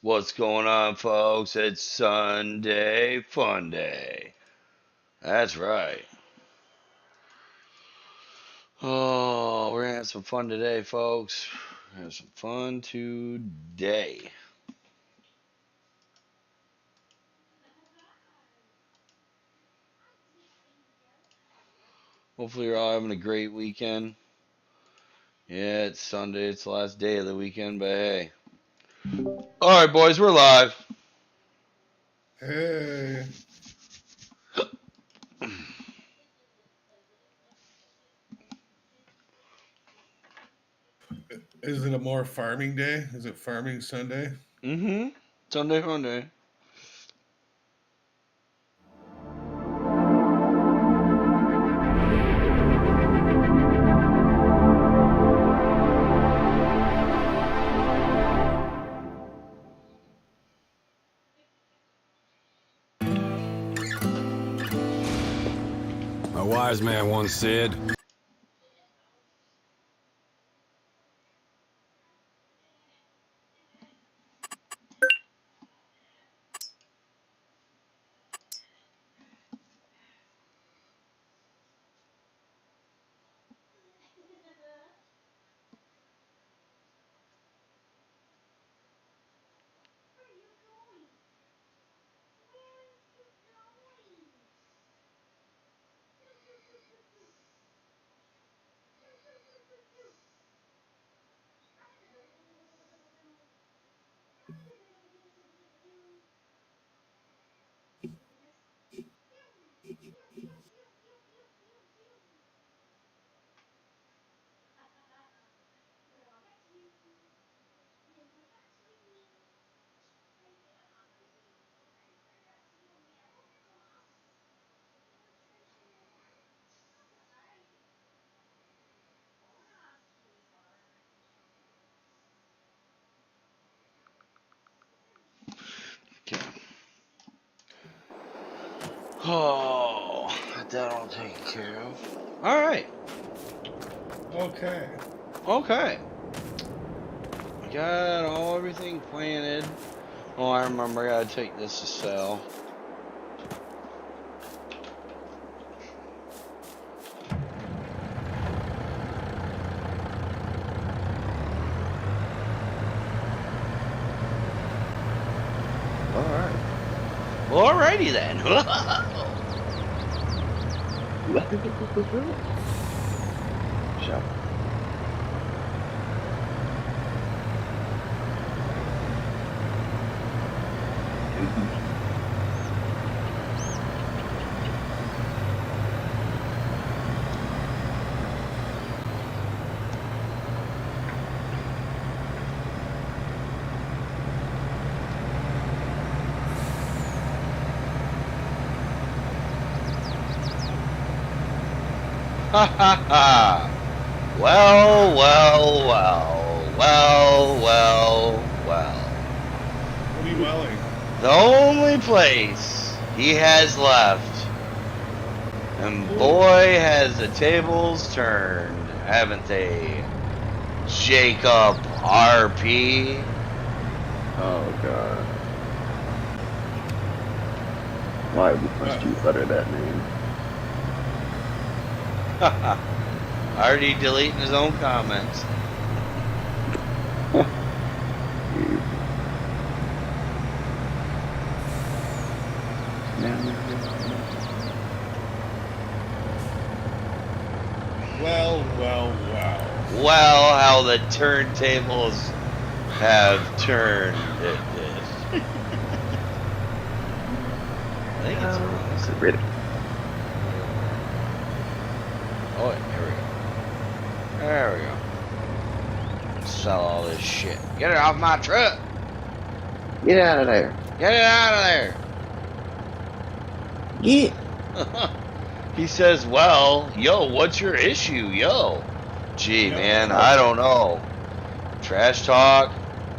What's going on, folks? It's Sunday Fun Day. That's right. Oh, we're gonna have some fun today, folks. We're gonna have some fun today. Hopefully you're all having a great weekend. Yeah, it's Sunday. It's the last day of the weekend, but hey. All right, boys, we're live. Hey. Is it a more farming day? Is it farming Sunday? Mm-hmm. Sunday Fun Day. A wise man once said, Okay. Oh, that all taken care of. All right. Okay. Okay. I got everything planted. Oh, I remember I gotta take this to sell. Alrighty then. Shut. Ha ha ha. Well, well, well, well, well, well. What are you welling? The only place he has left, and boy has the tables turned, haven't they? Jacob RP. Oh god. Why must you utter that name? Already deleting his own comments. Well, well, wow. Well, how the turntables have turned at this. I think it's Ready. Oh, here we go. There we go. Sell all this shit. Get it off my truck. Get out of there. Get it out of there. Get. He says, well, yo, what's your issue, yo? Gee, man, I don't know. Trash talk,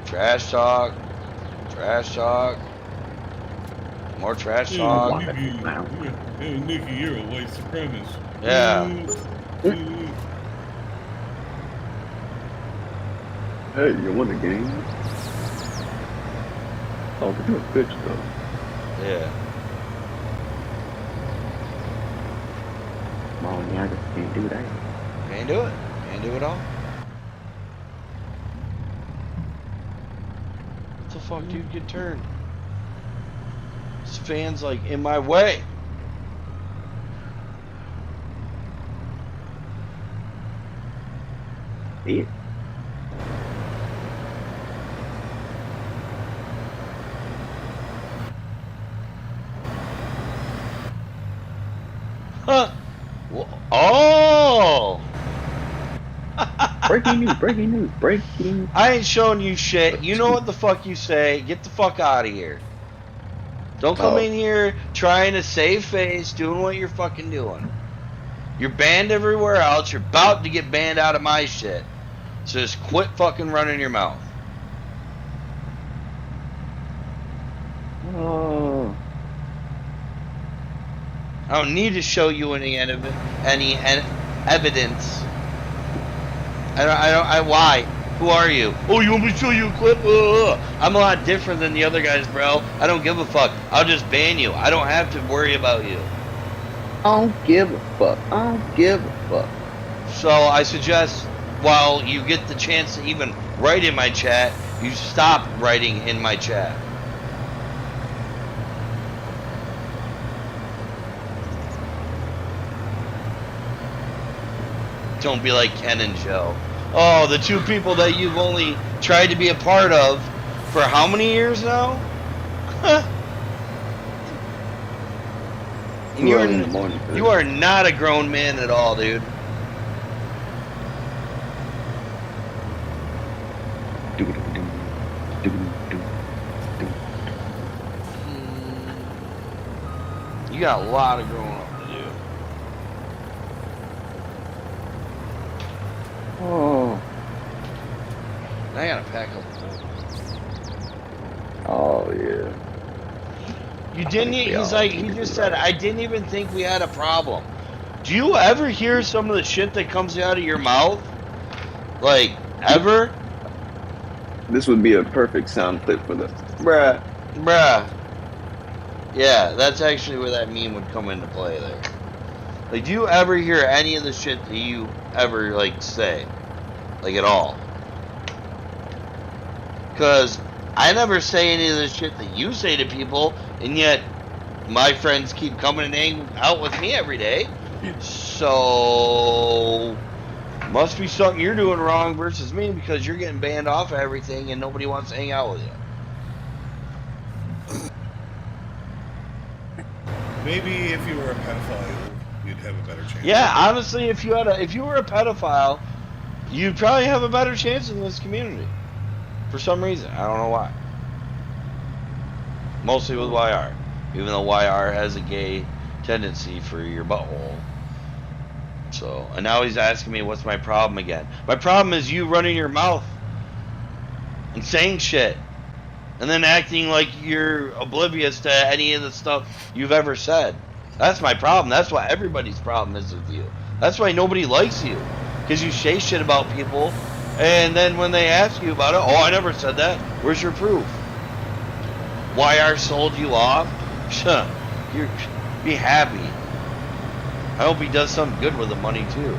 trash talk, trash talk, more trash talk. Hey, Nikki, you're a white supremacist. Yeah. Hey, you won the game? Oh, but you're a bitch though. Yeah. Come on, yeah, I just can't do that. Can't do it. Can't do it all. What the fuck, dude? Get turned. This fan's like in my way. Yeah. Huh. Oh! Breaking news, breaking news, breaking. I ain't showing you shit. You know what the fuck you say. Get the fuck out of here. Don't come in here trying to save face, doing what you're fucking doing. You're banned everywhere else. You're about to get banned out of my shit. So just quit fucking running your mouth. Oh. I don't need to show you any evidence. Why? Who are you? Oh, you want me to show you a clip? I'm a lot different than the other guys, bro. I don't give a fuck. I'll just ban you. I don't have to worry about you. I don't give a fuck. I don't give a fuck. So I suggest, while you get the chance to even write in my chat, you stop writing in my chat. Don't be like Ken and Joe. Oh, the two people that you've only tried to be a part of for how many years now? And Early in the morning. you are not a grown man at all, dude. You got a lot of growing up to do. Oh. I gotta pack up. Oh yeah. You didn't. He's like. He just said, I didn't even think we had a problem. Do you ever hear some of the shit that comes out of your mouth? Like ever? This would be a perfect sound clip for the bruh. Bruh. Yeah, that's actually where that meme would come into play there. Like, do you ever hear any of the shit that you ever, like, say? Like, at all? Because I never say any of the shit that you say to people, and yet my friends keep coming and hanging out with me every day. So must be something you're doing wrong versus me because you're getting banned off of everything and nobody wants to hang out with you. Maybe if you were a pedophile, you'd have a better chance. Yeah, honestly, if you were a pedophile, you'd probably have a better chance in this community. For some reason, I don't know why. Mostly with YR, even though YR has a gay tendency for your butthole. So, and now he's asking me what's my problem again. My problem is you running your mouth and saying shit and then acting like you're oblivious to any of the stuff you've ever said. That's my problem. That's what everybody's problem is with you. That's why nobody likes you, because you say shit about people, and then when they ask you about it, oh, I never said that. Where's your proof? YR sold you off? You're be happy. I hope he does something good with the money too.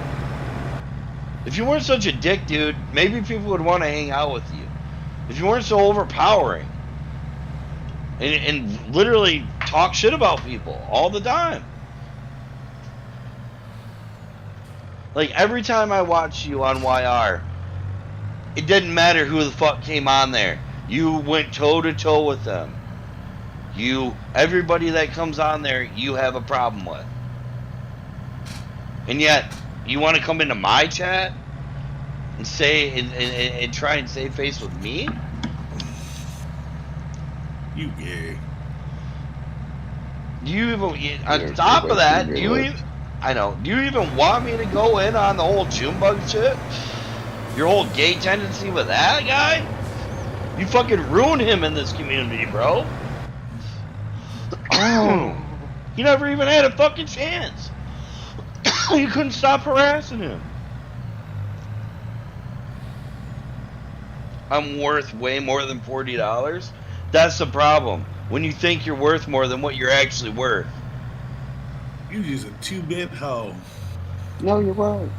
If you weren't such a dick, dude, maybe people would want to hang out with you. If you weren't so overpowering and literally talk shit about people all the time. Like every time I watch you on YR, it didn't matter who the fuck came on there. You went toe to toe with them. Everybody that comes on there, you have a problem with. And yet, you want to come into my chat and say and try and save face with me? You gay. Do you even on top of that? Do you even? I know. Do you even want me to go in on the whole Junebug shit? Your whole gay tendency with that guy? You fucking ruined him in this community, bro. He never even had a fucking chance. You couldn't stop harassing him. I'm worth way more than $40. That's the problem. When you think you're worth more than what you're actually worth. You use a 2-bit hoe. No, you're right.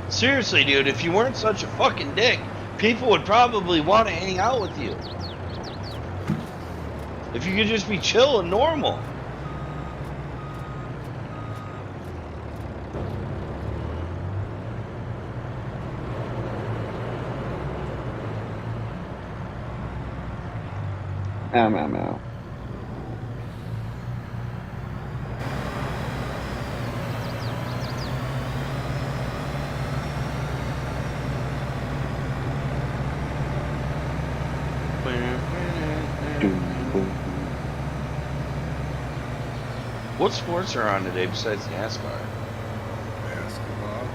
Seriously, dude, if you weren't such a fucking dick, people would probably want to hang out with you. If you could just be chill and normal. Ow. What sports are on today besides NASCAR? Basketball.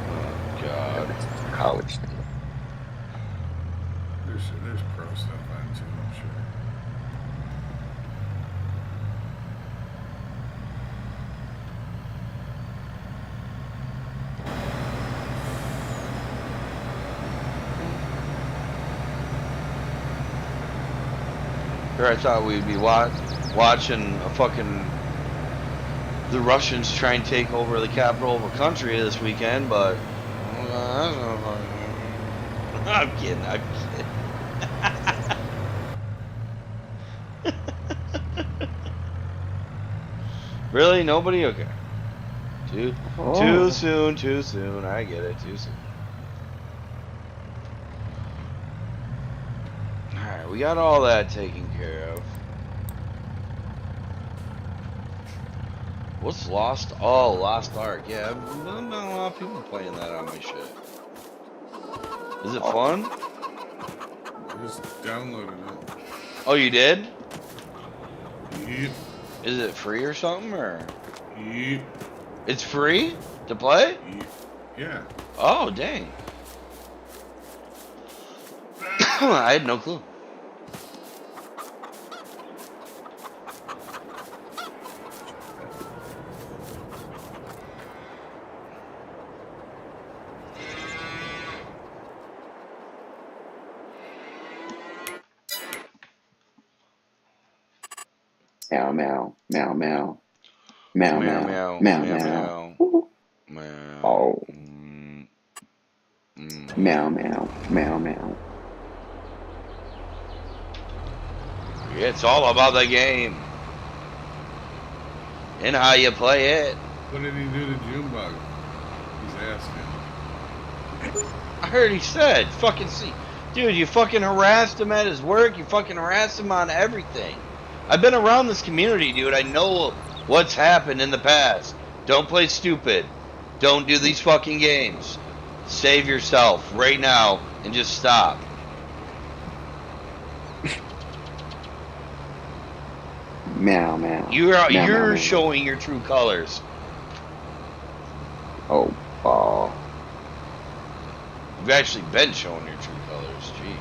Oh, God. College. There's pro stuff on too, I'm sure. Here I thought we'd be watching a fucking the Russians try and take over the capital of a country this weekend, but I'm kidding. Really? Nobody? Okay. Too soon. I get it. Too soon. Alright, we got all that taken care of. What's Lost? Oh, Lost Ark. Yeah, I've been a lot of people playing that on my shit. Is it fun? I just downloaded it. Oh, you did? Yep. Is it free or something, or? Yep. It's free to play? Yep. Yeah. Oh, dang. I had no clue. Meow. Meow, meow, meow. Man. Oh. Meow, meow, meow, meow. It's all about the game and how you play it. What did he do to Junebug? He's asking. I heard he said, fucking see. Dude, you fucking harassed him at his work. You fucking harassed him on everything. I've been around this community, dude. I know what's happened in the past. Don't play stupid. Don't do these fucking games. Save yourself right now and just stop. Meow, meow. You're meow, meow. showing your true colors. Oh, ball. You've actually been showing your true colors. Jeez.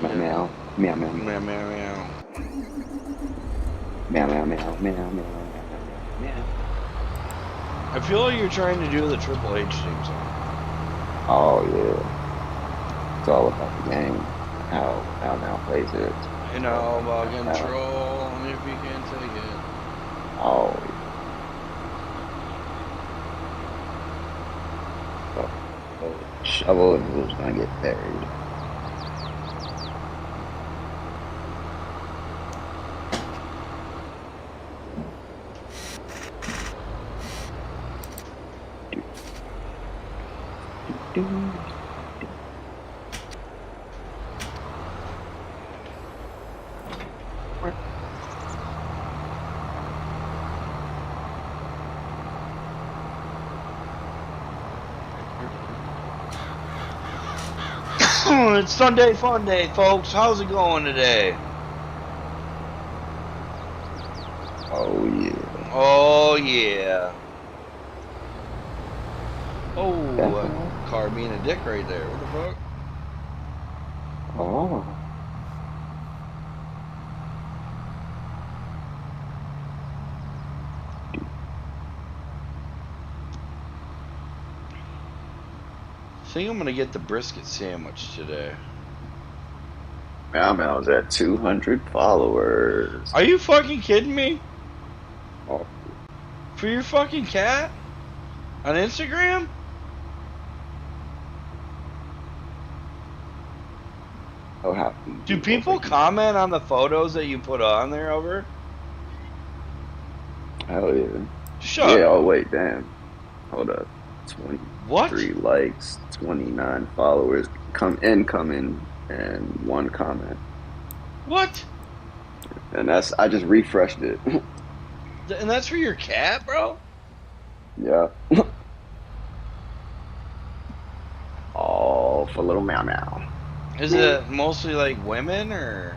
Meow, meow, meow, meow, Meow, meow, meow. meow, meow, meow, meow, meow, meow. I feel like you're trying to do the Triple H theme song. Oh yeah, it's all about the game. How now plays it. You know about control if you can't take it. Oh. Shovel and who's gonna get buried. It's Sunday Fun Day, folks. How's it going today? Oh yeah. Oh yeah. Oh, Definitely. car being a dick right there. What the fuck? Oh. I think I'm gonna get the brisket sandwich today. Meow's at 200 followers. Are you fucking kidding me? Oh. For your fucking cat? On Instagram? So happy. Do people comment on the photos that you put on there over? Hell yeah. Shut Yeah, up. oh wait, damn. Hold up. 23 What? likes, 29 followers, incoming, and 1 comment. What? And I just refreshed it. And that's for your cat, bro? Yeah. All for little meow. Is it mostly like women or?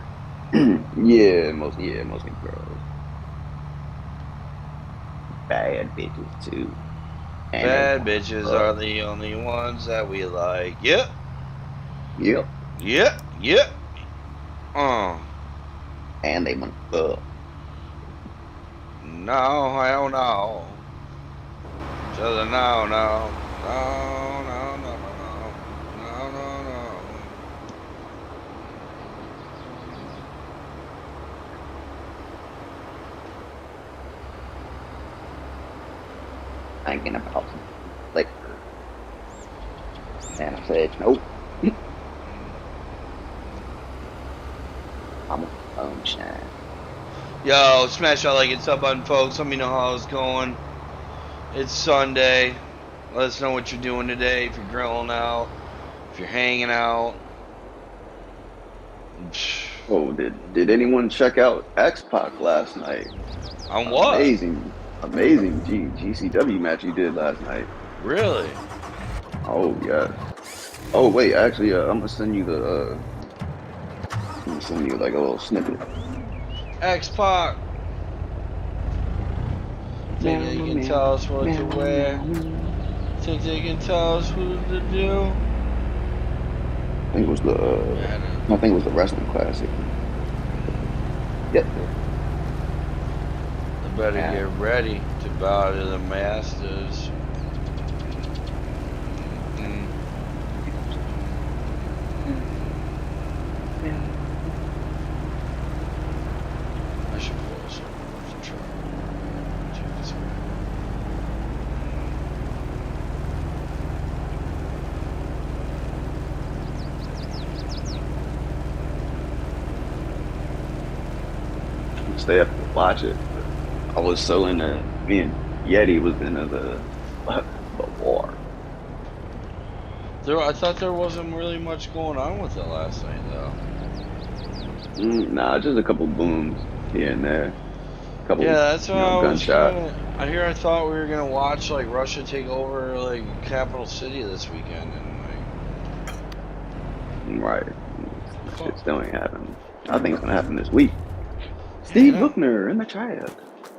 yeah, mostly girls. Bad bitches too. And Bad bitches are the only ones that we like. Yep. Yep. Yep. Yep. And they want up. No, I don't know. Just no, no, no, no, no, no, no, no, no. Thinking about liquor. And I said, nope. I'm on shine. Yo, smash that like and sub button, folks. Let me know how it's going. It's Sunday. Let us know what you're doing today. If you're grilling out, if you're hanging out. Oh, did anyone check out X-Pac last night? On what? Amazing GCW match you did last night. Really? Oh yeah. Oh wait, actually, I'm gonna send you the. I'm gonna send you like a little snippet. X-Pac. Think they can tell us what to wear? Think they can tell us what to do? I think it was the Wrestling Classic. Yep. The better get ready to bow to the masters. I should pull this over to try. Take this away. Stay up to watch it. I was so into me and Yeti was into the war. I thought there wasn't really much going on with it last night, though. Nah, just a couple booms here and there. Couple, Yeah, that's what I was gunshots. I thought we were gonna watch like Russia take over like capital city this weekend, and like. Right. It still ain't happened. I think it's gonna happen this week. Steve Buckner in the chat.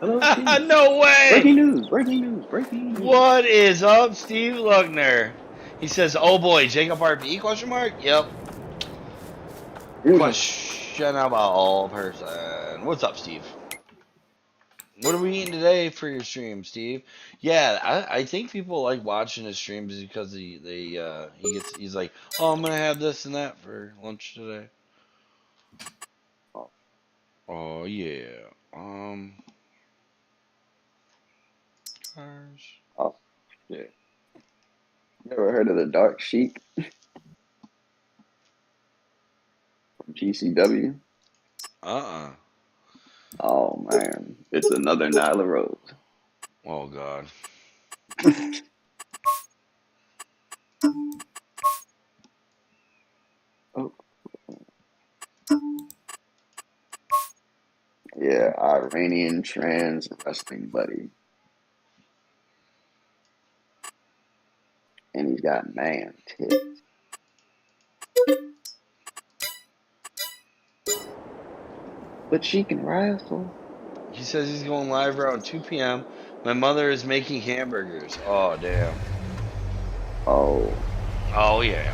Hello, Steve. No way! Breaking news! Breaking news! Breaking news! What is up, Steve Luckner? He says, "Oh boy, Jacob RP?" Question mark. Yep. Questionable person. What's up, Steve? What are we eating today for your stream, Steve? Yeah, I think people like watching his streams because he's like, oh, I'm gonna have this and that for lunch today. Oh yeah. Cars. Oh shit. You ever heard of the Dark Sheik from GCW? Oh man, it's another Nyla Rose. Oh god. Oh. Yeah, Iranian trans wrestling buddy. And he's got man tits. But she can wrestle. He says he's going live around 2 p.m. My mother is making hamburgers. Oh damn. Oh. Oh yeah.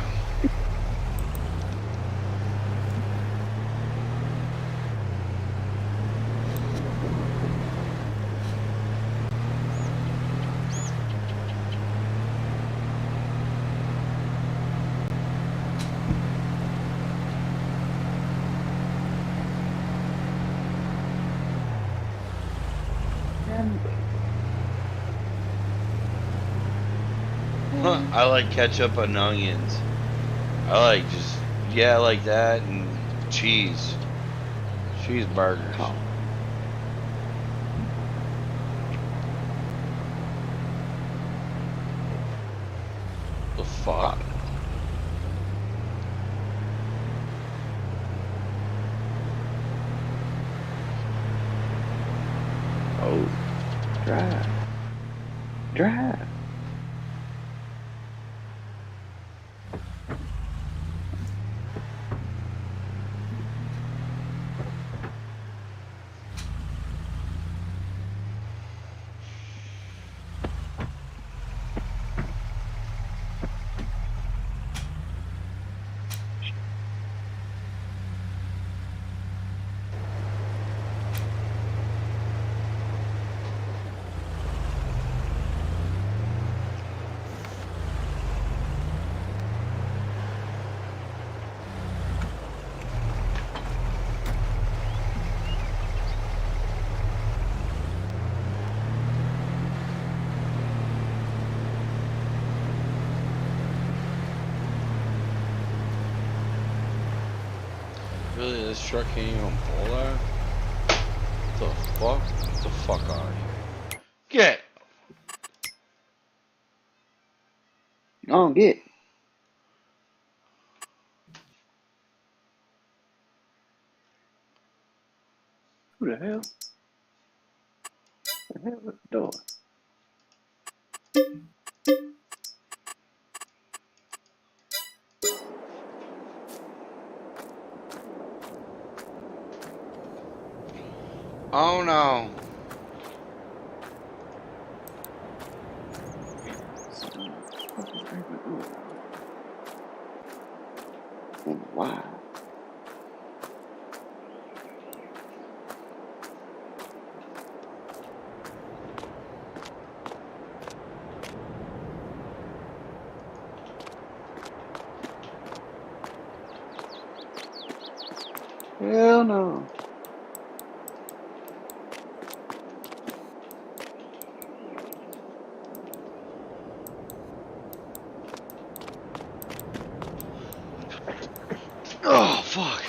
I like ketchup and onions. I like that and cheese. Cheeseburgers. Oh. The fuck? Oh. Drive. Drive. Really, this truck can't even pull that? What the fuck? Get the fuck out of here. Get! Oh, get. Who the hell? What the hell is the door? Oh no. And why? Hell no. Oh, fuck.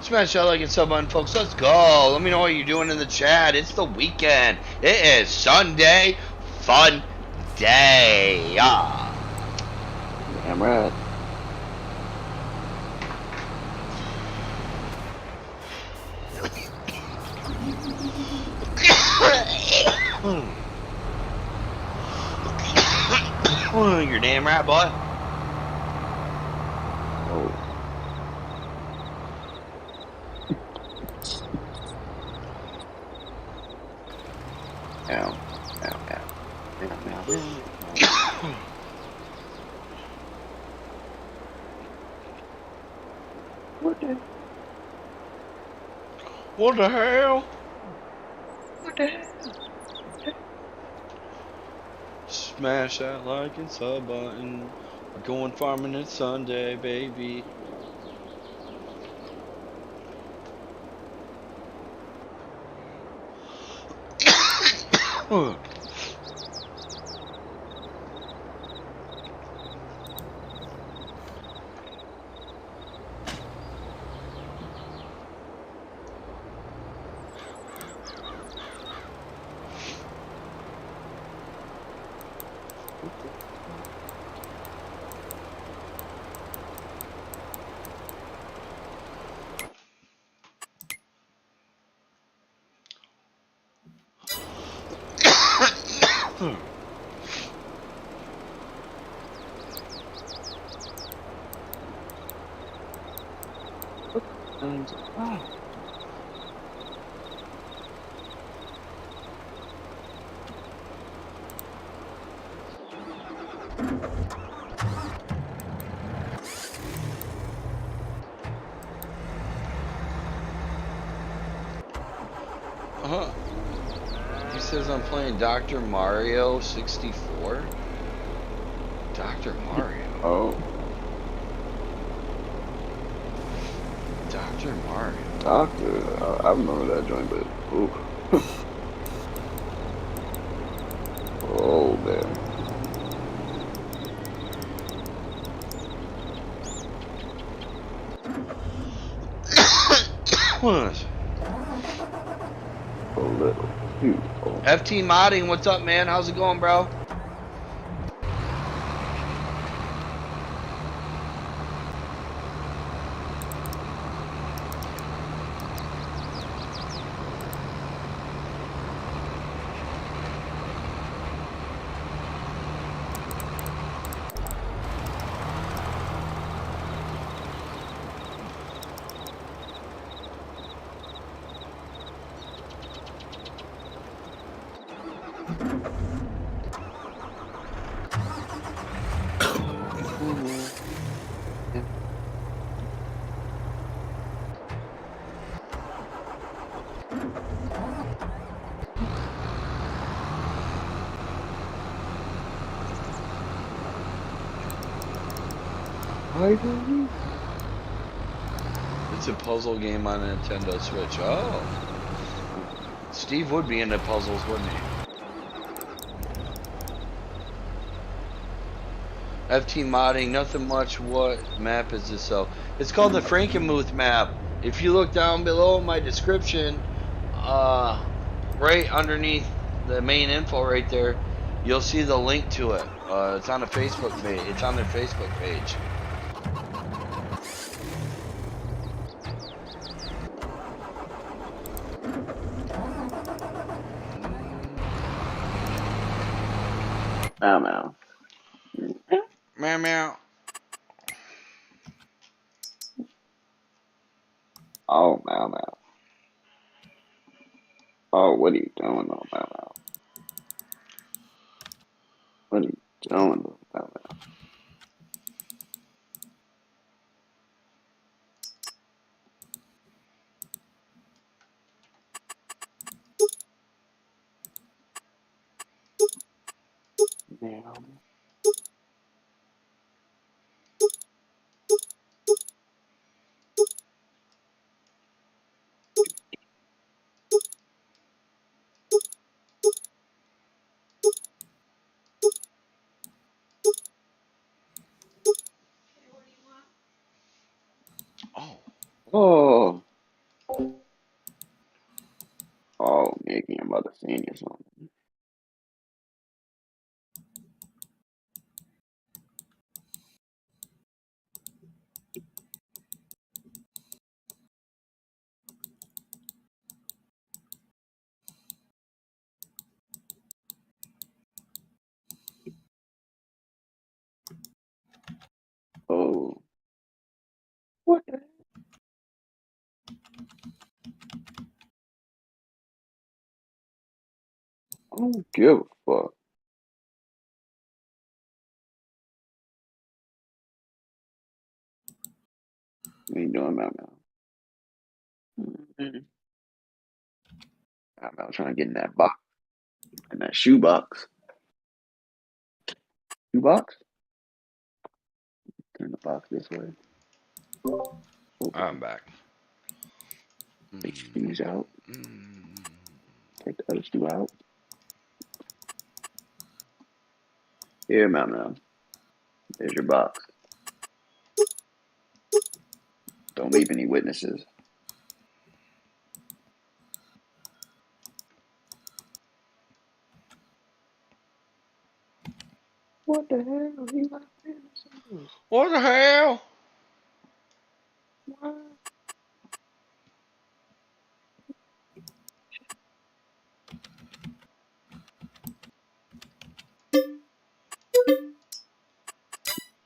Smash that like and sub button, folks. Let's go. Let me know what you're doing in the chat. It's the weekend. It is Sunday fun day. Yeah. Damn right. You're damn right, boy. Oh. Ow. Ow, ow. Ow, ow, ow. What the? What the hell? What the hell? Smash that like and sub button. We're going farming it's Sunday, baby. He says I'm playing Dr. Mario 64. Dr. Mario. Oh. Dr. Mario. Doctor. I remember that joint, but ooh. Oh, man. What? A little. Huge. Oh. FT Modding, what's up, man? How's it going, bro? It's a puzzle game on a Nintendo Switch. Oh. Steve would be into puzzles, wouldn't he? FT modding, nothing much. What map is this? So it's called the Frankenmuth map. If you look down below my description, right underneath the main info right there, you'll see the link to it. It's on a Facebook page. It's on their Facebook page. Meow meow. Meow meow. Oh meow meow. Oh, what are you doing, oh meow meow? What are you doing, oh meow meow? Meow. Oh. Oh. Oh, Mickey, I'm about to sing you something. Oh. What the heck? I don't give a fuck. What you doing, meow meow? Meow meow, trying to get in that box. In that shoebox. Shoebox? Turn the box this way. Open I'm it. back. Take shoes out. Take the other shoe out. Here, meow meow. There's your box. Don't leave any witnesses. What the hell? He like witnesses. What the hell? What?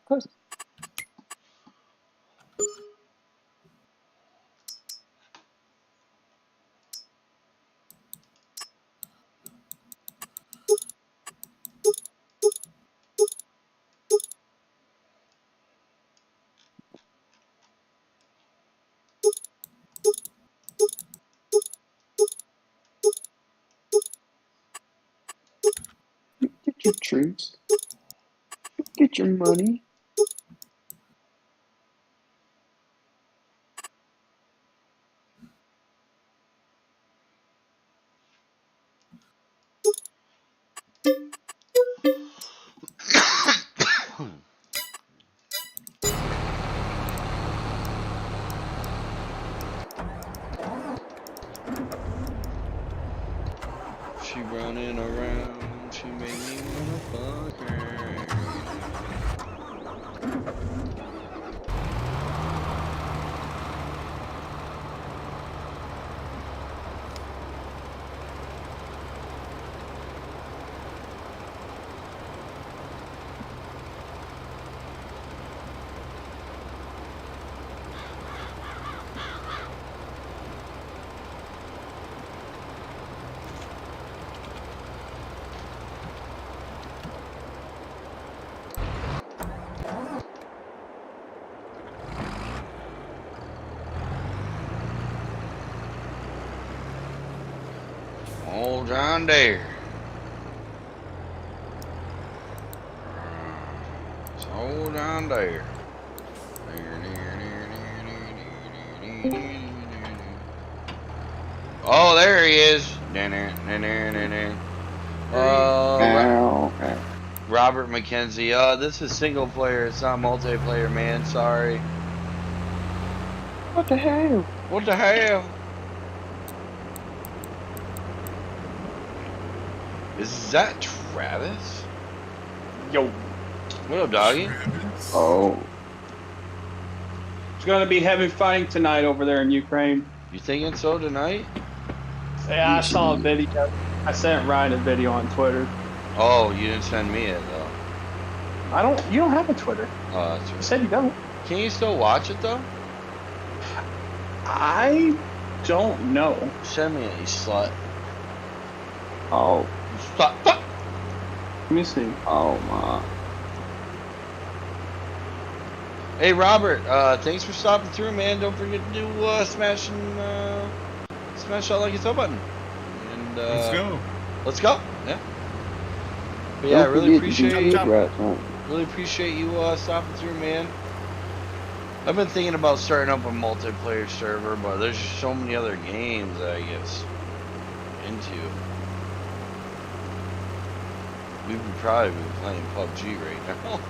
Cause you get your treats. You get your money. She running around. She made me wanna fuck her. All down there. It's all down there. Oh, there he is. Robert McKenzie. This is single player. It's not multiplayer, man. Sorry. What the hell? What the hell? Is that Travis? Yo. What up, doggy? Travis? Oh. It's gonna be heavy fighting tonight over there in Ukraine. You thinking so tonight? Yeah, I saw a video. I sent Ryan a video on Twitter. Oh, you didn't send me it though. You don't have a Twitter. Oh, that's You right. said you don't. Can you still watch it though? I don't know. Send me it, you slut. Oh. You slut. Fuck. Let me see. Oh my. Hey Robert, thanks for stopping through, man. Don't forget to smash that like it's up button. And Let's go. Let's go. Yeah. But yeah, I Don't really forget to do appreciate cigarettes, huh? really appreciate you stopping through, man. I've been thinking about starting up a multiplayer server, but there's just so many other games that I get into. We've probably been playing PUBG right now.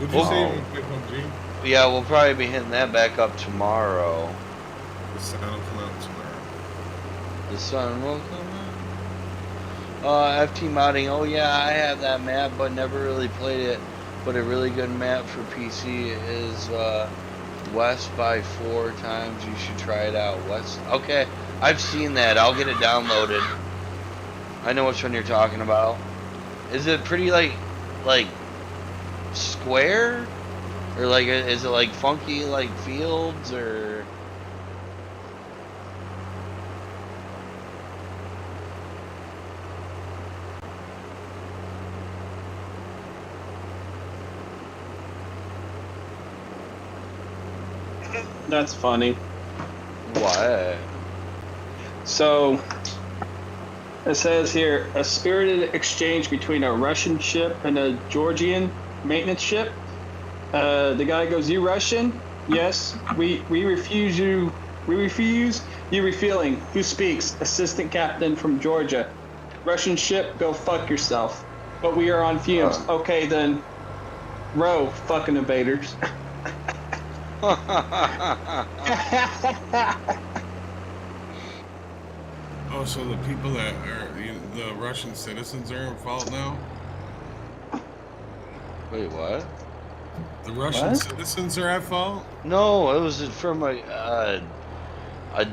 Would you Well- say you play PUBG? Yeah, we'll probably be hitting that back up tomorrow. The sun will come out tomorrow. The sun will come out. FT modding. Oh yeah, I have that map, but never really played it. But a really good map for PC is West by 4 times. You should try it out. West. Okay, I've seen that. I'll get it downloaded. I know which one you're talking about. Is it pretty like square, or like is it like funky like fields or? That's funny. What? So, it says here, a spirited exchange between a Russian ship and a Georgian maintenance ship. The guy goes, "You Russian? Yes. We refuse you. We refuse you refueling. Who speaks? Assistant captain from Georgia. Russian ship, go fuck yourself. But we are on fumes. Okay then. Row, fucking invaders." Oh, so the people that are the Russian citizens are in fault now? Wait, what? The Russian What? citizens are at fault? No, it was from a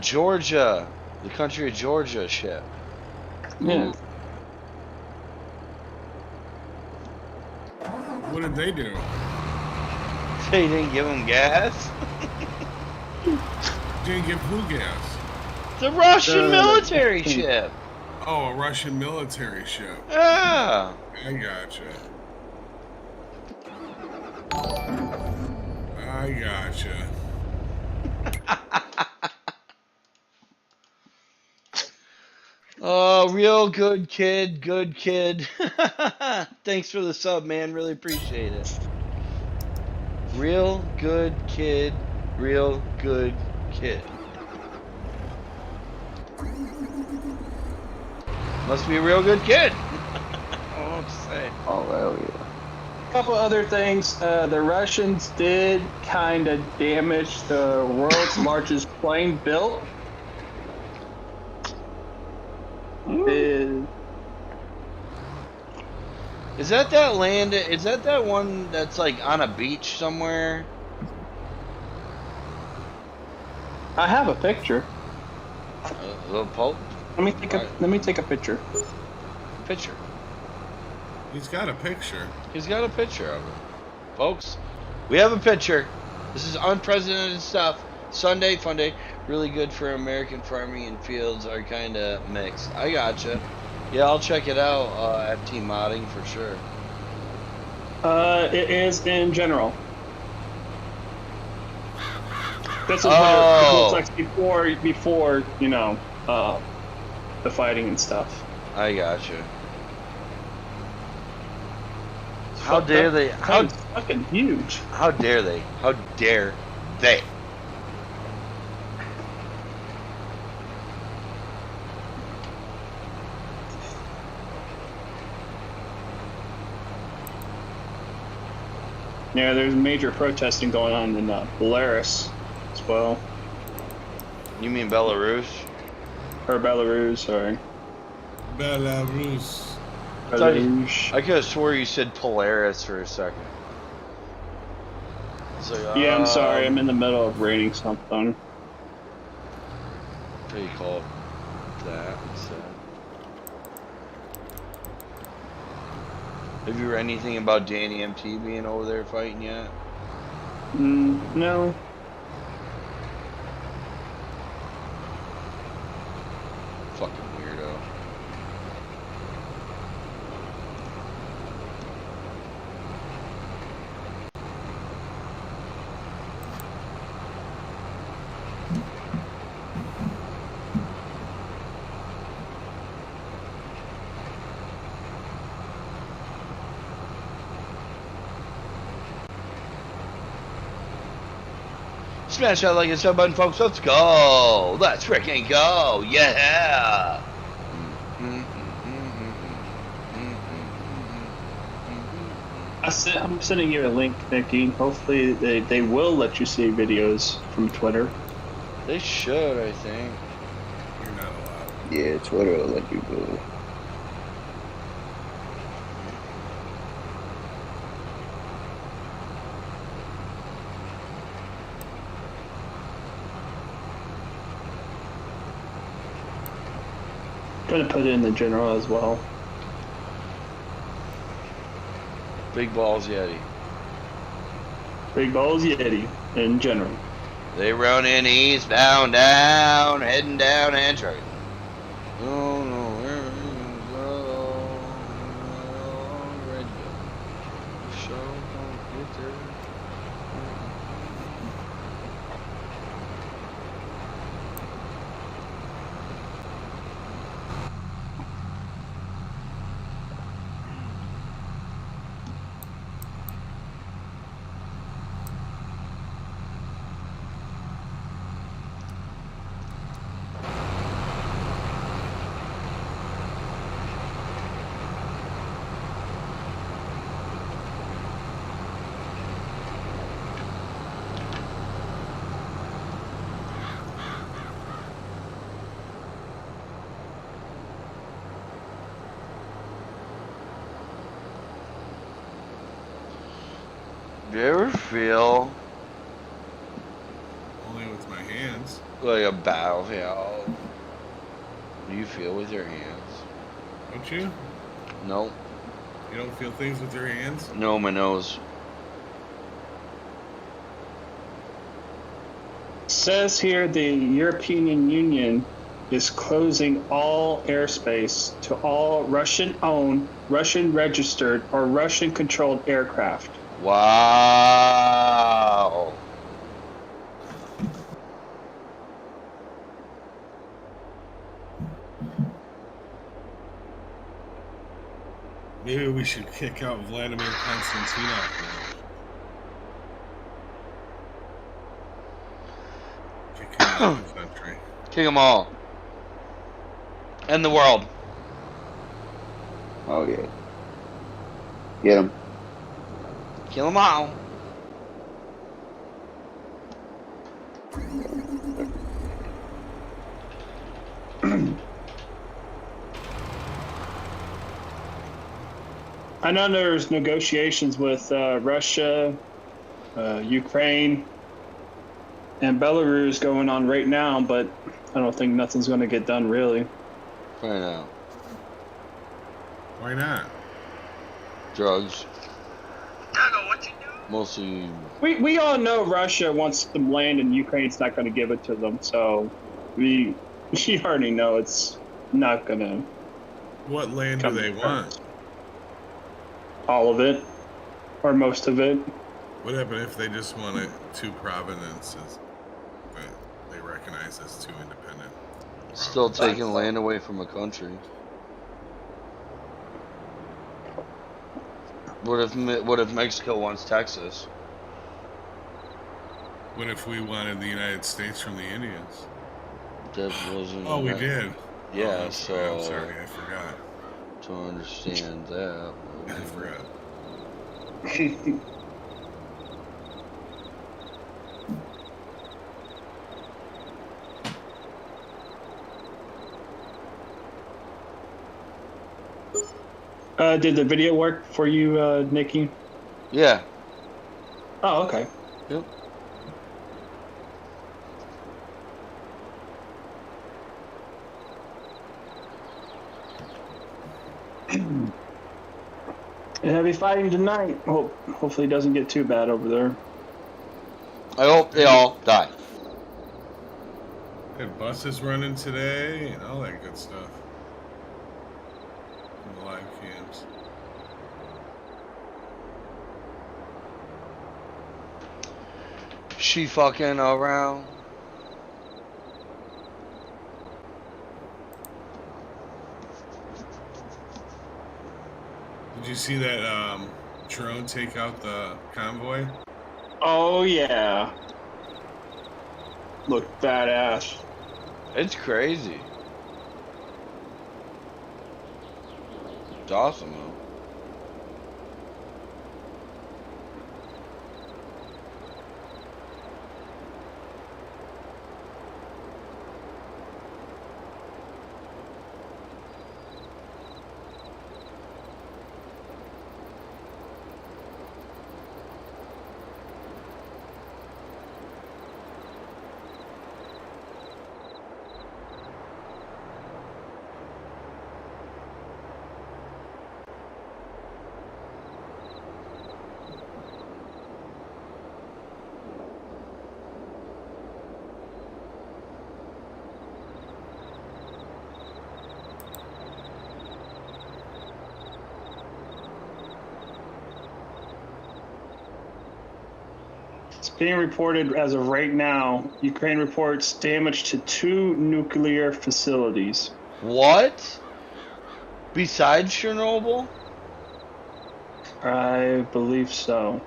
Georgia, the country of Georgia ship. Yeah. What did they do? They didn't give him gas. Didn't give who gas? The Russian military ship. Oh, a Russian military ship. Yeah. I gotcha. I gotcha. Oh, real good kid, good kid. Thanks for the sub, man. Really appreciate it. Real good kid, real good kid. Must be a real good kid. I don't know what to say. Oh, hell yeah. Couple other things. The Russians did kind of damage the world's largest plane built. Is that land? Is that one that's like on a beach somewhere? I have a picture. The Pope Let me take a picture. picture. He's got a picture. He's got a picture of it, folks. We have a picture. This is unprecedented stuff. Sunday FUNDAY, really good for American farming and fields are kind of mixed. I gotcha. Yeah, I'll check it out. FT modding for sure. It is in general. This is what Oh. it looks like before you know, the fighting and stuff. I gotcha. How dare they? It's fucking huge. How dare they? How dare they? Yeah, there's major protesting going on in Belarus as well. You mean Belarus? Or Belarus, sorry. Belarus. Belarus. I could have swore you said Polaris for a second. It's like, Yeah, I'm sorry. I'm in the middle of reading something. What do you call it? That instead. Have you read anything about Danny MT being over there fighting yet? No. Fucking weirdo. Smash that like a sub button, folks. Let's go. Let's freaking go. Yeah. I'm sending you a link, Nikki. Hopefully they will let you see videos from Twitter. They should, I think. You're not allowed. Yeah, Twitter will let you go. I'm gonna put it in the general as well. Big balls Yeti. Big balls Yeti in general. They running eastbound, down, heading down and straight. Oh no, where are you go? Ready to go. Show don't get there. Do you ever feel Only with my hands. like a battlefield? Do you feel with your hands? Don't you? No. You don't feel things with your hands? No, my nose. Says here the European Union is closing all airspace to all Russian-owned, Russian-registered, or Russian-controlled aircraft. Wow. Maybe we should kick out Vladimir Konstantinov now. Kick him out of the country. Kick them all. End the world. Oh yeah. Get him. Kill them all. I know there's negotiations with Russia, Ukraine, and Belarus going on right now, but I don't think nothing's going to get done really. Right now. Why not? Drugs. Mostly. We all know Russia wants some land and Ukraine's not going to give it to them, so we already know it's not going to. What land do they want? All of it, or most of it. What happened if they just wanted two provinces that they recognize as two independent? Still taking land away from a country. What if Mexico wants Texas? What if we wanted the United States from the Indians? That wasn't. Oh, we did. Yeah, Oh, so I'm sorry, I forgot. to understand that. I forgot. Did the video work for you, Nikki? Yeah. Oh, okay. Yep. Heavy fighting tonight. Hopefully it doesn't get too bad over there. I hope they all die. Had buses running today and all that good stuff. And the live cams. She fucking around. Did you see that drone take out the convoy? Oh yeah. Look badass. It's crazy. It's awesome though. It's being reported as of right now. Ukraine reports damage to 2 nuclear facilities. What? Besides Chernobyl? I believe so.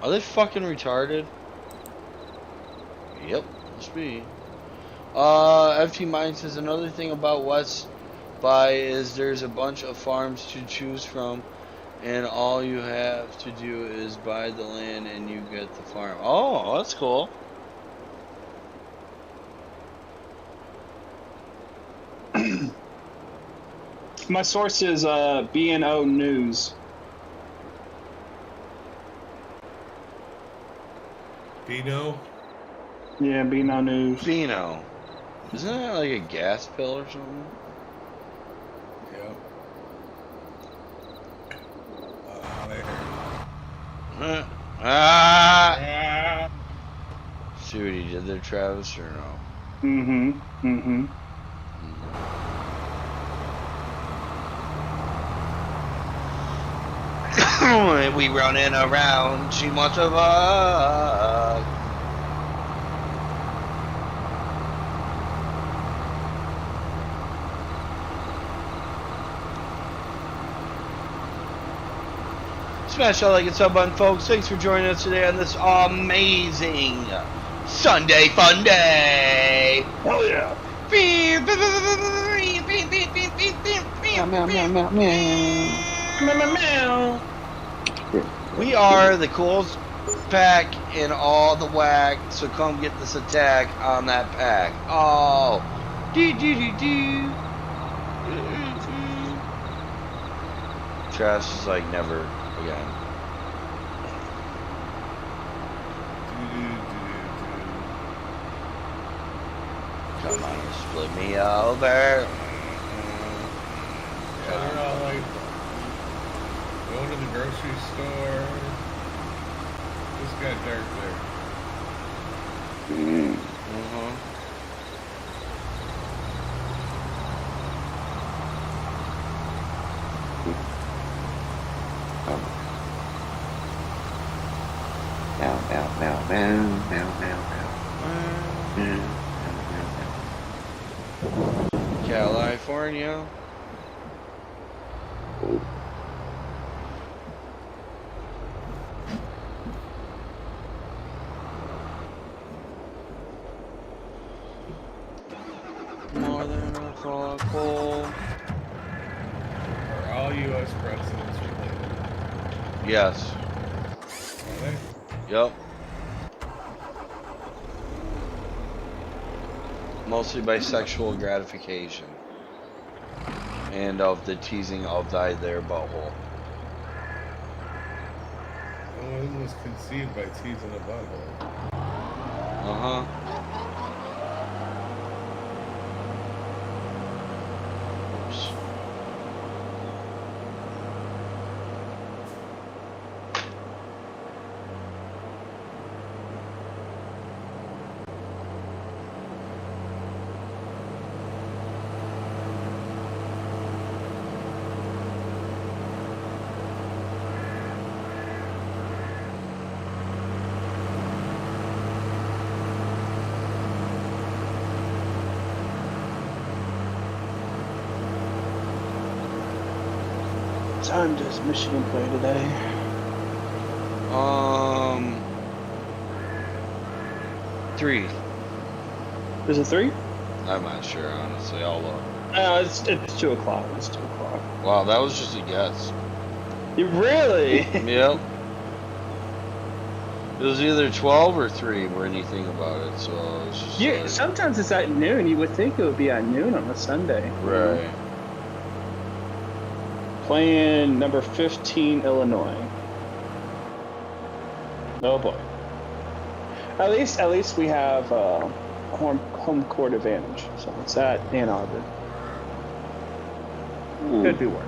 Are they fucking retarded? Yep, must be. FT Mine says another thing about West Buy is there's a bunch of farms to choose from, and all you have to do is buy the land and you get the farm. Oh, that's cool. My source is BNO News. Beano? Yeah, BNO News. Beano. Isn't that like a gas pill or something? Yep. Ah! See what he did there, Travis, or no? Mm-hmm. Mm-hmm. We running around, she wants a fuck. Smash that like and sub button, folks. Thanks for joining us today on this amazing Sunday fun day. Hell yeah. Meow, meow, meow, meow. Meow. We are the coolest pack in all the whack, so come get this attack on that pack. Oh, do do do do. Trash is like never again. Come on, split me over. Yeah, they're all like going to the grocery store. Just got dark there. Meow, meow, meow, meow, meow, meow, meow. California. Oh. More than a cool. Are all U.S. presidents related? Yes. Are they? Yep. Mostly by sexual gratification. and of the teasing of thy their butthole. Oh, it was conceived by teasing a butthole. Uh-huh. Oops. What time does Michigan play today? 3. Is it 3? I'm not sure, honestly. I'll look. No, it's 2 o'clock. It's 2 o'clock. Wow, that was just a guess. You really? Yep. It was either 12 or 3 when you think about it, so it's just Yeah. like, Sometimes it's at noon. You would think it would be at noon on a Sunday. right. Playing number 15 Illinois. Oh boy. At least we have home court advantage. So it's at Ann Arbor. Could be worse.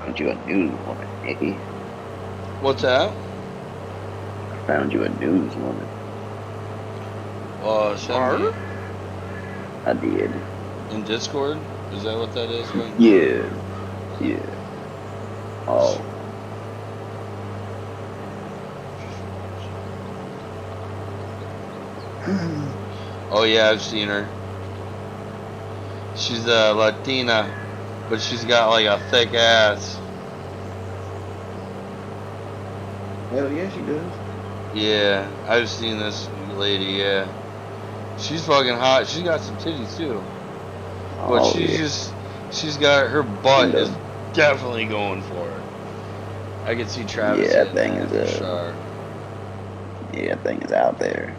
Found you a newswoman, eh? What's that? I found you a newswoman. Send me I did. in Discord? Is that what that is? Right? Yeah. Yeah. Oh. Oh yeah, I've seen her. She's a Latina, but she's got like a thick ass. Hell yeah, she does. Yeah, I've seen this lady, yeah. She's fucking hot. She's got some titties too. But Oh, she's yeah. just, she's got, her butt Kinda. is definitely going for it. I could see Travis Yeah, hitting that thing that is, for sure. Yeah, that thing is out there.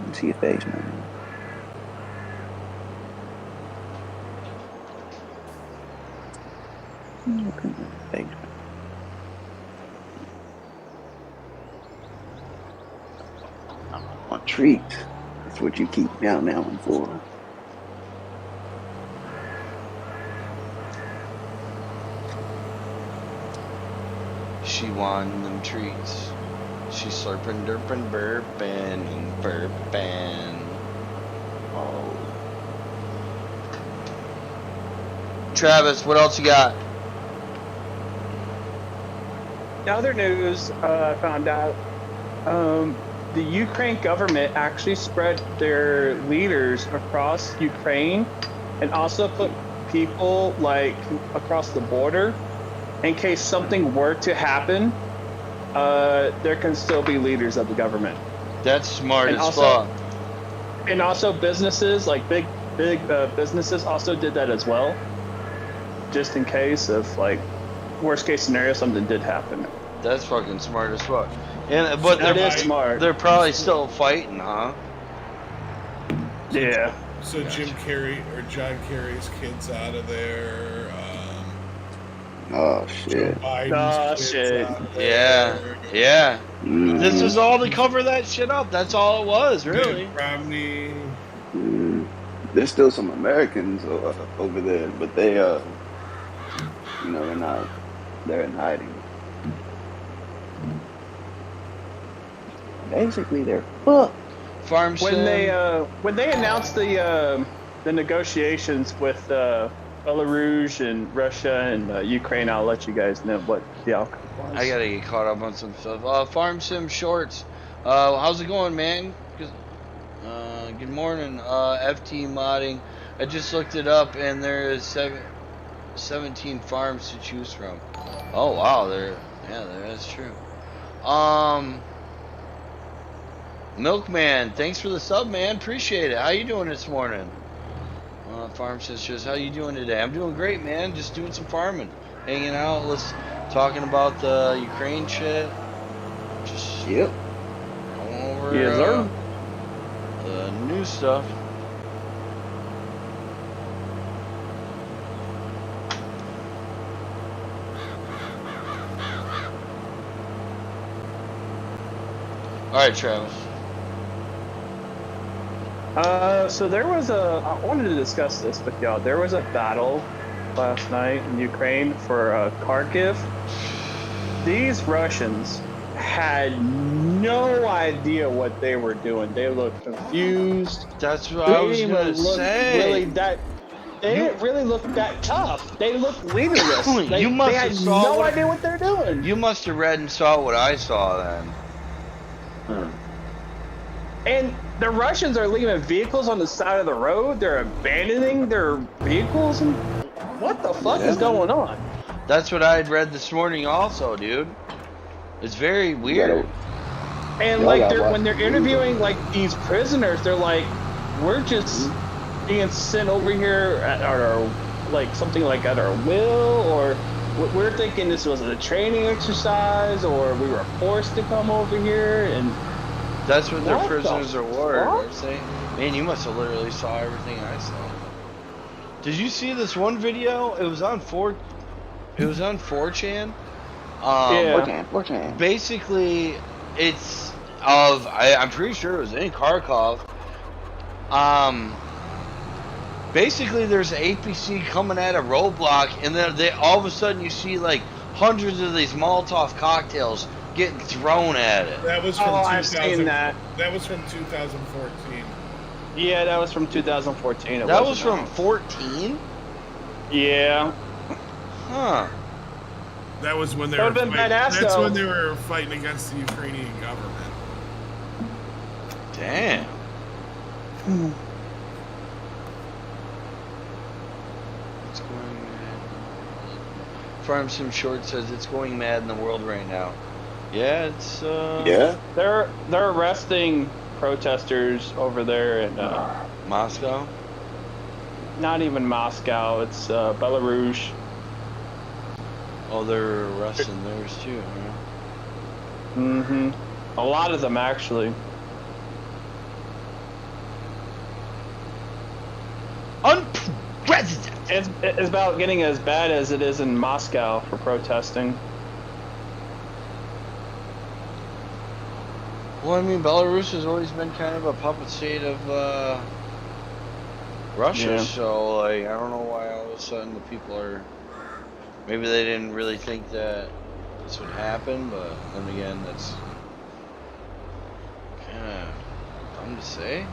Let me see your face, man. Look at your face, man. I want treats. That's what you keep down that one for. She won them treats. She's slurping, derping, burping, and burping. Oh. Travis, what else you got? Other news, I found out the Ukraine government actually spread their leaders across Ukraine and also put people like across the border in case something were to happen. There can still be leaders of the government. That's smart And as also- fuck. And also businesses, like big businesses also did that as well. Just in case of like worst case scenario, something did happen. That's fucking smart as fuck. And but That they're is smart. they're probably still fighting, huh? Yeah. So Jim Carrey or John Kerry's kids out of there. Oh, Joe shit. Biden's kids shit. out of Yeah, there. yeah. Mhm. This was all to cover that shit up. That's all it was, really. Mitt Romney. Mm. There's still some Americans over there, but they, you know, they're in hiding. Basically, they're fucked. Farm sim. When they announced the negotiations with Belarus and Russia and Ukraine, I'll let you guys know what the outcome was. I gotta get caught up on some stuff. Farm sim shorts. How's it going, man? Good morning. FT modding. I just looked it up, and there is 17 farms to choose from. Oh wow, that's true. Milkman, thanks for the sub, man. Appreciate it. How you doing this morning? Farm Sisters, how you doing today? I'm doing great, man. Just doing some farming, hanging out. Let's talking about the Ukraine shit. Just Yep. going over Yes, sir. the new stuff. All right, Travis. So there was I wanted to discuss this with y'all. There was a battle last night in Ukraine for Kharkiv. These Russians had no idea what they were doing. They looked confused. That's what I was gonna say. They didn't really look that tough. They looked leaderless. You must they have had saw no what- idea what they're doing. You must have read and saw what I saw then. And the Russians are leaving vehicles on the side of the road. They're abandoning their vehicles. And what the fuck is going on? That's what I had read this morning also, dude. It's very weird. And like when they're interviewing like these prisoners, they're like, we're just being sent over here at our like something like at our will, or we're thinking this was a training exercise, or we were forced to come over here. And that's what their What prisoners the are were. fuck? They're saying, man, you must have literally saw everything I saw. Did you see this one video? It was on 4chan. Yeah. 4chan. Basically, it's of I'm pretty sure it was in Kharkov. Basically, there's an APC coming at a roadblock, and then they all of a sudden you see like hundreds of these Molotov cocktails getting thrown at it. That was from I've seen that. That was from 2014. Yeah, that was from 2014. That was from 14? Yeah. Huh. That was when they That were would've been fighting, badass, that's though. when they were fighting against the Ukrainian government. Damn. It's going mad. Farm Sim Short says it's going mad in the world right now. Yeah, it's Yeah. They're arresting protesters over there in Moscow. not even Moscow. It's Belarus. Oh, they're arresting theirs too, huh? Mm-hmm. A lot of them actually. Unprecedented. It's about getting as bad as it is in Moscow for protesting. Well, I mean, Belarus has always been kind of a puppet state of Russia, Yeah. so like I don't know why all of a sudden the people are. Maybe they didn't really think that this would happen, but then again, that's kind of dumb to say.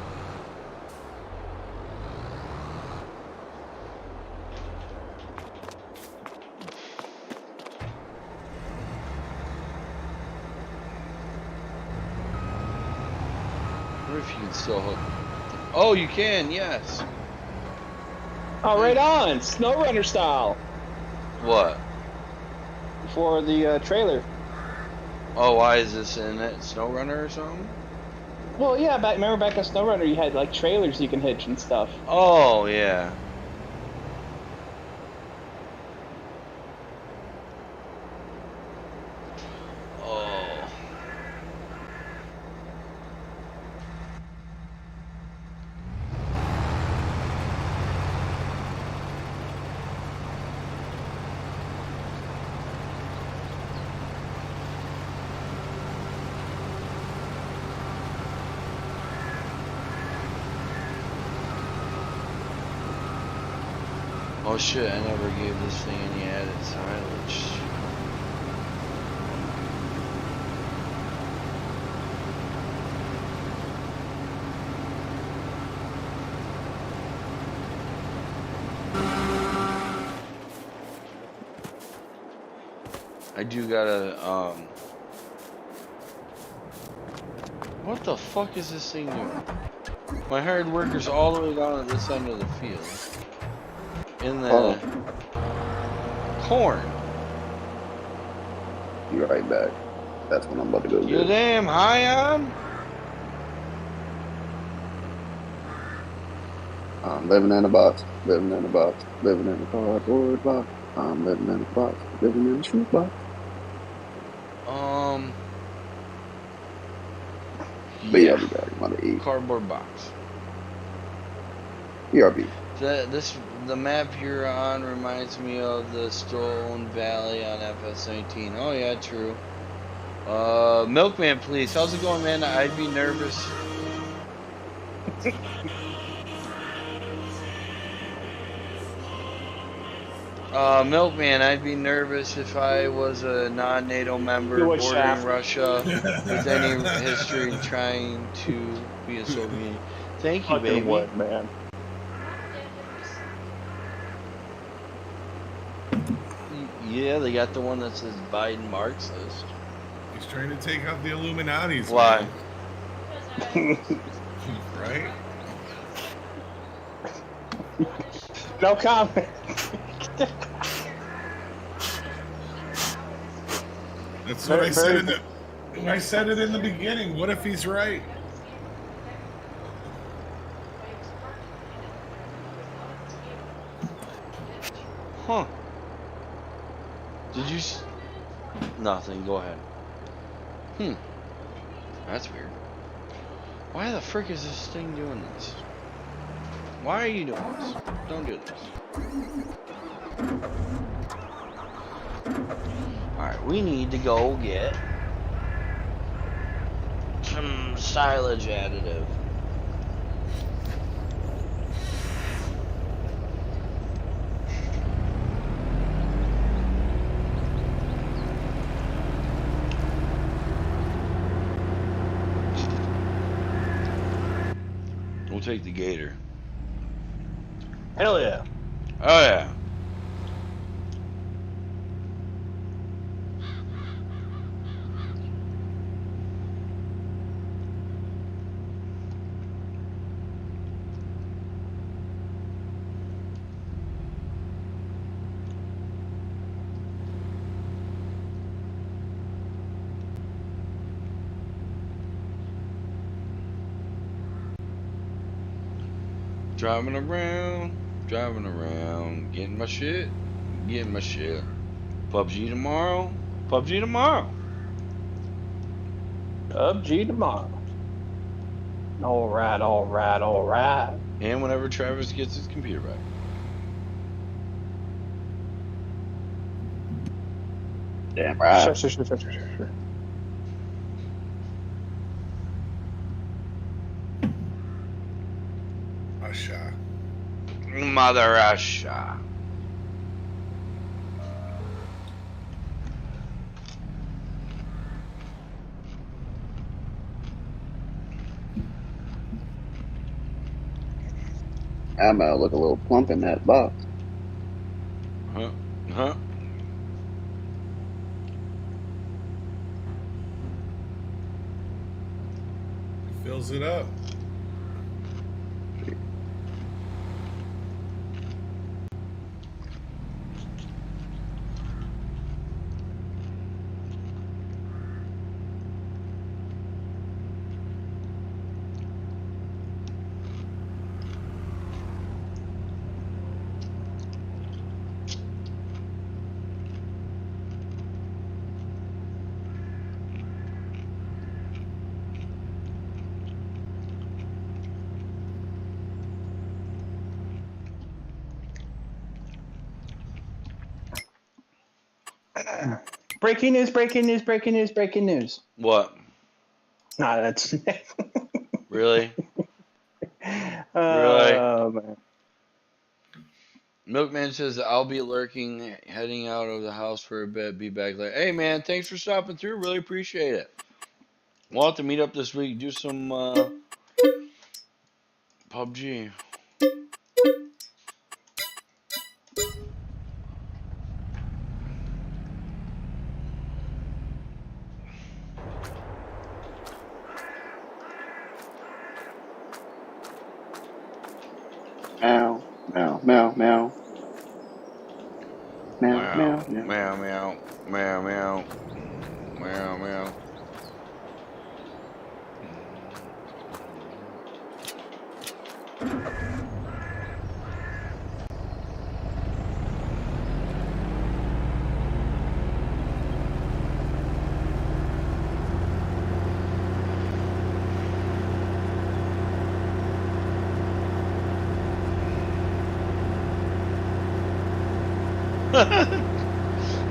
I wonder if you can still hook. Oh, you can, yes. Oh, right on, SnowRunner style What? for the trailer. Oh, why is this in it? SnowRunner or something? Well, yeah, remember back in SnowRunner, you had like trailers you can hitch and stuff. Oh, yeah. Oh. Oh shit, I never gave this thing any added silage. I do gotta, what the fuck is this thing doing? My hired worker's all the way down at this end of the field. In the corn. Be right back. That's what I'm about to go You do. damn high on? I'm living in a box, living in a box, living in a cardboard box. I'm living in a box, living in a shoe box. But yeah, we got him on the E. Cardboard box. BRB. The map you're on reminds me of the Stone Valley on FS19. Oh yeah, true. Milkman, please. How's it going, man? I'd be nervous. Milkman, I'd be nervous if I was a non-NATO member bordering Russia with any history trying to be a Soviet. Thank you, baby. What, man? Yeah, they got the one that says Biden Marxist. He's trying to take out the Illuminatis. Why? Right? No comment. That's what I said I said it in the beginning. What if he's right? Huh. Did you nothing, go ahead. That's weird. Why the frick is this thing doing this? Why are you doing this? Don't do this. Alright, we need to go get some silage additive. We'll take the gator. Hell yeah. Oh yeah. Driving around, getting my shit. PUBG tomorrow. PUBG tomorrow. Alright. And whenever Travis gets his computer back. Damn right. Sure. Russia. Mother Russia. I might look a little plump in that box. Huh? Fills it up. Breaking news. What? Nah, that's Really? man. Milkman says, I'll be lurking, heading out of the house for a bit, be back later. Hey man, thanks for stopping through, really appreciate it. We'll have to meet up this week, do some PUBG. Meow, meow, meow, meow. Meow, meow, meow. Meow, meow, meow, meow, meow, meow.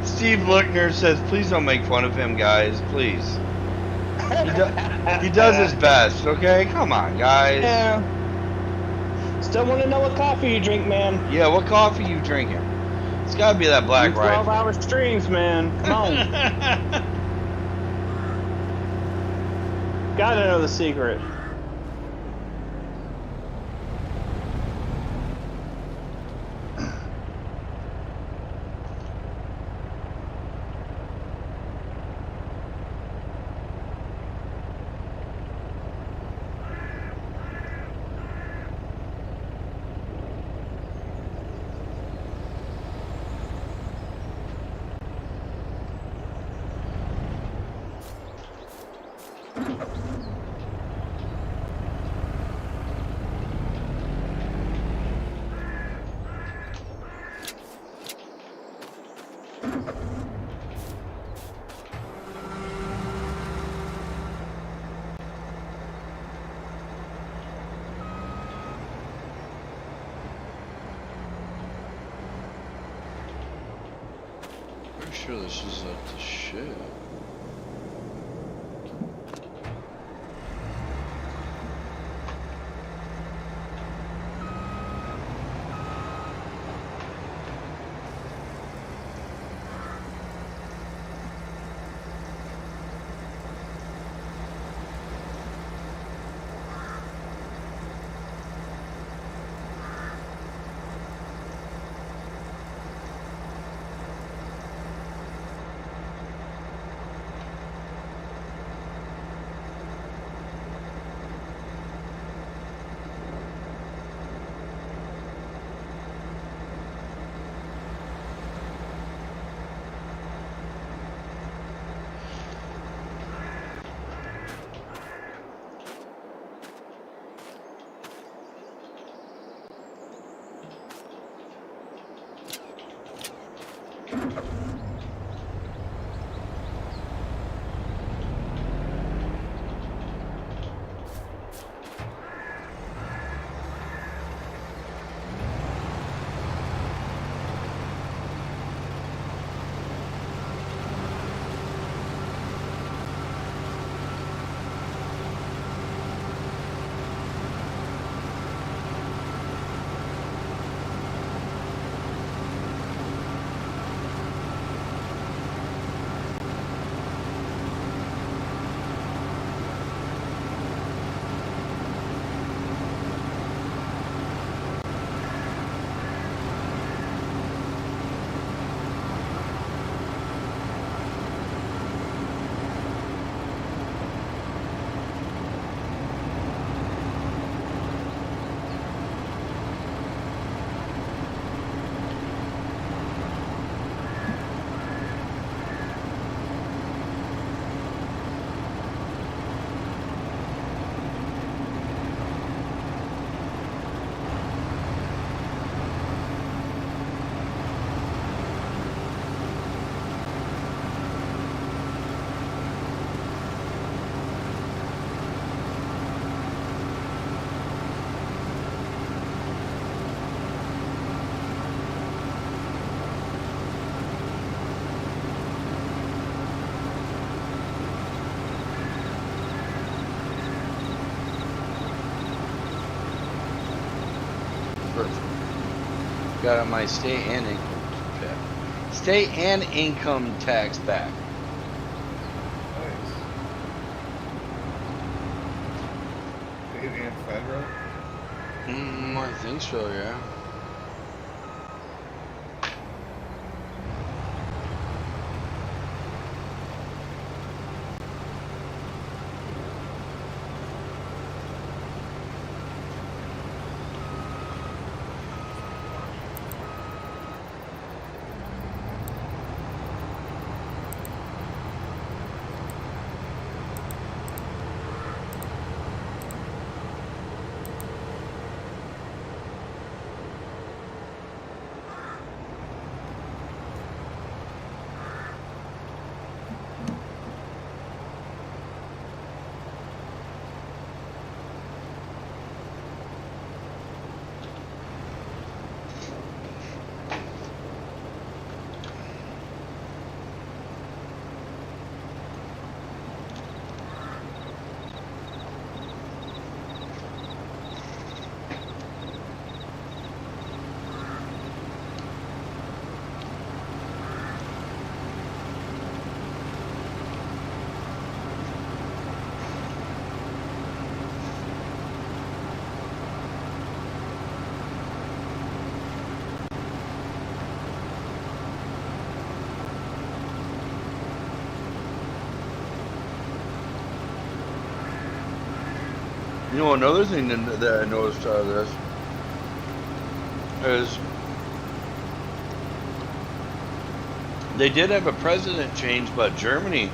Steve Lookner says, please don't make fun of him, guys. Please. He does his best, okay? Come on, guys. Yeah. Still want to know what coffee you drink, man. Yeah, what coffee you drinking? It's got to be that Black Rifle. 12-hour streams, man. Come on. Gotta know the secret. Pretty sure this is at the ship. Got my state and income tax back. Nice. State and federal? I think so, yeah. You know, another thing that I noticed out of this is they did have a president change, but Germany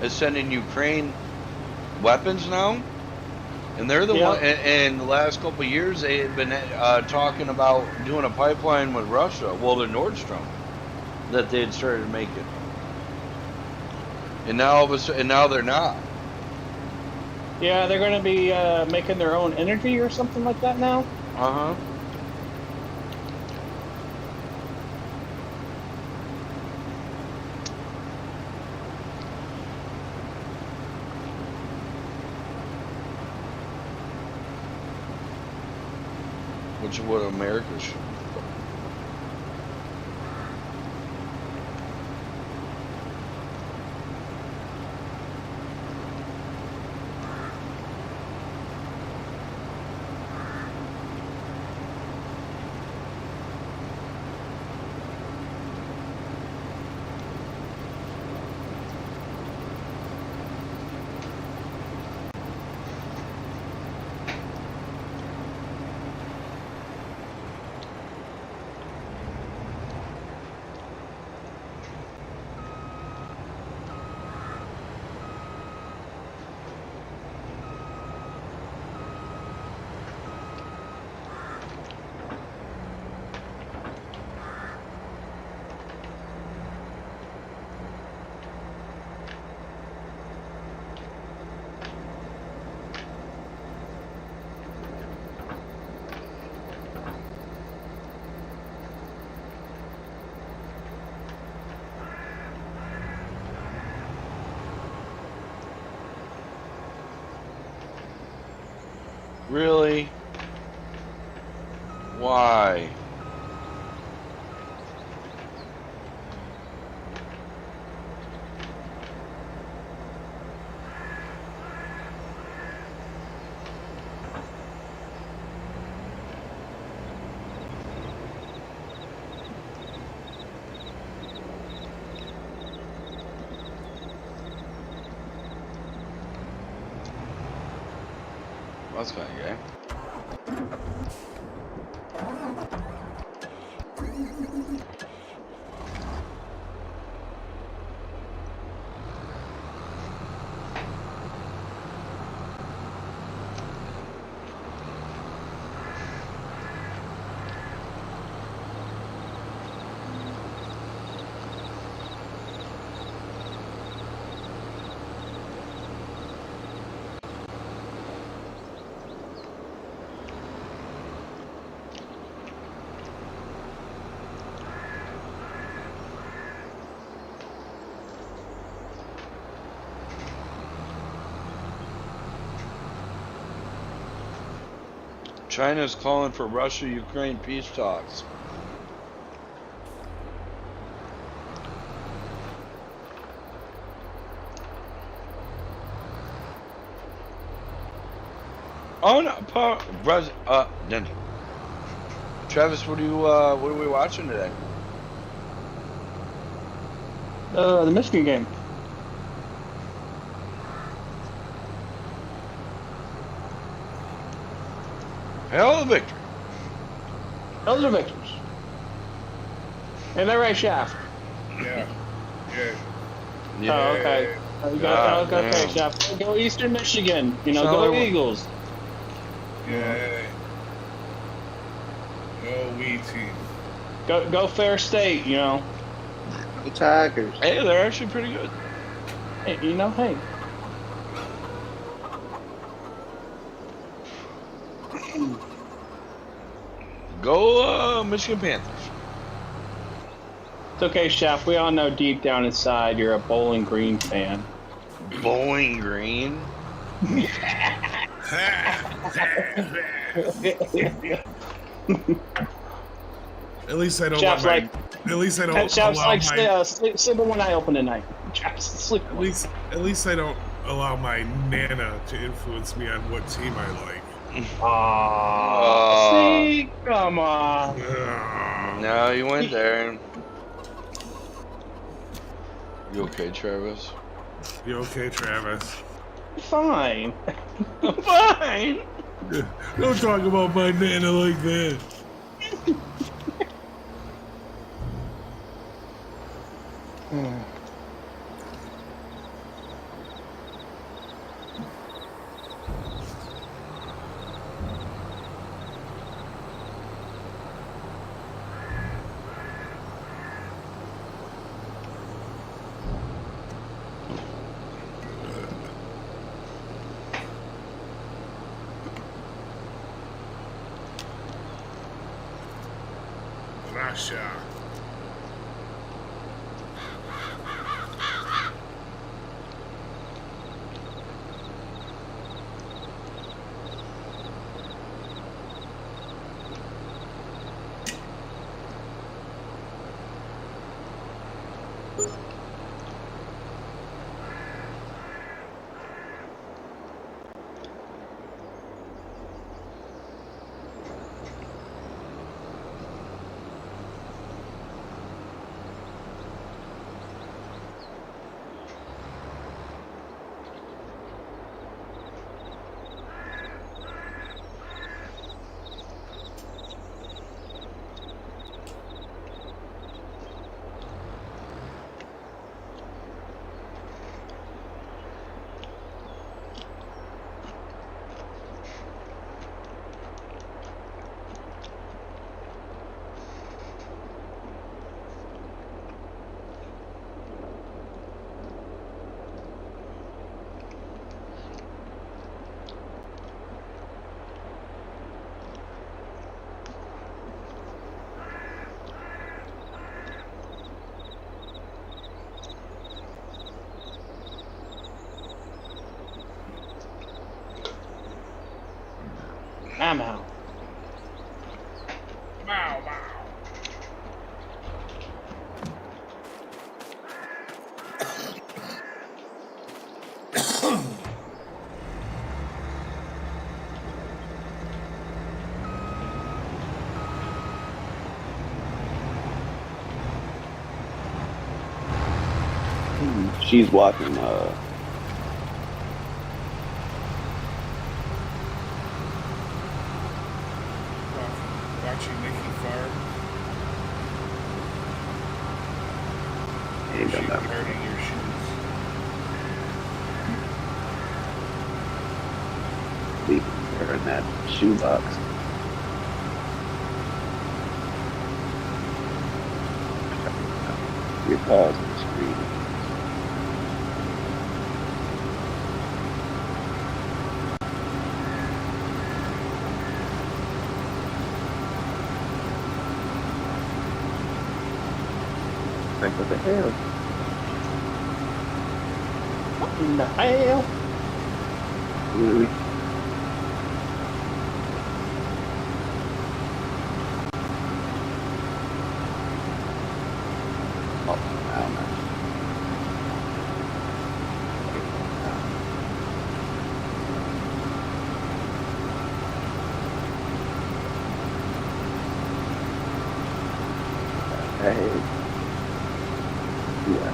is sending Ukraine weapons now, and they're the one. And the last couple of years, they had been talking about doing a pipeline with Russia. Well, the Nord Stream that they had started making, and now now they're not. Yeah, they're going to be making their own energy or something like that now. Uh huh. Which is what America should. Really? Why? That's kind of gay. China's calling for Russia-Ukraine peace talks. Oh no, then Travis, what are we watching today? The Michigan game. Hell of a victory. Those are victors. Ain't that right, Shaft? Yeah. Yeah. Oh, okay. Okay, Shaft. Go Eastern Michigan. You know, go Eagles. Yeah. Go Wee team. Go Fair State, you know. The Tigers. Hey, they're actually pretty good. Hey, you know, hey. Go Michigan Panthers. It's okay, Chef. We all know deep down inside you're a Bowling Green fan. Bowling Green? At least I don't Chef's let my. like, At least I don't Chef's allow like my. sleep when I open tonight. Chef's sleep. At least I don't allow my nana to influence me on what team I like. See, come on. No, you went there. You okay, Travis? You okay, Travis? Fine. Fine. Don't talk about my Nana like that. Russia. I'm out. Bow, bow. She's watching Watching Nikki Farm. ain't She done that. hurting your shoes. Leaving her in that shoebox. Your pause on the screen. Like, what the hell? What in the hell? Really? Oh, I don't know. Hey. Yeah,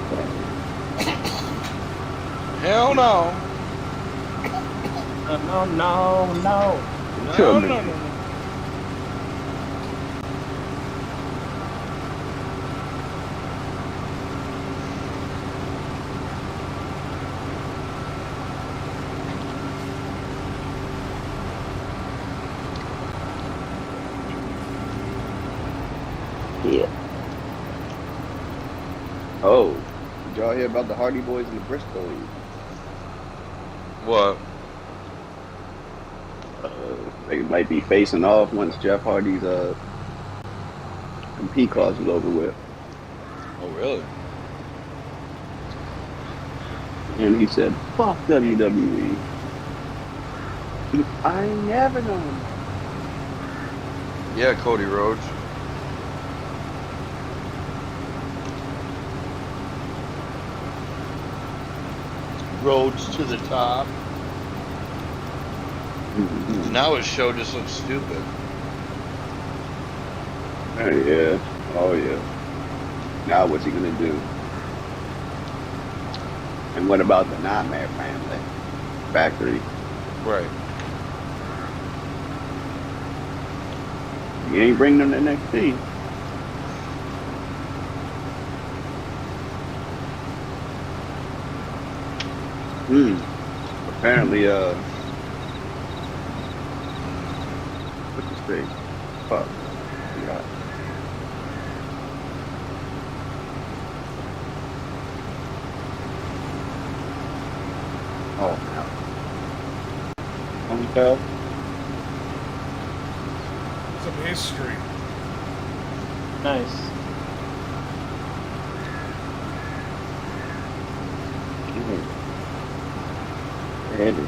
Hell no. No, no, no. No, no, no. yeah. Oh, did y'all hear about the Hardy Boys in the Bristol League? What? They might be facing off once Jeff Hardy's compete clause is over with. Oh, really? And he said, fuck WWE. I ain't never known. Yeah, Cody Rhodes. Roads to the top. Now his show just looks stupid. Yeah. Oh, yeah. Now what's he gonna do? And what about the Nightmare Family Factory? Right. You ain't bring them to NXT. Apparently, what's his face? Fuck. Yeah. Oh, no. Untitled? Some history. Nice. Heavy.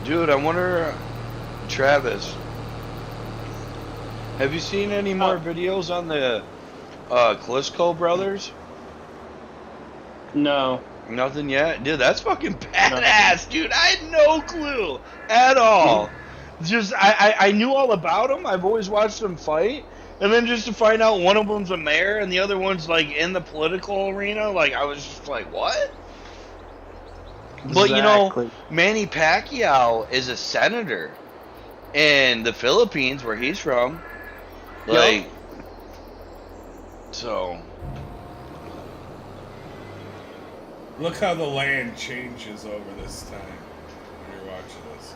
Dude, I wonder, Travis, have you seen any more videos on the Klitschko brothers? No. Nothing yet? Dude, that's fucking badass, dude. I had no clue at all. Just, I knew all about them. I've always watched them fight. And then just to find out one of them's a mayor and the other one's, like, in the political arena, like, I was just like, what? But, you know, Manny Pacquiao is a senator in the Philippines, where he's from. Like, so... Look how the land changes over this time when you're watching this.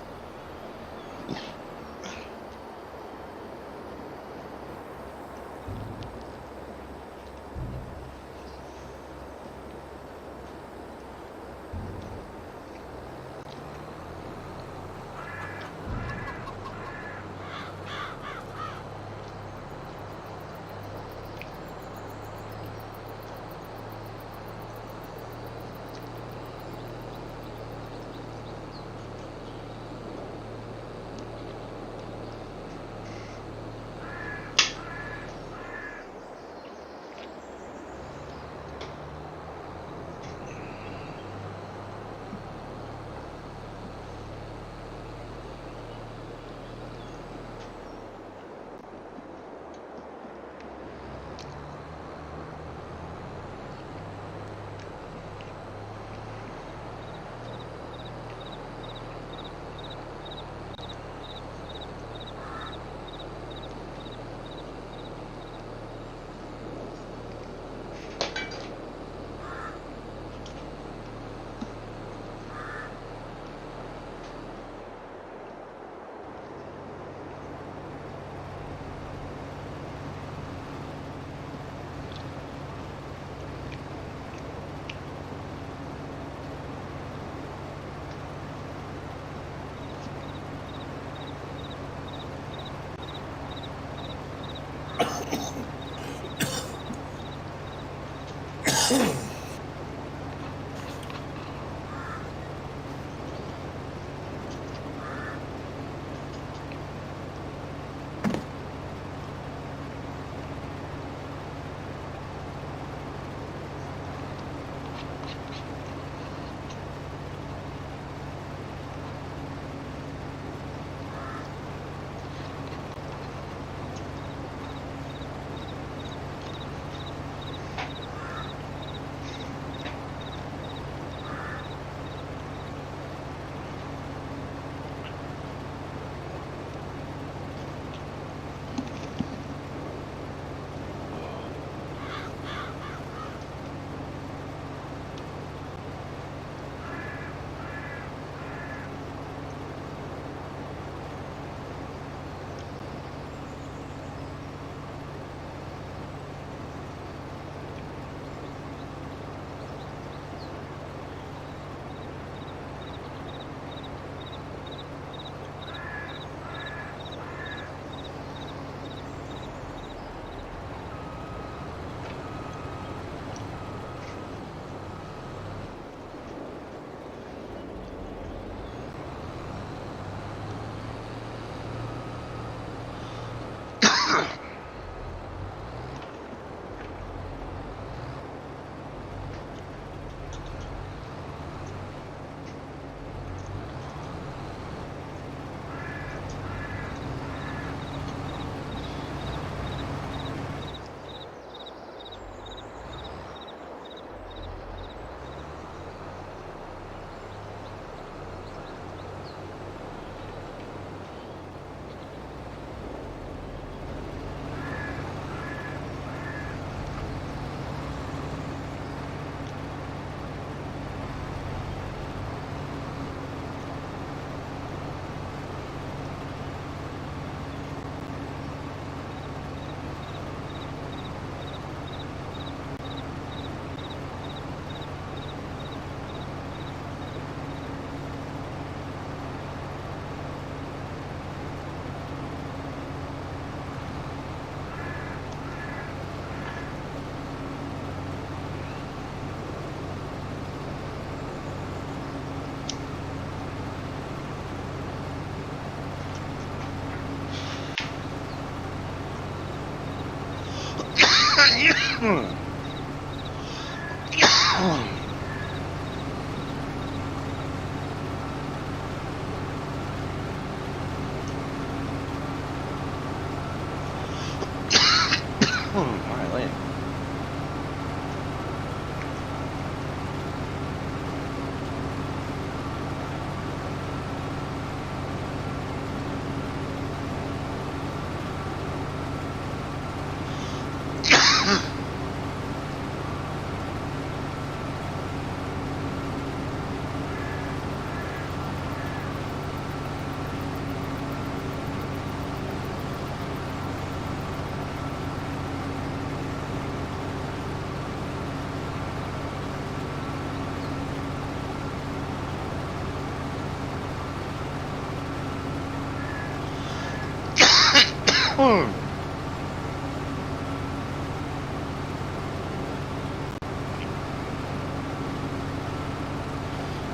Alright, Lane.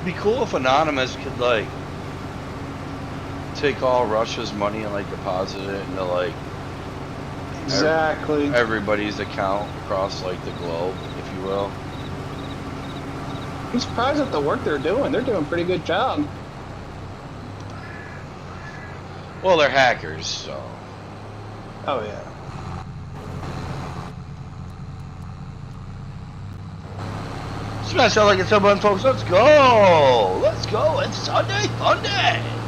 Be cool if Anonymous could like take all Russia's money and like deposit it into like Exactly. everybody's account across like the globe, if you will. I'm surprised at the work they're doing. They're doing a pretty good job. Well, they're hackers, so. Oh yeah. Smash out like it's so fun, folks. Let's go! Let's go! It's Sunday Funday!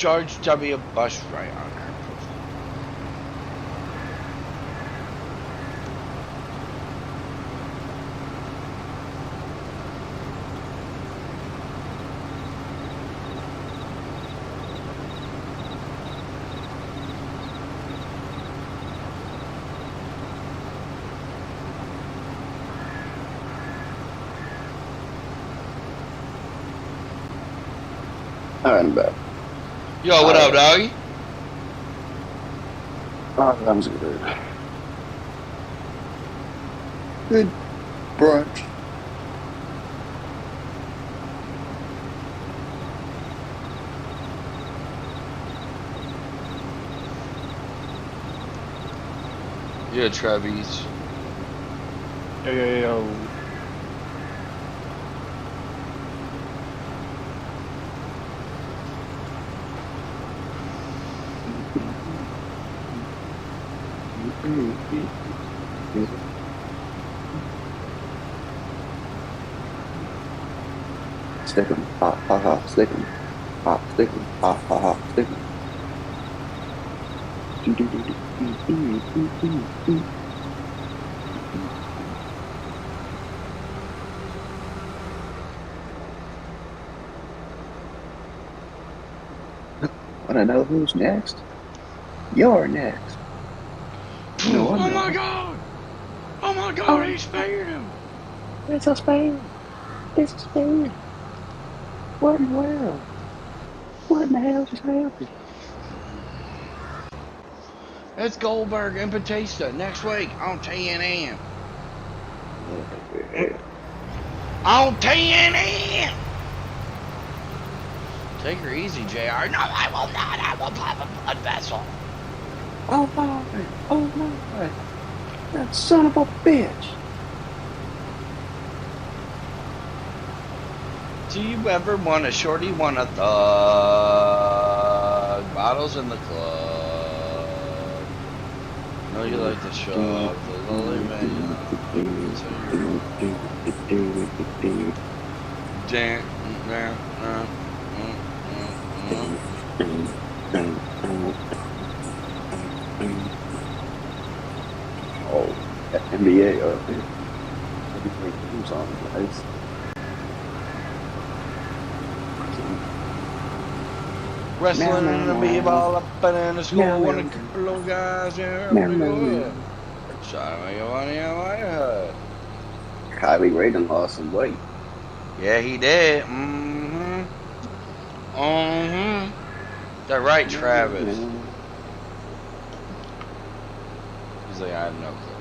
George W. Bush right on there. Alright, I'm back. Yo, what up, doggy? Oh, that was good. Good brunch. Yeah, Travis. Yo. Stick 'em, ha ha ha, stick 'em, ha, stick 'em, ha ha ha, stick 'em. Wanna know who's next? You're next. No, Oh I'm my not. god! Oh my god, he spared him! It's a spam. It's a spam. What in the world? What in the hell just happened? It's Goldberg and Batista next week on TNN. On TNN! Take her easy, JR. No, I will not. I will have a blood vessel. Oh my! Oh my! That son of a bitch! Do you ever want a shorty, want a thug? Bottles in the club. Know you like the shop, the lily man. Oh, that NBA up there. Everything moves on the ice. Wrestling in the b-ball up and in the school when a couple of guys here. Sorry, you want to Kylie Ray done lost some weight. Yeah, he did. That right, Travis. He's like, I have no clue.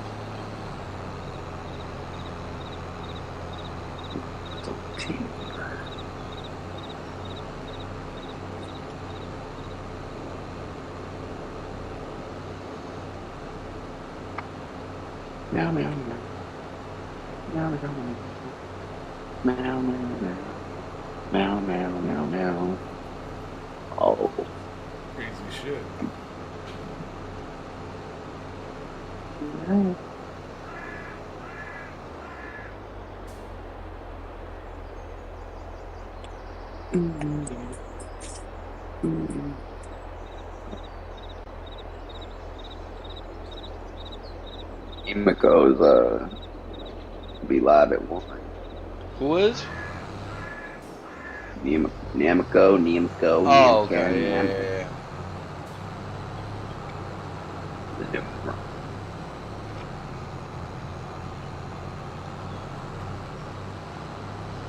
Meow, meow, meow. Meow, meow, meow. Meow, meow, meow. Meow, meow, meow, meow. Oh. Crazy shit. Meow. Emiko's be live at 1. Who is? Namiko. Oh, okay, yeah.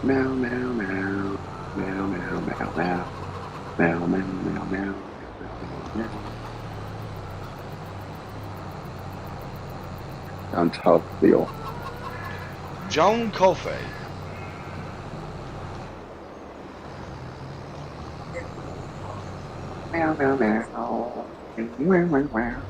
Meow, meow, meow. Meow, meow, meow, meow. Meow, meow, meow, meow. Untitled Chapter. Joan Coffey. Meow, meow, meow. Meow, meow, meow.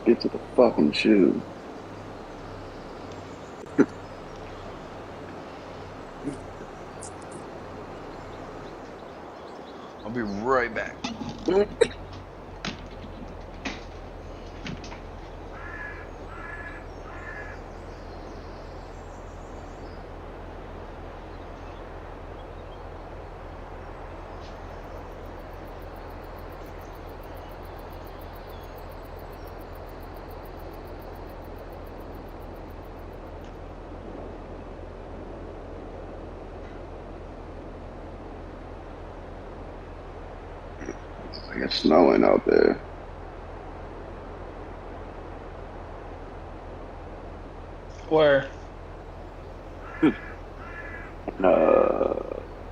Get to the fucking shoe. I'll be right back. It's snowing out there. Where?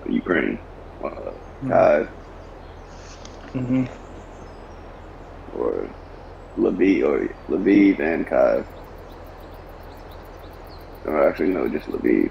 Ukraine. Kyiv. Mm-hmm. Or Lviv and Kyiv. Or actually, no, just Lviv.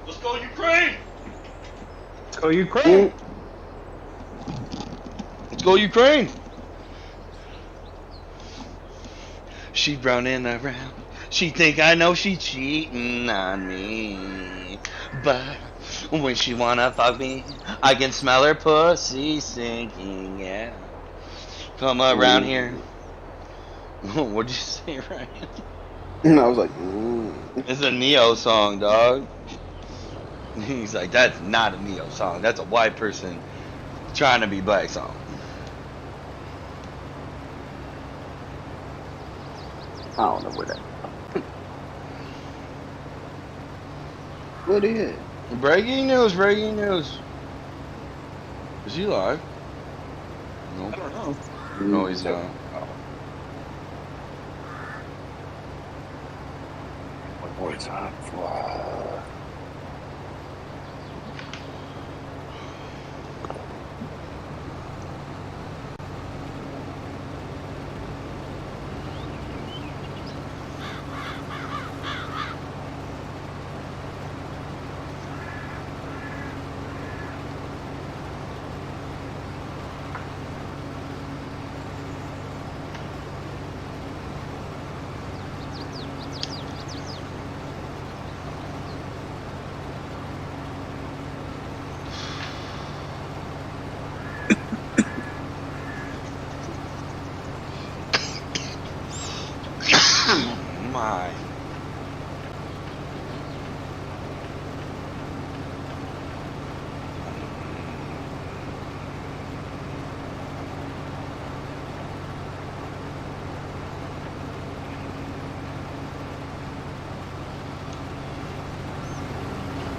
Let's go Ukraine! Let's go Ukraine! Let's go Ukraine! She running around. She think I know she cheating on me. But when she wanna fuck me, I can smell her pussy sinking, yeah. Come around here. What'd you say, Ryan? And I was like, ooh. It's a Neo song, dog. He's like, that's not a Neo song. That's a white person trying to be black song. I don't know where that. What is? Breaking news, breaking news. Is he live? No. I don't know. No, he's not. One more time. Wow.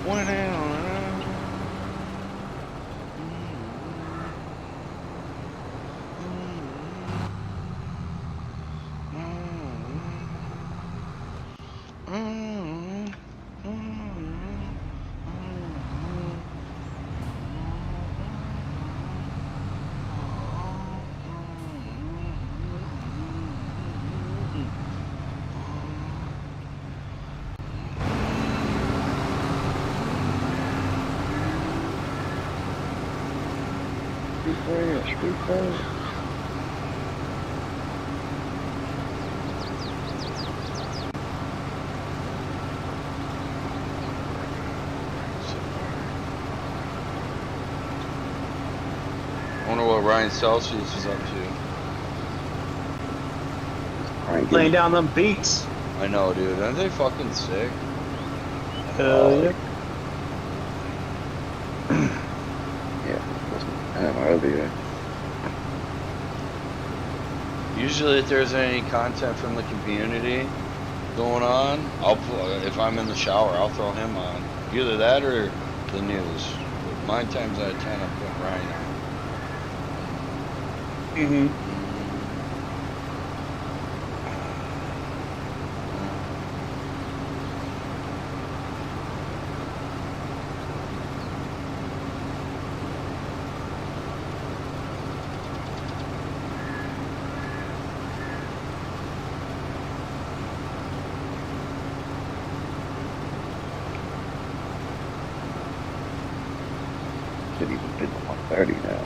I wonder what Ryan Celsius is up to. Laying down them beats. I know, dude. Aren't they fucking sick? Hell yeah. Earlier. Usually, if there's any content from the community going on, if I'm in the shower, I'll throw him on. Either that or the news. 9 times out of 10, I'm putting Ryan on. Mm-hmm. Should even been 130 now.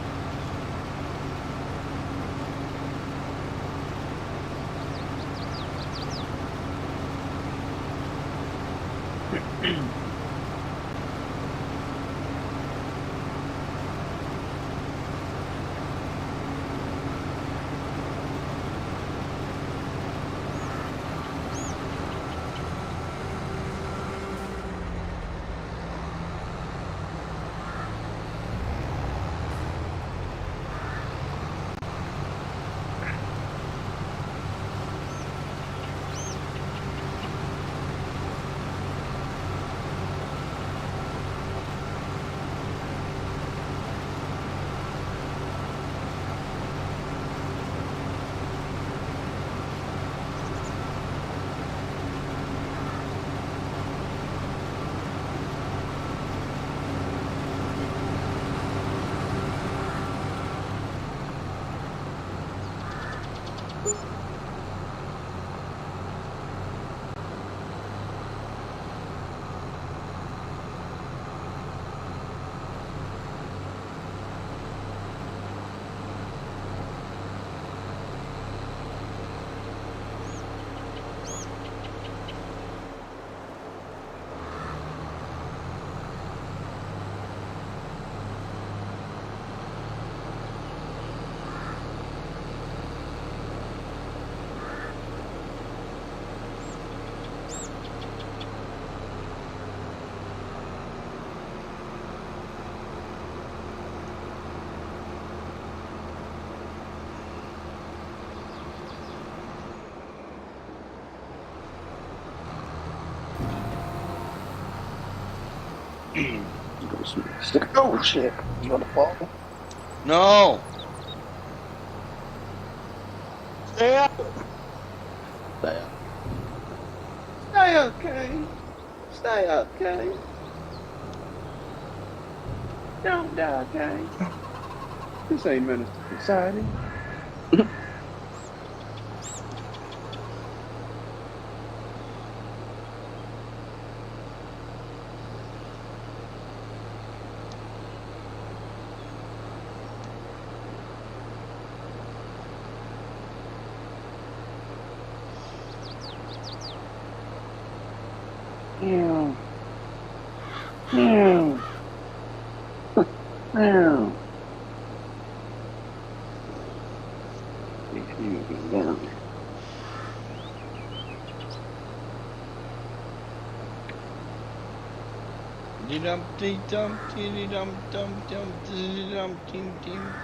Oh shit! You gonna fall? No! Stay up. Stay up. Stay okay. Stay okay. Don't die, okay? This ain't Minister Society. Meow. Meow. Meow. Makes me looking down. Dum dee dum dee dum dum dum dee dum ding ding.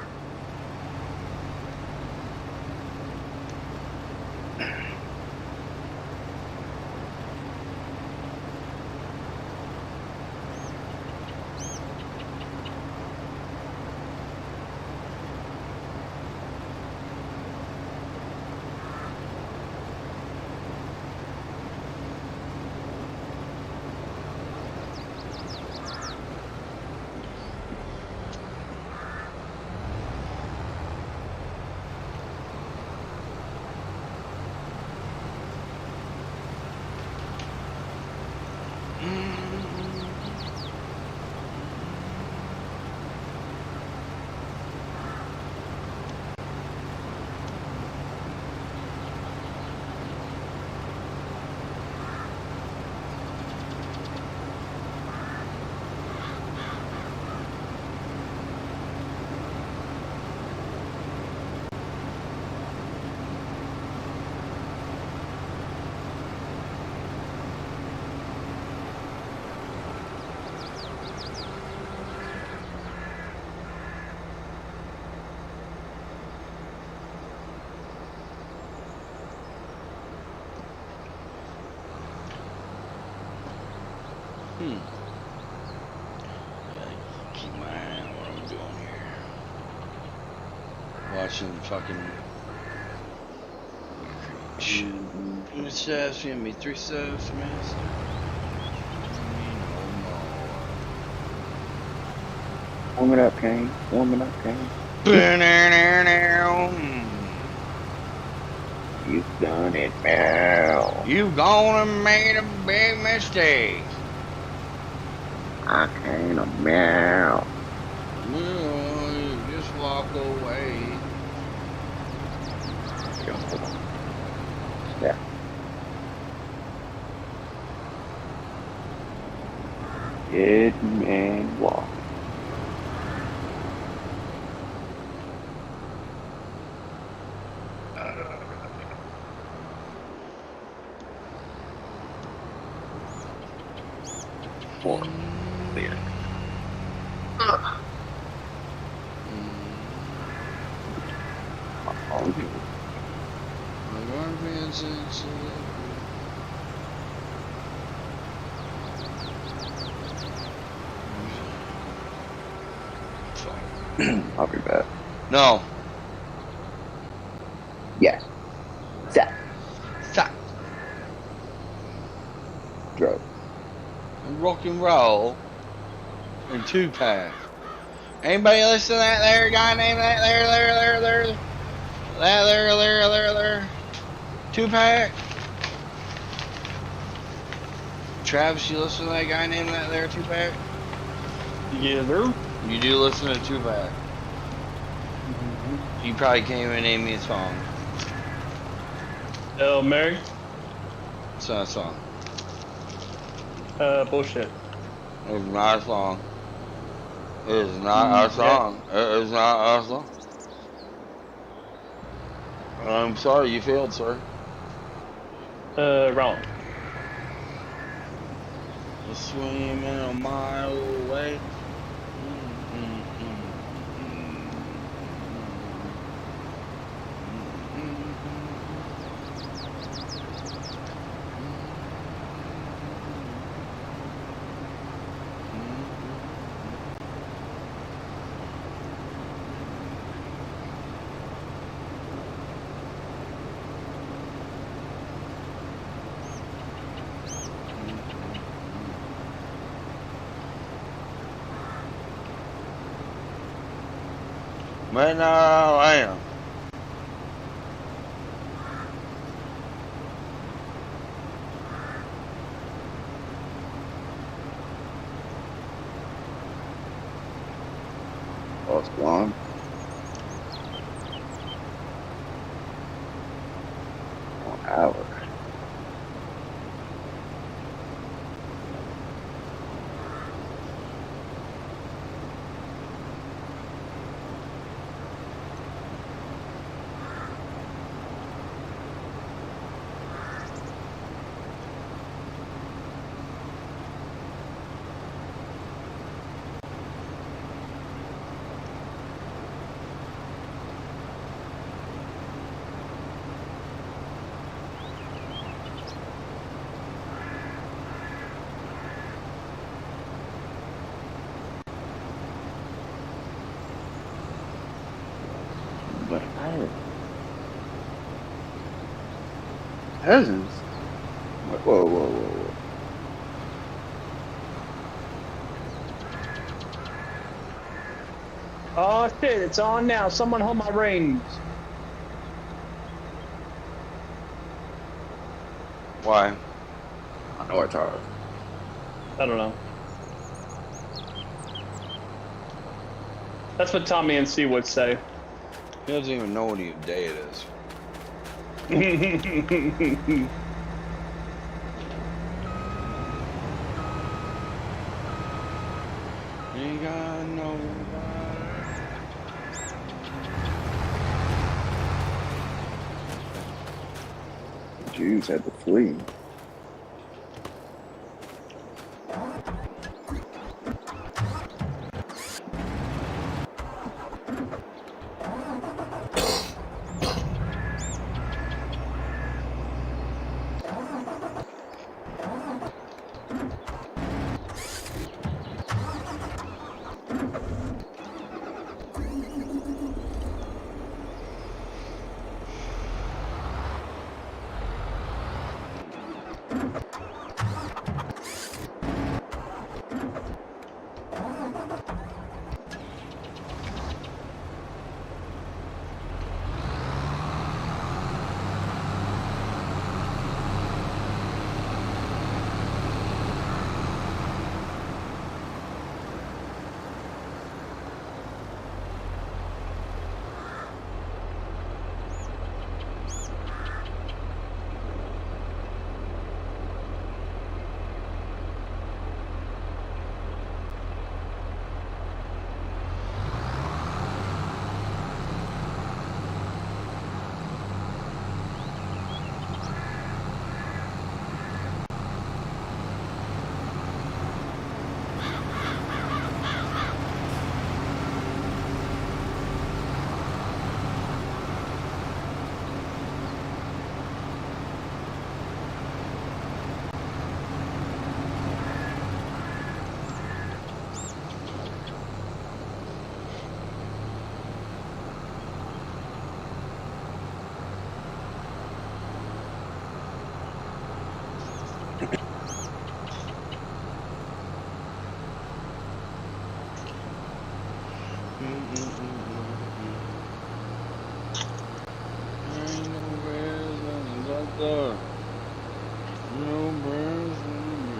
watching fucking shit. It's gonna be 3 subs, man. Warm it up, Kane. Warm it up, Kane. You've done it now. You've gone and made a big mistake. I can't meow. Well, you just walk away. Yeah. Get and walk. Four. There. I'll be back. No. Yes. Set. Stop. Drove. Rock and roll and 2-pack. Anybody listen to that there guy named that there? 2-pack? Travis, you listen to that guy named that there 2-pack? Yeah, bro. You do listen to 2-pack. You probably can't even name me a song. Oh, Mary. It's not a song. Bullshit. It's not a song. It is not a song. It is not a song. I'm sorry, you failed, sir. Wrong. Swimming a mile away. But no, I am. Oh, it's blonde. Oh, hour. But peasants? Whoa, whoa, whoa, whoa. Oh shit, it's on now. Someone hold my reins. Why? I know it's hard. I don't know. That's what Tommy and C would say. He doesn't even know what day it is. Ain't got nobody. The Jews had to flee. Ain't no bears in the doctor. No bears in the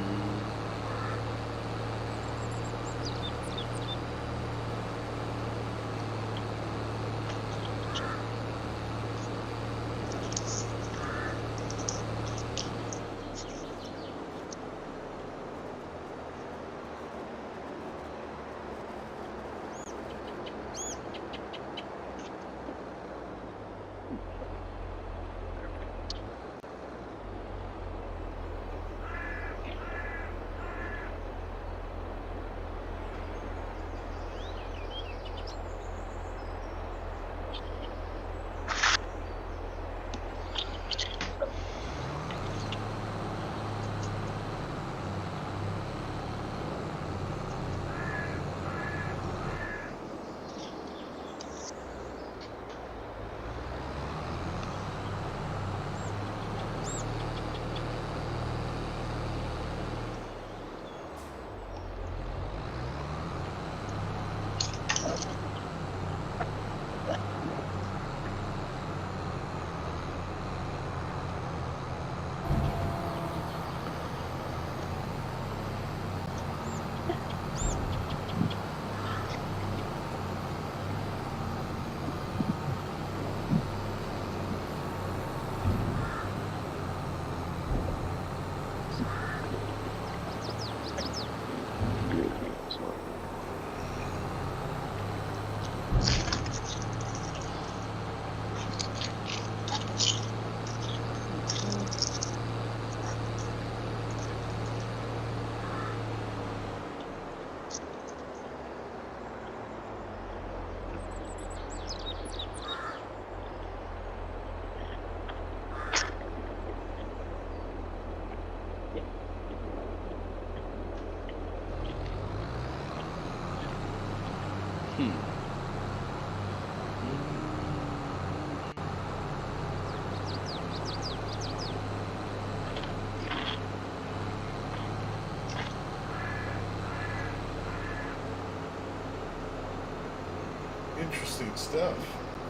Interesting stuff.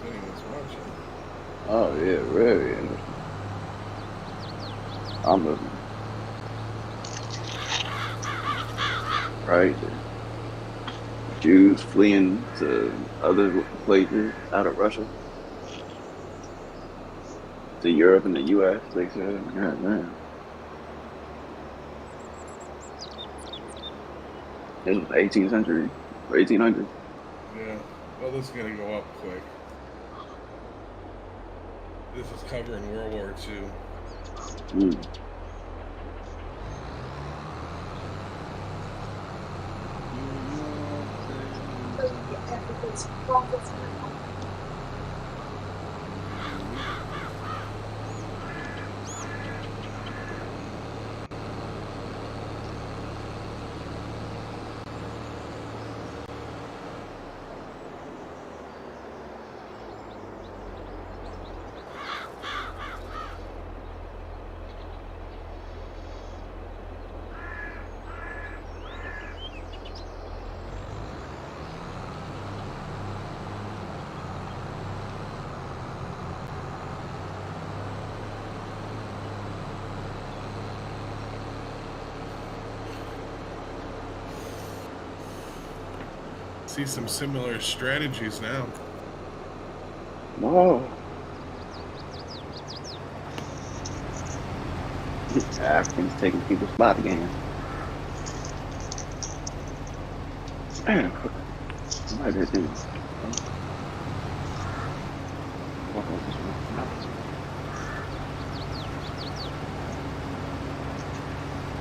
If anyone's watching. Oh yeah, very interesting. I'm listening. Right. Jews fleeing to other places out of Russia. To Europe and the US, they said. God damn. This was the 18th century, or 1800s. Yeah. Well, this is gonna go up quick. This is covering World War II. Mm. See some similar strategies now. Whoa. Africans taking people's spot again. Man, why did they do this? What was this one?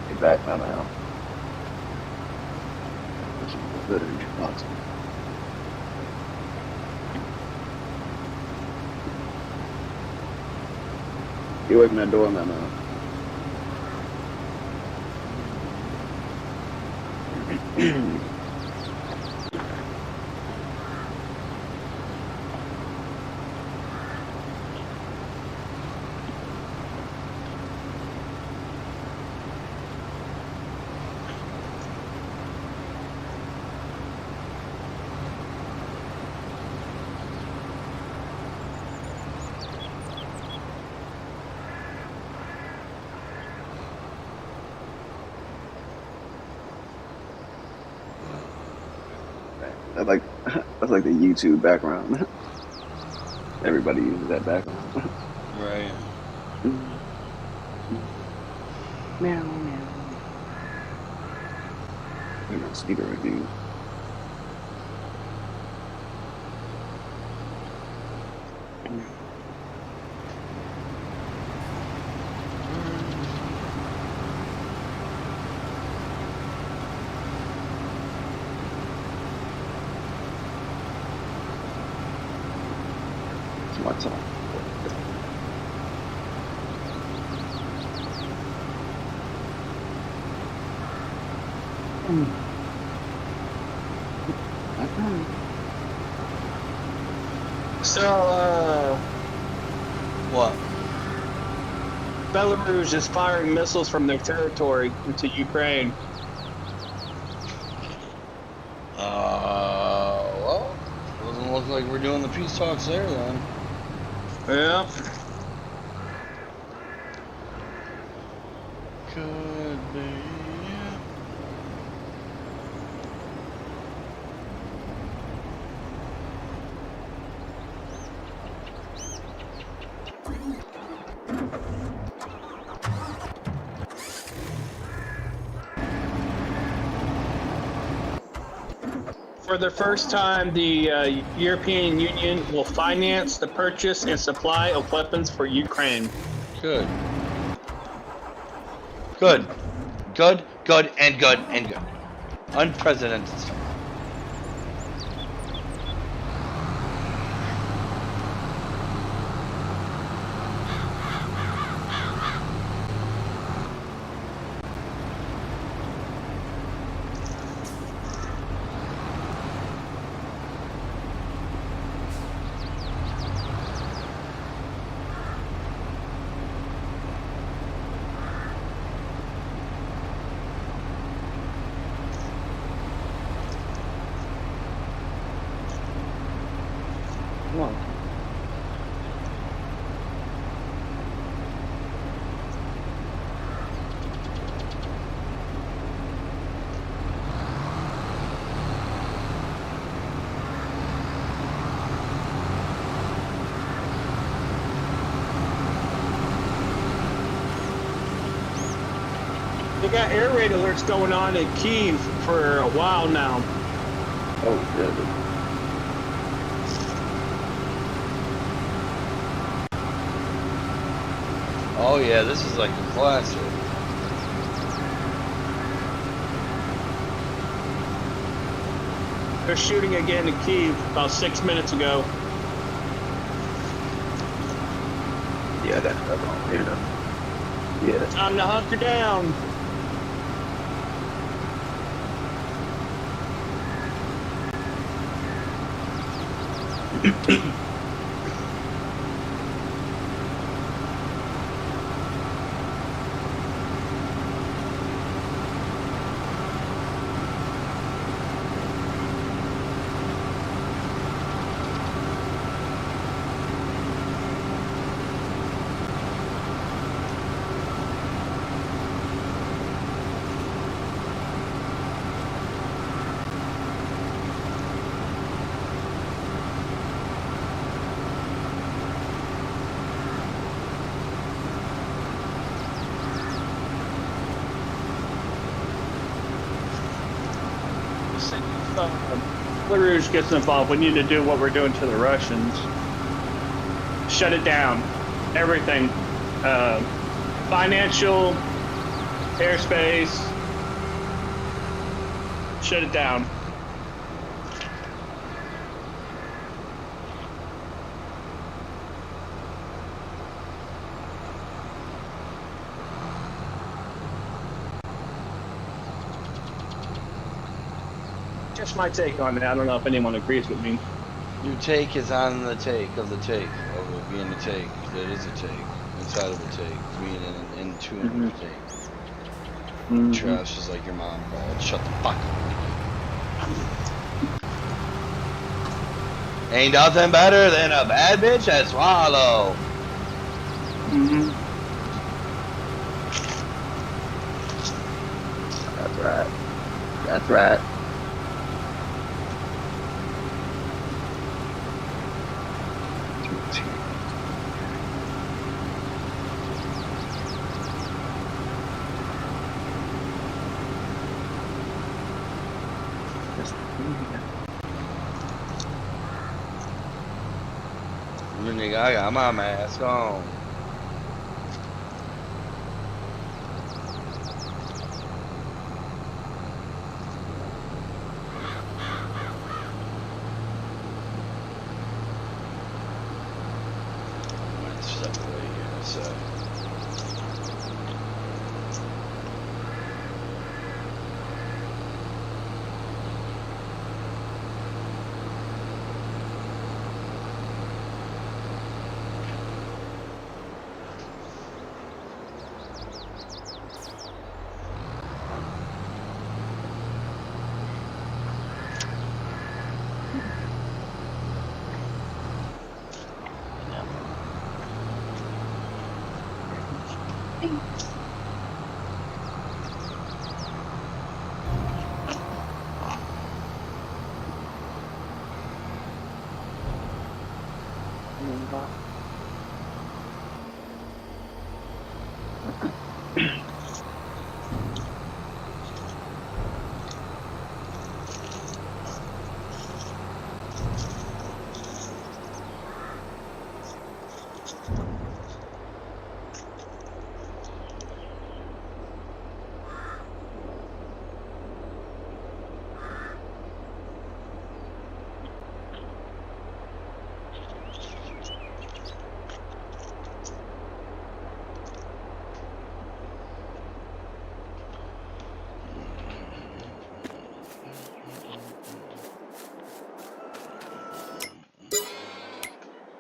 Get back now. Literally boxing. Get away from that door, man. That's like that's like the YouTube background. Everybody uses that background. Right. Meow meow. You know, speaker review. What's up? So, What? Belarus is firing missiles from their territory into Ukraine. Well, doesn't look like we're doing the peace talks there then. Yeah. Could be. For the first time, the European Union will finance the purchase and supply of weapons for Ukraine. Good. Good. Good, good, and good, and good. Unprecedented stuff. Come on. They got air raid alerts going on in Kyiv for a while now. Oh, really? Oh yeah, this is like a classic. They're shooting again in Kyiv about 6 minutes ago. Yeah, that's wrong. Yeah. Time to hunker down. Belarus gets involved, we need to do what we're doing to the Russians. Shut it down. Everything. Financial, airspace. Shut it down. Just my take on it. I don't know if anyone agrees with me. Your take is on the take of it being a take. It is a take. Inside of a take. Being in tune with a take. Trash is like your mom called. Shut the fuck up. Ain't nothing better than a bad bitch that swallow. That's right. That's right. Nigga, I got my mask on. Might step away here in a sec.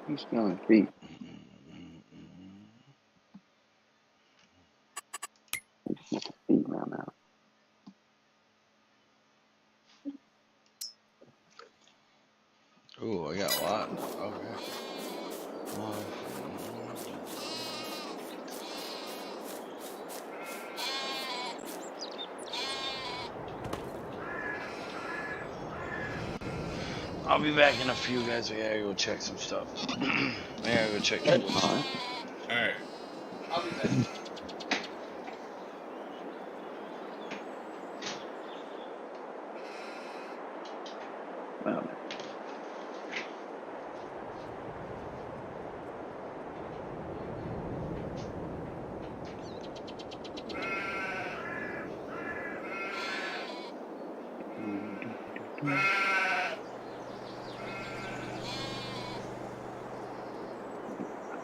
He's smelling feet. Feet around now. Ooh, I got a lot. Okay. I'll be back in a few, guys. I gotta go check some stuff. I gotta go check the list. All right. I'll be back. Well,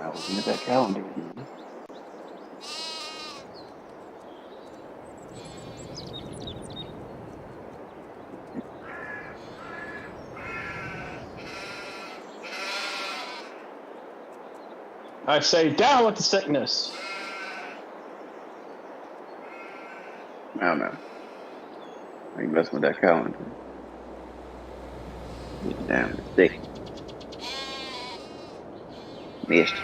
I was looking at that calendar again. I say, down with the sickness. I don't know. I ain't messing with that calendar. Get down to stick. Missed.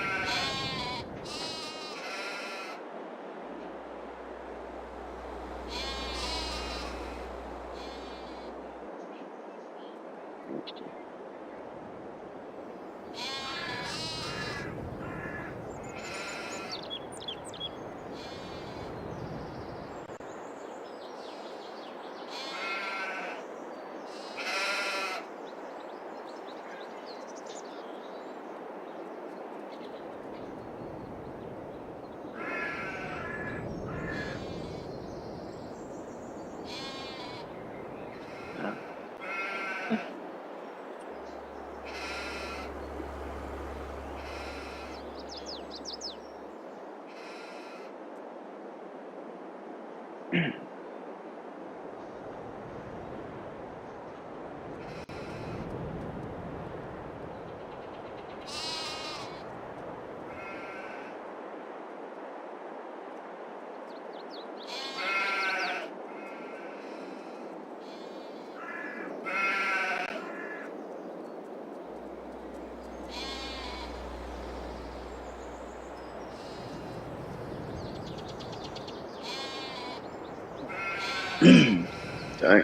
Dang.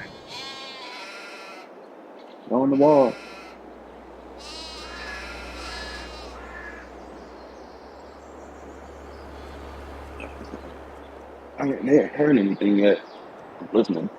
Go on the wall. I haven't heard anything yet. I'm listening.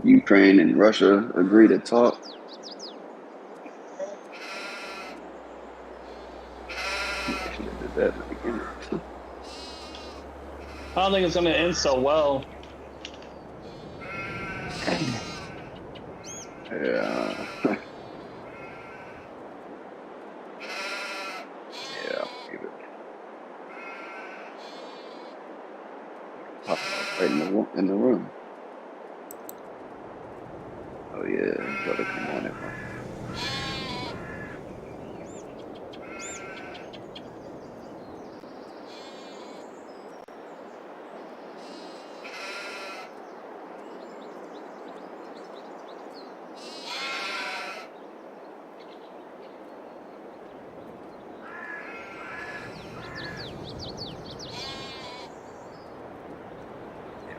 Ukraine and Russia agree to talk. I should have did that in the beginning. I don't think it's going to end so well. Yeah. Yeah, I'll give it. Pop up right in the room. Oh yeah, gotta come on it.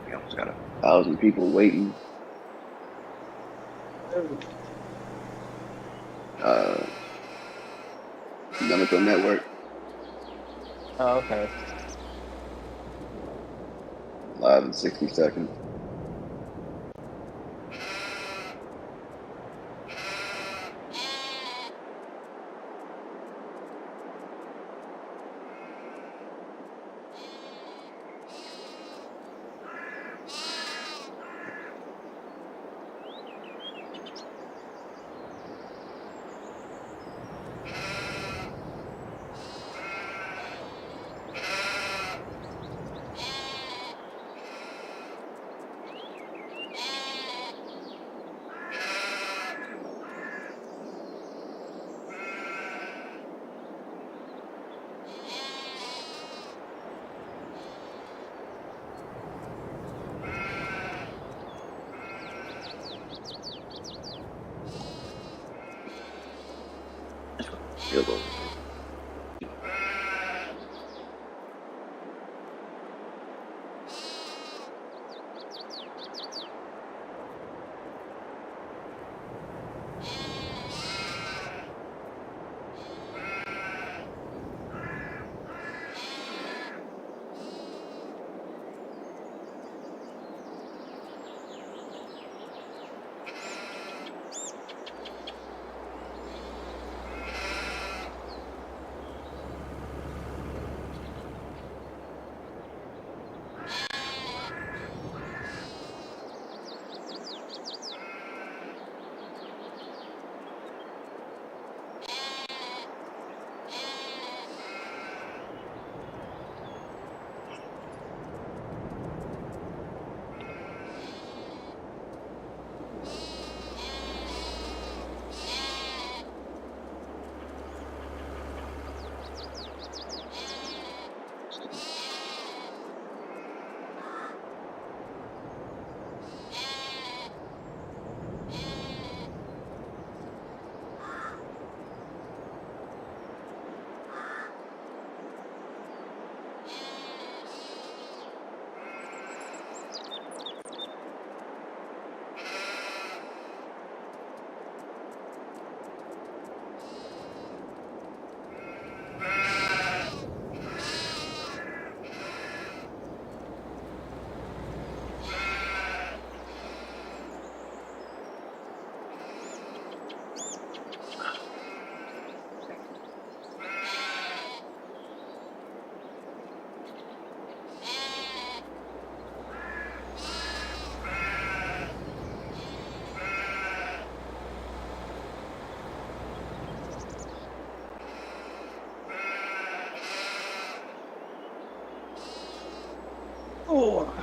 We almost got 1,000 people waiting. Chemical Network, Oh, okay. live in 60 seconds. Feel those. Oh.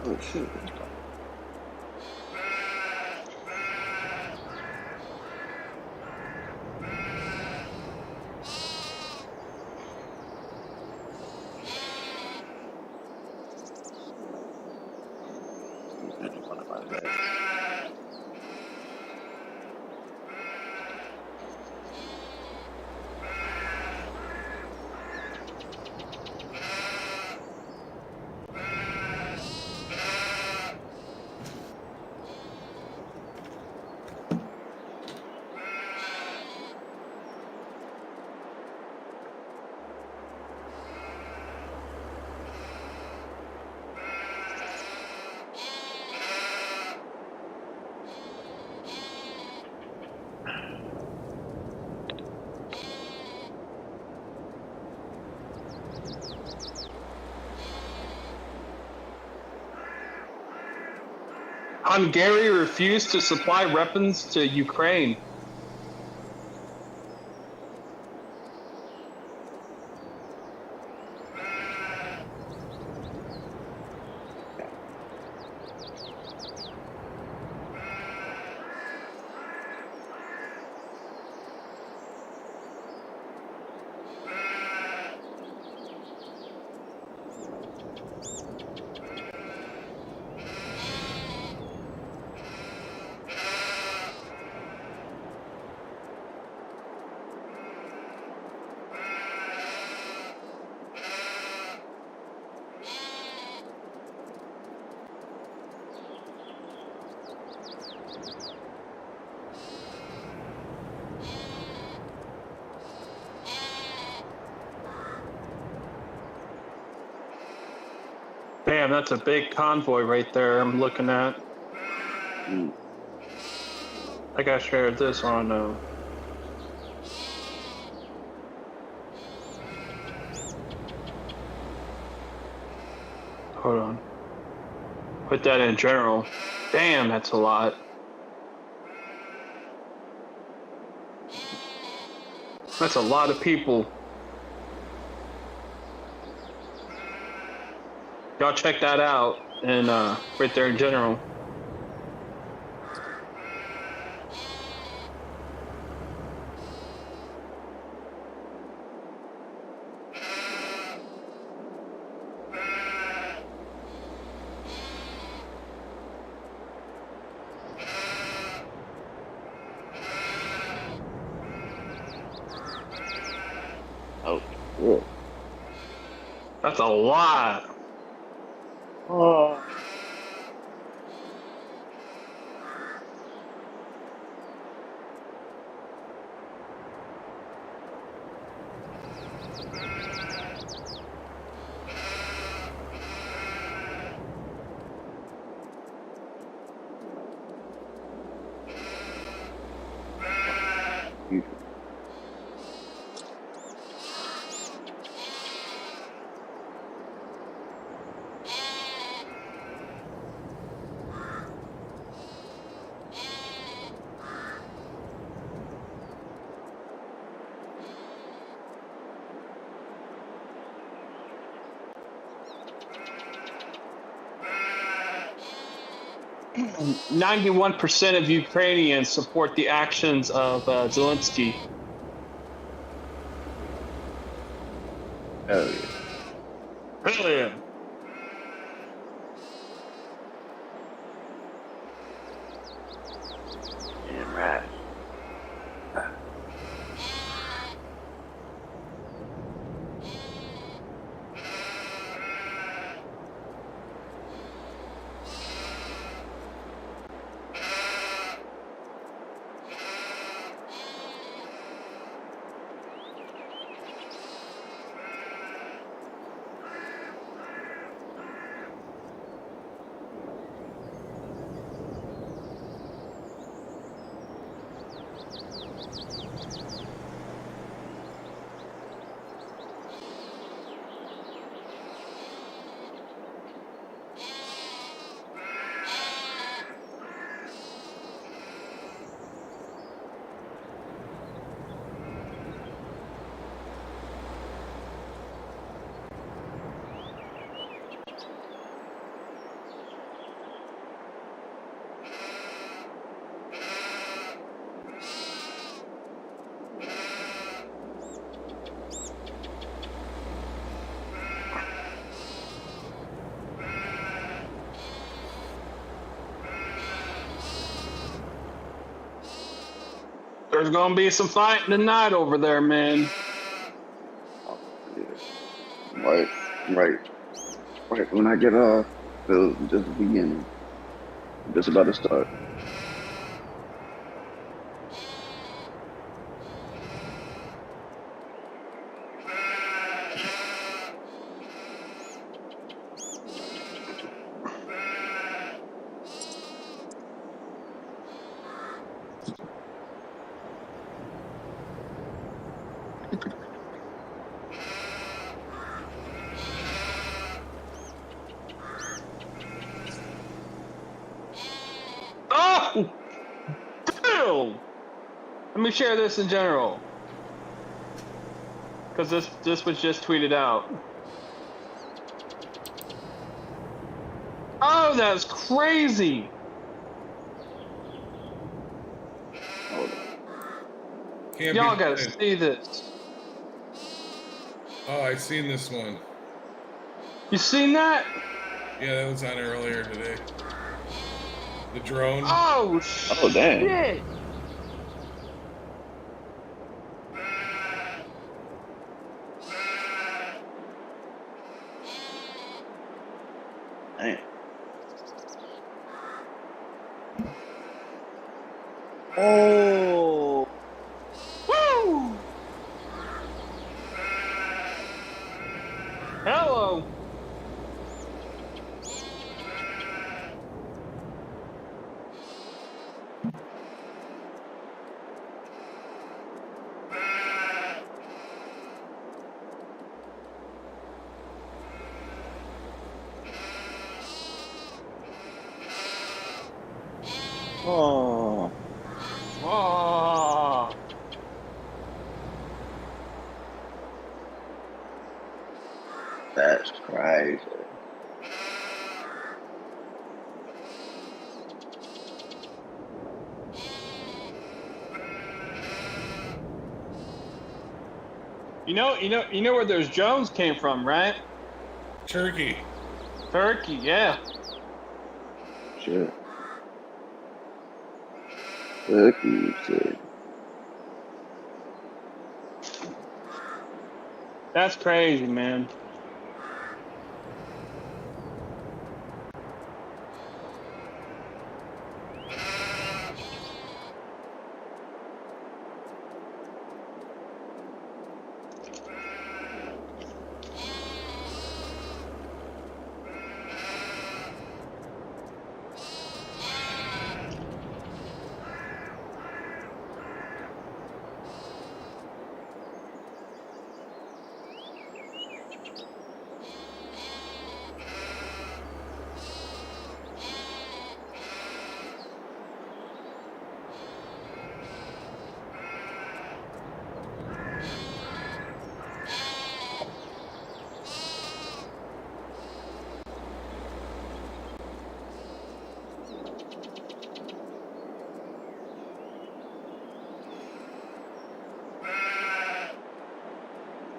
Oh shit. Hungary refused to supply weapons to Ukraine. Damn, that's a big convoy right there I'm looking at. Mm. I think I shared this on hold on. Put that in general. Damn, that's a lot. That's a lot of people. Y'all check that out, and right there in general. Oh, cool. That's a lot. Oh. Mm. 91% of Ukrainians support the actions of Zelensky. Hell yeah. Hell yeah. Damn right. There's gonna be some fighting tonight over there, man. Oh, yeah. Right when I get off, it'll just begin. Just about to start. Oh! Damn! Let me share this in general. Because this was just tweeted out. Oh, that's crazy! Can't Y'all be gotta played. see this. Oh, I seen this one. You seen that? Yeah, that was on earlier today. The drone. Oh, Oh, damn. shit! Damn. Oh. Woo! Hello. Oh. Oh. That's crazy. You know where those drones came from, right? Turkey. Turkey, yeah. Shit. Cookie shit. That's crazy, man.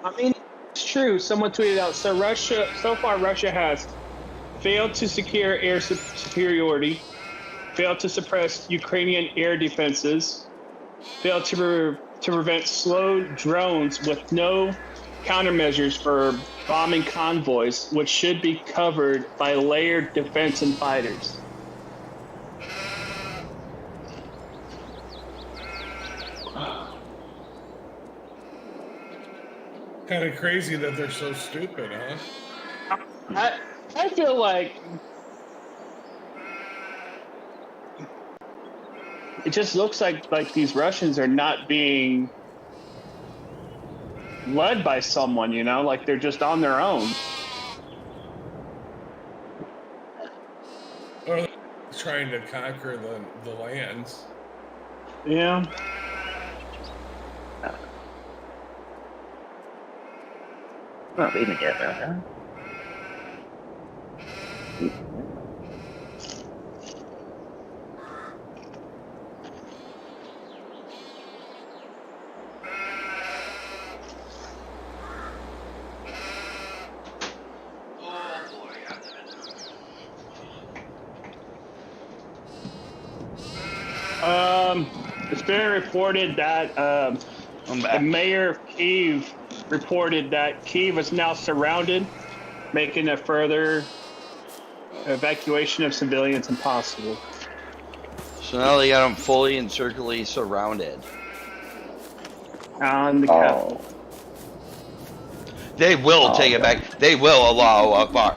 I mean, it's true. Someone tweeted out. So far, Russia has failed to secure air superiority, failed to suppress Ukrainian air defenses, failed to prevent slow drones with no countermeasures for bombing convoys, which should be covered by layered defense and fighters. Kind of crazy that they're so stupid, huh? I feel like it just looks like these Russians are not being led by someone, you know, like they're just on their own. Or they're trying to conquer the lands. Yeah. Not even yet, man. It's been reported that the mayor of Kyiv reported that Kyiv is now surrounded, making a further evacuation of civilians impossible. So now they got them fully and circularly surrounded. On the capital. They will take it back. They will. Allahu Akbar.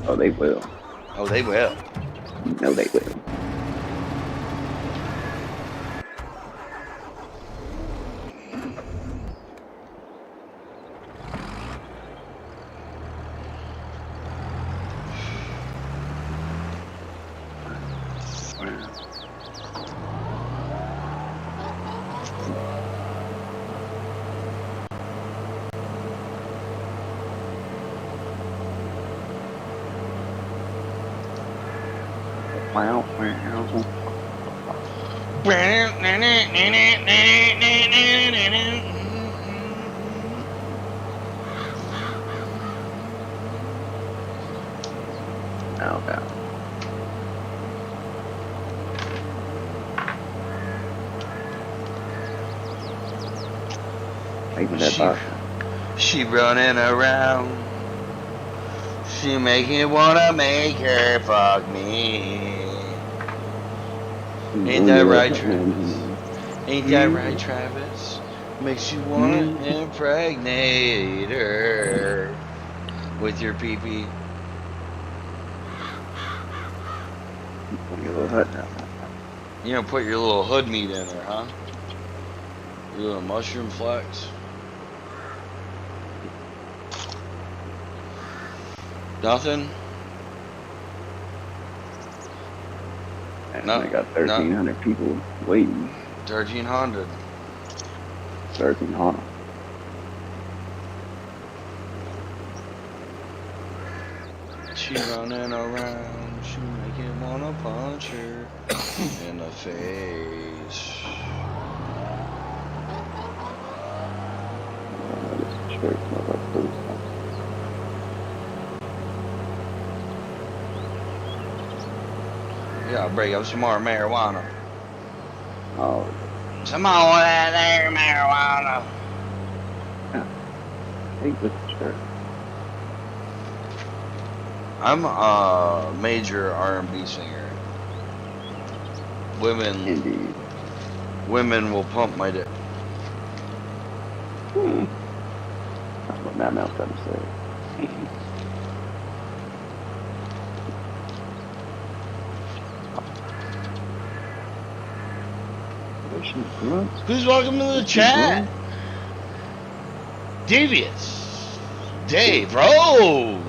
Oh, they will. Oh, they will. No, they will. Wow. Okay. Even that box. She running around. She make me wanna make her fuck me. Ain't that right, Travis? Ain't that right, Travis? Makes you wanna impregnate her with your pee-pee. You gonna put your little hood meat in there, huh? Your little mushroom flex. Nothing? And No, I got 1,300 people waiting. 1,300. 1,300. She running around, she make you wanna punch her in the face. Yeah, break up some more marijuana. Oh. Some more of that there marijuana. Hey, good shirt. I'm a major R&B singer. Indeed. Women will pump my dick. That's what Matt Mouth tried to say. Who's welcome to the chat? Devious. Dave Rose.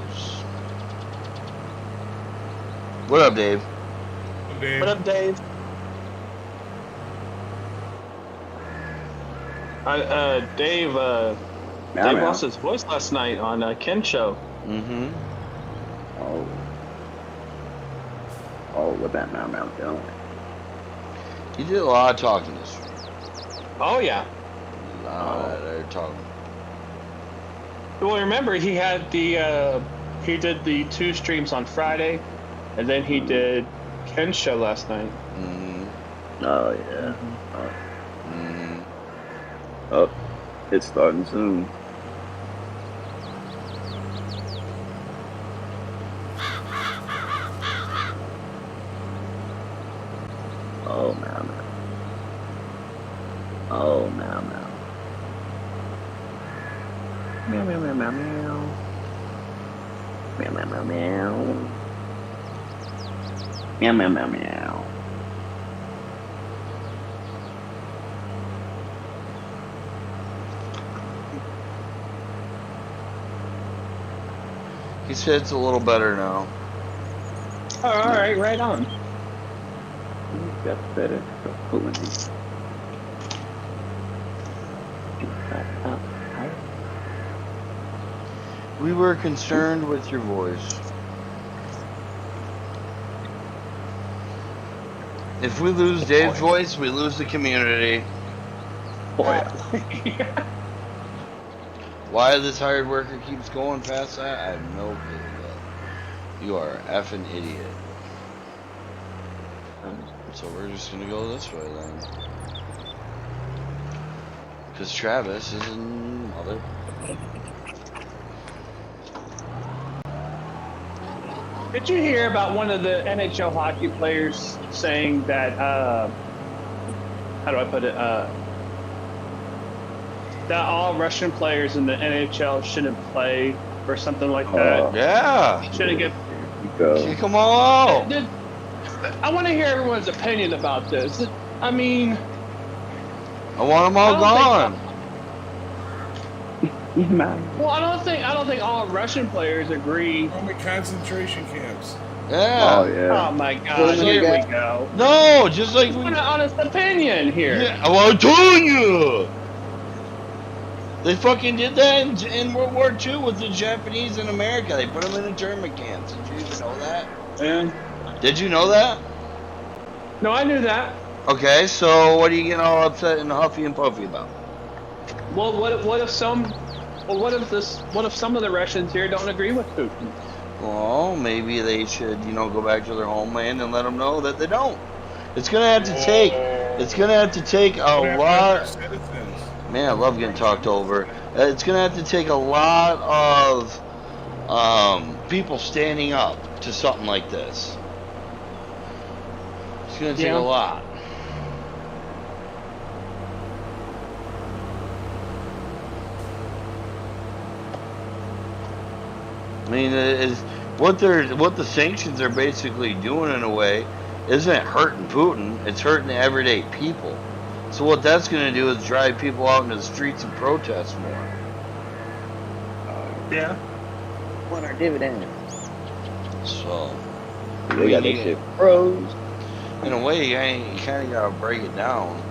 What up, Dave? Dave. What up, Dave? Dave lost his voice last night on Ken's show. Mm-hmm. Oh, what that Mouth doing? He did a lot of talking this week. Oh, yeah. A lot of talking. Well, remember, he had he did the 2 streams on Friday, and then he did Ken's show last night. Mm-hmm. Oh, yeah. Mm-hmm. Oh, it's starting soon. Oh, man. Oh, man. Meow, meow, meow, meow, meow. Meow, meow, meow, meow. Meow, meow, meow, meow. His head's a little better now. Oh, all right, right on. That's better. Pulling it. We were concerned with your voice. If we lose Dave's voice, we lose the community. Boy. Why this hired worker keeps going past that, I have no clue. You are an effing idiot. So we're just gonna go this way then. Because Travis is a mother. Did you hear about one of the NHL hockey players saying that, how do I put it, that all Russian players in the NHL shouldn't play or something like that? Yeah. Shouldn't get... Kick them all out. I want to hear everyone's opinion about this. I mean... I want them all gone. Well, I don't think all Russian players agree. Only concentration camps. Yeah. Oh, yeah. Oh my God! Here we go. No, just like we. An honest opinion here. Yeah, well, I'm telling you. They fucking did that in World War II with the Japanese in America. They put them in internment camps. Did you even know that? Yeah. Did you know that? No, I knew that. Okay, so what are you getting all upset and huffy and puffy about? Well, what if some of the Russians here don't agree with Putin? Well, maybe they should, go back to their homeland and let them know that they don't. It's gonna have to take. It's gonna have to take a lot. Man, I love getting talked over. It's gonna have to take a lot of people standing up to something like this. It's gonna take a lot. I mean, what the sanctions are basically doing in a way isn't hurting Putin, it's hurting the everyday people. So what that's going to do is drive people out into the streets and protest more. Yeah. Want our dividends. So We got this shit froze. in a way, you kind of got to break it down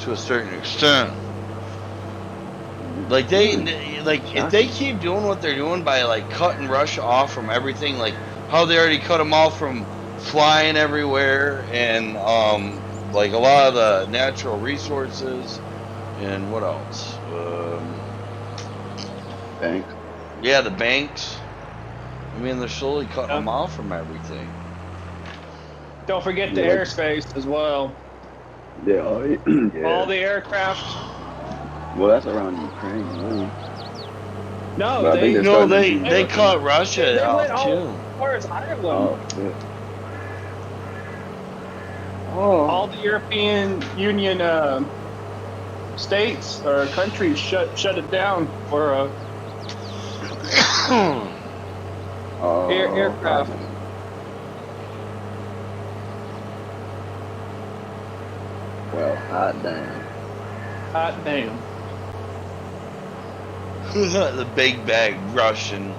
to a certain extent. Like if they keep doing what they're doing by like cutting Russia off from everything, like how they already cut them off from flying everywhere and like a lot of the natural resources and what else? Thanks. Yeah, the banks. I mean, they're slowly cutting them off from everything. Don't forget the airspace as well. Yeah, yeah. All the aircraft. Well, that's around Ukraine. Really. No, But I think they're they cut Russia went off too. as far as Ireland. Oh, shit. All the European Union states or countries shut it down for aircraft. Well, hot damn. Hot damn. The big bag Russian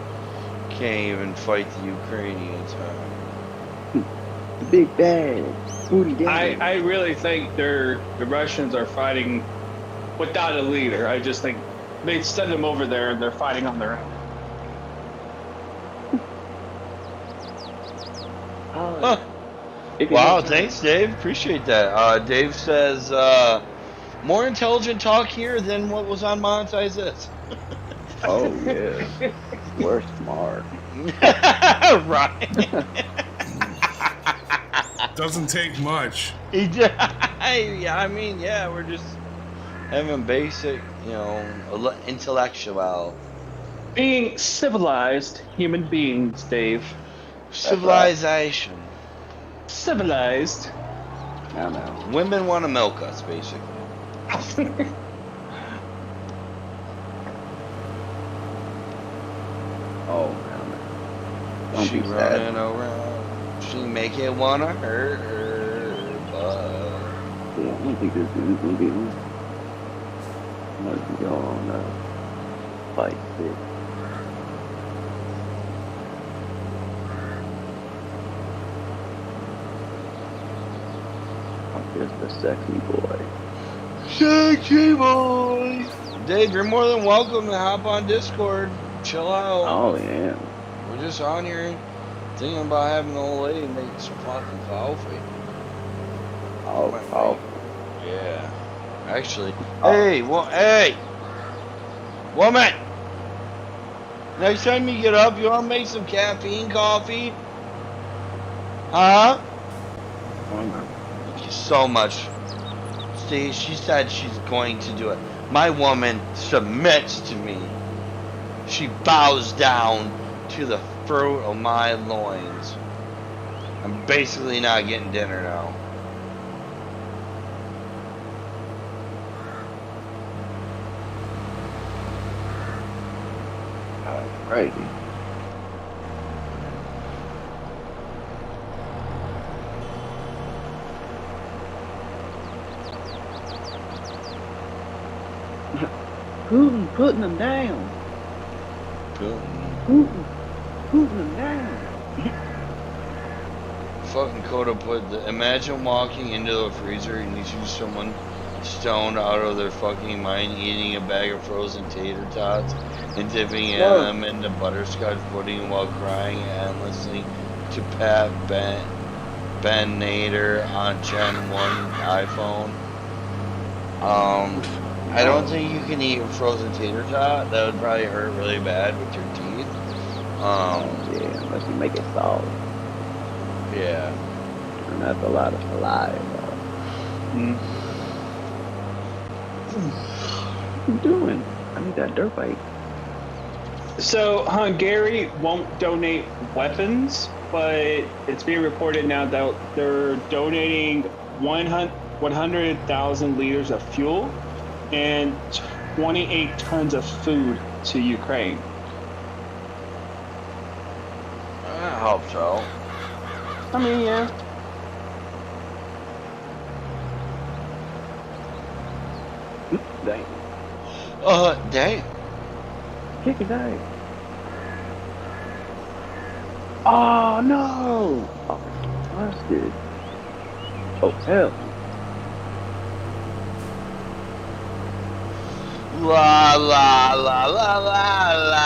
can't even fight the Ukrainians. The big bag. Booty down. I really think the Russians are fighting without a leader. I just think they send them over there and they're fighting on their own. Huh. Wow, thanks, Dave. Appreciate that. Dave says, more intelligent talk here than what was on Monetize This. Oh, yeah. We're smart. Right. Doesn't take much. Yeah, I mean, yeah, we're just having basic, intellectual. Being civilized human beings, Dave. Civilization. Civilized. No. Women want to milk us, basically. Oh, no. Don't She be sad. running around. She make it wanna hurt her, but Yeah, I don't think this dude's gonna be on. Let's go on fight fit. I'm just a sexy boy. sexy boy. Dave, you're more than welcome to hop on Discord. Chill out. Oh, yeah. We're just on here thinking about having the old lady make some fucking coffee. Oh. Yeah. Actually, hey, woman. Next time you get up, you want to make some caffeine coffee? Huh? Thank you so much. See, she said she's going to do it. My woman submits to me. She bows down to the fruit of my loins. I'm basically not getting dinner now. Crazy. Putin putting them down. Putin them down. Fucking Coda imagine walking into the freezer and you see someone stoned out of their fucking mind eating a bag of frozen tater tots and dipping them into butterscotch pudding while crying endlessly to Pat Ben Nader on Gen 1 iPhone. I don't think you can eat frozen tater tot. That would probably hurt really bad with your teeth. Yeah, unless you make it soft. Yeah. And that's a lot of saliva. What you doing? I need that dirt bike. So Hungary won't donate weapons, but it's being reported now that they're donating 100,000 liters of fuel and 28 tons of food to Ukraine. I hope so. I mean, yeah. Dang. Dang. Kick it out. Oh, no. Oh, that's good. Oh, hell. La la la la la la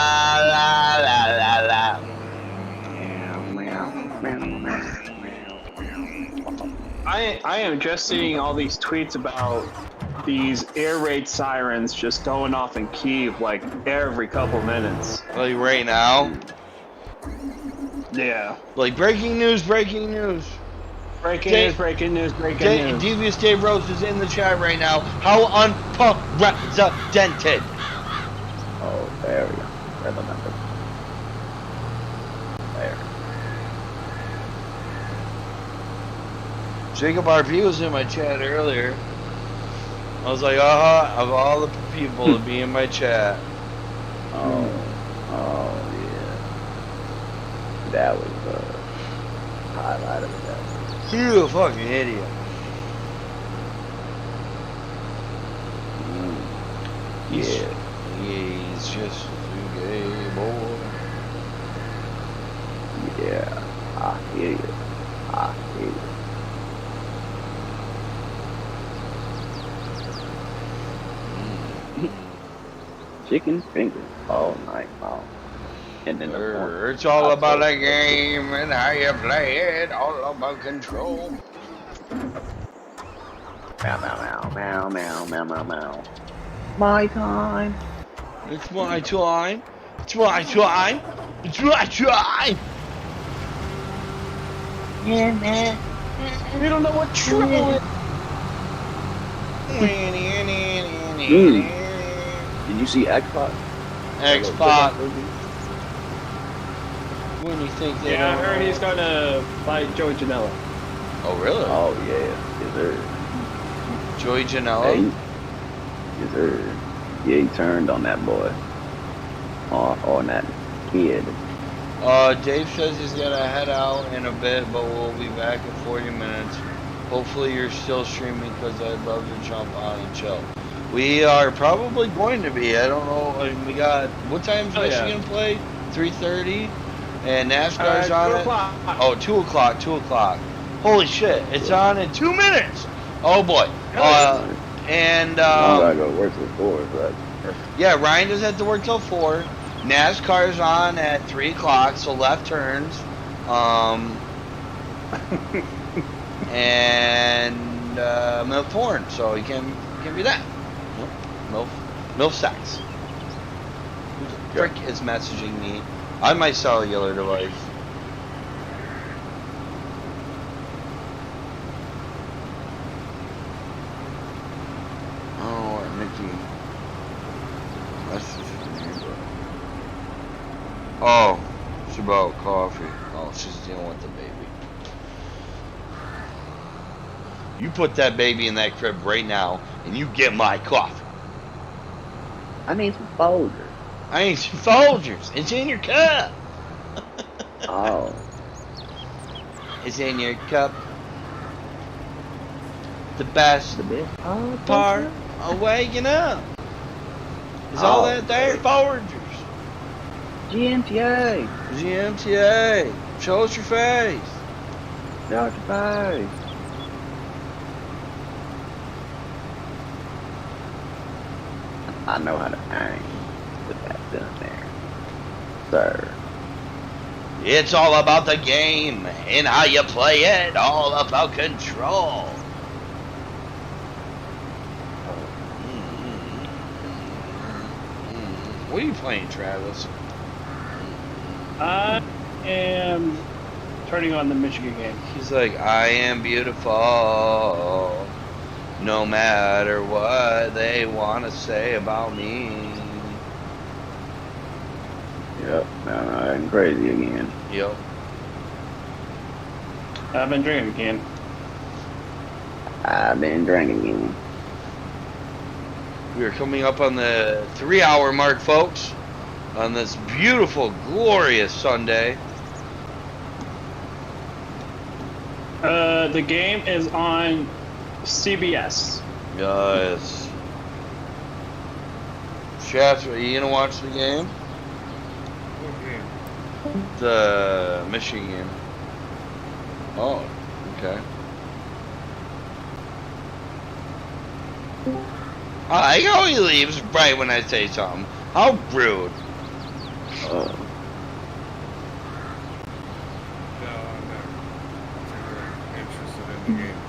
la la la la. I am just seeing all these tweets about these air raid sirens just going off in Kyiv like every couple minutes. Like right now? Yeah. Like breaking news, breaking news. Breaking news, breaking news, breaking news. Devious Dave Rose is in the chat right now. How unprecedented. Oh, there we go. Remember. There. Jacob RP was in my chat earlier. I was like, of all the people to be in my chat. Oh, yeah. That was the highlight of the day. You a fucking idiot. Yeah. He's just a gay boy. Yeah. I hear you. I hear you. Chicken fingers all night long. And then It's all about a game and how you play it, all about control. Meow, meow, meow, meow, meow, meow, meow. My time. It's my time. It's my time. It's my time. Yeah, man. We don't know what trouble is. Did you see Xbox? Xbox. When you think they Yeah, I heard he's gonna fight Joey Janela. Oh, really? Oh, yeah. Yes, sir. Joey Janela? Hey. Yes, sir. Yeah, he turned on that boy. On that kid. Dave says he's gonna head out in a bit, but we'll be back in 40 minutes. Hopefully you're still streaming because I'd love to jump on and chill. We are probably going to be. I don't know. We got, what time's Michigan play? 3:30? And NASCAR's on it? Oh, 2 o'clock, 2 o'clock. Holy shit, it's on in 2 minutes! Oh boy. And, I gotta go work till 4, but... yeah, Ryan doesn't have to work till 4. NASCAR's on at 3 o'clock, so left turns. And milk porn, so you can be that. Milk sex. Who the frick is messaging me on my cellular device? Oh, Nikki. Oh, it's about coffee. Oh, she's dealing with the baby. You put that baby in that crib right now, and you get my coffee. I need some Folgers. I need some Folgers. It's in your cup. Oh. It's in your cup. The best part of waking up is all that there Folgers. GMTA. GMTA. Show us your face. Show us your face. I know how to aim with that gun there, sir. It's all about the game and how you play it. All about control. What are you playing, Travis? I am turning on the Michigan game. He's like, I am beautiful, no matter what they want to say about me. Yep, now I'm crazy again. Yep. I've been drinking again. I've been drinking again. We are coming up on the 3-hour mark, folks, on this beautiful, glorious Sunday. The game is on CBS. Yes. Shafts, are you gonna watch the game? What game? The Michigan game. Oh, okay. I like how he leaves right when I say something. How rude. No, I'm not particularly interested in the game.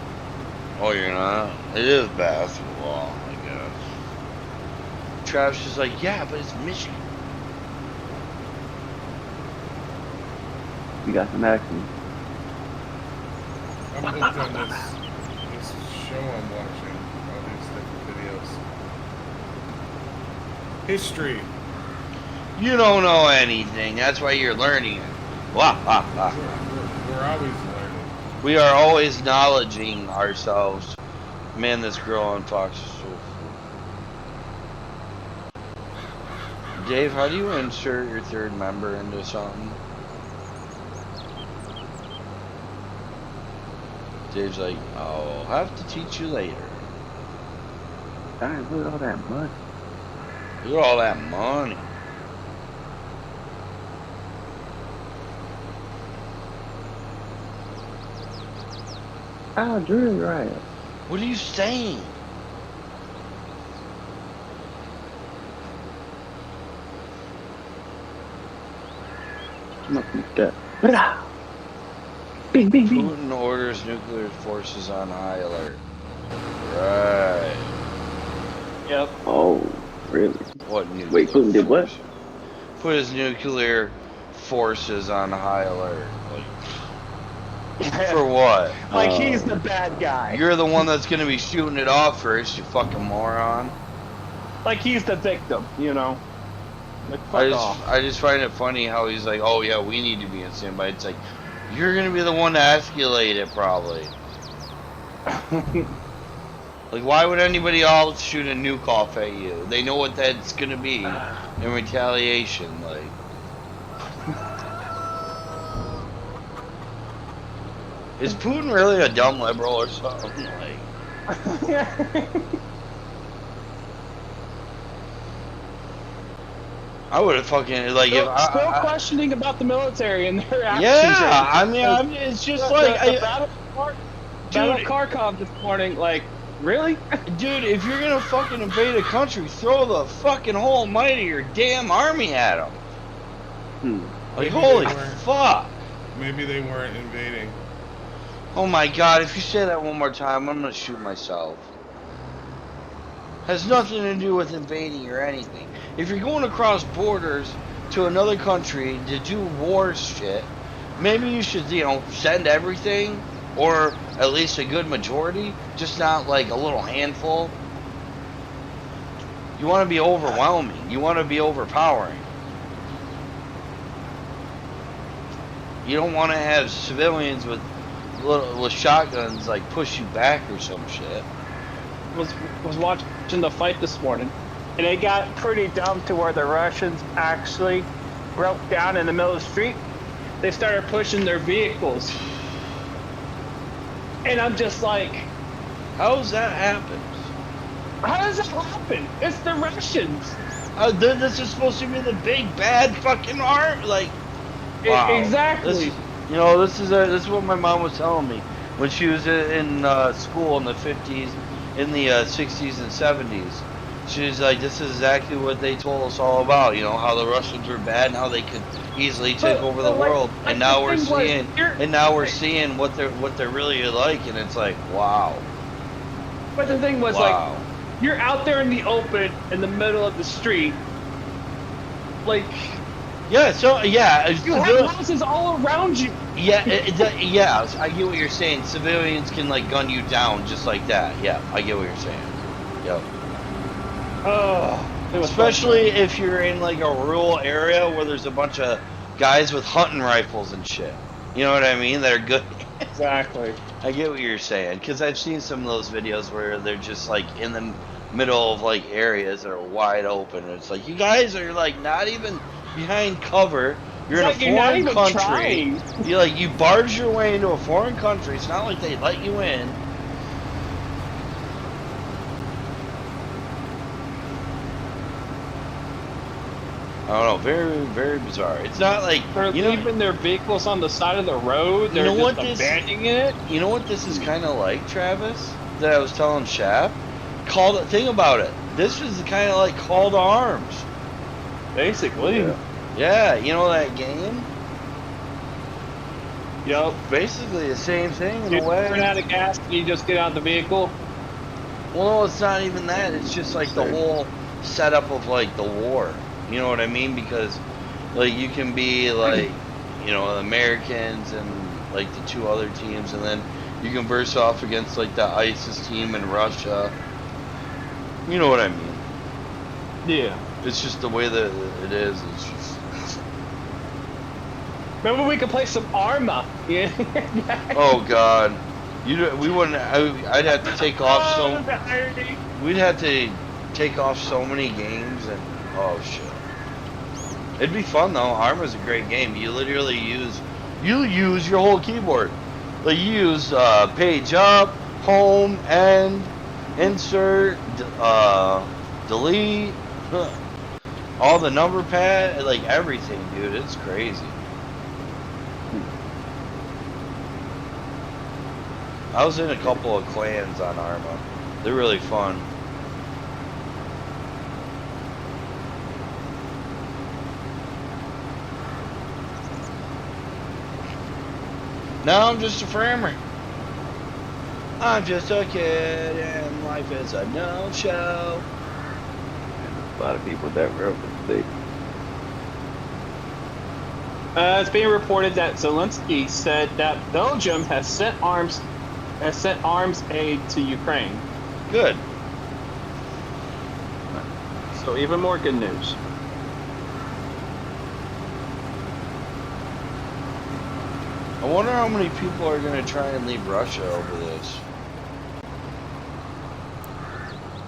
Oh, you're not? It is basketball, I guess. Travis is like, yeah, but it's Michigan. You got some action. I'm hooked on this show I'm watching. All these different videos. History. You don't know anything. That's why you're learning it. Wah, ha, ha. We're always learning. We are always acknowledging ourselves. Man, this girl on Fox is so cool. Dave, how do you insert your third member into something? Dave's like, I'll have to teach you later. Dang, look at all that money. Look at all that money. Oh, Drew, right. What are you saying? Come up with that. Bing, bing, bing. Putin orders nuclear forces on high alert. Right. Yep. Oh, really? What nuclear Wait, Putin did what? forces? Put his nuclear forces on high alert. Like, for what? Like he's the bad guy. You're the one that's gonna be shooting it off first, you fucking moron. Like he's the victim, you know? Like, fuck off. I just find it funny how he's like, oh yeah, we need to be in standby. It's like, you're gonna be the one to escalate it, probably. Like, why would anybody else shoot a nuke off at you? They know what that's gonna be in retaliation, like. Is Putin really a dumb liberal or something? Like, I would have fucking like still, if still questioning about the military and their actions. yeah, I mean, it's just like the Battle of Kharkov this morning. Like, really, dude, if you're gonna fucking invade a country, throw the fucking whole might of your damn army at them. Like, holy fuck. Maybe they weren't invading. Oh my god, if you say that one more time, I'm gonna shoot myself. Has nothing to do with invading or anything. If you're going across borders to another country to do war shit, maybe you should, you know, send everything, or at least a good majority, just not like a little handful. You want to be overwhelming. You want to be overpowering. You don't want to have civilians with shotguns like push you back or some shit. was watching the fight this morning, and it got pretty dumb to where the Russians actually broke down in the middle of the street. They started pushing their vehicles, and I'm just like, how's that happen? how does that happen? It's the Russians. This is supposed to be the big bad fucking art, like. Wow. Exactly. This is what my mom was telling me when she was in school in the 50s, in the 60s and 70s. She's like, this is exactly what they told us all about. You know, how the Russians were bad and how they could easily take over the world. And now we're seeing, seeing what they're really like, and it's like, wow. But the thing was, wow. like, you're out there in the open, in the middle of the street, like. Yeah. So yeah, you have houses all around you. Yeah. Yeah. I get what you're saying. Civilians can like gun you down just like that. Yeah, I get what you're saying. Yep. Oh, especially if you're in like a rural area where there's a bunch of guys with hunting rifles and shit. You know what I mean? That are good. Exactly. I get what you're saying, because I've seen some of those videos where they're just like in the middle of like areas that are wide open. And it's like, you guys are like not even behind cover. You're it's in like a foreign country. Trying. You like you barge your way into a foreign country. It's not like they let you in. I don't know, very, very bizarre. It's not like they're leaving their vehicles on the side of the road. They're just abandoning it. You know what this is kind of like, Travis? That I was telling Shap. Think about it. This is kind of like Call to Arms. Basically. Yeah, you know that game? Yep. Basically the same thing in a way. You run out of gas and you just get out of the vehicle. Well, no, it's not even that. It's just like the whole setup of like the war. You know what I mean? Because, like, you can be, like, you know, Americans and, like, the two other teams, and then you can burst off against, like, the ISIS team in Russia. You know what I mean? Yeah. It's just the way that it is. It's just... Remember we could play some Arma? Yeah. Oh, God. We wouldn't... I'd have to take off so... We'd have to take off so many games, and... Oh, shit. It'd be fun though. Arma's a great game. You literally use your whole keyboard. Like you use page up, home, end, insert, delete, all the number pad, like everything, dude. It's crazy. I was in a couple of clans on Arma. They're really fun. Now I'm just a farmer. I'm just a kid and life is a no-show. A lot of people that were over the state. It's being reported that Zelensky said that Belgium has sent arms aid to Ukraine. Good. So even more good news. I wonder how many people are going to try and leave Russia over this.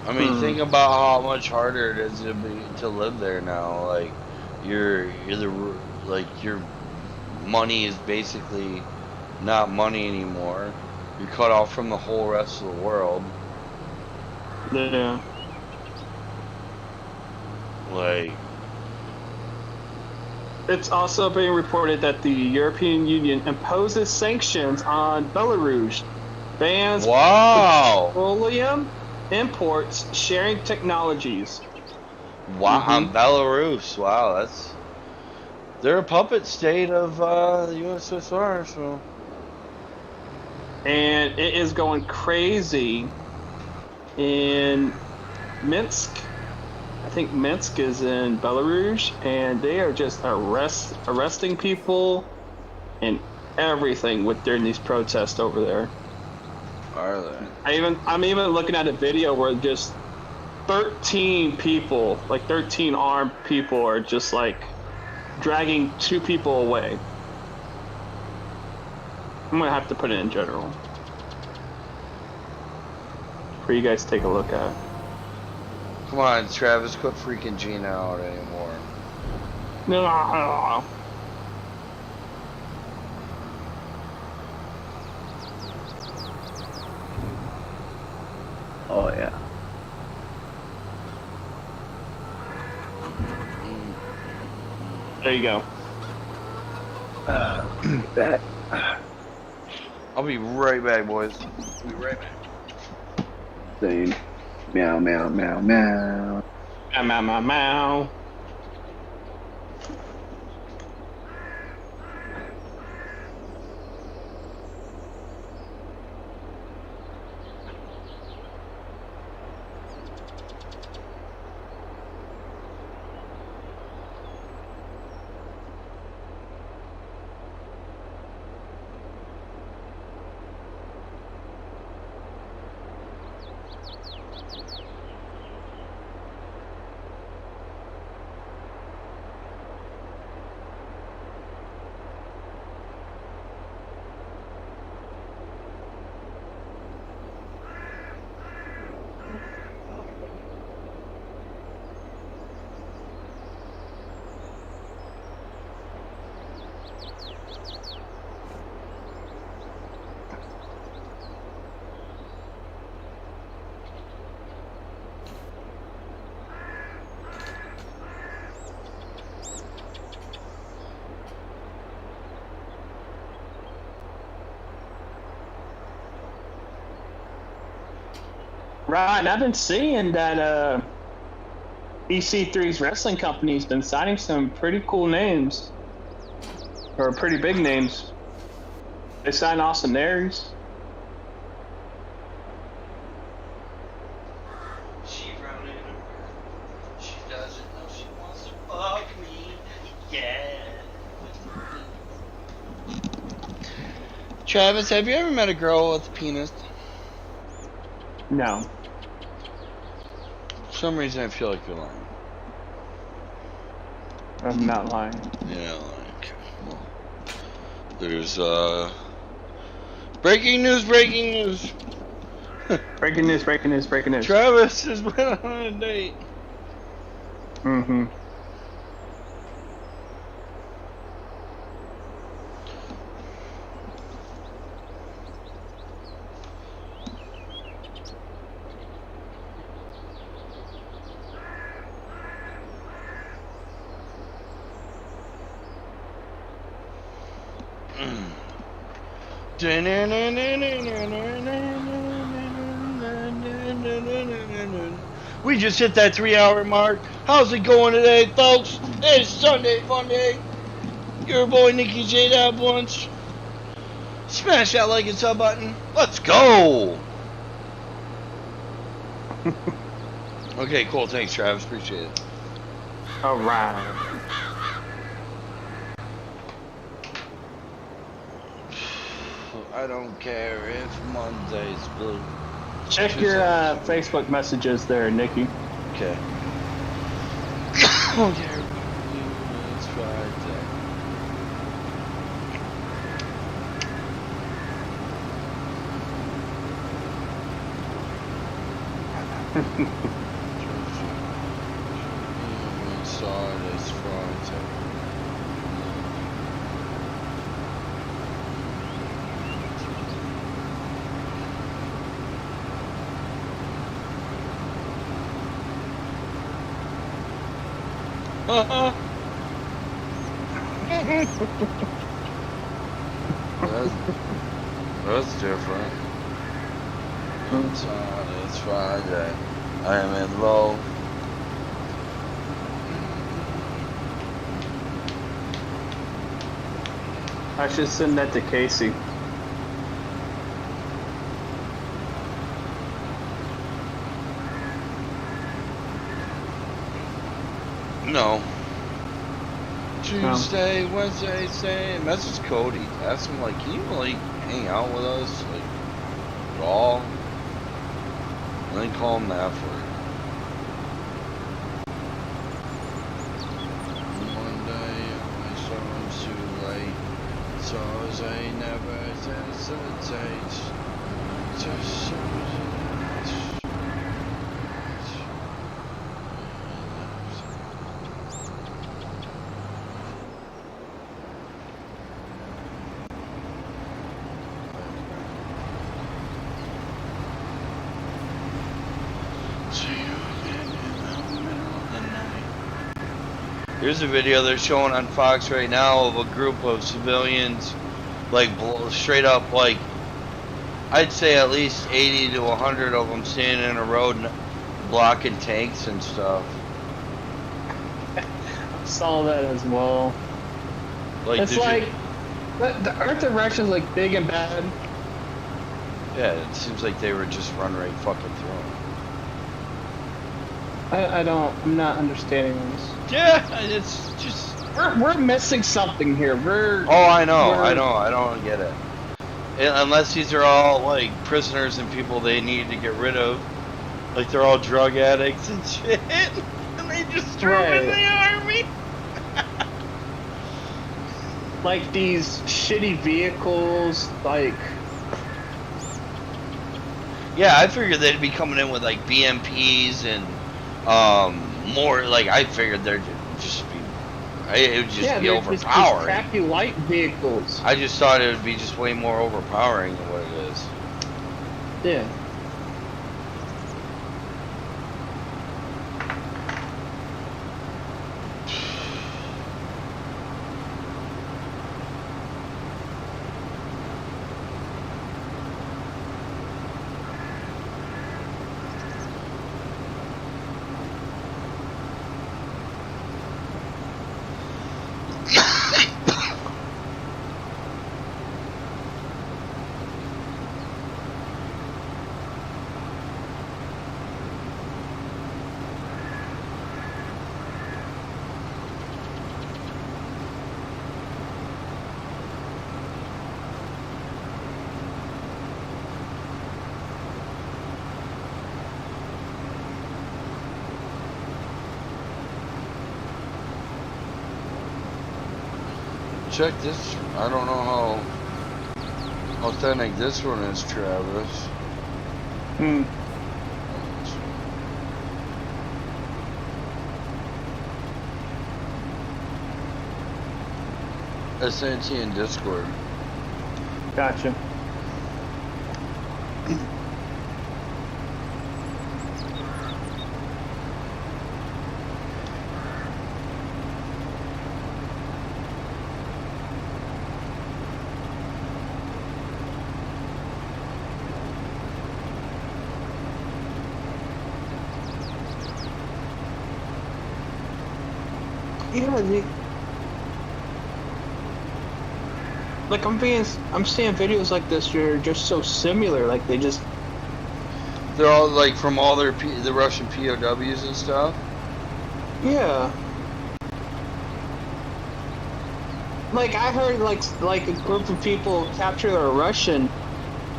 I mean, think about how much harder it is to live there now. Like, your money is basically not money anymore. You're cut off from the whole rest of the world. Yeah. Like. It's also being reported that the European Union imposes sanctions on Belarus, bans petroleum imports, sharing technologies. Wow, on Belarus. Wow, they're a puppet state of the USSR, so. And it is going crazy in Minsk. I think Minsk is in Belarus, and they are just arresting people and everything during these protests over there. Are they? I'm even looking at a video where just 13 people, like 13 armed people, are just like dragging 2 people away. I'm gonna have to put it in general for you guys to take a look at. Come on, Travis, quit freaking Gina out anymore. No. Oh yeah. There you go. Back. I'll be right back, boys. I'll be right back. Same. Meow, meow, meow, meow. Meow, meow, meow, meow. Right, I've been seeing that EC3's wrestling company's been signing some pretty cool names. Or pretty big names. They signed Austin Aries. She running around. She doesn't know she wants to fuck me. Yeah. Travis, have you ever met a girl with a penis? No. For some reason I feel like you're lying. I'm not lying. Yeah, like, well, there's breaking news. Breaking news, breaking news, breaking news. Travis has been on a date. Mm-hmm. We just hit that 3-hour mark. How's it going today, folks? It's Sunday FUNDAY. Your boy Nicky J Dab once. Smash that like and sub button. Let's go. Okay, cool. Thanks, Travis. Appreciate it. All right. I don't care if Monday's blue. Check your Facebook messages there, Nikki. Okay. Oh, yeah, it's Friday. Saw this Friday. That's different. It's Friday. I am in low. I should send that to Casey. No. Tuesday, Wednesday, same. Message Cody. Ask him, like, can you, like, hang out with us? Like, at all? And then call him after. Monday, I saw him too late. So I never hesitate. Just Here's a video they're showing on Fox right now of a group of civilians, like straight up, like I'd say at least 80 to 100 of them standing in a road blocking tanks and stuff. Saw that as well. Like, It's like, aren't the Russians like big and bad? yeah, it seems like they were just run right fucking through them. I'm not understanding this. Yeah, it's just. We're missing something here. Oh, I know. I don't get it. Unless these are all like prisoners and people they need to get rid of, like they're all drug addicts and shit, and they just threw them in the army. Like these shitty vehicles, like. Yeah, I figured they'd be coming in with like BMPs and more. Like I figured they'd just be. It would just be overpowering. Crappy light vehicles. I just thought it would be just way more overpowering than what it is. Yeah. Check this. I don't know how authentic this one is, Travis. SNT in Discord. Gotcha. Yeah, like I'm seeing videos like this. You're just so similar. Like they're all like from all the Russian POWs and stuff. Yeah. Like I heard like a group of people captured a Russian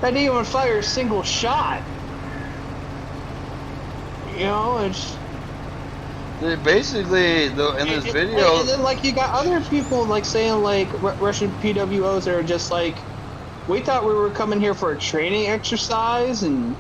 that didn't even fire a single shot. You know, it's. They basically, in this video, and then like you got other people like saying like Russian PWOs that are just like, we thought we were coming here for a training exercise and.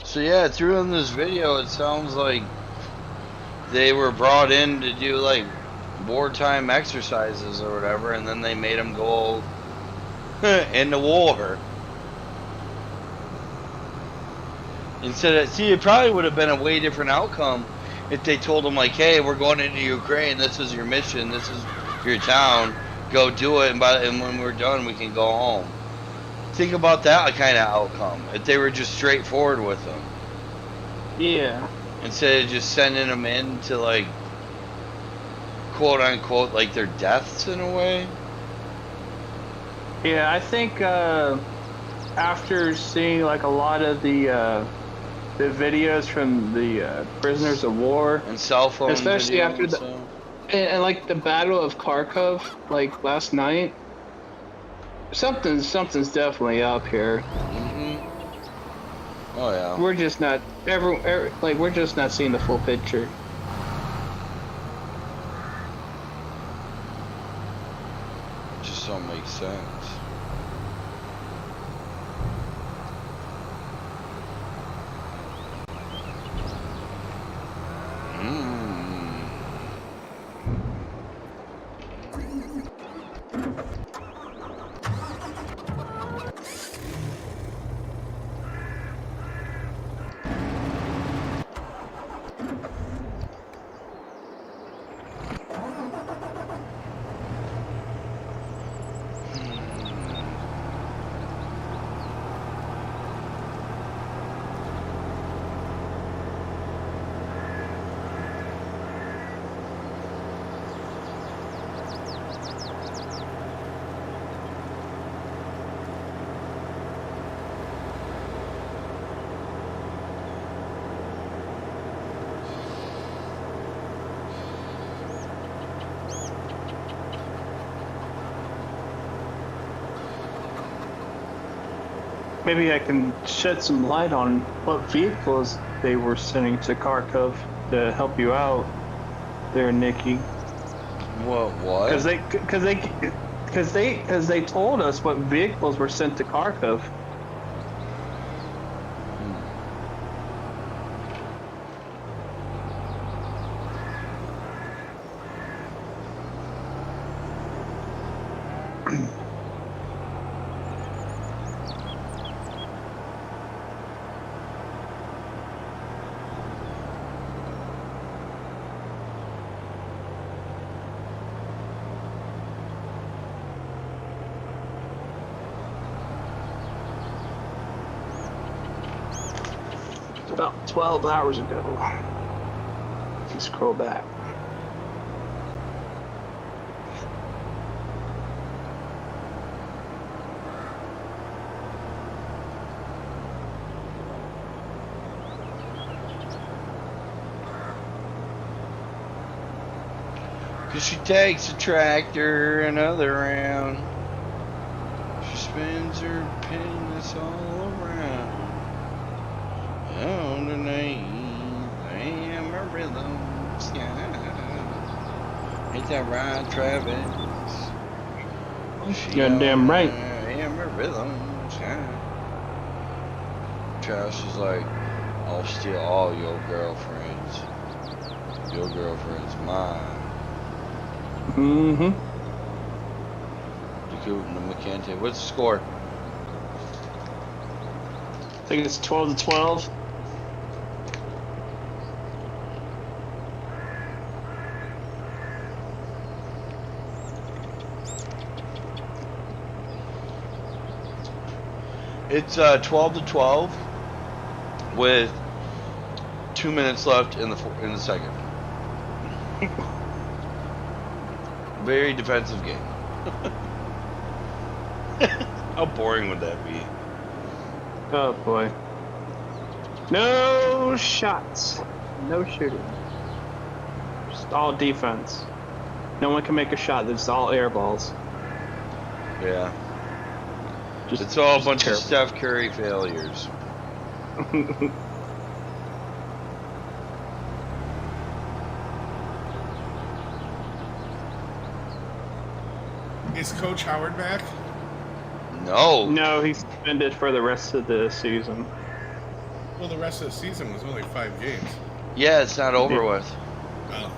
So yeah, through in this video, it sounds like they were brought in to do like wartime exercises or whatever, and then they made them go into war. Instead of, see, it probably would have been a way different outcome if they told them like, hey, we're going into Ukraine, this is your mission, this is your town, go do it, and when we're done, we can go home. Think about that kind of outcome, if they were just straightforward with them. Yeah. Instead of just sending them in to like, quote unquote, like their deaths in a way. Yeah, I think after seeing like a lot of the videos from the prisoners of war and cell phone, especially after and like the Battle of Kharkov, like last night, something's definitely up here. Oh yeah. We're just not we're just not seeing the full picture. Just don't make sense. Maybe I can shed some light on what vehicles they were sending to Kharkov to help you out there, Nikki. What? Because they told us what vehicles were sent to Kharkov. About 12 hours ago. If you scroll back. Cause she takes a tractor another round. She spins her penis all around. On the name, damn her rhythm. Ain't that right, Travis? Goddamn right. Damn her rhythm. Travis is like, I'll steal all your girlfriends. Your girlfriend's mine. Mm-hmm. The Coot and the McKenty. What's the score? I think it's 12-12. It's 12-12 with 2 minutes left in the second. Very defensive game. How boring would that be? Oh boy. No shots. No shooting. Just all defense. No one can make a shot. It's all air balls. Yeah. Just, It's all a just bunch terrible. of Steph Curry failures. Is Coach Howard back? No. No, he's suspended for the rest of the season. Well, the rest of the season was only 5 games. Yeah, it's not over Yeah. with. Oh.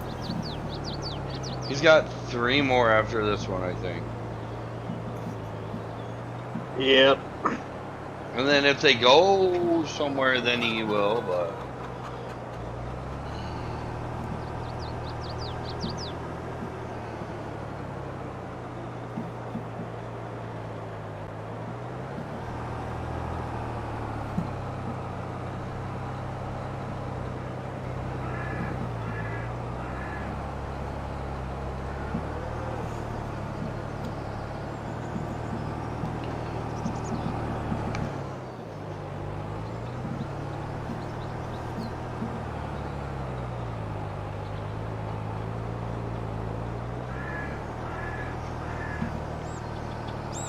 He's got 3 more after this one, I think. Yep. And then if they go somewhere, then he will, but...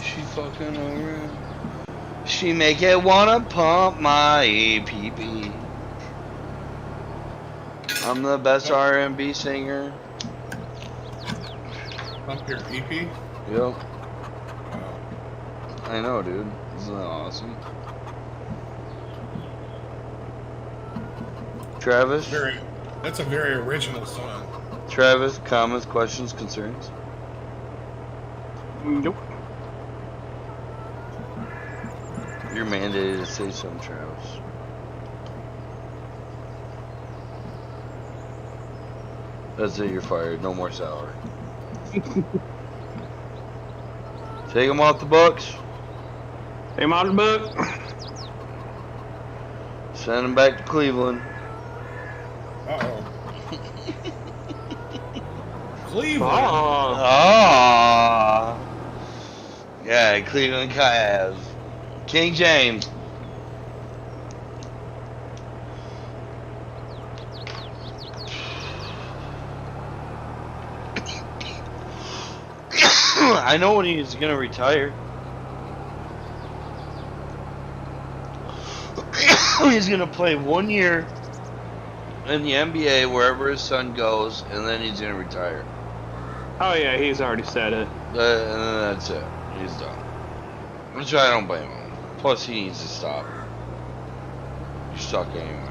She fucking around. She make it wanna pump my APB. I'm the best R&B singer. Pump your PP? Yep. Wow. I know, dude. Isn't that awesome? Travis? That's a very original song. Travis, comments, questions, concerns? Nope. You're mandated to say something, Travis. That's it, you're fired. No more salary. Take him off the books. Take him out of the book. Send him back to Cleveland. Uh-oh. Cleveland. Oh. Ah. Yeah, Cleveland Cavs. King James. I know when he's gonna retire. He's gonna play 1 year in the NBA wherever his son goes, and then he's gonna retire. Oh yeah, he's already said it. And then that's it. He's done. Which I don't blame him. Plus, he needs to stop. You suck anyway.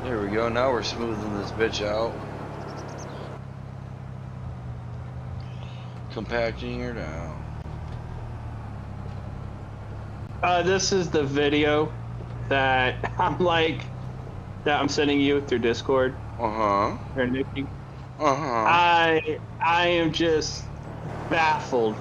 There we go. Now we're smoothing this bitch out. Compacting her down. This is the video that I'm sending you through Discord. Uh-huh. Or Nikki. Uh-huh. I am just baffled.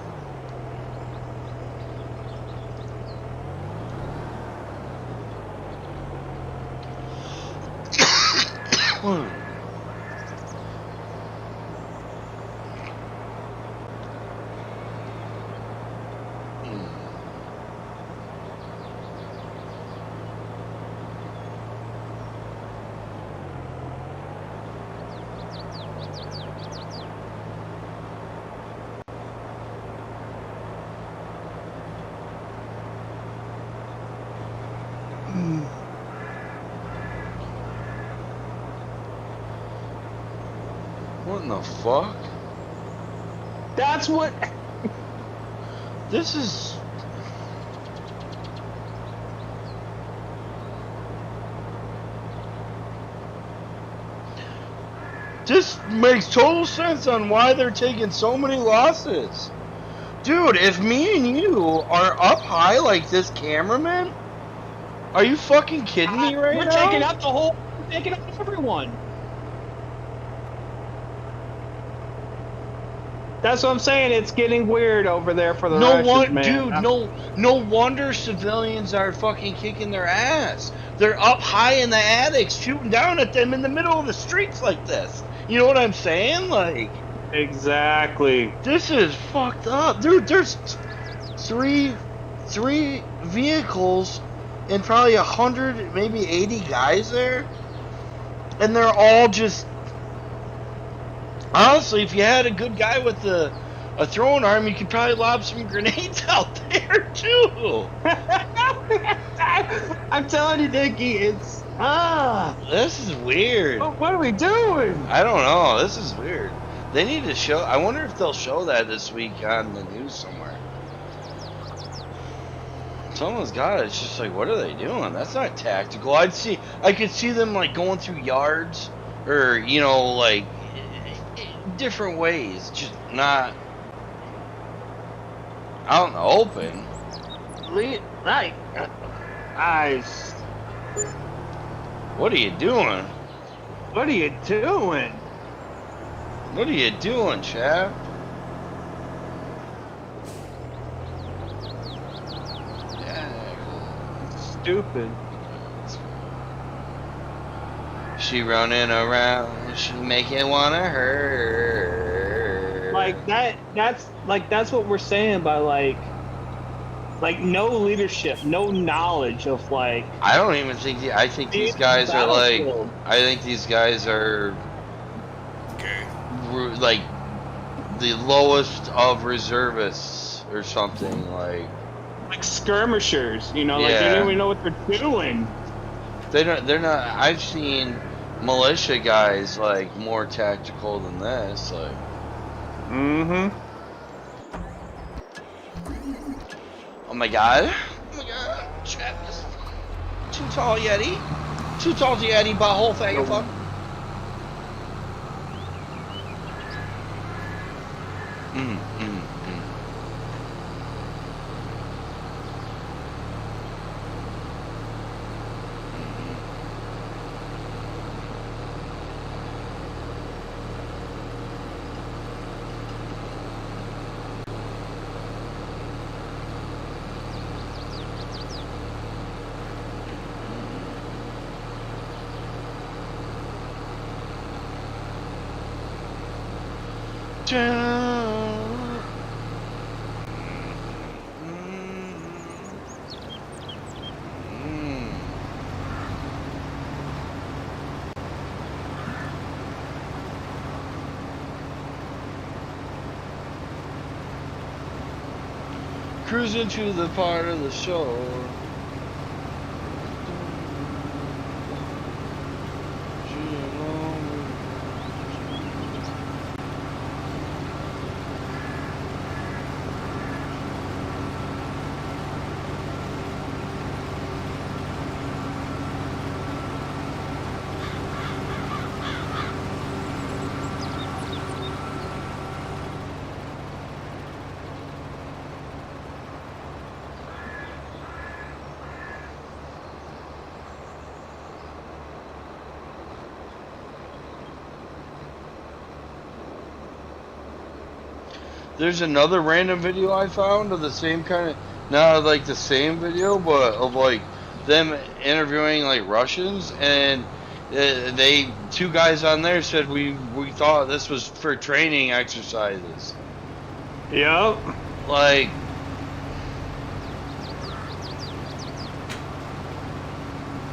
What in the fuck? That's what. This is... This makes total sense on why they're taking so many losses. Dude, if me and you are up high like this cameraman, are you fucking kidding me right now? We're taking out the whole. We're taking out everyone. That's what I'm saying. It's getting weird over there for the Russians, man. Dude, no wonder civilians are fucking kicking their ass. They're up high in the attics, shooting down at them in the middle of the streets like this. You know what I'm saying? Like, exactly. this is fucked up, dude. There's three vehicles and probably 100, maybe 80 guys there, and they're all just. Honestly, if you had a good guy with a throwing arm, you could probably lob some grenades out there too. I'm telling you, Dickie, it's This is weird. What are we doing? I don't know. This is weird. They need to show. I wonder if they'll show that this week on the news somewhere. Someone's got it. It's just like, what are they doing? That's not tactical. I could see them like going through yards, or like. Different ways, just not out in the open. What are you doing? What are you doing? What are you doing, chap? Yeah. Stupid. She running around, she make you wanna hurt. Like that's what we're saying by like no leadership, no knowledge of like. I don't even think. I think these guys are like. I think these guys are. Like the lowest of reservists or something like skirmishers, like they don't even know what they're doing. They're not. I've seen militia guys like more tactical than this. Like. Mm-hmm. Oh my god. Oh my god. Travis. Too tall Yeti. Too tall Yeti butthole faggot fuck. cruising to the part of the shore. There's another random video I found of the same kind of, not like the same video, but of like them interviewing like Russians, and they two guys on there said we thought this was for training exercises. Yep. Like,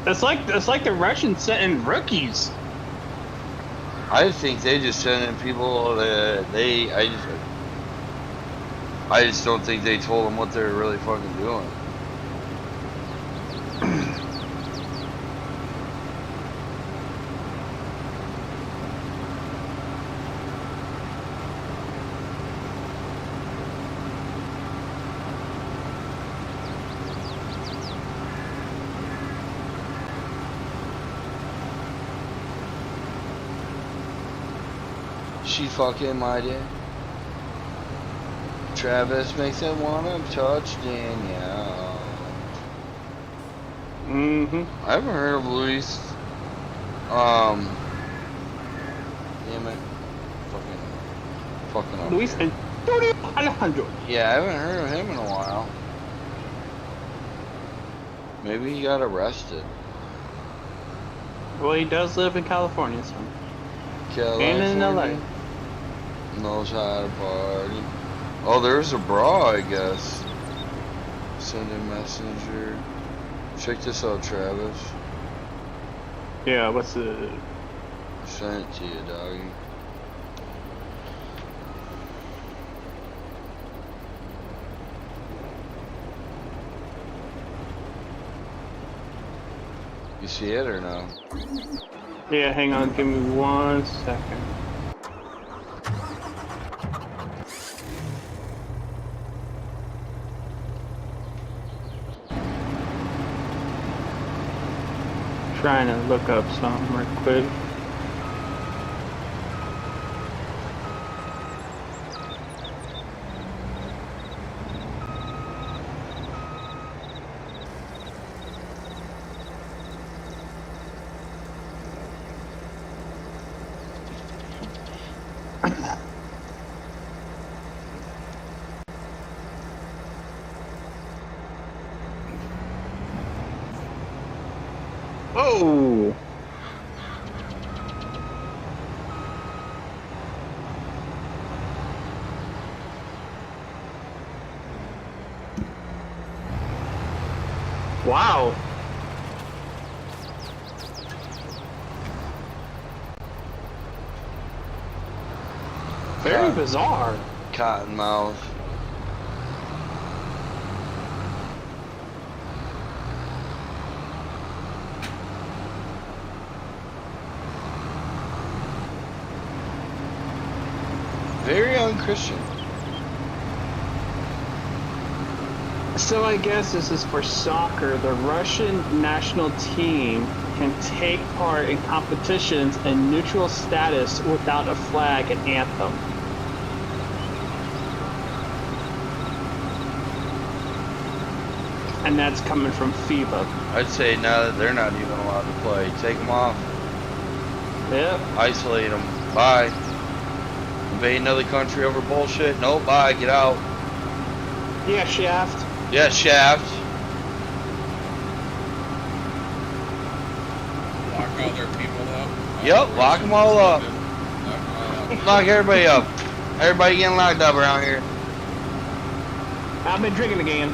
It's like the Russians sent in rookies. I think they just sent in people that I just don't think they told them what they were really fucking doing. She fucking my day. Travis makes it wanna touch Danielle. I haven't heard of Luis. Damn it. Fucking up. Luis Antonio Alejandro. Yeah, I haven't heard of him in a while. Maybe he got arrested. Well, he does live in California, so. California And in LA. knows how to party. Oh, there's a bra, I guess. Send a messenger. Check this out, Travis. Yeah, what's the... Send it to you, doggy. You see it or no? Yeah, hang on, give me 1 second. Trying to look up something real quick. Oh! Wow! Very bizarre. Cottonmouth. Very unchristian. So I guess this is for soccer. The Russian national team can take part in competitions in neutral status without a flag and anthem. And that's coming from FIBA. I'd say now that they're not even allowed to play, take them off. Yep. Isolate them. Bye. Invade another country over bullshit. No, bye. Get out. Yeah, Shaft. Yeah, Shaft. Lock all their people up. Yep, lock them all up. Lock everybody up. Everybody getting locked up around here. I've been drinking again.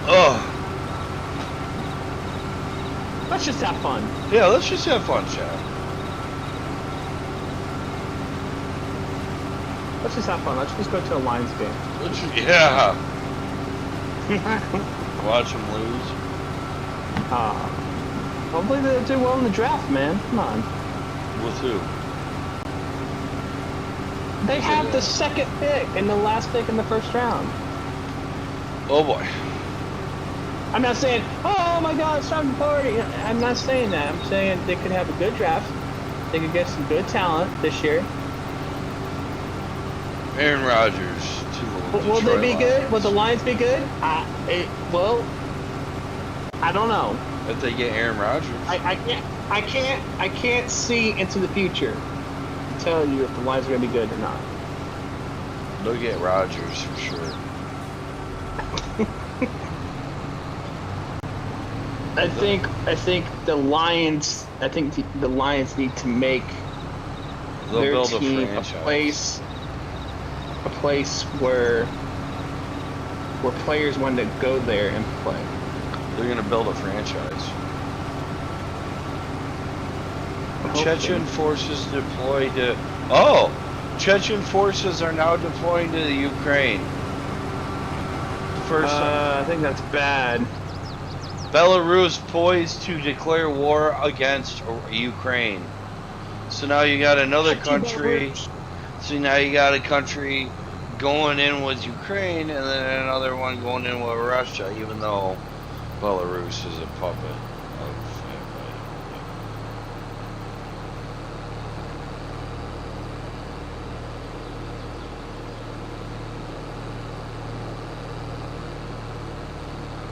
Ugh. Let's just have fun. Yeah, let's just have fun, Shaft. Let's just have fun. Let's just go to a Lions game. Yeah. Watch them lose. Hopefully they'll do well in the draft, man. Come on. With who? They have the second pick and the last pick in the first round. Oh boy. I'm not saying, oh my God, it's time to party. I'm not saying that. I'm saying they could have a good draft. They could get some good talent this year. Aaron Rodgers. Will they be good? Will the Lions be good? Well, I don't know. If they get Aaron Rodgers. I can't see into the future to tell you if the Lions are going to be good or not. They'll get Rodgers for sure. I think the Lions. I think the Lions need to make their team a place where players want to go there and play. They're gonna build a franchise. Chechen forces deployed to. Oh, Chechen forces are now deploying to the Ukraine. First, I think that's bad. Belarus poised to declare war against Ukraine. So now you got another country. So now you got a country going in with Ukraine, and then another one going in with Russia, even though Belarus is a puppet of.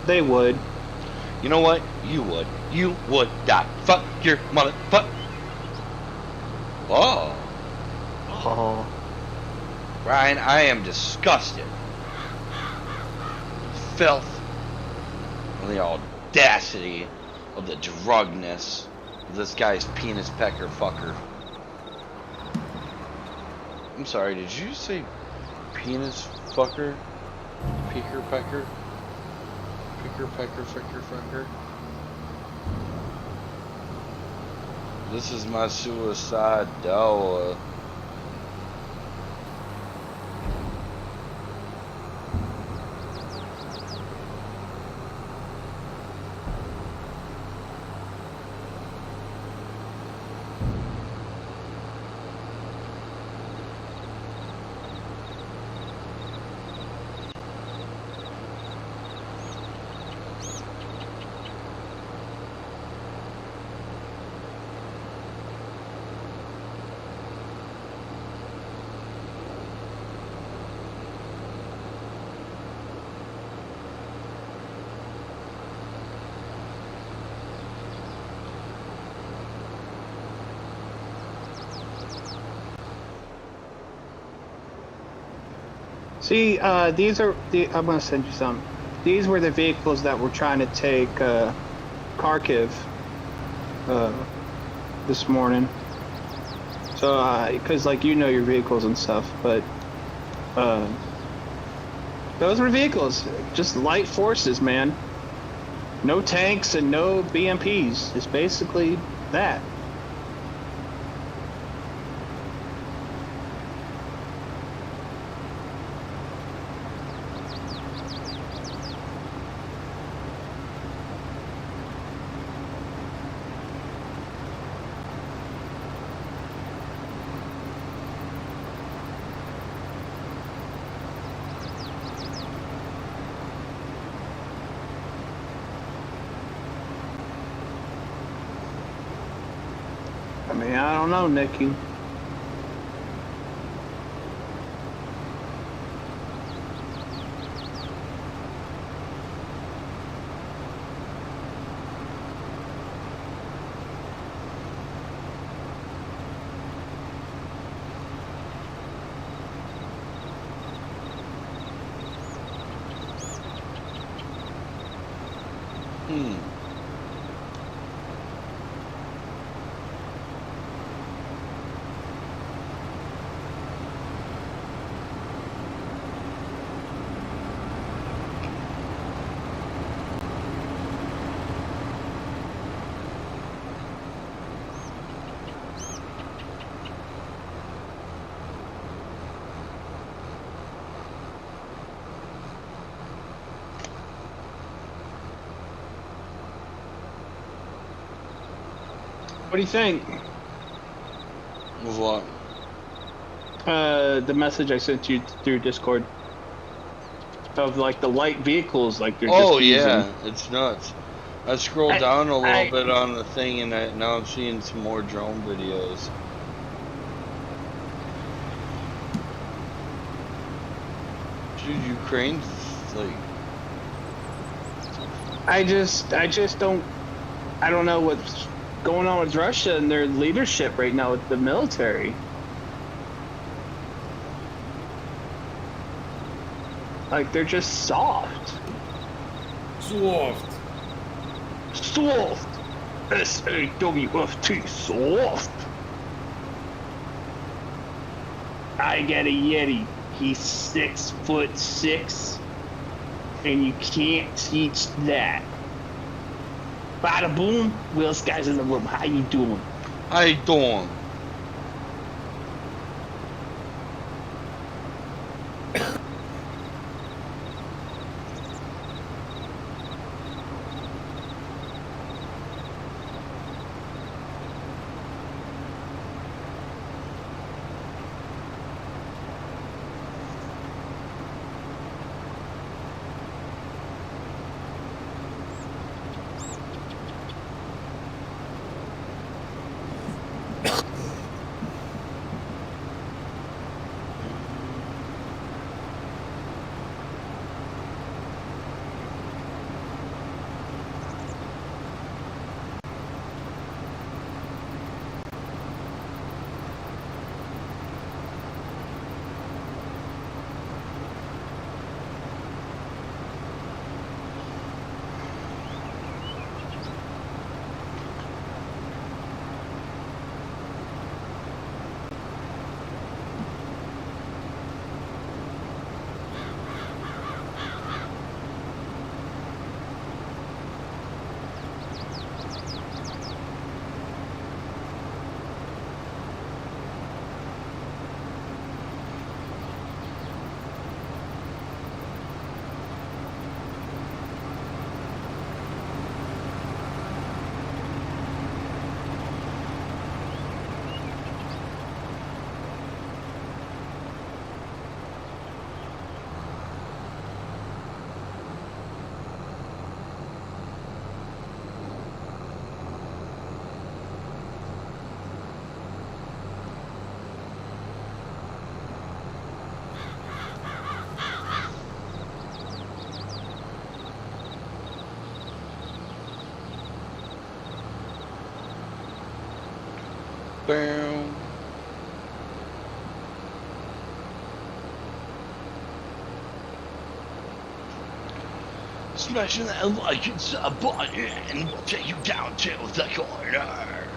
They would. You know what? You would. You would die. Fuck your motherfucker. Oh. Oh. Ryan, I am disgusted. Filth. And the audacity of the drugness of this guy's penis pecker fucker. I'm sorry, did you say penis fucker? Pecker pecker? Picker, pecker, fricker, fricker. This is my suicide doll. See, these are I'm gonna send you some. These were the vehicles that were trying to take Kharkiv this morning. So, because like you know your vehicles and stuff, but those were vehicles, just light forces, man. No tanks and no BMPs. It's basically that. I mean, I don't know, Nikki. What do you think? With what? The message I sent you through Discord of like the light vehicles, like they're Oh just using. yeah, it's nuts. I scrolled down a little bit on the thing, and now I'm seeing some more drone videos. Dude, Ukraine's like. I just don't. I don't know what's going on with Russia and their leadership right now with the military. Like they're just soft. Soft. Soft. S-A-W-F-T. Soft. I got a Yeti. He's 6'6", and you can't teach that. Bada boom. Will Sky's in the room. How you doing? How you doing? Boom. Smashing that like it's a button will take you down to the corner.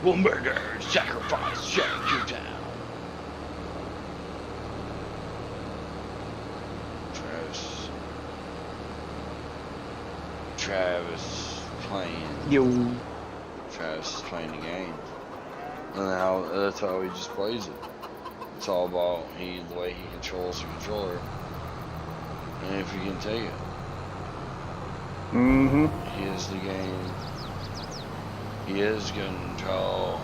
Will murder, sacrifice, shake you down. Travis playing. Yo. Travis is playing the game. And that's how he just plays it. It's all about the way he controls the controller. And if he can take it. Mm-hmm. He is the game. He is control.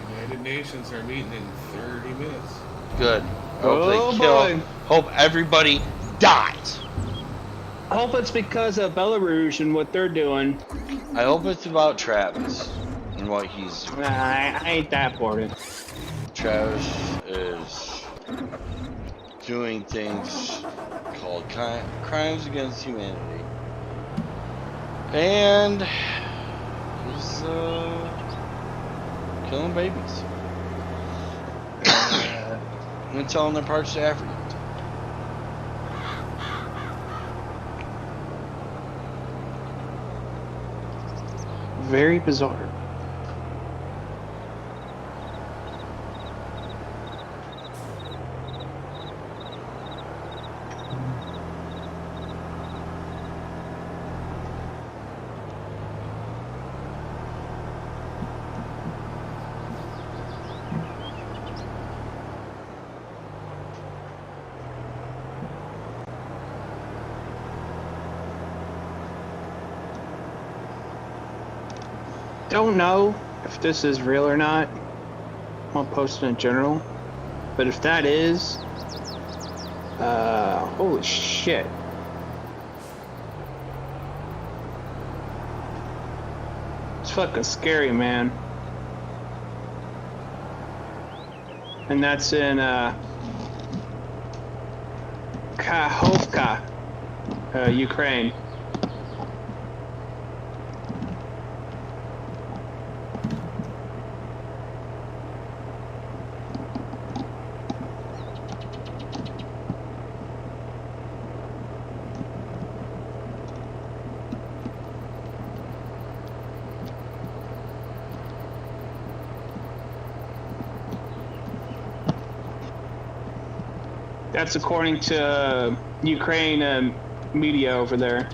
United Nations are meeting in 30 minutes. Good. I hope Oh, they kill. boy. Hope everybody dies. I hope it's because of Belarus and what they're doing. I hope it's about Travis and what he's doing. Nah, I ain't that for it. Travis is doing things called crimes against humanity. And he's killing babies. And selling their parts to Africans. Very bizarre. don't know if this is real or not. I'll post it in general. But if that is, holy shit. It's fucking scary, man. And that's in, Kakhovka, Ukraine. That's according to Ukraine media over there.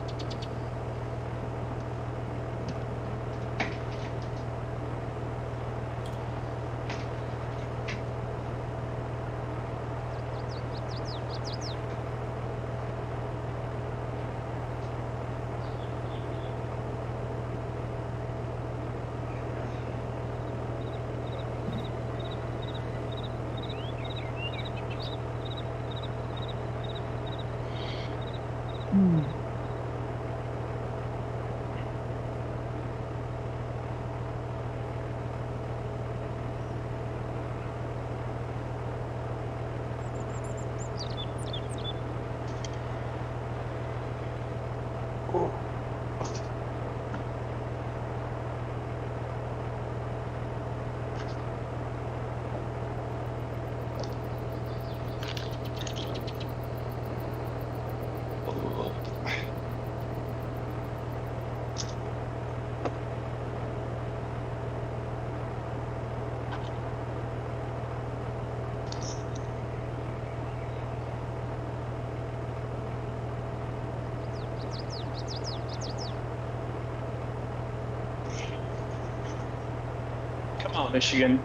Come on, Michigan.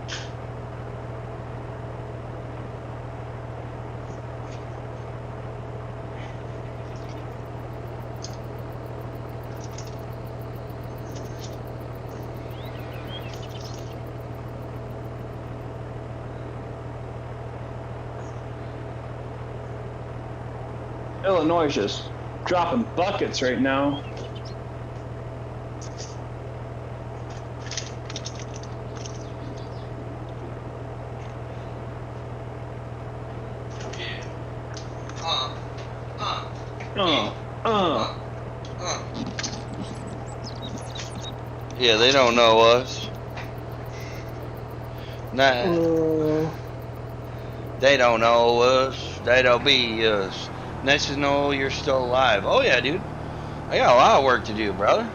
Illinois is just dropping buckets right now. Yeah, they don't know us. Nah. They don't know us. They don't be us. Nice to know you're still alive. Oh yeah, dude. I got a lot of work to do, brother.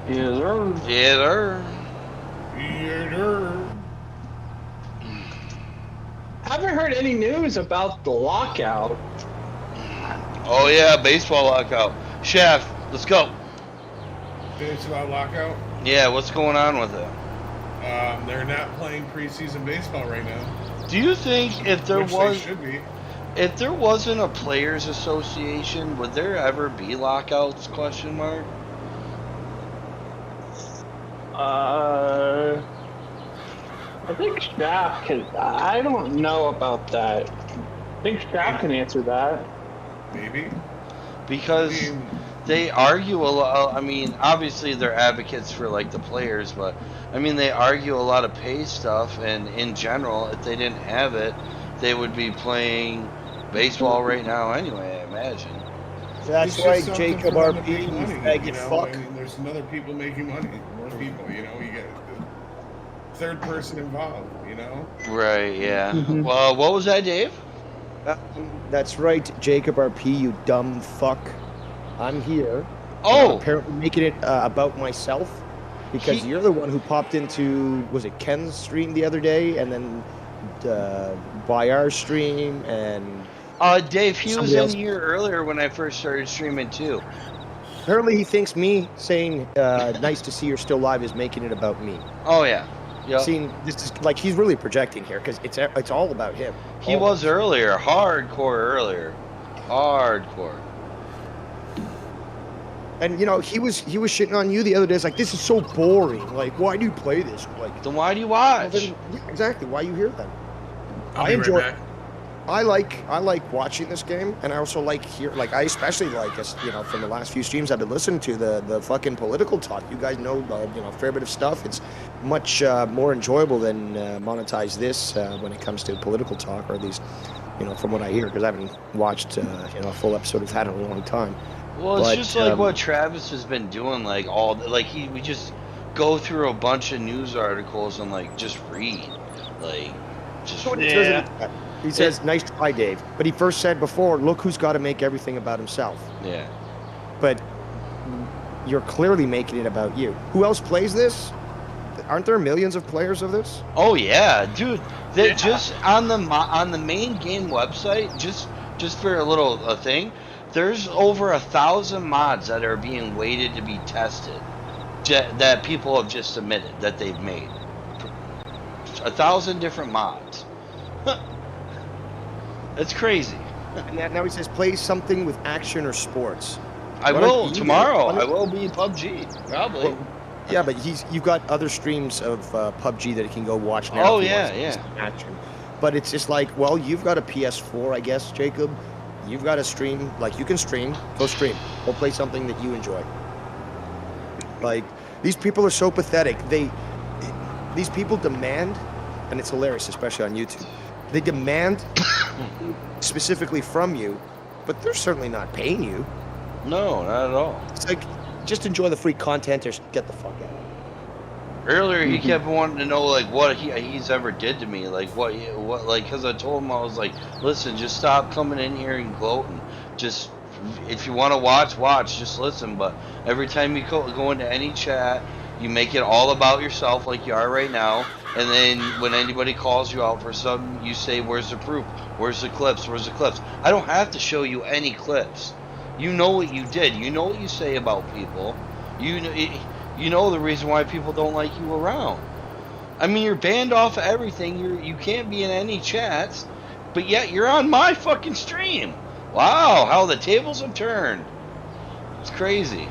Yes, sir. Yeah, sir. Yeah, sir. Haven't heard any news about the lockout. Oh yeah, baseball lockout. Chef, let's go. Baseball lockout. Yeah, what's going on with it? They're not playing preseason baseball right now. Do you think if there Which was, they should be. if there wasn't a players' association, would there ever be lockouts? Question mark. I think Strap can. I don't know about that. I think Strap can answer that. Maybe. Because I mean, they argue a lot. I mean, obviously they're advocates for like the players, but I mean they argue a lot of pay stuff. And in general, if they didn't have it, they would be playing baseball right now anyway. I imagine. That's it's right, just something Jacob for them to RP, make you money, faggot know? fuck. I mean, there's some other people making money. More people, you know. You get the third person involved, you know. Right. Yeah. Mhm. Well, what was that, Dave? That's right, Jacob RP, you dumb fuck. I'm here. Oh. Apparently making it about myself because you're the one who popped into, was it Ken's stream the other day, and then by our stream, and Dave, he was somebody in else. here earlier when I first started streaming too. Apparently he thinks me saying nice to see you're still live is making it about me. Oh yeah. Yep. Seeing this is like he's really projecting here because it's all about him. He was earlier, hardcore earlier. Hardcore. And you know, he was shitting on you the other day. It's like, this is so boring. Like, why do you play this? Like, Then why do you well, watch? then, yeah, exactly. Why are you here then? I'll I be enjoy. right back. I like watching this game, and I also like I especially like, you know, from the last few streams I've been listening to the fucking political talk. You guys know, you know, a fair bit of stuff. It's much more enjoyable than monetize this when it comes to political talk, or at least, you know, from what I hear, because I haven't watched you know, a full episode of that in a long time. Well, it's But, just like what Travis has been doing, like we just go through a bunch of news articles and like just read, like just So what he Yeah. says, he says, "Nice try, Dave." But he first said before, "Look who's got to make everything about himself." yeah. But you're clearly making it about you. Who else plays this? Aren't there millions of players of this? Oh yeah, dude. Yeah. Just on the main game website, just for a little thing, there's over 1,000 mods that are being waited to be tested, that people have just submitted that they've made. 1,000 different mods. That's crazy. And now he says, play something with action or sports. I Why will don't you- tomorrow. why I don't- will be PUBG probably. Well, yeah, but you've got other streams of PUBG that he can go watch now. Oh, if he yeah, wants to yeah. see action. But it's just like, well, you've got a PS4, I guess, Jacob. You've got a stream, like, you can stream. Go stream. Go play something that you enjoy. Like, these people are so pathetic. These people demand, and it's hilarious, especially on YouTube. They demand specifically from you, but they're certainly not paying you. No, not at all. It's like, just enjoy the free content or get the fuck out. Earlier, he kept wanting to know like what he's ever did to me, like what like, because I told him, I was like, listen, just stop coming in here and gloating. Just if you want to watch, just listen. But every time you go into any chat, you make it all about yourself, like you are right now. And then when anybody calls you out for something, you say, "Where's the proof? Where's the clips? Where's the clips?" I don't have to show you any clips. You know what you did. You know what you say about people. You know the reason why people don't like you around. I mean, you're banned off of everything. You can't be in any chats, but yet you're on my fucking stream. Wow, how the tables have turned. It's crazy.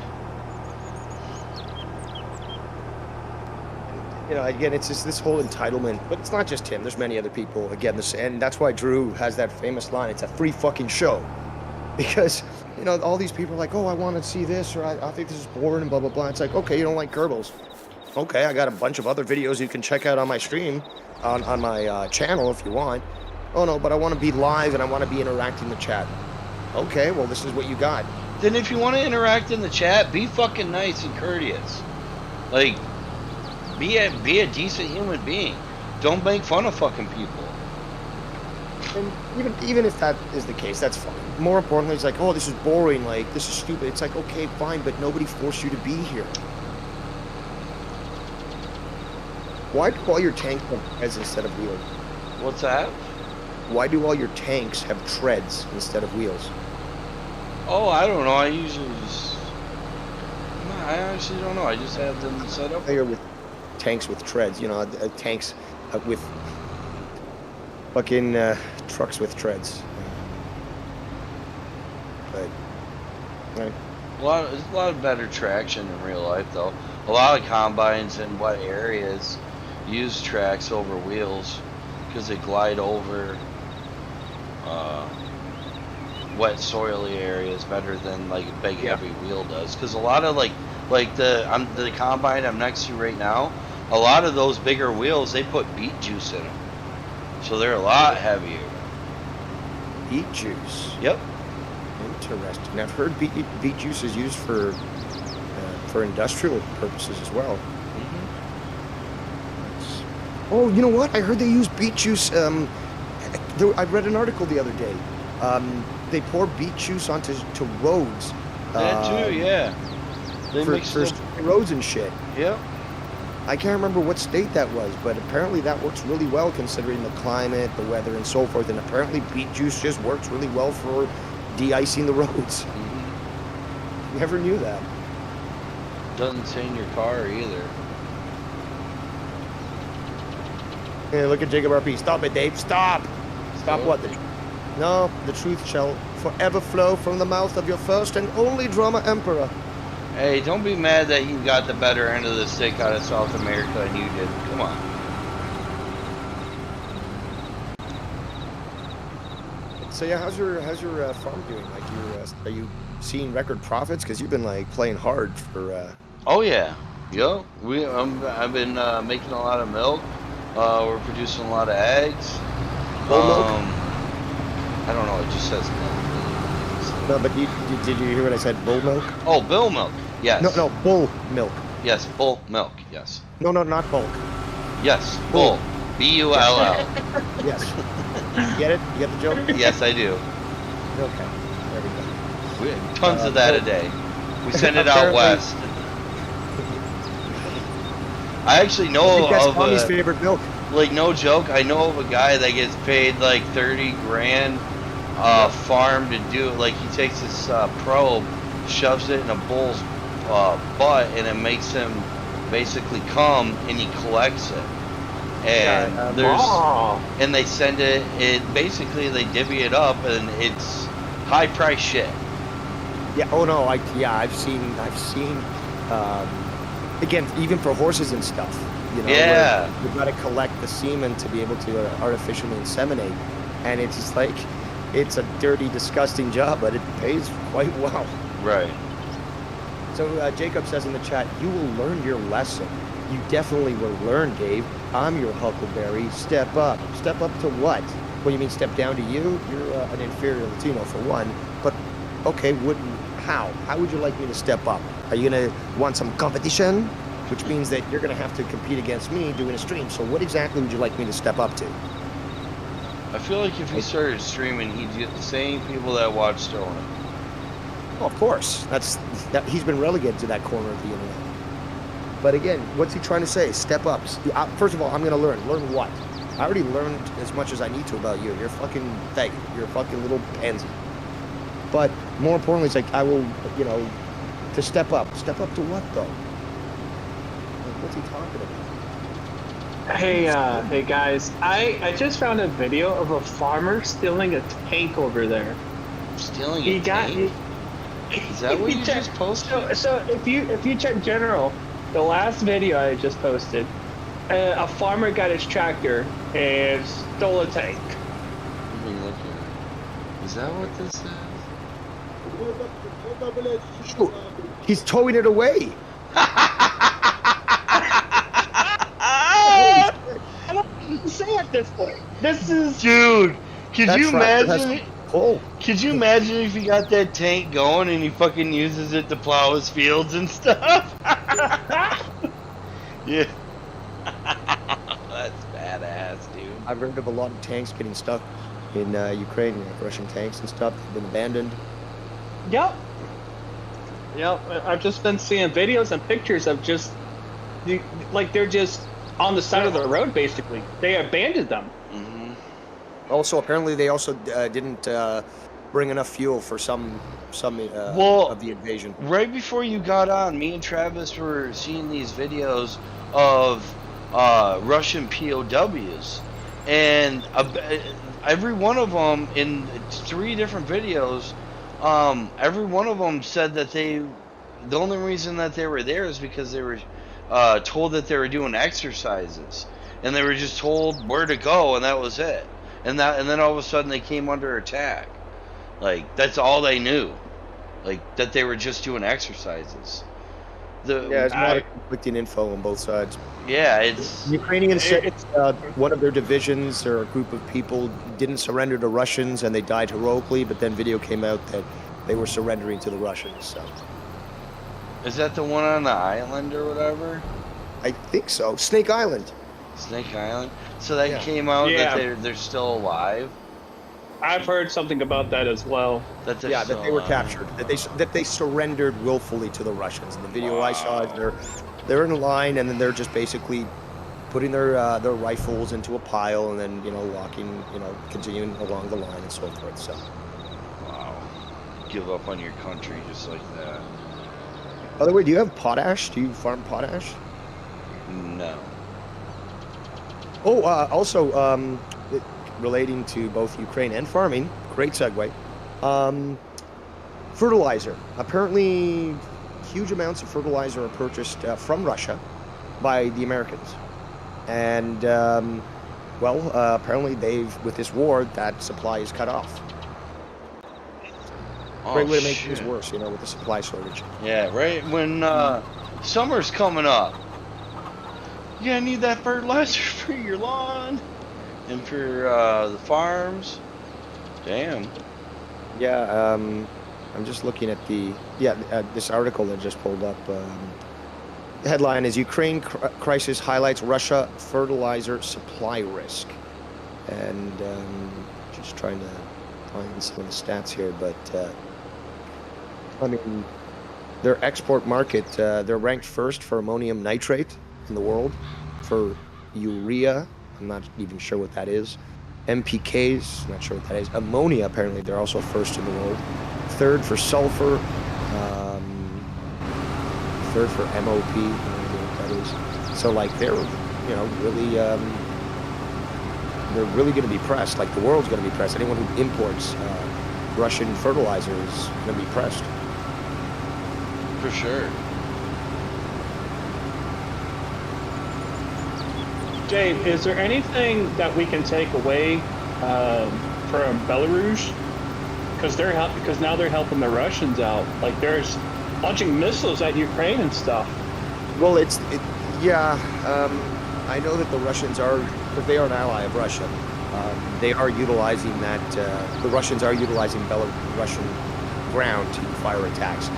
You know, again, it's just this whole entitlement, but it's not just him. There's many other people. Again, and that's why Drew has that famous line. It's a free fucking show, because you know all these people are like, oh, I want to see this, or I think this is boring, and blah blah blah. It's like, okay, you don't like Kerbals. Okay, I got a bunch of other videos you can check out on my stream, on my channel if you want. Oh no, but I want to be live and I want to be interacting in the chat. Okay, well this is what you got. Then if you want to interact in the chat, be fucking nice and courteous. Like, be a decent human being. Don't make fun of fucking people. And even if that is the case, that's fine. More importantly, it's like, oh, this is boring, like, this is stupid. It's like, okay, fine, but nobody forced you to be here. Why do all your tanks have treads instead of wheels? What's that? Why do all your tanks have treads instead of wheels? Oh, I don't know. I usually just... No, I actually don't know. I just have them set up. Familiar with tanks with treads, you know, tanks with fucking trucks with treads. But, right. There's a lot of better traction in real life, though. A lot of combines in wet areas use tracks over wheels because they glide over wet soily areas better than like a big heavy wheel does. Because a lot of like the combine I'm next to right now, a lot of those bigger wheels, they put beet juice in them, so they're a lot heavier. Beet juice. Yep. Interesting. I've heard beet juice is used for industrial purposes as well. Oh, you know what? I heard they use beet juice. I read an article the other day. They pour beet juice onto roads. That too, yeah. They mix for roads and shit. Yep. I can't remember what state that was, but apparently that works really well considering the climate, the weather, and so forth. And apparently beet juice just works really well for de-icing the roads. Never knew that. Doesn't stain your car either. Yeah, look at Jacob RP. Stop it, Dave. Stop. Stop what? No, the truth shall forever flow from the mouth of your first and only drama emperor. Hey, don't be mad that you got the better end of the stick out of South America and you did. Come on. So yeah, how's your farm doing? Like, are you seeing record profits? Because you've been like playing hard for. Oh yeah, yo. I've been making a lot of milk. We're producing a lot of eggs. Bull milk? I don't know. It just says milk. No, but did you hear what I said? Bull milk? Oh, bull milk. Yes. No, bull milk. Yes, bull milk. Yes. No, not bulk. Yes, bull. B-U-L-L. Yes. Get it? You get the joke? Yes, I do. Okay. There we go. We have tons of that a day. We send it out west. I actually know that's of Tommy's favorite milk. Like, no joke, I know of a guy that gets paid like 30 grand farm to do it. Like, he takes this probe, shoves it in a bull's butt, and it makes him basically come, and he collects it. And and they send it. Basically they divvy it up, and it's high price shit. Yeah. Oh no. I've seen. Again, even for horses and stuff. You know, Yeah. you've got to collect the semen to be able to artificially inseminate, and it's just like, it's a dirty, disgusting job, but it pays quite well. Right. So Jacob says in the chat, you will learn your lesson. You definitely will learn, Dave. I'm your Huckleberry. Step up. Step up to what? Well, you mean step down to you? You're an inferior Latino for one. But okay, how? How would you like me to step up? Are you gonna want some competition? Which means that you're gonna have to compete against me doing a stream. So what exactly would you like me to step up to? I feel like if he started streaming, he'd get the same people that watch Stoner. Oh, of course. He's been relegated to that corner of the internet. But again, what's he trying to say? Step up. First of all, I'm going to learn. Learn what? I already learned as much as I need to about you. You're a fucking faggot. You're a fucking little pansy. But more importantly, it's like, I will, to step up. Step up to what, though? Like, what's he talking about? Hey guys, I just found a video of a farmer stealing a tank over there. Stealing a tank? Is that what you just posted? So if you check general, the last video I just posted, a farmer got his tractor and stole a tank. Let me look at it. Is that what this says? He's towing it away. I don't say at this point. This is Dude, could you imagine? Oh. Could you imagine if he got that tank going and he fucking uses it to plow his fields and stuff? Yeah. That's badass, dude. I've heard of a lot of tanks getting stuck in Ukraine, Russian tanks and stuff. They've been abandoned. Yep. I've just been seeing videos and pictures of just, like, they're just on the side of the road, basically. They abandoned them. Also, apparently, they also didn't bring enough fuel for some of the invasion. Right before you got on, me and Travis were seeing these videos of Russian POWs, and every one of them, in 3 different videos, every one of them said that the only reason that they were there is because they were told that they were doing exercises, and they were just told where to go, and that was it. And then all of a sudden they came under attack. Like, that's all they knew. Like, that they were just doing exercises. There's a lot of conflicting info on both sides. Yeah, it's... Ukrainians said one of their divisions or a group of people didn't surrender to Russians and they died heroically, but then video came out that they were surrendering to the Russians. So, is that the one on the island or whatever? I think so. Snake Island. Snake Island? So that came out that they're still alive? I've heard something about that as well. That they were captured. That they surrendered willfully to the Russians. And the video I saw is they're in a line, and then they're just basically putting their rifles into a pile, and then walking, continuing along the line and so forth. So. Wow. Give up on your country just like that. By the way, do you have potash? Do you farm potash? No. Oh, also, relating to both Ukraine and farming, great segue. Fertilizer. Apparently, huge amounts of fertilizer are purchased from Russia by the Americans. And, apparently with this war, that supply is cut off. Great way to make things worse, with the supply shortage. Yeah, right when summer's coming up. You're gonna need that fertilizer for your lawn and for the farms. Damn. Yeah, I'm just looking at this article that just pulled up. The headline is Ukraine crisis highlights Russia fertilizer supply risk. And just trying to find some of the stats here, but their export market, they're ranked first for ammonium nitrate in the world, for urea, I'm not even sure what that is, NPKs, not sure what that is, ammonia, apparently they're also first in the world, third for sulfur, third for MOP, I don't know what that is. So like they're, really going to be pressed, like the world's going to be pressed. Anyone who imports Russian fertilizer is going to be pressed. For sure. Dave, is there anything that we can take away from Belarus? Because now they're helping the Russians out. Like there's launching missiles at Ukraine and stuff. Well, I know that the Russians are, because they are an ally of Russia, they are utilizing that. The Russians are utilizing Belarusian ground to fire attacks.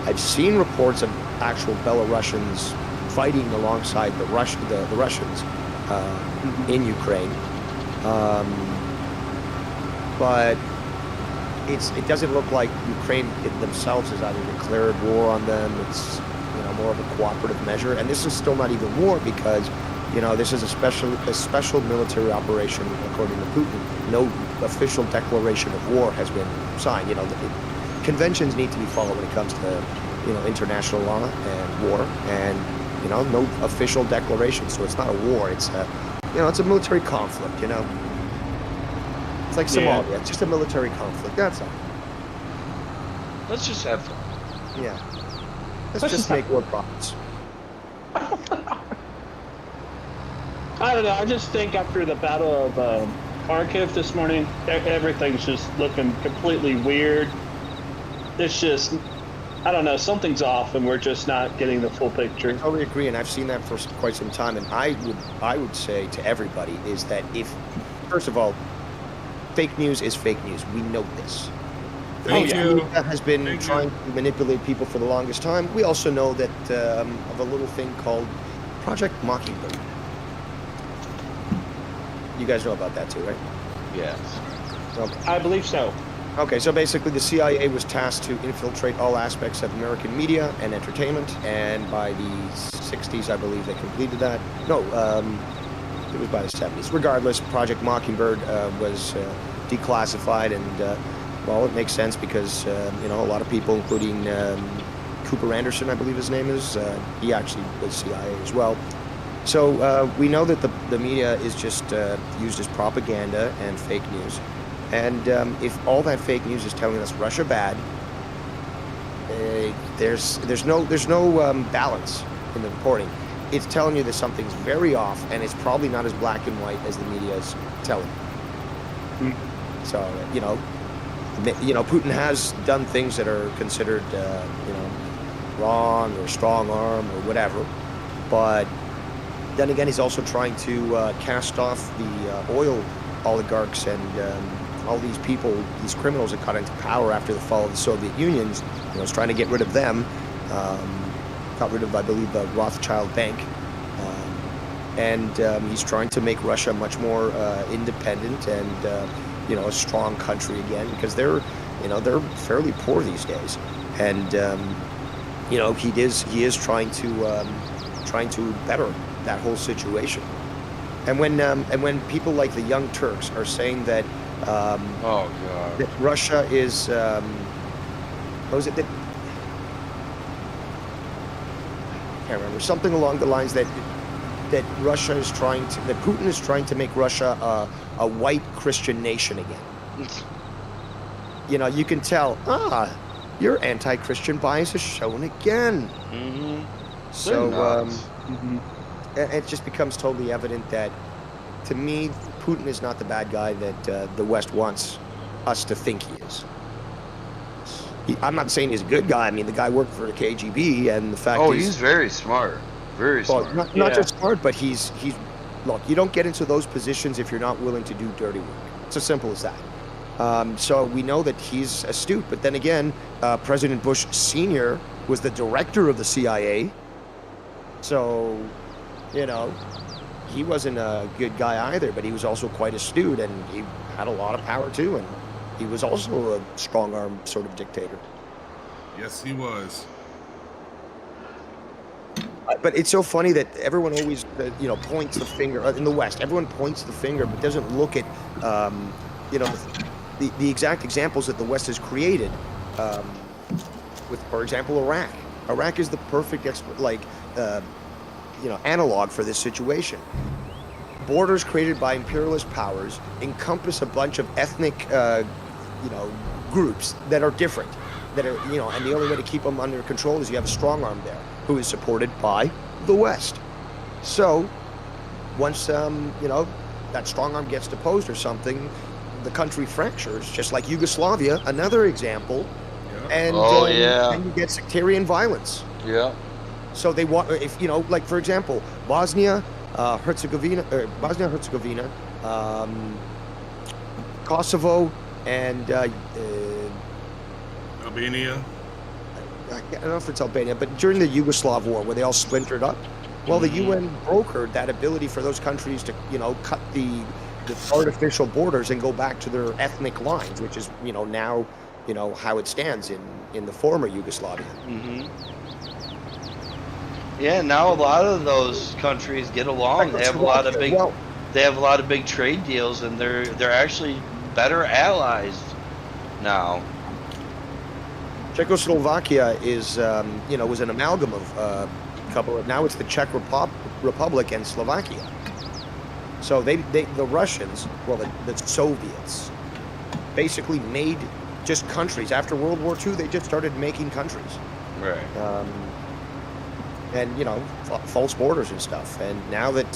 I've seen reports of actual Belarusians fighting alongside the Russians in Ukraine, but it doesn't look like Ukraine themselves has either declared war on them. It's more of a cooperative measure, and this is still not even war because this is a special military operation according to Putin. No official declaration of war has been signed. Conventions need to be followed when it comes to international law and war, and no official declaration. So it's not a war. It's it's a military conflict. It's like Somalia. It's just a military conflict. That's all. Let's just have fun. Yeah. Let's just make more profits. I don't know. I just think after the Battle of Kharkiv this morning, everything's just looking completely weird. It's just, I don't know, something's off, and we're just not getting the full picture. I totally agree, and I've seen that for quite some time. And I would say to everybody is that first of all, fake news is fake news. We know this. Thank you. That has been trying to manipulate people for the longest time. We also know that of a little thing called Project Mockingbird. You guys know about that too, right? Yes. Okay. I believe so. Okay, so basically the CIA was tasked to infiltrate all aspects of American media and entertainment, and by the 60s, I believe they completed that. No, it was by the 70s. Regardless, Project Mockingbird was declassified, and well, it makes sense because a lot of people, including Cooper Anderson, I believe his name is, he actually was CIA as well. So we know that the media is just used as propaganda and fake news. And if all that fake news is telling us Russia bad, there's no balance in the reporting. It's telling you that something's very off, and it's probably not as black and white as the media is telling. So Putin has done things that are considered wrong or strong arm or whatever, but then again, he's also trying to cast off the oil oligarchs and all these people, these criminals that got into power after the fall of the Soviet Union. He's trying to get rid of them. Got rid of, I believe, the Rothschild Bank. And he's trying to make Russia much more independent and, a strong country again, because they're fairly poor these days. And, he is trying to better that whole situation. And when people like the Young Turks are saying that that Russia is what was it that I can't remember, something along the lines that Russia is trying to, that Putin is trying to make Russia a white Christian nation again. You can tell, your anti-Christian bias is shown again. Mm-hmm. So it just becomes totally evident that, to me, Putin is not the bad guy that the West wants us to think he is. I'm not saying he's a good guy. I mean, the guy worked for the KGB, and the fact he's very smart. Very smart. Not just smart, but he's look, you don't get into those positions if you're not willing to do dirty work. It's as simple as that. So we know that he's astute, but then again, President Bush Sr. was the director of the CIA. So, you know, he wasn't a good guy either, but he was also quite astute, and he had a lot of power too, and he was also a strong-arm sort of dictator. Yes, he was. But it's so funny that everyone always, points the finger in the West. Everyone points the finger, but doesn't look at, the exact examples that the West has created. With, for example, Iraq. Iraq is the perfect analog for this situation. Borders created by imperialist powers encompass a bunch of ethnic, groups that are different, that are, and the only way to keep them under control is you have a strong arm there who is supported by the West. So once, that strong arm gets deposed or something, the country fractures, just like Yugoslavia, another example. And, and you get sectarian violence. Yeah. So they want, for example, Bosnia, Herzegovina, Kosovo, and Albania. I don't know if it's Albania, but during the Yugoslav war, where they all splintered up, well, the UN brokered that ability for those countries to, cut the artificial borders and go back to their ethnic lines, which is, now, how it stands in the former Yugoslavia. Mm-hmm. Yeah, now a lot of those countries get along. They have a lot of big trade deals, and they're actually better allies now. Czechoslovakia is, was an amalgam of a couple of. Now it's the Czech Republic and Slovakia. So the Russians, the Soviets, basically made just countries. After World War II, they just started making countries. Right. And false borders and stuff. And now that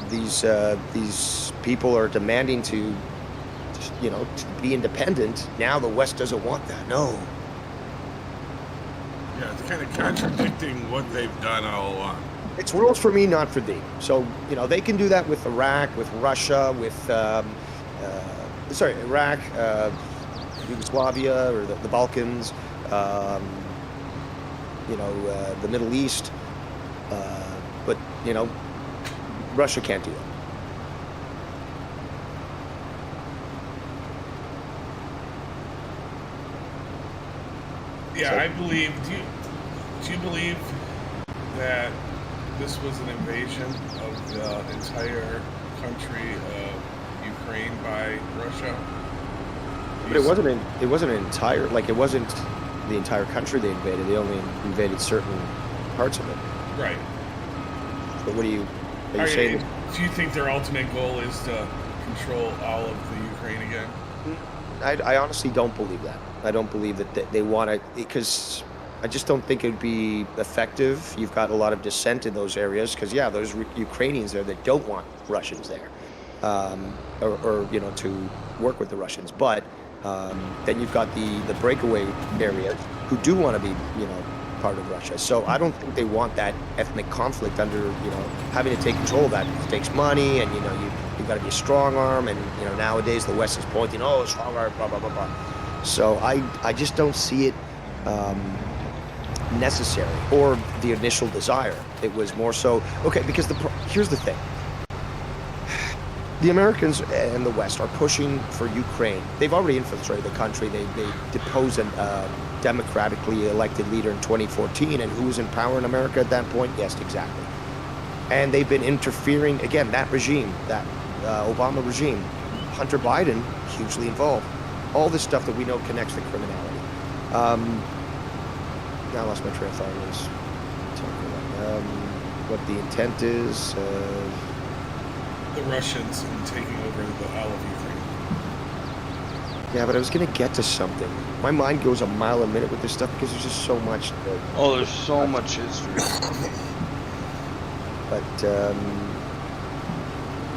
these people are demanding to be independent, now the West doesn't want that. No. Yeah, it's kind of contradicting what they've done all along. It's rules for me, not for thee. So they can do that with Iraq, with Russia, with Iraq, Yugoslavia, or the Balkans. The Middle East, but Russia can't do that. Yeah, I believe. Do you believe that this was an invasion of the entire country of Ukraine by Russia? But it wasn't an entire, it wasn't the entire country they invaded. They only invaded certain parts of it. Right. But what are you saying? Do you think their ultimate goal is to control all of the Ukraine again? I honestly don't believe that. I don't believe that they want to, because I just don't think it'd be effective. You've got a lot of dissent in those areas, because those Ukrainians there that don't want Russians there, or to work with the Russians. But then you've got the breakaway areas who do want to be, part of Russia. So I don't think they want that ethnic conflict under, having to take control of that. It takes money, and you've got to be a strong arm, and nowadays the West is pointing, strong arm, blah blah blah blah. So I just don't see it necessary, or the initial desire. It was more so because here's the thing. The Americans and the West are pushing for Ukraine. They've already infiltrated the country. They deposed a democratically elected leader in 2014, and who was in power in America at that point? Yes, exactly. And they've been interfering, again, that regime, that Obama regime, Hunter Biden, hugely involved. All this stuff that we know connects to criminality. Now I lost my train of thought. I was talking about what the intent is. The Russians and taking over all of Ukraine. Yeah, but I was going to get to something. my mind goes a mile a minute with this stuff because there's just so much. Oh, there's so much history. But yeah,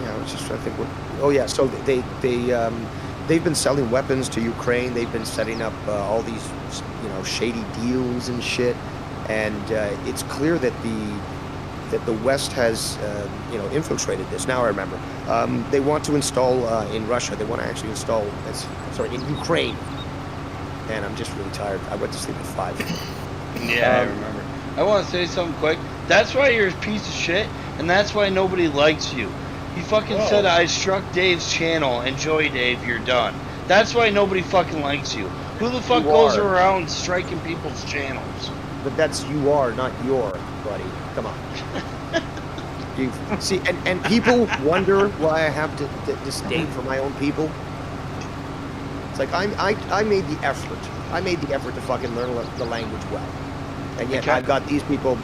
I was just trying to think. Oh yeah, so they've been selling weapons to Ukraine. They've been setting up all these, shady deals and shit. And it's clear that the West has, infiltrated this. Now I remember. They want to install in Russia. They want to actually install, in Ukraine. And I'm just really tired. I went to sleep at 5. Yeah, I remember. I want to say something quick. That's why you're a piece of shit, and that's why nobody likes you. You fucking said I struck Dave's channel. Enjoy, Dave. You're done. That's why nobody fucking likes you. Who the fuck goes around striking people's channels? But that's you are, not your, buddy. Come on. You see, and people wonder why I have to disdain for my own people. It's like I made the effort. I made the effort to fucking learn the language well, and yet I've got these people,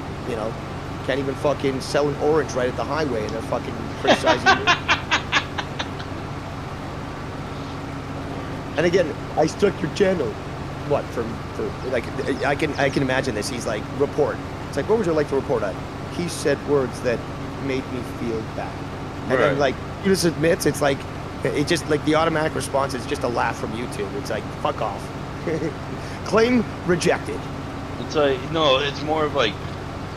can't even fucking sell an orange right at the highway, and they're fucking criticizing me. And again, I struck your channel. What for like I can imagine this. He's like, report. It's like, what would you like to report on? He said words that made me feel bad. And then like he just admits, it's like it just like the automatic response is just a laugh from YouTube. It's like, fuck off. Claim rejected. It's like, no, it's more of like,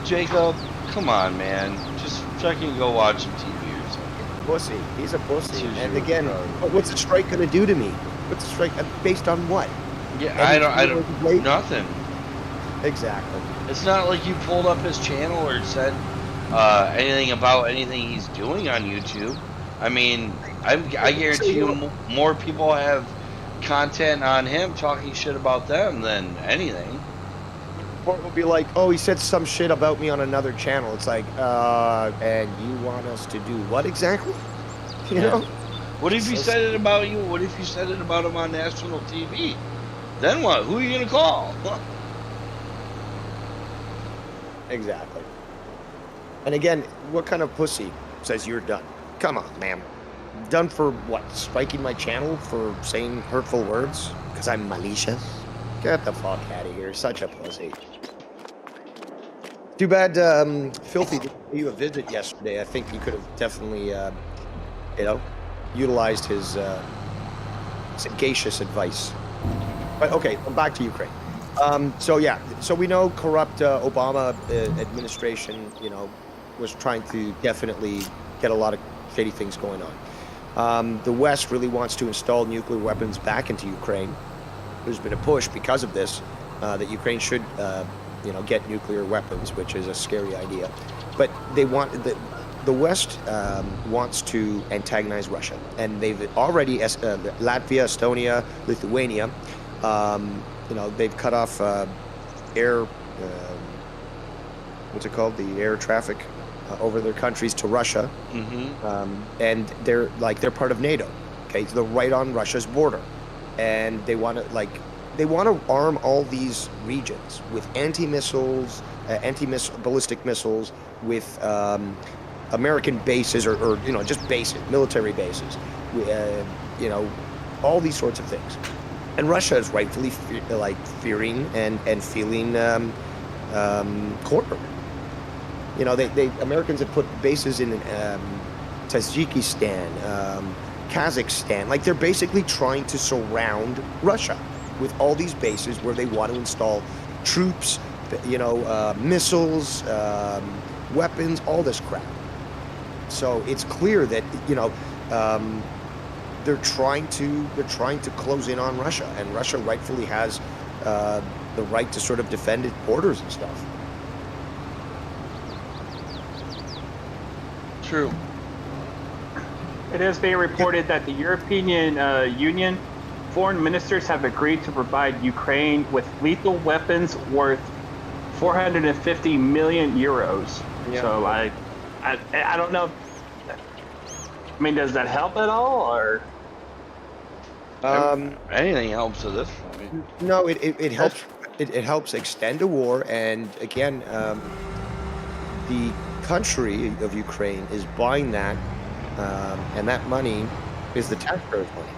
Jacob, come on, man, just fucking go watch some TV or something. Pussy. He's a pussy. And again, what's the strike gonna do to me? What's the strike based on what? Yeah, I don't nothing. Exactly. It's not like you pulled up his channel or said anything about anything he's doing on YouTube. I mean, I guarantee you more people have content on him talking shit about them than anything. Or it will be like, oh, he said some shit about me on another channel. It's like, and you want us to do what exactly? You know? What if you said it about you? What if you said it about him on national TV? Then what? Who are you gonna call? Exactly. And again, what kind of pussy says you're done? Come on, ma'am. Done for what? Striking my channel for saying hurtful words? Because I'm malicious? Get the fuck out of here. Such a pussy. Too bad Filthy didn't pay you a visit yesterday. I think he could have definitely, utilized his sagacious advice. But okay, back to Ukraine. So we know corrupt Obama administration, was trying to definitely get a lot of shady things going on. The West really wants to install nuclear weapons back into Ukraine. There's been a push because of this that Ukraine should, get nuclear weapons, which is a scary idea. But they want the West wants to antagonize Russia, and they've already Latvia, Estonia, Lithuania. They've cut off air. What's it called? The air traffic over their countries to Russia, and they're part of NATO. Okay, so they're right on Russia's border, and they want to arm all these regions with anti-missiles, ballistic missiles, with American bases or just bases, military bases, all these sorts of things. And Russia is rightfully fearing and feeling cornered. They Americans have put bases in Tajikistan, Kazakhstan. Like, they're basically trying to surround Russia with all these bases where they want to install troops, missiles, weapons, all this crap. So it's clear that they're trying to close in on Russia, and Russia rightfully has the right to sort of defend its borders and stuff. True. It is being reported that the European Union foreign ministers have agreed to provide Ukraine with lethal weapons worth 450 million euros. Yeah. So I don't know. I mean, does that help at all, or? Anything helps at this point. No, it helps. It helps extend a war, and again, the country of Ukraine is buying that, and that money is the taxpayers' money.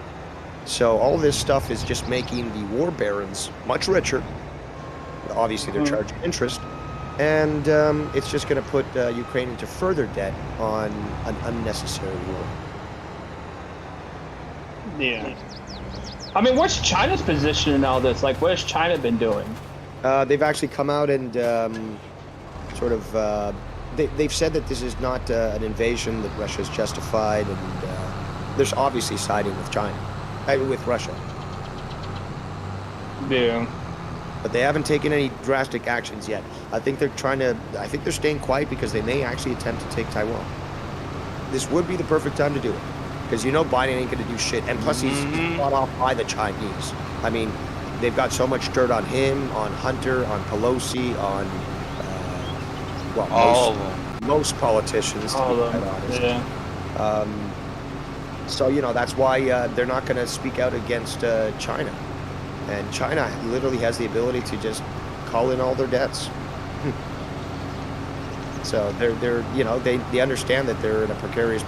So all this stuff is just making the war barons much richer. Obviously, they're charging interest. And it's just going to put Ukraine into further debt on an unnecessary war. Yeah. I mean, what's China's position in all this? Like, what has China been doing? They've actually come out and sort of... they've said that this is not an invasion, that Russia's justified, and they're obviously siding with China, with Russia. Yeah. But they haven't taken any drastic actions yet. I think they're staying quiet because they may actually attempt to take Taiwan. This would be the perfect time to do it. Because you know Biden ain't going to do shit. And plus he's fought off by the Chinese. I mean, they've got so much dirt on him, on Hunter, on Pelosi, on, most politicians. All of them, yeah. So, you know, that's why they're not going to speak out against China. And China literally has the ability to just call in all their debts. So they're you know, they understand that they're in a precarious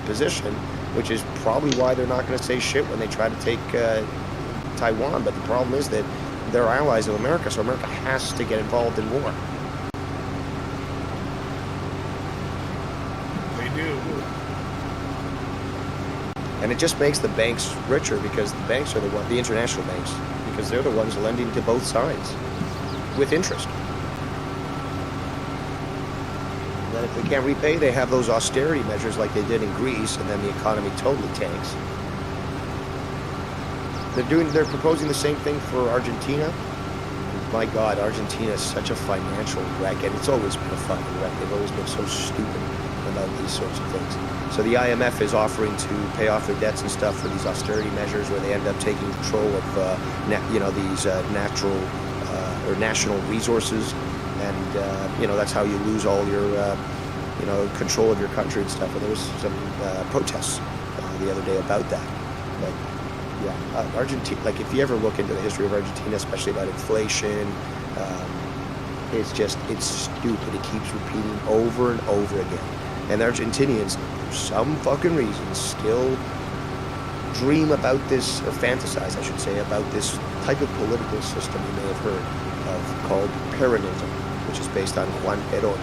position, which is probably why they're not going to say shit when they try to take Taiwan. But the problem is that they're allies of America, so America has to get involved in war. They do. And it just makes the banks richer because the banks are the international banks, because they're the ones lending to both sides with interest. And then if they can't repay, they have those austerity measures like they did in Greece, and then the economy totally tanks. They're proposing the same thing for Argentina. My God, Argentina is such a financial wreck, and it's always been a fucking wreck. They've always been so stupid about these sorts of things. So the IMF is offering to pay off their debts and stuff for these austerity measures, where they end up taking control of, these natural or national resources, and that's how you lose all your, control of your country and stuff. And there was some protests the other day about that. But yeah, Argentina. Like, if you ever look into the history of Argentina, especially about inflation, it's stupid. It keeps repeating over and over again. And the Argentinians, for some fucking reason, still dream about this, or fantasize, I should say, about this type of political system you may have heard of called Peronism, which is based on Juan Perón,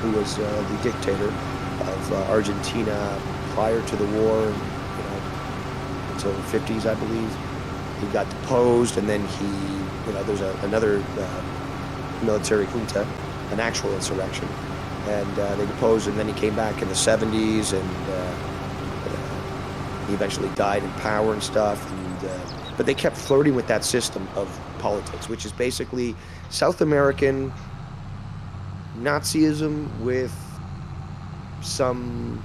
who was the dictator of Argentina prior to the war, until the 50s, I believe. He got deposed, and then there's another military junta, an actual insurrection. And they deposed, and then he came back in the 70s, and he eventually died in power and stuff. But they kept flirting with that system of politics, which is basically South American Nazism with some,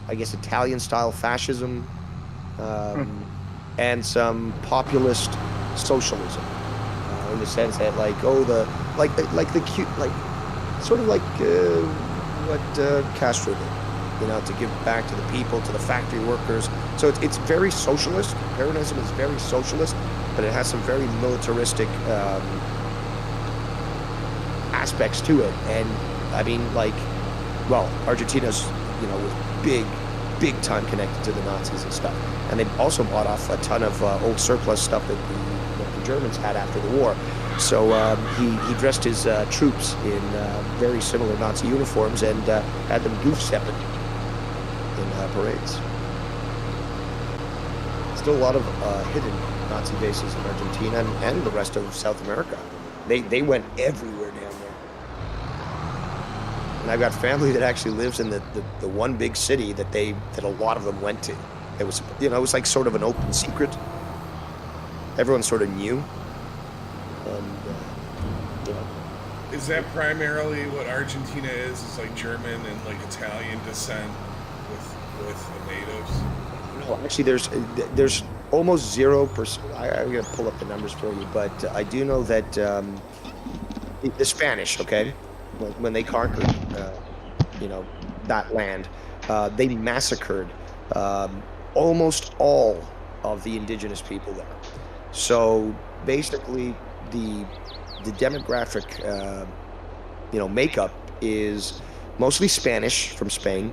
I guess, Italian-style fascism, and some populist socialism, in the sense that, sort of like what Castro did, to give back to the people, to the factory workers. So it's very socialist. Peronism is very socialist, but it has some very militaristic aspects to it. And I mean, Argentina's, was big time connected to the Nazis and stuff. And they also bought off a ton of old surplus stuff that the Germans had after the war. So he dressed his troops in very similar Nazi uniforms and had them goof stepping in parades. Still a lot of hidden Nazi bases in Argentina and the rest of South America. They went everywhere down there. And I've got family that actually lives in the one big city that a lot of them went to. It was it was like sort of an open secret. Everyone sort of knew. Is that primarily what Argentina is? It's like German and like Italian descent with the natives? No, actually, there's almost 0%. I'm gonna pull up the numbers for you, but I do know that the Spanish, okay, when they conquered, that land, they massacred almost all of the indigenous people there. So basically, the demographic, makeup is mostly Spanish from Spain,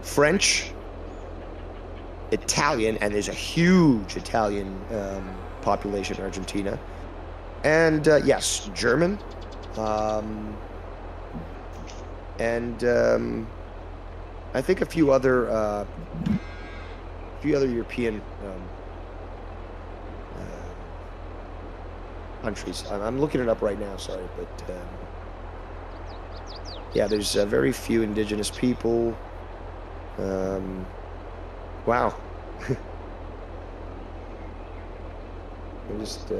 French, Italian, and there's a huge Italian population in Argentina. And yes, German. And I think a few other European countries. I'm looking it up right now. Sorry, but yeah, there's very few indigenous people. Wow. I'm just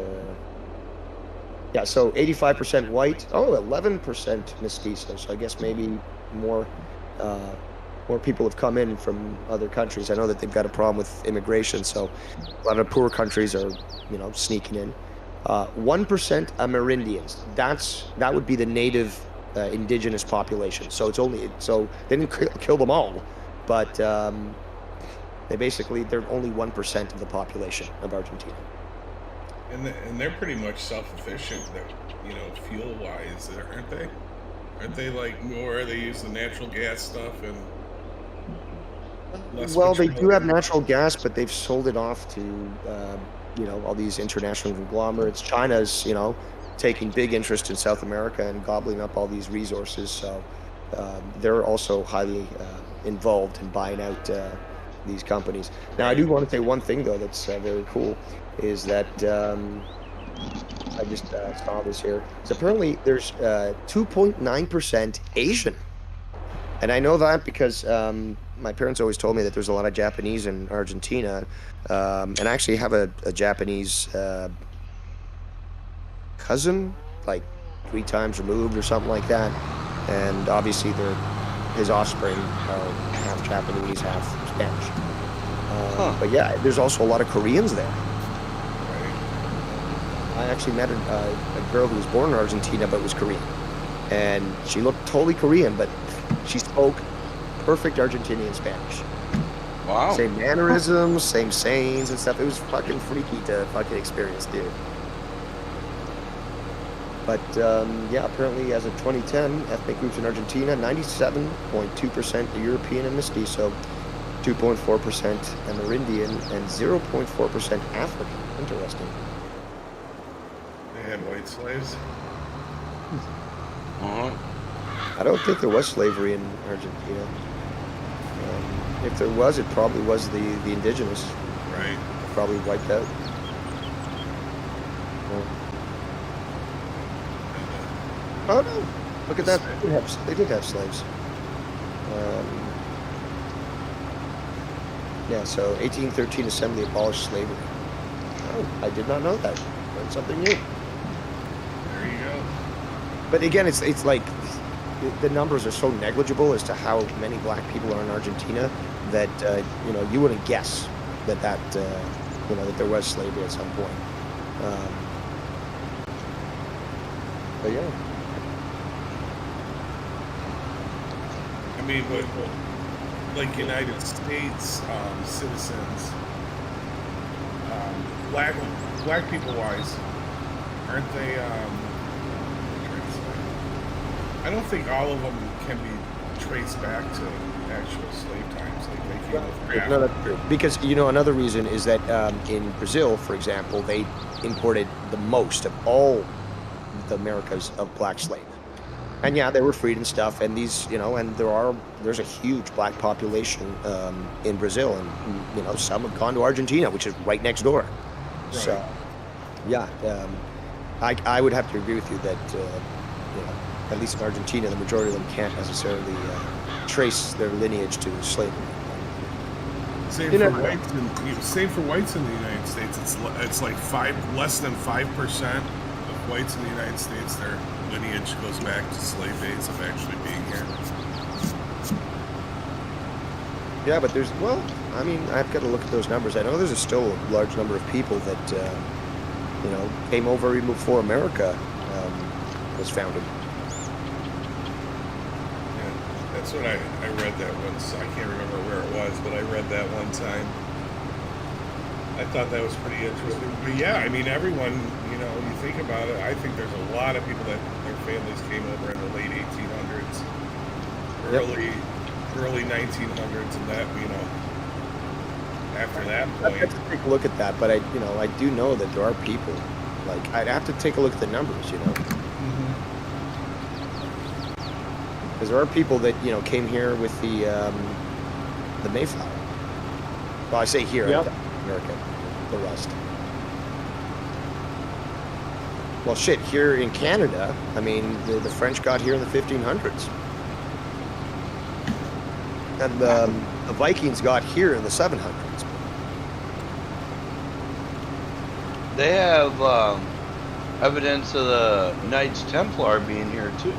yeah, so 85% white. Oh, 11% mestizo. So I guess maybe more people have come in from other countries. I know that they've got a problem with immigration, so a lot of poor countries are, sneaking in. 1% Amerindians. That would be the native indigenous population. So it's only they didn't kill them all, but they're only 1% of the population of Argentina. And they're pretty much self-sufficient, fuel-wise, aren't they? Aren't they like more? They use the natural gas stuff and. Well, they do have natural gas, but they've sold it off to, all these international conglomerates. China's, taking big interest in South America and gobbling up all these resources. So they're also highly involved in buying out these companies. Now, I do want to say one thing, though, that's very cool, is that I just saw this here. So apparently there's 2.9% Asian. And I know that because my parents always told me that there's a lot of Japanese in Argentina. And I actually have a Japanese cousin, like 3 times removed or something like that. And obviously his offspring are half Japanese, half Spanish. But yeah, there's also a lot of Koreans there. I actually met a girl who was born in Argentina but was Korean. And she looked totally Korean, but she spoke perfect Argentinian Spanish. Wow. Same mannerisms, same sayings and stuff. It was fucking freaky to fucking experience, dude. But yeah, apparently as of 2010, ethnic groups in Argentina, 97.2% European and mestizo, 2.4% Amerindian, and 0.4% African. Interesting. They had white slaves. I don't think there was slavery in Argentina. If there was, it probably was the indigenous. Right. Probably wiped out. Oh no! Look at that. They did have slaves. Yeah, so 1813 Assembly abolished slavery. Oh, I did not know that. Learned something new. There you go. But again, it's like the numbers are so negligible as to how many black people are in Argentina that you wouldn't guess that that there was slavery at some point. But yeah. I mean, but like United States citizens, black people wise, aren't they? I don't think all of them can be traced back to actual slave times. Like no, that's true. Because another reason is that in Brazil, for example, they imported the most of all the Americas of black slaves. And yeah, they were freed and stuff, and these, and there's a huge black population in Brazil, and some have gone to Argentina, which is right next door. Right. So, yeah, I would have to agree with you that, at least in Argentina, the majority of them can't necessarily trace their lineage to slavery. Same for whites in the United States. It's like less than 5% of whites in the United States. Their lineage goes back to slave days of actually being here. Yeah, but I've got to look at those numbers. I know there's still a large number of people that, came over even before America was founded. Yeah, that's what I read that once. I can't remember where it was, but I read that one time. I thought that was pretty interesting. But yeah, I mean, everyone, you think about it, I think there's a lot of people that their families came over in the late 1800s, early 1900s, and that, after that I'd point. have to take a look at that, but I do know that there are people. Like, I'd have to take a look at the numbers, because there are people that came here with the Mayflower. Well, I say here, Yep. America, the West. Well, shit, here in Canada, I mean, the French got here in the 1500s. And the Vikings got here in the 700s. They have evidence of the Knights Templar being here too.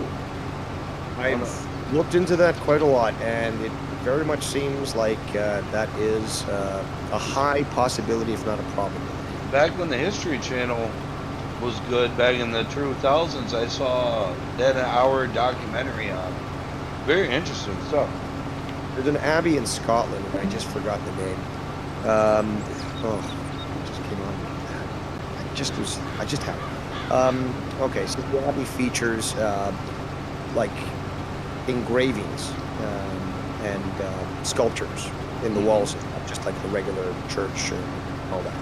I've looked into that quite a lot, and it very much seems like that is a high possibility, if not a probability. Back when the History Channel was good, back in the 2000s, I saw that an hour documentary on it. Very interesting stuff. There's an abbey in Scotland, and I just forgot the name. It just came on. I just had it. Okay, so the abbey features like engravings and sculptures in the walls, just like the regular church and all that.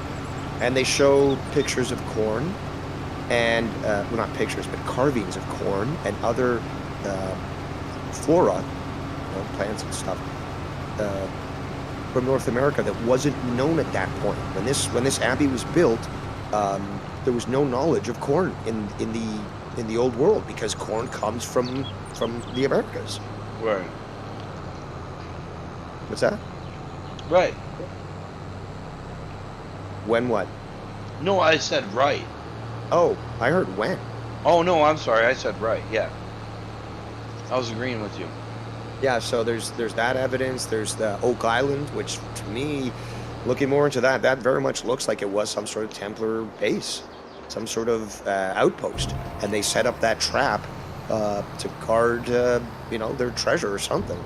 And they show pictures of corn and, well, not pictures, but carvings of corn and other flora, plants and stuff, from North America that wasn't known at that point. When this abbey was built, there was no knowledge of corn in the old world, because corn comes from the Americas. Right. What's that? Right. When what? No, I said right. Oh, I heard when. Oh, no, I'm sorry. I said right. Yeah. I was agreeing with you. Yeah, so there's that evidence. There's the Oak Island, which to me, looking more into that very much looks like it was some sort of Templar base, some sort of outpost, and they set up that trap to guard, their treasure or something.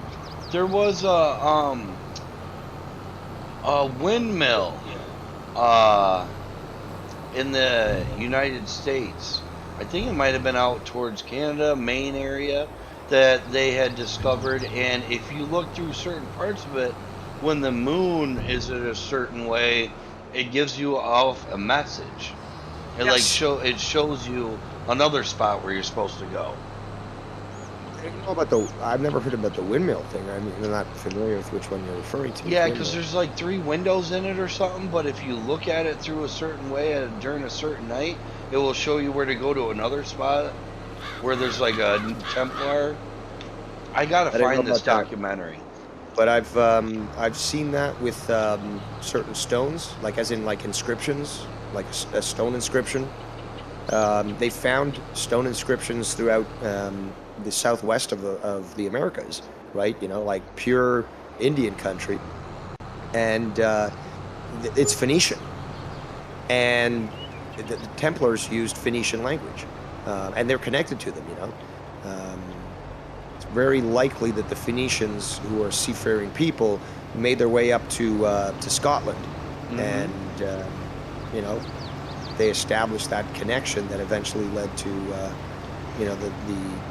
There was a windmill in the United States. I think it might have been out towards Canada, Maine area, that they had discovered. And if you look through certain parts of it, when the moon is in a certain way, it gives you off a message. It it shows you another spot where you're supposed to go. I don't know about I've never heard about the windmill thing. I mean, I'm not familiar with which one you're referring to. Yeah, because there's like 3 windows in it or something, but if you look at it through a certain way during a certain night, it will show you where to go to another spot where there's like a Templar. I gotta find this documentary. But I've seen that with certain stones, like as in like inscriptions, like a stone inscription. They found stone inscriptions throughout the southwest of the Americas, right? Like pure Indian country, and it's Phoenician, and the Templars used Phoenician language, and they're connected to them. It's very likely that the Phoenicians, who are seafaring people, made their way up to Scotland, and they established that connection that eventually led to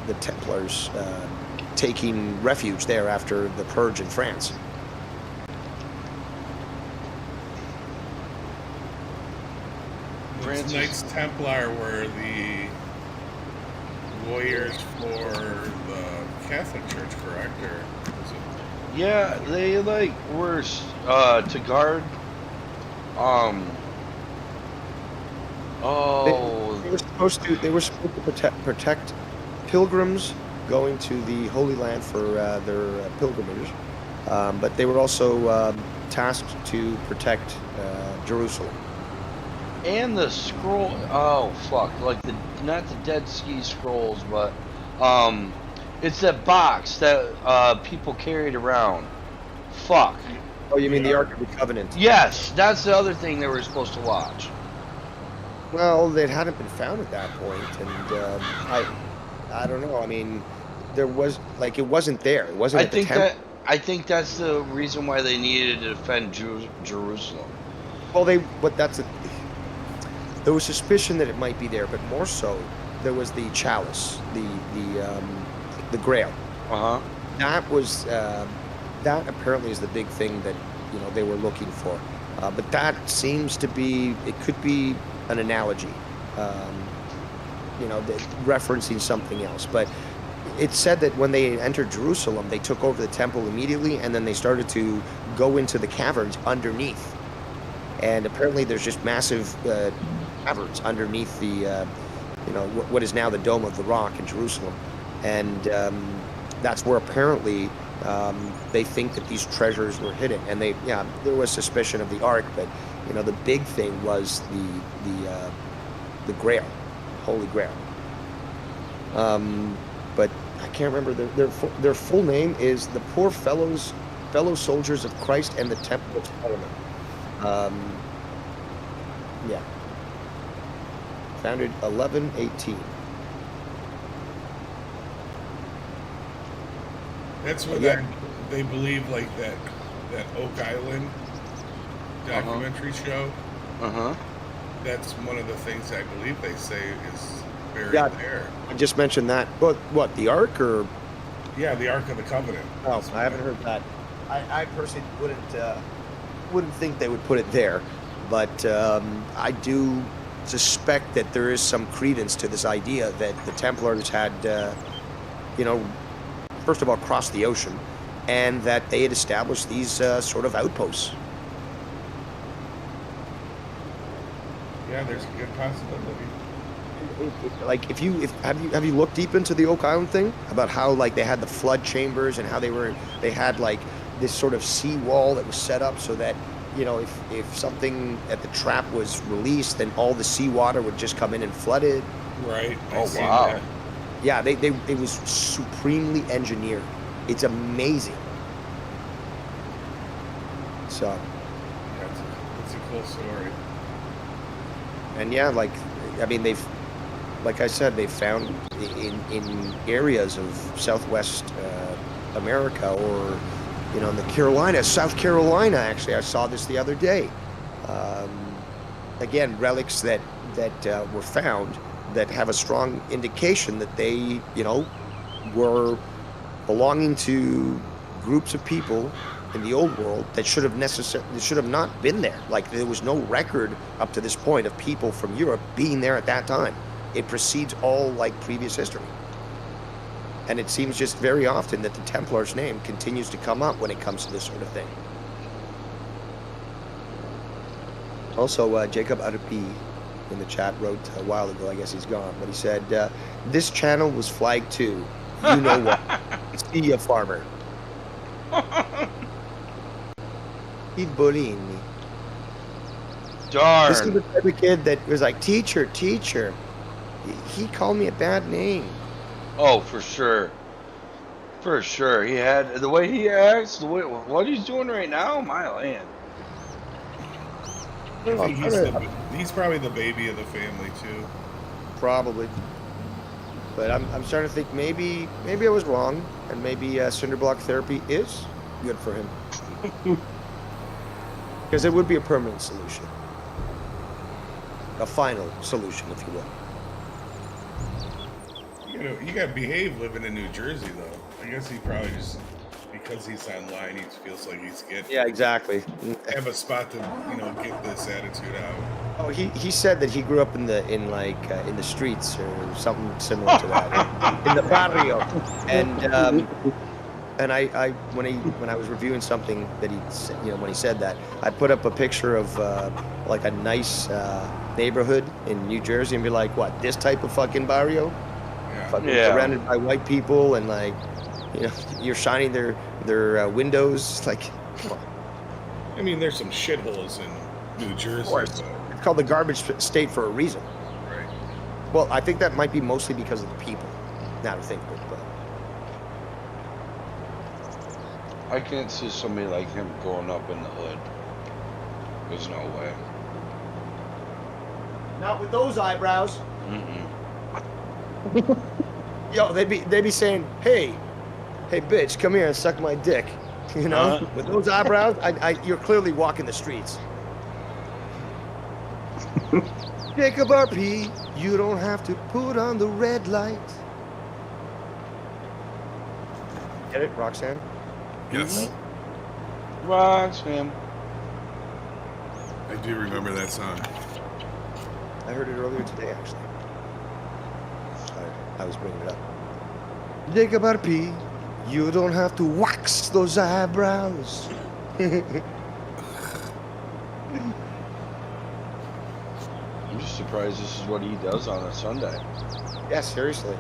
the Templars taking refuge there after the purge in France. The Knights Templar were the warriors for the Catholic Church, correct? Or was it? Yeah, they were to guard. They were supposed to protect pilgrims going to the Holy Land for their pilgrimage, but they were also tasked to protect Jerusalem. And the scroll. Oh fuck! Like not the Dead Sea Scrolls, but it's that box that people carried around. Fuck. Oh, you mean the Ark of the Covenant? Yes, that's the other thing they were supposed to watch. Well, it hadn't been found at that point, and I don't know. I mean, there was it wasn't there. It wasn't at the temple. I think that's the reason why they needed to defend Jerusalem. Well, there was suspicion that it might be there, but more so, there was the chalice, the Grail. Uh huh. That was that apparently is the big thing that they were looking for. But that seems to be, it could be an analogy, referencing something else. But it said that when they entered Jerusalem, they took over the temple immediately, and then they started to go into the caverns underneath. And apparently there's just massive caverns underneath the, what is now the Dome of the Rock in Jerusalem. And that's where apparently they think that these treasures were hidden. And there was suspicion of the Ark, but the big thing was the Grail, Holy Grail. But I can't remember their full name is the Poor Fellow Soldiers of Christ and the Temple of Solomon. Founded 1118. That's what they believe, like that Oak Island documentary show. That's one of the things I believe they say is buried there. I just mentioned that. But what, the Ark or? Yeah, the Ark of the Covenant. Oh, I haven't heard that. I personally wouldn't think they would put it there, but I do suspect that there is some credence to this idea that the Templars had, first of all, crossed the ocean, and that they had established these sort of outposts. Yeah, there's a good possibility. Like, have you looked deep into the Oak Island thing about how like they had the flood chambers and how they had like this sort of sea wall that was set up so that if something at the trap was released, then all the seawater would just come in and flood it. Right. Oh wow. That. Yeah, it was supremely engineered. It's amazing. So. Yeah, it's a cool story. And yeah, like I said, they found in areas of Southwest America or, in the Carolinas, South Carolina, actually, I saw this the other day. Again, relics that were found that have a strong indication that they, were belonging to groups of people in the old world that should have not been there. Like, there was no record up to this point of people from Europe being there at that time. It precedes all like previous history. And it seems just very often that the Templar's name continues to come up when it comes to this sort of thing. Also, Jacob Arpi in the chat wrote a while ago, I guess he's gone, but he said, this channel was flagged too. You know what? See ya, farmer. He's bullying me. Darn. This is the type of kid that was like, teacher. He called me a bad name. Oh, for sure. For sure. He had the way he acts, what he's doing right now, my land. I think he's probably the baby of the family too. Probably. But I'm starting to think maybe I was wrong, and maybe Cinderblock therapy is good for him. Because it would be a permanent solution. A final solution, if you will. You gotta behave living in New Jersey, though. I guess he probably just, because he's online, he feels like he's getting. Yeah, exactly. Have a spot to, get this attitude out. Oh, he said that he grew up in the streets or something similar to that, in the barrio, and I when I was reviewing something that he said, when he said that, I put up a picture of like a nice neighborhood in New Jersey and be like, what, this type of fucking barrio? Yeah. Surrounded by white people and like, you're shining their windows. Like, come on. I mean, there's some shitholes in New Jersey. Of course. It's called the garbage state for a reason. Right. Well, I think that might be mostly because of the people. Now to think of it, but I can't see somebody like him growing up in the hood. There's no way. not with those eyebrows. Mm-mm. Yo, they'd be saying, hey, bitch, come here and suck my dick. With those eyebrows, you're clearly walking the streets. Jacob RP, you don't have to put on the red light. Get it, Roxanne? Yes. Rocks him. I do remember that song. I heard it earlier today, actually. I was bringing it up. Jacob RP, you don't have to wax those eyebrows. I'm just surprised this is what he does on a Sunday. Yeah, seriously.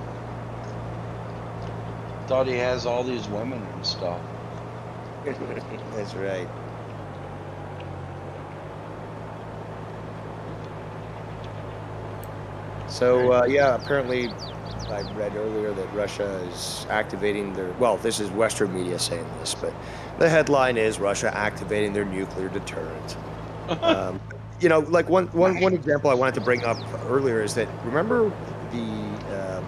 Thought he has all these women and stuff. That's right. So, yeah, apparently I read earlier that Russia is activating their, well, this is Western media saying this, but the headline is Russia activating their nuclear deterrent. You know, like one example I wanted to bring up earlier is that, remember the,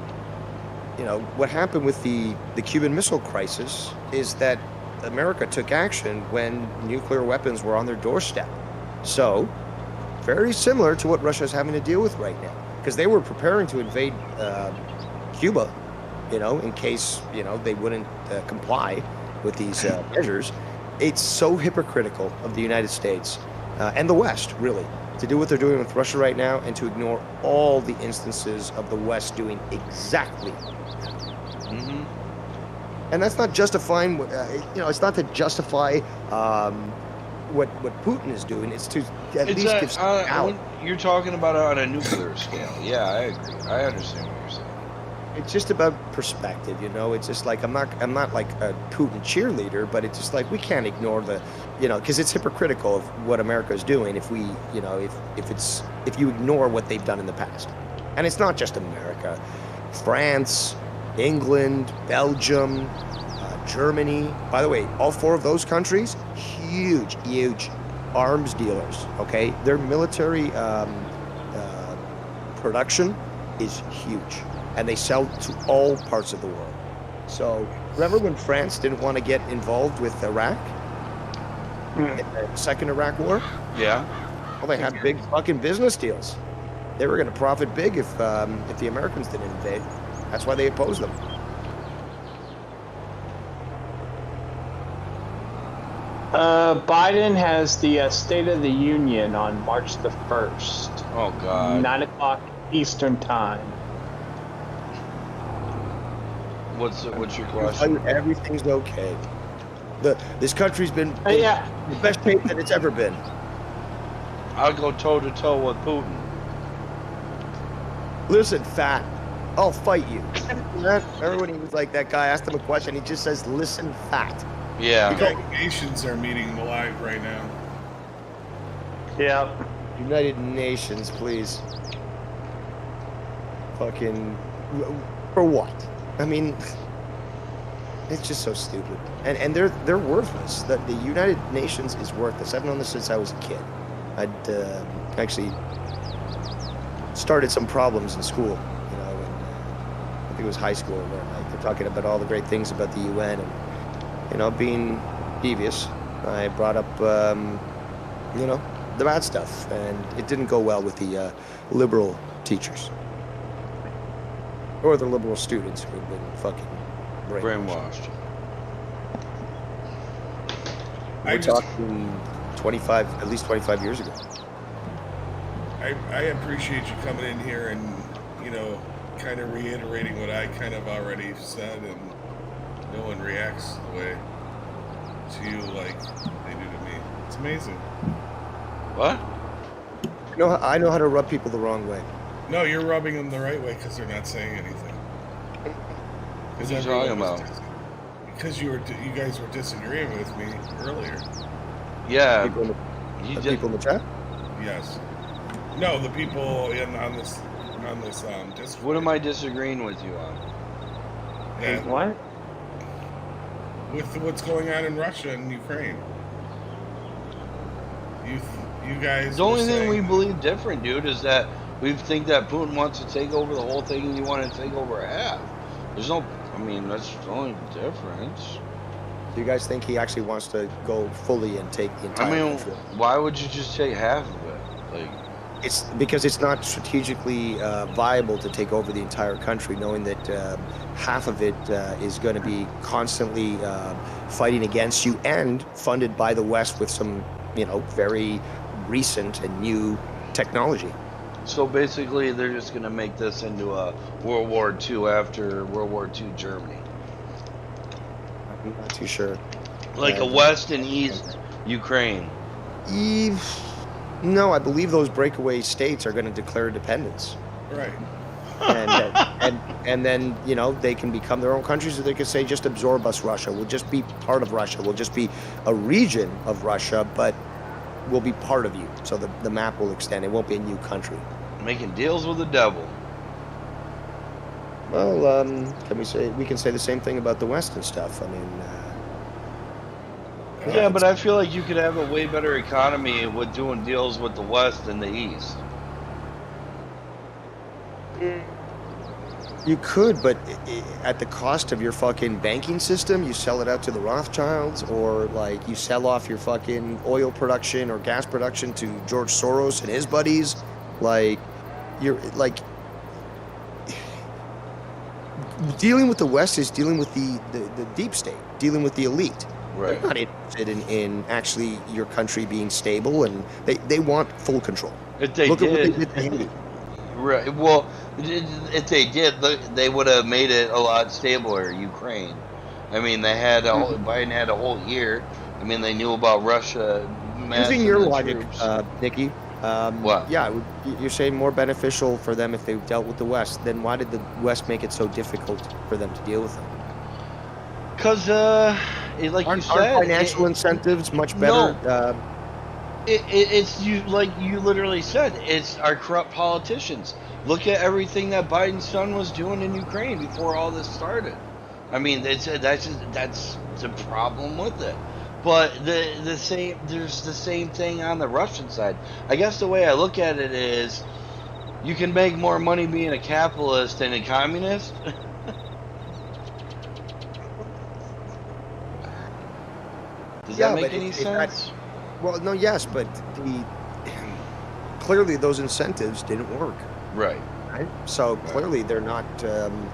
you know, what happened with the Cuban Missile Crisis is that America took action when nuclear weapons were on their doorstep. So, very similar to what Russia's having to deal with right now. Because they were preparing to invade Cuba, you know, in case, you know, they wouldn't comply with these measures. It's so hypocritical of the United States and the West, really, to do what they're doing with Russia right now and to ignore all the instances of the West doing exactly that. Mm-hmm. And that's not justifying, you know, it's not to justify what Putin is doing. It's to at least give some out. You're talking about it on a nuclear scale. Yeah, I agree. I understand what you're saying. It's just about perspective, you know. It's just like I'm not like a Putin cheerleader, but it's just like we can't ignore the, you know, because it's hypocritical of what America is doing if we, you know, if you ignore what they've done in the past. And it's not just America, France, England, Belgium, Germany. By the way, all four of those countries, huge arms dealers. Okay, their military production is huge, and they sell to all parts of the world. So remember when France didn't want to get involved with Iraq in the second Iraq War? Yeah. Well, they had big fucking business deals. They were going to profit big if the Americans didn't invade. That's why they opposed them. Biden has the State of the Union on March the 1st. Oh, God. 9 o'clock Eastern Time. What's your question? Everything's okay. This country's been Yeah. the best shape that it's ever been. I'll go toe-to-toe with Putin. Listen, fat, I'll fight you. Remember when he was like, that guy asked him a question, he just says, listen, fat. Yeah. United Nations are meeting live right now. Yeah. United Nations, please. Fucking, for what? I mean, it's just so stupid. And they're worthless. The United Nations is worthless. I've known this since I was a kid. I'd actually started some problems in school, you know, I think it was high school, where like, they're talking about all the great things about the UN, and, you know, being devious, I brought up, you know, the bad stuff, and it didn't go well with the liberal teachers. Or the liberal students who had been fucking brainwashed. We're talking at least 25 years ago. I appreciate you coming in here and, you know, kind of reiterating what I kind of already said, and no one reacts the way to you like they do to me. It's amazing. What? I know how to rub people the wrong way. No, you're rubbing them the right way because they're not saying anything. What are you talking about? Because you guys were disagreeing with me earlier. Yeah. People in the chat? Yes. No, the people on this Discord. What am I disagreeing with you on? Yeah. What? With what's going on in Russia and Ukraine. You guys. The only thing we believe different, dude, is that we think that Putin wants to take over the whole thing and you want to take over half. There's no, I mean, that's the only difference. Do you guys think he actually wants to go fully and take the entire country? Why would you just take half of it? Like, It's because it's not strategically viable to take over the entire country, knowing that half of it is going to be constantly fighting against you and funded by the West with some, very recent and new technology. So basically, they're just going to make this into a World War II after World War II Germany. I'm not too sure. Like a West and East Ukraine. No, I believe those breakaway states are going to declare independence. Right. And then, they can become their own countries, or they can say, just absorb us, Russia. We'll just be part of Russia. We'll just be a region of Russia, but we'll be part of you. So the map will extend. It won't be a new country. Making deals with the devil. Well, we can say the same thing about the West and stuff. I mean, yeah, but I feel like you could have a way better economy with doing deals with the West and the East. you could, but at the cost of your fucking banking system. You sell it out to the Rothschilds, or like you sell off your fucking oil production or gas production to George Soros and his buddies. Like, you're like dealing with the West is dealing with the deep state, dealing with the elite. Right. They're not interested in actually your country being stable, and they want full control. If they Look at what did, they did to Haiti. right? Well, if they did, they would have made it a lot stabler. Ukraine. I mean, they had a whole, Biden had a whole year. I mean, they knew about Russia. Using your logic, troops. Nikki. What? Yeah, you're saying more beneficial for them if they dealt with the West. Then why did the West make it so difficult for them to deal with them? Because, like you said, aren't financial incentives much better? No. It's you, like you literally said. It's our corrupt politicians. Look at everything that Biden's son was doing in Ukraine before all this started. I mean, that's the problem with it. But there's the same thing on the Russian side. I guess the way I look at it is, you can make more money being a capitalist than a communist. Does that make any sense? Well, no, yes, but clearly those incentives didn't work. Right. Right. So clearly they're not on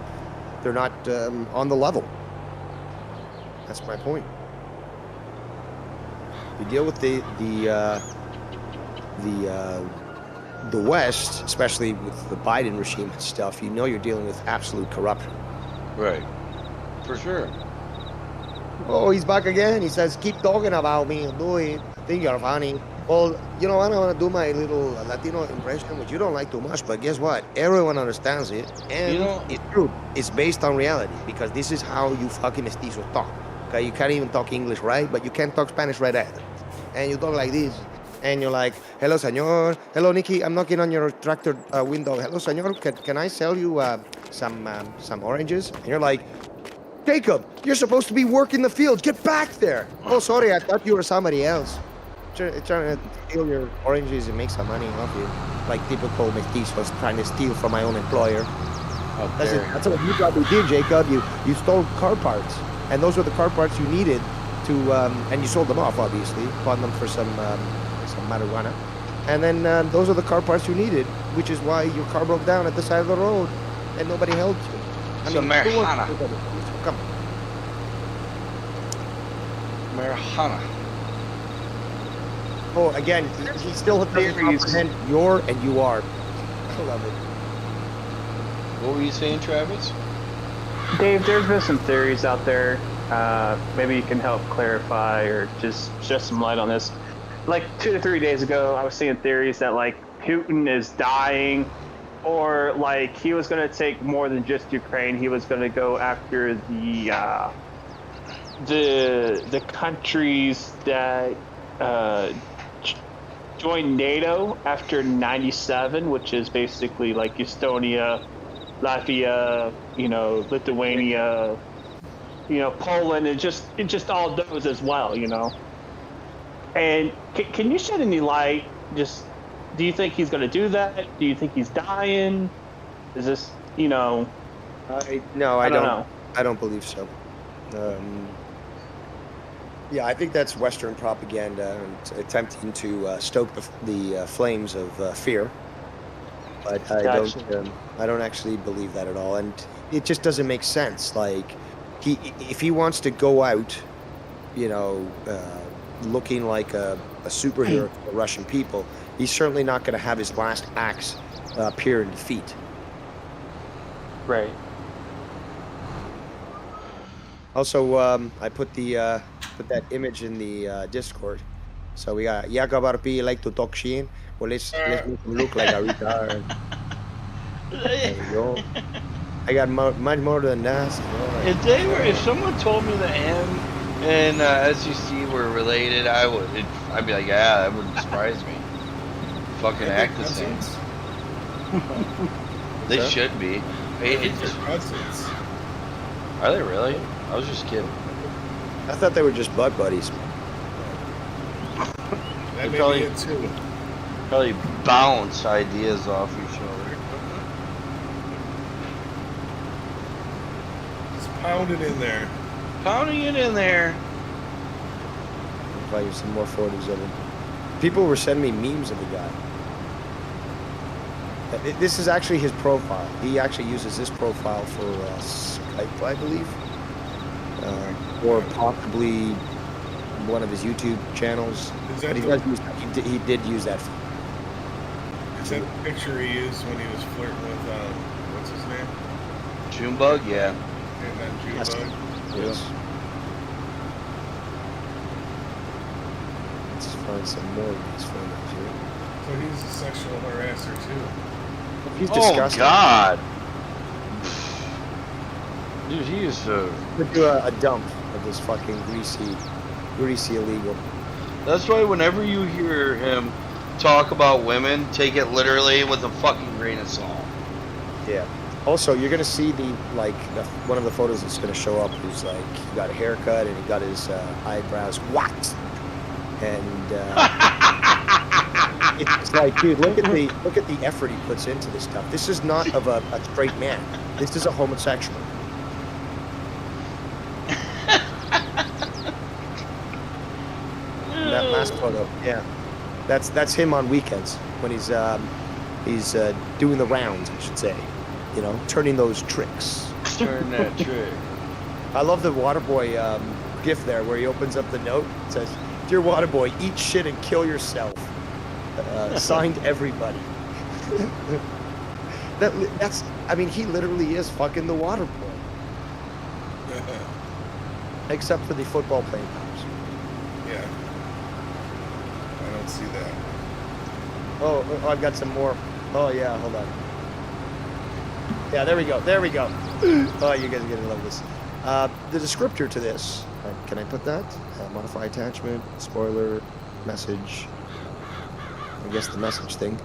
the level. That's my point. You deal with the West, especially with the Biden regime and stuff. You know you're dealing with absolute corruption. Right. For sure. Oh, he's back again. He says, keep talking about me. Do it. Think you're funny. Well, I don't want to do my little Latino impression, which you don't like too much, but guess what? Everyone understands it. And it's true. It's based on reality, because this is how you fucking mestizos talk. Okay? You can't even talk English right, but you can't talk Spanish right either. And you talk like this. And you're like, hello, señor. Hello, Nikki. I'm knocking on your tractor window. Hello, señor. Can I sell you some oranges? And you're like, Jacob, you're supposed to be working the fields. Get back there. Oh, sorry, I thought you were somebody else. Trying to steal your oranges and make some money off you. Like typical mestizos trying to steal from my own employer. That's what you probably did, Jacob. You stole car parts. And those were the car parts you needed to, and you sold them off, obviously. Bought them for some marijuana. And then those are the car parts you needed, which is why your car broke down at the side of the road and nobody helped you. Marijuana. Come. Marijuana. Oh, again, he still doesn't comprehend you're and you are. I love it. What were you saying, Travis? Dave, there's been some theories out there. Maybe you can help clarify or just shed some light on this. Like 2 to 3 days ago, I was seeing theories that like Putin is dying, or like he was going to take more than just Ukraine. He was going to go after the countries that joined NATO after '97, which is basically like Estonia, Latvia, Lithuania, Poland, and just all those as well, And can you shed any light? Just, do you think he's going to do that? Do you think he's dying? Is this, No, I don't know. I don't believe so. Yeah, I think that's Western propaganda and attempting to stoke the flames of fear. But Gotcha. I don't actually believe that at all, and it just doesn't make sense. Like, if he wants to go out, you know, looking like a superhero to the Russian people, he's certainly not going to have his last acts appear in defeat. Right. Also, I put that image in the Discord. So we got Yakabarpi like to talk shit. Well, let's make him look like a retard. There you go. I got much more than that. If someone told me that him and SEC were related, I'd be like, yeah, that wouldn't surprise me. Fucking act the same. They should be. Cousins. Are they really? I was just kidding. I thought they were just butt buddies. That may probably- be it too. Probably bounce ideas off each other. Just pound it in there. Pounding it in there. I'll find you some more photos of him. People were sending me memes of the guy. This is actually his profile. He actually uses this profile for Skype, I believe. Or possibly one of his YouTube channels. Is that But he did use that. Is that the picture he used when he was flirting with, what's his name? Junebug, yeah. And then Yes. Junebug? Yes. Let's find some more of these photos here. So he's a sexual harasser too. He's Oh disgusting. God. Dude, he is so. Let's do a dump of this fucking greasy illegal. That's why whenever you hear him talk about women, take it literally with a fucking grain of salt. Yeah. Also, you're gonna see one of the photos that's gonna show up. Who's like, he got a haircut and he got his eyebrows waxed, and it's like, dude, look at the effort he puts into this stuff. This is not of a straight man. This is a homosexual. That last photo, yeah, that's him on weekends when he's doing the rounds, I should say. You know, turning those tricks. Turn that trick. I love the Waterboy gif there where he opens up the note. It says, "Dear Waterboy, eat shit and kill yourself." Signed, everybody. That's. I mean, he literally is fucking the Waterboy, except for the football playing powers. Yeah. I don't see that. Oh, I've got some more. Oh yeah, hold on. Yeah, there we go. There we go. Oh, you guys are gonna love this. The descriptor to this. Can I put that? Modify attachment, spoiler, message. I guess the message thing.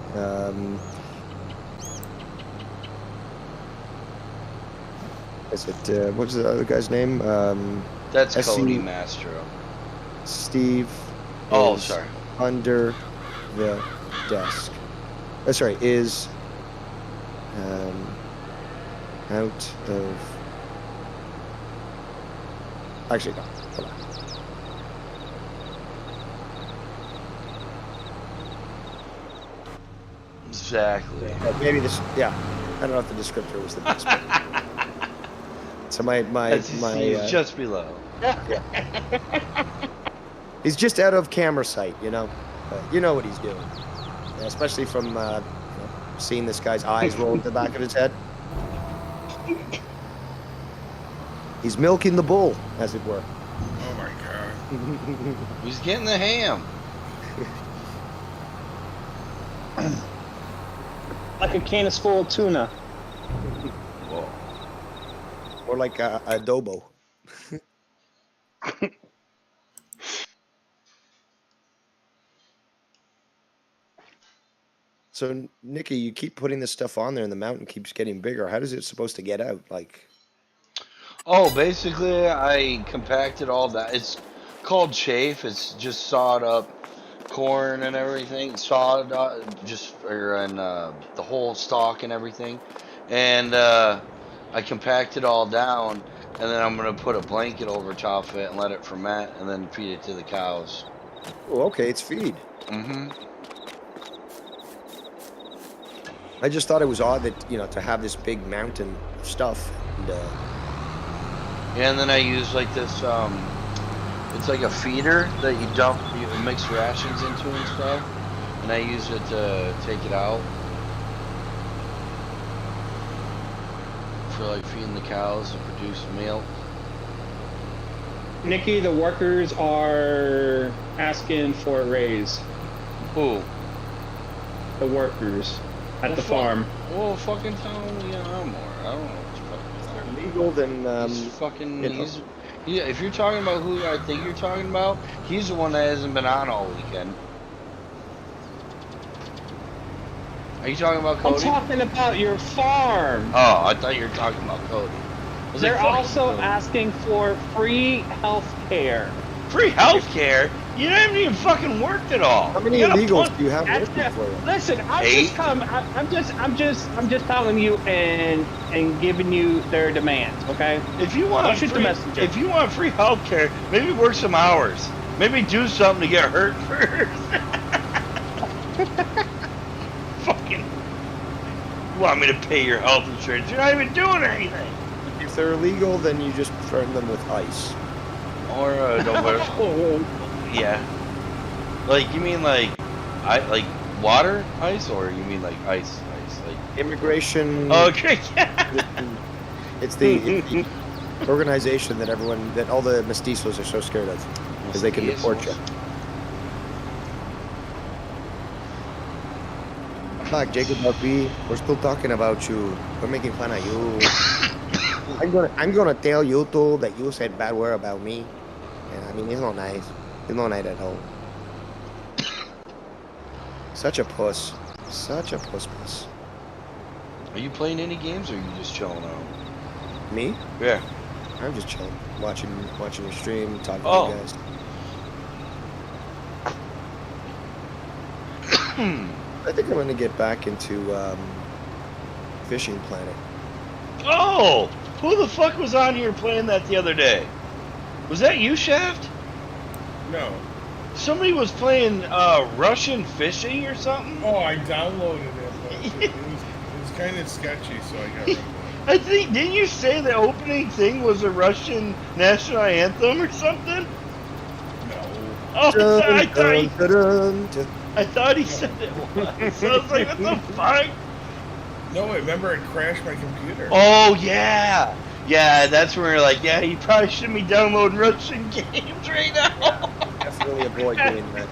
Is it? What's the other guy's name? That's SC Cody Mastro. Steve. Oh, is sorry. Under the desk. Sorry, is out of. Actually, no. Hold on. Exactly. Maybe this. Yeah, I don't know if the descriptor was the best. But. So my He's just below. he's just out of camera sight, you know. You know what he's doing, especially from seeing this guy's eyes roll at the back of his head. He's milking the bull, as it were. Oh my god. He's getting the ham. Like a canus full of tuna. Whoa. Or like adobo. So, Nikki, you keep putting this stuff on there and the mountain keeps getting bigger. How is it supposed to get out? Like, Oh, basically, I compacted all that. It's called chafe. It's just sawed up corn and everything. Sawed the whole stalk and everything. And I compacted all down. and then I'm gonna put a blanket over top of it and let it ferment, and then feed it to the cows. Oh, okay, it's feed. Mm-hmm. I just thought it was odd that, you know, to have this big mountain of stuff. And, Yeah, and then I use like this, it's like a feeder that you mix rations into and stuff, and I use it to take it out for like feeding the cows and produce milk. Nikki, the workers are asking for a raise. Who? The workers at the farm. Well, fucking tell him, yeah, I'm more. I don't know what's fucking legal, then he's fucking. you know. Yeah, if you're talking about who I think you're talking about, he's the one that hasn't been on all weekend. Are you talking about Cody? I'm talking about your farm. Oh, I thought you were talking about Cody. I was They're like, fuck also Cody. asking for free health care. Free health care? You haven't even fucking worked at all. How many You gotta illegals put- do you have working for you? Listen, Eight? I'm just telling you and giving you their demands, okay? If you want I'll shoot the messenger. if you want free health care, maybe work some hours. Maybe do something to get hurt first. Fucking want me to pay your health insurance? You're not even doing anything. If they're illegal, then you just threaten them with ice. Or don't wear. Yeah. Like you mean like water ice, or you mean like ice like Immigration. okay. It's the organization that all the mestizos are so scared of, because they can deport you. Fuck, Jacob RP, we're still talking about you. We're making fun of you. I'm gonna tell YouTube that you said bad word about me. And I mean, it's not nice. It's not nice at all. Such a puss. Such a puss. Are you playing any games, or are you just chilling out? Me? Yeah. I'm just chilling, watching your stream, talking Oh. to you guys. I think I'm gonna get back into Fishing Planet. Oh, who the fuck was on here playing that the other day? Was that you, Shaft? No. Somebody was playing Russian fishing or something? Oh, I downloaded it, but it was kind of sketchy, so I got rid of it. I think, didn't you say the opening thing was a Russian national anthem or something? No. Oh, I Dun. thought he said it was. So I was like, what the fuck? No, remember it crashed my computer. Oh, yeah. Yeah, that's where you're like, yeah, you probably shouldn't be downloading Russian games right now. Definitely avoid doing that.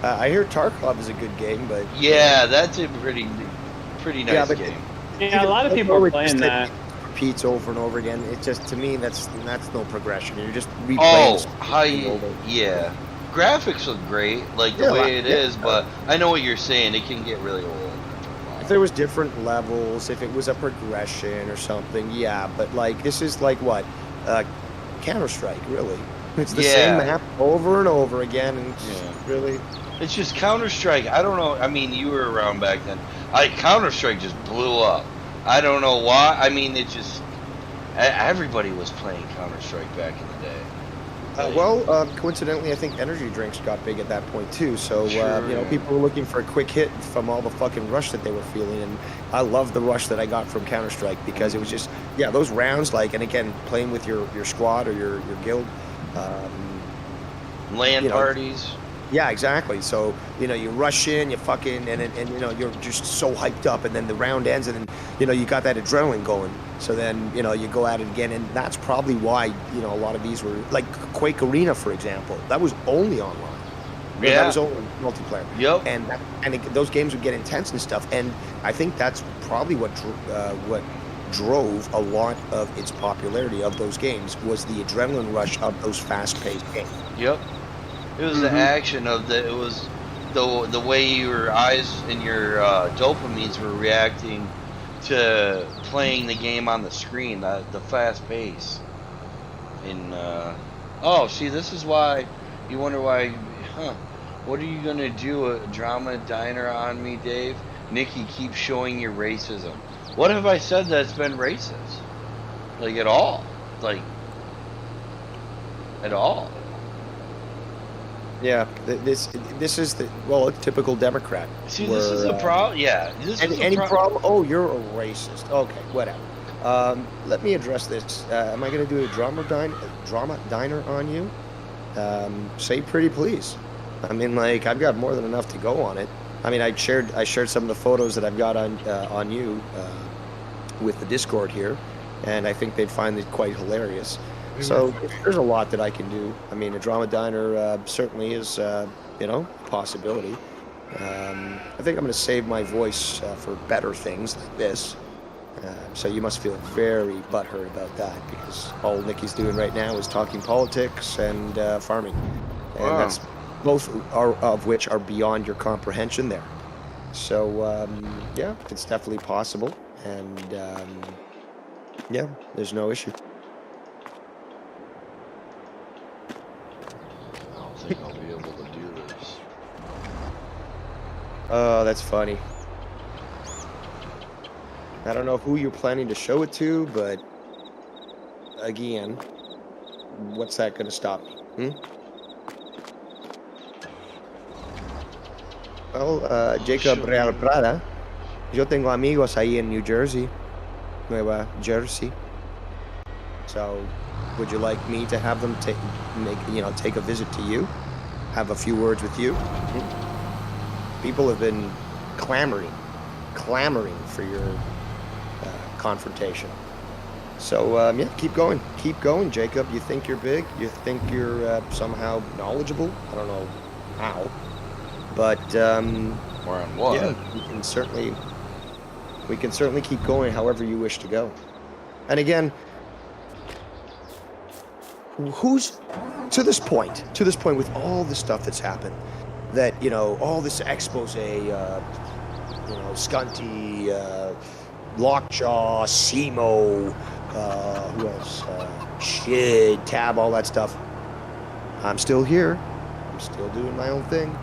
I hear Tarkov is a good game, but Yeah, that's a pretty nice Yeah, but- game. Yeah, a lot of people are playing that. repeats over and over again. It just, to me, that's no progression. You're just replaying. Oh, the same how thing you, over. yeah. Graphics look great, like the Yeah, way it yeah. is, but I know what you're saying. It can get really old. If there was different levels, if it was a progression or something, yeah. But like this is like what, Counter-Strike, really. It's the same Yeah. map over and over again, and it's Yeah. really. It's just Counter-Strike. I don't know. I mean, you were around back then. Counter-Strike just blew up. I don't know why. I mean, it just everybody was playing Counter-Strike back in the day. Coincidentally, I think energy drinks got big at that point too. So Sure. people were looking for a quick hit from all the fucking rush that they were feeling, and I love the rush that I got from Counter Strike because it was just those rounds and again playing with your squad or your guild. LAN parties. Yeah, exactly. So you rush in, you fucking and you're just so hyped up, and then the round ends, and then you got that adrenaline going. So then you go at it again, and that's probably why a lot of these were like Quake Arena, for example. That was only online. Yeah. That was only multiplayer. Yep. And those games would get intense and stuff. And I think that's probably what drove a lot of its popularity of those games was the adrenaline rush of those fast-paced games. Yep. It was the action of it was the way your eyes and your dopamines were reacting to playing the game on the screen, the fast pace. And see, this is why you wonder why. What are you gonna do? A drama diner on me, Dave? Nikki, keep showing your racism. What have I said that's been racist? Like, at all. Like, at all. Yeah, this is the a typical Democrat. See, this is the problem. Yeah, this is any problem? Oh, you're a racist. Okay, whatever. Let me address this. Am I going to do a drama diner on you? Say pretty please. I mean, like, I've got more than enough to go on it. I mean, I shared some of the photos that I've got on you with the Discord here, and I think they'd find it quite hilarious. So there's a lot that I can do. I mean, a drama diner certainly is, a possibility. I think I'm going to save my voice for better things like this. So you must feel very butthurt about that, because all Nikki's doing right now is talking politics and farming. And that's both of which are beyond your comprehension there. So, yeah, it's definitely possible. And, yeah, there's no issue. I don't think I'll be able to do this. Oh, that's funny. I don't know who you're planning to show it to, but again, what's that going to stop me? Well, Jacob Real Prada, yo tengo amigos ahí en New Jersey, Nueva Jersey. So, would you like me to have them take a visit to you, have a few words with you? People have been clamoring for your confrontation. So, yeah, keep going, Jacob. You think you're big? You think you're somehow knowledgeable? I don't know how, but or on what? yeah, we can certainly keep going however you wish to go. And again, who's to this point with all the stuff that's happened, that all this expose, Scunty, Lockjaw, Simo, who else? Shit, Tab, all that stuff. I'm still here. I'm still doing my own thing.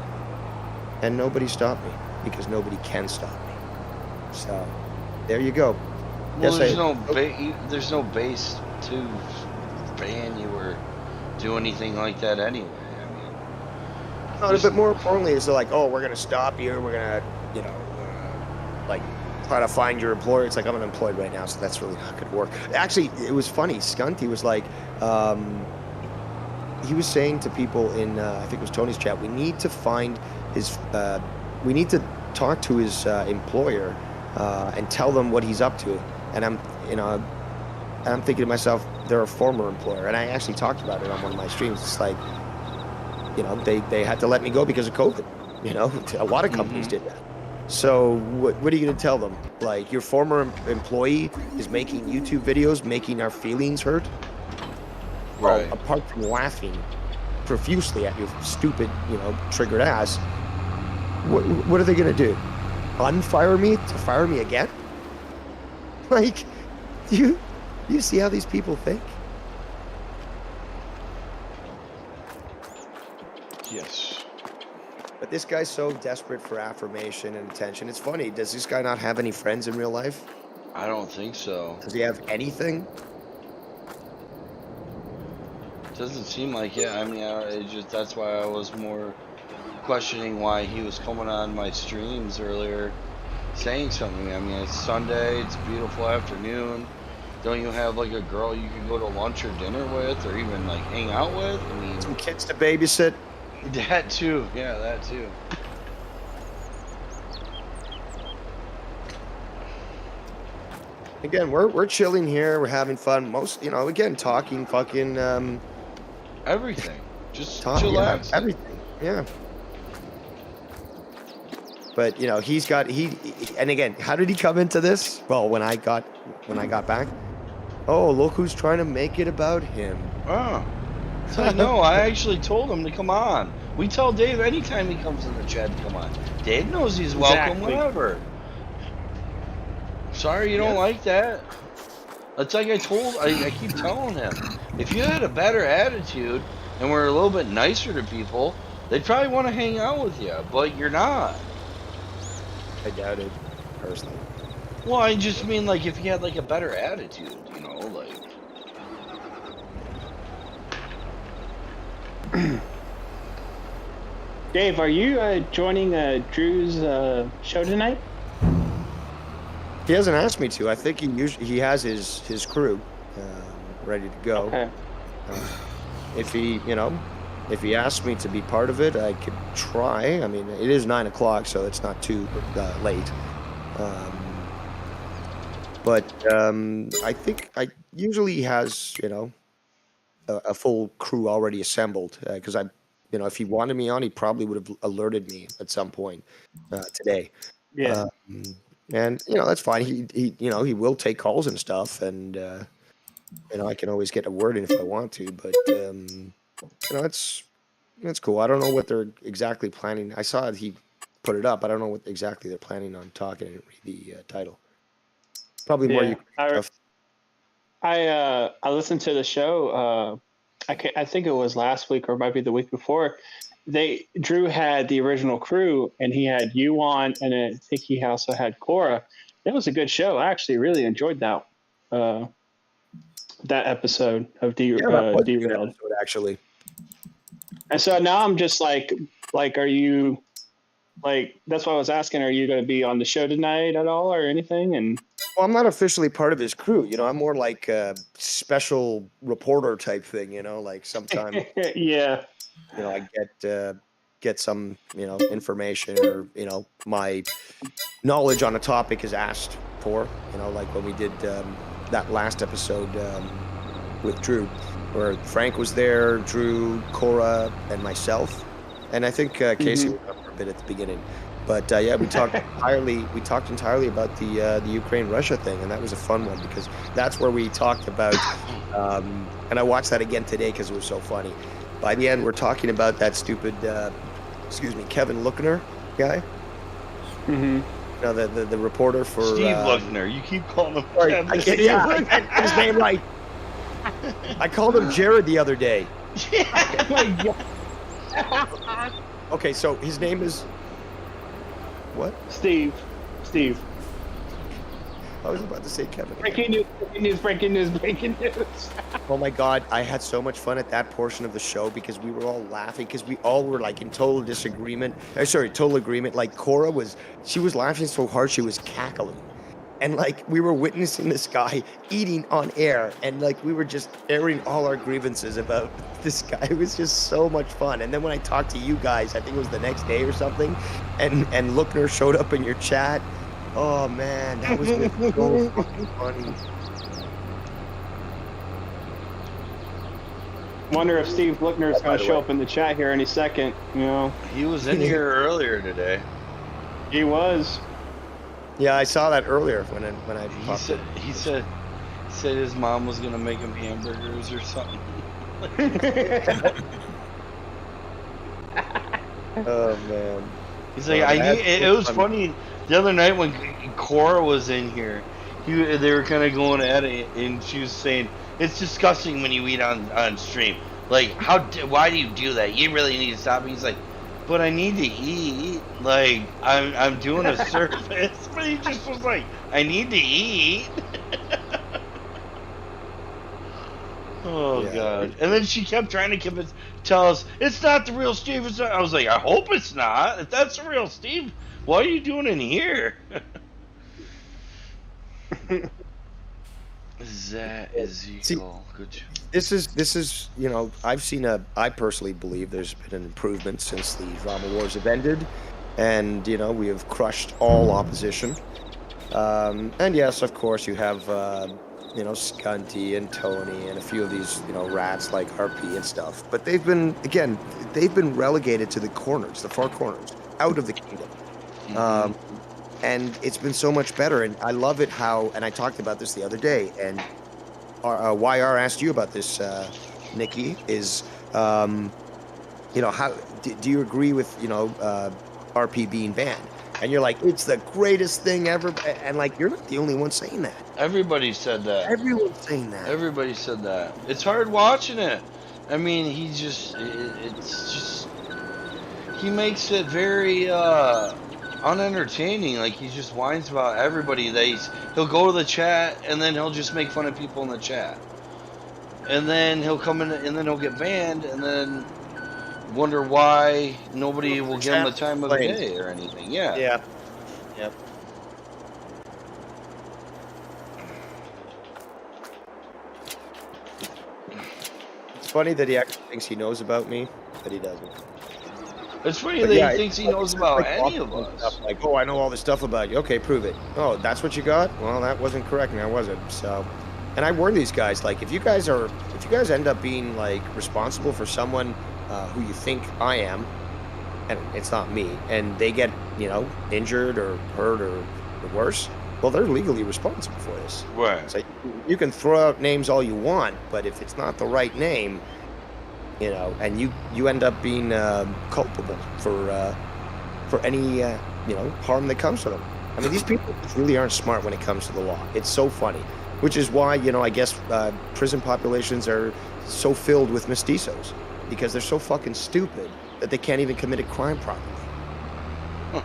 And nobody stopped me, because nobody can stop me. So, there you go. Well, there's no base to ban you or do anything like that anyway. I mean, but more importantly, it's like, oh, we're going to stop you. We're going to, try to find your employer. It's like, I'm unemployed right now, so that's really not going to work. Actually, it was funny. Scunty was like, he was saying to people in, I think it was Tony's chat, we need to find his, we need to talk to his employer and tell them what he's up to. And I'm thinking to myself, they're a former employer. And I actually talked about it on one of my streams. It's like, they had to let me go because of COVID. A lot of companies did that. So what are you going to tell them? Like, your former employee is making YouTube videos, making our feelings hurt? right. Well, apart from laughing profusely at your stupid, triggered ass, what are they going to do? Unfire me to fire me again? Like, do you see how these people think? Yes. But this guy's so desperate for affirmation and attention. It's funny. Does this guy not have any friends in real life? I don't think so. Does he have anything? Doesn't seem like it. I mean, that's why I was more questioning why he was coming on my streams earlier, saying something. I mean, it's Sunday. It's a beautiful afternoon. Don't you have like a girl you can go to lunch or dinner with, or even like hang out with? I mean, Some kids to babysit. that too. Yeah, that too. Again, we're chilling here. We're having fun. Again, talking fucking Everything. Just Yeah, chillax. everything. Yeah. But and again, how did he come into this? Well, when I got back, oh, look who's trying to make it about him. Oh. No, I actually told him to come on. We tell Dave anytime he comes in the chat to come on. Dave knows he's welcome whenever. Sorry you don't like that. It's like I keep telling him. If you had a better attitude and were a little bit nicer to people, they'd probably want to hang out with you, but you're not. I doubt it, personally. Well, I just mean like if he had like a better attitude, you know, like. Dave, are you joining Drew's show tonight? He hasn't asked me to. I think he has his crew ready to go. Okay. If he asks me to be part of it, I could try. I mean, it is 9 o'clock, so it's not too late. But I think I usually has a full crew already assembled because if he wanted me on, he probably would have alerted me at some point today. Yeah. And that's fine. He will take calls and stuff, and I can always get a word in if I want to. But it's cool. I don't know what they're exactly planning. I saw he put it up. I don't know what exactly they're planning on talking. I didn't read the title. Probably more. Yeah. I listened to the show. I think it was last week or it might be the week before. Drew had the original crew, and he had you on, and I think he also had Cora. It was a good show. I actually really enjoyed that episode of Derailed. Actually. And so now I'm just like, are you, like, that's why I was asking, are you going to be on the show tonight at all or anything? And well, I'm not officially part of his crew. I'm more like a special reporter type thing. Like sometimes. Yeah. I get some information or my knowledge on a topic is asked for. Like when we did that last episode with Drew, where Frank was there, Drew, Cora, and myself, and I think Casey was up for a bit at the beginning. But yeah, we talked entirely about the Ukraine-Russia thing, and that was a fun one because that's where we talked about. And I watched that again today because it was so funny. By the end, we're talking about that stupid, Kevin Lookner guy. Mm-hmm. The reporter for Steve Lookner. You keep calling him. Sorry, I can't get his name right. I called him Jared the other day. Oh my God. Okay, so his name is what? Steve. I was about to say Kevin. Breaking news. Oh my God, I had so much fun at that portion of the show because we were all laughing because we all were like in total agreement. Like Cora was laughing so hard she was cackling. And like we were witnessing this guy eating on air and like we were just airing all our grievances about this guy. It was just so much fun. And then when I talked to you guys, I think it was the next day or something, and Lookner showed up in your chat. Oh man, that was so fucking funny. Wonder if Steve Lookner is going to show up in the chat here any second. He was in here earlier today. He was. Yeah, I saw that earlier when I popped it. He said his mom was gonna make him hamburgers or something. Oh man. He's like, it was funny the other night when Cora was in here. They were kind of going at it, and she was saying it's disgusting when you eat on stream. Like, why do you do that? You really need to stop. He's like, but I need to eat. Like, I'm doing a service. But he just was like, I need to eat. Oh, yeah. God. And then she kept trying to tell us, it's not the real Steve. It's not. I was like, I hope it's not. If that's the real Steve, what are you doing in here? Is that Ezekiel? Good job. This is I personally believe there's been an improvement since the drama wars have ended, and we have crushed all opposition. And yes, of course, you have Scunty and Tony and a few of these rats like RP and stuff. But they've been relegated to the corners, the far corners, out of the kingdom. And it's been so much better, and I love it how. And I talked about this the other day, and YR asked you about this, Nikki. Is how do you agree with RP being banned? And you're like, it's the greatest thing ever, and like you're not the only one saying that. Everybody said that. Everyone's saying that. Everybody said that. It's hard watching it. I mean, he makes it very unentertaining. Like, he just whines about everybody. He'll go to the chat and then he'll just make fun of people in the chat, and then he'll come in and then he'll get banned, and then wonder why nobody will give him the time of day or anything. Yeah. Yeah. Yep. It's funny that he actually thinks he knows about me, but he doesn't. It's funny But that yeah, he thinks he it's knows like about any of us. stuff like, oh, I know all this stuff about you. Okay, prove it. Oh, that's what you got? Well, that wasn't correct, now was it? So, and I warn these guys, like, if you guys end up being like responsible for someone who you think I am, and it's not me, and they get, you know, injured or hurt or worse, well, they're legally responsible for this. Right. So you can throw out names all you want, but if it's not the right name, you know, and you end up being culpable for any you know, harm that comes to them. I mean, these people really aren't smart when it comes to the law. It's so funny, which is why, you know, I guess prison populations are so filled with mestizos, because they're so fucking stupid that they can't even commit a crime properly. Huh.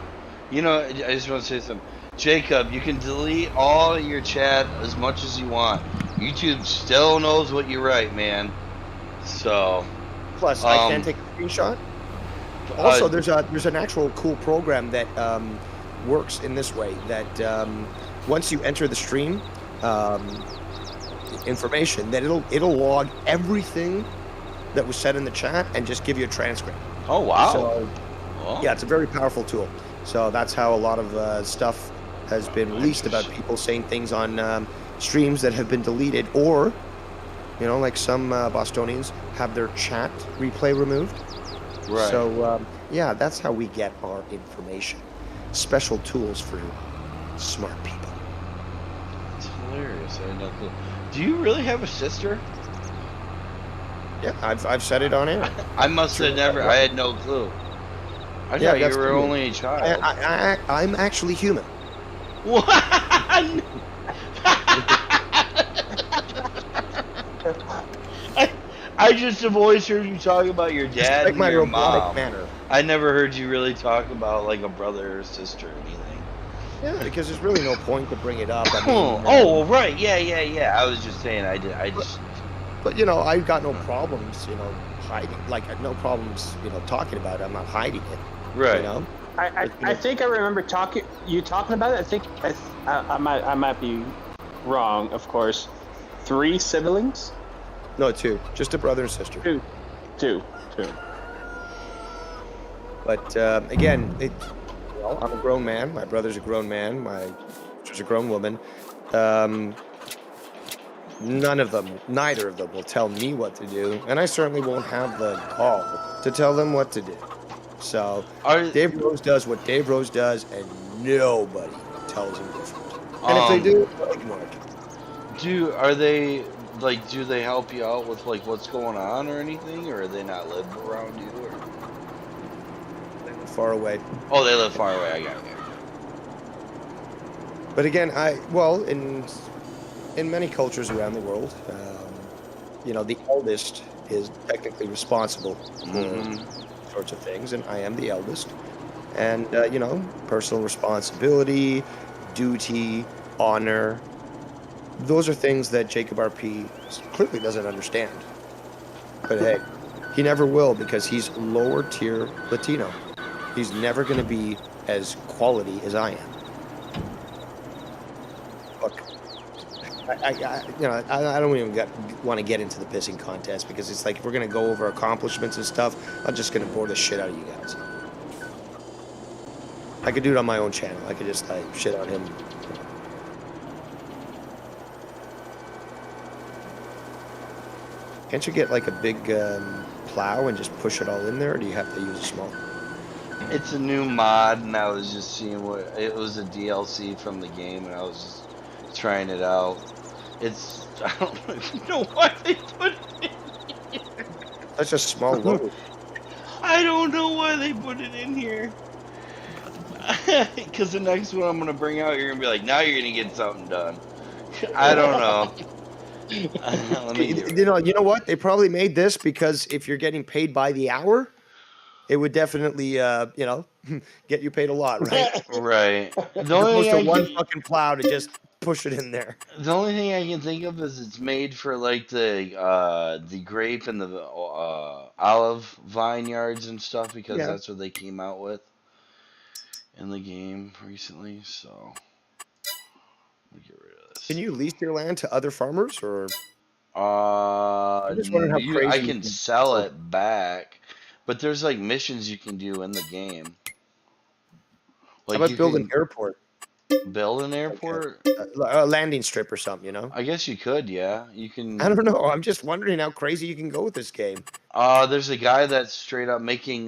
You know, I just want to say something. Jacob, you can delete all your chat as much as you want. YouTube still knows what you write, man. So. Plus, I can't take a screenshot. Also, there's an actual cool program that works in this way. That once you enter the stream information, that it'll log everything that was said in the chat and just give you a transcript. Oh wow! So, yeah, it's a very powerful tool. So that's how a lot of stuff has been released about people saying things on streams that have been deleted, or, you know, like some Bostonians have their chat replay removed. Right. So, yeah, that's how we get our information. Special tools for smart people. It's hilarious. I had no clue. Do you really have a sister? Yeah, I've said it on air. I must have never. I had no clue. I thought you were only a child. I'm actually human. What? I just have always heard you talk about your dad like and my your robotic mom. manner. I never heard you really talk about like a brother or sister or anything. Yeah, because there's really no point to bring it up. I mean, right. Yeah. I was just saying. I just. But, you know, I've got no problems, you know, hiding. Like, no problems, you know, talking about it. I'm not hiding it. Right. You know? I think I remember talking about it. I think I might be wrong, of course. 3 siblings? No, 2. Just a brother and sister. Two. But, again, well, I'm a grown man. My brother's a grown man. My sister's a grown woman. Neither of them will tell me what to do, and I certainly won't have the gall to tell them what to do. So Dave Rose does what Dave Rose does, and nobody tells him different. And if they do, they'll ignore it. Do they help you out with like what's going on or anything, or are they not live around you? Or? They live far away. Oh, they live far away. I got you. But again, in many cultures around the world, you know, the eldest is technically responsible for sorts of things, and I am the eldest. And, you know, personal responsibility, duty, honor, those are things that Jacob RP clearly doesn't understand. But hey, he never will, because he's lower tier Latino. He's never going to be as quality as I am. Look, I don't even want to get into the pissing contest, because it's like, if we're going to go over accomplishments and stuff, I'm just going to bore the shit out of you guys. I could do it on my own channel. I could just like shit on him. Can't you get like a big plow and just push it all in there, or do you have to use a small? It's a new mod, and I was just seeing what it was, a DLC from the game, and I was just trying it out. I don't know why they put it in here. That's a small load. I don't know why they put it in here. Because the next one I'm gonna bring out, you're gonna be like, now you're gonna get something done. I don't know. You know what? They probably made this because if you're getting paid by the hour, it would definitely, get you paid a lot, right? Right. The As only opposed to thing I one can, fucking plow to just push it in there. the only thing I can think of is it's made for like the grape and the olive vineyards and stuff because Yeah. that's what they came out with in the game recently. So let me get rid of this. Can you lease your land to other farmers, or Uh, I'm just wondering how I crazy you can can sell go. it back, but there's like missions you can do in the game. How Like about you build an can airport, build an like airport. a landing strip or something? I guess you could, yeah. You I can. don't know. I'm just wondering how crazy you can go with this game. There's a guy that's straight up making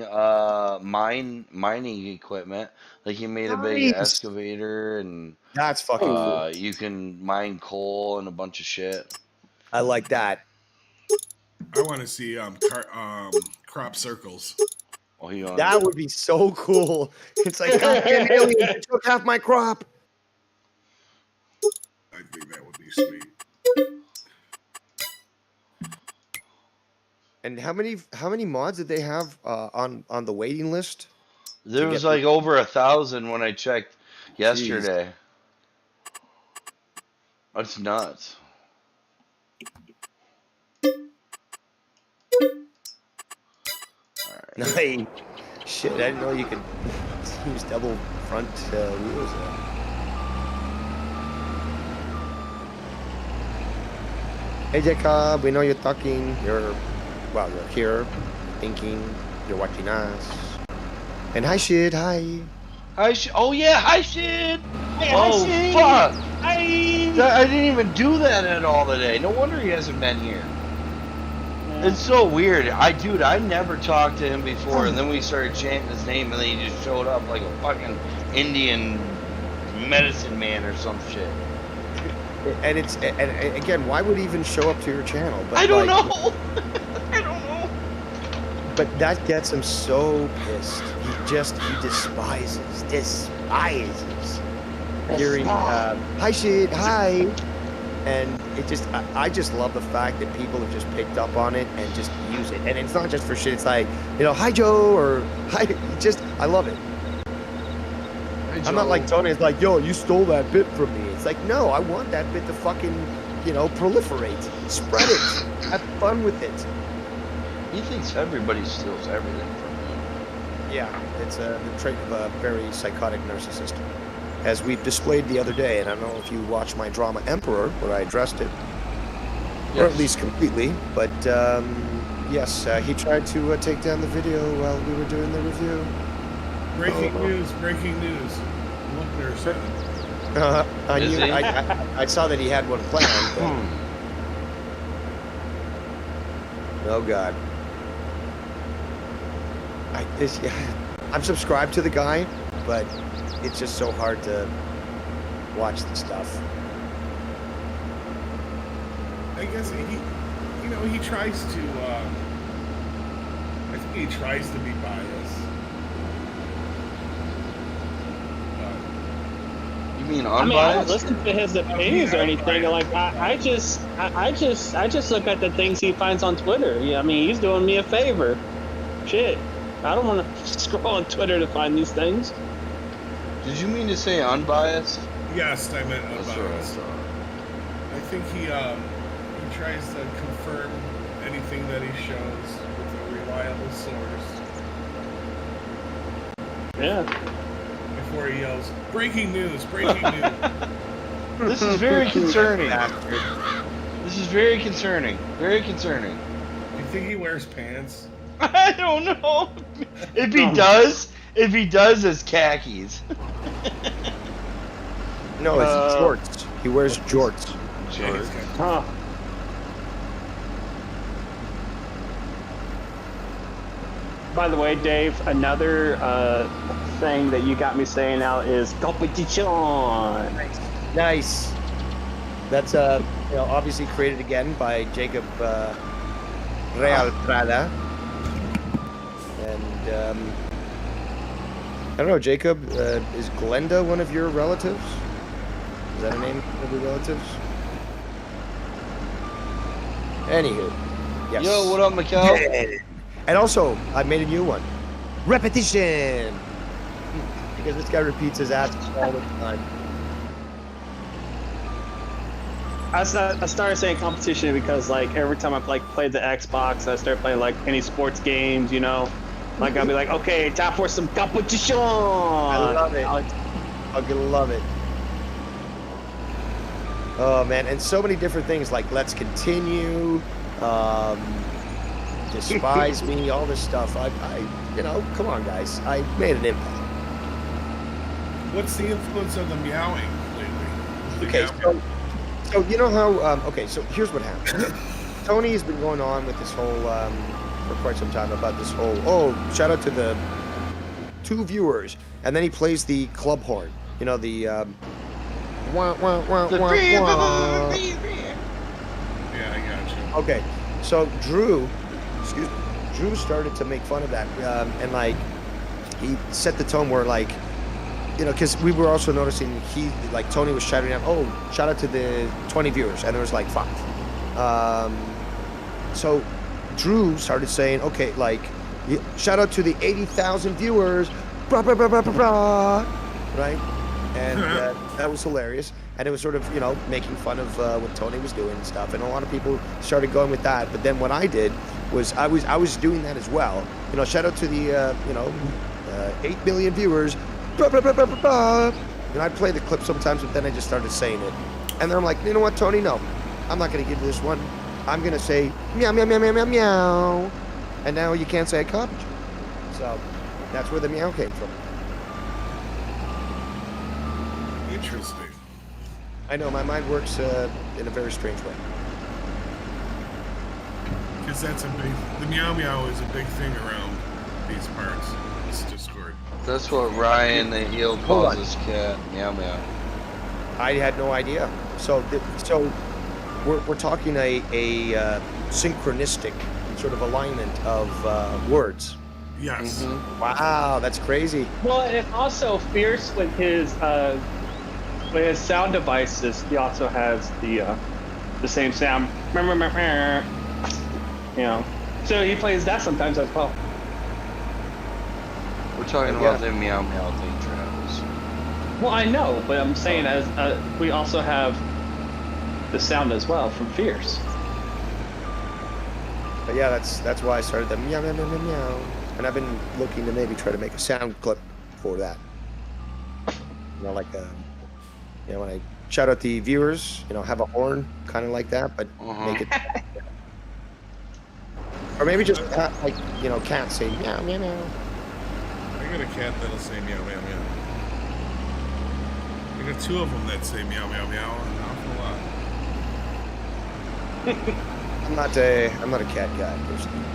mining equipment. Like he made a big Nice. excavator, and That's fucking cool. you can mine coal and a bunch of shit. I like that. I want to see crop circles. Oh, he on. That would be so cool. It's like, goddamn aliens, you took half my crop. I think that would be sweet. And how many mods did they have on the waiting list? There to was get like over 1,000 when I checked yesterday. That's nuts. Nice. Shit, I didn't know you could use double front wheels there. Hey Jacob, we know you're talking. You're here, thinking, you're watching us. And hi Shid, hi. Hi, oh yeah, hi, Sid. Hey, Oh Sid. fuck! Hi. I didn't even do that at all today. No wonder he hasn't been here. It's so weird. I never talked to him before, and then we started chanting his name, and then he just showed up like a fucking Indian medicine man or some shit. And again, why would he even show up to your channel? But I don't know. I don't know. But that gets him so pissed. He despises hearing hi Shid, hi. And I just love the fact that people have just picked up on it and just use it. And it's not just for shit. It's like, hi Joe, or hi. I love it. Hey, I'm not like Tony. It's like, yo, you stole that bit from me. It's like, no, I want that bit to fucking, proliferate, spread it, have fun with it. He thinks everybody steals everything from him. Yeah, it's the trait of a very psychotic narcissist, as we've displayed the other day. And I don't know if you watched my drama Emperor, where I addressed it, or at least completely. But yes, he tried to take down the video while we were doing the review. Breaking news! Breaking news! Look, there's I saw that he had one planned. But... Oh God. I'm subscribed to the guy, but it's just so hard to watch the stuff. I guess he tries to. I think he tries to be biased. You mean I unbiased? mean, I don't listen to his opinions or anything. Like, I just look at the things he finds on Twitter. Yeah, I mean, he's doing me a favor. Shit, I don't want to scroll on Twitter to find these things. Did you mean to say unbiased? Yes, I meant That's what I unbiased. thought. I think he tries to confirm anything that he shows with a reliable source. Yeah. Before he yells, "Breaking news! Breaking news!" This is very concerning. This is very concerning. Very concerning. You think he wears pants? I don't know. If he does, it's khakis. No, it's jorts. He wears jorts. Huh. By the way, Dave, another thing that you got me saying out is competition. Nice. That's obviously created again by Jacob Real Prada. And I don't know, Jacob, is Glenda one of your relatives? Is that a name of your relatives? Anywho, yes. Yo, what up, Mikkel? And also, I made a new one. repetition. Because this guy repeats his ass all the time. I started saying competition because like every time I played the Xbox, I started playing like any sports games, you know. Like I'll be like, okay, time for some competition. I love it. I fucking love it. Oh man, and so many different things like let's continue, despise me, all this stuff. I, you know, come on guys, I made an impact. What's the influence of the meowing lately? Okay, so you know how, okay, so here's what happened. Tony has been going on with this whole, for quite some time about this whole, oh, shout out to the 2 viewers, and then he plays the club horn, you know, the, wah, wah, wah, wah, wah. Yeah, I got you. Okay, so Drew started to make fun of that, and like, he set the tone where like, you know, because we were also noticing Tony was shouting out, oh, shout out to the 20 viewers, and there was like 5. So Drew started saying, okay, like, shout out to the 80,000 viewers, blah, blah, blah, blah, blah, blah, right? And that was hilarious. And it was sort of, you know, making fun of what Tony was doing and stuff. And a lot of people started going with that. But then what I did was I was doing that as well. You know, shout out to the, 8 billion viewers, blah, blah, blah, blah, blah, blah. And I'd play the clip sometimes, but then I just started saying it. And then I'm like, you know what, Tony? No, I'm not going to give you this one. I'm going to say meow, meow, meow, meow, meow, meow. And now you can't say I copied you. So that's where the meow came from. Interesting. I know, my mind works in a very strange way. Because the meow meow is a big thing around these parts, this Discord. That's what Ryan the heel calls his cat. Meow meow. I had no idea. So we're talking a synchronistic sort of alignment of words. Yes. Mm-hmm. Wow, that's crazy. Well, and also Fierce with his sound devices, he also has the same sound. You know, so he plays that sometimes as well. We're talking about the meow meow thing, Travis. Well, I know, but I'm saying as we also have the sound as well from Fierce. But yeah, that's why I started the meow meow meow meow meow, and I've been looking to maybe try to make a sound clip for that. You know, like when I shout out the viewers, you know, have a horn kind of like that, but make it. Or maybe just like, you know, cats say meow meow meow. I got a cat that'll say meow meow meow. I got 2 of them that say meow meow meow an awful lot. I'm not a cat guy personally.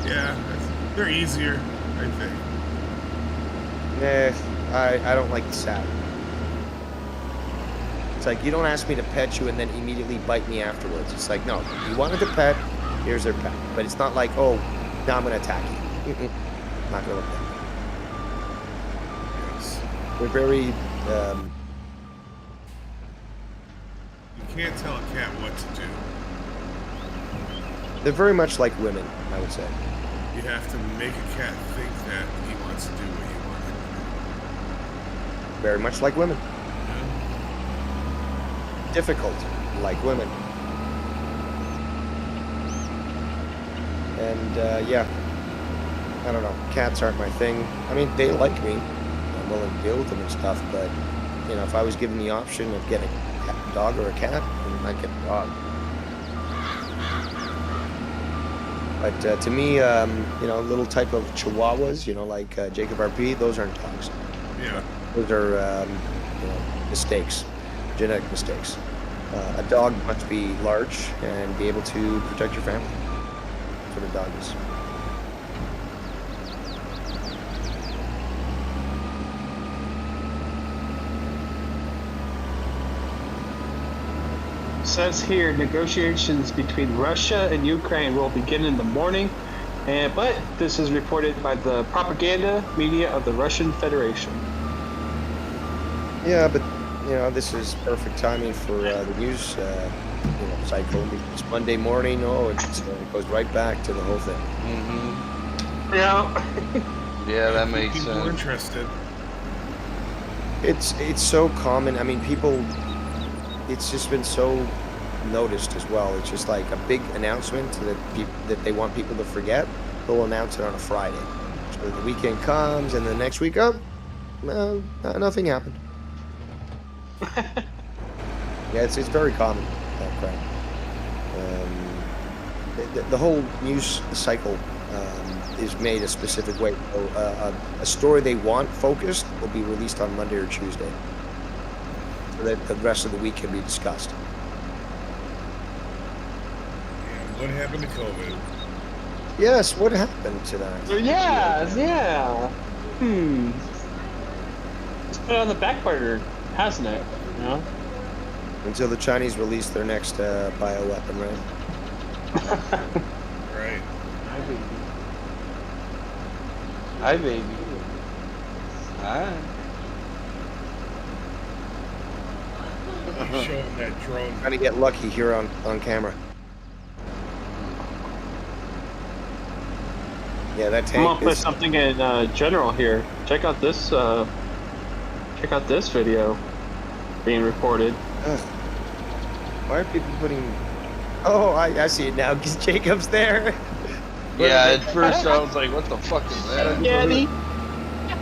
Yeah, they're easier, I think. Nah, I don't like the sound. It's like, you don't ask me to pet you and then immediately bite me afterwards. It's like, no, you wanted to pet, here's their pet. But it's not like, oh, now I'm going to attack you. Not going to look that way. Yes. They're very, You can't tell a cat what to do. they're very much like women, I would say. You have to make a cat think that he wants to do what you want him to do. Very much like women. Difficult, like women. And yeah, I don't know. Cats aren't my thing. I mean, they like me. I'm willing to deal with them and stuff. But you know, if I was given the option of getting a dog or a cat, then I'd get a dog. But to me, you know, little type of Chihuahuas, you know, like Jacob RP, those aren't dogs. Yeah. Those are, you know, mistakes, genetic mistakes. A dog must be large and be able to protect your family. That's what a dog is. It says here, negotiations between Russia and Ukraine will begin in the morning, but this is reported by the propaganda media of the Russian Federation. Yeah, but this is perfect timing for the news cycle. It's Monday morning. It goes right back to the whole thing. Mm-hmm. Yeah. Yeah, that makes People sense. are interested. It's so common. I mean, people. It's just been so noticed as well. It's just like a big announcement that they want people to forget. They'll announce it on a Friday, so the weekend comes, and the next week, nothing happened. Yeah, it's very common, that crap. The whole news cycle is made a specific way. So, a story they want focused will be released on Monday or Tuesday, so that the rest of the week can be discussed. And what happened to COVID? Yes, what happened to that? Yeah. It's put on the back burner, hasn't it? Until the Chinese release their next bioweapon, right? Right. Hi, baby. Hi. Show them that drone. Trying to get lucky here on camera. Yeah, that I'm tank gonna put is... something in general here. Check out this video being reported. Why are people putting... Oh, I see it now, because Jacob's there. Yeah, at first I was like, what the fuck is that?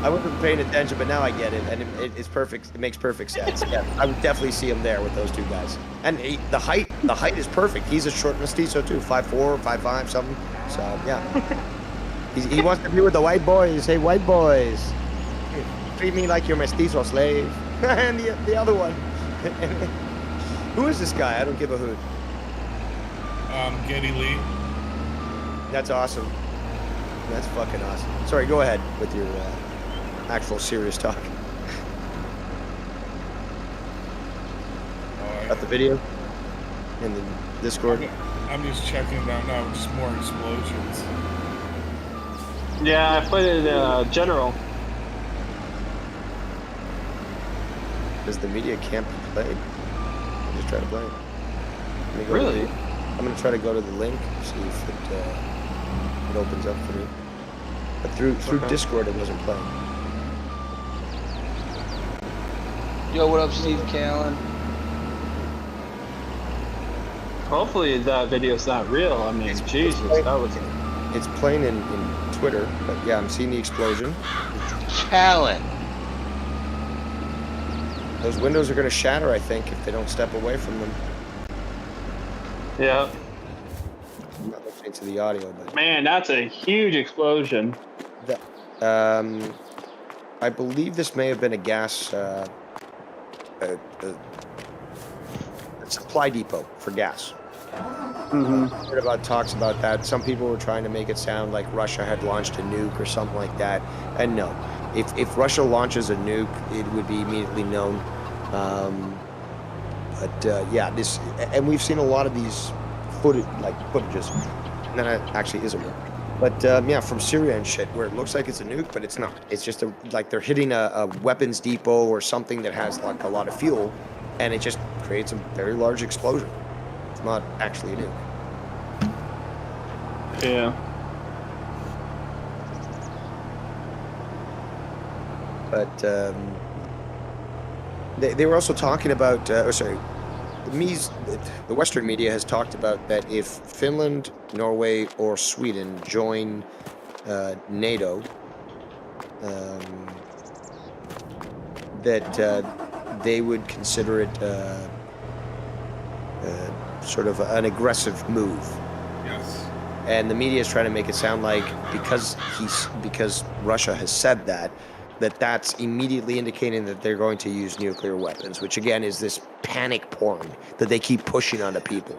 I wasn't paying attention, but now I get it, and it's perfect. It makes perfect sense. Yeah, I would definitely see him there with those two guys. And the height is perfect. He's a short mestizo too, 5'4", 5'5", something. So yeah, he wants to be with the white boys. Hey, white boys, treat me like your mestizo slave. And the other one, who is this guy? I don't give a hoot. Geddy Lee. That's awesome. That's fucking awesome. Sorry, go ahead with your actual serious talk. Got the video in the Discord. I'm just checking it out now. Just more explosions. Yeah, I put it in general. Because the media can't be played. I'm just trying to play it. Let me go Really? I'm gonna try to go to the link, see if it opens up for me. But through Okay. Discord, it wasn't playing. Yo, what up, Steve Callan? Hopefully that video's not real. I mean, Jesus, playing. that was... It's playing in Twitter, but yeah, I'm seeing the explosion. Callan. Those windows are gonna shatter, I think, if they don't step away from them. Yeah. I'm not listening to the audio, but Man, that's a huge explosion. I believe this may have been a gas a supply depot for gas. Mm-hmm. Heard about talks about that. Some people were trying to make it sound like Russia had launched a nuke or something like that. And no, if Russia launches a nuke, it would be immediately known. Yeah, this, and we've seen a lot of these footages. And that actually isn't one. But yeah, from Syria and shit, where it looks like it's a nuke, but it's not. It's just like they're hitting a weapons depot or something that has like a lot of fuel, and it just creates a very large explosion. It's not actually a nuke. Yeah. But they were also talking about, the Western media has talked about that if Finland, Norway, or Sweden join NATO, that they would consider it sort of an aggressive move. Yes. And the media is trying to make it sound like because Russia has said that that's immediately indicating that they're going to use nuclear weapons, which again is this panic porn that they keep pushing onto people.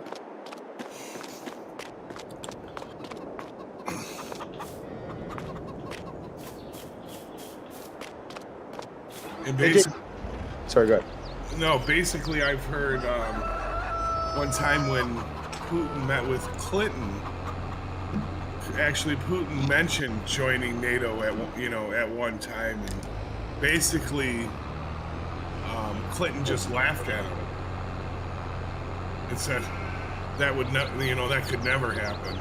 And basically, Sorry, go ahead. no, basically I've heard one time when Putin met with Clinton, actually Putin mentioned joining NATO at one time, and basically Clinton just laughed at him and said that would that could never happen.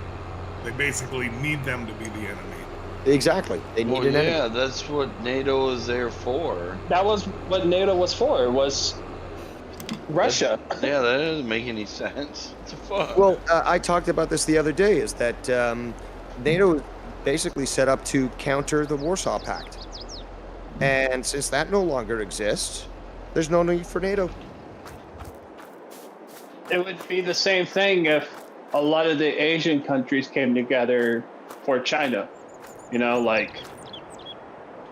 They basically need them to be the enemy. Exactly. They need an enemy. Yeah, that's what NATO is there for. That was what NATO was for. Was Russia. Yeah, that doesn't make any sense. What the fuck? Well, I talked about this the other day, is that NATO is basically set up to counter the Warsaw Pact. And since that no longer exists, there's no need for NATO. It would be the same thing if a lot of the Asian countries came together for China.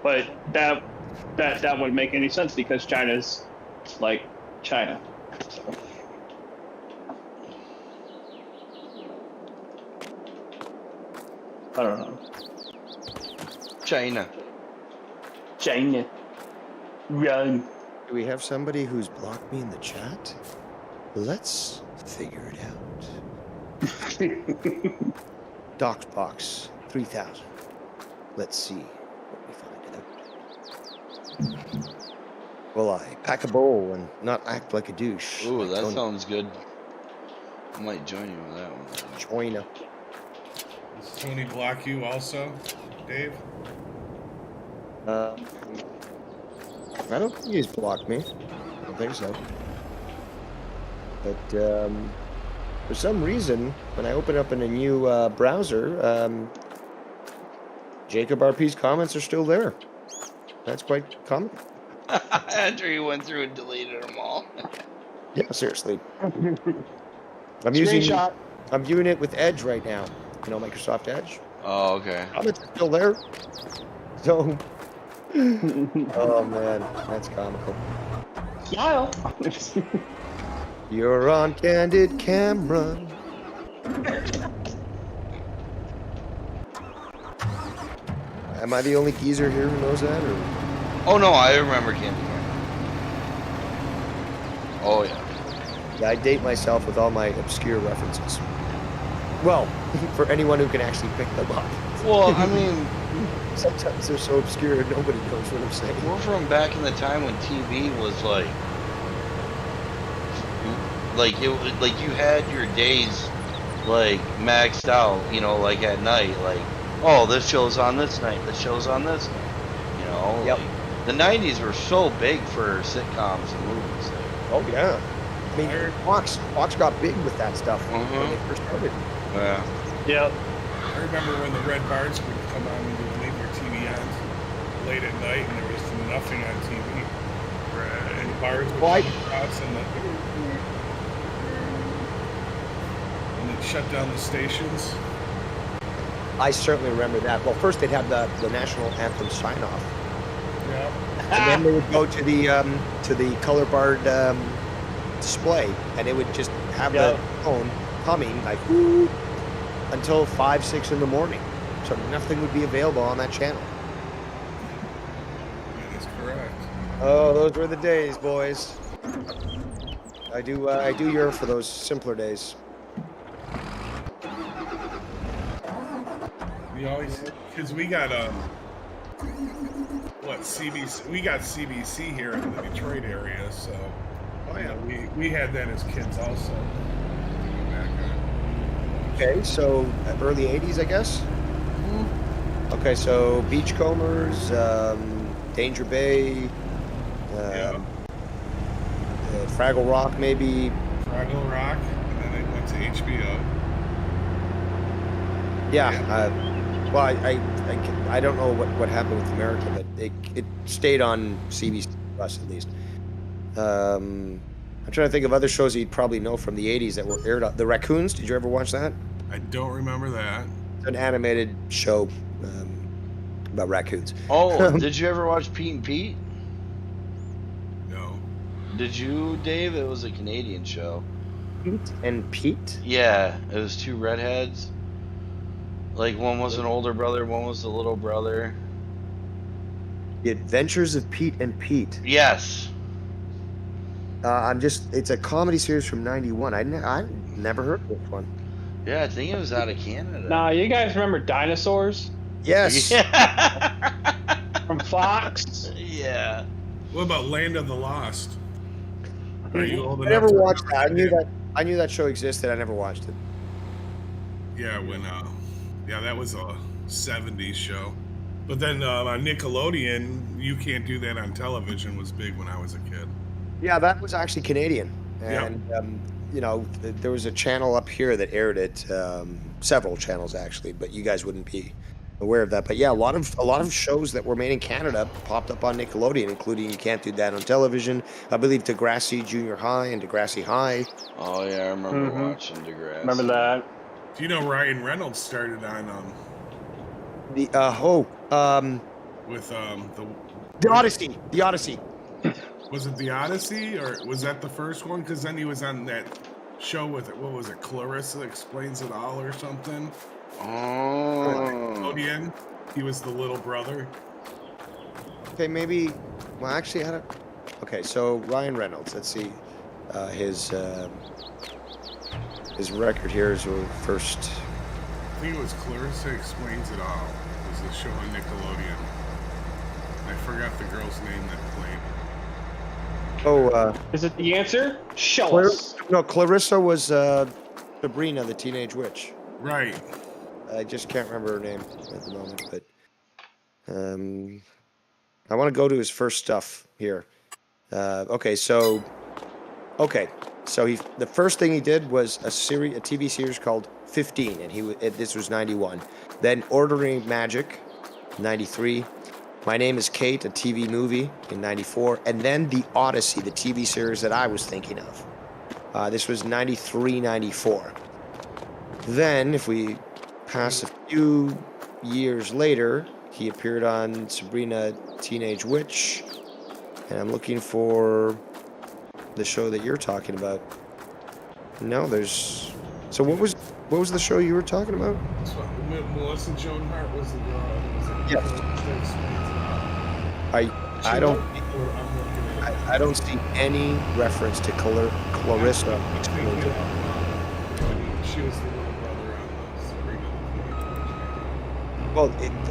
But that wouldn't make any sense because China's like China. So. I don't know. China. Run. Do we have somebody who's blocked me in the chat? Let's figure it out. Doxbox 3000. Let's see what we find out. Will I pack a bowl and not act like a douche? Ooh, like that Tony? sounds good. I might join you with that one. China. Does Tony block you also, Dave? I don't think he's blocked me. I don't think so. But for some reason, when I open up in a new browser, Jacob RP's comments are still there. That's quite common. After he went through and deleted them all. Yeah, seriously. I'm viewing it with Edge right now. Microsoft Edge. Oh, okay. Comments are still there. So, oh man, that's comical. Smile. You're on candid camera. Am I the only geezer here who knows that? Or? Oh no, I remember Candy Camera. Oh yeah. Yeah, I date myself with all my obscure references. Well, for anyone who can actually pick them up. Well, I mean, sometimes they're so obscure nobody knows what I'm saying. we're from back in the time when TV was like you had your days like maxed out, like at night, like, oh, this show's on this night, this show's on this night, Yep. Like, the 90s were so big for sitcoms and movies. Oh yeah. I mean, Fox got big with that stuff when they first started. Yeah. Yep. I remember when the red bars would come on and you would leave your TV on late at night and there was nothing on TV. And the bars would cross and they'd shut down the stations. I certainly remember that. Well, first they'd have the national anthem sign off. Yeah. And then they would go to the color barred display, and it would just have the phone humming like whoo, until 5, 6 in the morning. So nothing would be available on that channel. That is correct. Oh, those were the days, boys. I do yearn for those simpler days. We always, because we got CBC. We got CBC here in the Detroit area, so we had that as kids also. Okay, so early 80s, I guess? Mm-hmm. Okay, so Beachcombers, Danger Bay, Fraggle Rock, maybe. Fraggle Rock, and then it went to HBO. Yeah. Well, I don't know what happened with America, but it stayed on CBC Plus at least. I'm trying to think of other shows that you'd probably know from the 80s that were aired on. The Raccoons, did you ever watch that? I don't remember that. It's an animated show about raccoons. Oh, did you ever watch Pete and Pete? No. Did you, Dave? It was a Canadian show. Pete and Pete? Yeah, it was two redheads. Like, one was an older brother, one was the little brother. The Adventures of Pete and Pete. Yes. It's a comedy series from '91. I never heard of this one. Yeah, I think it was out of Canada. Nah, you guys remember Dinosaurs? Yes. Yeah. From Fox? Yeah. What about Land of the Lost? Are you old I enough never to watched remember that. I knew that show existed. I never watched it. Yeah, when that was a '70s show. But then on Nickelodeon, You Can't Do That on Television was big when I was a kid. Yeah, that was actually Canadian, Yep. and there was a channel up here that aired it. Several channels actually, but you guys wouldn't be aware of that. But yeah, a lot of shows that were made in Canada popped up on Nickelodeon, including You Can't Do That on Television. I believe Degrassi Junior High and Degrassi High. Oh yeah, I remember watching Degrassi. Remember that? Do you know Ryan Reynolds started on with the Odyssey. The Odyssey. Was it the Odyssey or was that the first one? Because then he was on that show with what was it? Clarissa Explains It All or something. Oh. He was the little brother. Okay, maybe. Well, actually, I don't. Okay, so Ryan Reynolds. Let's see, his record here is first. I think it was Clarissa Explains It All. It was the show on Nickelodeon. I forgot the girl's name that played. Oh, Is it the answer? Show us. no, Clarissa was Sabrina, the Teenage Witch. Right. I just can't remember her name at the moment, but I want to go to his first stuff here. Okay, so the first thing he did was a TV series called 15, and this was 91. Then Ordinary Magic, 93. My Name is Kate, a TV movie in 94, and then The Odyssey, the TV series that I was thinking of. This was 93, 94. Then, if we pass a few years later, he appeared on Sabrina Teenage Witch, and I'm looking for the show that you're talking about. No, there's. So what was the show you were talking about? So, Melissa Joan Hart was the girl. Yes. I don't see any reference to Clarissa. She was the little brother on Sabrina. Well,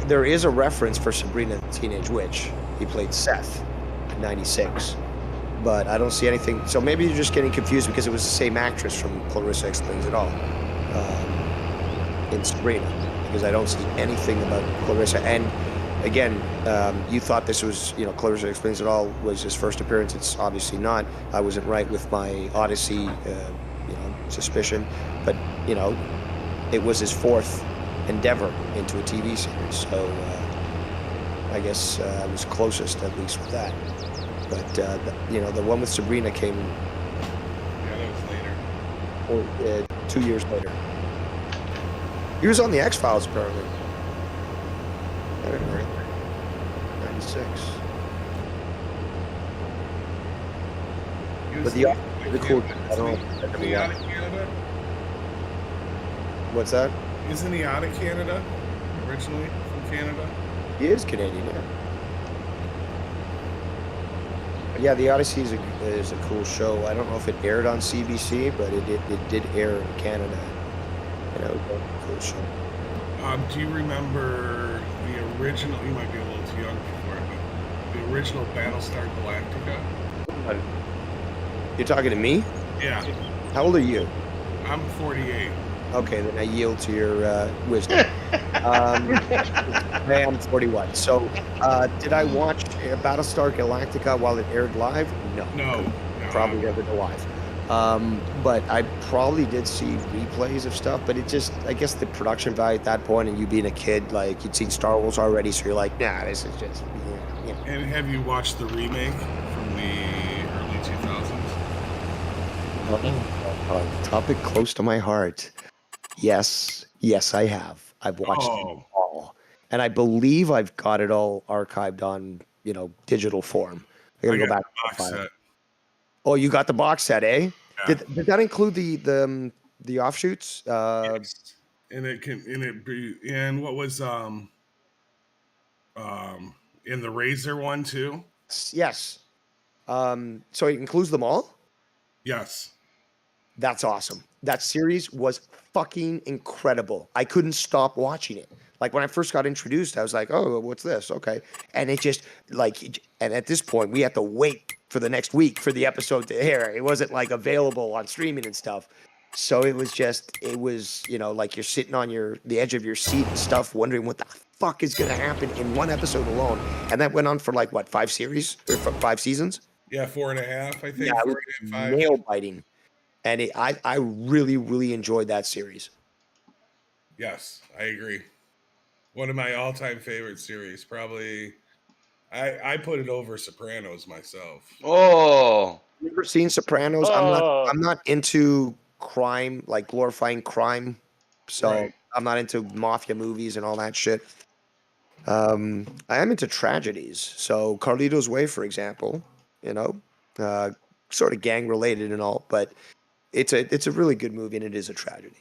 there is a reference for Sabrina the Teenage Witch. He played Seth in 96. But I don't see anything. So maybe you're just getting confused because it was the same actress from Clarissa Explains It All in Sabrina. Because I don't see anything about Clarissa. And again, you thought this was, Clarissa Explains It All was his first appearance. It's obviously not. I wasn't right with my Odyssey, suspicion. But, it was his fourth endeavor into a TV series. So I guess I was closest, at least, with that. But, the one with Sabrina came... Yeah, that was later. 2 years later. He was on the X-Files, apparently. I didn't know. 96. But the cool... I don't know. Isn't he out of Canada? What's that? Isn't he out of Canada? Originally from Canada? He is Canadian, yeah. But yeah, The Odyssey is a cool show. I don't know if it aired on CBC, but it did air in Canada. Cool show. Do you remember the original? You might be a little too young for it, but the original Battlestar Galactica? You're talking to me? Yeah. How old are you? I'm 48. Okay, then I yield to your wisdom. Hey, I'm 41. So, did I watch Battlestar Galactica while it aired live? No. Probably never live. But I probably did see replays of stuff, but I guess the production value at that point, and you being a kid, like, you'd seen Star Wars already, so you're like, nah, this is just, And have you watched the remake from the early 2000s? Topic close to my heart. Yes, I have. I've watched it all. And I believe I've got it all archived on, digital form. I gotta go back. Box set. Oh, you got the box set, eh? Yeah. Did that include the offshoots? Yes. And what was in the Razer one too? Yes. So it includes them all? Yes. That's awesome. That series was fucking incredible. I couldn't stop watching it. Like when I first got introduced, I was like, oh, what's this? Okay. And it just like, and at this point, we had to wait for the next week for the episode to air. It wasn't like available on streaming and stuff. So it was, you know, like you're sitting on the edge of your seat and stuff, wondering what the fuck is going to happen in one episode alone. And that went on for like, what, 5 seasons? Yeah, 4.5, I think. Yeah, it was 4.5. nail biting. And I really, really enjoyed that series. Yes, I agree. One of my all-time favorite series. Probably, I put it over Sopranos myself. Oh, Never seen Sopranos. I'm not into crime, like glorifying crime. So Right. I'm not into mafia movies and all that shit. I am into tragedies. So Carlito's Way, for example, you know, sort of gang related and all, but it's a really good movie and it is a tragedy.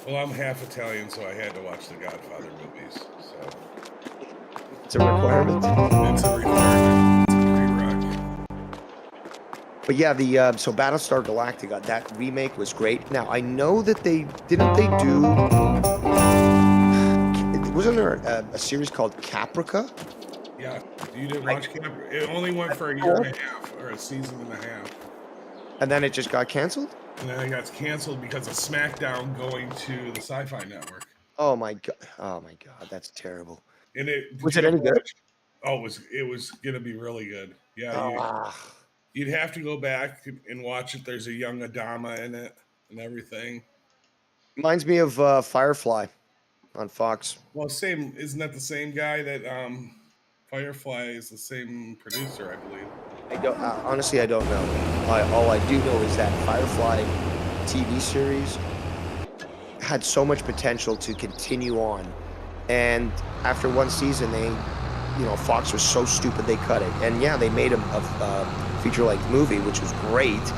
Well, I'm half Italian, so I had to watch the Godfather movies. So It's a requirement. it's a requirement. It's a prereq. But yeah, so Battlestar Galactica, that remake was great. Now I know that wasn't there a series called Caprica? Yeah, you didn't watch Camp. It only went for a year and a half, or a season and a half. And then it just got canceled? And then it got canceled because of SmackDown going to the Sci-Fi Network. Oh my god, that's terrible. And Was it any good? Oh, it was gonna be really good. Yeah, you'd have to go back and watch it. There's a young Adama in it and everything. Reminds me of Firefly on Fox. Well, isn't that the same guy that Firefly is the same producer, I believe. I don't honestly, I don't know. All I do know is that Firefly TV series had so much potential to continue on, and after one season, Fox was so stupid they cut it. And yeah, they made a feature-length movie, which was great,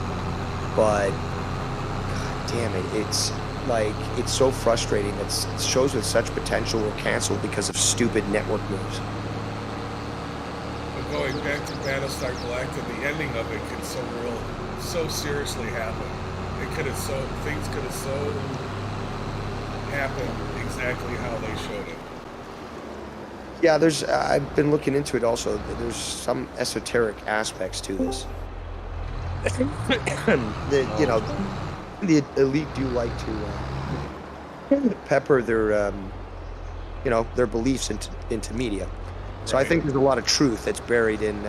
but god damn it, it's so frustrating that shows with such potential were canceled because of stupid network moves. Going back to Battlestar Galactica, the ending of it could so seriously happen. Things could have so happened exactly how they showed it. Yeah, I've been looking into it also. There's some esoteric aspects to this. The elite do like to pepper their beliefs into media. So I think there's a lot of truth that's buried in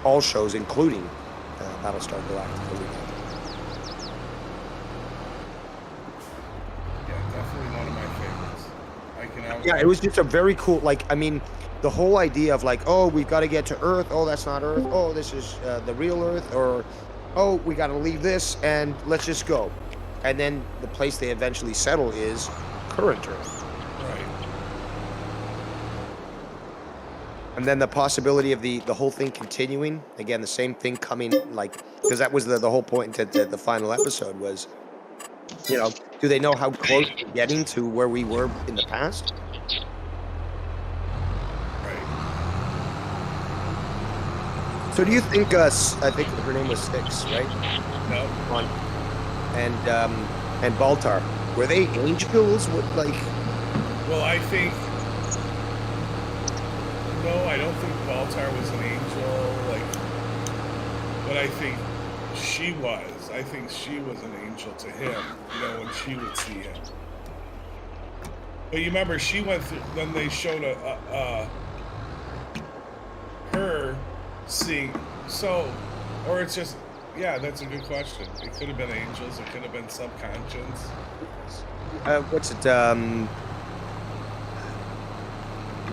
all shows, including Battlestar Galactica. Yeah, definitely one of my favorites. Yeah, it was just a very cool. The whole idea of oh, we've got to get to Earth. Oh, that's not Earth. Oh, this is the real Earth. Or oh, we got to leave this and let's just go. And then the place they eventually settle is current Earth. And then the possibility of the whole thing continuing, again, the same thing coming, because that was the whole point to the final episode was, do they know how close we're getting to where we were in the past? Right. So do you think, I think her name was Styx, right? No. And Baltar, were they angels? Well, I think... No, I don't think Baltar was an angel, but I think she was. I think she was an angel to him, when she would see him. But you remember, she went through, then they showed her seeing, or it's just, yeah, that's a good question. It could have been angels, it could have been subconscious. What's it,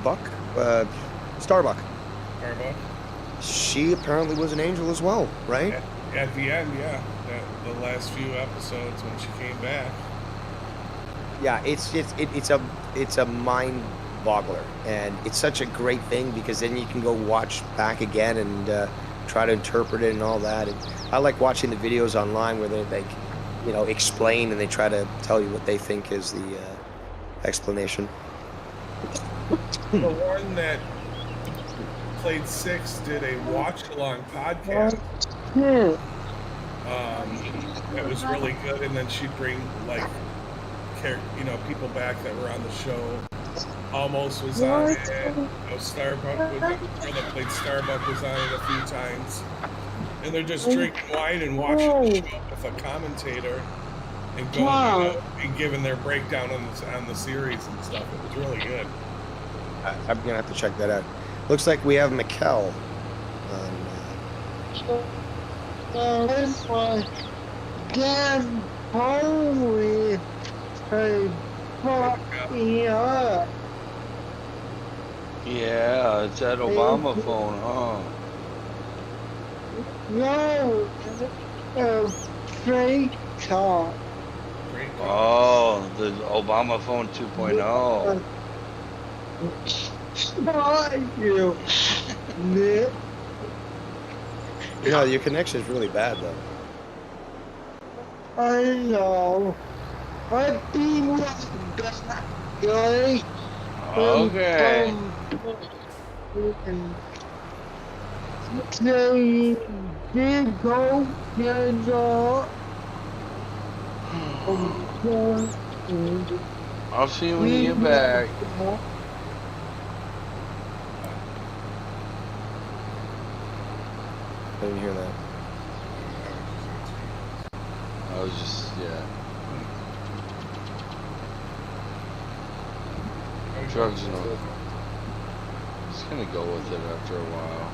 Buck? Starbuck. Starbuck? She apparently was an angel as well, right? At the end, yeah. The last few episodes when she came back. Yeah, it's a mind boggler, and it's such a great thing because then you can go watch back again and try to interpret it and all that. And I like watching the videos online where they explain and they try to tell you what they think is the explanation. The one that played 6 did a watch-along podcast. That was really good, and then she'd bring people back that were on the show. Almost was on it. Starbuck played Starbuck was on it a few times. And they're just drinking wine and watching the show with a commentator and going and giving their breakdown on the series and stuff. It was really good. I'm gonna have to check that out. Looks like we have Mikkel on. Damn, holy, hey, fuck me up. Yeah, it's that Obama phone, huh? No, fake talk. Oh, the Obama phone 2.0. Fuck you, Nick. You know, your connection is really bad, though. I know. I've been back, guys. Okay. Say, big go, I'll see you when you get back. I didn't hear that. I was just, yeah. Drugs and all. Just gonna go with it after a while.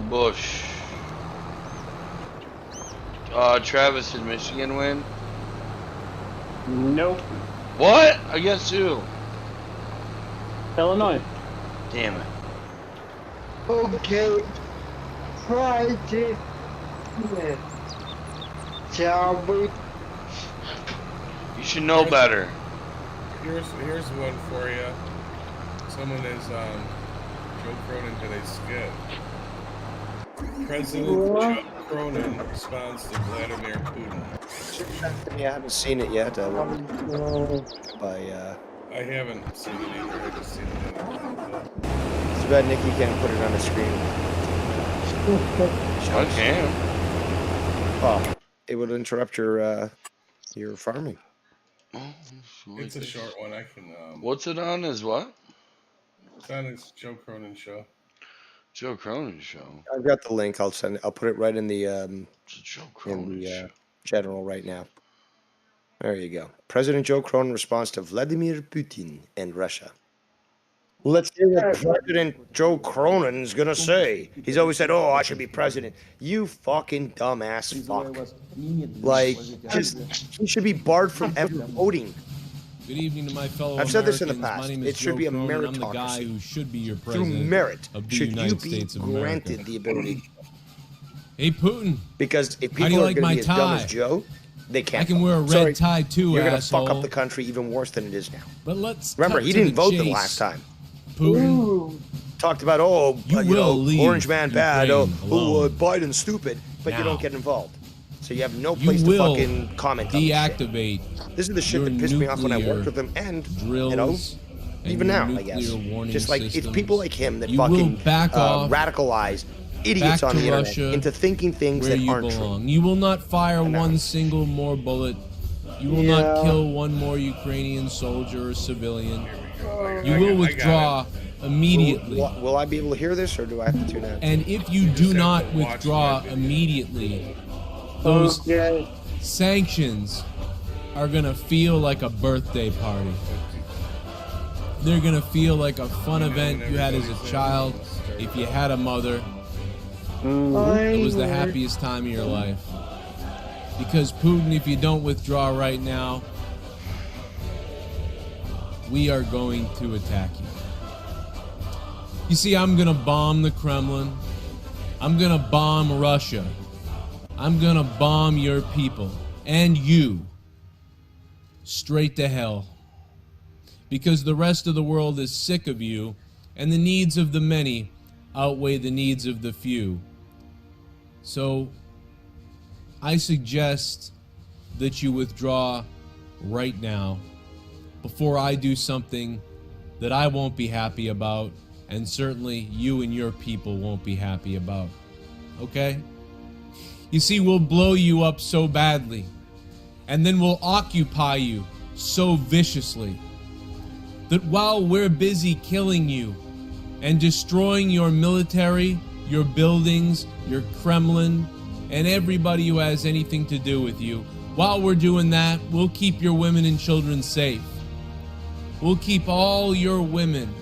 Bush. Travis, did Michigan win? Nope. What? Against who? Illinois. Damn it. Okay. Try to. Shall we? You should know better. Here's one for you. Someone is Joe Cronin did a skit. President Joe Cronin responds to Vladimir Putin. I haven't seen it yet. I haven't seen it either. I just seen it. It's bad Nikki can't put it on the screen. I can. Oh, it would interrupt your farming. Oh, it's a short one. I can. What's it on? Is what? It's on his Joe Cronin show. Joe Cronin show. I've got the link. I'll send it. I'll put it right in the Joe Cronin show. general right now. There you go. President Joe Cronin responds to Vladimir Putin and Russia. Let's hear what President Joe Cronin is gonna say. He's always said, "Oh, I should be president." You fucking dumbass fuck. Like, just he should be barred from ever voting. Good evening to my fellow I've said this in the Americans. past. My name is It should Joe be a Cronin. I'm the guy meritocracy. who should be your Through president merit, of the should United you be States of America. granted the ability? Hey, Putin. Because if How do you people are like going to my be as dumb as tie? Joe, they can't. I can wear a red Sorry, tie too, You're going to asshole. fuck up the country even worse than it is now. But let's Remember, cut he to didn't vote the chase. last time. Putin. Talked about, oh, You you will know, leave orange man bad, oh, Ukraine alone. Biden's stupid, but you Now. don't get involved. So you have no You place to will fucking comment on this shit. deactivate This is the shit your that pissed me off when I worked with nuclear him, and, drills you know, and even your now, I guess. nuclear warning Just like, it's systems. people like him that You will fucking back off, radicalize idiots back on to the internet Russia, into thinking things where that you aren't belong. true. You will not fire know. one single more bullet. You will not kill one more Ukrainian soldier or civilian. You will withdraw immediately. Will I be able to hear this, or do I have to tune out? And if you do not withdraw immediately, those sanctions are gonna feel like a birthday party. They're gonna feel like a fun event you had as a child. If you had a mother, it was the happiest time of your life. Because Putin, if you don't withdraw right now, we are going to attack you. You see, I'm gonna bomb the Kremlin. I'm gonna bomb Russia. I'm gonna bomb your people and you straight to hell. Because the rest of the world is sick of you, and the needs of the many outweigh the needs of the few. So I suggest that you withdraw right now before I do something that I won't be happy about, and certainly you and your people won't be happy about. okay? You see, we'll blow you up so badly, and then we'll occupy you so viciously that while we're busy killing you and destroying your military, your buildings, your Kremlin, and everybody who has anything to do with you, while we're doing that, we'll keep your women and children safe. We'll keep all your women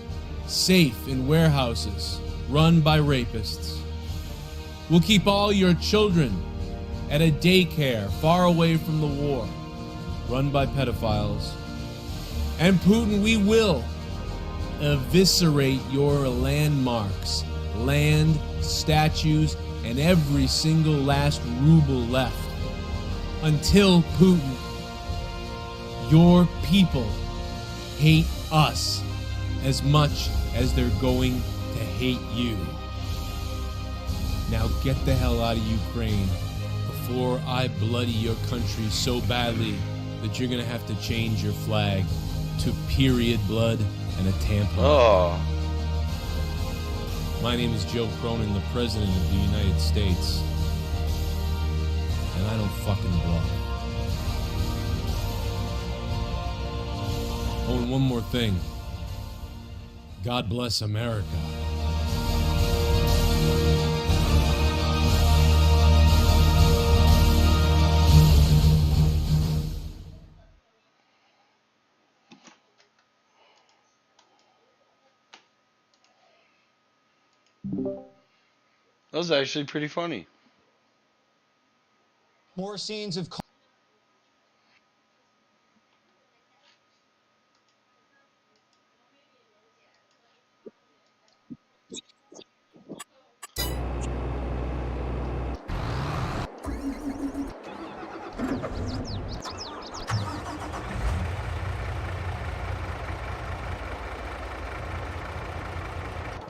safe in warehouses run by rapists. We'll keep all your children at a daycare far away from the war, run by pedophiles. And Putin, we will eviscerate your landmarks, land, statues, and every single last ruble left. Until Putin, your people hate us as much as they're going to hate you. Now get the hell out of Ukraine before I bloody your country so badly that you're gonna have to change your flag to period blood and a tampon. Oh. My name is Joe Cronin, the President of the United States. And I don't fucking bluff. Oh, and one more thing. God bless America. That was actually pretty funny. More scenes of...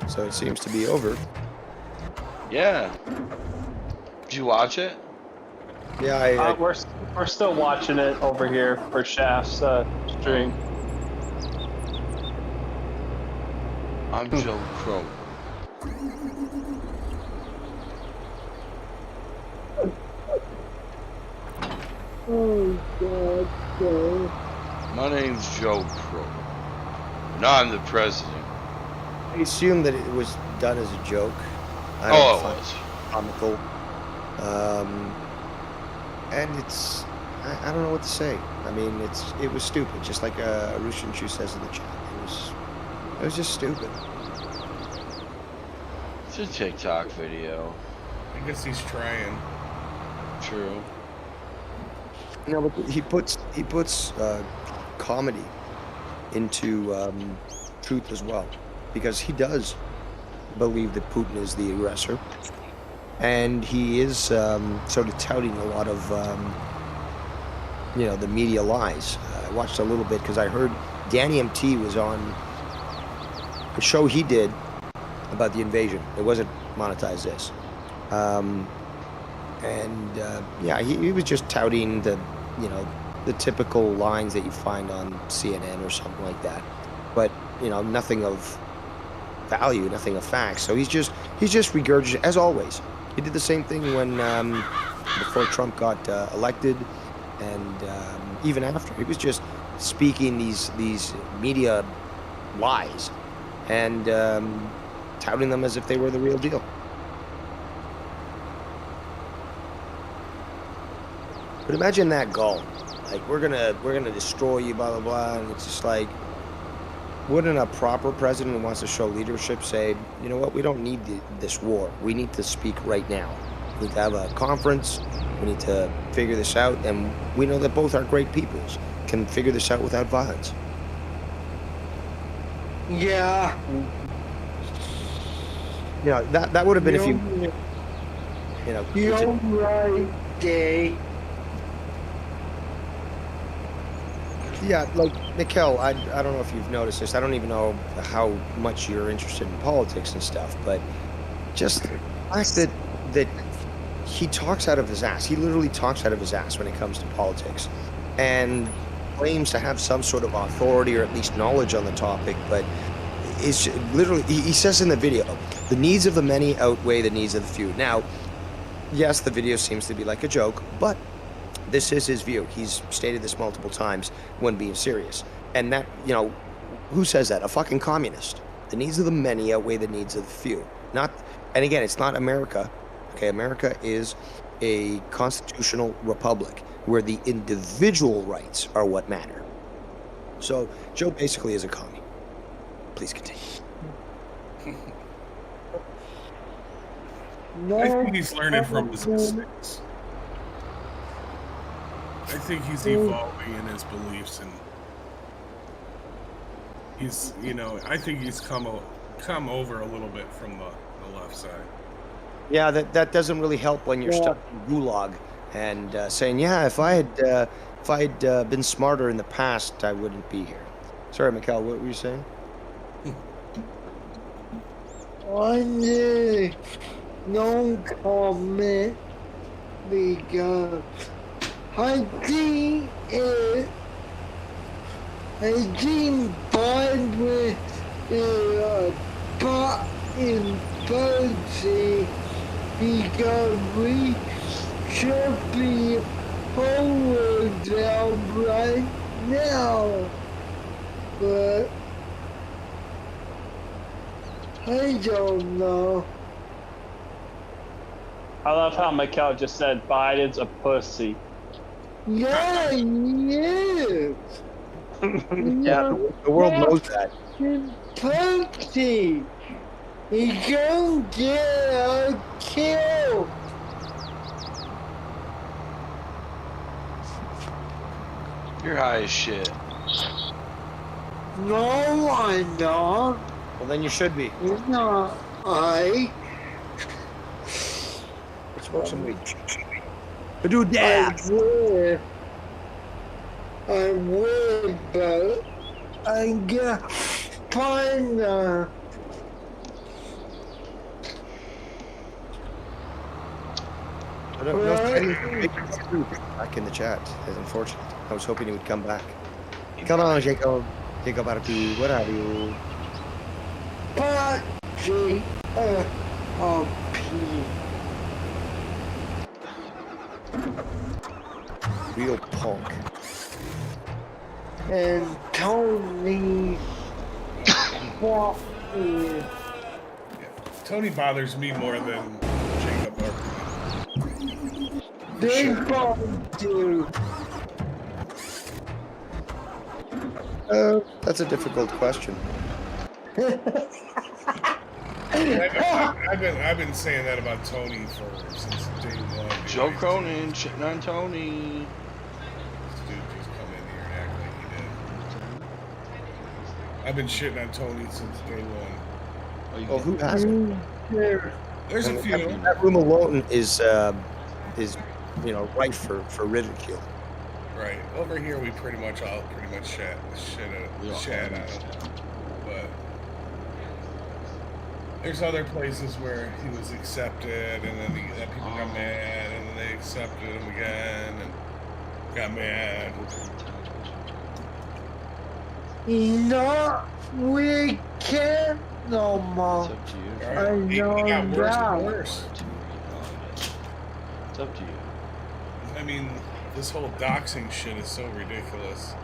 So it seems to be over. Yeah. Did you watch it? Yeah, We're still watching it over here for Shaft's stream. I'm Joe Crow. Oh, God, Joe. My name's Joe Crow. And I'm the president. I assume that it was done as a joke. I Oh, don't it find was. comical. And it's, I don't know what to say. I mean, it was stupid, just like Russian Chu says in the chat. It was just stupid. It's a TikTok video. I guess he's trying. True. No, but he puts comedy into truth as well, because he does believe that Putin is the aggressor, and he is sort of touting a lot of the media lies. I watched a little bit because I heard Danny MT was on a show he did about the invasion. It wasn't monetized this, he was just touting the typical lines that you find on CNN or something like that, but nothing of value, nothing of facts. So he's just regurgitating, as always. He did the same thing when before Trump got elected, and even after. He was just speaking these media lies and touting them as if they were the real deal. But imagine that gall. Like, we're gonna destroy you, blah blah blah, and it's just like, wouldn't a proper president who wants to show leadership say, you know what, we don't need this war. We need to speak right now. We need to have a conference. We need to figure this out, and we know that both our great peoples can figure this out without violence. Yeah. That would have been if you You're right, Dave. Yeah, like, Mikkel, I don't know if you've noticed this. I don't even know how much you're interested in politics and stuff, but just the fact that he talks out of his ass. He literally talks out of his ass when it comes to politics, and claims to have some sort of authority or at least knowledge on the topic, but it's literally, he says in the video, the needs of the many outweigh the needs of the few. Now, yes, the video seems to be like a joke, but this is his view. He's stated this multiple times when being serious. And that, you know, who says that? A fucking communist. The needs of the many outweigh the needs of the few. Not, and again, it's not America. Okay, America is a constitutional republic where the individual rights are what matter. So Joe basically is a commie. Please continue. No, I think he's learning from his mistakes. I think he's evolving in his beliefs, and he's, you know, I think he's come over a little bit from the left side. Yeah, that doesn't really help when you're stuck in gulag and saying, yeah, if I had been smarter in the past, I wouldn't be here. Sorry, Mikhail, what were you saying? no comment because I think part with part in Percy because we should be forward down right now, but I don't know. I love how Mikhail just said Biden's a pussy. Yeah, he is. Yeah, the world knows that. Pussy. He gonna get killed. You're high as shit. No, I'm not. Well, then you should be. It's not. Let's smoke some weed. But do that. I would, but I got fun. I don't know if back in the chat. It's unfortunate. I was hoping he would come back. Come on, Jacob. Jacob Artu, where are you? Real punk. And Tony. What is? Tony bothers me more than Jacob Artu. They both do. That's a difficult question. I've been saying that about Tony since day one. Joe Cronin shitting on Tony. This dude just come in here and act like he did. I've been shitting on Tony since day one. Well, who hasn't? There's a few. That room alone is rife for ridicule. Right. Over here, we pretty much chat out. But there's other places where he was accepted, and then people got mad, and then they accepted him again, and got mad. No, we can't no more. It's up to you. Right. I He know got worse that. and worse. It's up to you. I mean, this whole doxing shit is so ridiculous.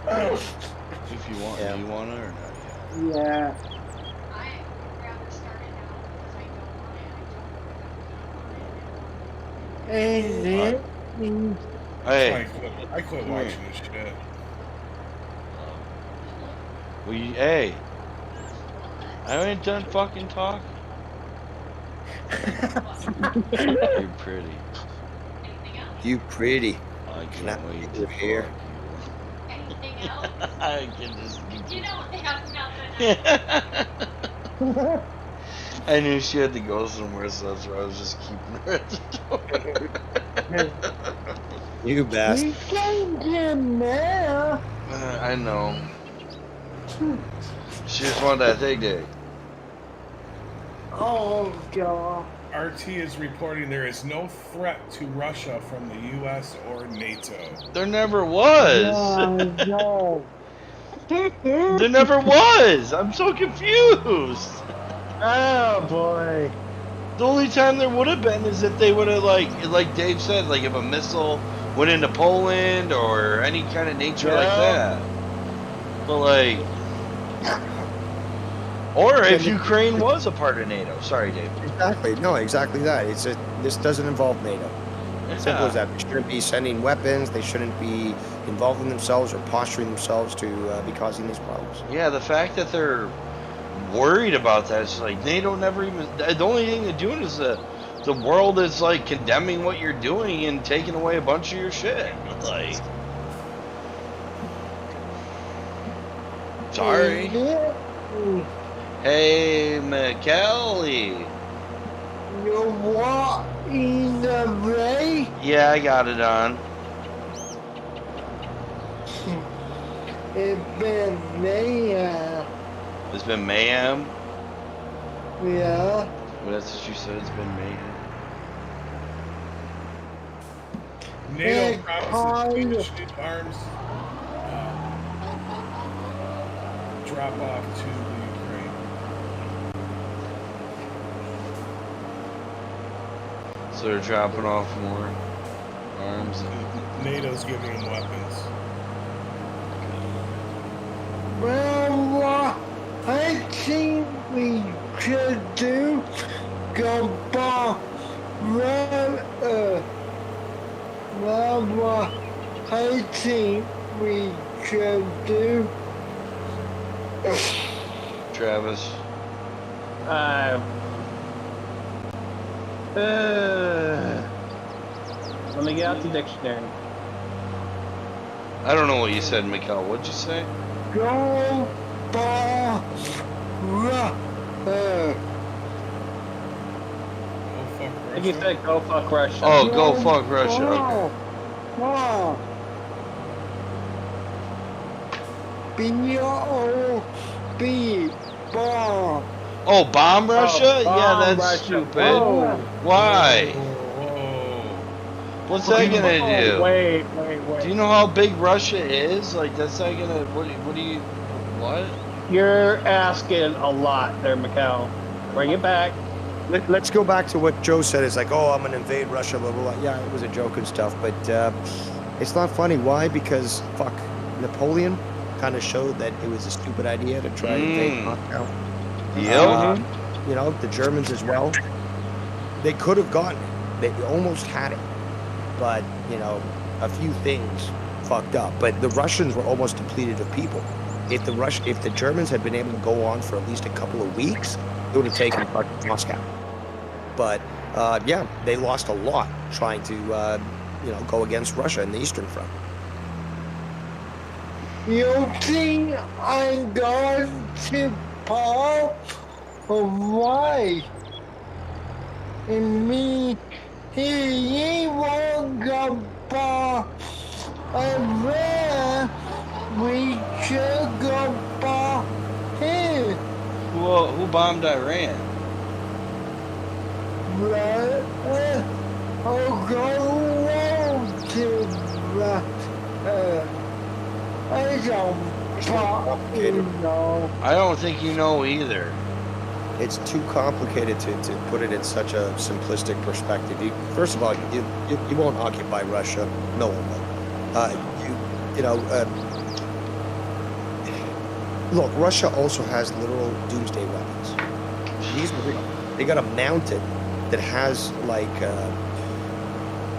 If you want, Yeah. do you want it or not? Yeah. Ain't it? Hey, I quit watching this shit. hey, I ain't done fucking talking. You're pretty. You pretty. I can't Not wait your to hair. fuck Anything else? you. I can just. You don't have nothing. I knew she had to go somewhere, so that's why I was just keeping her at the door. You bastard. We can't get mad. I know. She just wanted that thing day. Oh, God. RT is reporting there is no threat to Russia from the U.S. or NATO. There never was. No. There never was. I'm so confused. Oh, boy. The only time there would have been is if they would have like Dave said, like if a missile went into Poland or any kind of nature like that. But like, or if Ukraine was a part of NATO. Sorry, Dave. Exactly. No, exactly that. This doesn't involve NATO. Simple as that. They shouldn't be sending weapons. They shouldn't be involving themselves or posturing themselves to be causing these problems. Yeah, the fact that they're worried about that is like NATO never even. The only thing they're doing is the world is like condemning what you're doing and taking away a bunch of your shit. Like, sorry. Hey, McKelly. You walk in the way? Yeah, I got it on. It's been mayhem. It's been mayhem. Yeah. Well, that's what you said. It's been mayhem. NATO promises to arms drop off to Ukraine. So they're dropping off more arms. NATO's giving them weapons. Well, I think we should do go bomb. Well, I think we should do. Travis. Let me get out the dictionary. I don't know what you said, Mikhail. What'd you say? Go bomb. I think you said go fuck Russia. Oh, go fuck Russia. Okay. Wow. B-O-B. Bomb. Oh, bomb Russia? Bomb yeah, that's Russia. stupid. Whoa. Why? What's that gonna do? Wait. Do you know how big Russia is? Like, that's not gonna. What You're asking a lot there, Mikhail. Bring it back. Let's go back to what Joe said. It's like, oh, I'm gonna invade Russia, blah blah blah. Yeah, it was a joke and stuff, but it's not funny. Why? Because fuck, Napoleon kind of showed that it was a stupid idea to try and invade Moscow. Yep. You know, the Germans as well. They could have gotten it. They almost had it, but you know, a few things fucked up. But the Russians were almost depleted of people. If the Germans had been able to go on for at least a couple of weeks, it would have taken fucking Moscow. But yeah, they lost a lot trying to go against Russia in the Eastern Front. You think I'm going to Paul? Or why? And me, he won't go Paul. And where we should go Paul here. Who bombed Iran? I'll go to I don't fucking know. I don't think you know either. It's too complicated to put it in such a simplistic perspective. First of all, you won't occupy Russia. No one will. Look, Russia also has literal doomsday weapons. These are real. They got a mountain that has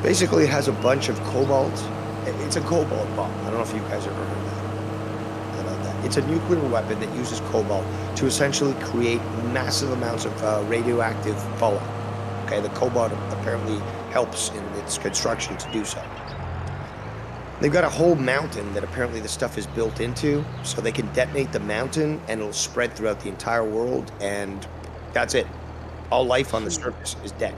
basically it has a bunch of cobalt. It's a cobalt bomb. I don't know if you guys ever heard about that. It's a nuclear weapon that uses cobalt to essentially create massive amounts of radioactive fallout. Okay, the cobalt apparently helps in its construction to do so. They've got a whole mountain that apparently the stuff is built into, so they can detonate the mountain and it'll spread throughout the entire world, and that's it. All life on the surface is dead.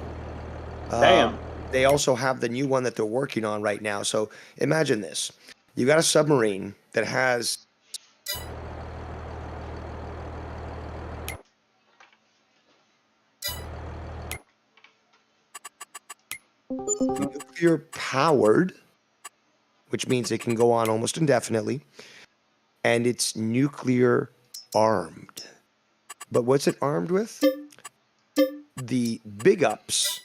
Damn. They also have the new one that they're working on right now. So imagine this. You got a submarine that has nuclear powered, which means it can go on almost indefinitely, and it's nuclear armed. But what's it armed with? the big ups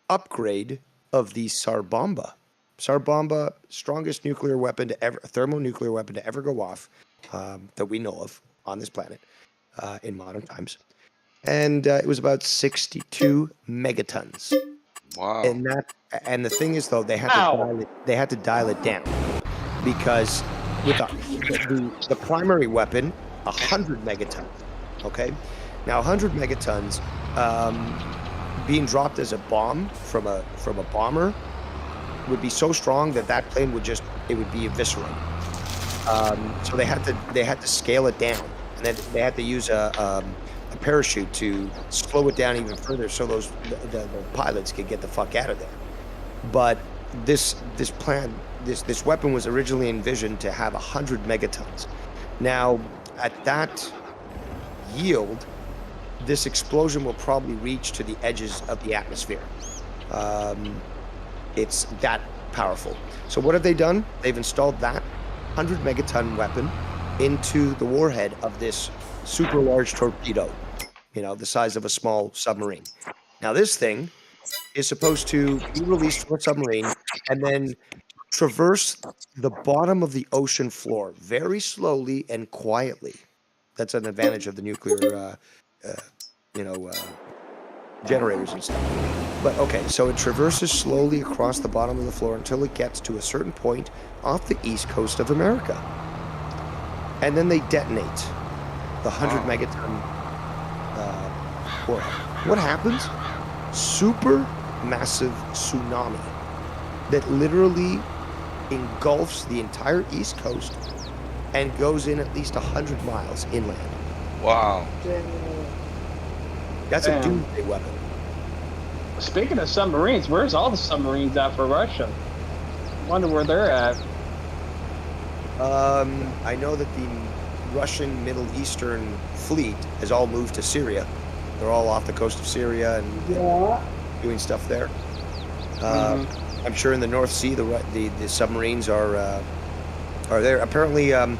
upgrade of the Sarbomba. Sarbomba, strongest nuclear weapon to ever, thermonuclear weapon to ever go off that we know of on this planet in modern times. And it was about 62 megatons. Wow. And the thing is, though, they had to dial it down because with the primary weapon, 100 megatons. Okay, now 100 megatons being dropped as a bomb from a bomber would be so strong that plane would be eviscerated. So they had to scale it down, and then they had to use a parachute to slow it down even further, so the pilots could get the fuck out of there. But this weapon was originally envisioned to have 100 megatons. Now, at that yield, this explosion will probably reach to the edges of the atmosphere. It's that powerful. So what have they done? They've installed that 100 megaton weapon into the warhead of this super large torpedo, the size of a small submarine. Now this thing is supposed to be released from a submarine and then traverse the bottom of the ocean floor very slowly and quietly. That's an advantage of the nuclear, generators and stuff. But okay, so it traverses slowly across the bottom of the floor until it gets to a certain point off the east coast of America. And then they detonate the 100 megaton warhead. What happens? Super massive tsunami that literally engulfs the entire east coast and goes in at least 100 miles inland. Wow. That's a doomsday weapon. Speaking of submarines, where's all the submarines at for Russia? I wonder where they're at. I know that the Russian Middle Eastern fleet has all moved to Syria. They're all off the coast of Syria and doing stuff there. I'm sure in the North Sea the submarines are there. Apparently, the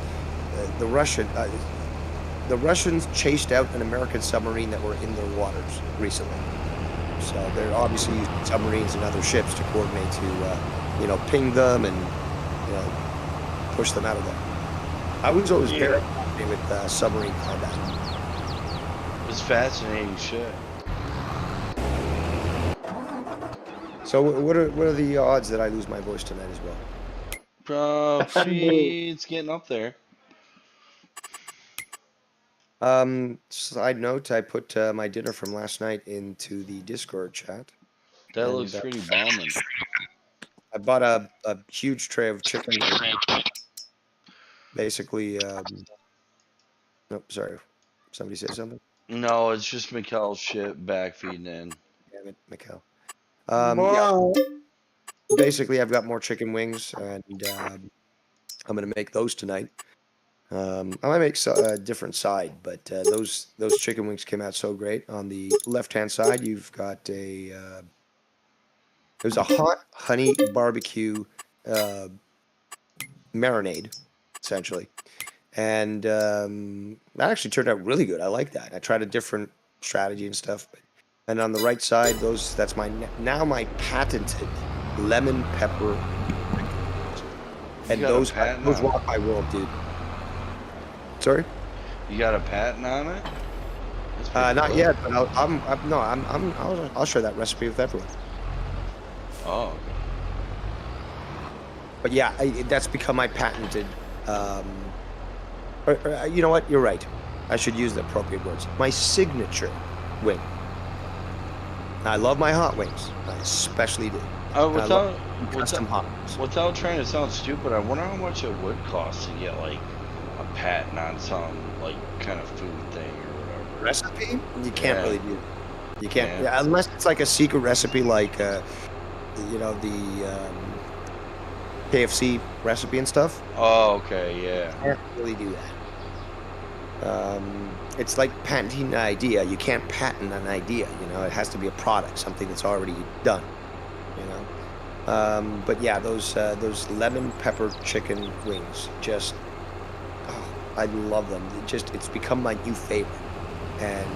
Russians chased out an American submarine that were in their waters recently. So they're obviously using submarines and other ships to coordinate to, ping them and, push them out of there. I was always very happy with submarine combat. It's fascinating shit. So what are the odds that I lose my voice tonight as well? It's getting up there. Side note, I put my dinner from last night into the Discord chat. That looks pretty bombing. I bought a huge tray of chicken. Basically, nope, sorry. Somebody said something? No, it's just Mikkel's shit back feeding in. Damn it, Mikkel. Yeah. Basically, I've got more chicken wings, and I'm going to make those tonight. I might make a different side, but those chicken wings came out so great. On the left-hand side, you've got there's a hot honey barbecue marinade, essentially. And that actually turned out really good. I like that. I tried a different strategy and stuff. And on the right side, that's my patented lemon pepper. And those rock my world, dude. Sorry? You got a patent on it? Not yet, but I'll share that recipe with everyone. Oh. But yeah, that's become my patented. You know what? You're right. I should use the appropriate words. My signature wing. I love my hot wings. I especially do. Without trying to sound stupid, I wonder how much it would cost to get like a patent on some like kind of food thing or whatever. Recipe? You can't really do. You can't unless it's like a secret recipe, like the KFC recipe and stuff. Oh, okay, yeah. You can't really do that. It's like patenting an idea. You can't patent an idea. It has to be a product, something that's already done. But yeah, those lemon pepper chicken wings, just I love them. It's become my new favorite, and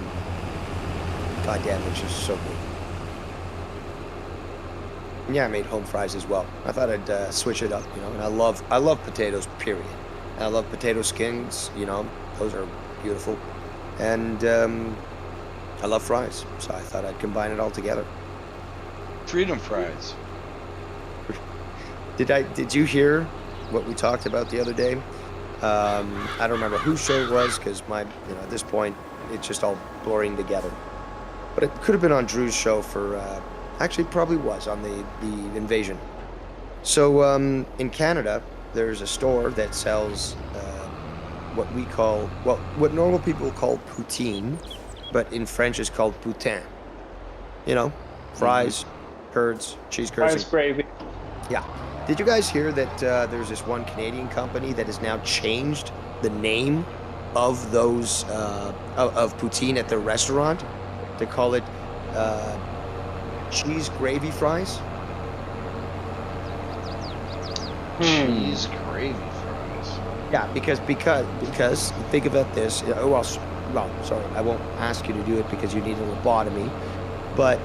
goddamn, it's just so good. And yeah, I made home fries as well. I thought I'd switch it up, you know. And I love potatoes, period. And I love potato skins, you know. Those are beautiful. And I love fries, so I thought I'd combine it all together. Freedom fries. Did you hear what we talked about the other day? I don't remember whose show it was because at this point it's just all blurring together. But it could have been on Drew's show for actually probably was on the invasion. So in Canada there's a store that sells what normal people call poutine, but in French is called poutine. You know, fries, curds, cheese curds. Fries, gravy. Yeah. Did you guys hear that there's this one Canadian company that has now changed the name of those of poutine at their restaurant to call it cheese gravy fries? Cheese gravy fries. Yeah, because think about this. Well, sorry, I won't ask you to do it because you need a lobotomy. But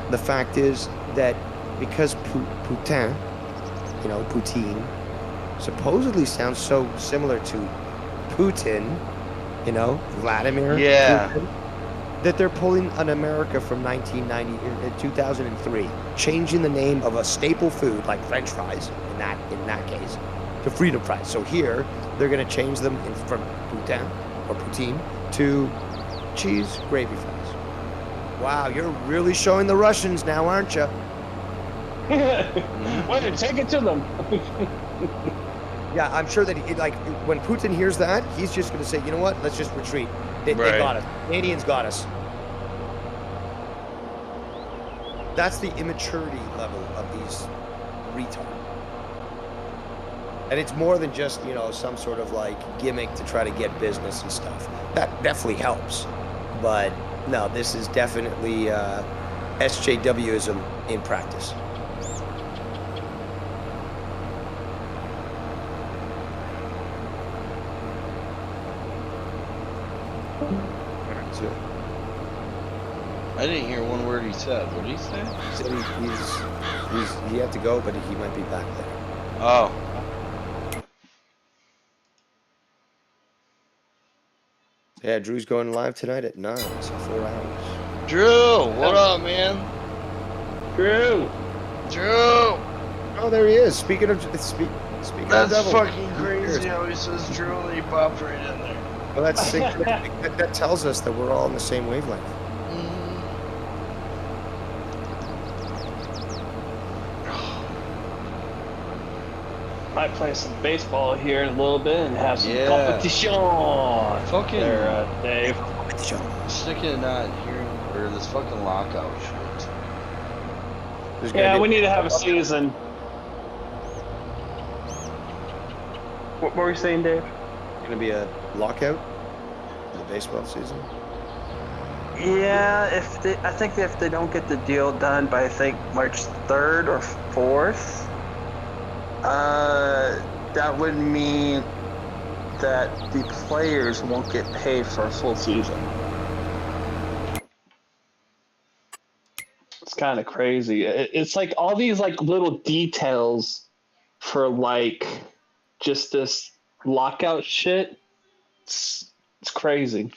the fact is that because poutine, you know, poutine, supposedly sounds so similar to Putin, you know, Vladimir Putin, that they're pulling an America from 2003, changing the name of a staple food like French fries in that case to freedom fries. So here they're going to change them from poutine to cheese gravy fries. Wow, you're really showing the Russians now, aren't you? Wait, take it to them. Yeah, I'm sure that when Putin hears that, he's just going to say, you know what? Let's just retreat. They got us. Canadians got us. That's the immaturity level of these retards. And it's more than just, you know, some sort of like gimmick to try to get business and stuff. That definitely helps. But no, this is definitely SJWism in practice. I didn't hear one word he said. What did he say? He said he had to go, but he might be back there. Oh. Yeah, Drew's going live tonight at 9, so 4 hours. Drew, what up, man? Drew. Oh, there he is. Speaking of That's of devil. fucking crazy how he says Drew and he popped right in there. Well, that's sick. that tells us that we're all on the same wavelength. Might play some baseball here in a little bit and have some competition. Fucking there, Dave. Sick of not hearing or this fucking lockout shit. Yeah, we need to have a season. What were you saying, Dave? Going to be a lockout for the baseball season. Yeah, I think if they don't get the deal done by March 3rd or 4th, that would mean that the players won't get paid for a full season. It's kind of crazy. It's like all these like little details for like just this lockout shit. It's crazy.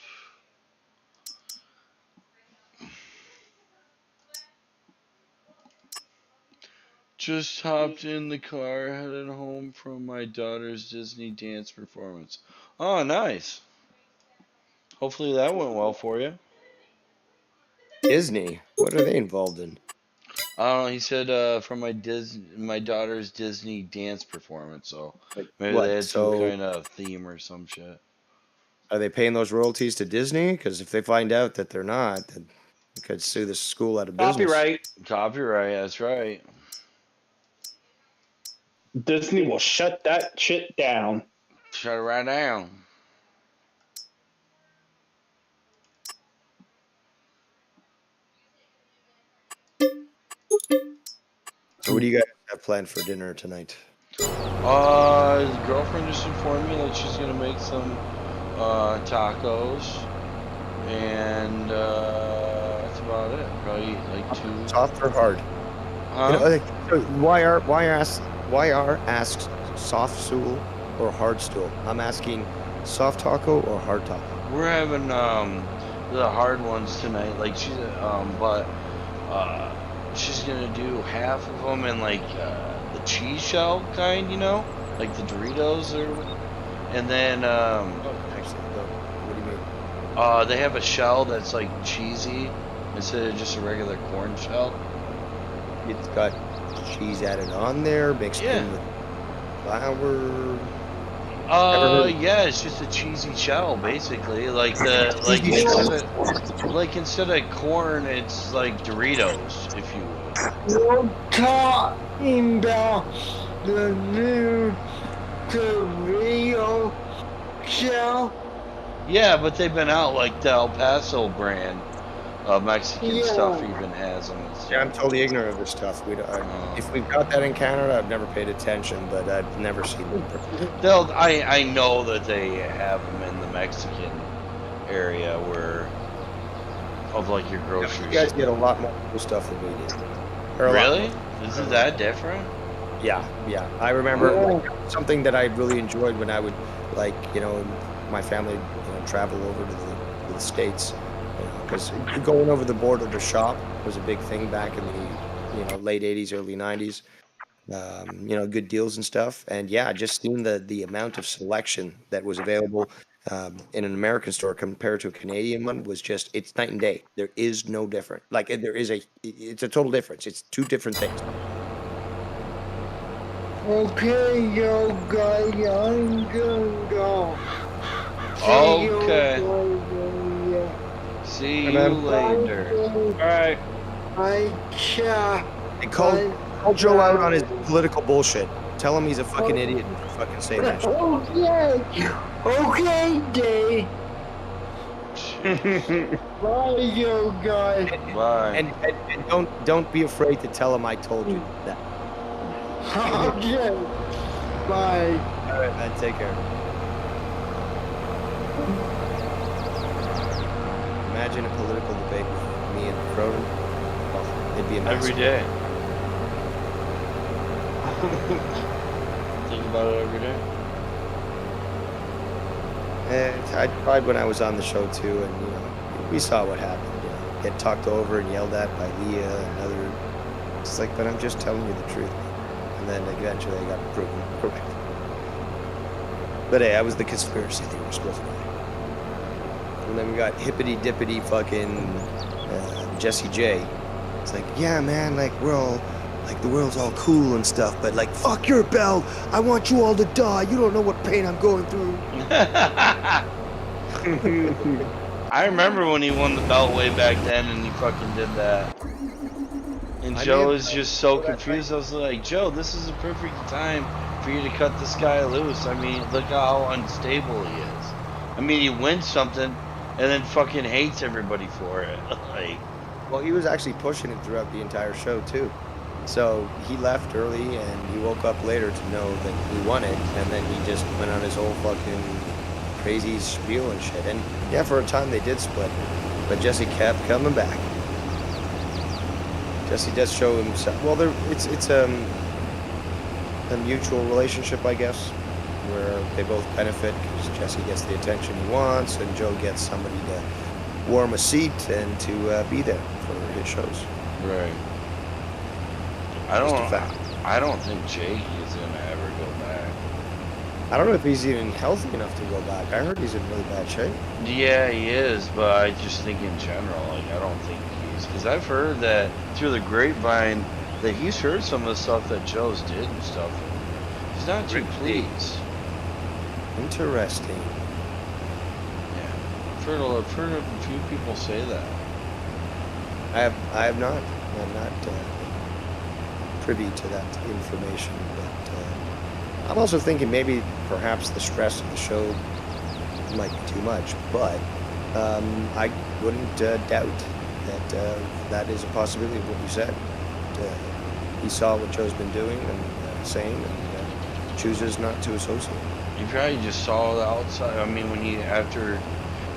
Just hopped in the car headed home from my daughter's Disney dance performance. Oh, nice. Hopefully that went well for you. Disney? What are they involved in? I don't know. He said from my daughter's Disney dance performance. So maybe they had some kind of theme or some shit. Are they paying those royalties to Disney? Because if they find out that they're not, then they could sue the school out of business. Copyright. That's right. Disney will shut that shit down. Shut it right down. So what do you guys have planned for dinner tonight? His girlfriend just informed me that she's gonna make some tacos, and that's about Probably like 2. Soft or hard? Huh? You know, like, so YR asks soft stool or hard stool. I'm asking soft taco or hard taco. We're having the hard ones tonight. Like she's but she's gonna do half of them in like the cheese shell kind, you know, like the Doritos and then Actually, no. What do you mean? they have a shell that's like cheesy instead of just a regular corn shell. It's got cheese added on there, mixed in with flour. Yeah, it's just a cheesy shell, basically. Like instead of corn, it's like Doritos, if you will. You're talking about the new Dorito shell? Yeah, but they've been out like the El Paso brand of Mexican stuff even has them. Yeah, I'm totally ignorant of this stuff. If we've got that in Canada, I've never paid attention, but I've never seen them. I know that they have them in the Mexican area where of like your groceries. You guys get a lot more cool stuff than we do. Really? Is it that different? Yeah. I remember something that I really enjoyed when I would, like, you know, my family, travel over to the States. Because going over the border to shop was a big thing back in the late 80s, early 90s. Good deals and stuff. And yeah, just seeing the amount of selection that was available in an American store compared to a Canadian one was just, it's night and day. There is no difference. Like it's a total difference. It's two different things. Okay, yo guys, I'm gonna go. Okay. See you later. Alright. And call Joe out on his political bullshit. Tell him he's a fucking idiot for fucking saying that shit. Okay, Dave. Bye, yo guys. Bye. And don't be afraid to tell him I told you that. Okay. Bye. All right, man. Take care. Imagine a political debate with me and Cronin. Oh, it'd be amazing. Every day. Think about it every day. And I tried when I was on the show too, and we saw what happened. Get talked over and yelled at by Leah and other. It's like, but I'm just telling you the truth. And then eventually I got proven correct. But hey, I was the conspiracy theorist, wasn't I? And then we got hippity dippity fucking Jesse J. It's like, yeah, man, like we're all, like the world's all cool and stuff, but like, fuck your belt. I want you all to die. You don't know what pain I'm going through. I remember when he won the belt way back then, and he fucking did that. And Joe was just so confused. I was like, Joe, this is a perfect time for you to cut this guy loose. I mean, look how unstable he is. I mean, he wins something and then fucking hates everybody for it. Like, well, he was actually pushing it throughout the entire show too. So he left early and he woke up later to know that he won it, and then he just went on his whole fucking crazy spiel and shit. And yeah, for a time they did split, but Jesse kept coming back. Jesse does show himself. Well, it's a mutual relationship, I guess, where they both benefit because Jesse gets the attention he wants, and Joe gets somebody to warm a seat and to be there for his shows. right. I don't think Jake is gonna ever go back. I don't know if he's even healthy enough to go back. I heard he's in really bad shape. Yeah, he is, but I just think in general, like, I don't think he's, because I've heard that through the grapevine that he's heard some of the stuff that Joe's did and stuff. He's not too pleased. Interesting. Yeah, I've heard a few people say that. I have not. I'm not privy to that information, but I'm also thinking maybe perhaps the stress of the show might be too much, but I wouldn't doubt that that is a possibility of what you said. He saw what Joe's been doing and saying, and chooses not to associate. You probably just saw the outside. I mean, you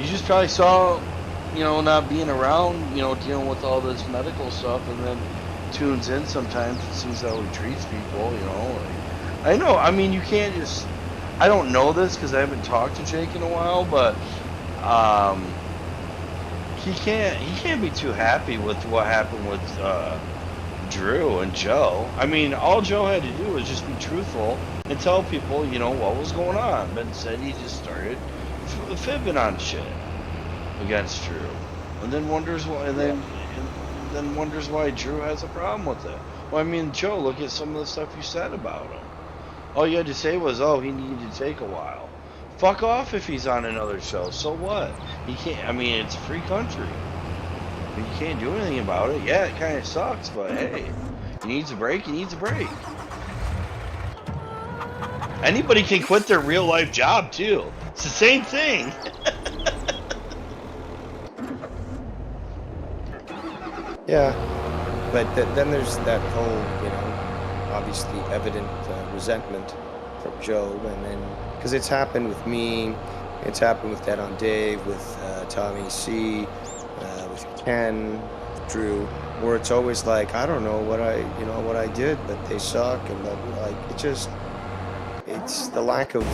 just probably saw not being around, dealing with all this medical stuff, and then tunes in sometimes and sees how he treats people, I know, I mean, you can't just, I don't know this because I haven't talked to Jake in a while, but he can't be too happy with what happened with Drew and Joe. I mean, all Joe had to do was just be truthful and tell people, what was going on. But instead, he just started fibbing on shit against Drew, and then wonders why. And then wonders why Drew has a problem with it. Well, I mean, Joe, look at some of the stuff you said about him. All you had to say was, "Oh, he needed to take a while." Fuck off if he's on another show. So what? He can't. I mean, it's a free country. You can't do anything about it. Yeah, it kind of sucks, but hey, he needs a break. He needs a break. Anybody can quit their real life job too. It's the same thing. Yeah, but then there's that whole, obviously evident resentment from Joe, and then because it's happened with me, it's happened with Dead on Dave, with Tommy C, with Ken, Drew, where it's always like, I don't know what I did, but they suck, and like it's the lack of,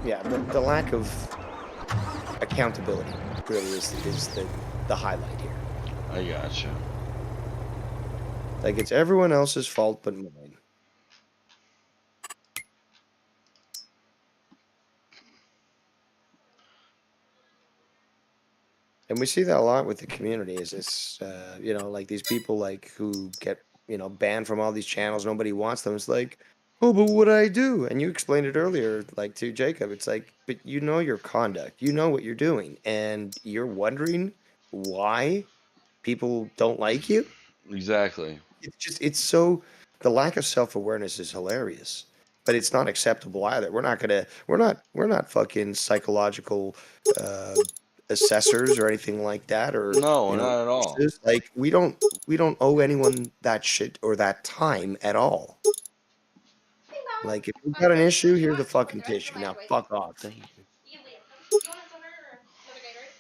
the lack of accountability really is the highlight here. I gotcha. Like, it's everyone else's fault but mine. And we see that a lot with the community. Is this, like these people like who get banned from all these channels. Nobody wants them. It's like, oh, but what do I do? And you explained it earlier, like to Jacob. It's like, but you know your conduct. You know what you're doing, and you're wondering why people don't like you. Exactly. It's so, the lack of self-awareness is hilarious, but it's not acceptable either. We're not fucking psychological assessors or anything like that, or No, not at all. like we don't owe anyone that shit or that time at all. Like, if you've got an issue, here's the fucking tissue. Now fuck off. You want soda or another Gatorade?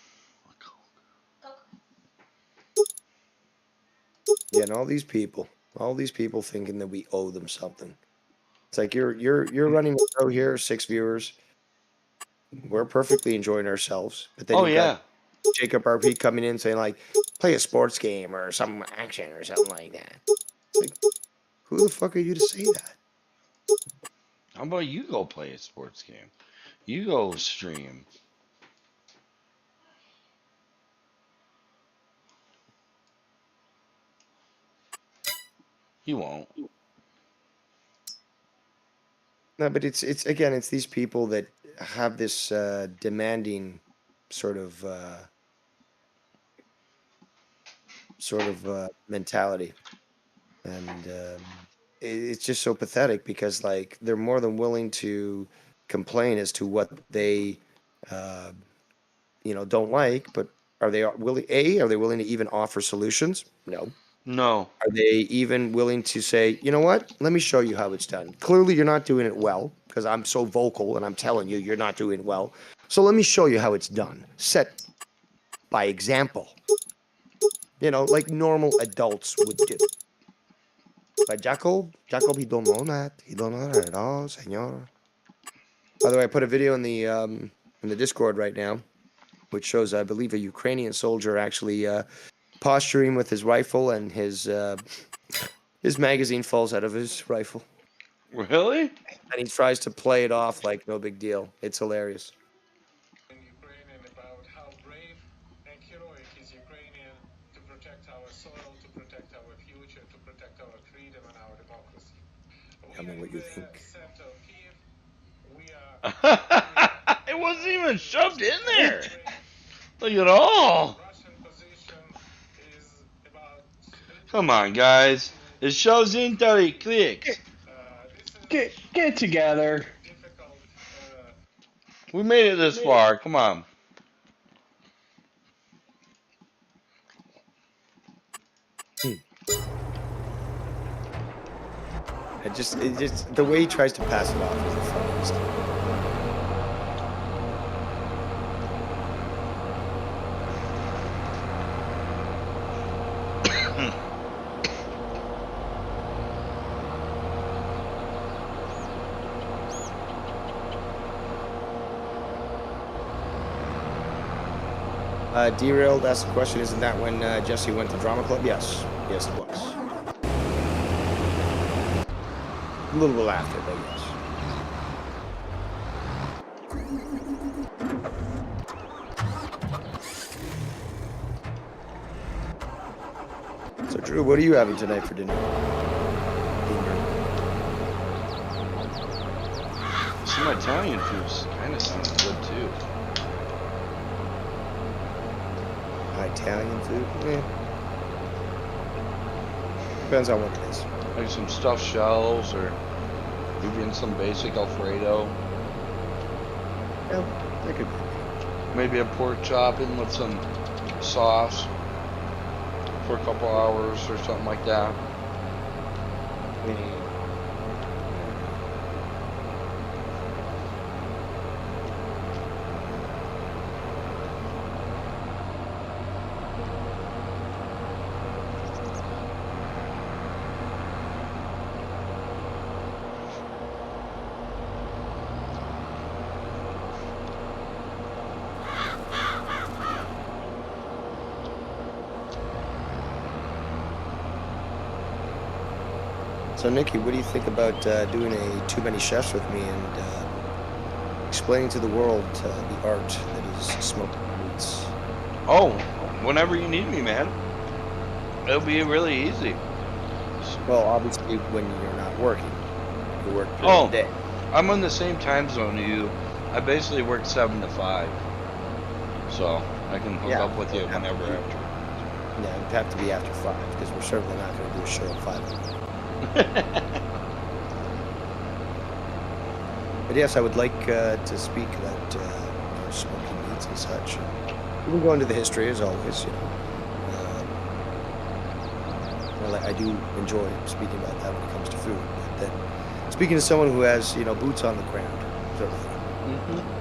Yeah, and all these people thinking that we owe them something. It's like you're running a show here, 6 viewers. We're perfectly enjoying ourselves, but then got Jacob RP coming in saying like, play a sports game or some action or something like that. It's like, who the fuck are you to say that? How about you go play a sports game? You go stream. You won't. No, but it's these people that have this demanding sort of mentality, and it's just so pathetic because like they're more than willing to complain as to what they don't like, but are they willing to even offer solutions? No. Are they even willing to say, you know what? Let me show you how it's done. Clearly, you're not doing it well because I'm so vocal and I'm telling you you're not doing it well. So let me show you how it's done. Set by example. Like normal adults would do. But Jacob, he don't know that. He don't know that at all, senor. By the way, I put a video in the Discord right now, which shows, I believe, a Ukrainian soldier actually posturing with his rifle, and his magazine falls out of his rifle. Really? And he tries to play it off like no big deal. It's hilarious. In Ukrainian about how brave and heroic is Ukrainian to protect our soil, to protect our future, to protect our freedom and our democracy. Tell me what you think. Center of Kiev, we are It wasn't even shoved in there. Look at all. Come on, guys. It shows in 30 clicks. Get together. We made it this far. Come on. It just the way he tries to pass it off is the funniest. Derailed asked the question, isn't that when Jesse went to drama club? Yes. Yes, it was. A little bit after, but yes. So, Drew, what are you having tonight for dinner? Some Italian food's kind of sounds good too. Italian food? Yeah. Depends on what it is. Like some stuffed shells or even some basic Alfredo. Yeah, that could be. Maybe a pork chopping with some sauce for a couple hours or something like that. So, Nikki, what do you think about doing a Too Many Chefs with me and explaining to the world the art that is smoking meats? Oh, whenever you need me, man. It'll be really easy. Well, obviously, when you're not working, you work during the day. I'm on the same time zone as you. I basically work 7 to 5, so I can hook up with you whenever after. Yeah, it'd have to be after 5 because we're certainly not going to do a show at 5. But yes, I would like to speak about smoking meats and such. We'll go into the history as always. I do enjoy speaking about that when it comes to food. But then, speaking to someone who has boots on the ground, sort of thing.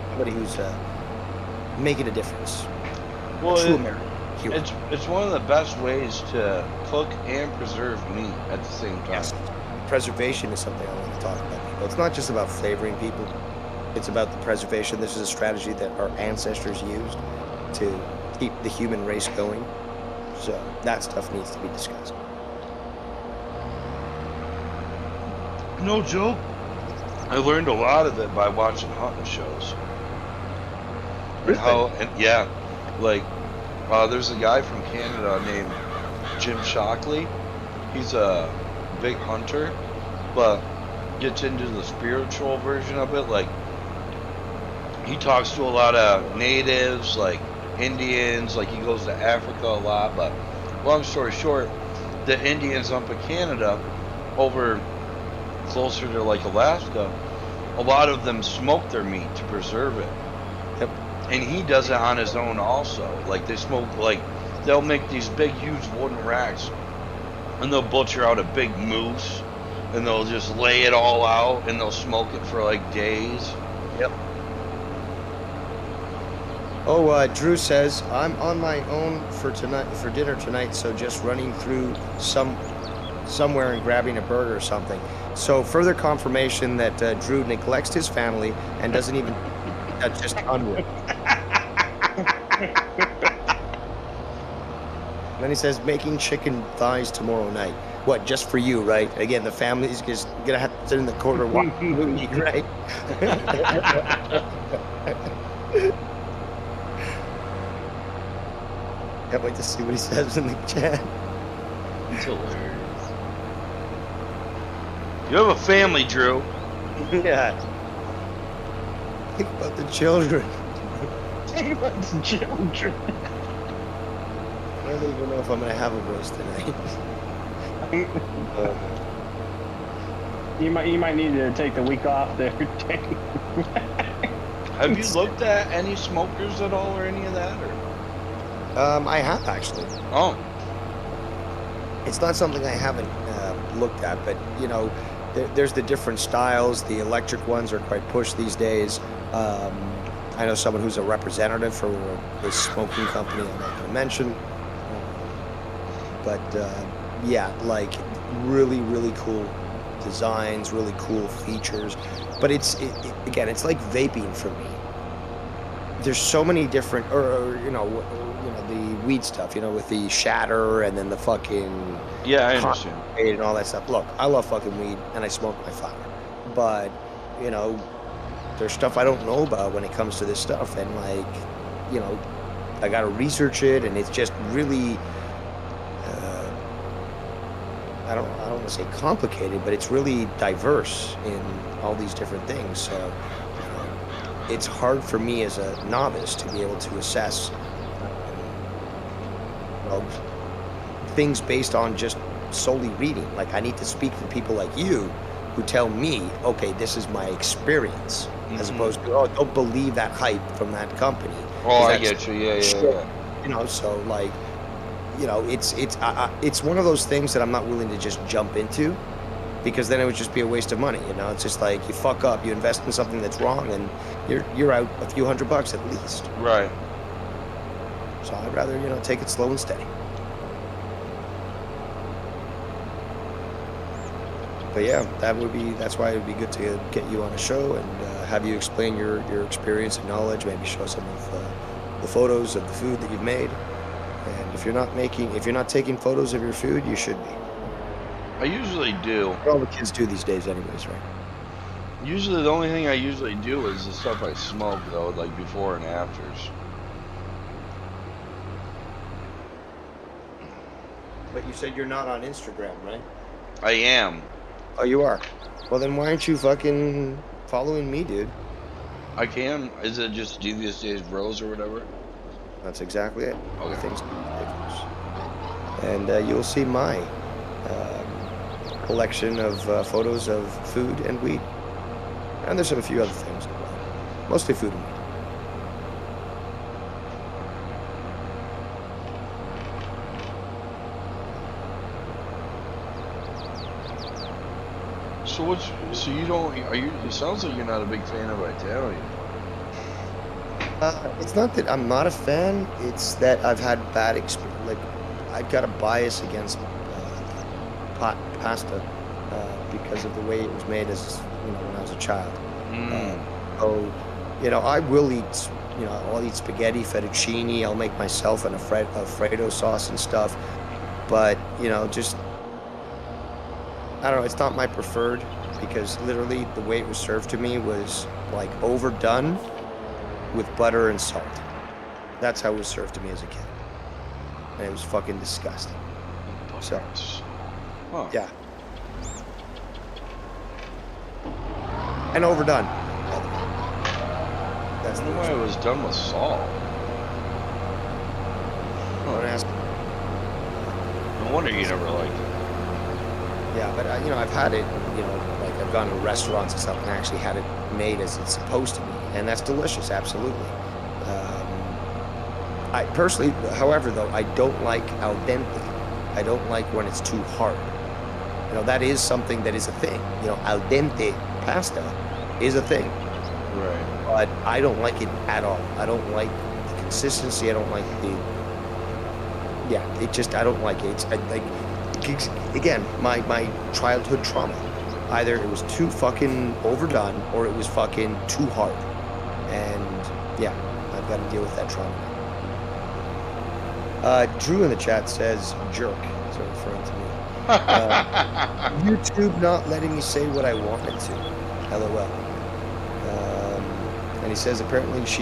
Somebody who's making a difference. Well, a true American hero. It's one of the best ways to cook and preserve meat at the same time. Yes. Preservation is something I want to talk about, people. It's not just about flavoring people. It's about the preservation. This is a strategy that our ancestors used to keep the human race going. So that stuff needs to be discussed. No joke. I learned a lot of it by watching hunting shows. Really? There's a guy from Canada named Jim Shockley. He's a big hunter, but gets into the spiritual version of it. Like, he talks to a lot of natives, like Indians, like he goes to Africa a lot. But long story short, the Indians up in Canada, over closer to like Alaska, a lot of them smoke their meat to preserve it. Yep. And he does it on his own also. Like, they smoke, like, they'll make these big, huge wooden racks, and they'll butcher out a big moose, and they'll just lay it all out, and they'll smoke it for like days. Yep. Oh, Drew says, I'm on my own for dinner tonight, so just running through somewhere and grabbing a burger or something. So further confirmation that Drew neglects his family and doesn't even just unreal. Then he says, making chicken thighs tomorrow night. What, just for you, right? Again, the family's just gonna have to sit in the corner watching the movie, right? Can't wait to see what he says in the chat. It's hilarious. You have a family, Drew. Yeah. Think about the children. Think about the children. I don't even know if I'm gonna have a roast tonight. You might need to take the week off there. Have you looked at any smokers at all or any of that? Or? I have actually. Oh. It's not something I haven't looked at, but there's the different styles. The electric ones are quite pushed these days. I know someone who's a representative for this smoking company I'm not going to mention. But yeah, like really, really cool designs, really cool features. But again, it's like vaping for me. There's so many different, or the weed stuff, with the shatter and then the fucking Yeah, I understand. and all that stuff. Look, I love fucking weed and I smoke my flower, but there's stuff I don't know about when it comes to this stuff, and I gotta research it, and it's just really I don't want to say complicated, but it's really diverse in all these different things. So it's hard for me as a novice to be able to assess things based on just solely reading. Like, I need to speak to people like you who tell me, okay, this is my experience, as opposed to, oh, don't believe that hype from that company. Oh, I get you. Yeah. So like, it's one of those things that I'm not willing to just jump into, because then it would just be a waste of money. It's just like, you fuck up, you invest in something that's wrong, and you're out a few $100 at least. Right. So I'd rather take it slow and steady. But yeah, that's why it would be good to get you on a show and have you explain your experience and knowledge, maybe show some of the photos of the food that you've made. And if you're not taking photos of your food, you should be. I usually do. All the kids do these days anyways, right? Usually the only thing I usually do is the stuff I smoke, though, like before and afters. But you said you're not on Instagram, right? I am. Oh, you are? Well, then why aren't you fucking following me, dude? I can. Is it just Devious Days Bros or whatever? That's exactly it. Okay. Things ridiculous. And you'll see my collection of photos of food and weed. And there's a few other things as well. Mostly food and weed. It sounds like you're not a big fan of Italian. It's not that I'm not a fan, it's that I've had bad experience. Like, I've got a bias against pasta because of the way it was made when I was a child. I will eat, I'll eat spaghetti, fettuccine, I'll make myself an Alfredo sauce and stuff. But, just, I don't know, it's not my preferred, because literally the way it was served to me was like overdone with butter and salt. That's how it was served to me as a kid. And it was fucking disgusting. So, yeah. And overdone. That's the way it was done with salt. Don't ask. No wonder you never liked it. Yeah, but I've had it, like I've gone to restaurants and stuff and actually had it made as it's supposed to be, and that's delicious, absolutely. I personally, however, though, I don't like al dente. I don't like when it's too hard. That is something that is a thing. Al dente pasta is a thing. Right. But I don't like it at all. I don't like the consistency. I don't like I don't like it. It's again, my childhood trauma. Either it was too fucking overdone or it was fucking too hard. And yeah, I've got to deal with that trauma. Drew in the chat says jerk. He's referring to me. YouTube not letting me say what I wanted to. LOL. And he says apparently his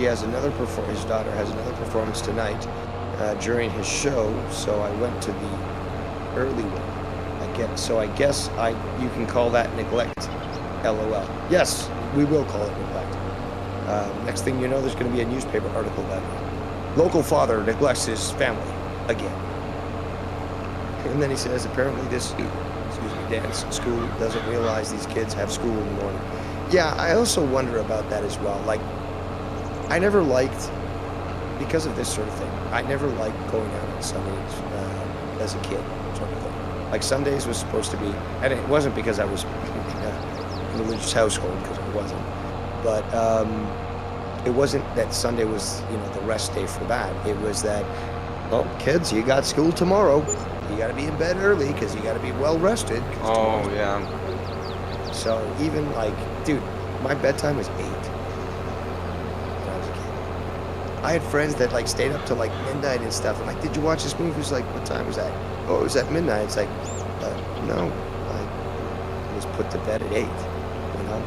daughter has another performance tonight during his show, so I went to the early one. I guess you can call that neglect. LOL. Yes, we will call it neglect. Next thing you know, there's going to be a newspaper article about it. Local father neglects his family again. And then he says apparently this dance school doesn't realize these kids have school in the morning. Yeah, I also wonder about that as well. Like, I never liked, because of this sort of thing, I never liked going out on Sundays as a kid, sort of thing. Like, Sundays was supposed to be, and it wasn't because I was in a religious household, because I wasn't, but it wasn't that Sunday was, the rest day for that. It was that, well, kids, you got school tomorrow, you got to be in bed early because you got to be well rested. Oh yeah. So even like, dude, my bedtime was 8 when I was a kid. I had friends that like stayed up till like midnight and stuff. I'm like, did you watch this movie? It was like, what time was that? Oh, it was at midnight. It's like, no, I was put to bed at 8. You know,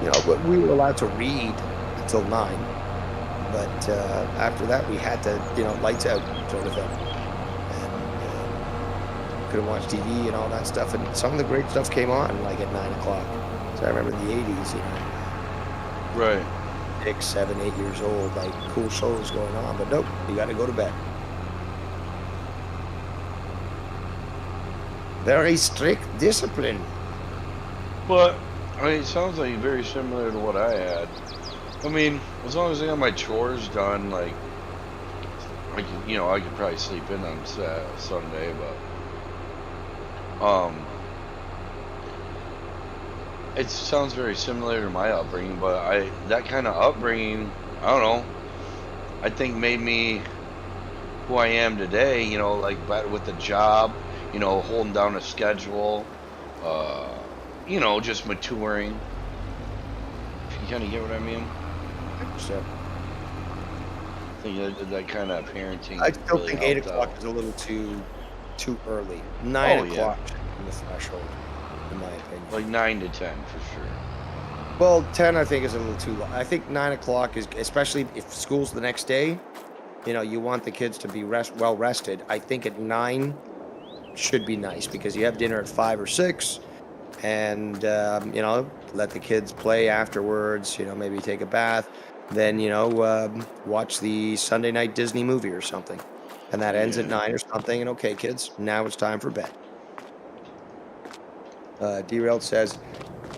you know, we were allowed to read until 9, but after that we had to, you know, lights out sort of thing. Couldn't watch TV and all that stuff, and some of the great stuff came on like at 9 o'clock. So I remember in the 80s, you know, Right. 6, 7, 8 years old, like cool shows going on, but nope, you got to go to bed. Very strict discipline. But I mean, it sounds like very similar to what I had. I mean, as long as I got my chores done, like I could, you know, I could probably sleep in on Sunday, but it sounds very similar to my upbringing. But that kind of upbringing, I don't know, I think made me who I am today. You know, like with the job, you know, holding down a schedule, you know, just maturing. If you kind of get what I mean. 100%. I think that kind of parenting. I still really think 8 helped o'clock out. is a little too early. 9 Oh, o'clock yeah. in the threshold, in my opinion. Like 9 to 10 for sure. Well, 10 I think is a little too long. I think 9 o'clock is, especially if school's the next day, you know, you want the kids to be well rested. I think at 9 should be nice because you have dinner at 5 or 6, and you know, let the kids play afterwards. You know, maybe take a bath, then you know, watch the Sunday night Disney movie or something, and that ends at 9 or something. And okay, kids, now it's time for bed. Derailed says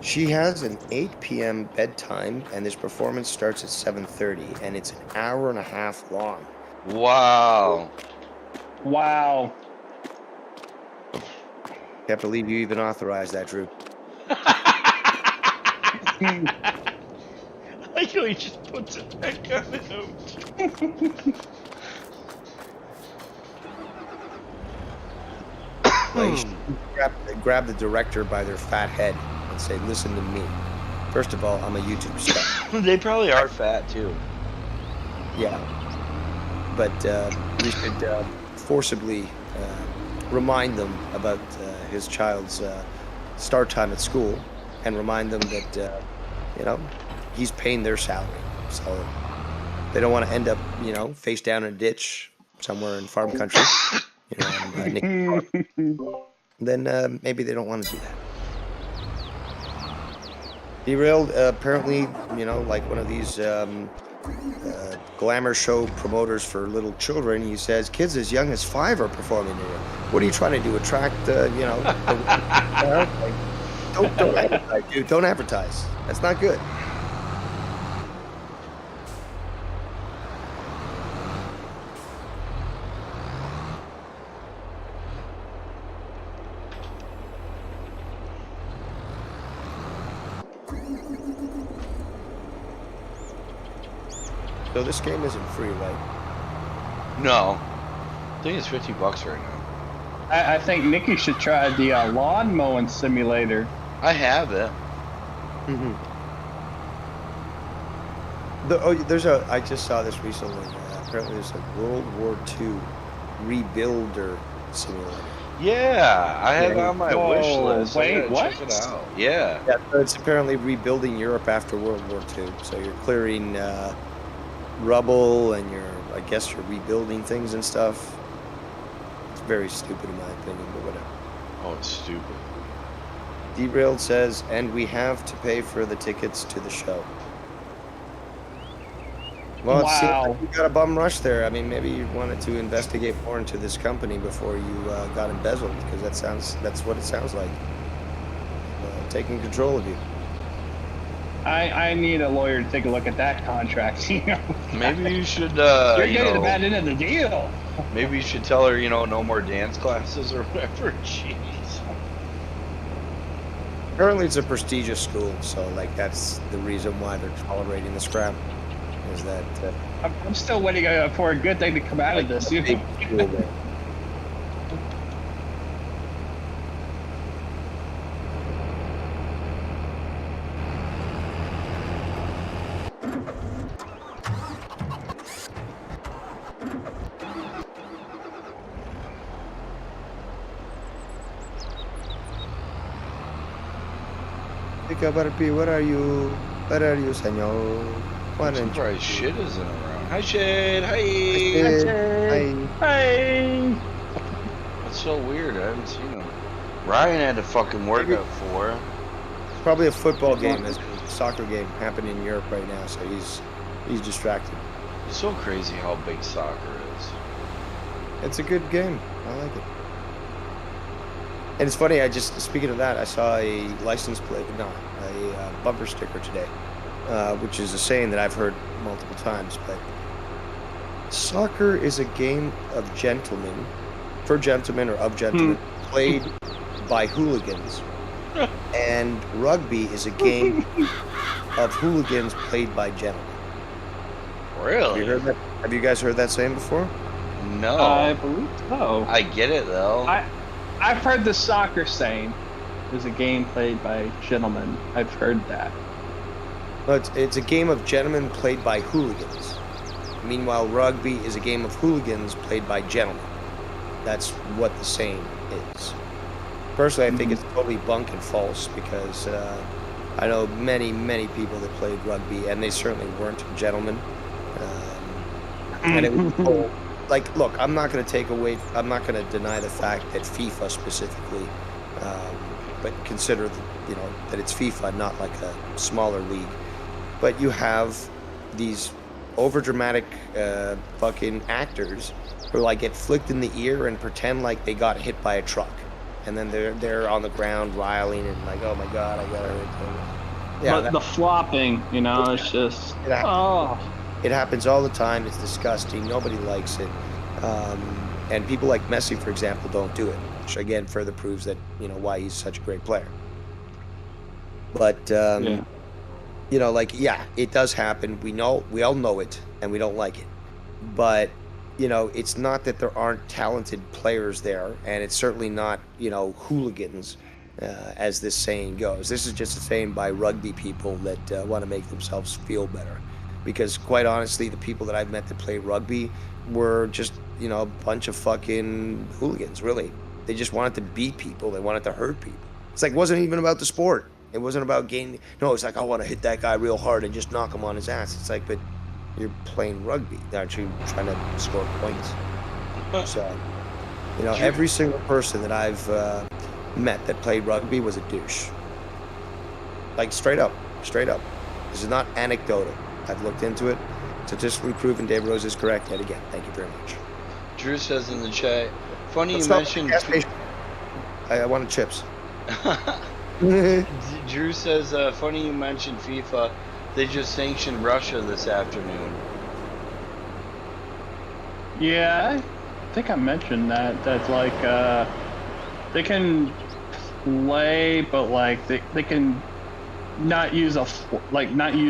she has an 8 p.m. bedtime, and this performance starts at 7:30, and it's an hour and a half long. Wow. Wow. Can't believe you even authorized that, Drew. Like how he just puts it back on the note. Like, you should grab the director by their fat head and say, listen to me. First of all, I'm a YouTube star. They probably are fat too. Yeah. But we should forcibly remind them about his child's start time at school and remind them that, you know, he's paying their salary. So they don't want to end up, you know, face down in a ditch somewhere in farm country. You know, then maybe they don't want to do that. Derailed, apparently, you know, like one of these glamour show promoters for little children. He says kids as young as 5 are performing here. What are you trying to do? Attract, you know, don't advertise, dude. Don't advertise. That's not good. So this game isn't free, right? No. I think it's $50 right now. I think Nikki should try the lawn mowing simulator. I have it. Mm-hmm. I just saw this recently. Apparently there's a World War II rebuilder simulator. Yeah, I have it on my wish list. Wait, what? Check it out. Yeah. Yeah, so it's apparently rebuilding Europe after World War II. So you're clearing rubble and I guess you're rebuilding things and stuff. It's very stupid in my opinion, but whatever. Oh, it's stupid. Derailed says, and we have to pay for the tickets to the show. Well, it seems like you got a bum rush there. I mean, maybe you wanted to investigate more into this company before you got embezzled, because that's what it sounds like. Taking control of you. I need a lawyer to take a look at that contract. You know? Maybe you should. You're getting the bad end of the deal. Maybe you should tell her, you know, no more dance classes or whatever. Jeez. Apparently, it's a prestigious school, so like that's the reason why they're tolerating the scrap. You is that I'm still waiting for a good thing to come out of this. You know? cool, man. Where are you? Where are you, senor? Why I'm don't you? surprised shit isn't around. Hi, Shade. Hi. Hey. That's so weird. I haven't seen him. Ryan had to fucking work at 4. It's probably a football game. There's a soccer game happening in Europe right now, so he's distracted. It's so crazy how big soccer is. It's a good game. I like it. And it's funny, speaking of that, I saw a license plate, a bumper sticker today, which is a saying that I've heard multiple times, but soccer is a game of gentlemen, for gentlemen or of gentlemen, played by hooligans, and rugby is a game of hooligans played by gentlemen. Really? Have you guys heard that saying before? No. I believe so. I get it, though. I've heard the soccer saying is a game played by gentlemen. I've heard that. But it's a game of gentlemen played by hooligans. Meanwhile, rugby is a game of hooligans played by gentlemen. That's what the saying is. Personally, I think it's totally bunk and false because I know many, many people that played rugby, and they certainly weren't gentlemen. And it was like, look, I'm not going to deny the fact that FIFA specifically, but consider that it's FIFA, not like a smaller league. But you have these overdramatic fucking actors who like get flicked in the ear and pretend like they got hit by a truck, and then they're on the ground riling and like, oh my god, I got hurt. Yeah, but the flopping, it's just It happens all the time. It's disgusting. Nobody likes it. And people like Messi, for example, don't do it, which again further proves that why he's such a great player. But it does happen. We all know it, and we don't like it. But it's not that there aren't talented players there, and it's certainly not hooligans, as this saying goes. This is just a saying by rugby people that want to make themselves feel better. Because quite honestly, the people that I've met that play rugby were just, a bunch of fucking hooligans, really. They just wanted to beat people. They wanted to hurt people. It's like, it wasn't even about the sport. It wasn't about gaining. No, it's like, I want to hit that guy real hard and just knock him on his ass. It's like, but you're playing rugby. Aren't you trying to score points? So, every single person that I've met that played rugby was a douche. Like, straight up. This is not anecdotal. I've looked into it. Statistically proven. Dave Rose is correct yet again. Thank you very much. Drew says in the chat, funny Let's you mentioned... I wanted chips. Drew says, funny you mentioned FIFA. They just sanctioned Russia this afternoon. Yeah, I think I mentioned that. That's like, they can play, but like they can not use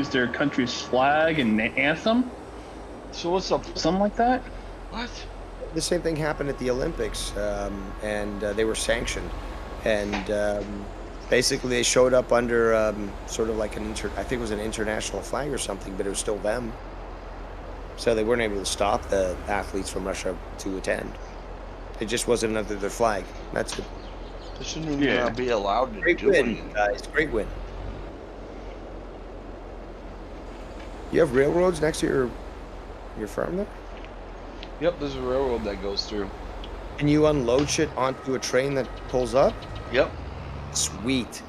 their country's flag and anthem. So what's up? Something like that. What? The same thing happened at the Olympics, and they were sanctioned, and basically they showed up under sort of like I think it was an international flag or something, but it was still them. So they weren't able to stop the athletes from Russia to attend. It just wasn't under their flag. That's it. They shouldn't even be allowed to Great do win, it. guys. Great win. You have railroads next to your farm there? Yep, there's a railroad that goes through. Can you unload shit onto a train that pulls up? Yep. Sweet.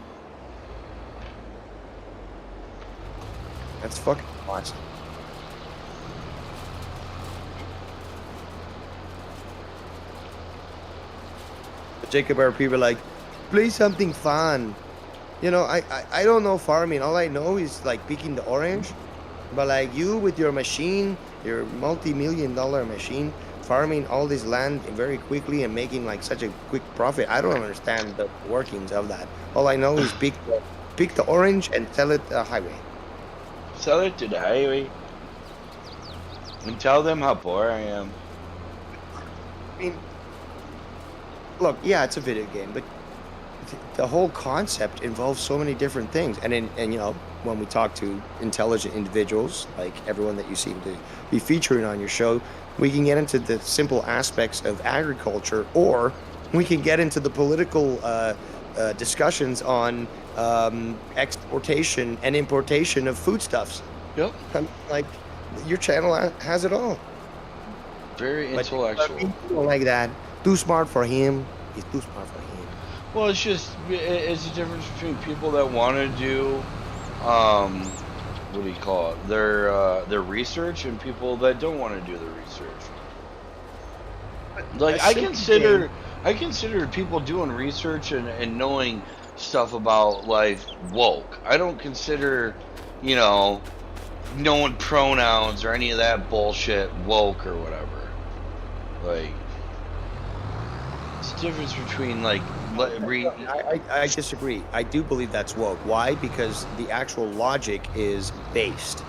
That's fucking awesome. Jacob RP were like, play something fun. I don't know farming. All I know is like picking the orange. But like you with your machine, your multi-million-dollar machine, farming all this land very quickly and making like such a quick profit. I don't understand the workings of that. All I know is pick the orange and sell it the highway. Sell it to the highway. And tell them how poor I am. I mean, look, yeah, it's a video game, but the whole concept involves so many different things. And you know, when we talk to intelligent individuals, like everyone that you seem to be featuring on your show, we can get into the simple aspects of agriculture, or we can get into the political discussions on exportation and importation of foodstuffs. Yep. Like, your channel has it all. Very intellectual. People like that. Too smart for him. He's too smart for him. Well, it's just, it's the difference between people that want to do, what do you call it, their research, and people that don't want to do the research. Like, I consider people doing research and knowing stuff about life woke. I don't consider, you know, knowing pronouns or any of that bullshit woke or whatever. Like, it's the difference between, like, I disagree. I do believe that's woke. Why? Because the actual logic is based.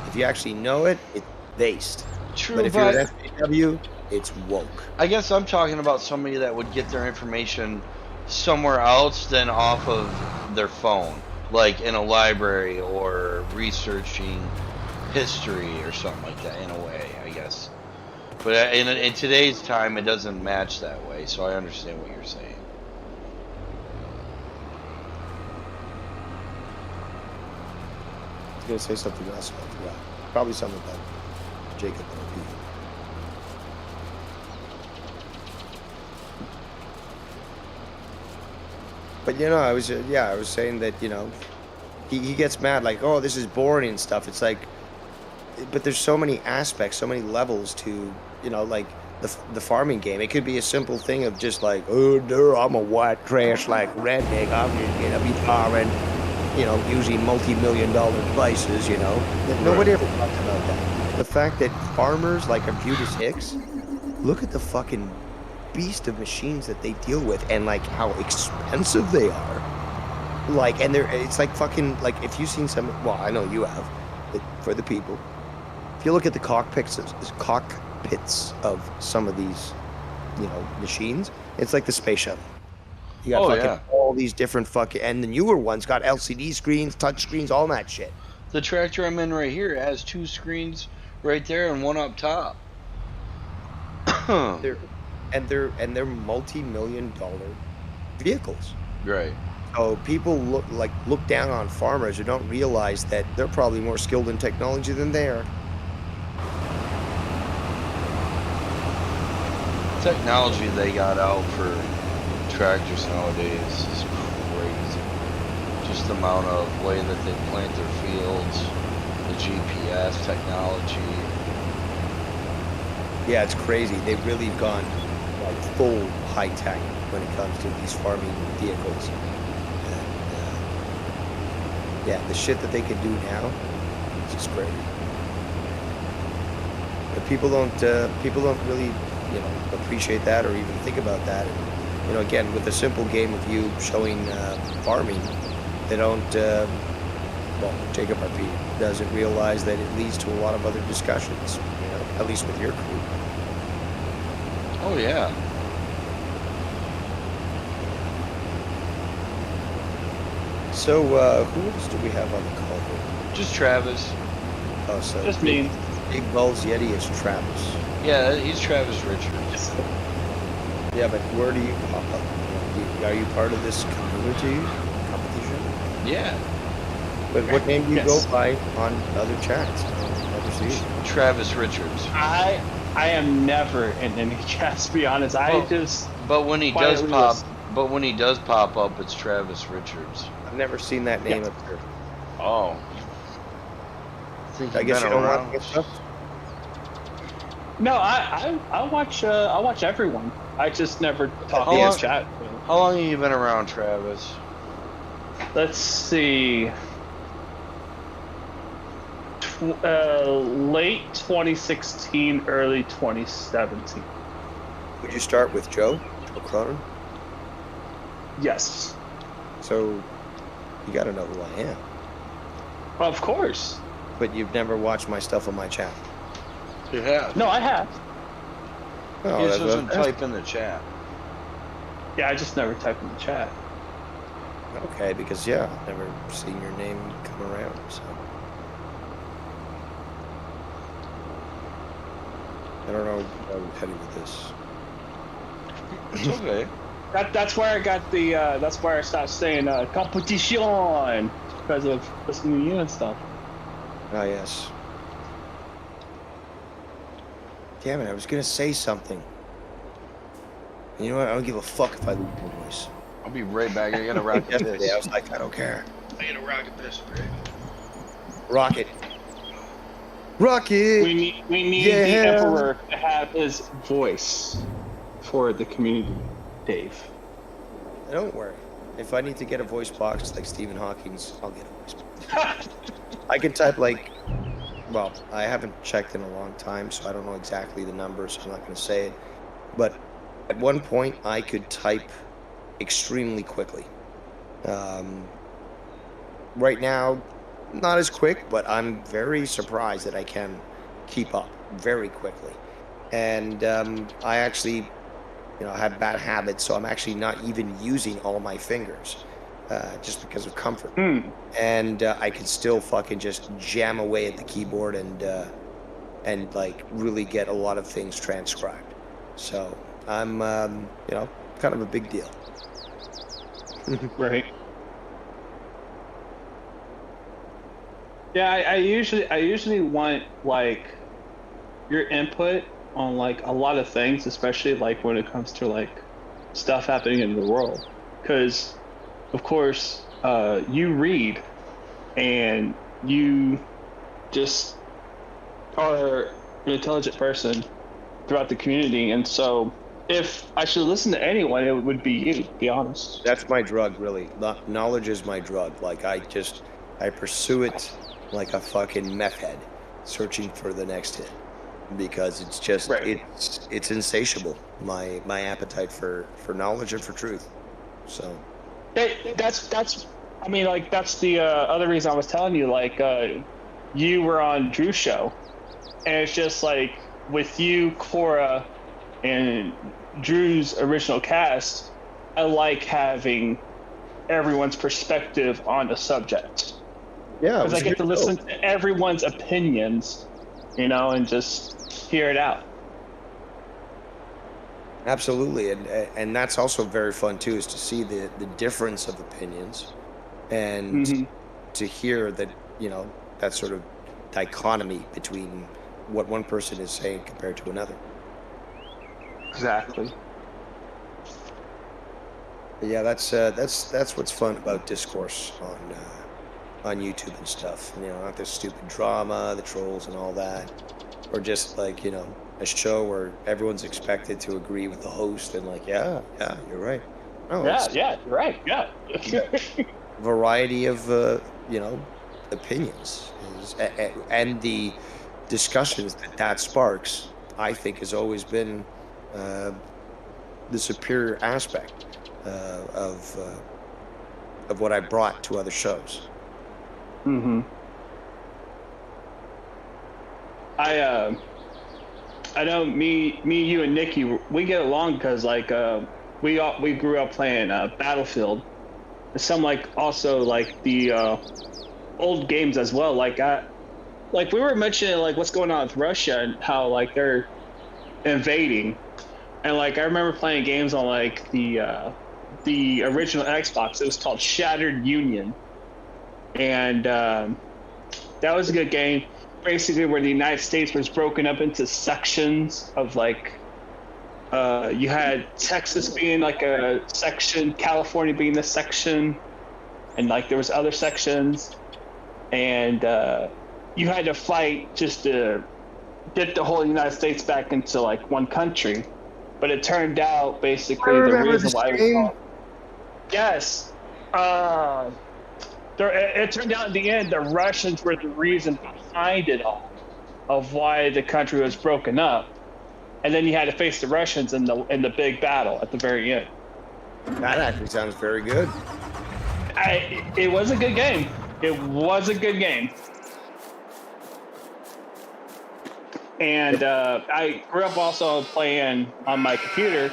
If you actually know it, it's based. True, but if you're an FAW, it's woke. I guess I'm talking about somebody that would get their information somewhere else than off of their phone, like in a library or researching history or something like that, in a way, I guess. But in today's time, it doesn't match that way, so I understand what you're saying. I was going to say something else, but I forgot. Probably something about Jacob LP. But you know, I was saying that, you know, he gets mad like, oh, this is boring and stuff. It's like, but there's so many aspects, so many levels to, you know, like the farming game. It could be a simple thing of just like, oh no, I'm a white trash like redneck. I'm just gonna be farming, you know, using multi-million-dollar devices. You know, nobody ever talks about that. The fact that farmers like Artemis Hicks, look at the fucking beast of machines that they deal with, and like how expensive they are. Like, and it's like fucking, like, if you've seen some, well, I know you have, but for the people, if you look at the cockpits of some of these, you know, machines, it's like the space shuttle. You got all these different fucking, and the newer ones got LCD screens, touch screens, all that shit. The tractor I'm in right here has 2 screens right there and one up top. they're multi-million-dollar vehicles. Right. So people look down on farmers who don't realize that they're probably more skilled in technology than they are. Technology they got out for tractors nowadays is crazy. Just the amount of way that they plant their fields, the GPS technology. Yeah, it's crazy. They've really gone like full high tech when it comes to these farming vehicles. And, yeah, the shit that they can do now, it's just crazy. But people don't really, you know, appreciate that or even think about that. And, you know, again, with a simple game of you showing farming, they don't. Well, Jacob RP doesn't realize that it leads to a lot of other discussions. You know, at least with your crew. Oh yeah. So, who else do we have on the call here? Just Travis. Oh, so Just me. Big Balls Yeti is Travis. Yeah, he's Travis Richards. Yeah, but where do you pop up? Are you part of this community competition? Yeah. But what name do you go by on other chats? Never see it. Travis Richards. I am never in any chats, to be honest. But when he does pop up, it's Travis Richards. I've never seen that name up there. Oh. I guess you don't want to get stuff? No, I watch everyone. I just never talk in chat. How long have you been around, Travis? Let's see. Late 2016, early 2017. Would you start with Joe Cronin? Yes. So, you gotta know who I am. Of course. But you've never watched my stuff on my channel. You have. No, I have. Oh, He just that's doesn't what- type in the chat. Yeah, I just never type in the chat. Okay, because yeah, I've never seen your name come around. So I don't know where I'm heading with this. It's okay. That's where I got the. That's where I stopped saying competition because of listening to you and stuff. Ah, yes. Damn it! I was gonna say something. You know what? I don't give a fuck if I lose my voice. I'll be right back. I gotta rock Yesterday, this. I was like, I don't care. I gotta rock this, right? Rocket. Rocket. We need Yeah. the Emperor to have his voice for the community, Dave. Don't worry. If I need to get a voice box like Stephen Hawking's, I'll get a voice box. I can type like, well, I haven't checked in a long time, so I don't know exactly the numbers. So I'm not going to say it. But at one point, I could type extremely quickly. Right now, not as quick, but I'm very surprised that I can keep up very quickly. And I actually, have bad habits, so I'm actually not even using all my fingers, just because of comfort. And I can still fucking just jam away at the keyboard and like really get a lot of things transcribed. So I'm, kind of a big deal. Right. Yeah, I usually want like your input on like a lot of things, especially like when it comes to like stuff happening in the world, because of course you read and you just are an intelligent person throughout the community, and so if I should listen to anyone, it would be you, to be honest. That's my drug, really. Knowledge is my drug. Like I pursue it like a fucking meth head, searching for the next hit, because it's just it's insatiable. My appetite for knowledge and for truth. So that's I mean, like that's the other reason I was telling you, like you were on Drew's show, and it's just like with you, Cora, and Drew's original cast, I like having everyone's perspective on the subject. Yeah, because I get to listen to everyone's opinions, and just hear it out. Absolutely, and that's also very fun too, is to see the difference of opinions, and to hear that that sort of dichotomy between what one person is saying compared to another. Exactly. But yeah, that's what's fun about discourse on YouTube and stuff. Not this stupid drama, the trolls and all that, or just like a show where everyone's expected to agree with the host and like, yeah, you're right. Oh, you're right. Yeah. Variety of opinions and the discussions that sparks, I think, has always been the superior aspect of what I brought to other shows. I know me, you, and Nikki, we get along because like we grew up playing Battlefield, and some like also like the old games as well. Like we were mentioning like what's going on with Russia and how like they're invading, and like I remember playing games on like the original Xbox. It was called Shattered Union, and that was a good game. Basically, where the United States was broken up into sections of like, you had Texas being like a section, California being a section, and like there was other sections, and you had to fight just to get the whole United States back into like one country. But it turned out basically the reason why it was called, yes. It turned out in the end the Russians were the reason behind it all, of why the country was broken up, and then you had to face the Russians in the big battle at the very end. That actually sounds very good. It was a good game. It was a good game. And I grew up also playing on my computer,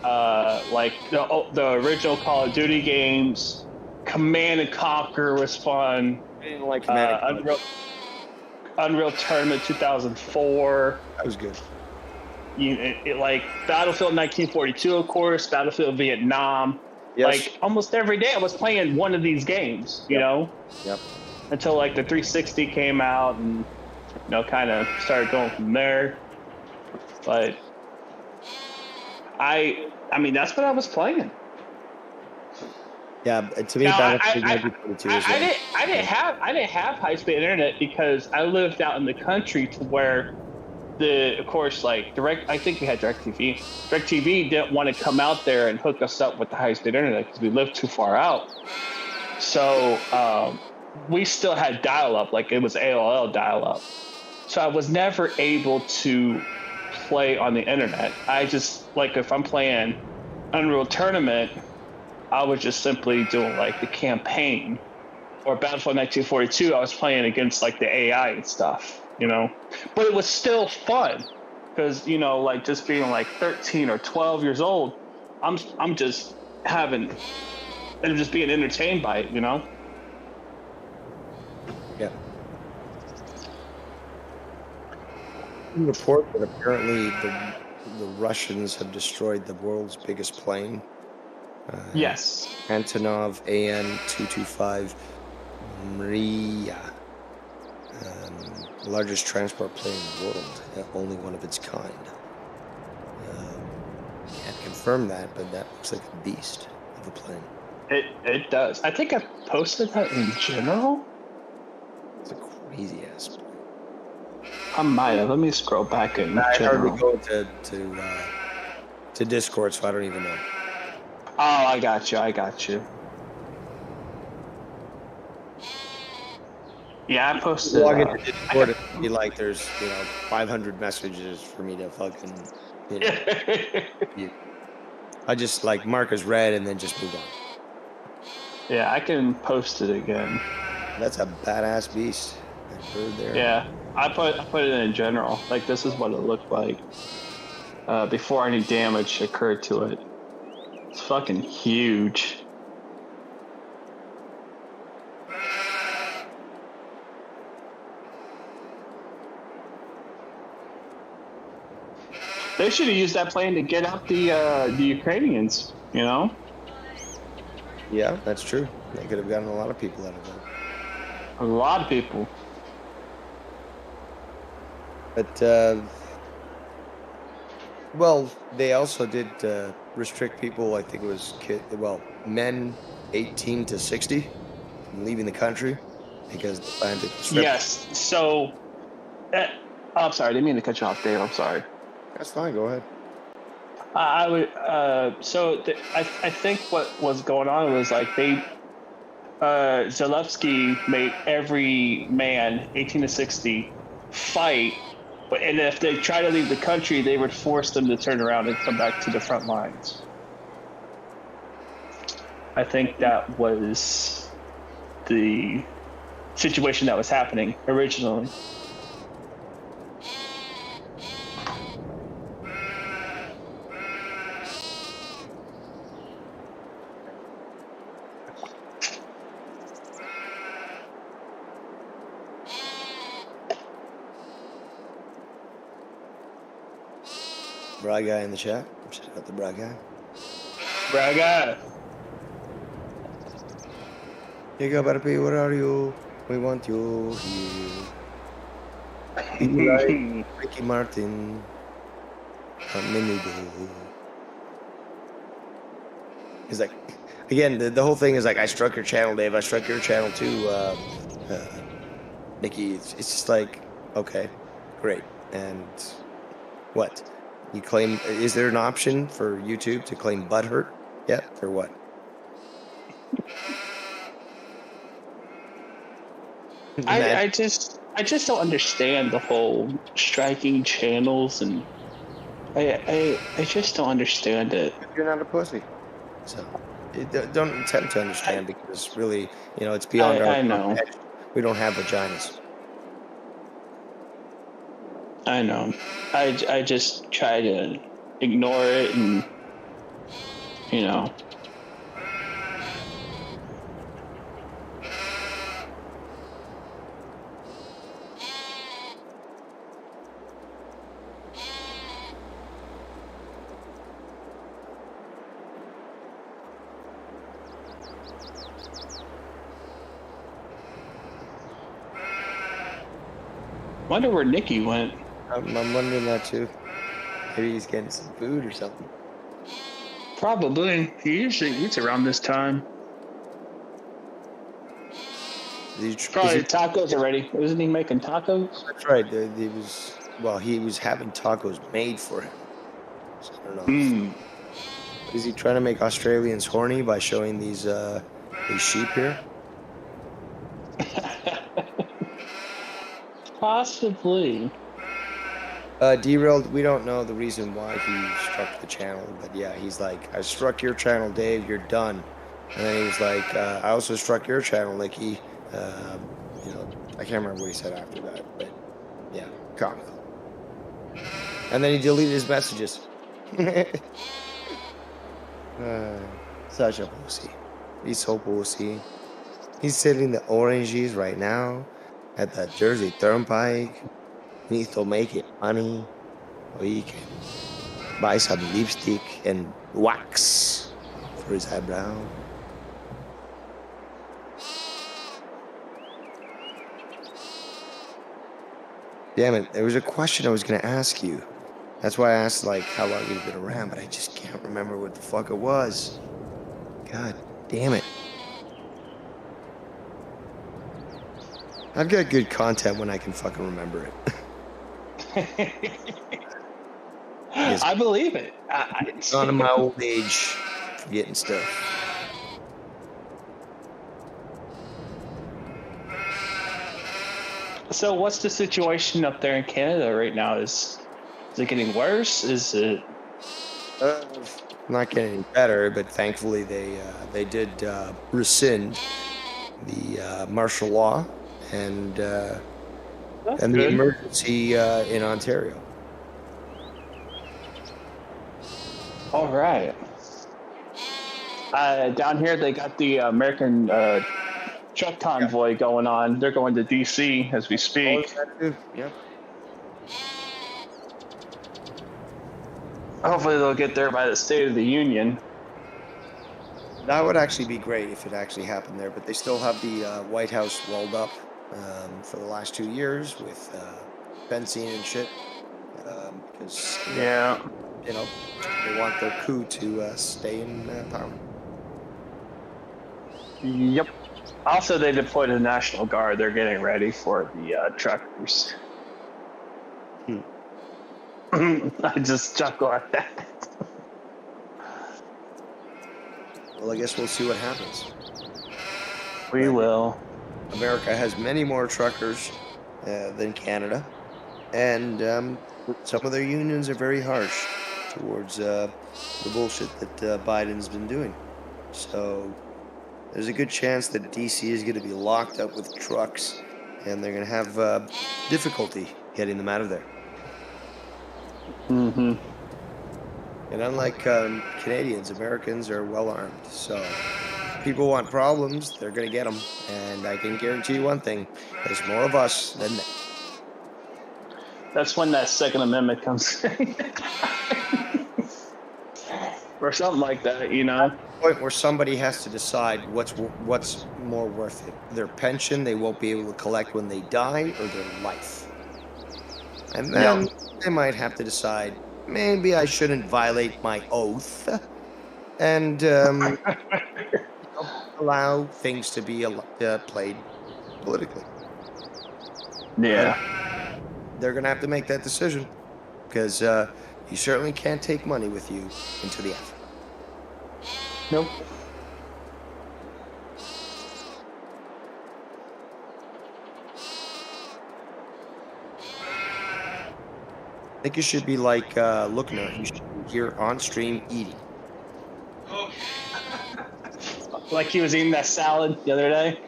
like the original Call of Duty games. Command and Conquer was fun. I didn't like Command and Conquer. Unreal Tournament 2004. That was good. Like Battlefield 1942, of course, Battlefield Vietnam. Yes. Like almost every day I was playing one of these games, you know? Yep. Until like the 360 came out and, you know, kind of started going from there. But I mean, that's what I was playing. Yeah, to me, Battlefield 1942 is I didn't have high-speed internet because I lived out in the country to where of course, like I think we had DirecTV. DirecTV didn't want to come out there and hook us up with the high-speed internet because we lived too far out. So we still had dial-up, like it was AOL dial-up. So I was never able to play on the internet. I just, like, if I'm playing Unreal Tournament, I was just simply doing like the campaign. Or Battlefield 1942, I was playing against like the AI and stuff, you know. But it was still fun because, you know, like just being like 13 or 12 years old, I'm just being entertained by it, you know. Yeah. Report that apparently the Russians have destroyed the world's biggest plane. Yes. Antonov AN-225 Mriya. The largest transport plane in the world, only one of its kind. Can't confirm that, but that looks like a beast of a plane. It does. I think I posted that in general. It's a crazy ass plane. I might have. Let me scroll back in I general. hardly go to Discord, so I don't even know. Oh, I got you. Yeah, I posted. Log into Discord and be like, there's 500 messages for me to fucking, I just like mark as read and then just move on. Yeah, I can post it again. That's a badass beast. That bird there. Yeah, I put it in general. Like this is what it looked like before any damage occurred to it. It's fucking huge. They should have used that plane to get out the Ukrainians, you know? Yeah, that's true. They could have gotten a lot of people out of that. A lot of people. But, well, they also did restrict people, I think it was men 18 to 60 from leaving the country because the plan to restrict. Yes, so... I'm sorry, I didn't mean to cut you off, Dave. I'm sorry. That's fine, go ahead. I think what was going on was like Zelensky made every man 18 to 60 fight, and if they try to leave the country, they would force them to turn around and come back to the front lines. I think that was the situation that was happening originally. Bra guy in the chat. Shout out the bra guy. Bra guy. Hey, Butterpea, where are you? We want you here. Ricky Martin. He's like, again, the whole thing is like, I struck your channel, Dave. I struck your channel too, Nikki. It's just like, okay, great. And what? You claim, is there an option for YouTube to claim butthurt yet, or what? I just don't understand the whole striking channels, and I just don't understand it. You're not a pussy, so don't attempt to understand because really, it's beyond our. I know. We don't have vaginas. I know. I just try to ignore it and, you know. Wonder where Nikki went. I'm wondering that too. Maybe he's getting some food or something. Probably. He usually eats around this time. Probably tacos already. Wasn't he making tacos? That's right. He was having tacos made for him. So I don't know. Is he trying to make Australians horny by showing these sheep here? Possibly. Derailed, we don't know the reason why he struck the channel, but yeah, he's like, I struck your channel, Dave, you're done. And then he was like, I also struck your channel, Nicky. You know, I can't remember what he said after that, but yeah, comical. And then he deleted his messages. Such a pussy. He's so pussy. He's sitting the oranges right now at the Jersey Turnpike. He needs to make it money so he can buy some lipstick and wax for his eyebrow. Damn it, there was a question I was gonna ask you. That's why I asked like how long you've been around, but I just can't remember what the fuck it was. God damn it. I've got good content when I can fucking remember it. Yes. I believe it. It's not in my old age forgetting stuff. So what's the situation up there in Canada right now? Is it getting worse? Is it Not getting any better, but thankfully they did rescind the martial law and the emergency in Ontario. all right? Down here they got the American truck convoy going on. They're going to DC as we speak. Yeah. Hopefully they'll get there by the State of the Union. That would actually be great if it actually happened there, but they still have the White House walled up for the last 2 years with fencing and shit. Because Yeah. you know, they want their coup to stay in power. Yep. Also, they deployed the National Guard. They're getting ready for the truckers. I just chuckle at that. Well, I guess we'll see what happens. We will. America has many more truckers than Canada, and some of their unions are very harsh towards the bullshit that Biden's been doing. So there's a good chance that DC is going to be locked up with trucks, and they're going to have difficulty getting them out of there. Mm-hmm. And unlike Canadians, Americans are well armed. So people want problems, they're going to get them. And I can guarantee you one thing, there's more of us than them. That's when that Second Amendment comes in. Or something like that, you know? Point where somebody has to decide what's more worth it. Their pension they won't be able to collect when they die, or their life. And then they might have to decide, maybe I shouldn't violate my oath and allow things to be played politically. Yeah. They're going to have to make that decision because you certainly can't take money with you into the effort. Nope. I think you should be like Lookner. You should be here on stream eating. Like he was eating that salad the other day.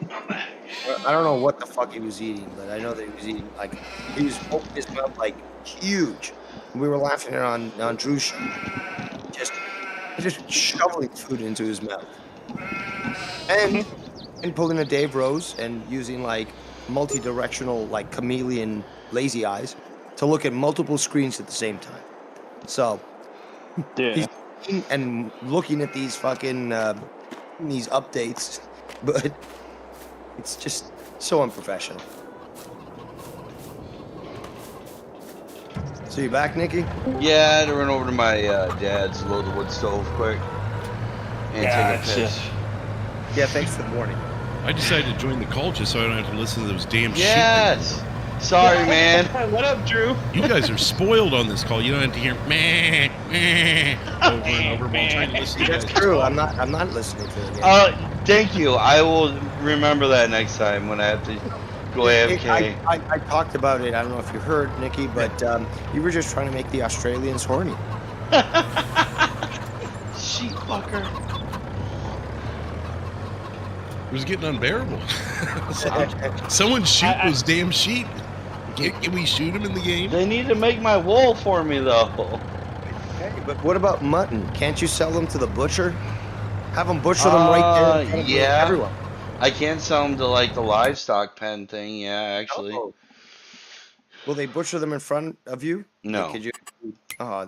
I don't know what the fuck he was eating, but I know that he was eating like he was opening his mouth like huge. We were laughing on Drew's show, just shoveling food into his mouth, and pulling a Dave Rose and using like multi-directional, like chameleon lazy eyes to look at multiple screens at the same time. So he's eating and looking at these fucking these updates, but it's just so unprofessional. So you back, Nikki? Yeah, I had to run over to my dad's load the wood stove quick and take a piss. Yeah, thanks for the warning. I decided to join the call just so I don't have to listen to those damn shit. Yes! Sorry, man. What up, Drew? You guys are spoiled on this call. You don't have to hear meh, meh, over and over while trying to listen to you That's guys true. talk. I'm not listening to it. Thank you. I will remember that next time when I have to go AFK. I talked about it. I don't know if you heard, Nikki, but you were just trying to make the Australians horny. Sheep fucker. It was getting unbearable. Someone shoot those damn sheep. Can we shoot them in the game? They need to make my wool for me, though. Hey, but what about mutton? Can't you sell them to the butcher? Have them butcher them right there in front of everyone. I can sell them to, like, the livestock pen thing, yeah, actually. Oh. Will they butcher them in front of you? No. Like, could you?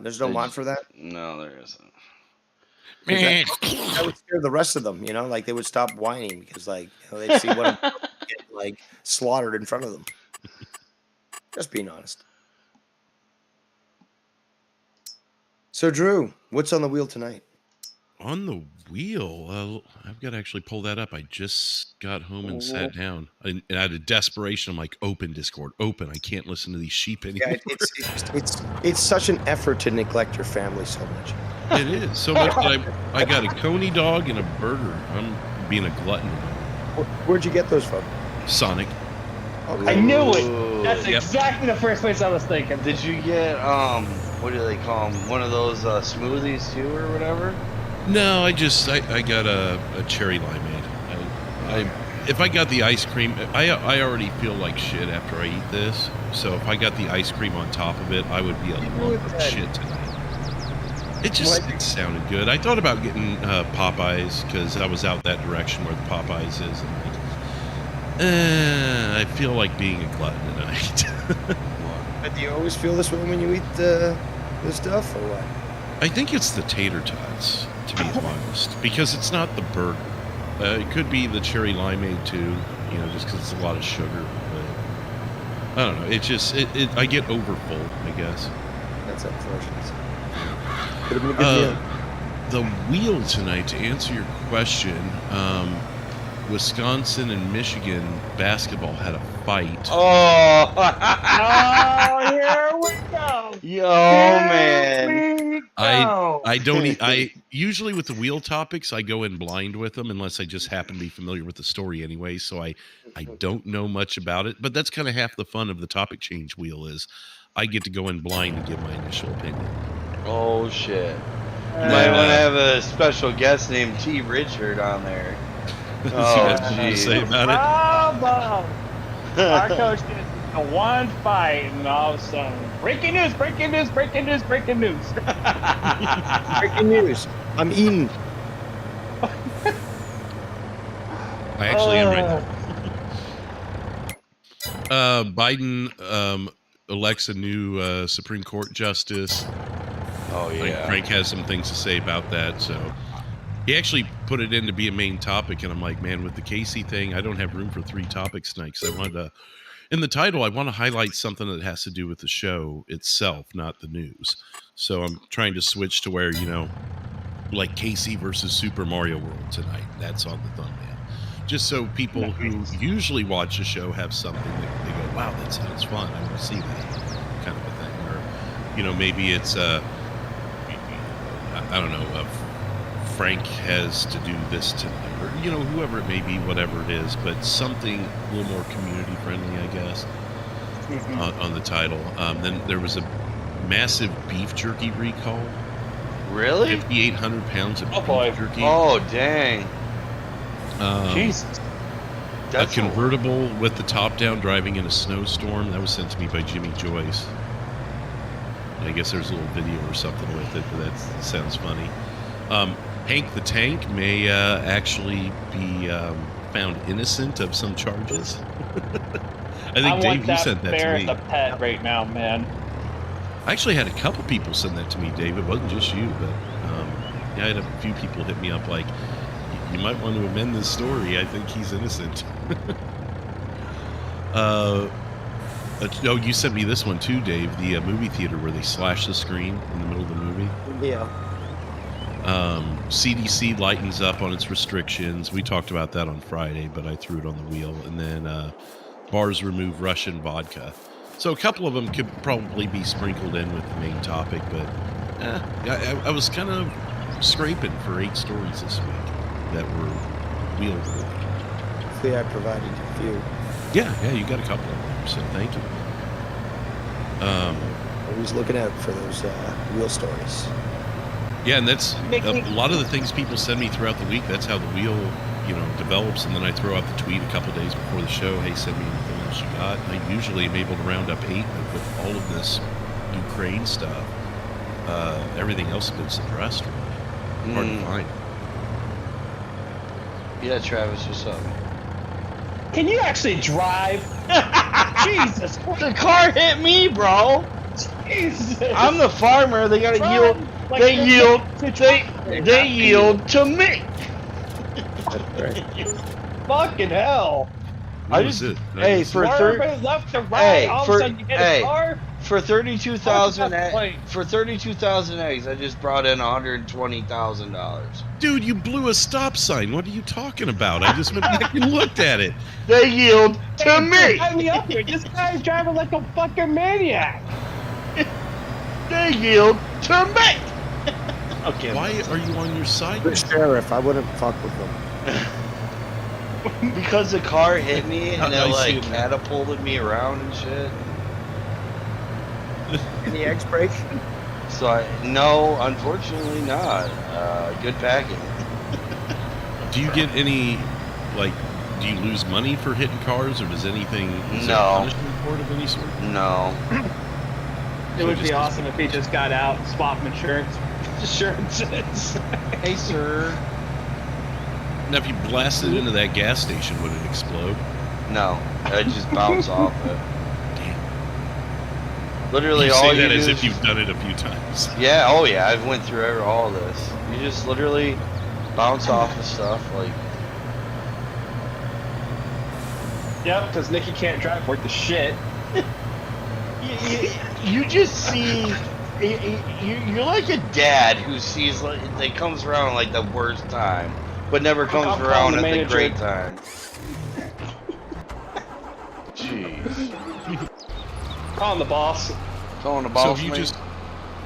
There's no mod for that? No, there isn't. That would scare the rest of them, like they would stop whining because they'd see one get like slaughtered in front of them. Just being honest. So Drew, what's on the wheel tonight? On the wheel, I've got to actually pull that up. I just got home and sat down. And out of desperation, I'm like, open Discord, open. I can't listen to these sheep anymore. Yeah, it's such an effort to neglect your family so much. It is so much that I got a coney dog and a burger. I'm being a glutton. Where'd you get those from? Sonic. Okay. I knew it. That's exactly the first place I was thinking. Did you get what do they call them? One of those smoothies too, or whatever? No, I got a cherry limeade. If I got the ice cream, I already feel like shit after I eat this. So if I got the ice cream on top of it, I would be a lump of shit tonight. It sounded good. I thought about getting Popeyes because I was out that direction where the Popeyes is, and I feel like being a glutton tonight. But do you always feel this way when you eat the stuff, or what? I think it's the tater tots, to be honest, because it's not the burger. It could be the cherry limeade too, just because it's a lot of sugar. But I don't know. It just I get overfull, I guess. That's unfortunate. Could have been a good deal. The wheel tonight, to answer your question, Wisconsin and Michigan basketball had a fight. Oh, here we go. Yo, man. I usually with the wheel topics I go in blind with them unless I just happen to be familiar with the story anyway, so I don't know much about it, but that's kind of half the fun of the topic change wheel is I get to go in blind and give my initial opinion. Oh shit. You might want to have a special guest named T. Richard on there. Oh, jeez. Say about it. Bravo! Our coach did the one fight, and all of a sudden, breaking news, breaking news, breaking news, breaking news. Breaking news. I'm eating. I actually am right now. Biden elects a new Supreme Court justice. Oh, yeah. Frank has some things to say about that, so he actually put it in to be a main topic, and I'm like, man, with the Casey thing, I don't have room for 3 topics tonight, because I wanted to, in the title, I want to highlight something that has to do with the show itself, not the news. So I'm trying to switch to where, like Casey versus Super Mario World tonight. That's on the thumbnail. Just so people who usually watch the show have something that they go, wow, that sounds fun. I want to see that kind of a thing. Or, maybe it's I don't know, Frank has to do this tonight, or whoever it may be, whatever it is, but something a little more community friendly, I guess, on the title. Then there was a massive beef jerky recall. Really? 5,800 pounds of beef jerky. Oh, dang. Jesus. A convertible with the top down driving in a snowstorm. That was sent to me by Jimmy Joyce. I guess there's a little video or something with it, but that sounds funny. Hank the Tank may actually be found innocent of some charges. I think Dave, you sent that to me. Bear as a pet right now, man. I actually had a couple people send that to me, Dave. It wasn't just you, but yeah, I had a few people hit me up like, you might want to amend this story. I think he's innocent. Oh, you sent me this one too, Dave. The movie theater where they slash the screen in the middle of the movie. Yeah. CDC lightens up on its restrictions. We talked about that on Friday, but I threw it on the wheel. And then bars remove Russian vodka. So a couple of them could probably be sprinkled in with the main topic, but I was kind of scraping for 8 stories this week that were wheel-worthy. Hopefully I provided a few. Yeah, you got a couple of them, so thank you. Always looking out for those wheel stories. Yeah, and that's a lot of the things people send me throughout the week. That's how the wheel, develops, and then I throw out the tweet a couple days before the show. Hey, send me anything else you got. I usually am able to round up 8, but with all of this Ukraine stuff, everything else has been suppressed. Really. Hard to find. Yeah, Travis, what's up? Can you actually drive? Jesus! The car hit me, bro. Jesus! I'm the farmer. They gotta yield. Like they yield to me. Fucking hell! I just hey for left to right. All of a sudden you hit a car. For 32,000 eggs, I just brought in $120,000. Dude, you blew a stop sign. What are you talking about? I just went back and looked at it. They yield to me. Drive me up here. This guy's driving like a fucking maniac. They yield to me. Okay. Why are you on your side? The sheriff, I wouldn't fuck with them. Because the car hit me and it like catapulted me around and shit. Any eggs break? So no, unfortunately not. Good packing. Do you get any, do you lose money for hitting cars, or does anything? Is there a No. punishment for it of any sort? No. It would be awesome if he just got out and swapped insurances. Hey, sir. Now, if you blasted into that gas station, would it explode? No. I just bounce off it. Damn. Literally, You all say you that do as is if you've done it a few times. Yeah, oh yeah, I've went through all this. You just literally bounce off of stuff, like... Yep, because Nikki can't drive worth the shit. You just see... You're like a dad who sees, that comes around like the worst time, but never comes around at the great time. Jeez. Calling the boss. Calling the boss,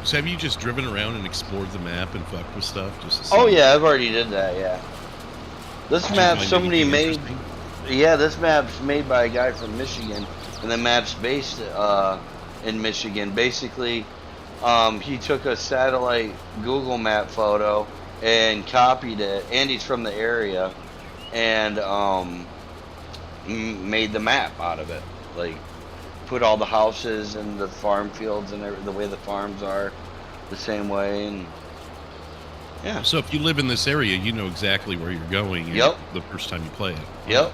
So have you just driven around and explored the map and fucked with stuff? Just to see? Oh yeah, I've already did that, yeah. This map somebody made... Yeah, this map's made by a guy from Michigan, and the map's based in Michigan. Basically, he took a satellite Google map photo and copied it, and he's from the area, and made the map out of it. Like, put all the houses and the farm fields and the way the farms are the same way, and yeah. So if you live in this area, you know exactly where you're going. Yep. The first time you play it. Yep.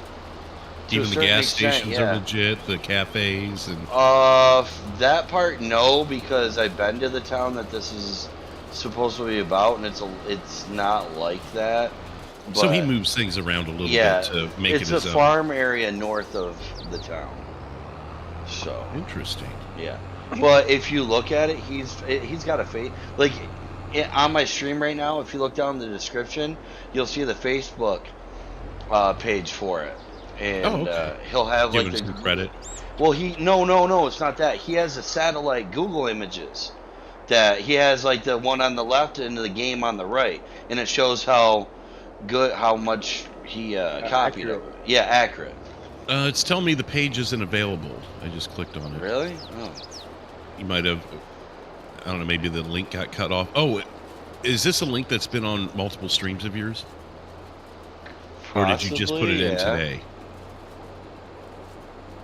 Even the gas stations are legit, the cafes and... that part, no, because I've been to the town that this is supposed to be about, and it's not like that. But so he moves things around a little bit to make it his own. It's a farm area north of the town. So interesting. Yeah, but if you look at it, he's got a face like on my stream right now. If you look down in the description, you'll see the Facebook page for it. And he'll have give like him some credit. Well, no, it's not that. He has the satellite Google images that he has, like the one on the left and the game on the right, and it shows how much he copied it. Yeah, accurate. It's telling me the page isn't available. I just clicked on it. Really? Oh. You might have. I don't know. Maybe the link got cut off. Oh, is this a link that's been on multiple streams of yours? Or did you just put it in today?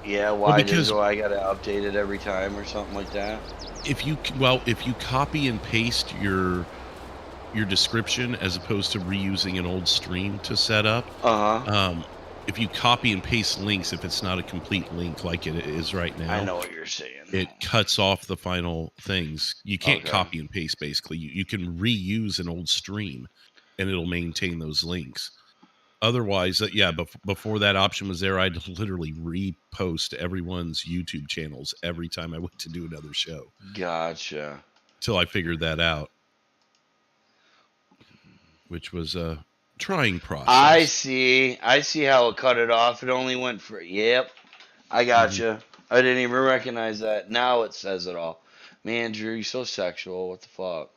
Yeah, Well, why because do I gotta update it every time or something like that? if you copy and paste your description as opposed to reusing an old stream to set up, if you copy and paste links, if it's not a complete link like it is right now, I know what you're saying. It cuts off the final things. You can't Okay. copy and paste, basically. You can reuse an old stream, and it'll maintain those links. Otherwise, before that option was there, I'd literally repost everyone's YouTube channels every time I went to do another show. Gotcha. Till I figured that out, which was a trying process. I see how it cut it off. It only went for, yep. I gotcha. I didn't even recognize that. Now it says it all. Man, Drew, you're so sexual. What the fuck?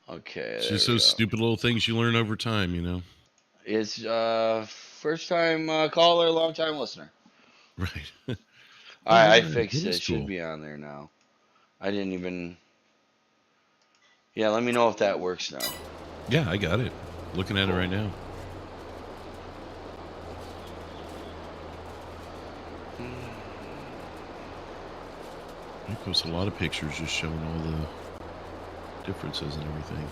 Okay. It's just those stupid little things you learn over time, you know? It's first time caller, long time listener. Right. I fixed it. It Cool. should be on there now. I didn't even. Yeah, let me know if that works now. Yeah, I got it. Looking at it right now. I post a lot of pictures just showing all the differences and everything.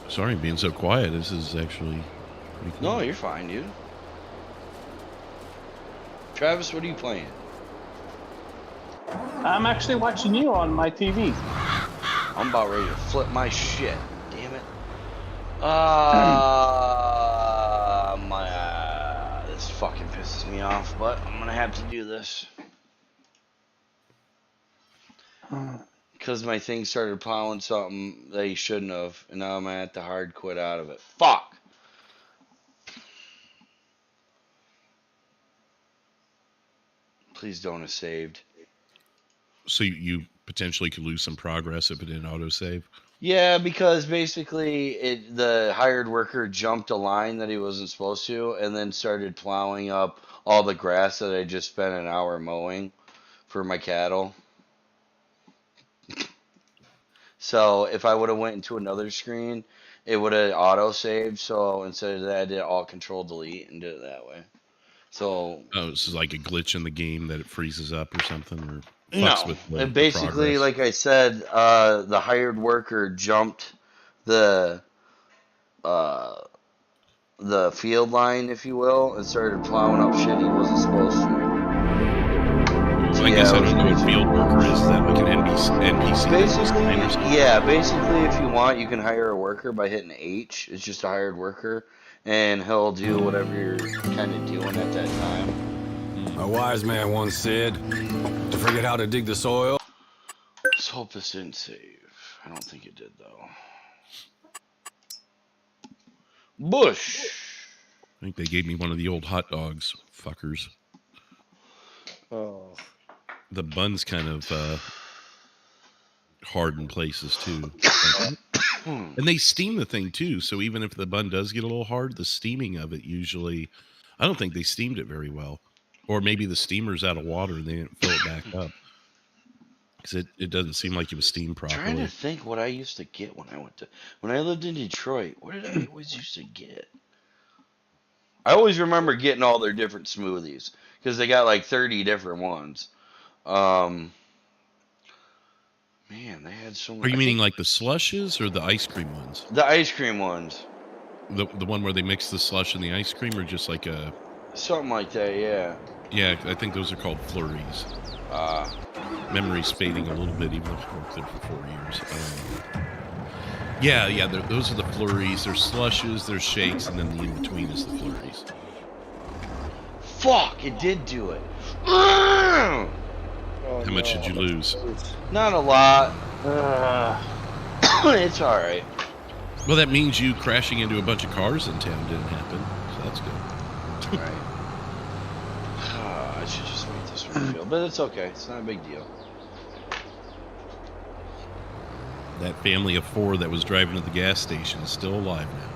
Sorry, I'm being so quiet. This is actually pretty cool. No, you're fine, dude. Travis, what are you playing? I'm actually watching you on my TV. I'm about ready to flip my shit. Damn it. This fucking pisses me off, but I'm gonna have to do this. Because my thing started plowing something that he shouldn't have, and now I'm gonna have to hard quit out of it. Fuck! Please don't have saved. So you potentially could lose some progress if it didn't autosave? Yeah, because basically the hired worker jumped a line that he wasn't supposed to and then started plowing up all the grass that I just spent an hour mowing for my cattle. So if I would have went into another screen, it would have auto-saved. So instead of that, I did alt control delete and did it that way. So this is like a glitch in the game that it freezes up or something, or no, fucks with the basically, progress. like I said, the hired worker jumped the field line, if you will, and started plowing up shit he wasn't supposed to. So I guess I don't know what field worker is. Is that like an NPC? Basically, if you want, you can hire a worker by hitting H. It's just a hired worker, and he'll do whatever you're kind of doing at that time. A wise man once said, to forget how to dig the soil. Let's hope this didn't save. I don't think it did, though. Bush! I think they gave me one of the old hot dogs, fuckers. Oh. The bun's kind of hard in places, too. And they steam the thing, too, so even if the bun does get a little hard, the steaming of it usually... I don't think they steamed it very well. Or maybe the steamer's out of water and they didn't fill it back up. Because it doesn't seem like it was steamed properly. I'm trying to think what I used to get when I lived in Detroit. What did I always used to get? I always remember getting all their different smoothies because they got like 30 different ones. Man, they had so many. Are you meaning like the slushes or the ice cream ones? The ice cream ones. The one where they mix the slush and the ice cream, or just like a... Something like that, yeah. Yeah, I think those are called flurries. Memory's fading a little bit, even though I've worked there for 4 years. Yeah, those are the flurries. There's slushes, there's shakes, and then the in-between is the flurries. Fuck, it did do it. How much did you lose? Not a lot. It's alright. Well, that means you crashing into a bunch of cars in town didn't happen, so that's good. Right. I should just make this one feel, but it's okay. It's not a big deal. That family of 4 that was driving to the gas station is still alive now.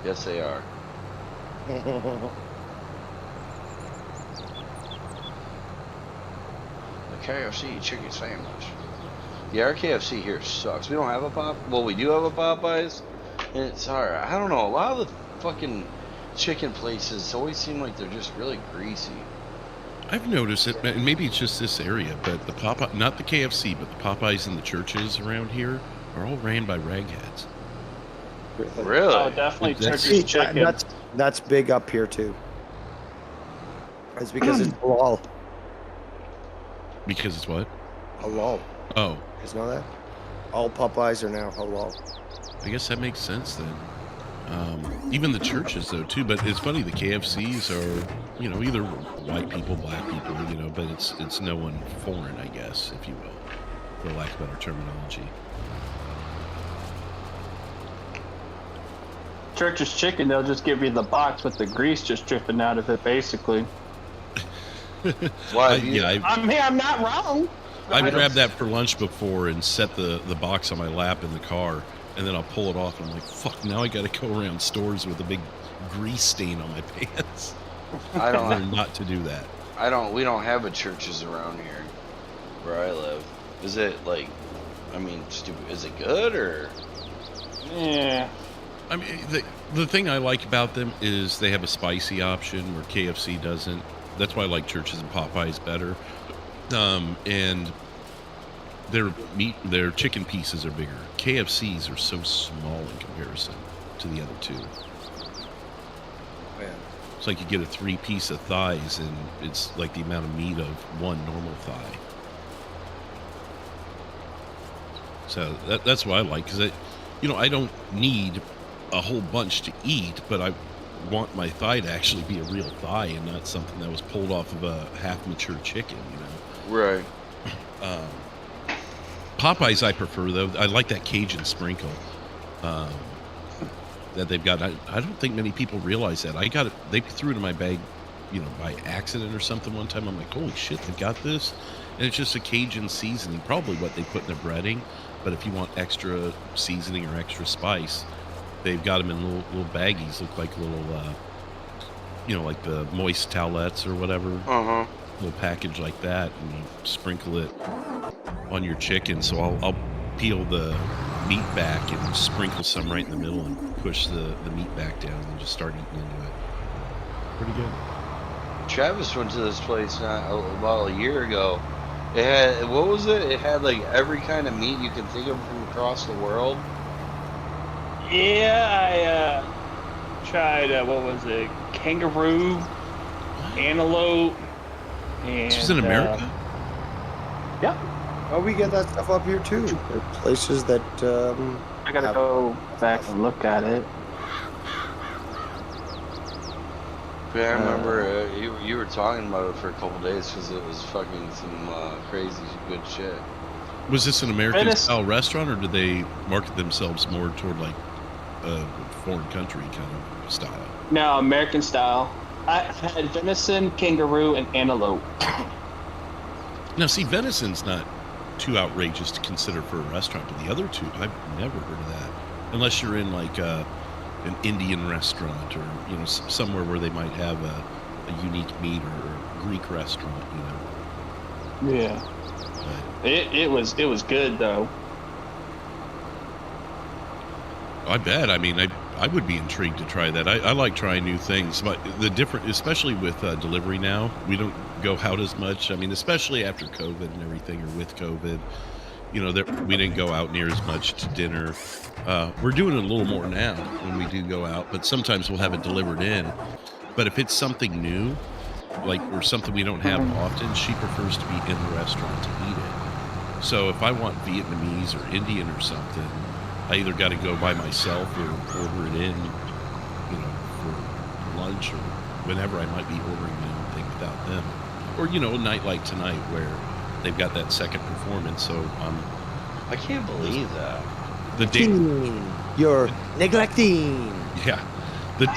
Yes, they are. The KFC chicken sandwich. Yeah, our KFC here sucks. We don't have a Well, we do have a Popeyes, and it's alright. I don't know. A lot of the fucking chicken places always seem like they're just really greasy. I've noticed it, and maybe it's just this area, but the Popeye, not the KFC, but the Popeyes and the churches around here are all ran by ragheads. Really? Oh, definitely That's- Turkish chicken. That's big up here too. It's because it's halal. Because it's what? Halal. Oh, You guys know that? All Popeyes are now halal. I guess that makes sense then. Even the churches though too, but it's funny, the KFCs are, you know, either white people, black people, you know, but it's no one foreign, I guess, if you will, for lack of better terminology. Church's chicken, they'll just give you the box with the grease just dripping out of it, basically. Why? I'm not wrong. I've grabbed that for lunch before and set the box on my lap in the car, and then I'll pull it off and I'm like, fuck, now I gotta go around stores with a big grease stain on my pants. I don't learn not to do that. we don't have a churches around here where I live. Is it like, I mean, stupid, is it good or? Yeah. I mean, the thing I like about them is they have a spicy option where KFC doesn't. That's why I like Churches and Popeyes better. And their chicken pieces are bigger. KFC's are so small in comparison to the other two. Yeah. It's like you get a 3-piece of thighs, and it's like the amount of meat of one normal thigh. So that's what I like, because I don't need a whole bunch to eat, but I want my thigh to actually be a real thigh and not something that was pulled off of a half-mature chicken, you know. Right. Popeyes I prefer, though. I like that Cajun sprinkle that they've got. I don't think many people realize that. I got it. They threw it in my bag, you know, by accident or something one time. I'm like, holy shit, they've got this. And it's just a Cajun seasoning, probably what they put in their breading. But if you want extra seasoning or extra spice, they've got them in little baggies, look like little, you know, like the moist towelettes or whatever. Uh-huh. Little package like that, and you sprinkle it on your chicken. So I'll peel the meat back and sprinkle some right in the middle and push the meat back down and just start eating into it. Pretty good. Travis went to this place about a year ago. It had, what was it? It had like every kind of meat you can think of from across the world. Yeah, I tried, what was it? Kangaroo, antelope, and... This was in America? Yeah. Oh, we get that stuff up here too. There are places that I gotta go back and look at it. Yeah, I remember you were talking about it for a couple days because it was fucking some crazy good shit. Was this an American-style restaurant, or did they market themselves more toward like a foreign country kind of style? No, American style. I had venison, kangaroo, and antelope. Now, see, venison's not too outrageous to consider for a restaurant, but the other two, I've never heard of that. Unless you're in like an Indian restaurant, or you know, somewhere where they might have a unique meat, or a Greek restaurant, you know. Yeah. But it was good though. I bet. I mean, I would be intrigued to try that. I like trying new things, but the different, especially with delivery now, we don't go out as much. I mean, especially after COVID and everything, or with COVID, you know, we didn't go out near as much to dinner. We're doing it a little more now when we do go out, but sometimes we'll have it delivered in. But if it's something new, like, or something we don't have often, she prefers to be in the restaurant to eat it. So if I want Vietnamese or Indian or something, I either got to go by myself or order it in, you know, for lunch, or whenever I might be ordering my own thing without them. Or, you know, a night like tonight where they've got that second performance, so I can't believe that. You're neglecting. Yeah.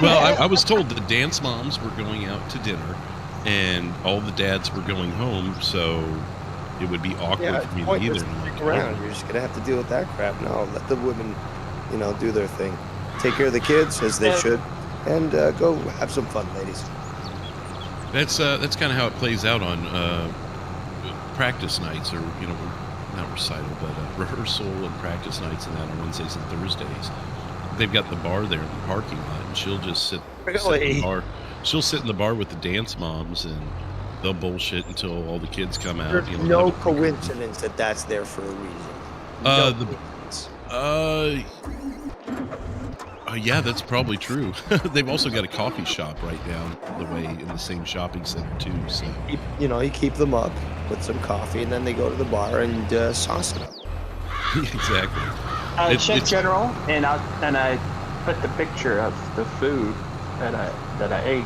Well, I was told the dance moms were going out to dinner, and all the dads were going home, so it would be awkward for me to either. Around. You're just gonna have to deal with that crap. No, let the women, you know, do their thing. Take care of the kids as they should, and go have some fun, ladies. That's kind of how it plays out on practice nights, or you know, not recital, but rehearsal and practice nights and that on Wednesdays and Thursdays. They've got the bar there in the parking lot, and she'll just sit in the bar. She'll sit in the bar with the dance moms, and they'll bullshit until all the kids come out. There's no coincidence that that's there for a reason. Yeah, that's probably true. They've also got a coffee shop right down the way in the same shopping center too. So you keep them up with some coffee, and then they go to the bar and sauce it up. Exactly. Chef General, and I put the picture of the food that I ate.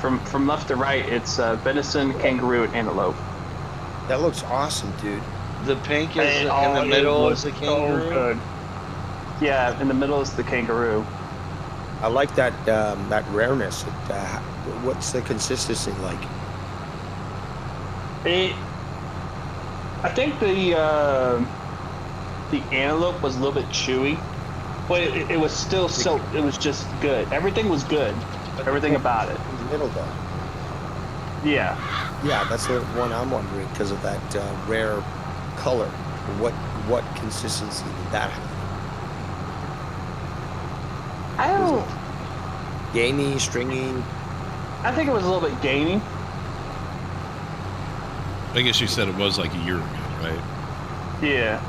From left to right, it's venison, kangaroo, and antelope. That looks awesome, dude. The pink is in the middle is the kangaroo. So good. Yeah, in the middle is the kangaroo. I like that that rareness. What's the consistency like? I think the antelope was a little bit chewy, but it was still it was just good. Everything was good. Everything about it. In the middle, though. Yeah. Yeah, that's the one I'm wondering because of that rare color. What consistency did that have? I don't. Gamey, stringy. I think it was a little bit gamey. I guess you said it was like a year ago, right? Yeah.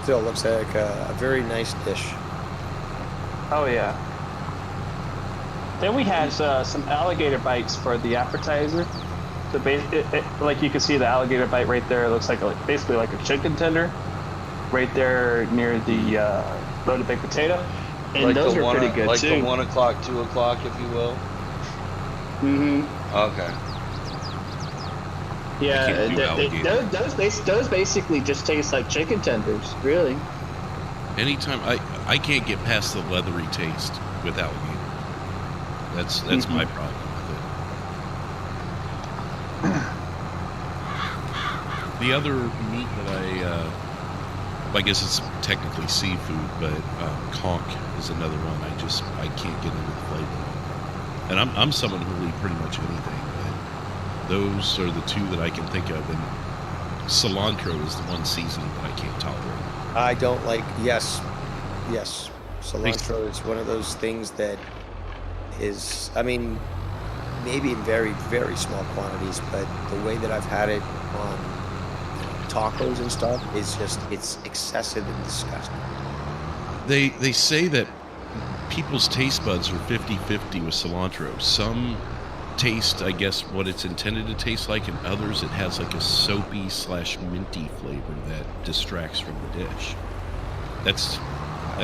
Still looks like a very nice dish. Oh yeah. Then we had some alligator bites for the appetizer. Like you can see the alligator bite right there. It looks like basically like a chicken tender, right there near the loaded baked potato. And like those were pretty good like too. the 1 o'clock, 2 o'clock, if you will. Okay. Yeah, those basically just taste like chicken tenders, really. Anytime I can't get past the leathery taste with alligator. That's my problem with it. The other meat that I guess it's technically seafood, but conch is another one. I can't get into the flavor. And I'm someone who'll eat pretty much anything, but those are the two that I can think of. And cilantro is the one seasoning that I can't tolerate. I don't like. Yes. Cilantro is one of those things that is. I mean, maybe in very, very small quantities, but the way that I've had it on tacos and stuff is just, it's excessive and disgusting. They say that people's taste buds are 50-50 with cilantro. Some taste, I guess, what it's intended to taste like, and others it has like a soapy / minty flavor that distracts from the dish. That's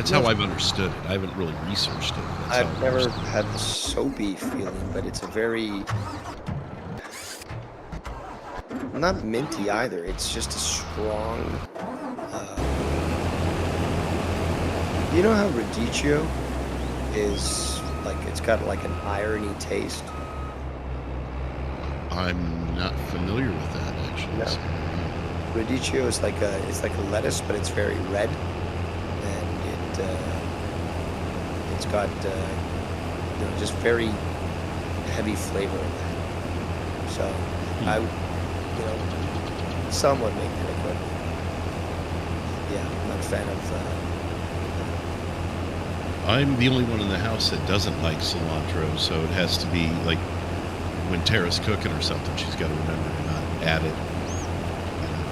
how I've understood it. I haven't really researched it. I've never had the soapy feeling, but it's a very... not minty either. It's just a strong... you know how radicchio is like, it's got like an irony taste? I'm not familiar with that, actually. No. Radicchio is like a lettuce, but it's very red, and it's got just very heavy flavor in that. So some would make it, but yeah, I'm not a fan of. I'm the only one in the house that doesn't like cilantro, so it has to be like when Tara's cooking or something, she's got to remember to not add it,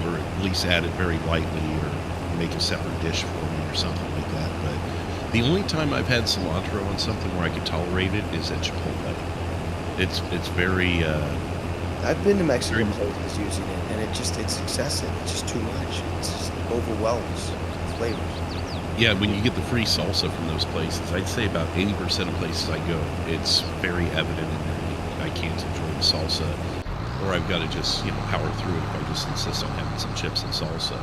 or at least add it very lightly, or make a separate dish for me or something like that. But the only time I've had cilantro on something where I could tolerate it is at Chipotle. It's very. I've been to Mexican places using it, and it's excessive. It's just too much. It just overwhelms flavors. Yeah, when you get the free salsa from those places, I'd say about 80% of places I go, it's very evident in their meat. I can't enjoy the salsa, or I've got to just power through it if I just insist on having some chips and salsa.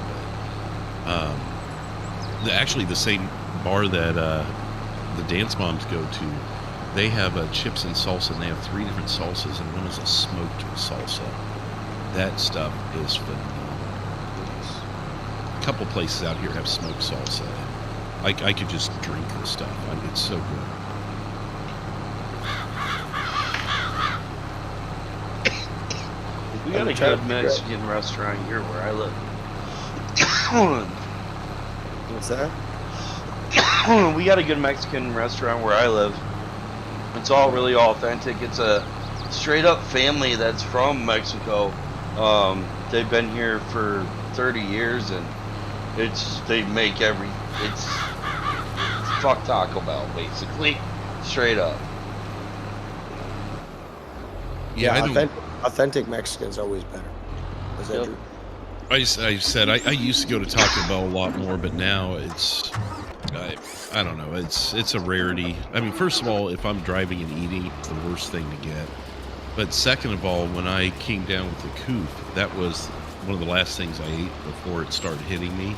But actually, the same bar that the dance moms go to, they have chips and salsa, and they have 3 different salsas, and one is a smoked salsa. That stuff is phenomenal. A couple places out here have smoked salsa. I could just drink this stuff. It's so good. We got a good Mexican restaurant here where I live. What's that? We got a good Mexican restaurant where I live. It's all really authentic. It's a straight up family that's from Mexico. They've been here for 30 years, and they make it's fuck Taco Bell basically, straight up. Yeah, authentic Mexican's always better. Is that true? I said I used to go to Taco Bell a lot more, but now it's I don't know. It's a rarity. I mean, first of all, if I'm driving and eating, it's the worst thing to get. But second of all, when I came down with the coupe, that was one of the last things I ate before it started hitting me.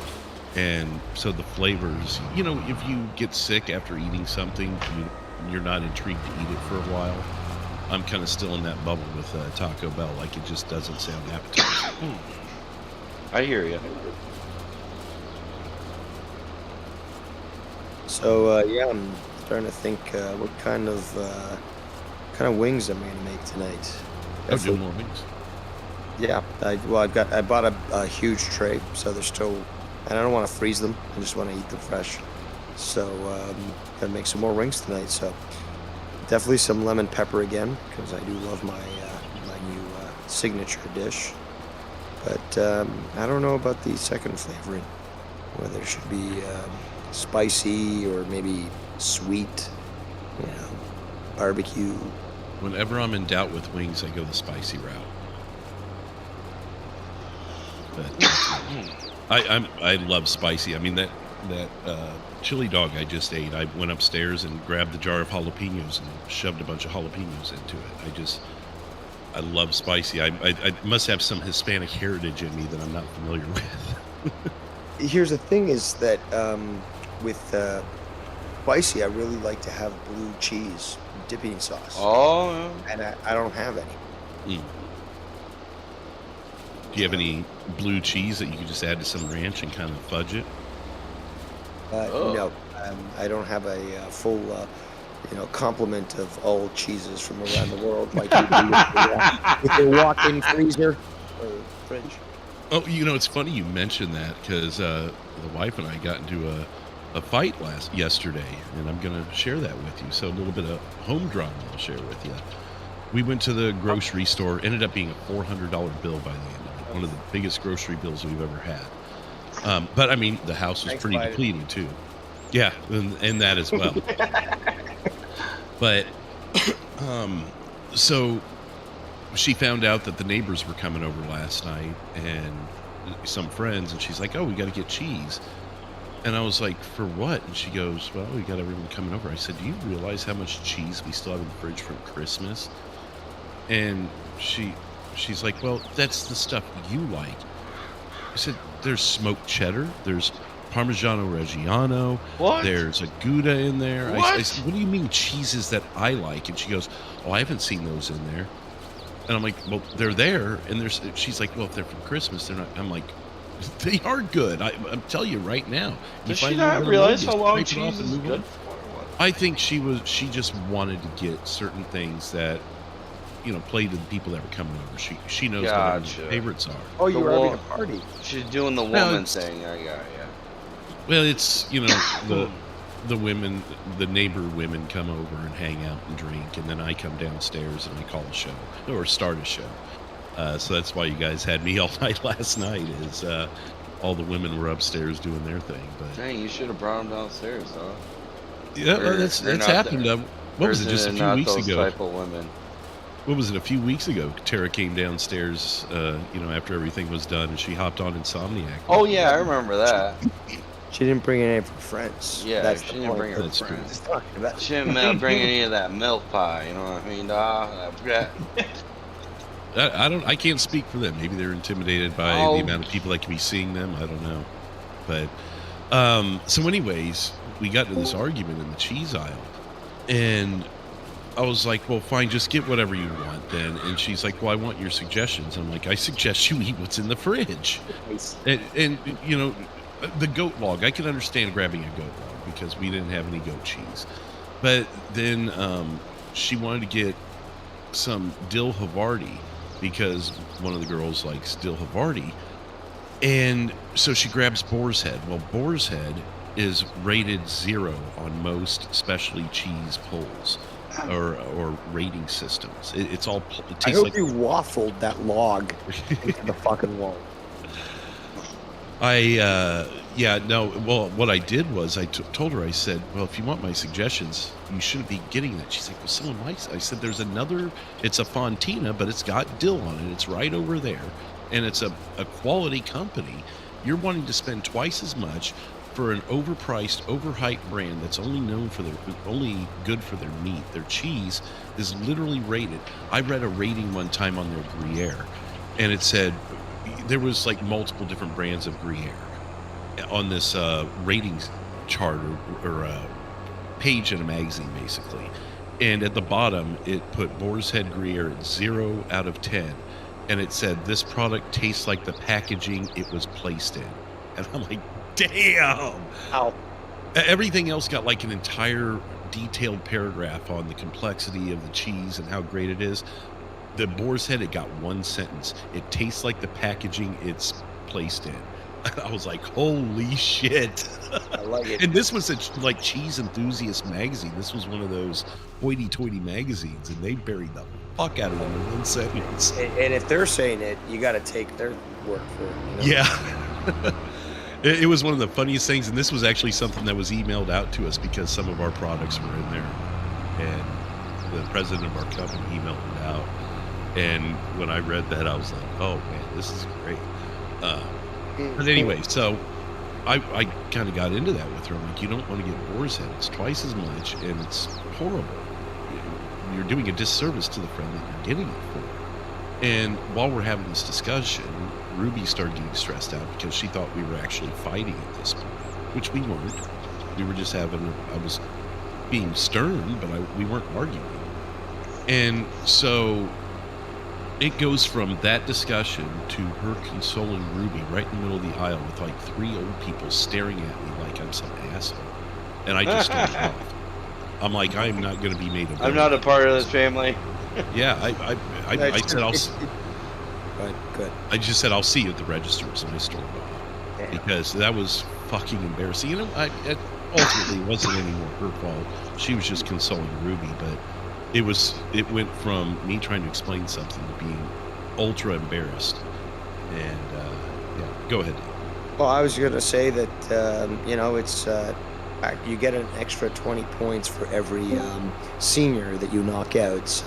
And so the flavors, you know, if you get sick after eating something, you're not intrigued to eat it for a while. I'm kind of still in that bubble with Taco Bell. Like, it just doesn't sound appetizing. I hear you. So yeah, I'm starting to think what kind of wings I'm gonna make tonight. Oh, do more wings. Yeah, I bought a huge tray, so they're still, and I don't want to freeze them. I just want to eat them fresh. So gonna make some more wings tonight. So definitely some lemon pepper again, because I do love my my new signature dish. But I don't know about the second flavoring, whether it should be spicy or maybe sweet, you know, barbecue. Whenever I'm in doubt with wings, I go the spicy route. But I love spicy. I mean, that chili dog I just ate, I went upstairs and grabbed the jar of jalapenos and shoved a bunch of jalapenos into it. I love spicy. I must have some Hispanic heritage in me that I'm not familiar with. Here's the thing is that with spicy, I really like to have blue cheese dipping sauce. Oh. And I don't have any. Do you have any blue cheese that you could just add to some ranch and kind of fudge it? No, I don't have a full, complement of all cheeses from around the world like you do with your walk-in freezer or fridge. Oh, it's funny you mentioned that, because the wife and I got into a fight yesterday, and I'm going to share that with you. So a little bit of home drama I'll share with you. We went to the grocery store, ended up being a $400 bill by the end of it. One of the biggest grocery bills we've ever had. But I mean, the house was pretty depleted too. Yeah, and that as well. But so she found out that the neighbors were coming over last night, and some friends, and she's like, "Oh, we got to get cheese." And I was like, "For what?" And she goes, "Well, we got everyone coming over." I said, "Do you realize how much cheese we still have in the fridge from Christmas?" And she's like, "Well, that's the stuff you like." I said, "There's smoked cheddar, there's Parmigiano Reggiano, there's a Gouda in there." I said, "What do you mean cheeses that I like?" And she goes, "Oh, I haven't seen those in there." And I'm like, "Well, they're there." And she's like, "Well, if they're from Christmas, they're not." I'm like, "They are good. I'm telling you right now." Does she not realize how long cheese is good for? I think she just wanted to get certain things that, play to the people that were coming over. She knows what her favorites are. Oh, you were having a party. She's doing the woman thing. Yeah. Well, it's, the women, the neighbor women come over and hang out and drink, and then I come downstairs and I call a show, or start a show. So that's why you guys had me all night last night, is all the women were upstairs doing their thing. But dang, you should have brought them downstairs, huh? Yeah, that's happened. What was it, just a few weeks ago? Type of women. What was it, a few weeks ago? Tara came downstairs, after everything was done, and she hopped on Insomniac. Oh, yeah, I remember that. She didn't bring any of her friends. Yeah, that's she the didn't point. bring her That's friends. true. She didn't bring any of that milk pie, you know what I mean, dog? I can't speak for them. Maybe they're intimidated by the amount of people that can be seeing them. I don't know. But, so anyways, we got into this argument in the cheese aisle, and I was like, "Well, fine, just get whatever you want then." And she's like, "Well, I want your suggestions." I'm like, "I suggest you eat what's in the fridge." And the goat log, I can understand grabbing a goat log because we didn't have any goat cheese. But then she wanted to get some dill Havarti because one of the girls likes Dill Havarti. And so she grabs Boar's Head. Well, Boar's Head is rated 0 on most specialty cheese polls or rating systems. It's all. It tastes I hope like you waffled that log into the fucking wall. Yeah, no. Well, what I did was I told her, I said, well, if you want my suggestions, you shouldn't be getting that. She's like, well, someone likes it. I said, there's another. It's a Fontina, but it's got Dill on it. It's right over there. And it's a quality company. You're wanting to spend twice as much for an overpriced, overhyped brand that's only good for their meat. Their cheese is literally rated. I read a rating one time on their Gruyere, and it said there was like multiple different brands of Gruyere on this ratings chart or page in a magazine, basically. And at the bottom, it put Boar's Head Gruyere at 0 out of 10. And it said, this product tastes like the packaging it was placed in. And I'm like, damn! Ow. Everything else got like an entire detailed paragraph on the complexity of the cheese and how great it is. The Boar's Head, it got one sentence. It tastes like the packaging it's placed in. I was like, holy shit. I like it. And this was a like cheese enthusiast magazine. This was one of those hoity-toity magazines, and they buried the fuck out of them in one sentence. And if they're saying it, you got to take their word for it. You know? Yeah. It was one of the funniest things, and this was actually something that was emailed out to us because some of our products were in there. And the president of our company emailed it out. And when I read that, I was like, oh, man, this is great. But anyway, so I kind of got into that with her. I'm like, you don't want to get Boar's Head. It's twice as much, and it's horrible. You're doing a disservice to the friend that you're getting it for. And while we're having this discussion, Ruby started getting stressed out because she thought we were actually fighting at this point, which we weren't. We were just I was being stern, but we weren't arguing. And so it goes from that discussion to her consoling Ruby right in the middle of the aisle with like 3 old people staring at me like I'm some asshole. And I just stormed off. I'm like, I'm not going to be made a I'm not a part of this family. Yeah, I said I'll. Good. I just said I'll see you at the registers, and I stormed off. Damn. Because that was fucking embarrassing. You know, it ultimately wasn't any more her fault. She was just consoling Ruby, but it went from me trying to explain something to being ultra embarrassed. And yeah, go ahead. Well, I was going to say that you know, it's you get an extra 20 points for every senior that you knock out. So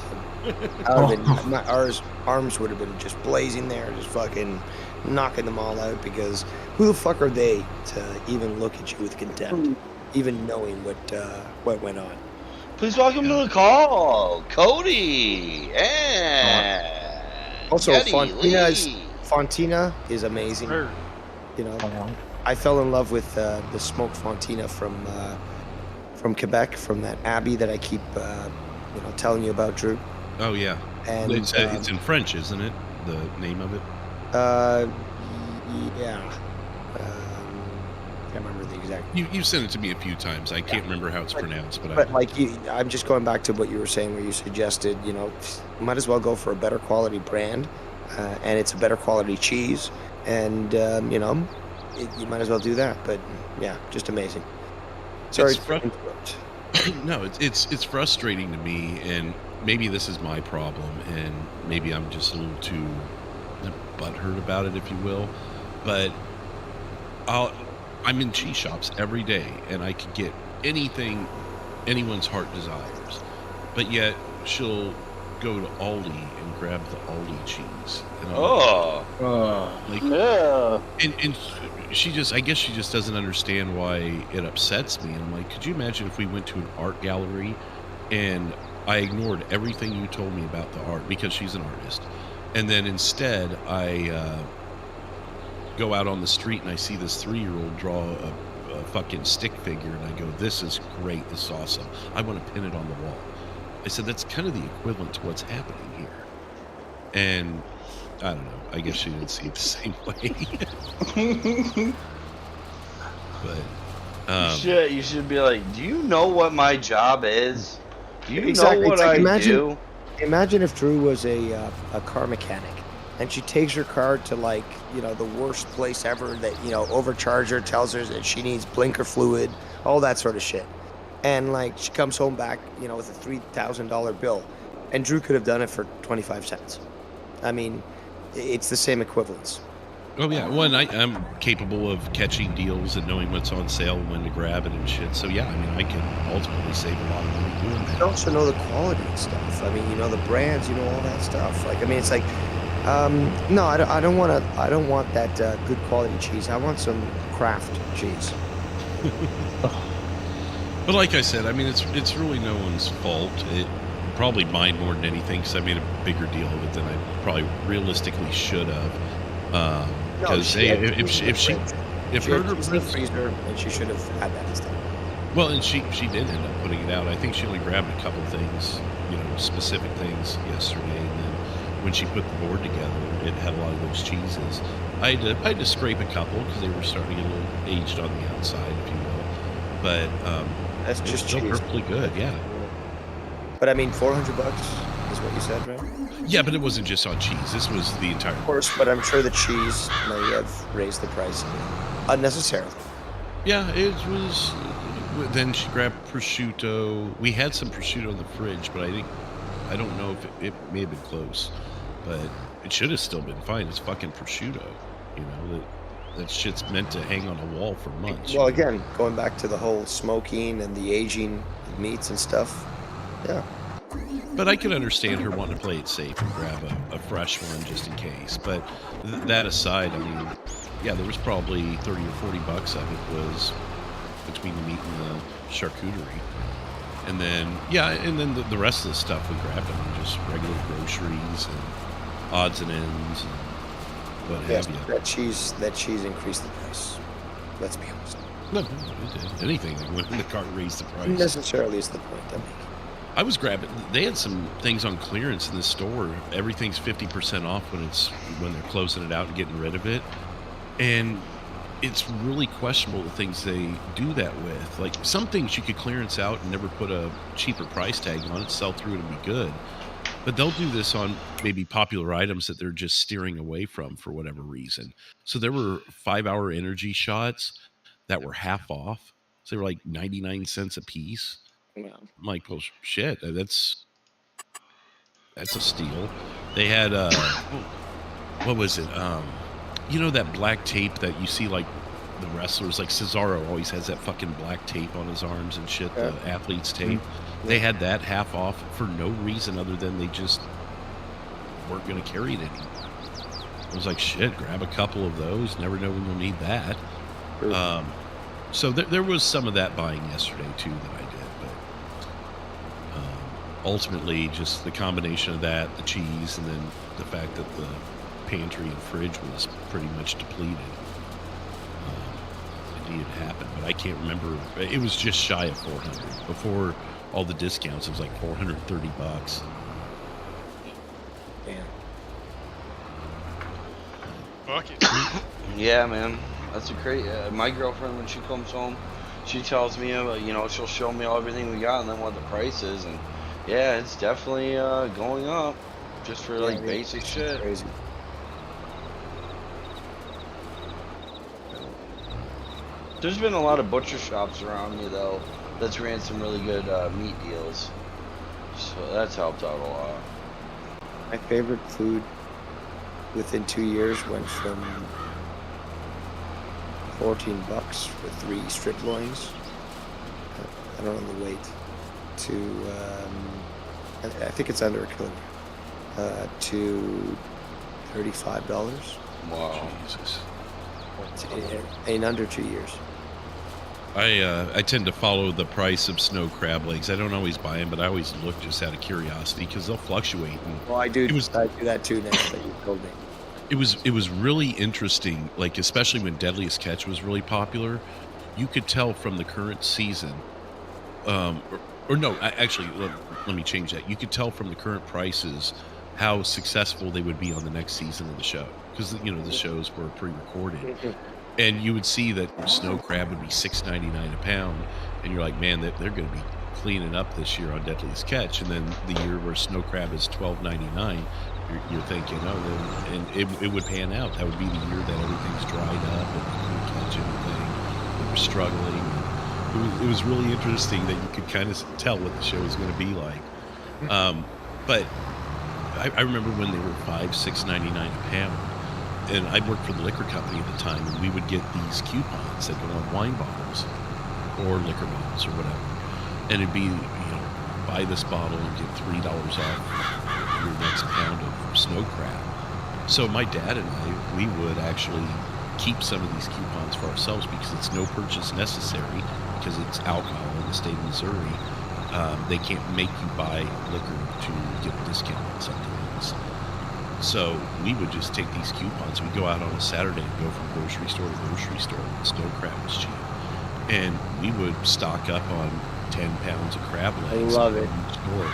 our arms would have been just blazing there, just fucking knocking them all out, because who the fuck are they to even look at you with contempt, even knowing what went on? Please welcome to the call, Cody. And Also, Getty Fontina is amazing. You know, I fell in love with the smoked Fontina from Quebec, from that abbey that I keep telling you about, Drew. Oh yeah, And it's in French, isn't it? The name of it. Yeah. Can't remember the exact. You sent it to me a few times. I can't remember how it's pronounced, But I'm just going back to what you were saying, where you suggested, might as well go for a better quality brand, and it's a better quality cheese, and you might as well do that. But yeah, just amazing. Sorry to interrupt. No, it's frustrating to me, and maybe this is my problem, and maybe I'm just a little too butthurt about it, if you will. But I'm in cheese shops every day, and I can get anything anyone's heart desires. But yet she'll go to Aldi and grab the Aldi cheese. And and I guess she just doesn't understand why it upsets me. And I'm like, could you imagine if we went to an art gallery and I ignored everything you told me about the art because she's an artist, and then instead I go out on the street and I see this 3-year-old draw a fucking stick figure, and I go, this is great, this is awesome, I want to pin it on the wall. I said, that's kind of the equivalent to what's happening here. And I don't know, I guess she didn't see it the same way. But you should be like, do you know what my job is? Do you Exactly. know what I imagine, do? Imagine if Drew was a car mechanic, and she takes her car to like, you know, the worst place ever that, you know, overcharger tells her that she needs blinker fluid, all that sort of shit. And like she comes home back, you know, with a $3,000 bill, and Drew could have done it for 25 cents. I mean, it's the same equivalence. Oh yeah, well, and I'm capable of catching deals and knowing what's on sale and when to grab it and shit. So yeah, I mean, I can ultimately save a lot of money doing that. You also know the quality and stuff. I mean, you know the brands, you know all that stuff. Like, I mean, it's like, no, I don't want that good quality cheese. I want some craft cheese. But like I said, I mean, it's really no one's fault. It probably mine more than anything because I made a bigger deal of it than I probably realistically should have. Because if she heard her freezer, and she should have had that instead. Well, and she did end up putting it out. I think she only grabbed a couple things, you know, specific things yesterday, and then when she put the board together, it had a lot of those cheeses. I had to scrape a couple because they were starting to get a little aged on the outside, if you will. But that's just still perfectly good, yeah. But I mean, $400 is what you said, right? Yeah, but it wasn't just on cheese. This was the entire. Of course, but I'm sure the cheese may have raised the price unnecessarily. Yeah, it was. Then she grabbed prosciutto. We had some prosciutto in the fridge, but I don't know if it may have been close, but it should have still been fine. It's fucking prosciutto, you know. That shit's meant to hang on a wall for months. Well, again, going back to the whole smoking and the aging of meats and stuff, yeah. But I could understand her wanting to play it safe and grab a fresh one just in case. But that aside, I mean, yeah, there was probably 30 or 40 bucks of it was between the meat and the charcuterie. And then, yeah, and then the rest of the stuff we grabbed, I mean, just regular groceries and odds and ends and what have you. That cheese increased the price. Let's be honest. No, it did. Anything when the cart raised the price. Necessarily is the point I'm making. I was grabbing. They had some things on clearance in the store. Everything's 50% off when they're closing it out and getting rid of it, and it's really questionable the things they do that with. Like some things you could clearance out and never put a cheaper price tag on it, sell through it and be good. But they'll do this on maybe popular items that they're just steering away from for whatever reason. So there were 5-hour energy shots that were half off. So they were like 99 cents a piece. Yeah. I'm like, well, shit, that's a steal. They had, what was it? You know that black tape that you see like the wrestlers, like Cesaro always has that fucking black tape on his arms and shit, the athlete's tape. Mm-hmm. They had that half off for no reason other than they just weren't going to carry it anymore. I was like, shit, grab a couple of those. Never know when you'll need that. Sure. So there was some of that buying yesterday too that I did. Ultimately, just the combination of that, the cheese, and then the fact that the pantry and fridge was pretty much depleted. It needed to happen, but I can't remember. It was just shy of 400 before all the discounts. It was like $430. Damn. Fuck it. Yeah, man, that's a great. My girlfriend, when she comes home, she tells me, you know, she'll show me everything we got and then what the price is, and yeah, it's definitely going up, just for like basic shit. Crazy. There's been a lot of butcher shops around me though that's ran some really good meat deals, so that's helped out a lot. My favorite food within 2 years went from $14 for 3 strip loins. I don't know the weight. To I think it's under a kilogram. To $35. Wow. Jesus. In under 2 years. I tend to follow the price of snow crab legs. I don't always buy them, but I always look just out of curiosity because they'll fluctuate. And well, I do that too now that you told me. It was really interesting, like especially when Deadliest Catch was really popular. You could tell from the current season, actually, let me change that. You could tell from the current prices how successful they would be on the next season of the show because you know the shows were pre-recorded, and you would see that snow crab would be $6.99 a pound, and you're like, man, they're going to be cleaning up this year on Deadliest Catch, and then the year where snow crab is $12.99, you're thinking, oh, and it would pan out. That would be the year that everything's dried up and you couldn't catch anything. They were struggling. It was really interesting that you could kind of tell what the show was going to be like. But I remember when they were $5-6.99 a pound, and I worked for the liquor company at the time, and we would get these coupons that go on wine bottles or liquor bottles or whatever, and it'd be, buy this bottle and get $3 off your next pound of snow crab. So my dad and I, we would actually keep some of these coupons for ourselves because it's no purchase necessary, because it's alcohol in the state of Missouri. They can't make you buy liquor to get a discount on something else. So we would just take these coupons. We'd go out on a Saturday and go from grocery store to grocery store when snow crab was cheap. And we would stock up on 10 pounds of crab legs. I love it. Each store,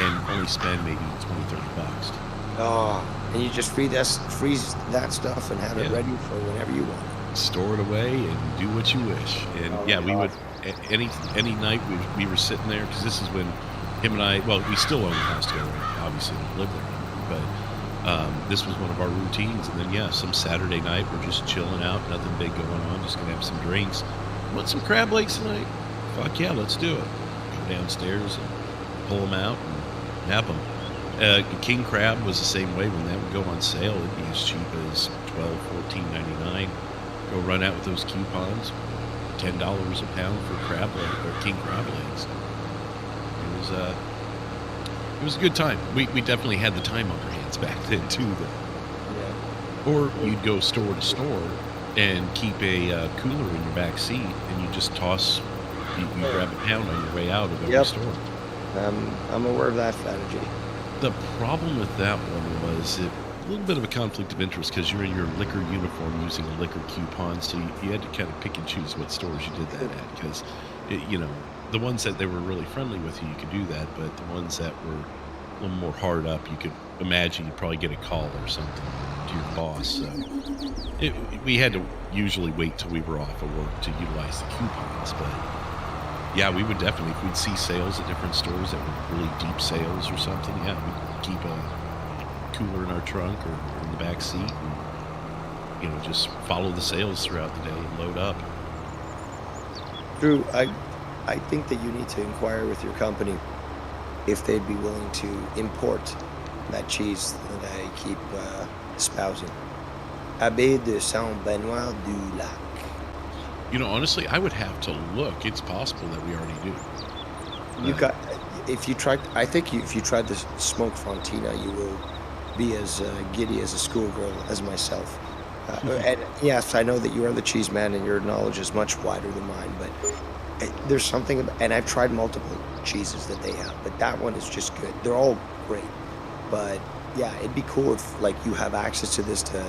and only spend maybe $20-$30. Oh, and you just freeze that stuff and have it ready for whenever you want. Store it away and do what you wish. And we would, any night we were sitting there, because this is when him and I, well, we still own the house together, obviously don't live there, but this was one of our routines. And then some Saturday night we're just chilling out, nothing big going on, just gonna have some drinks. Want some crab legs tonight? Fuck yeah, let's do it. Go downstairs and pull them out and nab them. King crab was the same way. When that would go on sale, it'd be as cheap as $12-$14.99. Go run out with those coupons, $10 a pound for crab leg or king crab legs. It was a good time. We definitely had the time on our hands back then too. Or you'd go store to store and keep a cooler in your back seat, and you just toss. You grab a pound on your way out of every store. I'm aware of that strategy. The problem with that one was a little bit of a conflict of interest, because you're in your liquor uniform using a liquor coupon, so you had to kind of pick and choose what stores you did that at, because the ones that they were really friendly with you could do that, but the ones that were a little more hard up, you could imagine you'd probably get a call or something to your boss. So we had to usually wait till we were off of work to utilize the coupons, but we would definitely, if we'd see sales at different stores that were really deep sales or something, we'd keep a cooler in our trunk or in the back seat and, just follow the sales throughout the day and load up. Drew, I think that you need to inquire with your company if they'd be willing to import that cheese that I keep espousing. Abbé de Saint-Benoît du Lac. Honestly, I would have to look. It's possible that we already do. If you tried the smoked Fontina, you will be as giddy as a schoolgirl as myself. And yes, I know that you are the cheese man and your knowledge is much wider than mine, but there's something, and I've tried multiple cheeses that they have, but that one is just good. They're all great, but it'd be cool if you have access to this to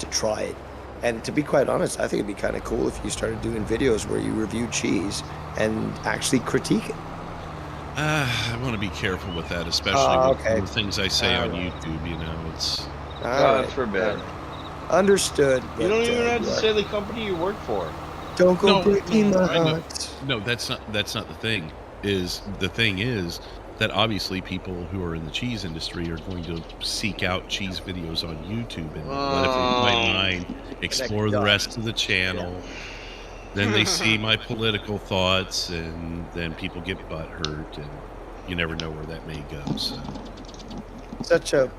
try it. And to be quite honest, I think it'd be kind of cool if you started doing videos where you review cheese and actually critique it. I want to be careful with that, especially with the things I say on YouTube. It's God forbid. Understood. You don't even have to say the company you work for. Don't go breaking my heart. No, that's not the thing. The thing is that obviously people who are in the cheese industry are going to seek out cheese videos on YouTube and let it in my mind, explore the rest of the channel. Then they see my political thoughts, and then people get butthurt, and you never know where that may go. So. Such a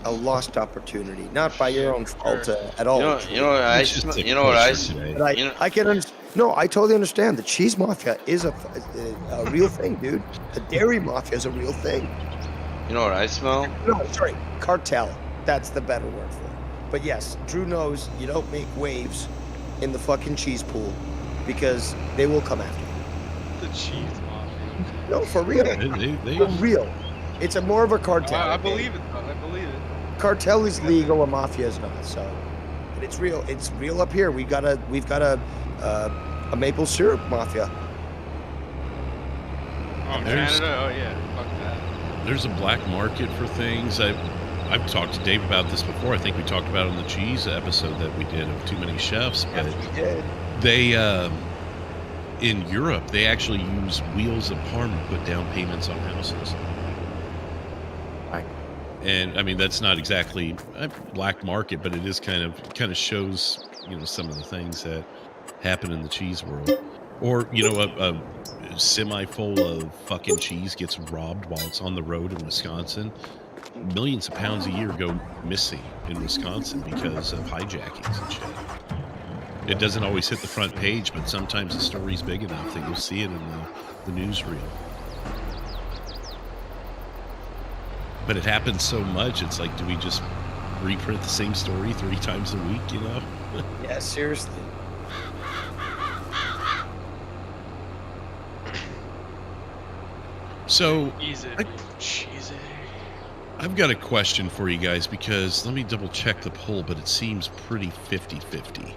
lost opportunity, not by your own fault at all. You know what I smell? I can understand. No, I totally understand. The cheese mafia is a real thing, dude. The dairy mafia is a real thing. You know what I smell? No, sorry, cartel. That's the better word for it. But yes, Drew knows you don't make waves in the fucking cheese pool because they will come after you. The cheese mafia. No, for real. For real. It's more of a cartel. I believe it, though. I believe it. Cartel is legal and mafia is not. So, but it's real. It's real up here. We've got a maple syrup mafia. Oh, Canada? Oh, yeah. Fuck that. There's a black market for things. I've talked to Dave about this before. I think we talked about it on the cheese episode that we did of Too Many Chefs. But yes, we did. in Europe, they actually use wheels of Parma to put down payments on houses. Right. And I mean, that's not exactly a black market, but it is kind of shows, some of the things that happen in the cheese world. Or, a semi full of fucking cheese gets robbed while it's on the road in Wisconsin. Millions of pounds a year go missing in Wisconsin because of hijackings and shit. It doesn't always hit the front page, but sometimes the story's big enough that you'll see it in the newsreel. But it happens so much, it's like, do we just reprint the same story 3 times a week, Yeah, seriously. So, Easy. Cheesy. I've got a question for you guys, because let me double check the poll, but it seems pretty 50-50.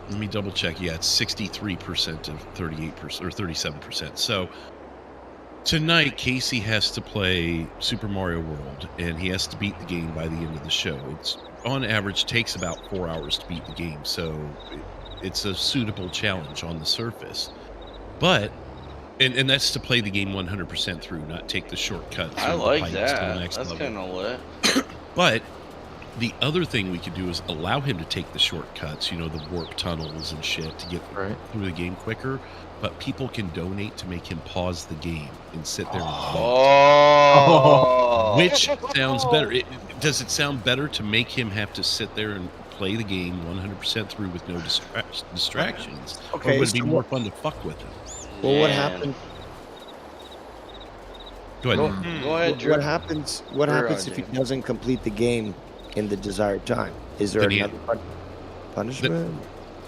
Let me double check. Yeah, it's 63% of 38% or 37%. So tonight, Casey has to play Super Mario World, and he has to beat the game by the end of the show. It's on average takes about 4 hours to beat the game, so it's a suitable challenge on the surface. But and that's to play the game 100% through, not take the shortcuts. I like to the that. next That's level. kind of lit. But the other thing we could do is allow him to take the shortcuts, the warp tunnels and shit, to get through the game quicker. But people can donate to make him pause the game and sit there and wait. Which sounds better. Does it sound better to make him have to sit there and play the game 100% through with no distractions? Okay, or would it be more fun to fuck with him? Well, what happened? Go ahead. Go ahead, Drew. What happens if he doesn't complete the game in the desired time? Is there another punishment?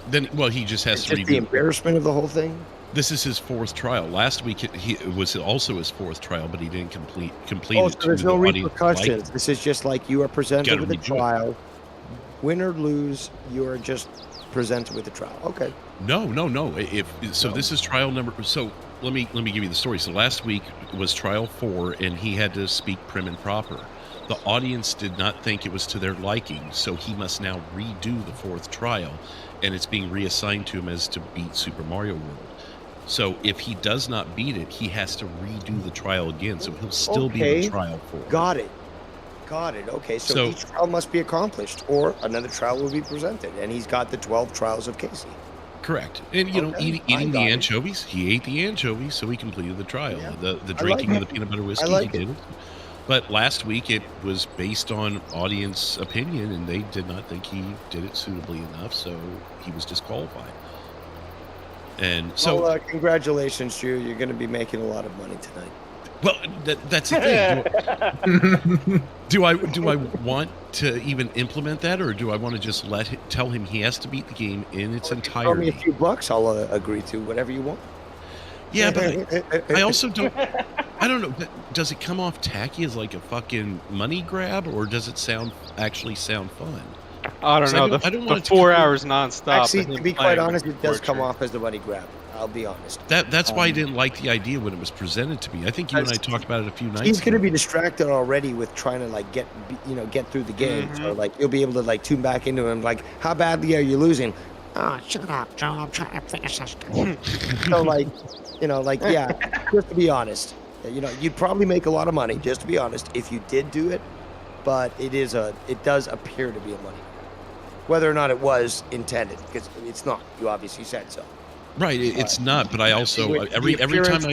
Then, he just has to redo the embarrassment of the whole thing. This is his 4th trial. Last week it was also his 4th trial, but he didn't complete Oh, it. so there's no repercussions. This is just like you are presented with a trial. Win or lose, you are just presented with a trial. Okay. No. This is trial number. So let me give you the story. So last week was trial 4, and he had to speak prim and proper. The audience did not think it was to their liking, so he must now redo the 4th trial, and it's being reassigned to him as to beat Super Mario World. So if he does not beat it, he has to redo the trial again. So he'll still be in the trial 4. Got it. Okay, so each trial must be accomplished, or another trial will be presented, and he's got the 12 trials of Casey. Correct. And, eating the anchovies, he ate the anchovies, so he completed the trial. Yeah. The drinking of the peanut butter whiskey, he did it. But last week, it was based on audience opinion, and they did not think he did it suitably enough, so he was disqualified. And so, congratulations, Drew. You're going to be making a lot of money tonight. Well, that's the thing. Do I want to even implement that, or do I want to just tell him he has to beat the game in its entirety? Throw me a few bucks, I'll agree to whatever you want. Yeah, but I also don't. I don't know. Does it come off tacky as like a fucking money grab, or does it actually sound fun? I don't know. I don't want the 4 hours nonstop. Actually, to be quite honest, it does come off as the money grab. I'll be honest. That's why I didn't like the idea when it was presented to me. I think you and I talked about it a few nights ago. He's going to be distracted already with trying to get through the game. Mm-hmm. So you'll be able to tune back into him. How badly are you losing? Oh, shut up, Joe. I'm trying to finish this game. So yeah, just to be honest, you'd probably make a lot of money, just to be honest, if you did do it. But it does appear to be a money grab. Whether or not it was intended, because it's not. You obviously said so. Right, it's not, but I also every time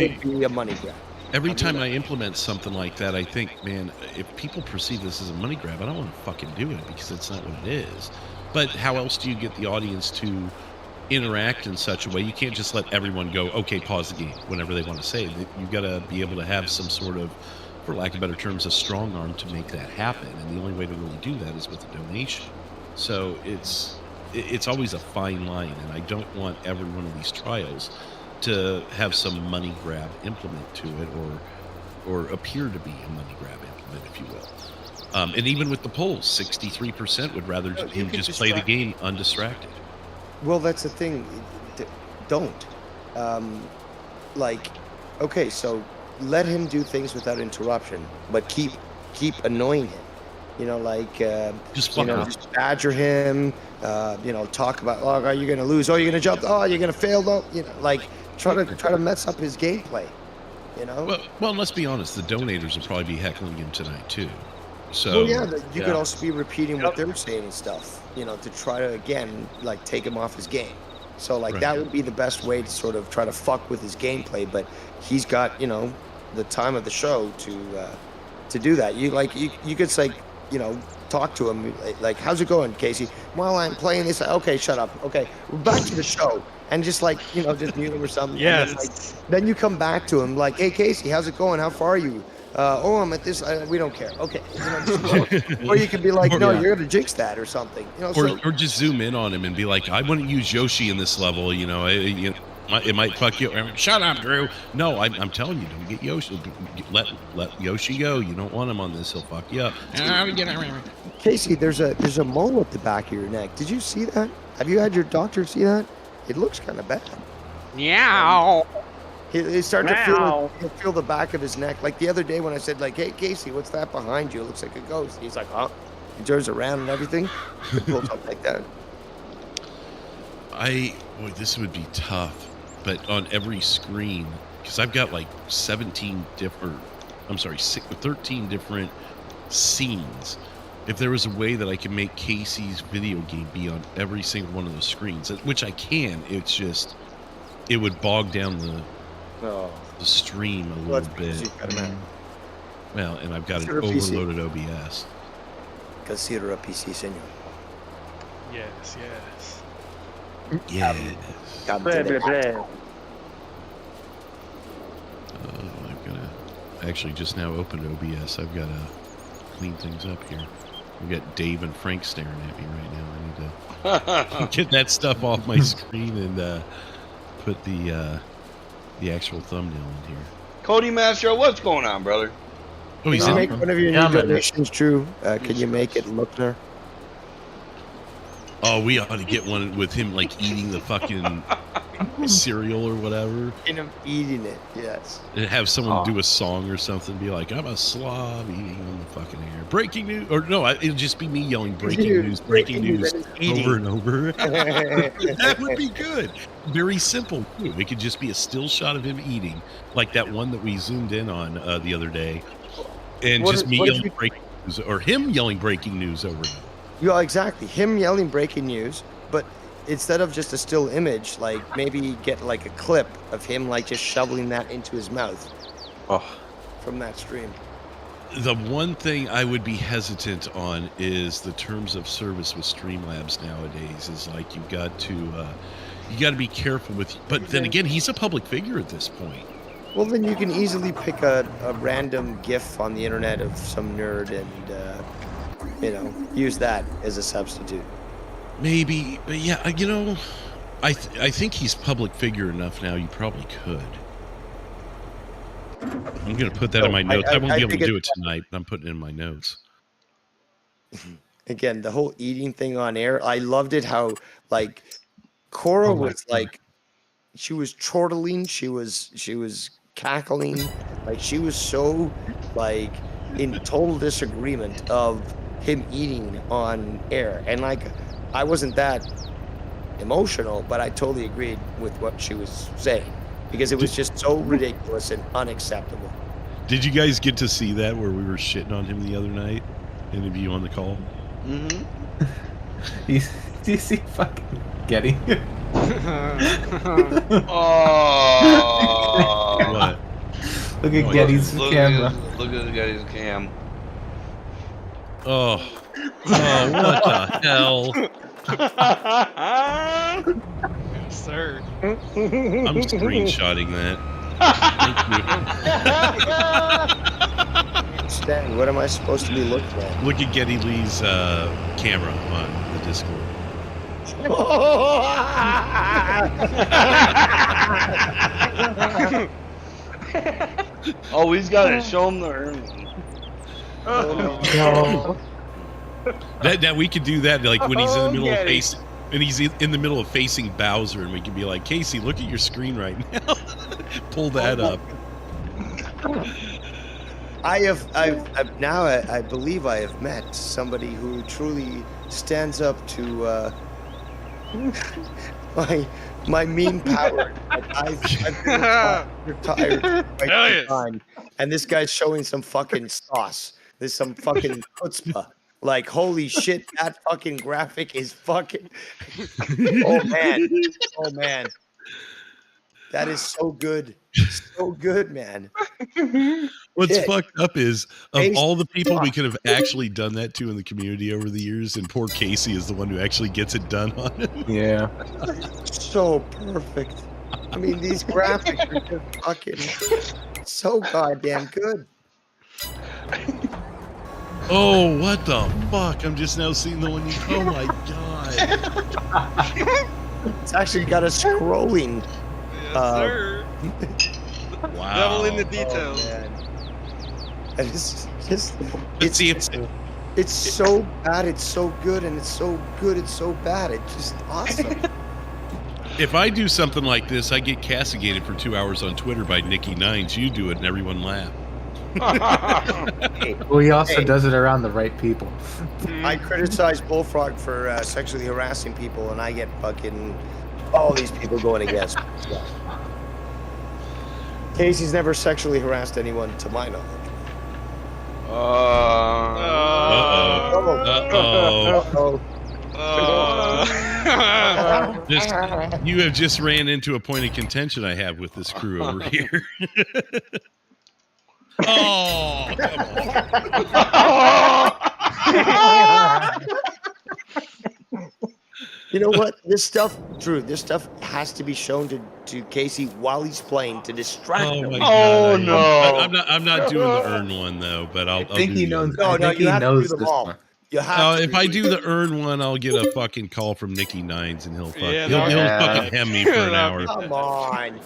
I implement something like that, I think, man, if people perceive this as a money grab, I don't want to fucking do it because it's not what it is. But how else do you get the audience to interact in such a way? You can't just let everyone go, okay, pause the game whenever they want to say it. You got to be able to have some sort of, for lack of better terms, a strong arm to make that happen. And the only way to really do that is with a donation. So it's always a fine line, and I don't want every one of these trials to have some money grab implement to it, or appear to be a money grab implement, if you will. And even with the polls, 63% would rather him just play the game undistracted. Well, that's the thing. Don't. Okay, so let him do things without interruption, but keep annoying him. Like just just badger him. Talk about, oh, are you gonna lose? Oh, you're gonna jump? Oh, you're gonna fail? No, like try to mess up his gameplay. Well, let's be honest. The donators will probably be heckling him tonight too. So you could also be repeating what they're saying and stuff. To try to again like take him off his game. So like that would be the best way to sort of try to fuck with his gameplay. But he's got the time of the show to do that. You could say talk to him like, how's it going, Casey? Well, I'm playing this. Okay, shut up. Okay, back to the show. And just like, just mute him or something. Yes. Then you come back to him like, hey, Casey, how's it going? How far are you? Oh, I'm at this. We don't care. Okay. Or you could be like, no, you're going to jinx that or something. Or just zoom in on him and be like, I wouldn't use Yoshi in this level. It might fuck you. Shut up, Drew. No, I'm telling you, don't get Yoshi. Let Yoshi go. You don't want him on this. He'll fuck you up. Casey, there's a mole at the back of your neck. Did you see that? Have you had your doctor see that? It looks kind of bad. Meow. He's starting to feel the back of his neck. Like the other day when I said, like, hey, Casey, what's that behind you? It looks like a ghost. He's like, oh. He turns around and everything. It pulls up like that. Boy, this would be tough. But on every screen, because I've got like 13 different scenes. If there was a way that I could make Casey's video game be on every single one of those screens, which I can, it's just, it would bog down the stream a little bit. Well, and I've got an overloaded OBS. Consider a PC, senor. Yes. Yes. Play, play, play. I've got to actually just now opened OBS. I've got to clean things up here. We've got Dave and Frank staring at me right now. I need to get that stuff off my screen and put the actual thumbnail in here. Cody Mastro, what's going on, brother? Oh, he's Can you in. make one of your new donations, Drew? Can you make it Lookner? Oh, we ought to get one with him like eating the fucking cereal or whatever. And him eating it, yes. And have someone do a song or something. Be like, I'm a slob eating on the fucking air. Breaking news. Or no, it'll just be me yelling breaking news over and over. That would be good. Very simple, too. It could just be a still shot of him eating. Like that one that we zoomed in on the other day. And just me yelling breaking news. Or him yelling breaking news over and over. Yeah, exactly. Him yelling breaking news, but instead of just a still image, like maybe get like a clip of him like just shoveling that into his mouth. From that stream. The one thing I would be hesitant on is the terms of service with Streamlabs nowadays. Is like you got to be careful with. But then again, he's a public figure at this point. Well, then you can easily pick a random GIF on the internet of some nerd and. Use that as a substitute. Maybe, but yeah, I think he's public figure enough now. You probably could. I'm gonna put that in my notes. I won't be able to do it tonight, but I'm putting it in my notes. Again, the whole eating thing on air, I loved it. How like Cora was like, she was chortling, she was cackling, like she was so like in total disagreement of him eating on air, and like I wasn't that emotional, but I totally agreed with what she was saying because it was just so ridiculous and unacceptable. Did you guys get to see that where we were shitting on him the other night? Any of you on the call? Do you see fucking Getty? What? Look at Getty's camera. Look at Getty's cam. Oh, what the hell? Yes, sir. I'm screenshotting that. Thank you. Stan, what am I supposed to be looking at? Look at Getty Lee's camera on the Discord. Oh, he's got to show him the earnings. That we could do that like when he's in the middle of facing, and he's in the middle of facing Bowser, and we can be like, Casey, look at your screen right now. Pull that up. I believe I have met somebody who truly stands up to my mean power. I've been retired quite some time, and this guy's showing some fucking sauce. There's some fucking chutzpah. Like, holy shit, that fucking graphic is fucking. Oh man, that is so good. So good, man. What's fucked up is of all the people we could have actually done that to in the community over the years, and poor Casey is the one who actually gets it done on it. Yeah. So perfect. I mean, these graphics are just fucking so goddamn good. Oh, what the fuck? I'm just now seeing the one you. Oh my god. It's actually got a scrolling. Yes, sir. Wow. Devil in the details. And it's so bad, it's so good, and it's so good, it's so bad. It's just awesome. If I do something like this, I get castigated for 2 hours on Twitter by Nikki Nines. You do it and everyone laugh. Well, he also does it around the right people. I criticize Bullfrog for sexually harassing people, and I get fucking all these people going against me. Yeah. Casey's never sexually harassed anyone, to my knowledge. You have just ran into a point of contention I have with this crew over here. Oh, come on. You know what? This stuff, Drew, this stuff has to be shown to Casey while he's playing to distract him. My God, no. I'm not doing the earn one, though, but I'll think do he the knows. other. No, you have to do this them all. one. You have If I do the earn one, I'll get a fucking call from Nicky Nines, and he'll Yeah, fucking hem me for an hour. Come on.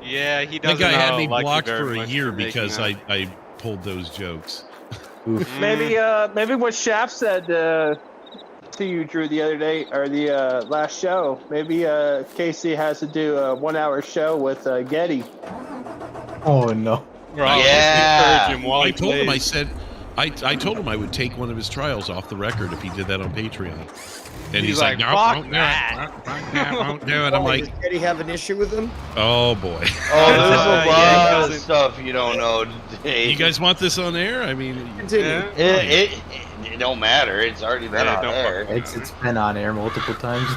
Yeah, he That doesn't guy had know, me like, blocked very for a much year for making because that. I pulled those jokes. Maybe what Shaft said to you, Drew, the other day or the last show. Maybe Casey has to do a 1 hour show with Getty. Oh no! Yeah. Encourage him while I he told him. I plays. said, I told him I would take one of his trials off the record if he did that on Patreon. And he's like, no, "Fuck won't do that." it. Won't do it. I'm like, Does Getty have an issue with him? oh boy. Oh, there's a lot of doesn't- stuff you don't know. You guys want this on air? I mean, Continue. It don't matter. It's already been Yeah, on don't air. It's been on air multiple times.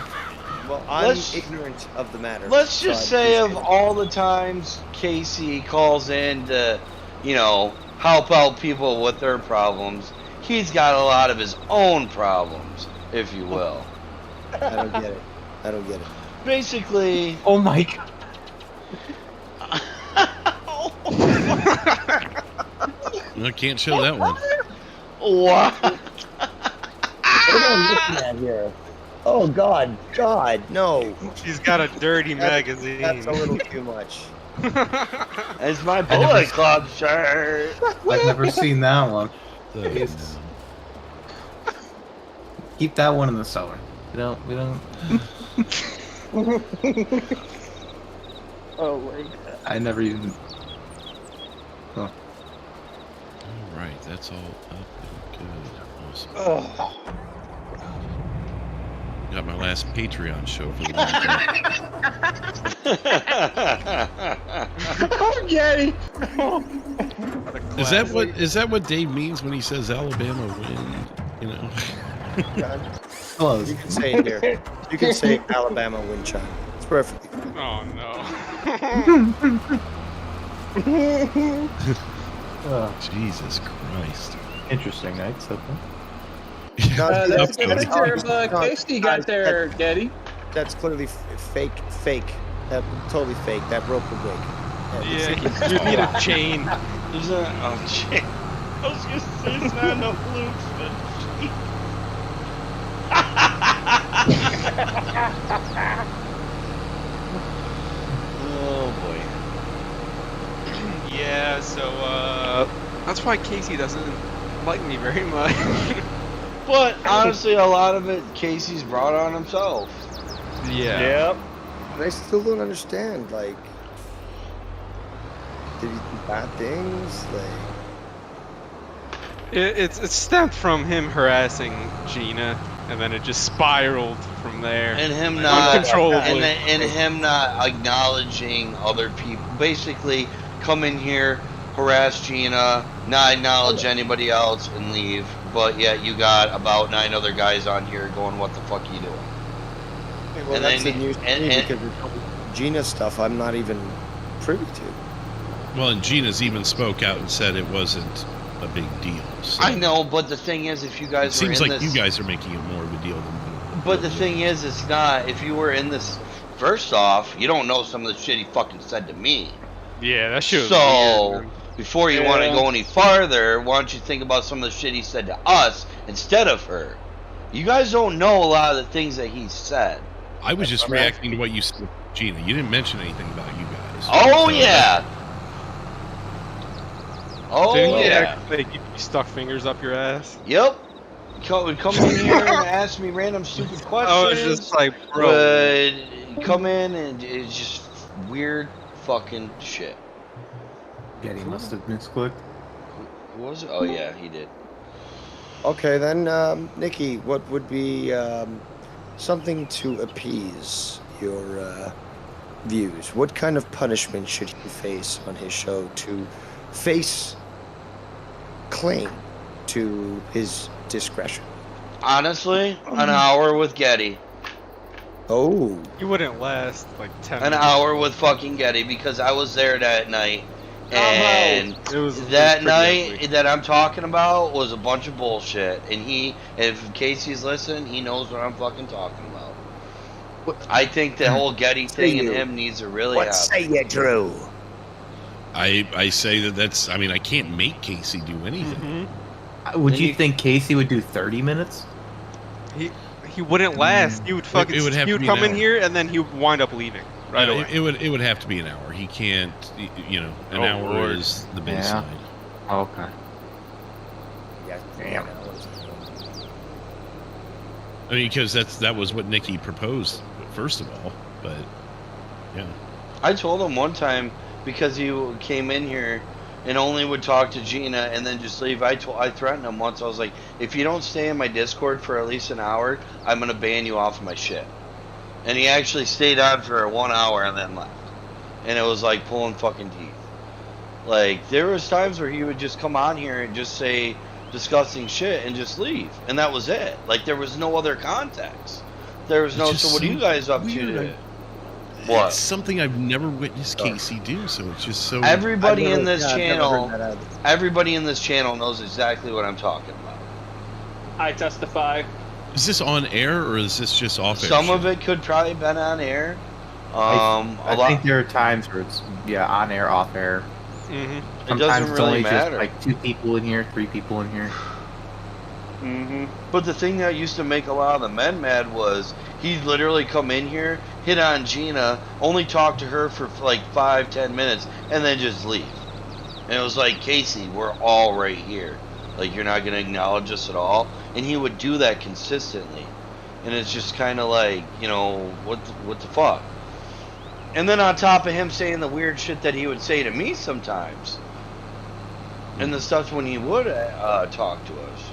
Well, I'm Let's- ignorant of the matter. Let's just so I say appreciate of it. all the times Casey calls in to, help out people with their problems, he's got a lot of his own problems, if you will. I don't get it. I don't get it. Basically, Oh my god! I can't show that one. what? What am I looking at here? Oh God, no. She's got a dirty magazine. That's a little too much. It's my Bullet Club shirt. I've never seen that one. So, Keep that one in the cellar. We don't. Oh my god. I never even. Oh. all right, that's all up and good. Awesome. Oh. Got my last Patreon show for the weekend. Oh, Getty. Is that what Dave means when he says Alabama win? You know. Close. You can say it here. You can say Alabama wind chime. It's perfect. Oh no. Jesus Christ. Interesting night so far. That's Up the to- picture of Casey got there, Getty. That's clearly fake. Totally fake. That rope will break. Yeah, you need a chain. There's a shit. I was gonna say it's not enough loops, but oh boy. Yeah, so that's why Casey doesn't like me very much. But honestly, a lot of it Casey's brought on himself. Yeah. Yep. And I still don't understand. Like, Did he do bad things? Like, It stemmed from him harassing Gina, and then it just spiraled from there. And him not uncontrollably. and him not acknowledging other people. Basically, come in here, harass Gina, not acknowledge anybody else, and leave. But yet you got about 9 other guys on here going, "What the fuck are you doing?" okay, well, And that's then- the news to me because Gina stuff I'm not even privy to. Well, and Gina's even spoke out and said it wasn't a big deal. So I know, but the thing is, if you it guys were seems in like this, you guys are making it more of a deal than. but the thing is, it's not. If you were in this, first off, you don't know some of the shit he fucking said to me. Yeah, that shit was So, weird. before you want to go any farther, why don't you think about some of the shit he said to us instead of her? You guys don't know a lot of the things that he said. I was just reacting to what you said, Gina. You didn't mention anything about you guys. Oh So- yeah. Oh Didn't he yeah. act like you stuck fingers up your ass? Yep. Would come in here and ask me random stupid questions. Oh, it's just like, bro. Would come in and it's just weird fucking shit. Getty must have misclicked. Who was it? Oh yeah, he did. Okay, then, Nikki, what would be something to appease your views? What kind of punishment should he face on his show to face claim to his discretion? Honestly, an hour with Getty. Oh. You wouldn't last like 10 An minutes. hour with fucking Getty because I was there that night. And It was that pretty night ugly. that I'm talking about was a bunch of bullshit. And if Casey's listening, he knows what I'm fucking talking about. I think the whole Getty thing and him needs to really What happen. say you, Drew? I say that's. I mean, I can't make Casey do anything. Would you think Casey would do 30 minutes? He wouldn't last. He would fucking. It would have he to would be come an in hour. here and then he would wind up leaving right away. It would have to be an hour. He can't. You know, an Oh, hour Lord. is the Yeah. baseline. Oh, okay. Yeah, Damn. I mean, because that was what Nikki proposed first of all. But yeah, I told him one time because he came in here and only would talk to Gina and then just leave. I threatened him once. I was like, if you don't stay in my Discord for at least an hour, I'm gonna ban you off of my shit. And he actually stayed on for 1 hour and then left. And it was like pulling fucking teeth. Like there was times where he would just come on here and just say disgusting shit and just leave, and that was it. Like there was no other context. There was no. It just So what are you seems guys up weird. to? What? It's something I've never witnessed Casey do. So it's just so. Everybody in this I've never channel, heard that either. everybody in this channel knows exactly what I'm talking about. I testify. Is this on air or is this just off air? Some of it could probably been on air. I think there are times where it's on air, off air. Mm-hmm. It Sometimes doesn't it's really only matter. just like 2 people in here, 3 people in here. Mm-hmm. But the thing that used to make a lot of the men mad was he'd literally come in here, hit on Gina, only talk to her for like 5-10 minutes, and then just leave. And it was like, Casey, we're all right here. Like, you're not going to acknowledge us at all? And he would do that consistently. And it's just kind of like, you know, what the fuck? And then on top of him saying the weird shit that he would say to me sometimes. And the stuff when he would talk to us.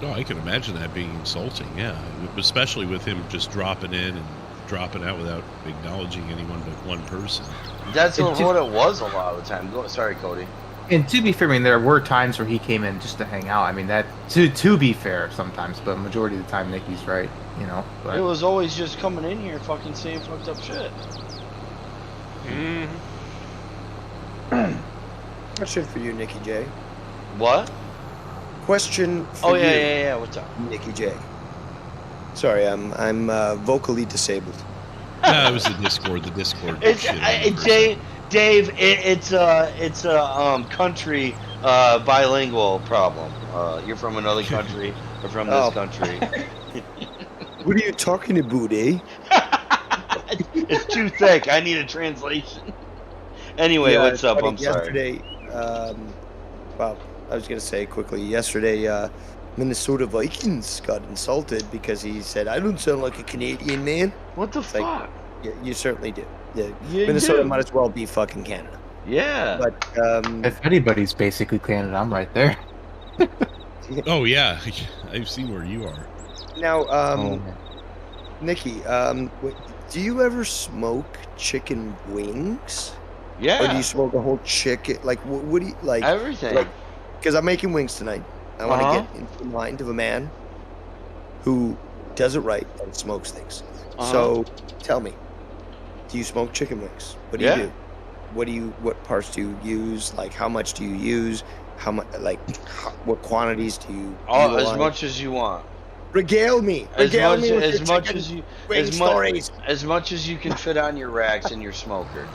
Oh, I can imagine that being insulting. Yeah, especially with him just dropping in and dropping out without acknowledging anyone but one person. That's what it was a lot of the time. Sorry, Cody. And to be fair, I mean, there were times where he came in just to hang out. I mean, that to be fair sometimes, but majority of the time, Nikki's right, you know. But It was always just coming in here fucking saying fucked up shit. Question for you, Nikki J. What? Question for Oh, you. yeah. What's up? Nikki J. Sorry, I'm vocally disabled. No, it was the Discord. The Discord. It's shit. Dave. It's a country bilingual problem. You're from another country or from this country. What are you talking about, eh? It's too thick. I need a translation. Anyway, Yeah, what's up? funny, I'm sorry. yesterday, well, I was gonna say quickly. Yesterday, Minnesota Vikings got insulted because he said, "I don't sound like a Canadian man." What the fuck? Like, yeah, you certainly do. Yeah, You Minnesota do. might as well be fucking Canada. Yeah. But if anybody's basically cleaning it, I'm right there. Oh yeah, I've seen where you are. now, Nikki, do you ever smoke chicken wings? Yeah. Or do you smoke a whole chicken? Like, what do you like? Everything. Because I'm making wings tonight. I want to get into the mind of a man who does it right and smokes things. So, tell me, do you smoke chicken wings? What do you do? What parts do you use? Like, how much do you use? How much? Like, what quantities do you? As much as you want. Regale me. As Regale me with as your much chicken as you wing stories. as much as you can fit on your racks in your smoker.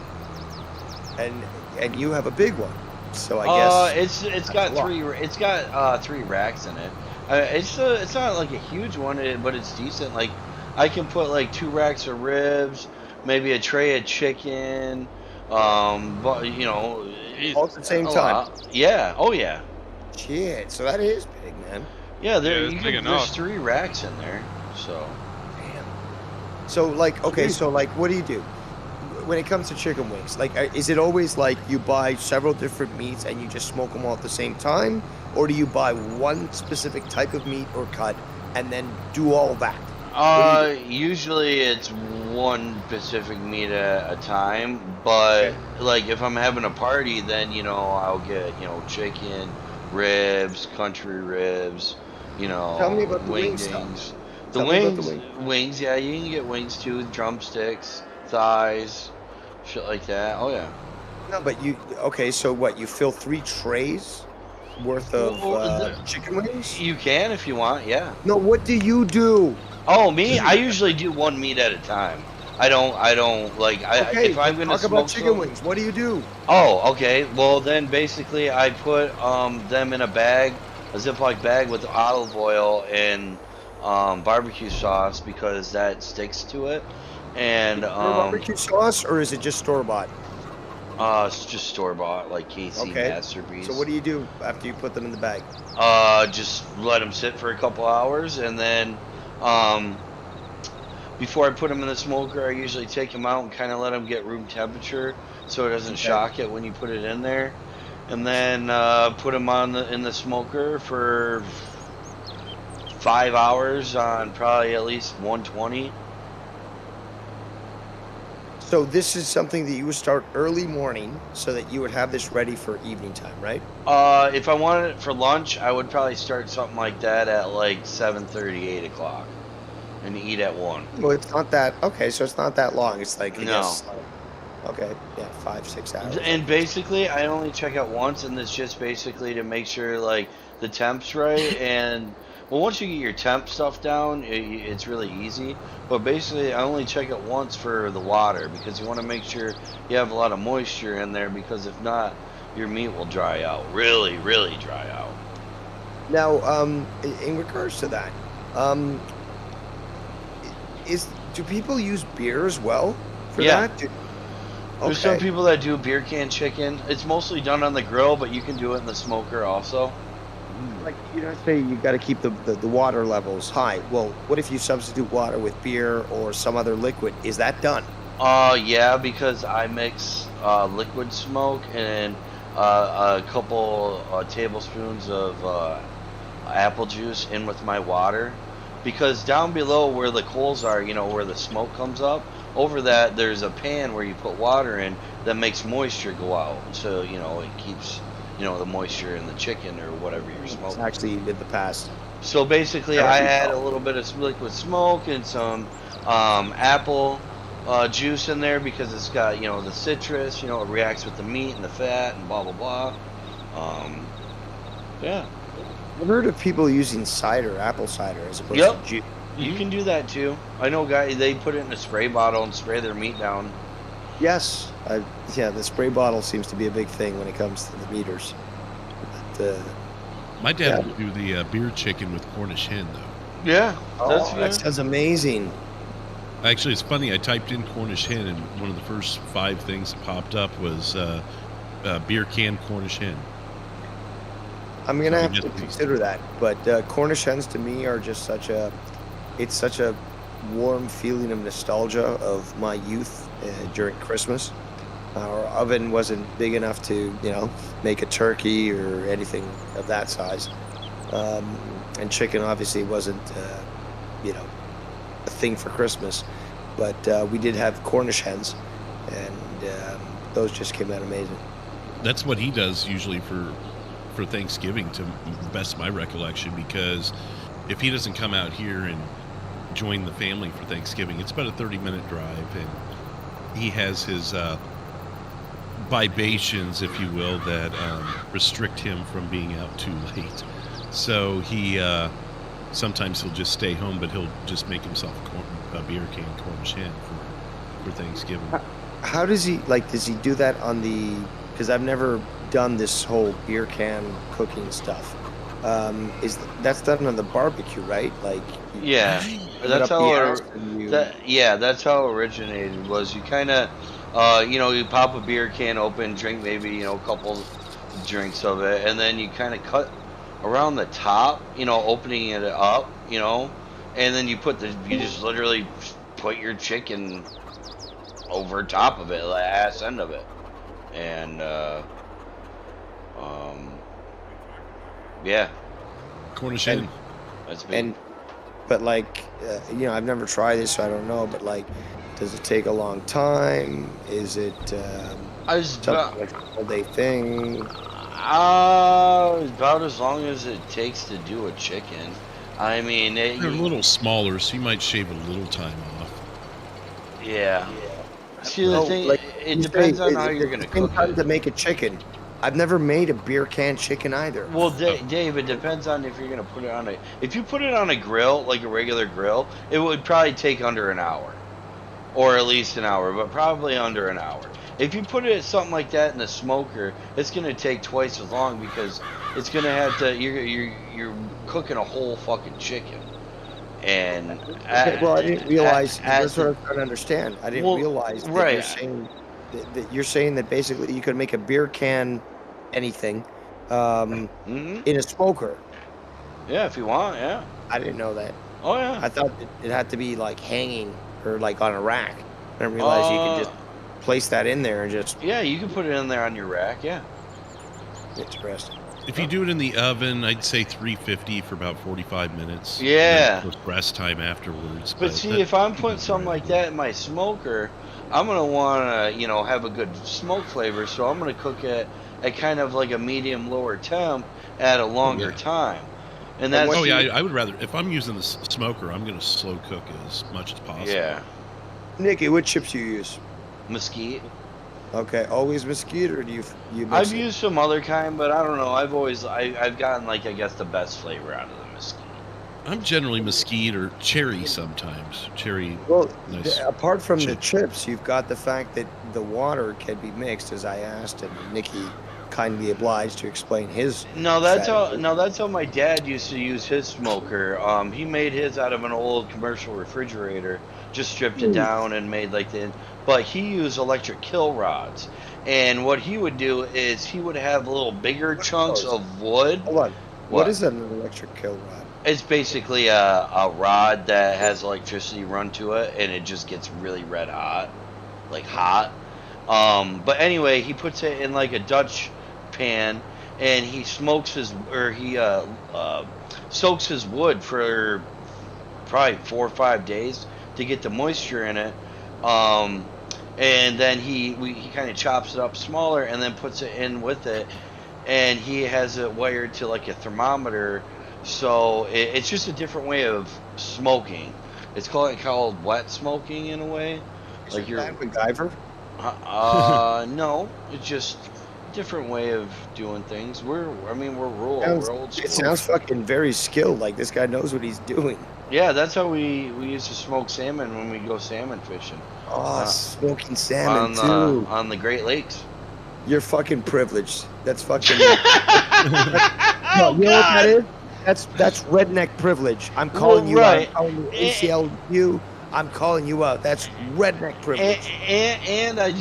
And you have a big one, so I guess it's got three racks in it. It's not like a huge one, but it's decent. Like I can put like 2 racks of ribs, maybe a tray of chicken, but you know, all at the same time. Yeah. Oh yeah. Shit. So that is big, man. Yeah, there's 3 racks in there. So. Damn. So like, okay, so like, what do you do when it comes to chicken wings? Like, is it always like you buy several different meats and you just smoke them all at the same time, or do you buy one specific type of meat or cut and then do all that? Usually it's one specific meat at a time, but like if I'm having a party, then you know I'll get chicken, ribs, country ribs, Tell me about the wing wings. dings. Tell me about the Wings, yeah, you can get wings too, drumsticks, thighs, shit like that. Oh yeah. No, but so what? You fill 3 trays worth of chicken wings? You can if you want, yeah. No, what do you do? Oh, me? I usually do one meat at a time. I don't like. If I'm gonna talk smoke about chicken wings, what do you do? Oh, okay. Well, then basically I put them in a bag, a Ziploc bag with olive oil and barbecue sauce because that sticks to it. And barbecue sauce, or is it just store bought? It's just store bought, like KC Masterpiece. So what do you do after you put them in the bag? Just let them sit for a couple hours, and then before I put them in the smoker, I usually take them out and kind of let them get room temperature so it doesn't shock it when you put it in there, and then put them in the smoker for 5 hours on probably at least 120. So this is something that you would start early morning so that you would have this ready for evening time, right? If I wanted it for lunch, I would probably start something like that at like 7:30, 8 o'clock, and eat at 1. Well, it's not that. Okay, so it's not that long. It's like, no. Okay, yeah, 5-6 hours. And basically, I only check out once, and it's just basically to make sure like the temp's right. And well, once you get your temp stuff down, it's really easy. But basically, I only check it once for the water because you want to make sure you have a lot of moisture in there, because if not, your meat will dry out. Really, really dry out. Now, in regards to that, do people use beer as well for that? There's some people that do beer can chicken. It's mostly done on the grill, but you can do it in the smoker also. Like, say you got to keep the water levels high. Well, what if you substitute water with beer or some other liquid? Is that done? Yeah, because I mix liquid smoke and a couple tablespoons of apple juice in with my water. Because down below where the coals are, where the smoke comes up, over that there's a pan where you put water in that makes moisture go out. So, it keeps the moisture in the chicken or whatever you're smoking. It's actually in the past. So basically, I add a little bit of liquid smoke and some apple juice in there because it's got the citrus. It reacts with the meat and the fat and blah blah blah. Yeah. I've heard of people using apple cider as opposed to juice. You can do that too. I know guys, they put it in a spray bottle and spray their meat down. Yes, the spray bottle seems to be a big thing when it comes to the meters. But, my dad would do the beer chicken with Cornish hen, though. Yeah, that sounds amazing. Actually, it's funny. I typed in Cornish hen, and one of the first 5 things that popped up was beer can Cornish hen. I'm gonna have to consider that. But Cornish hens to me are just such a warm feeling of nostalgia of my youth during Christmas. Our oven wasn't big enough to, make a turkey or anything of that size. And chicken obviously wasn't, a thing for Christmas. But we did have Cornish hens, and those just came out amazing. That's what he does usually for Thanksgiving, to the best of my recollection, because if he doesn't come out here and join the family for Thanksgiving, it's about a 30-minute drive, and he has his libations, if you will, that restrict him from being out too late. So he sometimes he'll just stay home, but he'll just make himself a beer can Cornish hen for Thanksgiving. How does he do that on the? Because I've never done this whole beer can cooking stuff. That's done on the barbecue, right? Like yeah, that's how that's how it originated. Was you kind of you pop a beer can open, drink maybe a couple drinks of it, and then you kind of cut around the top, opening it up, and then you just literally put your chicken over top of it, the ass end of it, and yeah, Cornish hen. That's big. But I've never tried this, so I don't know. But does it take a long time? Is it something like a all-day thing? About as long as it takes to do a chicken. I mean, they're a little smaller, so you might shave a little time off. Yeah. See, the thing, it depends on how you're gonna cook it. To make a chicken. I've never made a beer can chicken either. Well, Dave, it depends on if you're gonna put it on a. If you put it on a grill, like a regular grill, it would probably take under an hour, or at least an hour, but probably under an hour. If you put it something like that in a smoker, it's gonna take twice as long because it's gonna have to. You're cooking a whole fucking chicken, and I didn't realize. That's what I was trying to understand. I didn't realize that you're saying that basically you could make a beer can, anything, in a smoker. Yeah, if you want. Yeah. I didn't know that. Oh yeah. I thought it had to be hanging or on a rack. I didn't realize you could just place that in there and just. Yeah, you can put it in there on your rack. Yeah. Interesting. If you do it in the oven, I'd say 350 for about 45 minutes. Yeah. Rest time afterwards. But see, if I'm putting something like that in my smoker, I'm gonna want to, have a good smoke flavor. So I'm gonna cook it at kind of like a medium lower temp at a longer time. And that's. Oh yeah, I would rather, if I'm using the smoker, I'm gonna slow cook as much as possible. Yeah. Nikki, what chips do you use? Mesquite. Okay, always mesquite, or do you I've used some other kind, but I don't know. I've gotten I guess the best flavor out of the mesquite. I'm generally mesquite or cherry sometimes. Cherry. Well, apart from the chips, you've got the fact that the water can be mixed, as I asked, and Nikki kindly obliged to explain his. No, that's how my dad used to use his smoker. He made his out of an old commercial refrigerator, just stripped it down and made but he used electric kill rods. And what he would do is he would have little bigger chunks of wood. Hold on. What is an electric kill rod? It's basically a rod that has electricity run to it, and it just gets really red hot, But anyway, he puts it in a Dutch pan, and he smokes soaks his wood for probably 4 or 5 days to get the moisture in it. And then he kind of chops it up smaller and then puts it in with it, and he has it wired to a thermometer, so it's just a different way of smoking. It's called wet smoking in a way. Is you're MacGyver? No, it's just a different way of doing things. We're rural. We're old school. It sounds fucking very skilled. This guy knows what he's doing. Yeah, that's how we used to smoke salmon when we go salmon fishing. Smoking salmon too on the Great Lakes. You're fucking privileged. That's fucking. You know what that is? That's redneck privilege. I'm calling you out. I'm calling you ACLU. I'm calling you out. That's redneck privilege. And I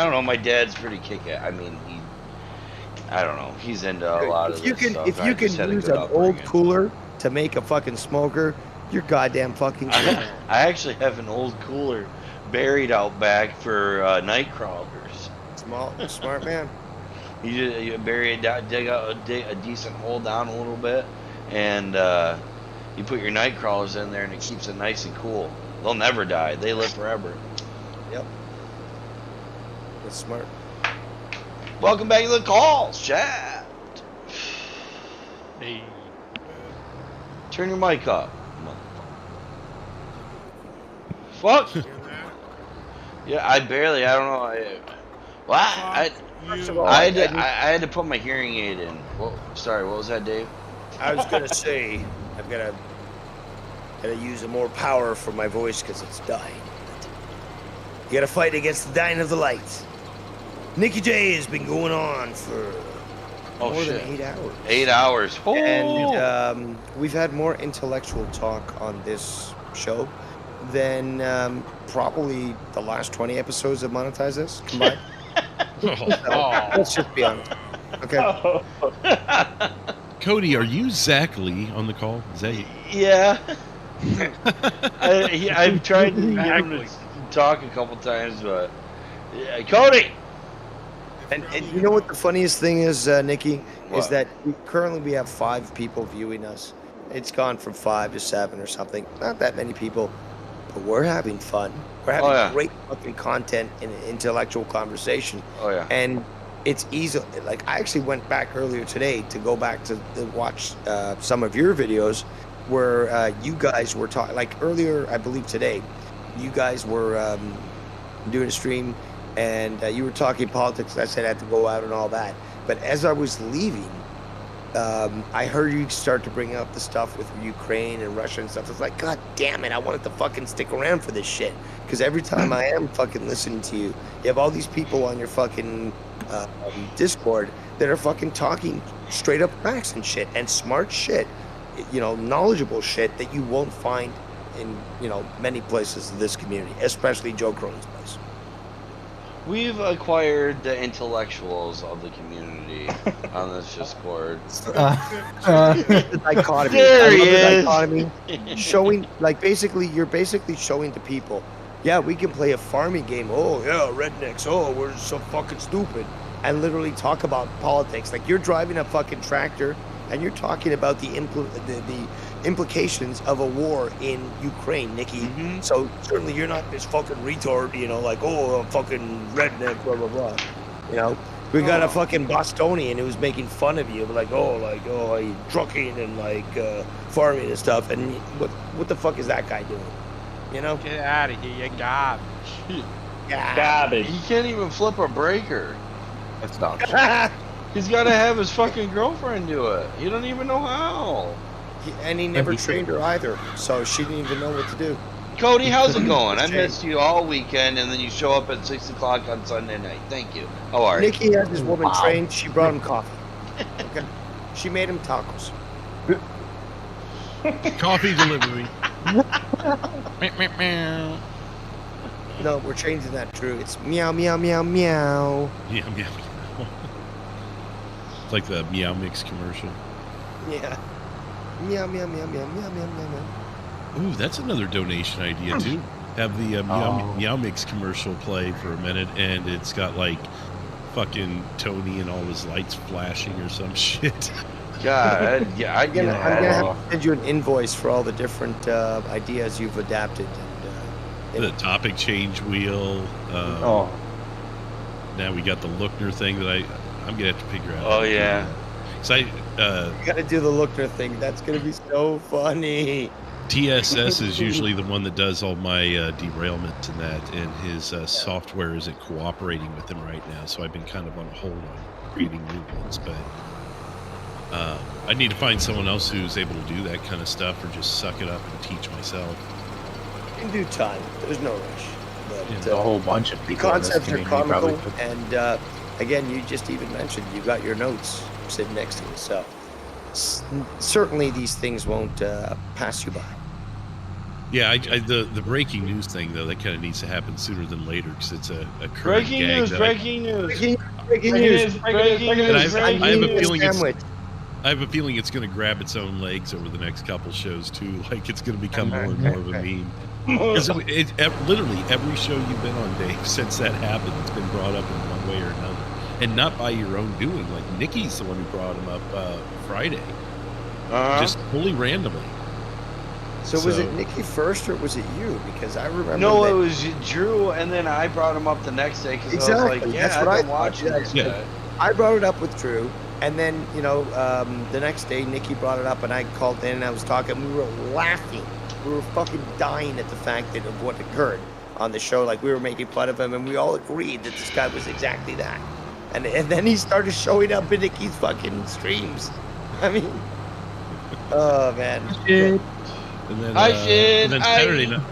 don't know. My dad's pretty kick-ass. I don't know. He's into a lot of this stuff. If you can use an old cooler to make a fucking smoker, you're goddamn fucking cool. I actually have an old cooler buried out back for night crawlers. Smart man. You bury it down, dig a decent hole down a little bit, and you put your night crawlers in there, and it keeps it nice and cool. They'll never die. They live forever. Yep. That's smart. Welcome back to the calls, chat. Hey. Turn your mic up. Fuck. Yeah, I barely. I don't know. I had to put my hearing aid in. Whoa, sorry, what was that, Dave? I was gonna say I've gotta use more power for my voice because it's dying. You gotta fight against the dying of the light. Nicky J has been going on for more than 8 hours. 8 hours. Oh. And we've had more intellectual talk on this show than probably the last 20 episodes of Monetize This combined. Let's just be honest. Okay. Cody, are you Zach Lee on the call? Is that you? Yeah. I've tried to get him to talk a couple times, but Cody. And you know what the funniest thing is, Nikki, is that currently we have 5 people viewing us. It's gone from 5 to 7 or something. Not that many people, but we're having fun. We're having great fucking content and intellectual conversation. Oh yeah. And it's easy. Like I actually went back earlier today to go back to watch some of your videos where you guys were talking. Like earlier, I believe today, you guys were doing a stream. And you were talking politics. I said I had to go out and all that. But as I was leaving, I heard you start to bring up the stuff with Ukraine and Russia and stuff. I was like, God damn it, I wanted to fucking stick around for this shit. Because every time I am fucking listening to you, you have all these people on your fucking Discord that are fucking talking straight up facts and shit and smart shit, you know, knowledgeable shit that you won't find in, you know, many places in this community, especially Joe Cronin's place. We've acquired the intellectuals of the community on this Discord. The dichotomy. There he is. Dichotomy. Showing, like, you're basically showing to people, yeah, we can play a farming game. Oh, yeah, rednecks. Oh, we're so fucking stupid. And literally talk about politics. Like, you're driving a fucking tractor and you're talking about the implications of a war in Ukraine, Nikki. Mm-hmm. So certainly you're not this fucking retard, you know, like, oh, I'm fucking redneck, blah, blah, blah. You know, we got a fucking Bostonian who's making fun of you, like, you trucking and, like, farming and stuff. And what the fuck is that guy doing? You know? Get out of here, you garbage. Garbage. He can't even flip a breaker. That's dog shit. He's got to have his fucking girlfriend do it. He don't even know how. And he never trained her either, so she didn't even know what to do. Cody, how's it going? I missed you all weekend, and then you show up at 6 o'clock on Sunday night. Thank you. How are you? Nikki had this woman trained. She brought him coffee. Okay. She made him tacos. Coffee delivery. No, we're changing that, Drew. It's meow, meow, meow, meow. Yeah, meow, meow. It's like the Meow Mix commercial. Yeah. Meow, meow, meow, meow, meow, meow, meow, meow. Ooh, that's another donation idea, too. Have the Meow Mix commercial play for a minute, and it's got, like, fucking Tony and all his lights flashing or some shit. God, yeah, I'm gonna have to send you an invoice for all the different ideas you've adapted. And, the topic change wheel. Now we got the Lookner thing that I'm gonna have to figure out. Oh yeah. So you gotta do the Lookner thing. That's gonna be so funny. TSS is usually the one that does all my derailments and that, and his software isn't cooperating with him right now, so I've been kind of on hold on creating new ones, but I need to find someone else who's able to do that kind of stuff, or just suck it up and teach myself. In due time, there's no rush. But, a whole bunch of people. The concepts are comical, and again, you just even mentioned you got your notes sitting next to you, so certainly these things won't pass you by. Yeah, the breaking news thing, though, that kind of needs to happen sooner than later, because it's a current breaking gag news. that Breaking news. I have a feeling it's going to grab its own legs over the next couple shows too. Like it's going to become more and more of a meme. Because literally every show you've been on, Dave, since that happened, it's been brought up in one way or another. And not by your own doing. Like, Nikki's the one who brought him up Friday. Just fully randomly. So was it Nikki first, or was it you? Because I remember. No, it was Drew, and then I brought him up the next day because I was like, "Yeah, I've been watching this guy." I brought it up with Drew, and then the next day Nikki brought it up, and I called in and I was talking. We were laughing, we were fucking dying at the fact of what occurred on the show. Like, we were making fun of him, and we all agreed that this guy was exactly that. And then he started showing up in Nikki's fucking streams. I mean, oh man. And then, and then Saturday night.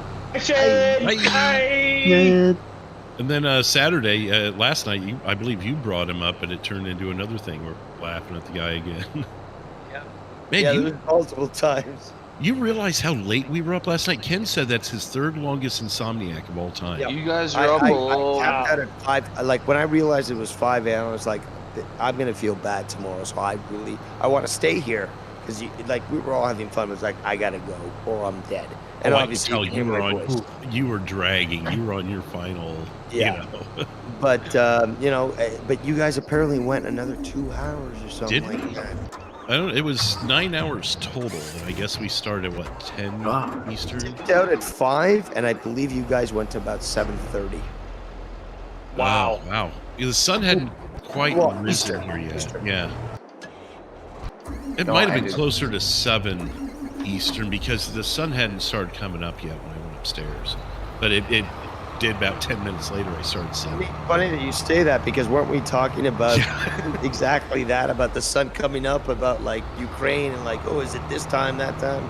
And then Saturday, last night, I believe you brought him up, and it turned into another thing. We're laughing at the guy again. Yeah. Man, there was multiple times. You realize how late we were up last night? Ken said that's his third longest insomniac of all time. Yeah. You guys are up a little. I tapped out at 5. Like, when I realized it was 5 a.m., I was like, I'm gonna feel bad tomorrow, so I want to stay here. Because we were all having fun. It was like, I gotta go, or I'm dead. And obviously, you were you were dragging. You were on your final. Yeah. But but you guys apparently went another 2 hours or something. Did we? That. I don't. It was 9 hours total. And I guess we started at 10 Eastern. Tipped out at 5, and I believe you guys went to about 7:30. Wow. Wow. The sun hadn't quite risen here yet. Eastern. Yeah. It might have been closer to 7 Eastern because the sun hadn't started coming up yet when I went upstairs. But it did about 10 minutes later. I started seeing it. Funny that you say that, because weren't we talking about exactly that, about the sun coming up, about like Ukraine, and like, oh, is it this time, that time?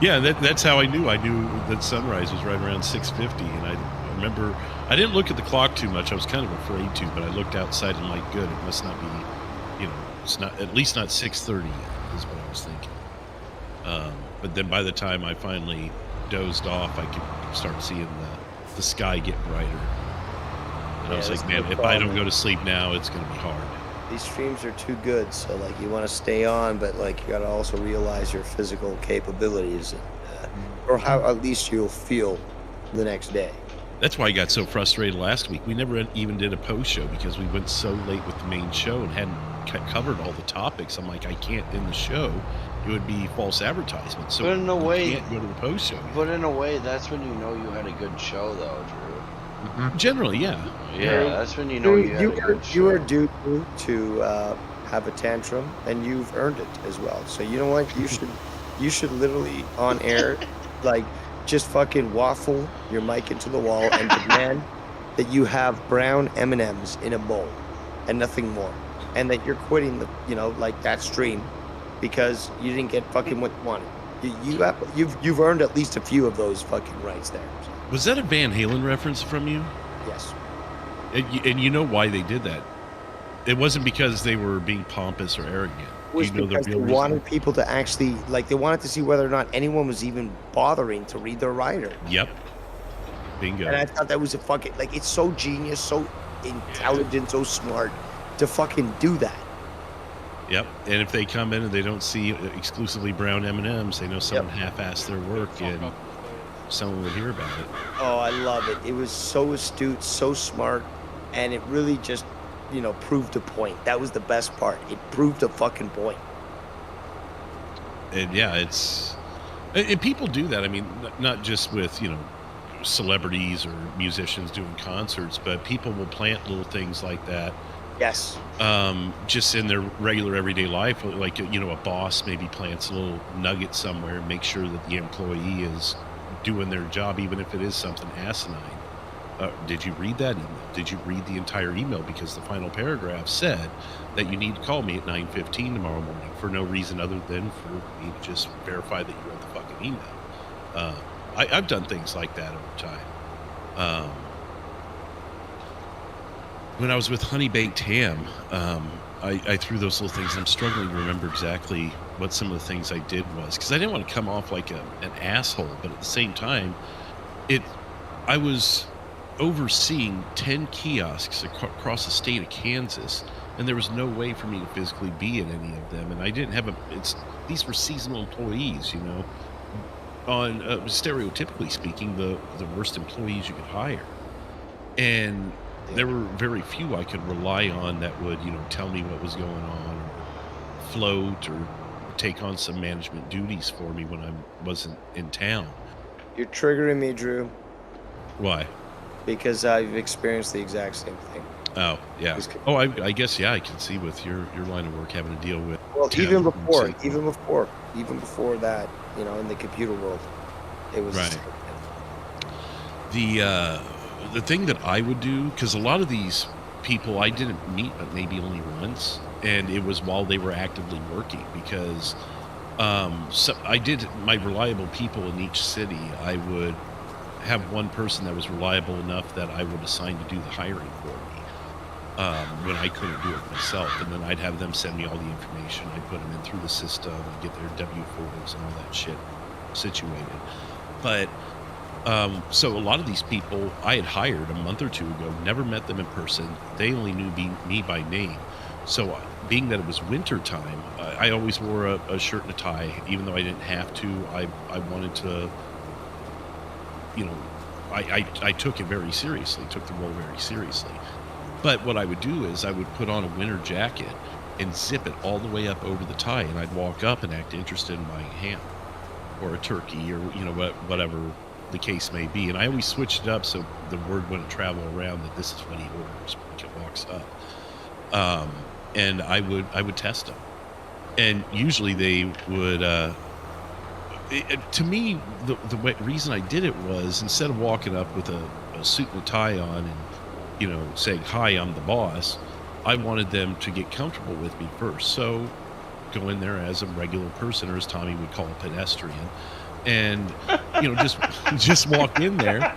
Yeah, that's how I knew. I knew that sunrise was right around 6:50, and I remember I didn't look at the clock too much. I was kind of afraid to, but I looked outside and like, good, it must not be, it's not, at least not 6:30 yet, is what I was thinking. But then by the time I finally dozed off, I could start seeing the sky get brighter. And I was like, man, if I don't go to sleep now, it's going to be hard. These streams are too good, so like, you want to stay on, but like, you got to also realize your physical capabilities, or how at least you'll feel the next day. That's why I got so frustrated last week. We never even did a post show because we went so late with the main show and hadn't covered all the topics. I'm like, I can't end the show. It would be false advertisement. So but in a way, can't go to the post show. But in a way, that's when you know you had a good show, though, Drew. Mm-hmm. Generally, yeah. Yeah, that's when you know you had a good show. You are due to have a tantrum, and you've earned it as well. So you know what? You should literally on air, like, just fucking waffle your mic into the wall and demand that you have brown M&Ms in a bowl and nothing more, and that you're quitting the like that stream because you didn't get fucking what you wanted. You've earned at least a few of those fucking rights there. Was that a Van Halen reference from you? Yes. And you know why they did that? It wasn't because they were being pompous or arrogant. It was because they wanted people to actually, like, they wanted to see whether or not anyone was even bothering to read their writer. Yep. Bingo. And I thought that was a fucking, like, it's so genius, so intelligent, so smart to fucking do that. Yep. And if they come in and they don't see exclusively brown M&Ms, they know someone half-assed their work and someone would hear about it. Oh, I love it. It was so astute, so smart, and it really just, proved a point. That was the best part. It proved a fucking point. And yeah, and people do that. I mean, not just with, celebrities or musicians doing concerts, but people will plant little things like that. Yes. Just in their regular everyday life, like, a boss maybe plants a little nugget somewhere and makes sure that the employee is doing their job, even if it is something asinine. Did you read that email? Did you read the entire email? Because the final paragraph said that you need to call me at 9:15 tomorrow morning for no reason other than for me to just verify that you read the fucking email. I've done things like that over time. When I was with Honey Baked Ham, I threw those little things. I'm struggling to remember exactly what some of the things I did was, because I didn't want to come off like an asshole, but at the same time, I was overseeing 10 kiosks across the state of Kansas, and there was no way for me to physically be in any of them, and I didn't have these were seasonal employees, on stereotypically speaking, the worst employees you could hire. And there were very few I could rely on that would, tell me what was going on, or float, or take on some management duties for me when I wasn't in town. You're triggering me, Drew. Why? Because I've experienced the exact same thing. Oh, yeah. Oh, I guess, yeah, I can see with your line of work having to deal with... Well, even before that, in the computer world, it was... Right. The thing that I would do, because a lot of these people I didn't meet but maybe only once, and it was while they were actively working, because so I did my reliable people in each city. I would have one person that was reliable enough that I would assign to do the hiring for me when I couldn't do it myself, and then I'd have them send me all the information. I'd put them in through the system and get their W-4s and all that shit situated. But so a lot of these people I had hired a month or two ago, never met them in person. They only knew me by name. So being that it was winter time, I always wore a shirt and a tie, even though I didn't have to. I wanted to, I took it very seriously, took the role very seriously. But what I would do is I would put on a winter jacket and zip it all the way up over the tie, and I'd walk up and act interested in buying a ham or a turkey or, whatever the case may be. And I always switched it up so the word wouldn't travel around that this is what he orders when he walks up. And I would test them, and usually they would to me the reason I did it was, instead of walking up with a suit and a tie on and saying, "Hi, I'm the boss," I wanted them to get comfortable with me first. So go in there as a regular person, or as Tommy would call a pedestrian, and just walk in there.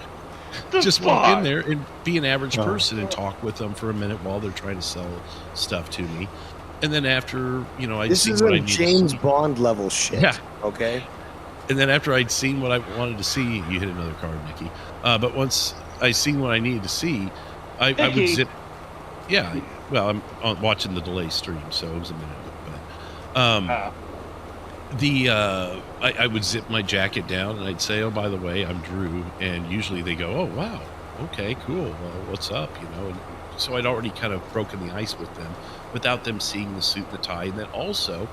Walk in there and be an average person and talk with them for a minute while they're trying to sell stuff to me. And then after, I'd this seen is what a I needed James to see. Bond level shit. Yeah. Okay. And then after I'd seen what I wanted to see, you hit another card, Nikki. But once I seen what I needed to see, I would zip. Yeah. Well, I'm watching the delay stream, so it was a minute ago. But I would zip my jacket down and I'd say, "Oh, by the way, I'm Drew," and usually they go, "Oh, wow, okay, cool. Well, what's up?" And so I'd already kind of broken the ice with them without them seeing the suit and the tie. And then also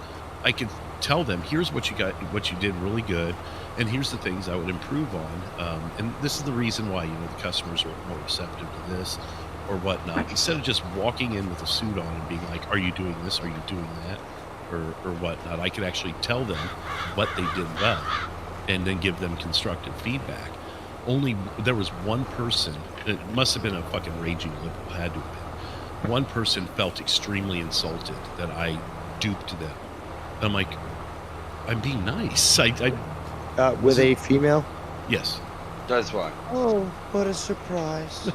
I could tell them, "Here's what you got, what you did really good, and here's the things I would improve on. And this is the reason why, the customers are more receptive to this or whatnot." Instead of just walking in with a suit on and being like, "Are you doing this? Are you doing that?" or whatnot, I could actually tell them what they did well and then give them constructive feedback. There was one person, it must have been a fucking raging liberal, had to have been. One person felt extremely insulted that I duped them. I'm like, I'm being nice. With a female? Yes. That's why. Oh, what a surprise.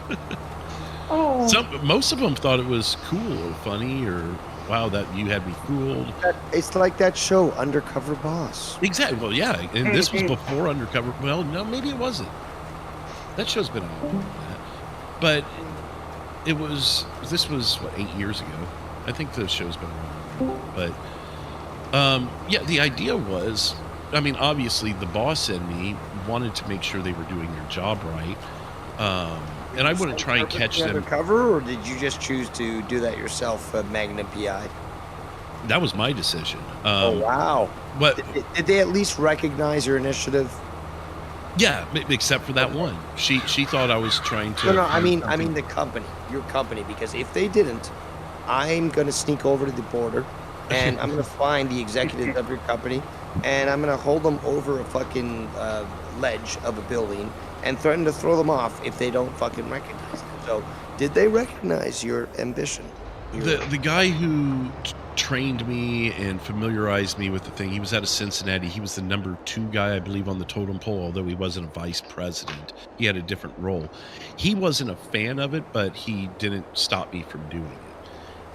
Most of them thought it was cool or funny or, "Wow, that you had me fooled." It's like that show, Undercover Boss. Exactly. Well, yeah, and this was before Undercover. Well, no, maybe it wasn't. That show's been on. But this was, what, 8 years ago? I think the show's been around. But, yeah, the idea was, obviously the boss and me wanted to make sure they were doing their job right. And I wouldn't try and catch them. Undercover, or did you just choose to do that yourself, Magnum PI? That was my decision. Oh, wow. But did they at least recognize your initiative? Yeah, except for that one. She thought I was trying to. No, I mean the company, your company, because if they didn't, I'm gonna sneak over to the border, and I'm gonna find the executives of your company, and I'm gonna hold them over a fucking ledge of a building and threaten to throw them off if they don't fucking recognize them. So, did they recognize your ambition? The guy who trained me and familiarized me with the thing, he was out of Cincinnati. He was the number 2 guy, I believe, on the totem pole, although he wasn't a vice president. He had a different role. He wasn't a fan of it, but he didn't stop me from doing it.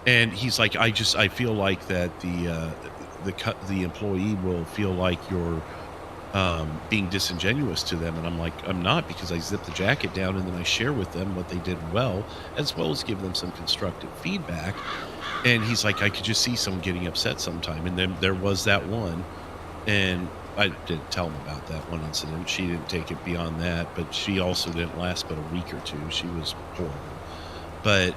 And he's like, I feel like that the employee will feel like you're being disingenuous to them. And I'm like, I'm not, because I zip the jacket down and then I share with them what they did well as give them some constructive feedback. And he's like, I could just see someone getting upset sometime. And then there was that one. And I didn't tell him about that one incident. She didn't take it beyond that, but she also didn't last but a week or two. She was horrible. But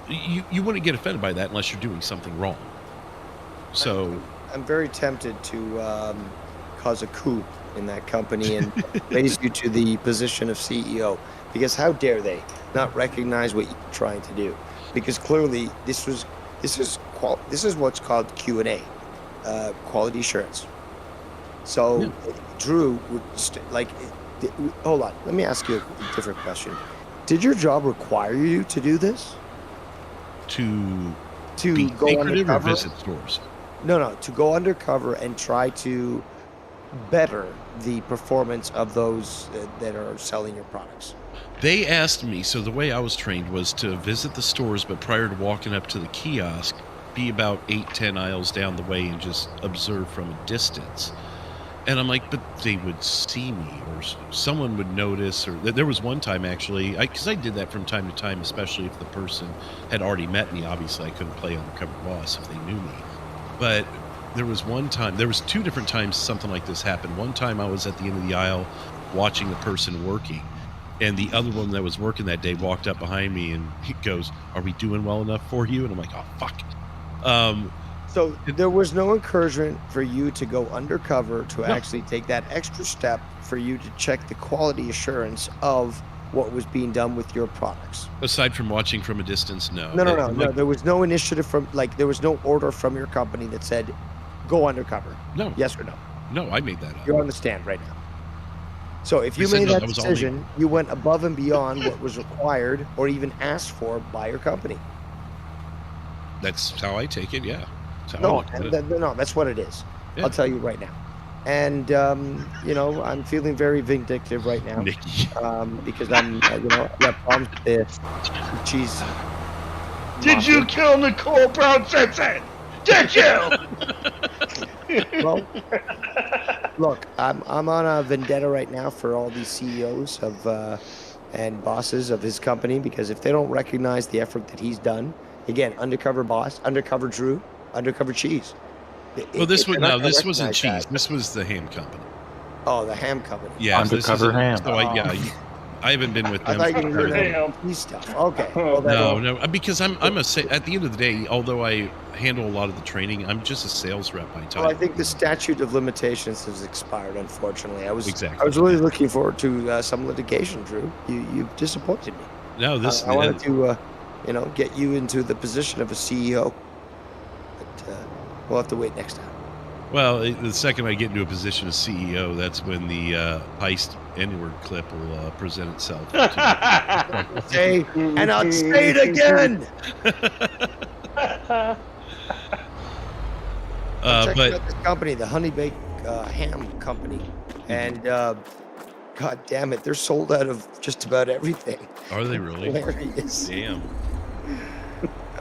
you wouldn't get offended by that unless you're doing something wrong. So I'm very tempted to cause a coup in that company and raise you to the position of CEO, because how dare they not recognize what you're trying to do? Because clearly this is what's called Q&A, quality assurance. So Drew would hold on, let me ask you a different question. Did your job require you to do this? To be go undercover or visit stores? No, to go undercover and try to better the performance of those that are selling your products. They asked me, so the way I was trained was to visit the stores, but prior to walking up to the kiosk, be about 8-10 aisles down the way and just observe from a distance. And I'm like, but they would see me, or someone would notice, or there was one time actually, because I did that from time to time, especially if the person had already met me. Obviously I couldn't play Undercover Boss if they knew me. But there was one time, there was 2 different times something like this happened. One time I was at the end of the aisle watching the person working, and the other one that was working that day walked up behind me and he goes, "Are we doing well enough for you?" And I'm like, "Oh, fuck." So there was no encouragement for you to go undercover to actually take that extra step for you to check the quality assurance of what was being done with your products. Aside from watching from a distance, no. No. There was no initiative there was no order from your company that said, go undercover. No. Yes or no? No, I made that up. You're on the stand right now. So if you made that decision, you went above and beyond what was required or even asked for by your company. That's how I take it, yeah. No, that's what it is. Yeah. I'll tell you right now. And, I'm feeling very vindictive right now. Because I'm, I've got problems with the cheese. Did you kill Nicole Brown Simpson? Did you? Well, look, I'm on a vendetta right now for all these CEOs and bosses of his company, because if they don't recognize the effort that he's done, again, undercover boss, undercover Drew, undercover cheese. Well, this wasn't cheese. This was the ham company. Oh, the ham company. Yeah, undercover ham. So I haven't been with them. I thought you were cheese stuff. Okay. Well, no, because at the end of the day, although I handle a lot of the training, I'm just a sales rep by title. Well, I think the statute of limitations has expired, unfortunately. I was really looking forward to some litigation, Drew. You disappointed me. No, I wanted to get you into the position of a CEO. But we'll have to wait next time. Well, the second I get into a position of CEO, that's when the heist N-word clip will present itself. Say, and I'll say it again. Check out this company, the Honey Baked Ham Company, and God damn it, they're sold out of just about everything. Are they really? Hilarious. Damn.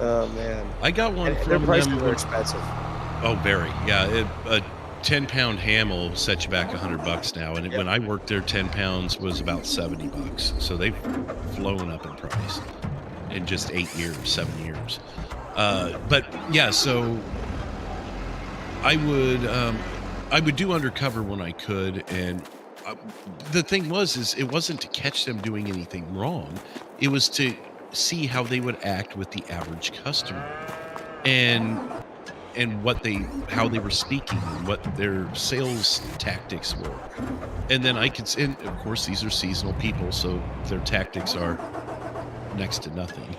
Oh man. I got one from their prices them. are expensive. Oh, very. Yeah, a 10-pound ham will set you back $100 now, and when I worked there, 10 pounds was about $70. So they've flown up in price in just 7 years. But yeah, so I would do undercover when I could, and the thing was it wasn't to catch them doing anything wrong. It was to see how they would act with the average customer, and how they were speaking and what their sales tactics were. And then and of course these are seasonal people, so their tactics are next to nothing.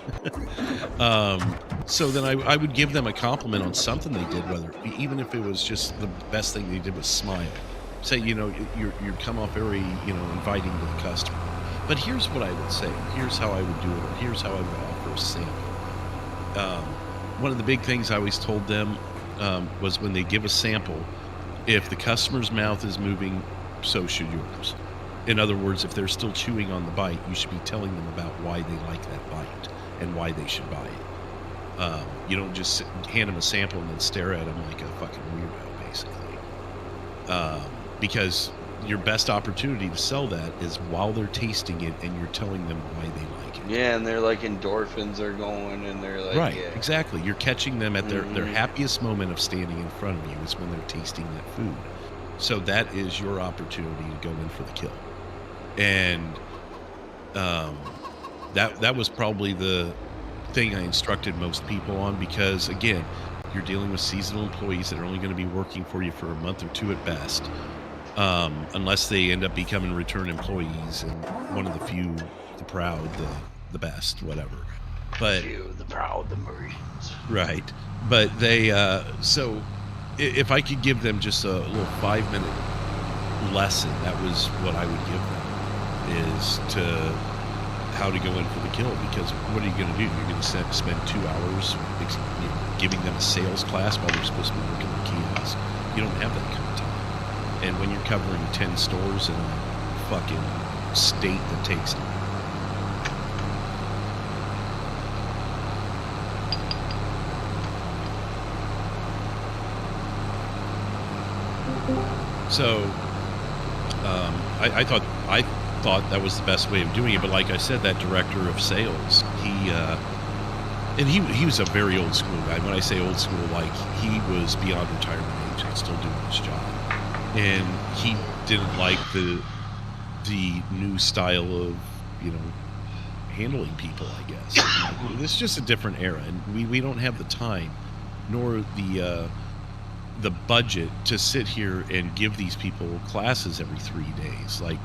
So then I would give them a compliment on something they did, even if it was just the best thing they did was smile. Say, you come off very, inviting to the customer. But here's what I would say. Here's how I would do it, or here's how I would offer a sample. One of the big things I always told them was when they give a sample, if the customer's mouth is moving, so should yours. In other words, if they're still chewing on the bite, you should be telling them about why they like that bite and why they should buy it. You don't just hand them a sample and then stare at them like a fucking weirdo, basically. Because your best opportunity to sell that is while they're tasting it and you're telling them why they like it. Yeah, and they're like endorphins are going, and they're like, right, yeah. Exactly. You're catching them at their happiest moment of standing in front of you is when they're tasting that food. So that is your opportunity to go in for the kill. And that was probably the thing I instructed most people on, because again, you're dealing with seasonal employees that are only going to be working for you for a month or two at best, unless they end up becoming return employees and one of the few, the proud, the best, whatever. But the proud, the Marines. Right. But they so if I could give them just a little 5-minute lesson, that was what I would give them, is to how to go in for the kill. Because what are you going to do? You're going to spend 2 hours giving them a sales class while they're supposed to be working the kiosks. You don't have that kind of time. And when you're covering 10 stores in a fucking state that takes So I thought that was the best way of doing it. But like I said, that director of sales, he was a very old school guy. When I say old school, like he was beyond retirement age and still doing his job. And he didn't like the new style of, handling people, I guess. This is just a different era, and we don't have the time nor the budget to sit here and give these people classes every 3 days. Like,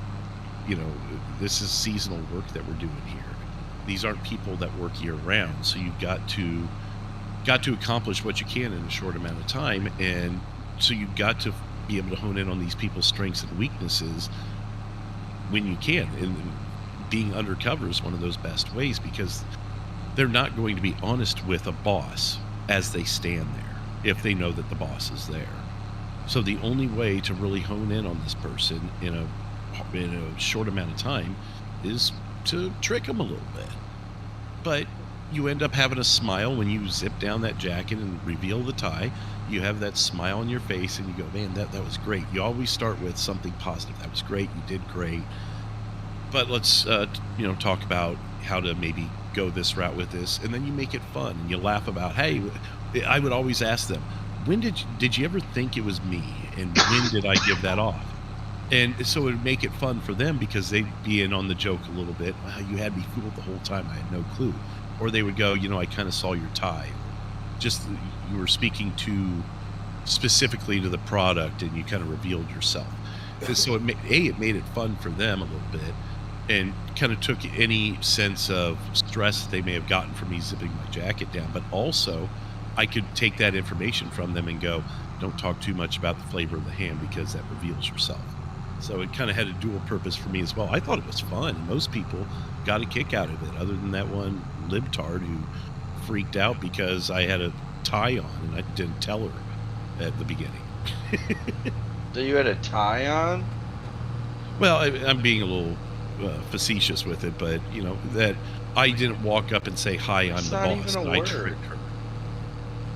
this is seasonal work that we're doing here. These aren't people that work year round, so you've got to accomplish what you can in a short amount of time, and so you've got to be able to hone in on these people's strengths and weaknesses when you can. And being undercover is one of those best ways, because they're not going to be honest with a boss as they stand there if they know that the boss is there. So the only way to really hone in on this person in a short amount of time is to trick them a little bit. But you end up having a smile when you zip down that jacket and reveal the tie. You have that smile on your face and you go, man, that was great. You always start with something positive. That was great. You did great. But let's talk about how to maybe go this route with this, and then you make it fun and you laugh about, hey, I would always ask them, when did you ever think it was me, and when did I give that off? And so it would make it fun for them, because they'd be in on the joke a little bit. Wow, you had me fooled the whole time. I had no clue. Or they would go, I kind of saw your tie. Just you were speaking specifically to the product, and you kind of revealed yourself. And so it made it fun for them a little bit, and kind of took any sense of stress that they may have gotten from me zipping my jacket down. But also, I could take that information from them and go, don't talk too much about the flavor of the ham, because that reveals yourself. So it kind of had a dual purpose for me as well. I thought it was fun, and most people got a kick out of it, other than that one libtard who freaked out because I had a tie on and I didn't tell her at the beginning. So you had a tie on? Well, I'm being a little facetious with it, but that I didn't walk up and say, hi, I'm the boss, and I tricked her.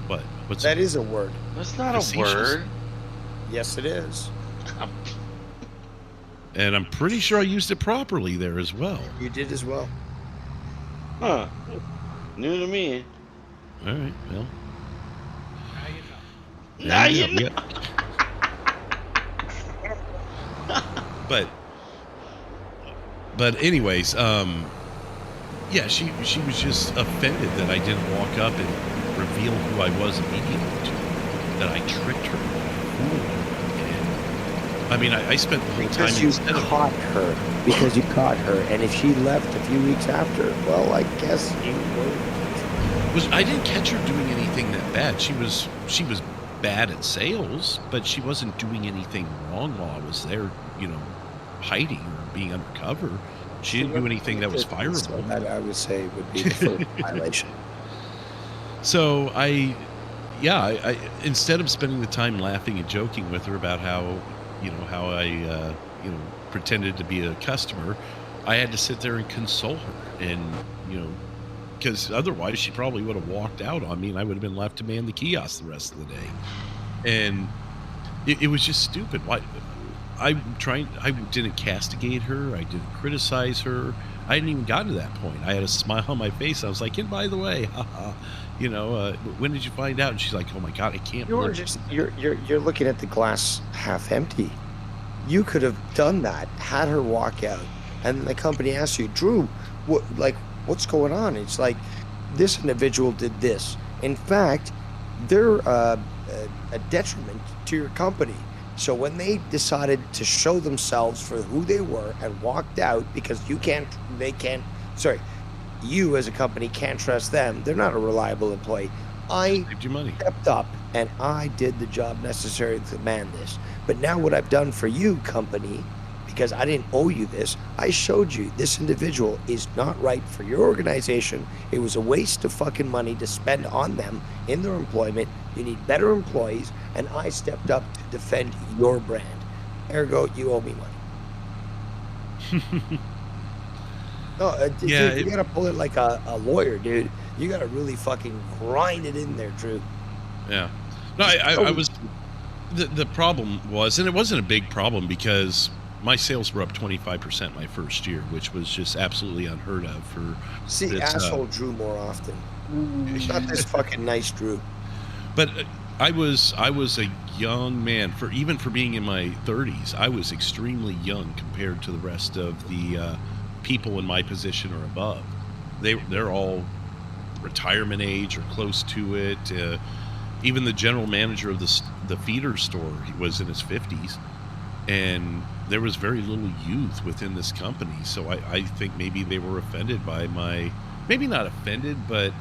But that is a word. That's not a word. Yes, it is. And I'm pretty sure I used it properly there as well. You did as well. Huh. New to me. All right, well. Now you know. But anyways, yeah, she was just offended that I didn't walk up and reveal who I was immediately to her, that I tricked her, fooled her. And I mean, I spent the whole time because you caught her, and if she left a few weeks after, well, I guess you were. I didn't catch her doing anything that bad. She was bad at sales, but she wasn't doing anything wrong while I was there, hiding or being undercover. She didn't do anything that was fireable. That I would say would be the first violation. So I instead of spending the time laughing and joking with her about how I pretended to be a customer, I had to sit there and console her, and because otherwise she probably would have walked out on me, and I would have been left to man the kiosk the rest of the day. And it was just stupid. Why? I didn't castigate her. I didn't criticize her. I hadn't even gotten to that point. I had a smile on my face. I was like, and by the way, haha, you know, when did you find out? And she's like, oh my God, I can't. You're looking at the glass half empty. You could have done that, had her walk out, and then the company asks you, Drew, what's going on? It's like, this individual did this. In fact, they're a detriment to your company. So when they decided to show themselves for who they were and walked out because you as a company can't trust them, they're not a reliable employee. I saved you money. Stepped up and I did the job necessary to man this. But now what I've done for you, company, because I didn't owe you this, I showed you this individual is not right for your organization. It was a waste of fucking money to spend on them in their employment. You need better employees, and I stepped up to defend your brand. Ergo, you owe me money. No, dude, you gotta pull it like a lawyer, dude. You gotta really fucking grind it in there, Drew. Yeah. No, I was... The problem was, and it wasn't a big problem because my sales were up 25% my first year, which was just absolutely unheard of for... See, this, asshole Drew more often. Not this fucking nice Drew. But I was a young man, even for being in my 30s. I was extremely young compared to the rest of the people in my position or above. They're all retirement age or close to it. Even the general manager of the feeder store, he was in his 50s, and there was very little youth within this company. So I think maybe they were offended by maybe not offended, but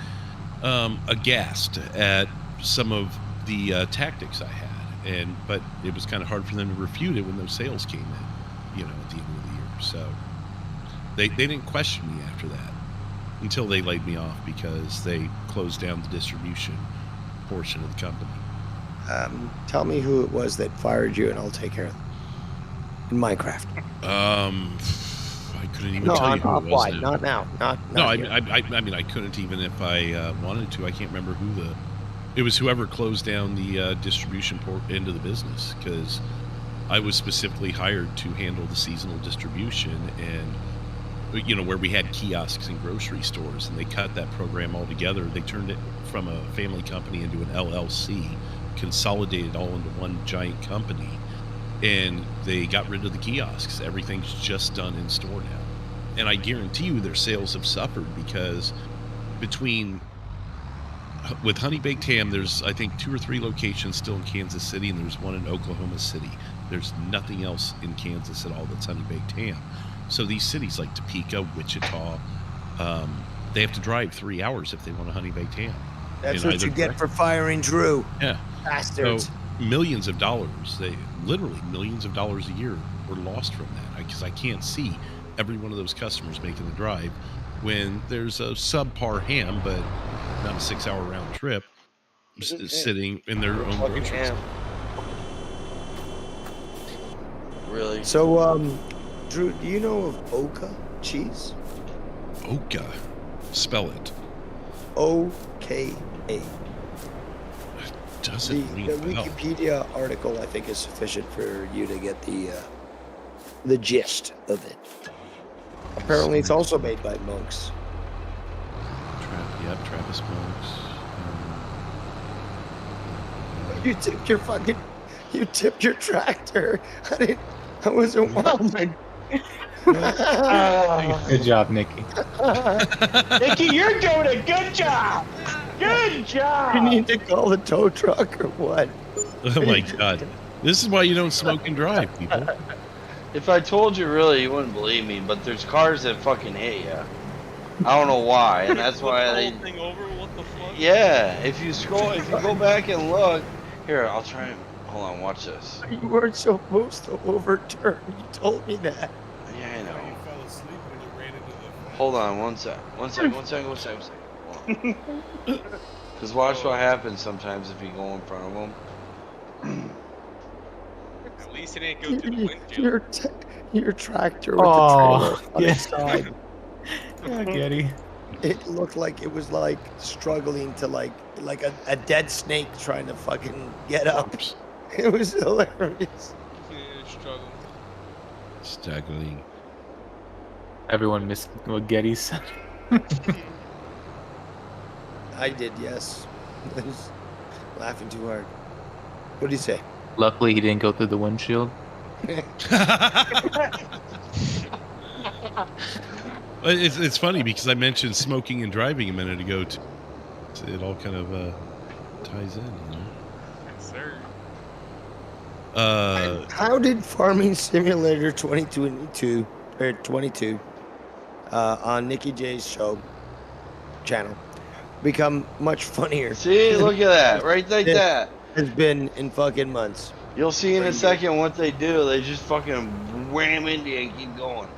aghast at some of the tactics I had. But it was kind of hard for them to refute it when those sales came in, you know, at the end of the year. So they didn't question me after that until they laid me off because they closed down the distribution portion of the company. Tell me who it was that fired you, and I'll take care of them. In Minecraft. I couldn't even tell you who it was. Not now. Not no, here. I mean, I couldn't even if I wanted to. I can't remember it was whoever closed down the distribution port into the business, because I was specifically hired to handle the seasonal distribution, and you know, where we had kiosks and grocery stores, and they cut that program altogether. They turned it from a family company into an LLC, consolidated all into one giant company, and they got rid of the kiosks. Everything's just done in store now. And I guarantee you their sales have suffered because with Honey Baked Ham, there's, I think, 2 or 3 locations still in Kansas City, and there's one in Oklahoma City. There's nothing else in Kansas at all that's Honey Baked Ham. So these cities like Topeka, Wichita, they have to drive 3 hours if they want a Honey Baked Ham. That's what you get for firing Drew. Yeah. Bastards. So millions of dollars, literally millions of dollars a year were lost from that, because I can't see every one of those customers making the drive when there's a subpar ham, but not a 6-hour round trip, sitting in their own grocery store. Really? So, Drew, do you know of Oka cheese? Oka? Spell it. O-K-A. Doesn't ring the a bell. Wikipedia article, I think, is sufficient for you to get the gist of it. Apparently, it's also made by monks. Travis Monks. You tipped your tractor. I wasn't watching. Good job, Nikki. Nikki, you're doing a good job. Good job. You need to call the tow truck or what? Oh my God. This is why you don't smoke and drive, people. If I told you, really, you wouldn't believe me, but there's cars that fucking hate you. I don't know why, and that's why they... thing over? What the fuck? Yeah, if you go back and look... Here, I'll try and... Hold on, watch this. You weren't supposed to overturn. You told me that. Yeah, I know. You fell asleep when you ran into the... Hold on, one sec. Because watch what happens sometimes if you go in front of them. At least it didn't go through the windshield. Your tractor with the trailer on its side. Yeah, Getty. It looked like it was like struggling to like a dead snake trying to fucking get up. It was hilarious. Yeah, Struggling. Everyone missed what Getty said. I did, yes. I was laughing too hard. What did he say? Luckily, he didn't go through the windshield. It's funny because I mentioned smoking and driving a minute ago. It all kind of ties in, you know? Yes, sir. How did Farming Simulator 22 on Nikki J's channel become much funnier? See, look at that, right like that. Has been in fucking months. You'll see in a second what they do. They just fucking wham into you and keep going.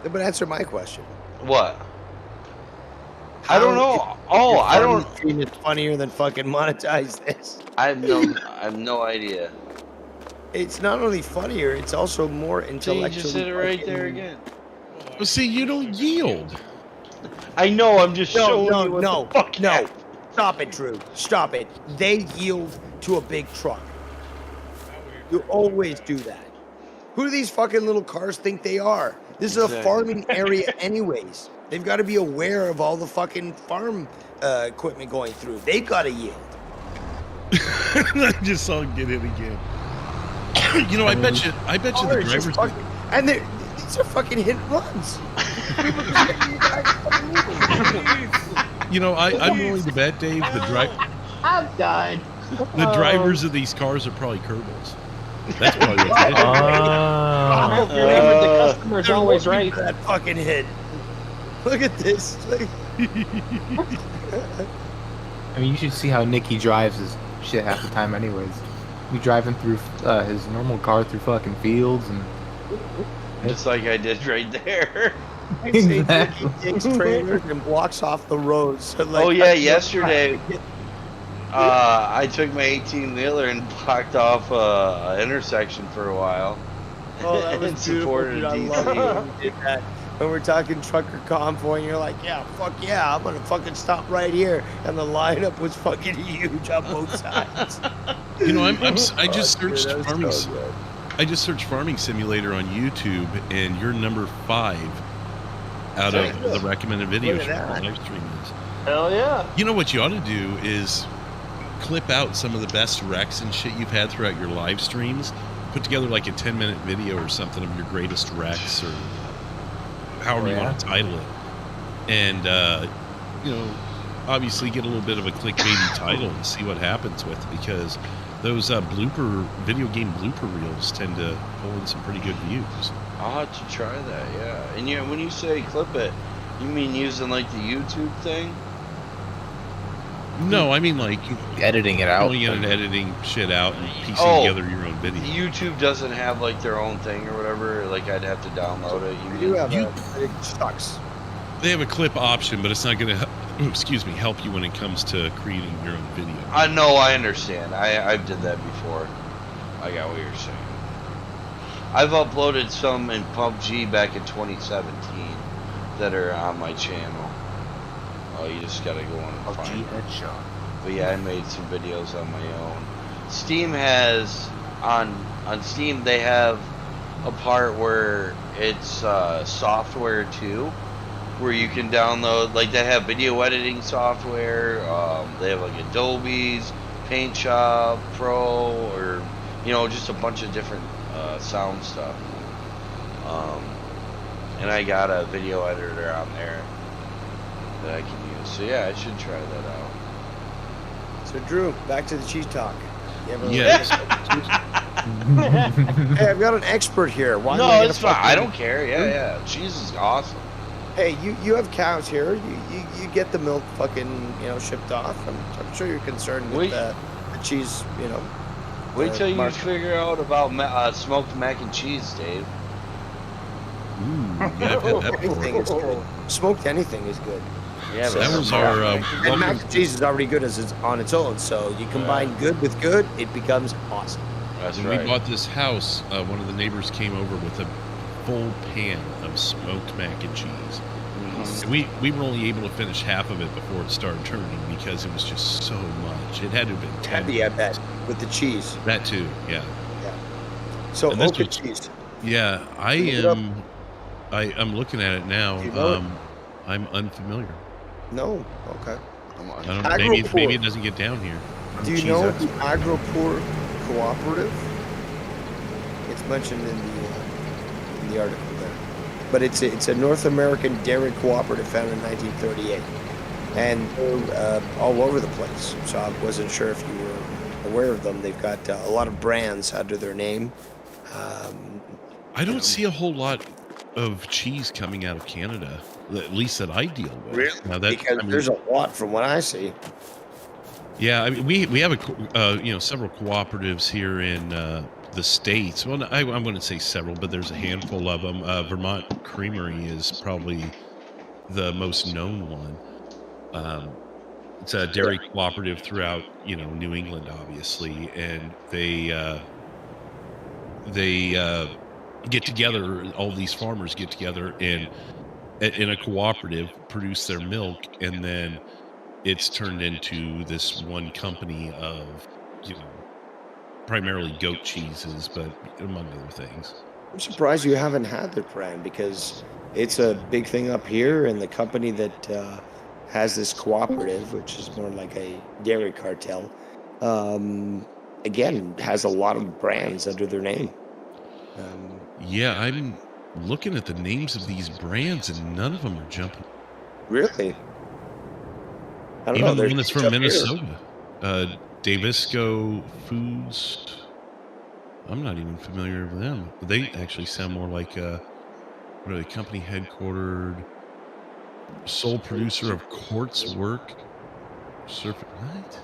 But answer my question. What? I don't know. Oh, I don't. It's funnier than fucking monetize this. I have no idea. It's not only funnier; it's also more See, intellectual. you just hit it right there again. Well, see, you don't yield. I know. I'm just showing you what the fuck happened. Stop it, Drew. Stop it. They yield to a big truck. You always do that. Who do these fucking little cars think they are? This is a farming area anyways. They've got to be aware of all the fucking farm equipment going through. They've got to yield. I just saw him get in again. You know, I bet you the drivers... And these are fucking hit runs. You know, I'm willing to bet, Dave, I'm done. the drivers of these cars are probably Kerbals. That's probably what it is. The customer's always right. That fucking hit. Look at this. I mean, you should see how Nicky drives his shit half the time anyways. We driving through his normal car through fucking fields and... Just like I did right there. Exactly. Nicky takes trailers and blocks off the roads. So like, Oh yeah, yesterday I took my 18-wheeler and blocked off an intersection for a while. Oh, that was beautiful, dude. I love it when you did that. When we're talking trucker convoy, and you're like, yeah, fuck yeah, I'm gonna fucking stop right here. And the lineup was fucking huge on both sides. You know, I just searched farming. I just searched Farming Simulator on YouTube, and you're number 5 out of the recommended videos for the live stream is. Hell yeah. You know what you ought to do is clip out some of the best wrecks and shit you've had throughout your live streams. Put together like a 10-minute video or something of your greatest wrecks or however you want to title it. And, you know, obviously get a little bit of a clickbaity title and see what happens with it, because those video game blooper reels tend to pull in some pretty good views. I'll have to try that, yeah. And yeah, when you say clip it, you mean using like the YouTube thing? No, I mean like editing it out. Pulling in and editing shit out and piecing together your own video. YouTube doesn't have like their own thing or whatever. Like I'd have to download it. It sucks. They have a clip option, but it's not going to, help you when it comes to creating your own video. I know, I understand. I did that before. I got what you're saying. I've uploaded some in PUBG back in 2017 that are on my channel. Oh, you just gotta go on and find them. But yeah, I made some videos on my own. Steam has, on Steam, they have a part where it's software too, where you can download, like they have video editing software, they have like Adobe's, Paint Shop, Pro, or, you know, just a bunch of different sound stuff. And I got a video editor on there that I can use. So yeah, I should try that out. So Drew, back to the cheese talk. Yes. Hey, I've got an expert here. Why no, it's fine. I don't care. Yeah. Cheese is awesome. Hey, you have cows here. You get the milk fucking, shipped off. I'm sure you're concerned with the cheese, Wait till you figure out about smoked mac and cheese, Dave. Ooh, yeah, I've had that Anything is good. Smoked anything is good. Yeah, so that was our and mac and cheese is already good as it's on its own. So you combine good with good, it becomes awesome. That's when right. we bought this house, one of the neighbors came over with a full pan of smoked mac and cheese. And we were only able to finish half of it before it started turning because it was just so much. It had to have been 10. Heavy, I bet, with the cheese. That too, yeah. So oak and cheese. Yeah, I'm looking at it now. Do you know I'm unfamiliar. No. Okay. Come on. I don't, maybe it doesn't get down here. Do you know the AgroPort Cooperative? It's mentioned in the article there, but it's a North American dairy cooperative founded in 1938, and they're all over the place. So I wasn't sure if you were aware of them. They've got a lot of brands under their name. I don't see a whole lot of cheese coming out of Canada, at least that I deal with. Really? Now Because there's a lot from what I see. Yeah, I mean, we have several cooperatives here in the States. Well, I'm going to say several, but there's a handful of them. Vermont Creamery is probably the most known one. It's a dairy cooperative throughout, New England, obviously, and they get together. All these farmers get together and in a cooperative produce their milk, and then it's turned into this one company of, primarily goat cheeses, but among other things. I'm surprised you haven't had their brand because it's a big thing up here, and the company that has this cooperative, which is more like a dairy cartel, again, has a lot of brands under their name. Yeah, I'm looking at the names of these brands, and none of them are jumping. Really? I don't Even know. the one that's from Here. Minnesota, Davisco Foods. I'm not even familiar with them. They actually sound more like what are they? Company headquartered, sole producer of quartz work. What?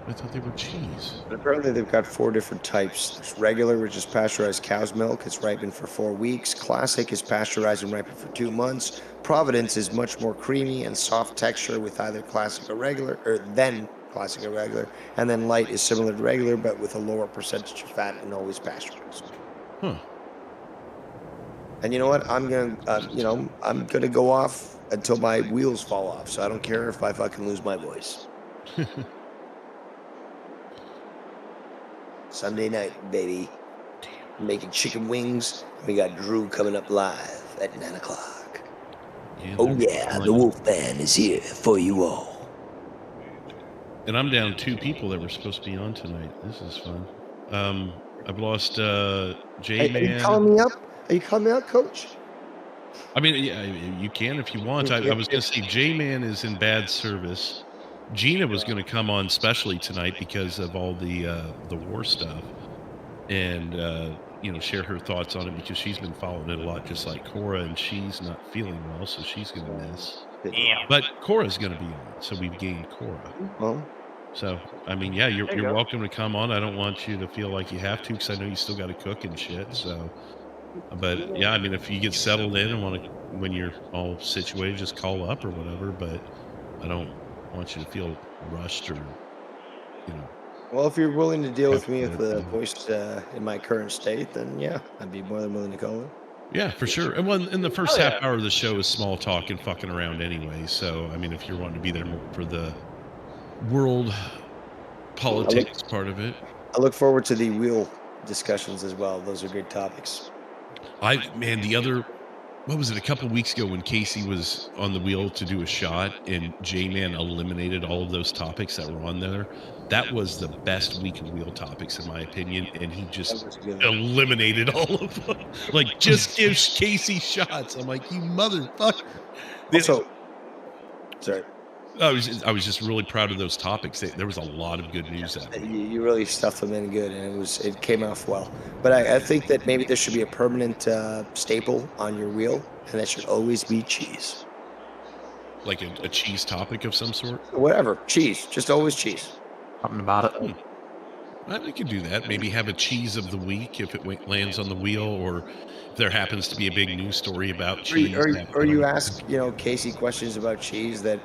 I thought they were cheese. But apparently they've got 4 different types. There's regular, which is pasteurized cow's milk. It's ripened for 4 weeks. Classic is pasteurized and ripened for 2 months. Providence is much more creamy and soft texture with either classic or regular, or then classic or regular. And then light is similar to regular, but with a lower percentage of fat and always pasteurized. Huh. And you know what? I'm gonna go off until my wheels fall off. So I don't care if I fucking lose my voice. Sunday night, baby. Making chicken wings. We got Drew coming up live at 9 o'clock. Yeah, oh yeah, the Wolfman is here for you all. And I'm down 2 people that were supposed to be on tonight. This is fun. I've lost J-Man. Hey, are you calling me up? Are you calling me up, Coach? I mean, yeah, you can if you want. I was going to say J-Man is in bad service. Gina was going to come on specially tonight because of all the war stuff, and share her thoughts on it because she's been following it a lot, just like Cora, and she's not feeling well, so she's going to miss. Yeah. But Cora's going to be on, so we've gained Cora. Well, so I mean, yeah, you're welcome to come on. I don't want you to feel like you have to because I know you still got to cook and shit. So, but yeah, I mean, if you get settled in and want to, when you're all situated, just call up or whatever. But I don't want you to feel rushed or well, if you're willing to deal with me with the voice in my current state, then yeah, I'd be more than willing to call it. Yeah, for sure. And well, in the first half hour of the show is small talk and fucking around anyway. So I mean, if you're wanting to be there more for the world politics part of it, I look forward to the wheel discussions as well. Those are good topics. What was it, a couple weeks ago when Casey was on the wheel to do a shot and J-Man eliminated all of those topics that were on there? That was the best week of wheel topics, in my opinion, and he just eliminated all of them. Like, just give Casey shots. I'm like, you motherfucker. Also, sorry. I was just really proud of those topics. There was a lot of good news out of it. You really stuffed them in good, and it came off well. But I think that maybe there should be a permanent staple on your wheel, and that should always be cheese. Like a cheese topic of some sort? Whatever, cheese. Just always cheese. Something about it. Well, we could do that. Maybe have a cheese of the week if it lands on the wheel, or if there happens to be a big news story about cheese. Or you ask, Casey questions about cheese that,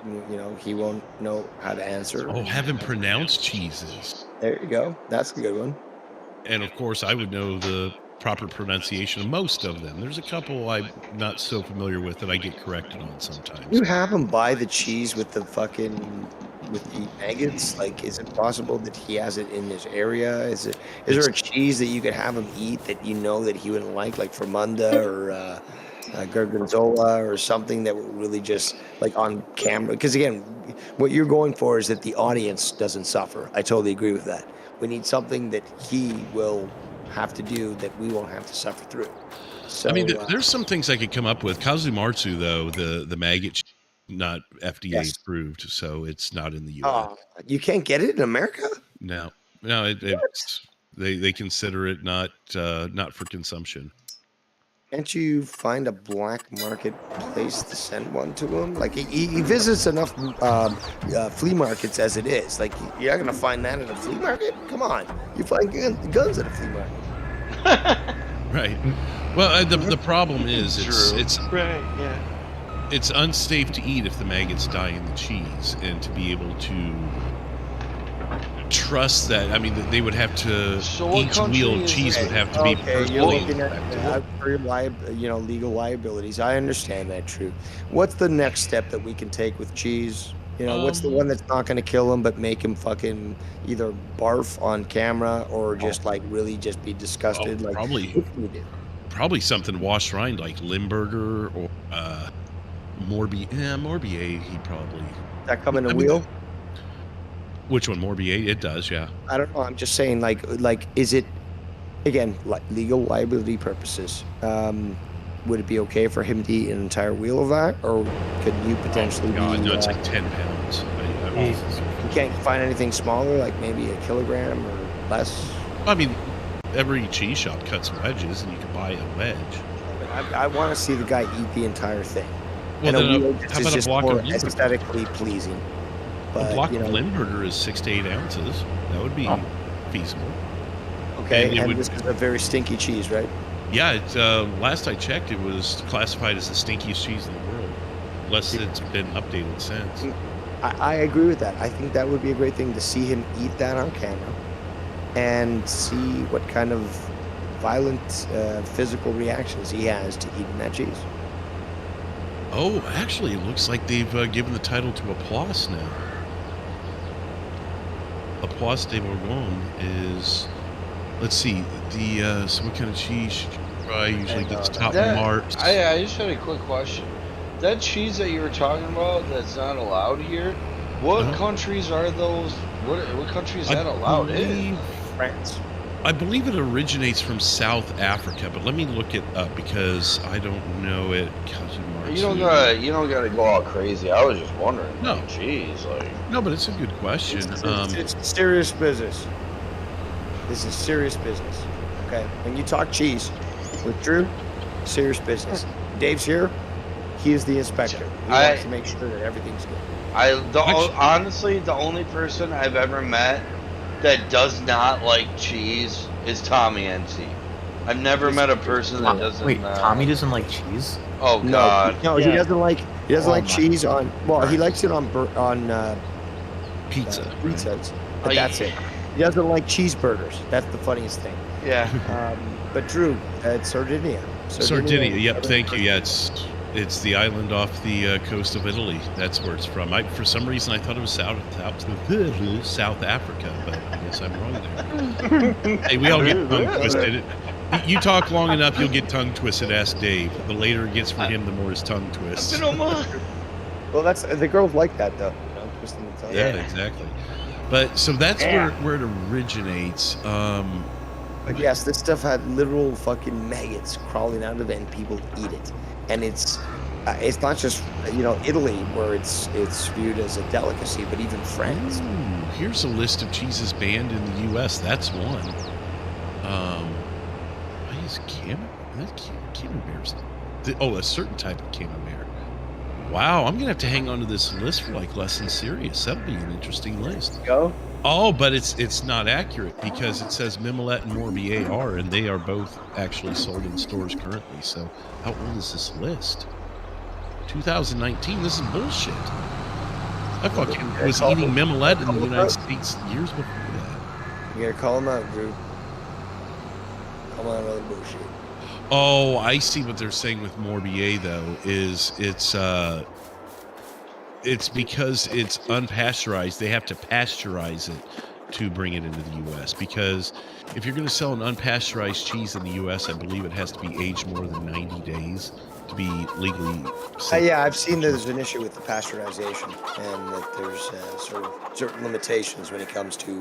he won't know how to answer. Oh, have him pronounce cheeses. There you go. That's a good one. And of course, I would know the proper pronunciation of most of them. There's a couple I'm not so familiar with that I get corrected on sometimes. You have him buy the cheese with the maggots? Like, is it possible that he has it in his area? Is there a cheese that you could have him eat that that he wouldn't like Fremunda or gorgonzola or something that will really just like on camera. Because again, what you're going for is that the audience doesn't suffer. I totally agree with that. We need something that he will have to do that we won't have to suffer through. So I mean, there's some things I could come up with. Kazumatsu, though, the maggot, not FDA approved, so it's not in the U.S. You can't get it in America? No, it's they consider it not for consumption. Can't you find a black market place to send one to him? Like he visits enough flea markets as it is. Like you're not gonna find that at a flea market. Come on, you find guns at a flea market. Right. Well, the problem is it's right. Yeah. It's unsafe to eat if the maggots die in the cheese, and to be able to trust that, I mean, they would have to, each wheel cheese would have to be you're looking at for your legal liabilities. I understand that, true. What's the next step that we can take with cheese? You know, what's the one that's not going to kill him but make him fucking either barf on camera or just like really just be disgusted? Like probably something washed rind like Limburger or Morbier. He probably. Does that come in a wheel? Which one, Morbier? It does, yeah. I don't know. I'm just saying, like, is it, again, like legal liability purposes? Would it be okay for him to eat an entire wheel of that, or could you potentially? No, it's like 10 pounds. You can't find anything smaller, like maybe a kilogram or less. I mean, every cheese shop cuts wedges, and you can buy a wedge. I want to see the guy eat the entire thing. Well, and then how about a block of Limburger? Aesthetically pleasing. But, a block of Limburger is 6 to 8 ounces. That would be feasible. Okay, and this is a very stinky cheese, right? Yeah, last I checked, it was classified as the stinkiest cheese in the world, unless it's been updated since. I agree with that. I think that would be a great thing to see him eat that on camera and see what kind of violent physical reactions he has to eating that cheese. Oh, actually, it looks like they've given the title to Applause now. Applause de Bourgogne is, let's see, so what kind of cheese should you try? Usually gets top marks. I just had a quick question. That cheese that you were talking about that's not allowed here, what countries are those? What country is that allowed in? France. I believe it originates from South Africa, but let me look it up because I don't know it. You don't gotta go all crazy. I was just wondering. No, like, geez, no, but it's a good question. It's serious business. This is serious business. Okay, when you talk cheese with Drew, serious business. Dave's here. He is the inspector. He wants to make sure that everything's good. Honestly, the only person I've ever met that does not like cheese is Tommy NC. I've never met a person that doesn't. Wait, Tommy doesn't like cheese? Oh God! No, he doesn't like cheese on. Well, he likes it on pizza. Pizzas, but that's it. He doesn't like cheeseburgers. That's the funniest thing. Yeah. But Drew, it's Sardinia. Sardinia. Yep. Thank you. Yeah, it's the island off the coast of Italy. That's where it's from. For some reason I thought it was South Africa, but I guess I'm wrong there. Hey, we all get tongue twisted. You talk long enough, you'll get tongue twisted. Ask Dave. The later it gets for him, the more his tongue twists. Well, that's the girls like that though. Twisting the tongue. Yeah, exactly. But so that's where it originates. But yes, this stuff had literal fucking maggots crawling out of it, and people eat it. And it's not just Italy where it's viewed as a delicacy, but even France. Ooh, here's a list of cheeses banned in the U.S. That's one. Why is camembert's? A certain type of camembert. Wow, I'm gonna have to hang on to this list for like less than serious. That'll be an interesting list. Go. Oh, but it's not accurate because it says Mimolette and Morbier are, and they are both actually sold in stores currently. So how old is this list? 2019. This is bullshit. I fucking was eating Mimolette in the United States years before that. You gotta call them out, Drew. Call them out on the bullshit. Oh, I see what they're saying with Morbier though. It's because it's unpasteurized. They have to pasteurize it to bring it into the U.S. because if you're going to sell an unpasteurized cheese in the U.S., I believe it has to be aged more than 90 days to be legally safe. Yeah, I've seen there's an issue with the pasteurization, and that there's sort of certain limitations when it comes to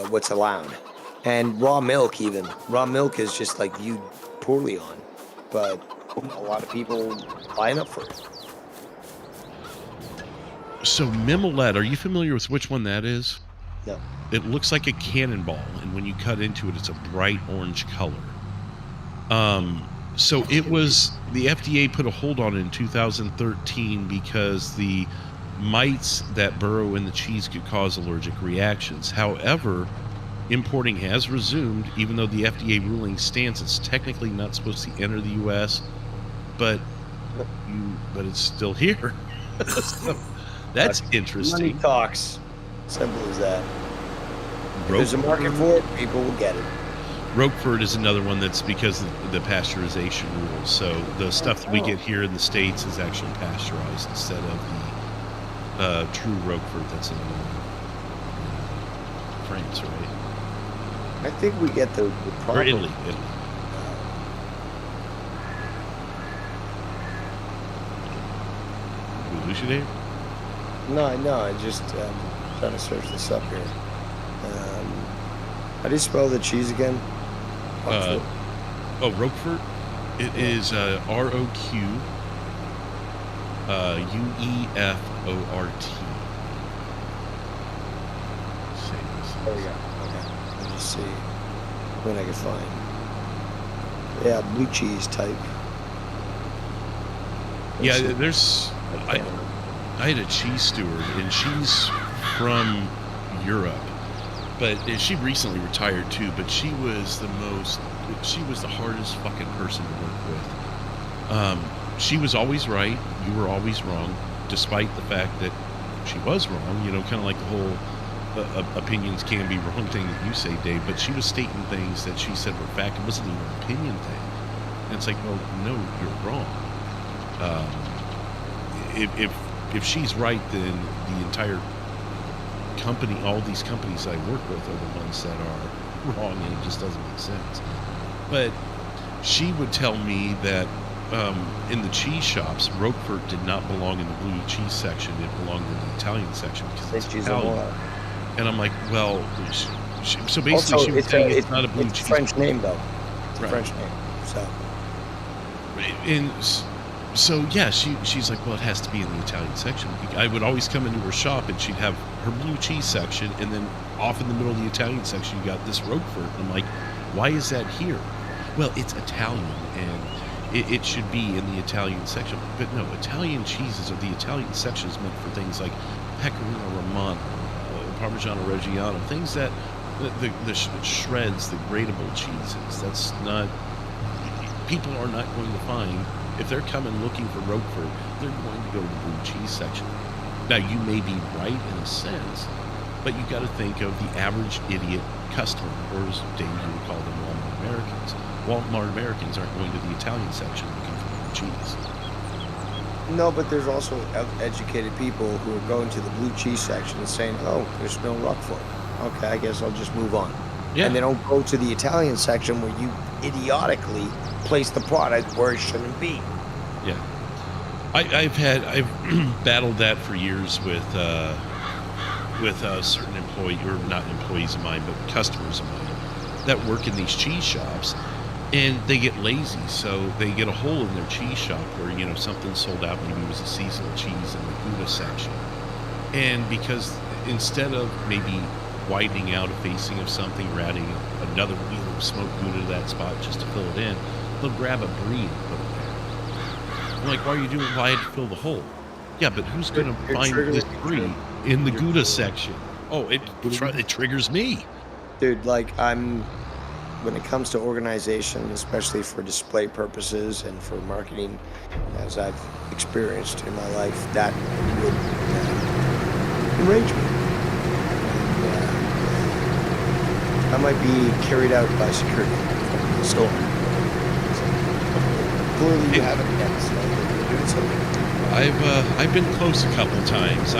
what's allowed. And raw milk, even raw milk, is just like viewed poorly on, but a lot of people buying up for it. So Mimolette, are you familiar with which one that is? No. It looks like a cannonball, and when you cut into it, it's a bright orange color. So it was, the FDA put a hold on it in 2013 because the mites that burrow in the cheese could cause allergic reactions. However, importing has resumed, even though the FDA ruling stands. It's technically not supposed to enter the U.S., but it's still here. So that's interesting. Money talks. Simple as that. If there's a market for it, people will get it. Roquefort is another one that's because of the pasteurization rules. So the stuff that we get here in the States is actually pasteurized instead of the true Roquefort that's in France, right? I think we get the proper... Or Italy. We lose you, Dave? No, I just trying to search this up here. How do you spell the cheese again? Roquefort. It is R-O-Q U-E-F-O-R-T. There we go. Okay. Let me see when I can find. Yeah, blue cheese type. Yeah, there's... I had a cheese steward, and she's from Europe. But she recently retired too, but she was the hardest fucking person to work with. She was always right, you were always wrong, despite the fact that she was wrong, you know, kind of like the whole opinions can be wrong thing that you say, Dave, but she was stating things that she said were fact. It wasn't even an opinion thing. And it's like, well, no, you're wrong. If she's right, then the entire company, all these companies I work with are the ones that are wrong, and it just doesn't make sense. But she would tell me that in the cheese shops, Roquefort did not belong in the blue cheese section. It belonged in the Italian section because it's Italian. And I'm like, well, so basically also, she was saying it's not a blue cheese. It's a French name, though. It's a Right. French name, so. And so, yeah, she's like, well, it has to be in the Italian section. I would always come into her shop, and she'd have her blue cheese section, and then off in the middle of the Italian section, you got this Roquefort. And I'm like, why is that here? Well, it's Italian, and it should be in the Italian section. But no, Italian cheeses, or the Italian section is meant for things like Pecorino Romano, Parmigiano Reggiano, things that the shreds, the gradable cheeses. That's not, people are not going to find. If they're coming looking for Roquefort, they're going to go to the blue cheese section. Now, you may be right in a sense, but you got to think of the average idiot customer, or as Dave would call them, Walmart Americans. Walmart Americans aren't going to the Italian section looking for blue cheese. No, but there's also educated people who are going to the blue cheese section and saying, oh, there's no Roquefort. Okay, I guess I'll just move on. Yeah. And they don't go to the Italian section where you idiotically place the product where it shouldn't be. Yeah. I've battled that for years with certain employees, or not employees of mine, but customers of mine that work in these cheese shops, and they get lazy, so they get a hole in their cheese shop where, you know, something sold out, maybe it was a seasonal cheese in the Gouda section, and because instead of maybe widening out a facing of something or adding another wheel of smoked Gouda to that spot just to fill it in, they'll grab a brie and put it there. I'm like, why are you doing? Why had to fill the hole? Yeah, but who's going to find this brie in the Gouda section? Oh, it triggers me. Dude, like, when it comes to organization, especially for display purposes and for marketing, as I've experienced in my life, that would enrage me. I might be carried out by security from the store. Clearly you haven't yet, so you're doing something. I've been close a couple times.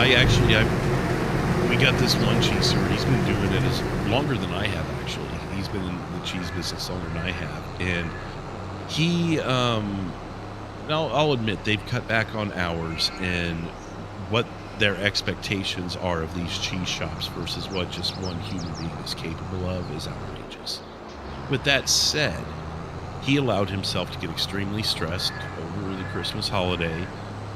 we got this one cheese steward. He's been doing it as longer than I have, actually. He's been in the cheese business longer than I have. And he, I'll admit, they've cut back on hours and what their expectations are of these cheese shops versus what just one human being is capable of is outrageous. With that said, he allowed himself to get extremely stressed over the Christmas holiday.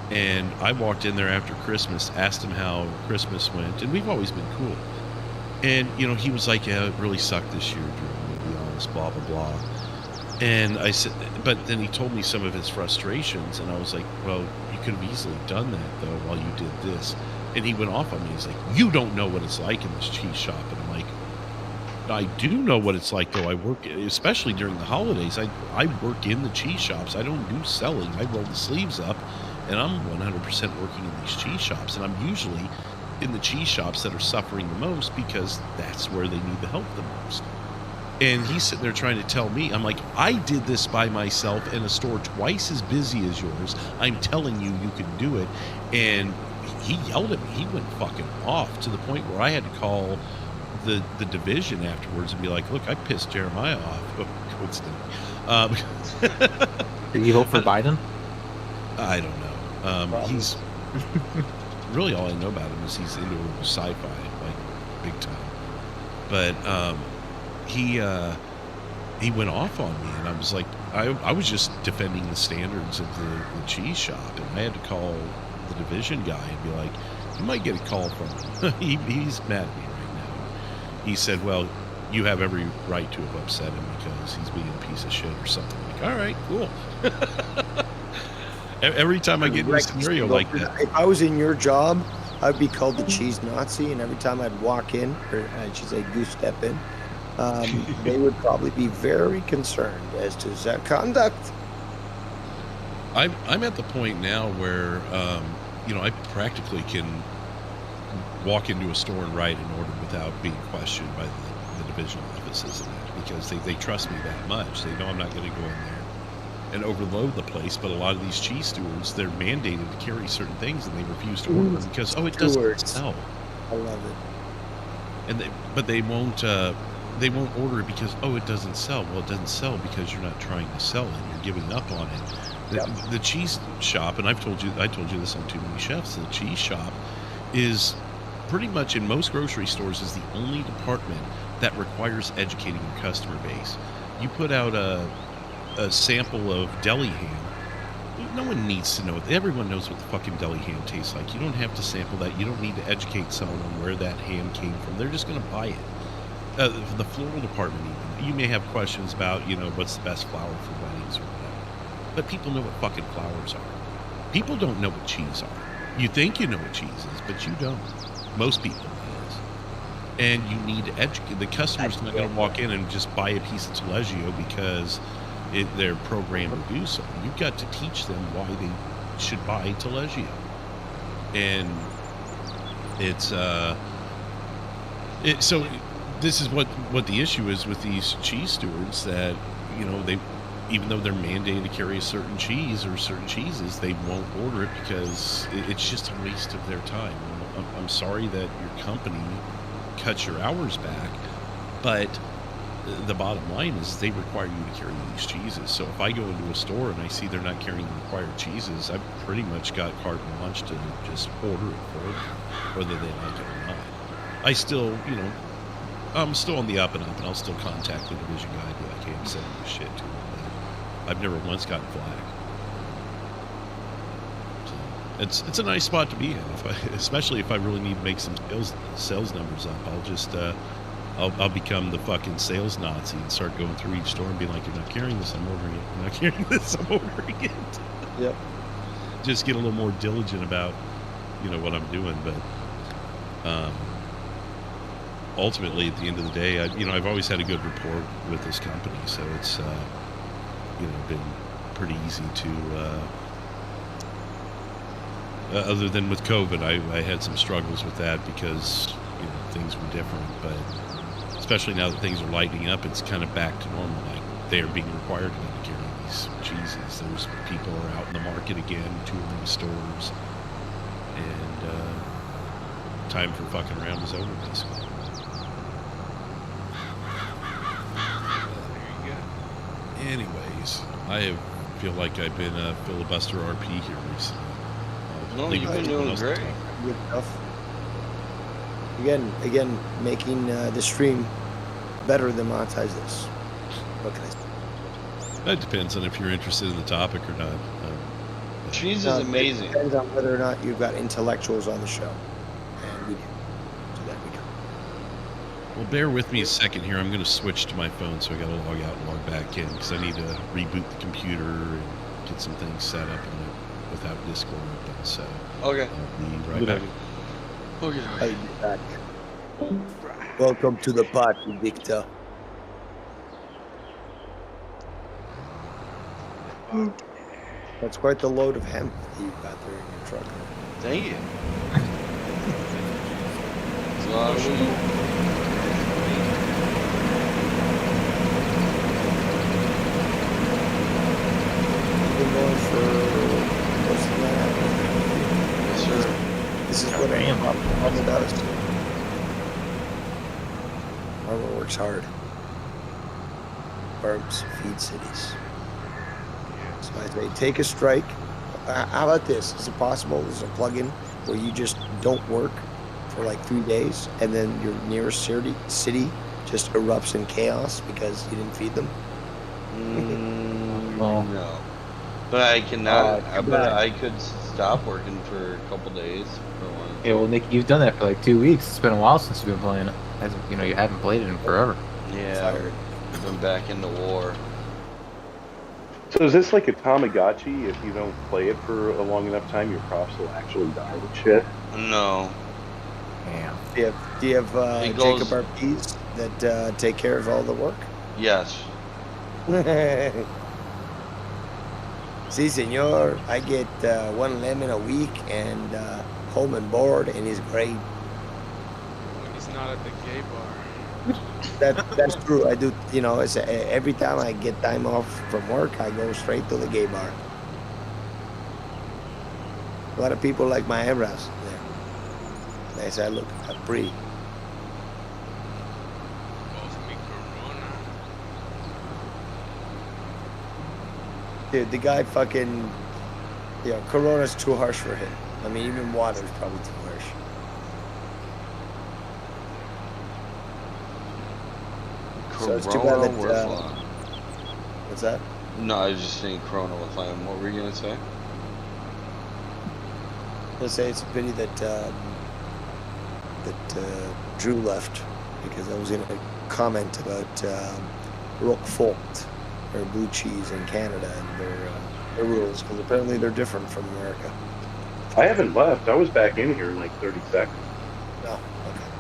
And I walked in there after Christmas, asked him how Christmas went, and we've always been cool. And, you know, he was like, yeah, it really sucked this year, Drew, to be honest, blah, blah, blah. And I said, but then he told me some of his frustrations, and I was like, well, you could have easily done that, though, while you did this. And he went off on me. He's like, you don't know what it's like in this cheese shop. And I'm like, I do know what it's like, though. I work, especially during the holidays, I work in the cheese shops. I don't do selling. I roll the sleeves up, and I'm 100% working in these cheese shops. And I'm usually in the cheese shops that are suffering the most because that's where they need the help the most. And he's sitting there trying to tell me, I'm like, I did this by myself in a store twice as busy as yours. I'm telling you, you can do it. And he yelled at me. He went fucking off to the point where I had to call the division afterwards and be like, look, I pissed Jeremiah off. Oh, Did he vote for Biden? I don't know. He's really, all I know about him is he's into sci-fi, like, big time. But he went off on me, and I was like, I was just defending the standards of the cheese shop, and I had to call the division guy and be like, you might get a call from him. He's mad at me right now. He said, well, you have every right to have upset him because he's being a piece of shit or something. I'm like, all right, cool. Every time I get in a scenario like that. If I was in your job, I'd be called the cheese Nazi, and every time I'd walk in, or I should say goose step in, they would probably be very concerned as to that conduct. I'm at the point now where, you know, I practically can walk into a store and write an order without being questioned by the division offices and that, because they trust me that much. They know I'm not going to go in there and overload the place. But a lot of these cheese stewards, they're mandated to carry certain things, and they refuse to order them because, it doesn't sell. I love it. And they won't order it because, it doesn't sell. Well, it doesn't sell because you're not trying to sell it. You're giving up on it. The cheese shop, and I told you this on Too Many Chefs, the cheese shop is pretty much, in most grocery stores, is the only department that requires educating your customer base. You put out a sample of deli ham, no one needs to know it. Everyone knows what the fucking deli ham tastes like. You don't have to sample that. You don't need to educate someone on where that ham came from. They're just going to buy it. The floral department, even, you may have questions about, you know, what's the best flour for weddings or whatever. But people know what fucking flowers are. People don't know what cheese are. You think you know what cheese is, but you don't. Most people is. And you need to educate. The customer's not going to walk in and just buy a piece of Taleggio because they're programmed to do so. You've got to teach them why they should buy Taleggio. And it's so this is what the issue is with these cheese stewards, that, you know, they, even though they're mandated to carry a certain cheese or certain cheeses, they won't order it because it's just a waste of their time. I'm sorry that your company cuts your hours back, but the bottom line is they require you to carry these cheeses. So if I go into a store and I see they're not carrying the required cheeses, I've pretty much got carte blanche to just order it for them, whether they like it or not. I still, you know, I'm still on the up and up, and I'll still contact the division guy and be like, hey, I'm sending this shit to him. But I've never once gotten flagged. It's a nice spot to be in, especially if I really need to make some sales numbers up. I'll just I'll become the fucking sales Nazi and start going through each store and be like, you're not carrying this, I'm ordering it. You're not carrying this, I'm ordering it. Yep. Just get a little more diligent about, you know, what I'm doing. But ultimately, at the end of the day, I've always had a good rapport with this company, so it's been pretty easy to. Other than with COVID, I had some struggles with that because, you know, things were different. But especially now that things are lightening up, it's kind of back to normal. Like, they are being required to carry these cheeses. There's people are out in the market again, touring the stores, and time for fucking around was over, basically. Anyways, feel like I've been a filibuster RP here recently. No, you've been doing great. Good stuff. Again, making the stream better than monetize this. What can I say? That depends on if you're interested in the topic or not. Cheese is amazing. It depends on whether or not you've got intellectuals on the show. And we do. So there we go. Well, bear with me a second here. I'm going to switch to my phone, so I got to log out and log back in because I need to reboot the computer and get some things set up on it without Discord open. So okay, I'll be right back. Okay. I'll be back. Welcome to the party, Victor. That's quite the load of hemp that you've got there in your truck. Thank you. It's a lot of weed. Been going for most of that. Yes, sir. This is what I am. Armor does. Armor works hard. Burps feed cities. So I say, take a strike. How about this? Is it possible? Is there a plugin where you just don't work for like 3 days and then your nearest city just erupts in chaos because you didn't feed them? No. But I cannot. But I could stop working for a couple days for one. Yeah, well, Nick, you've done that for like 2 weeks. It's been a while since you've been playing it. You know, you haven't played it in forever. Yeah, I've been back into war. So is this like a Tamagotchi? If you don't play it for a long enough time, your crops will actually die and shit? No. Damn. Do you have Jacob RPs that take care of all the work? Yes. Si, senor. I get 1 lemon a week and home and board, and he's great. When he's not at the gay bar. That's true. I do. You know, it's every time I get time off from work, I go straight to the gay bar. A lot of people like my eyebrows there. They say I look pretty. Dude, the guy fucking, Corona's too harsh for him. I mean, even water's probably too harsh. So it's too bad that, what's that? No, I was just saying Corona was fine. What were you going to say? I'll say it's a pity that Drew left, because I was going to comment about Roquefort, or blue cheese in Canada, and their rules, because apparently they're different from America. I haven't left. I was back in here in like 30 seconds. No, okay.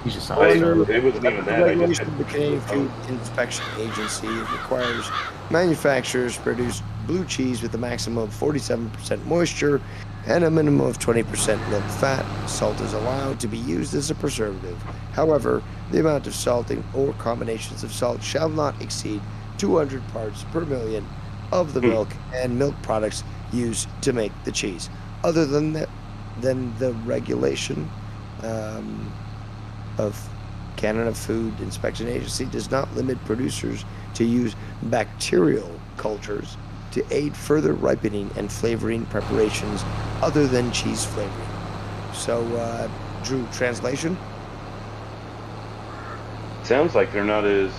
You just it wasn't even that. I just the Canadian Food Inspection Agency requires manufacturers to produce blue cheese with a maximum of 47% moisture and a minimum of 20% milk fat. Salt is allowed to be used as a preservative. However, the amount of salting or combinations of salt shall not exceed 200 parts per million of the milk and milk products used to make the cheese. Other than that, the regulation of Canada Food Inspection Agency does not limit producers to use bacterial cultures to aid further ripening and flavoring preparations other than cheese flavoring. So, Drew, translation? sounds like they're not as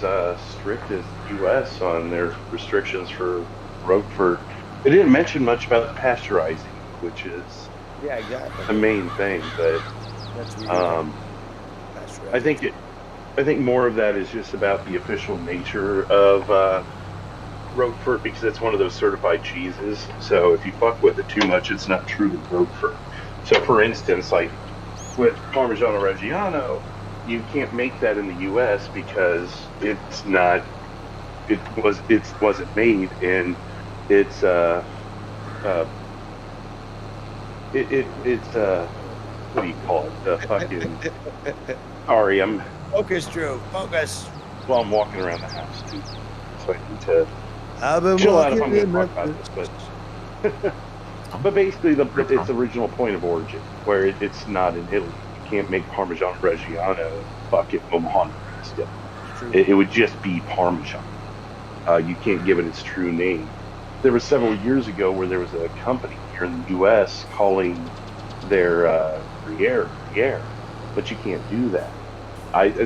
strict as the U.S. on their restrictions for Roquefort. They didn't mention much about pasteurizing, which is the main thing. But I think more of that is just about the official nature of Roquefort, because it's one of those certified cheeses. So if you fuck with it too much, it's not truly Roquefort. So for instance, like with Parmigiano Reggiano, you can't make that in the U.S. because it's not. It wasn't made, and it's what do you call it? The fucking. Sorry, I'm. Focus, Drew. Focus. Well, I'm walking around the house too, so I need to I've been chill out if I'm walking going to talk about this. But basically, its original point of origin, where it's not in Italy, you can't make Parmesan Reggiano fucking Omaha, Nebraska. It would just be Parmesan. You can't give it its true name. There was several years ago where there was a company here in the U.S. calling their Gruyere, but you can't do that.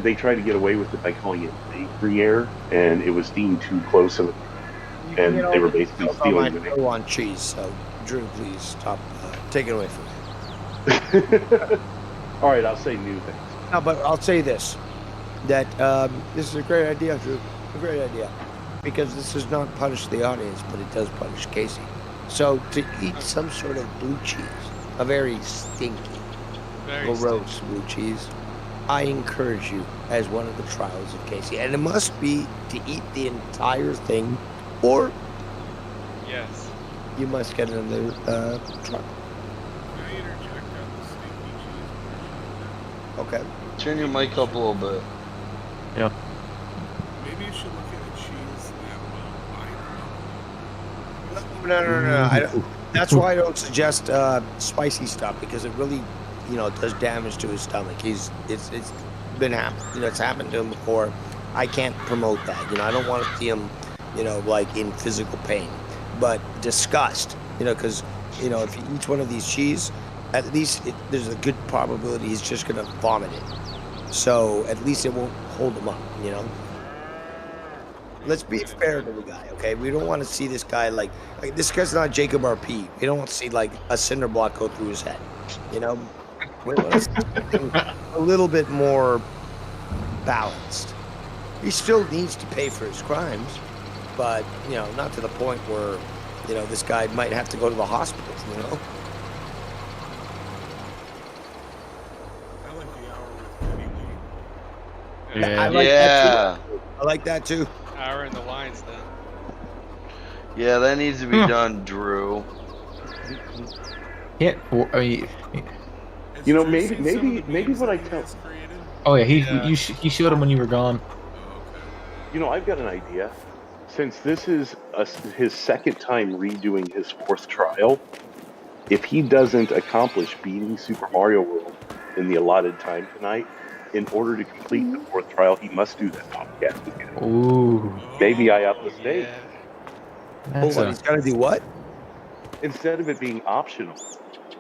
They tried to get away with it by calling it Gruyere, and it was deemed too close of it. And they were basically stealing the name. On cheese, so Drew, please stop. Take it away from me. All right, I'll say new things. No, but I'll say this: that this is a great idea, Drew. A great idea, because this does not punish the audience, but it does punish Casey. So to eat some sort of blue cheese, a very stinky, gross blue cheese, I encourage you as one of the trials of Casey, and it must be to eat the entire thing, or yes, you must get another trial. Okay. Turn your mic up a little bit. Yeah. Maybe you should look at a cheese that No. That's why I don't suggest spicy stuff, because it really, does damage to his stomach. It's been happened. It's happened to him before. I can't promote that. I don't want to see him, like in physical pain, but disgust. Because if he eats one of these cheese, at least there's a good probability he's just gonna vomit it. So at least it won't hold him up. Let's be fair to the guy, okay? We don't want to see this guy like this guy's not Jacob RP. We don't want to see like a cinder block go through his head. We want to see something a little bit more balanced. He still needs to pay for his crimes, but not to the point where this guy might have to go to the hospital. I like that too. I like that too. Hour in the lines then. Yeah, that needs to be done, Drew. Yeah, I mean, maybe what I tell. Oh yeah, he showed him when you were gone. I've got an idea. Since this is his second time redoing his fourth trial, if he doesn't accomplish beating Super Mario World in the allotted time tonight, in order to complete the fourth trial, he must do that podcast again. Ooh. Maybe I up the stake. He's got to do what? Instead of it being optional,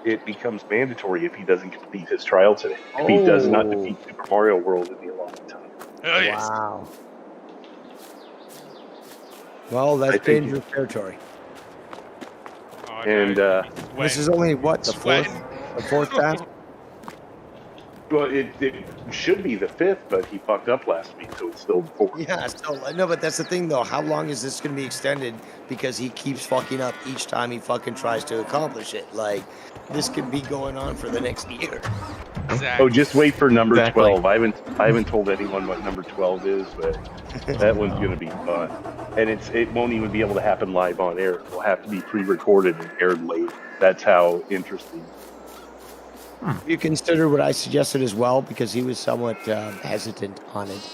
it becomes mandatory if he doesn't complete his trial today. If he does not defeat Super Mario World in the allotted time. Oh, yes. Wow. Well, that's dangerous territory. And this is only what, the fourth task? Well, it should be the fifth, but he fucked up last week, so it's still the fourth. Yeah, no, but that's the thing, though. How long is this going to be extended? Because he keeps fucking up each time he fucking tries to accomplish it. Like, this could be going on for the next year. Exactly. Oh, just wait for number 12. I haven't told anyone what number 12 is, but that one's going to be fun. And it won't even be able to happen live on air. It'll have to be pre-recorded and aired late. That's how interesting. You consider what I suggested as well, because he was somewhat hesitant on it.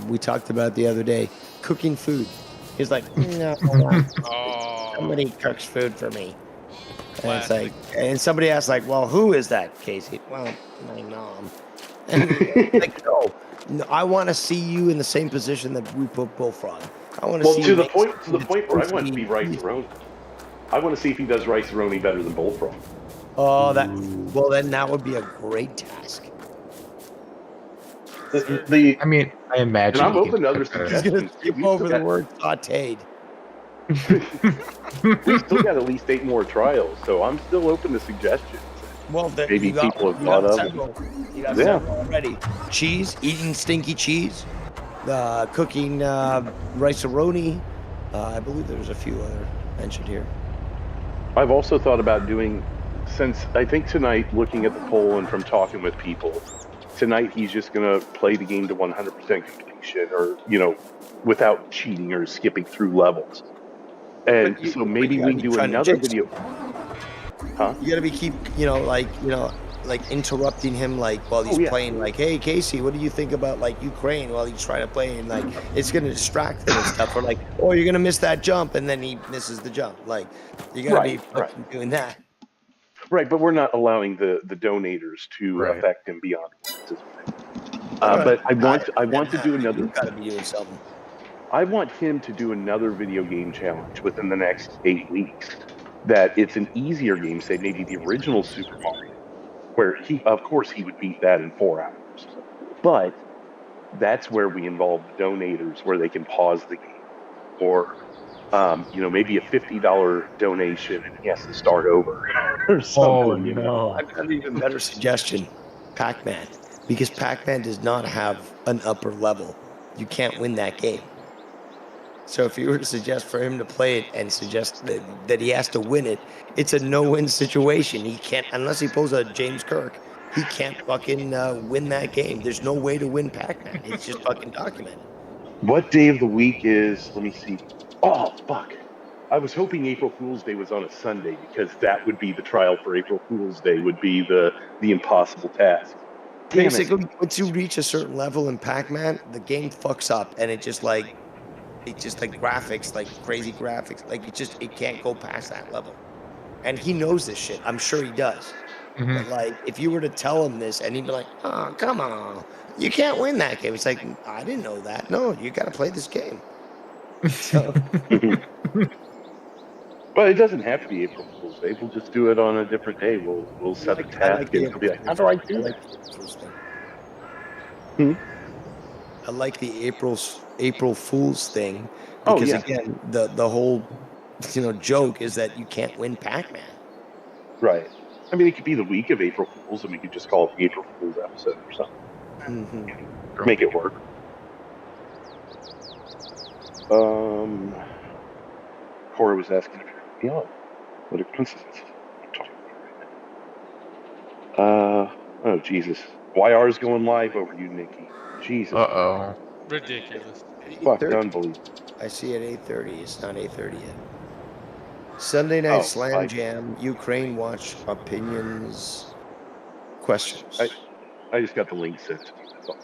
We talked about it the other day, cooking food. He's like, no, somebody cooks food for me. And it's like, and somebody asked, like, well, who is that, Casey? Well, my mom. And like, no, I want to see you in the same position that we put Bullfrog. I want to see to the point where I want to be Rice-A-Roni. I want to see if he does Rice-A-Roni better than Bullfrog. Oh, then that would be a great task. I imagine. And I'm open to other suggestions. He's going to skip over the word sauteed. We still got at least 8 more trials, so I'm still open to suggestions. Well, maybe people have thought of. You got several already. Cheese, eating stinky cheese, cooking Rice-A-Roni. I believe there's a few other mentioned here. I've also thought about doing, since I think tonight, looking at the poll and from talking with people, tonight he's just going to play the game to 100% completion, or, without cheating or skipping through levels. And so maybe we do another video. Huh? You got to be like interrupting him, like while he's playing. Like, hey Casey, what do you think about like Ukraine while he's trying to play? And like, it's gonna distract him and stuff. Or like, oh, you're gonna miss that jump, and then he misses the jump. Like, you gotta be doing that. Right, but we're not allowing the donators to Right. affect him beyond words. But I want to do another. You gotta be doing something. I want him to do another video game challenge within the next 8 weeks. That it's an easier game, say maybe the original Super Mario, where of course, he would beat that in 4 hours. But that's where we involve the donators, where they can pause the game, or maybe a $50 donation and he has to start over or something. I've got an even better suggestion. Pac-Man, because Pac-Man does not have an upper level. You can't win that game. So if you were to suggest for him to play it and suggest that he has to win it, it's a no-win situation. He can't, unless he pulls a James Kirk, he can't fucking win that game. There's no way to win Pac-Man. It's just fucking documented. What day of the week is, let me see. Oh, fuck. I was hoping April Fool's Day was on a Sunday, because that would be the trial for April Fool's Day, would be the impossible task. Basically, once you reach a certain level in Pac-Man, the game fucks up, and it just like graphics, like crazy graphics, like it can't go past that level. And he knows this shit. I'm sure he does. Mm-hmm. But like, if you were to tell him this, and he'd be like, "Oh, come on, you can't win that game." It's like, I didn't know that. No, you got to play this game. So. Well, it doesn't have to be April Fool's Day. We'll just do it on a different day. We'll set a task and he'll be like, "How do I do that?" I like the April Fool's thing because again, the whole joke is that you can't win Pac-Man. Right. I mean, it could be the week of April Fool's, and we could just call it the April Fool's episode or something. Mm-hmm. Make it work. Cora was asking if you're on. What a coincidence. I'm talking about right now. Oh, Jesus. YR's going live over you, Nikki. Jesus. Uh-oh. Ridiculous. Fuck, unbelievable. I see it 8:30. It's not 8:30 yet. Sunday night Slam Jam, Ukraine Watch, opinions, questions. I just got the link sent to me. That's all.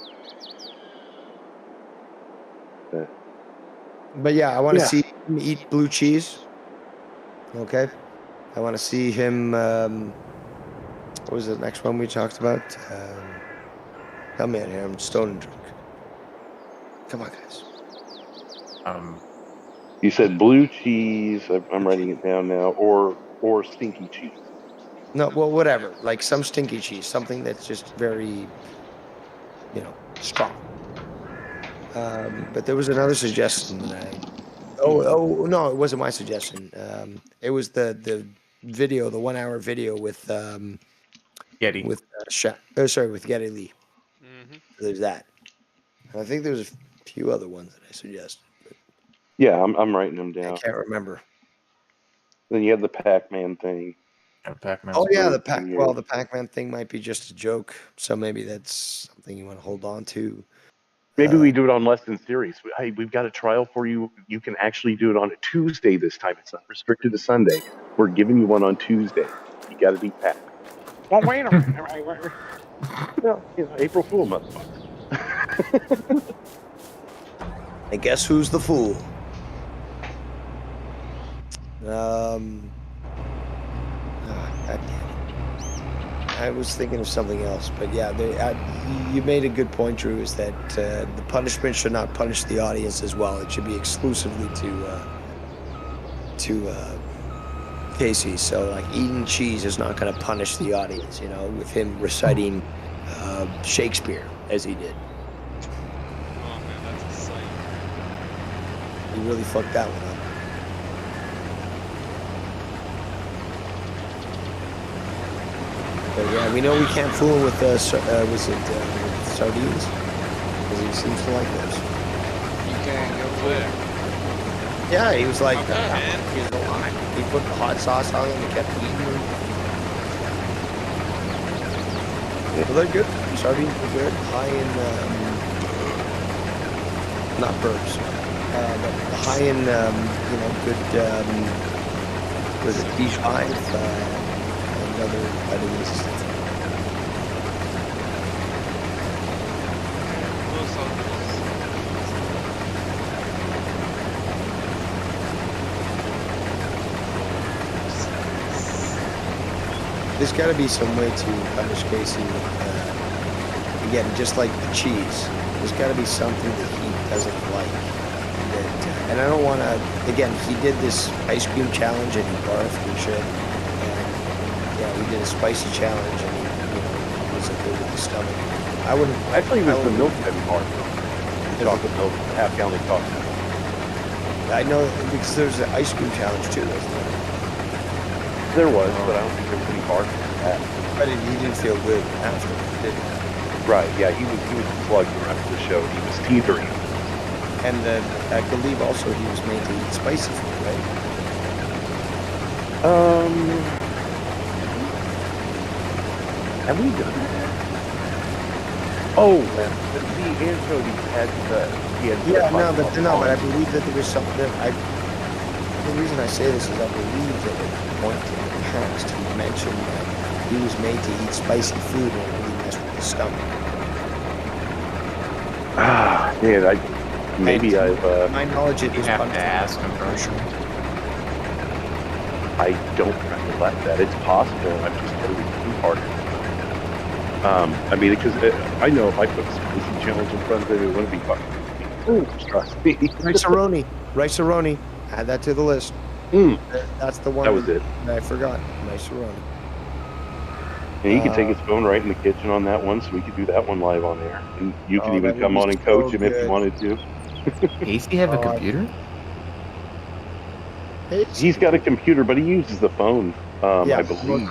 But yeah, I want to see him eat blue cheese. Okay. I want to see him. What was the next one we talked about? Help me out here. I'm stoned and drunk. Come on, guys. You said blue cheese. I'm writing it down now. Or stinky cheese. No, well, whatever. Like some stinky cheese, something that's just very, strong. But there was another suggestion that Oh no, it wasn't my suggestion. It was the video, the 1 hour video with Getty. With with Getty Lee. Mm-hmm. There's that. And I think there's a few other ones that I suggested. But yeah, I'm writing them down. I can't remember. Then you have the Pac-Man thing. Pac-Man. Oh yeah, the Pac-Man thing might be just a joke, so maybe that's something you want to hold on to. Maybe we do it on less than series. Hey, we've got a trial for you. You can actually do it on a Tuesday this time. It's not restricted to Sunday. We're giving you one on Tuesday. You got to be Pac. Well, wait a minute. Well, April Fool, motherfucker. And guess who's the fool? God damn it. I was thinking of something else, but yeah, you made a good point, Drew, is that the punishment should not punish the audience as well. It should be exclusively to Casey. So, like, eating cheese is not going to punish the audience, with him reciting Shakespeare as he did. Oh, man, that's a sight. He really fucked that one up. But yeah, we know we can't fool him with sardines, because he seems to like those. You can't go there. Yeah, he was like, man. He put the hot sauce on them and kept eating them. Well, they're good. Sardines are good. High in, not burps, but high in, good, was it B5? Other vitamins. there's got to be some way to punish Casey. Again, just like the cheese, there's got to be something that he doesn't like. And I don't want to. Again, he did this ice cream challenge and he barfed and shit. And yeah, we did a spicy challenge and he was okay with the stomach. I wouldn't. Actually, it was the milk that he barfed. Chocolate milk, half gallon chocolate. I know because there's an ice cream challenge too. There was, but I don't think there was any barf in that. But he didn't feel good after, did he? Right, yeah, he was slugged the rest of the show. He was teetering. And I believe also he was made to eat spicy food, right? Have we done that? Oh, the anchovies had but I believe that there was something that the reason I say this is I believe that at one point in the past he mentioned that he was made to eat spicy food and it really messed with his stomach. Ah, man, I've my knowledge it You was have to ask him for sure. I don't recollect that. It's possible. I'm just totally foolhardy. I mean, because I know if I put a spicy challenge in front of it, it wouldn't be fucking. Oh, trust me. Rice-A-Roni. Add that to the list. That's the one. That was it. I forgot. Rice-A-Roni. And he could take his phone right in the kitchen on that one, so we could do that one live on air. And you could even that come would on be and coach so him if good. you wanted to. Casey have a computer? He's got a computer, but he uses the phone, I believe.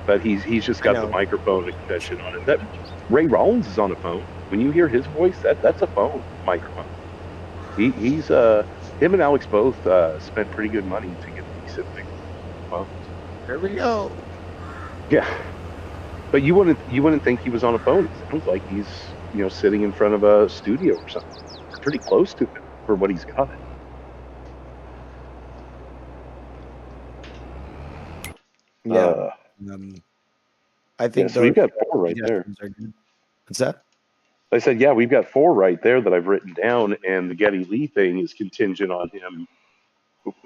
But he's just got the microphone extension on it. That Ray Rollins is on a phone. When you hear his voice, that's a phone microphone. He's him and Alex both spent pretty good money to get decent phones. There we go. Yeah, but you wouldn't think he was on a phone. It sounds like he's sitting in front of a studio or something. Pretty close to it for what he's got. Yeah. I think so we've got 4 right there. What's that? I said, yeah, we've got 4 right there that I've written down, and the Getty Lee thing is contingent on him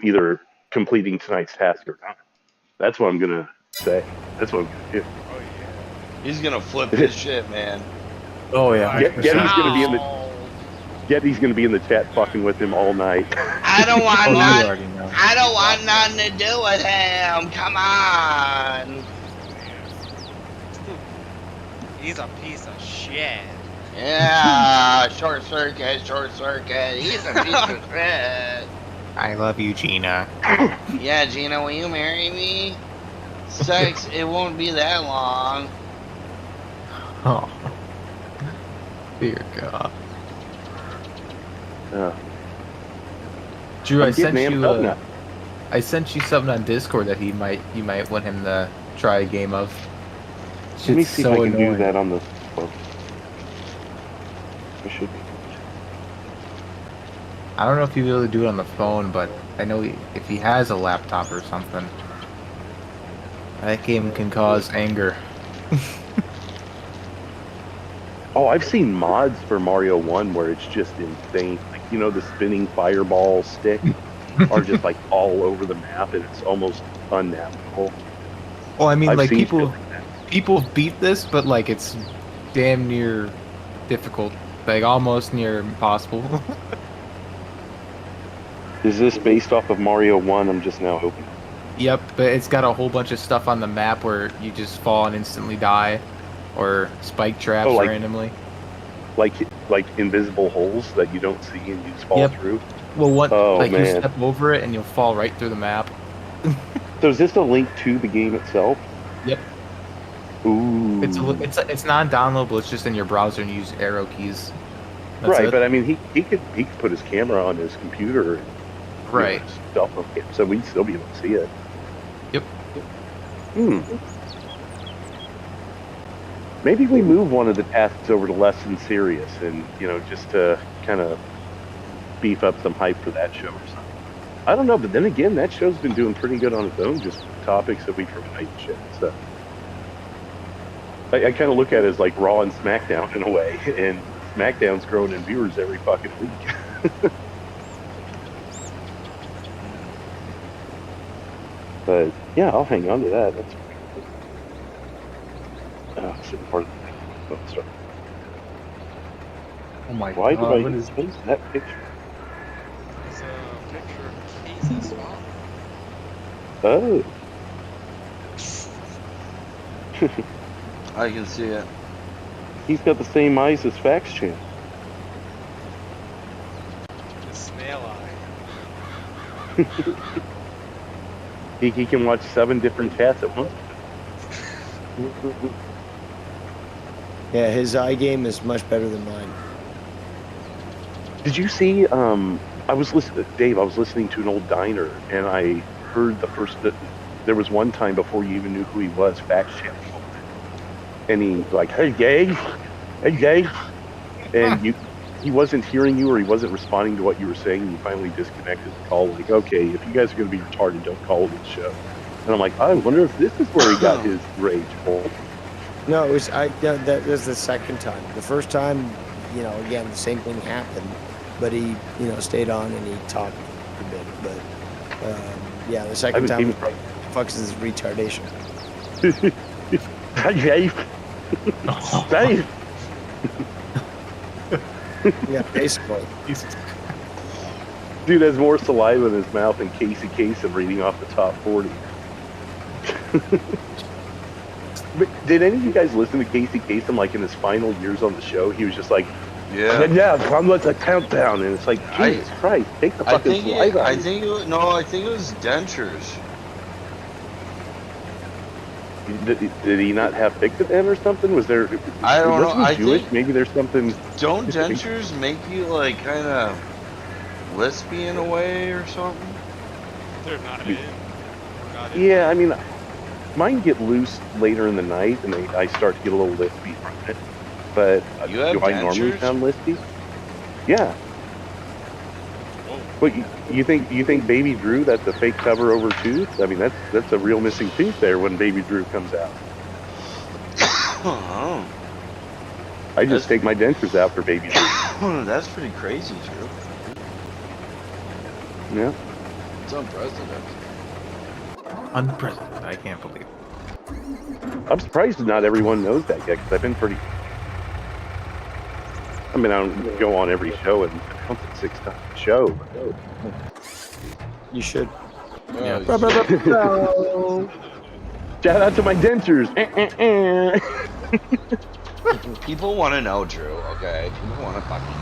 either completing tonight's task or not. That's what I'm gonna say. That's what I'm gonna do. He's gonna flip his shit, man. Oh yeah. Getty's gonna be in the chat fucking with him all night. I don't want I don't want nothing to do with him. Come on. He's a piece of shit. Yeah, short circuit. He's a piece of shit. I love you, Gina. Yeah, Gina, will you marry me? Sex, it won't be that long. Oh. Dear God. Drew, I sent you something on Discord that you might want him to try a game of. Let me see if I can do that on the phone. I should be. I don't know if he'll be able to do it on the phone, but I know if he has a laptop or something, that game can cause anger. Oh, I've seen mods for Mario 1 where it's just insane. Like, the spinning fireball stick are just like all over the map, and it's almost unnavigable. Well, I mean, I've like seen people beat this, but like it's damn near difficult, like almost near impossible. Is this based off of Mario 1? I'm just now opening. Yep, but it's got a whole bunch of stuff on the map where you just fall and instantly die, or spike traps randomly. Like invisible holes that you don't see and you just fall through. Well, man. you step over it and you'll fall right through the map. So is this a link to the game itself? Yep. Ooh. It's non-downloadable. It's just in your browser and you use arrow keys. That's right, it. but I mean, he could put his camera on his computer and right stuff on it, so we'd still be able to see it. Yep. Maybe we move one of the tasks over to less than serious, and just to kind of beef up some hype for that show or something. I don't know, but then again, that show's been doing pretty good on its own, just topics that we provide and shit. So I kind of look at it as like Raw and SmackDown in a way, and SmackDown's growing in viewers every fucking week. But Yeah, I'll hang on to that. That's certain part of the thing. Oh my Why god, did what I is post that picture? It's a picture of Jesus, wow. Oh. I can see it. He's got the same eyes as Fax Champ. The snail eye. He can watch 7 different chats at once. Yeah, his eye game is much better than mine. Did you see? I was listening, Dave. I was listening to an old diner, and I heard there was one time before you even knew who he was, Fax Champ, and he like, "Hey, Dave, hey, Dave," and he wasn't hearing you, or he wasn't responding to what you were saying. And you finally disconnected the call. Like, okay, if you guys are going to be retarded, don't call this show. And I'm like, I wonder if this is where he got his rage pulled. No, it was that was the second time. The first time, again, the same thing happened, but he, stayed on and he talked a bit. But yeah, the second time, fucks his retardation. Dave. Dave. Yeah, basically. Dude has more saliva in his mouth than Casey Kasem reading off the top 40. But did any of you guys listen to Casey Kasem like in his final years on the show? He was just like, yeah, I'm with a countdown, and it's like, Jesus Christ, take the fucking saliva. I think it was dentures. Did he not have Vicodin or something? Was there? I don't know. I Jewish? think Maybe there's something. Don't dentures make you like kind of lispy in a way or something? They're not in. Yeah, I mean, mine get loose later in the night, and I start to get a little lispy from it. But You have do I normally dentures? sound lispy? Yeah. But you think Baby Drew, that's a fake cover over tooth? I mean, that's a real missing tooth there when Baby Drew comes out. Oh, I just take my dentures out for Baby Drew. that's pretty crazy, Drew. Yeah. It's unprecedented. unprecedented? I can't believe it. I'm surprised not everyone knows that yet, because I've been pretty. I mean, I don't go on every show and announce it 6 times a show. But, You should. Yeah. Shout out to my dentures. People want to know, Drew. Okay, people want to fucking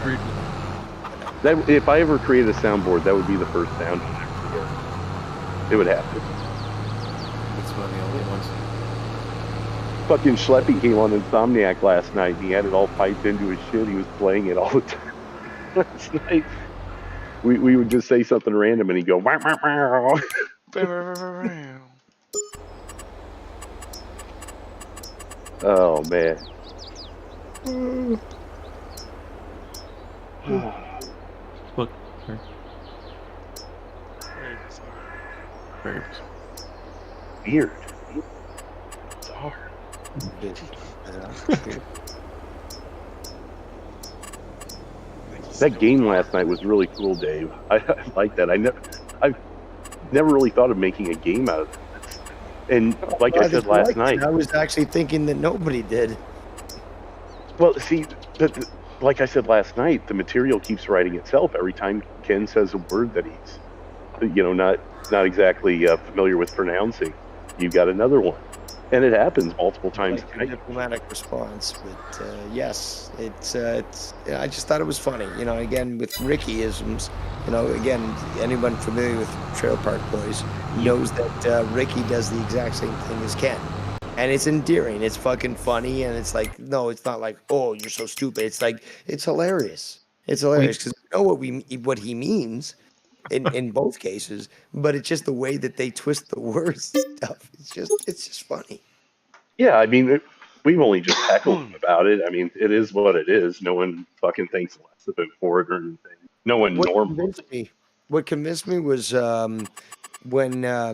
know. That if I ever created a soundboard, that would be the first sound. It would have to. It's one of the only ones. Fucking Schleppy came on Insomniac last night. He had it all piped into his shit. He was playing it all the time last night. We would just say something random and he'd go, "Wah, wah, wah." Oh, man. Look. Here. Very Weird. Bizarre. That game last night was really cool, Dave. I like that. I've never really thought of making a game out of it. And like I said last night, I was actually thinking that nobody did. well, see, like I said last night, the material keeps writing itself every time Ken says a word that he's, not exactly familiar with pronouncing. You've got another one, and it happens multiple times. Like a diplomatic response, but yes, it's. I just thought it was funny, Again, with Ricky-isms, again, anyone familiar with Trailer Park Boys knows that Ricky does the exact same thing as Ken, and it's endearing. It's fucking funny, and it's like, no, it's not like, oh, you're so stupid. It's like, it's hilarious. It's hilarious because we know what he means. In both cases, but it's just the way that they twist the words and stuff. It's just funny. Yeah, I mean, we've only just heckled him about it. I mean, it is what it is. No one fucking thinks less of him for it or anything. No one normal. What convinced me was when I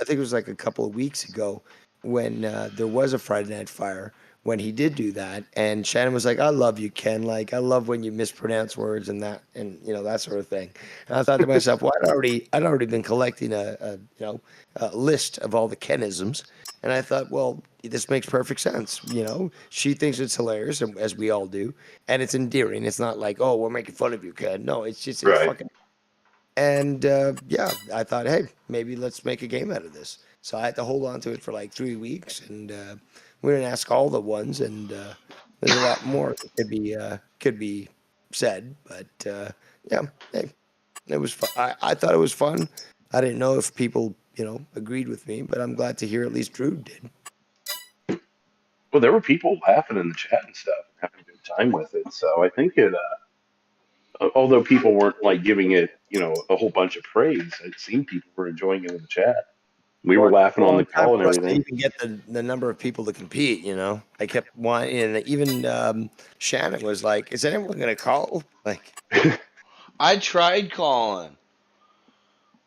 think it was like a couple of weeks ago, when there was a Friday Night Fire, when he did do that, and Shannon was like, "I love you, Ken. Like, I love when you mispronounce words and that, and that sort of thing." And I thought to myself, well, I'd already been collecting a list of all the Kenisms, and I thought, well, this makes perfect sense. She thinks it's hilarious, as we all do, and it's endearing. It's not like, oh, we're making fun of you, Ken. No, it's just it's fucking. And I thought, hey, maybe let's make a game out of this. So I had to hold on to it for like 3 weeks, and we didn't ask all the ones, and there's a lot more that could be said. But yeah, hey, it was fun. I thought it was fun. I didn't know if people agreed with me, but I'm glad to hear at least Drew did. Well, there were people laughing in the chat and stuff, having a good time with it. So I think it. Although people weren't like giving it, a whole bunch of praise, it seemed people were enjoying it in the chat. We were laughing on the call and everything. To even get the number of people to compete, I kept wanting, and even Shannon was like, "Is anyone going to call?" Like, I tried calling,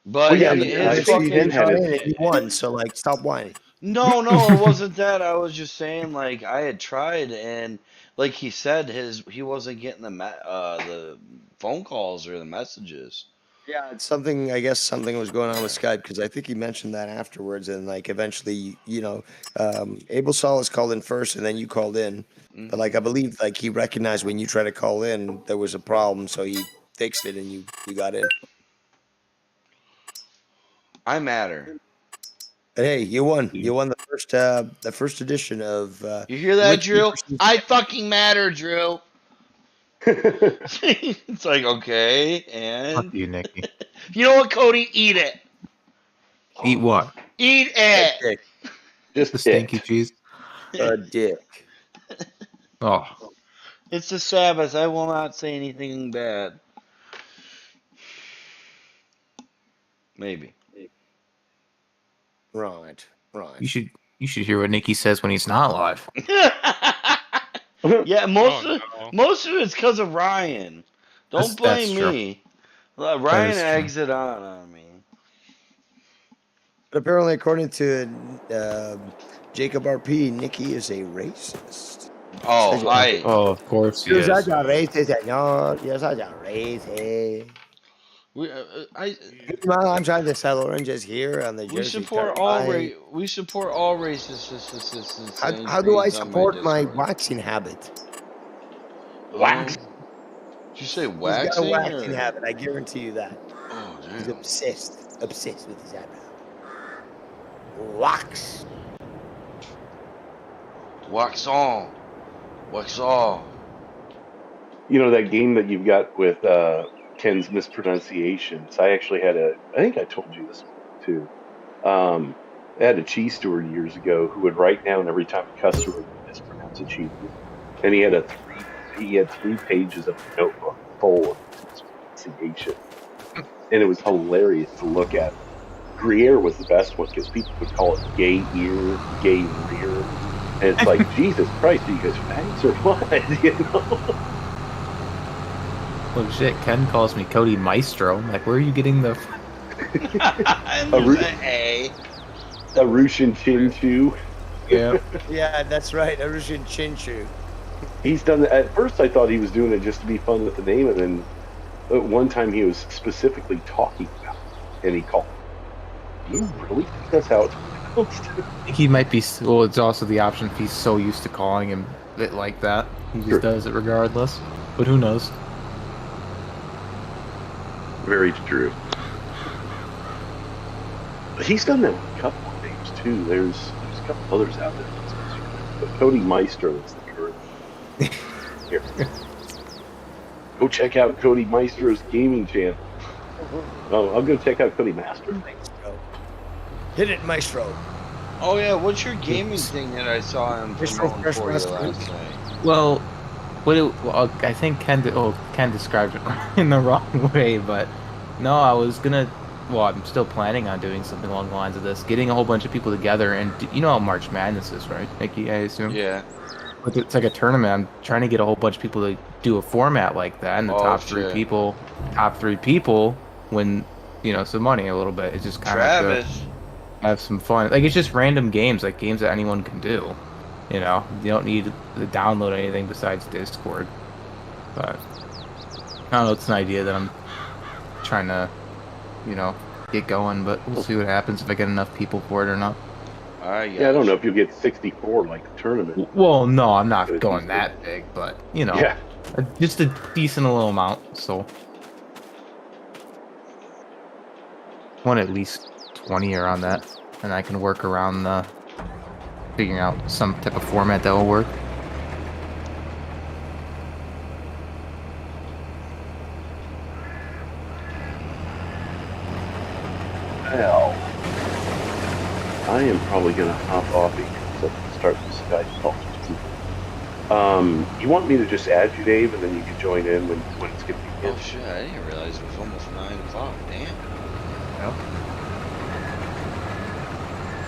but well, yeah, you won. So like, stop whining. No, it wasn't that. I was just saying, like, I had tried, and like he said, he wasn't getting the phone calls or the messages. Yeah, it's something. I guess something was going on with Skype, because I think he mentioned that afterwards, and like eventually, Abel Solis called in first, and then you called in. Mm-hmm. But like I believe, like he recognized when you tried to call in, there was a problem, so he fixed it, and you got in. I matter. But hey, you won. You won the first edition of. You hear that, Drew? I fucking matter, Drew. It's like, okay, and fuck you, Nikki. You know what, Cody? Eat it. Eat what? Eat it. Just the stinky cheese. A dick. Oh. It's the Sabbath. I will not say anything bad. Maybe. Right. You should hear what Nikki says when he's not live. Yeah, most of it's because of Ryan. Don't blame me. Ryan eggs it on me. But apparently, according to Jacob RP, Nikki is a racist. Oh, of course he is. Yes, I'm racist. Meanwhile, I'm trying to sell oranges here on the Jersey. We support all races. How do I support my waxing habit? Wax? Did you say waxing? He's got a waxing habit. I guarantee you that. Oh, damn. He's obsessed with his eyebrow. Wax. Wax on. Wax off. That game that you've got with Ken's mispronunciations. I actually had I think I told you this too. I had a cheese steward years ago who would write down every time a customer would mispronounce a cheese, and he had 3 pages of a notebook full of mispronunciation, and it was hilarious to look at. Gruyere was the best one because people would call it gay ear, gay rear, and it's like, Jesus Christ, are you guys fags or what? Well, shit, Ken calls me Cody Maestro. I'm like, where are you getting the... Arushin Chinchu. Yeah. Yeah, that's right, Arushin Chinchu. He's done that. At first, I thought he was doing it just to be fun with the name, and then one time he was specifically talking about it, and he called it. You really think that's how it's pronounced? I think he might be... Well, it's also the option if he's so used to calling him it like that. He just does it regardless. But who knows? Very true. He's done that with a couple of names too. There's a couple others out there. But Cody Maestro is the current. Here. Go check out Cody Maestro's gaming channel. Oh, I'll go check out Cody Maestro. Hit it, Maestro. Oh yeah, what's your gaming thing that I saw him promoting for you last night? Well, I think Ken described it in the wrong way, but no, I was gonna. Well, I'm still planning on doing something along the lines of this, getting a whole bunch of people together, and you know how March Madness is, right, Nikki? I assume. Yeah. It's like a tournament. I'm trying to get a whole bunch of people to do a format like that, and the top three people win, some money a little bit. It's just kind Travis. have some fun. Like, it's just random games, like games that anyone can do. You know, you don't need to download anything besides Discord. But I don't know, it's an idea that I'm trying to, you know, get going, but we'll see what happens if I get enough people for it or not. Yeah, I don't know if you'll get 64 like the tournament. Well, no, I'm not going that big, but, you know, Yeah. just a decent little amount, so. I want at least 20 around that, and I can work around the figuring out some type of format that will work. Well, I am probably going to hop off because I start the Skype call. You want me to just add you, Dave, and then you can join in when it's going to begin? Oh shit, I didn't realize it was almost 9 o'clock, damn. Yep.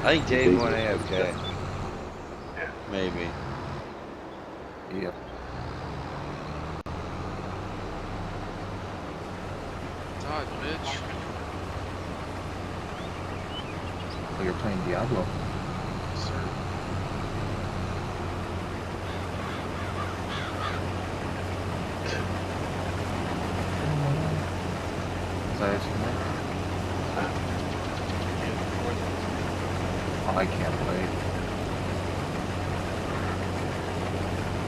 I think Dave went AFK. Yeah. Maybe. Yep. Dodge, bitch. Oh, you're playing Diablo. Sir. Oh, I can't wait.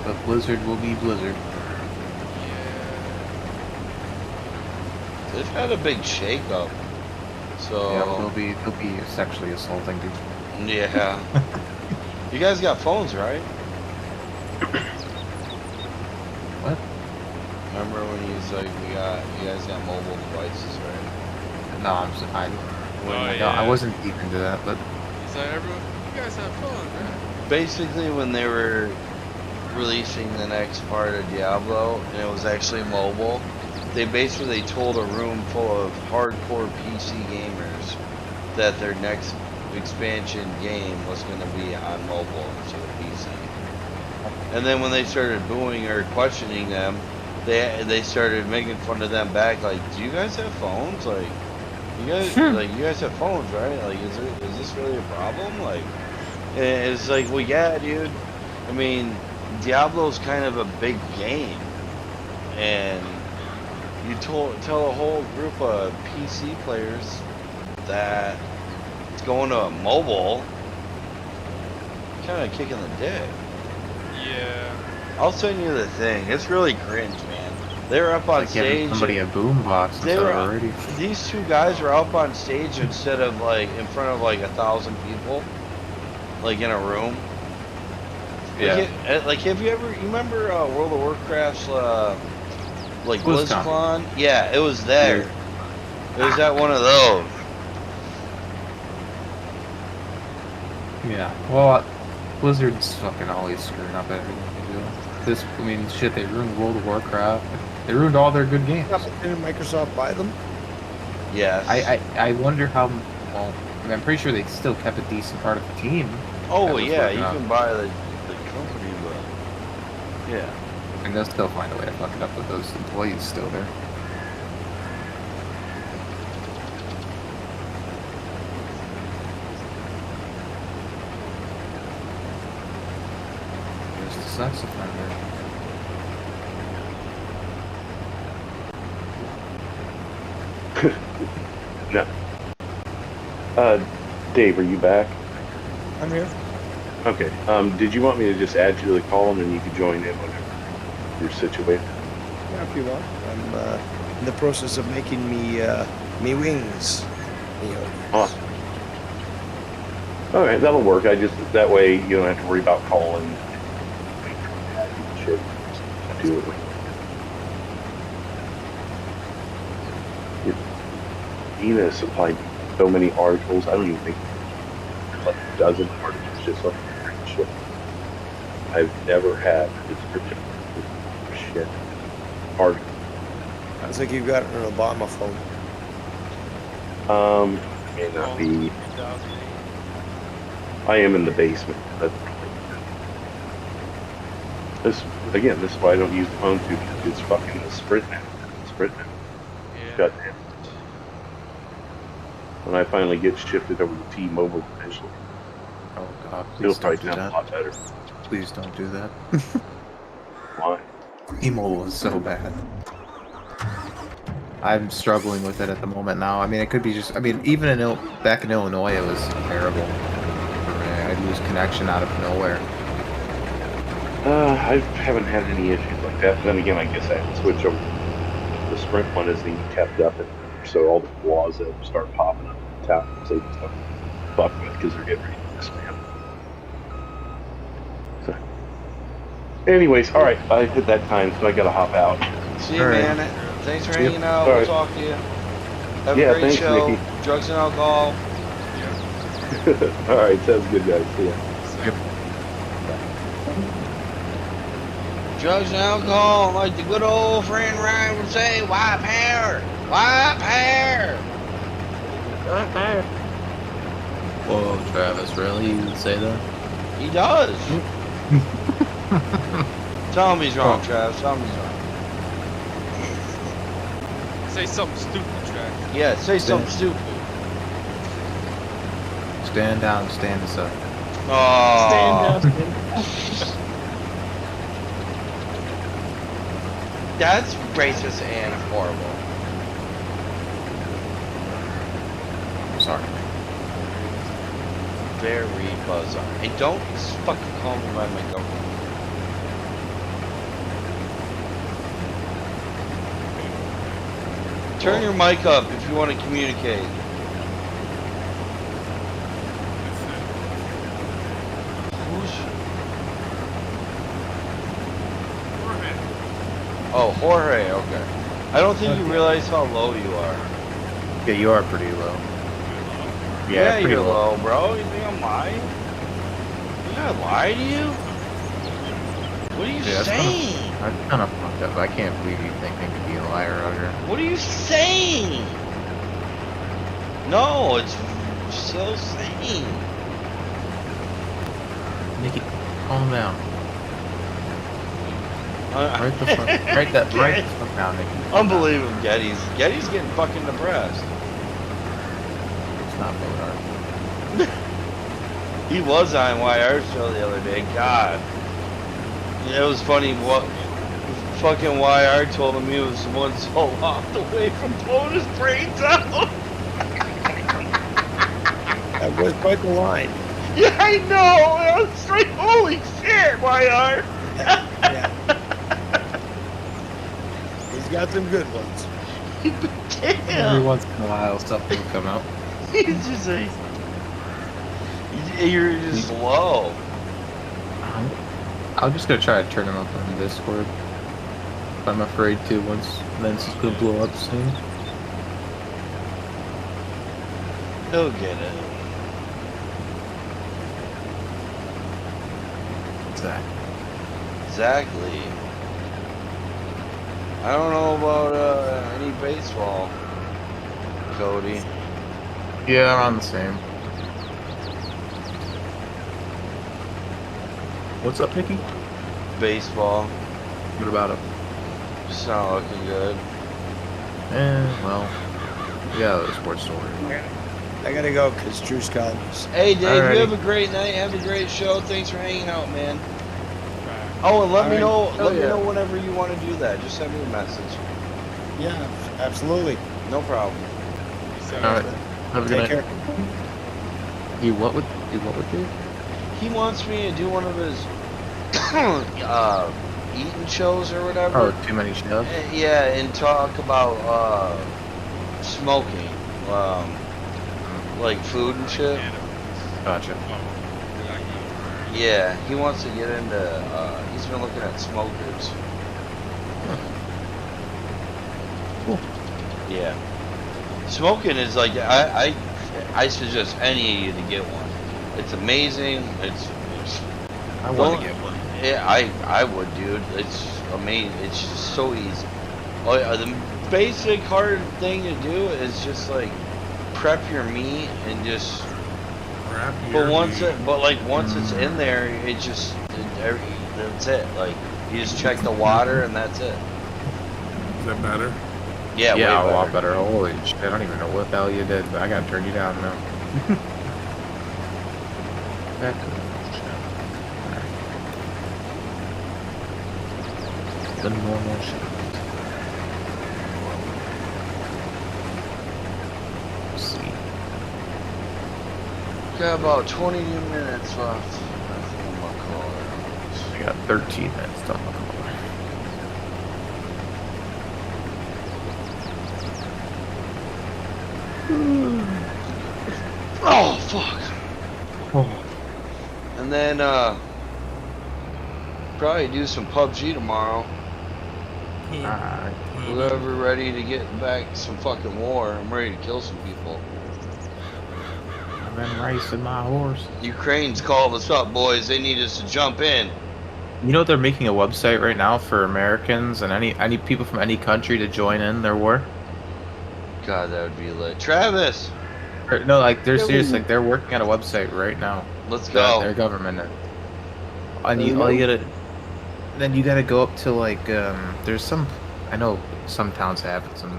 But Blizzard will be Blizzard. They've had a big shakeup. So Yeah, they'll be sexually assaulting people. Yeah. You guys got phones, right? What? Remember when you was like, you guys got mobile devices, right? No, I wasn't deep into that, but He's like, everyone, you guys have fun, man. Basically, when they were releasing the next part of Diablo, and it was actually mobile, they basically told a room full of hardcore PC gamers that their next expansion game was going to be on mobile instead of PC. And then when they started booing or questioning them, they started making fun of them back, like, do you guys have phones? Like, you guys have phones, right? Like, is this really a problem? Like, and it's like, well, yeah, dude. I mean, Diablo's kind of a big game, and you tell a whole group of PC players that it's going to a mobile, kind of kicking the dick. Yeah. I'll send you the thing. It's really cringe, man. They were up on stage. Somebody a boombox instead of a radio. These two guys were up on stage instead of like in front of like 1,000 people, like in a room. Yeah. Like have you remember World of Warcraft's like BlizzCon. BlizzCon? Yeah, it was there. It was at one of those. Yeah. Well, Blizzard's fucking always screwing up everything they do. This, I mean, shit, they ruined World of Warcraft. They ruined all their good games. Didn't Microsoft buy them? Yes. I wonder how. Well, I mean, I'm pretty sure they still kept a decent part of the team. Oh yeah, you can buy the company, but yeah. And they'll still find a way to fuck it up with those employees still there. There's the saxophone there. No. Dave, are you back? I'm here. Okay. Did you want me to just add you to the call and then you could join in whenever you're situated? Yeah, if you want. I'm in the process of making me wings. Awesome. All right, that'll work. That way you don't have to worry about calling. Shit. Do it. Ina supplied so many articles. I don't even think like a dozen articles just like shit. I've never had a description of shit article. Sounds like you've got an Obama phone. May not be. I am in the basement. But this is why I don't use the phone too much. It's fucking the Sprint now. Sprint now. Yeah. Goddamn. when I finally get shifted over to T-Mobile eventually. Oh God, It'll please probably don't do sound that. a lot better. Please don't do that. Why? T-Mobile is so bad. I'm struggling with it at the moment now. I mean, it could be just. I mean, even back in Illinois, it was terrible. I'd lose connection out of nowhere. I haven't had any issues like that. But then again, I guess I have to switch over. The Sprint one isn't even kept up, and so all the flaws that start popping up in the towers, they just don't fuck with because they're getting ready to expand. So, anyways, all right, I hit that time, so I gotta hop out. See you, man. Thanks for hanging out. All We'll right. talk to you. Have Yeah, a great thanks, show. Mickey. Drugs and alcohol. All right, sounds good, guys. See ya. Drugs and alcohol, like the good old friend Ryan would say, wipe hair. Wipe hair. Wipe hair. Whoa, Travis, really? You would say that? He does. Tell him he's wrong, Travis. Tell him he's wrong. Say something stupid, Travis. Yeah, say something stupid. Stand down, stand aside. Oh. Stand down. That's racist and horrible. Sorry. Very bizarre. And don't fucking call me by my government. Turn your mic up if you want to communicate. Oh, Jorge, okay. I don't think you realize how low you are. Yeah, you are pretty low. Yeah, pretty you're low, bro. You think I'm lying? Did I lie to you? What are you saying? That's kind of fucked up. I can't believe you think I could be a liar out here. What are you saying? No, it's so sane. Nikki, calm down. Right the fuck, right the fuck down, Nikki. Unbelievable, Getty's getting fucking depressed. It's not Bodar. He was on YR show the other day. God, it was funny. What fucking YR told him he was 1 soul off the way from blowing his brains out. That was quite the line. Yeah, I know. I was like, holy shit, YR. Yeah. He's got some good ones. Every once in a while, something will come out. He's just like, you're just low. I'm just gonna try to turn him up on Discord. I'm afraid to then it's gonna blow up soon. He'll get it. Exactly. I don't know about any baseball, Cody. Yeah, I'm on the same. What's up, Mickey? Baseball. What about him? Just not looking good. Well, yeah, the sports story. I gotta go because Drew's calling us. Hey, Dave, Alrighty. you have a great night. Have a great show. Thanks for hanging out, man. Oh, and let me know. Let me know whenever you want to do that. Just send me a message. Yeah, absolutely. No problem. Alright. Have a good Take night. care. You what with you? He wants me to do one of his eating shows or whatever. Oh, too many shows? Yeah, and talk about smoking, like food and shit. Gotcha. Yeah, he wants to get into. He's been looking at smokers. Cool. Yeah, smoking is like I suggest any of you to get one. It's amazing. It's I want to get one. Yeah, I would, dude. It's amazing. It's just so easy. The basic hard thing to do is just like prep your meat and just. Once it's in there, it just that's it. Like you just check the water and that's it. Is that better? Yeah, way a lot better. better. Holy shit, I don't even know what the hell you did, but I gotta turn you down now. Back to the shit. Alright. The normal shit. Let's see. Got about 20 minutes left. I got 13 minutes on the caller. Oh, fuck. Oh. And then, probably do some PUBG tomorrow. Alright. Whoever ready to get back some fucking war, I'm ready to kill some people. I've been racing my horse. Ukraine's called us up, boys. They need us to jump in. You know they're making a website right now for Americans and any people from any country to join in their war? God, that would be lit. Travis! No, like they're serious. Like they're working on a website right now. Let's go. Their government. And all you gotta, then you gotta go up to like there's some. I know some towns have some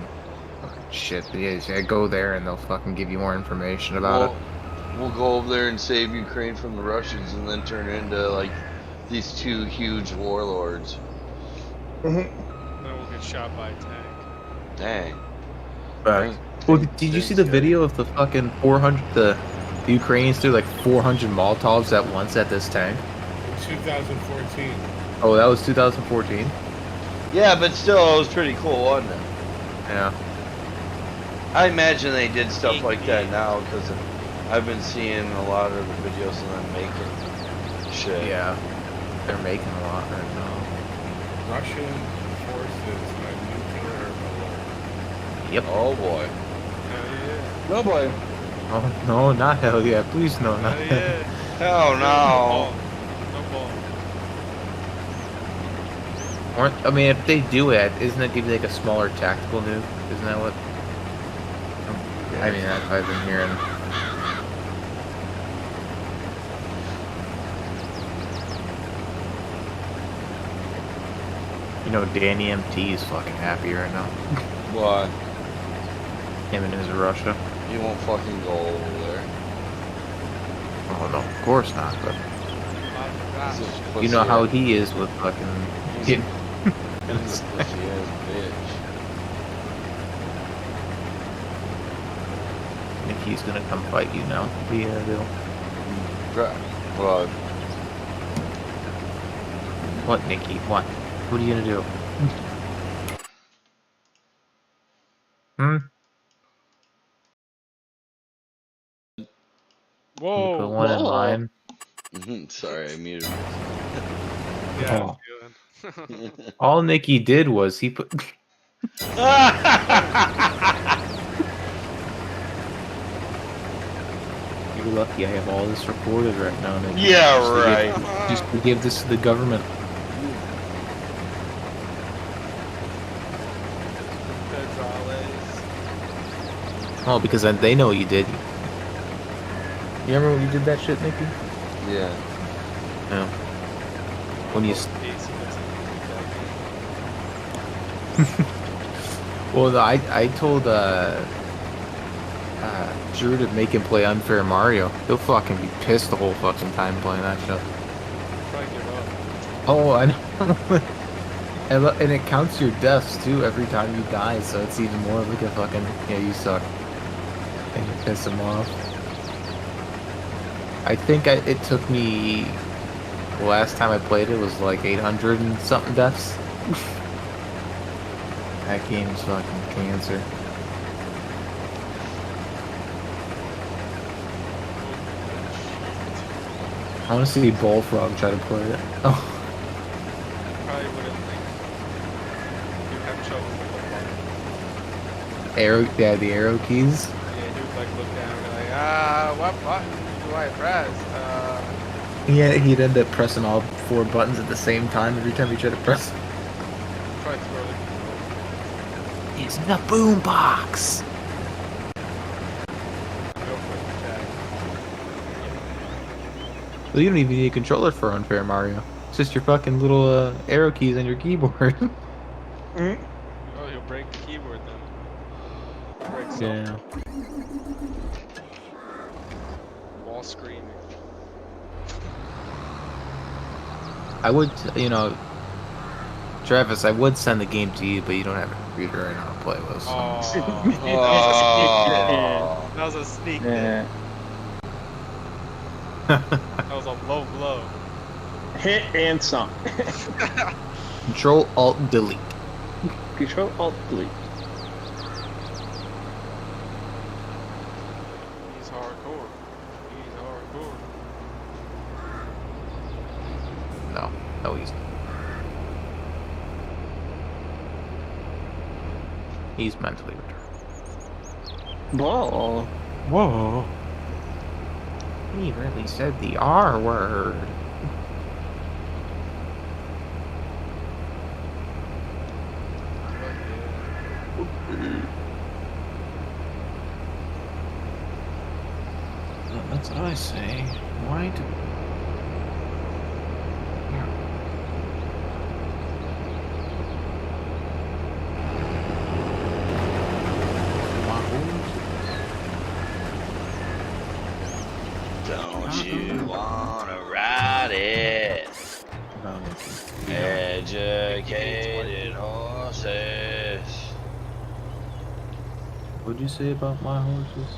fucking shit. But yeah, you gotta go there and they'll fucking give you more information about it. We'll go over there and save Ukraine from the Russians, and then turn it into like these two huge warlords. Then we'll get shot by a tank. Dang. Right. Well, did you see the video of the fucking 400? The Ukrainians threw like 400 Molotovs at once at this tank. 2014. Oh, that was 2014. Yeah, but still, it was pretty cool, wasn't it? Yeah. I imagine they did stuff like that now because I've been seeing a lot of the videos of them making shit. Yeah. They're making a lot right now. Russian forces are nuclear alert. Yep. Oh boy. No boy. Oh no, not hell yeah! Please no, not Hell yeah. Hell no. No ball. I mean, if they do it, isn't it give you like a smaller tactical nuke? Isn't that what? I mean, that's what I've been hearing. You know, Danny MT is fucking happy right now. Why? Him and his Russia. You won't fucking go over there. Oh no, of course not. But He's a you know pussy how ass- he is with fucking. He's a pussy ass bitch. Nikki's gonna come fight you now. Yeah, Bill. Well, What, Nikki? What? What are you gonna do? Hmm? Whoa. Put one in Whoa. mine. Sorry, I muted. Yeah, Oh. All Nikki did was he put. You're lucky I have all this recorded right now, Nikki. Yeah, Just to right. just to give this to the government. Oh, because then they know you did. You remember when you did that shit, Nikki? Yeah. No. When you. Well, I told Drew to make him play Unfair Mario. He'll fucking be pissed the whole fucking time playing that shit. Probably give up. Oh, I know. And it counts your deaths too every time you die, so it's even more like a fucking yeah, you suck. And you piss him off. I think it took me the last time I played it was like 800 and something deaths. That game's fucking cancer. I want to see Bullfrog try to play it. Oh. Probably wouldn't think you'd have trouble with Arrow, yeah, the arrow keys. the button. Yeah, he would like look down and be like, what button do I press? Yeah, he'd end up pressing all 4 buttons at the same time every time he tried to press. Try to throw the He's in the boombox. go for the attack. Well, you don't even need a controller for Unfair Mario. It's just your fucking little arrow keys on your keyboard. Oh, you'll break the keyboard then. Yeah. Wall screaming. I would, Travis, I would send the game to you, but you don't have a computer right now to play with. So. That was a sneak Yeah. That was a low blow. Hit and sunk. Control Alt Delete. Control Alt Delete. He's hardcore. He's hardcore. No, he's not. He's mentally retarded. Whoa. Whoa. He really said the R word. That's what I say. Why do... Don't you wanna ride it? Educated horses. What'd you say about my horses?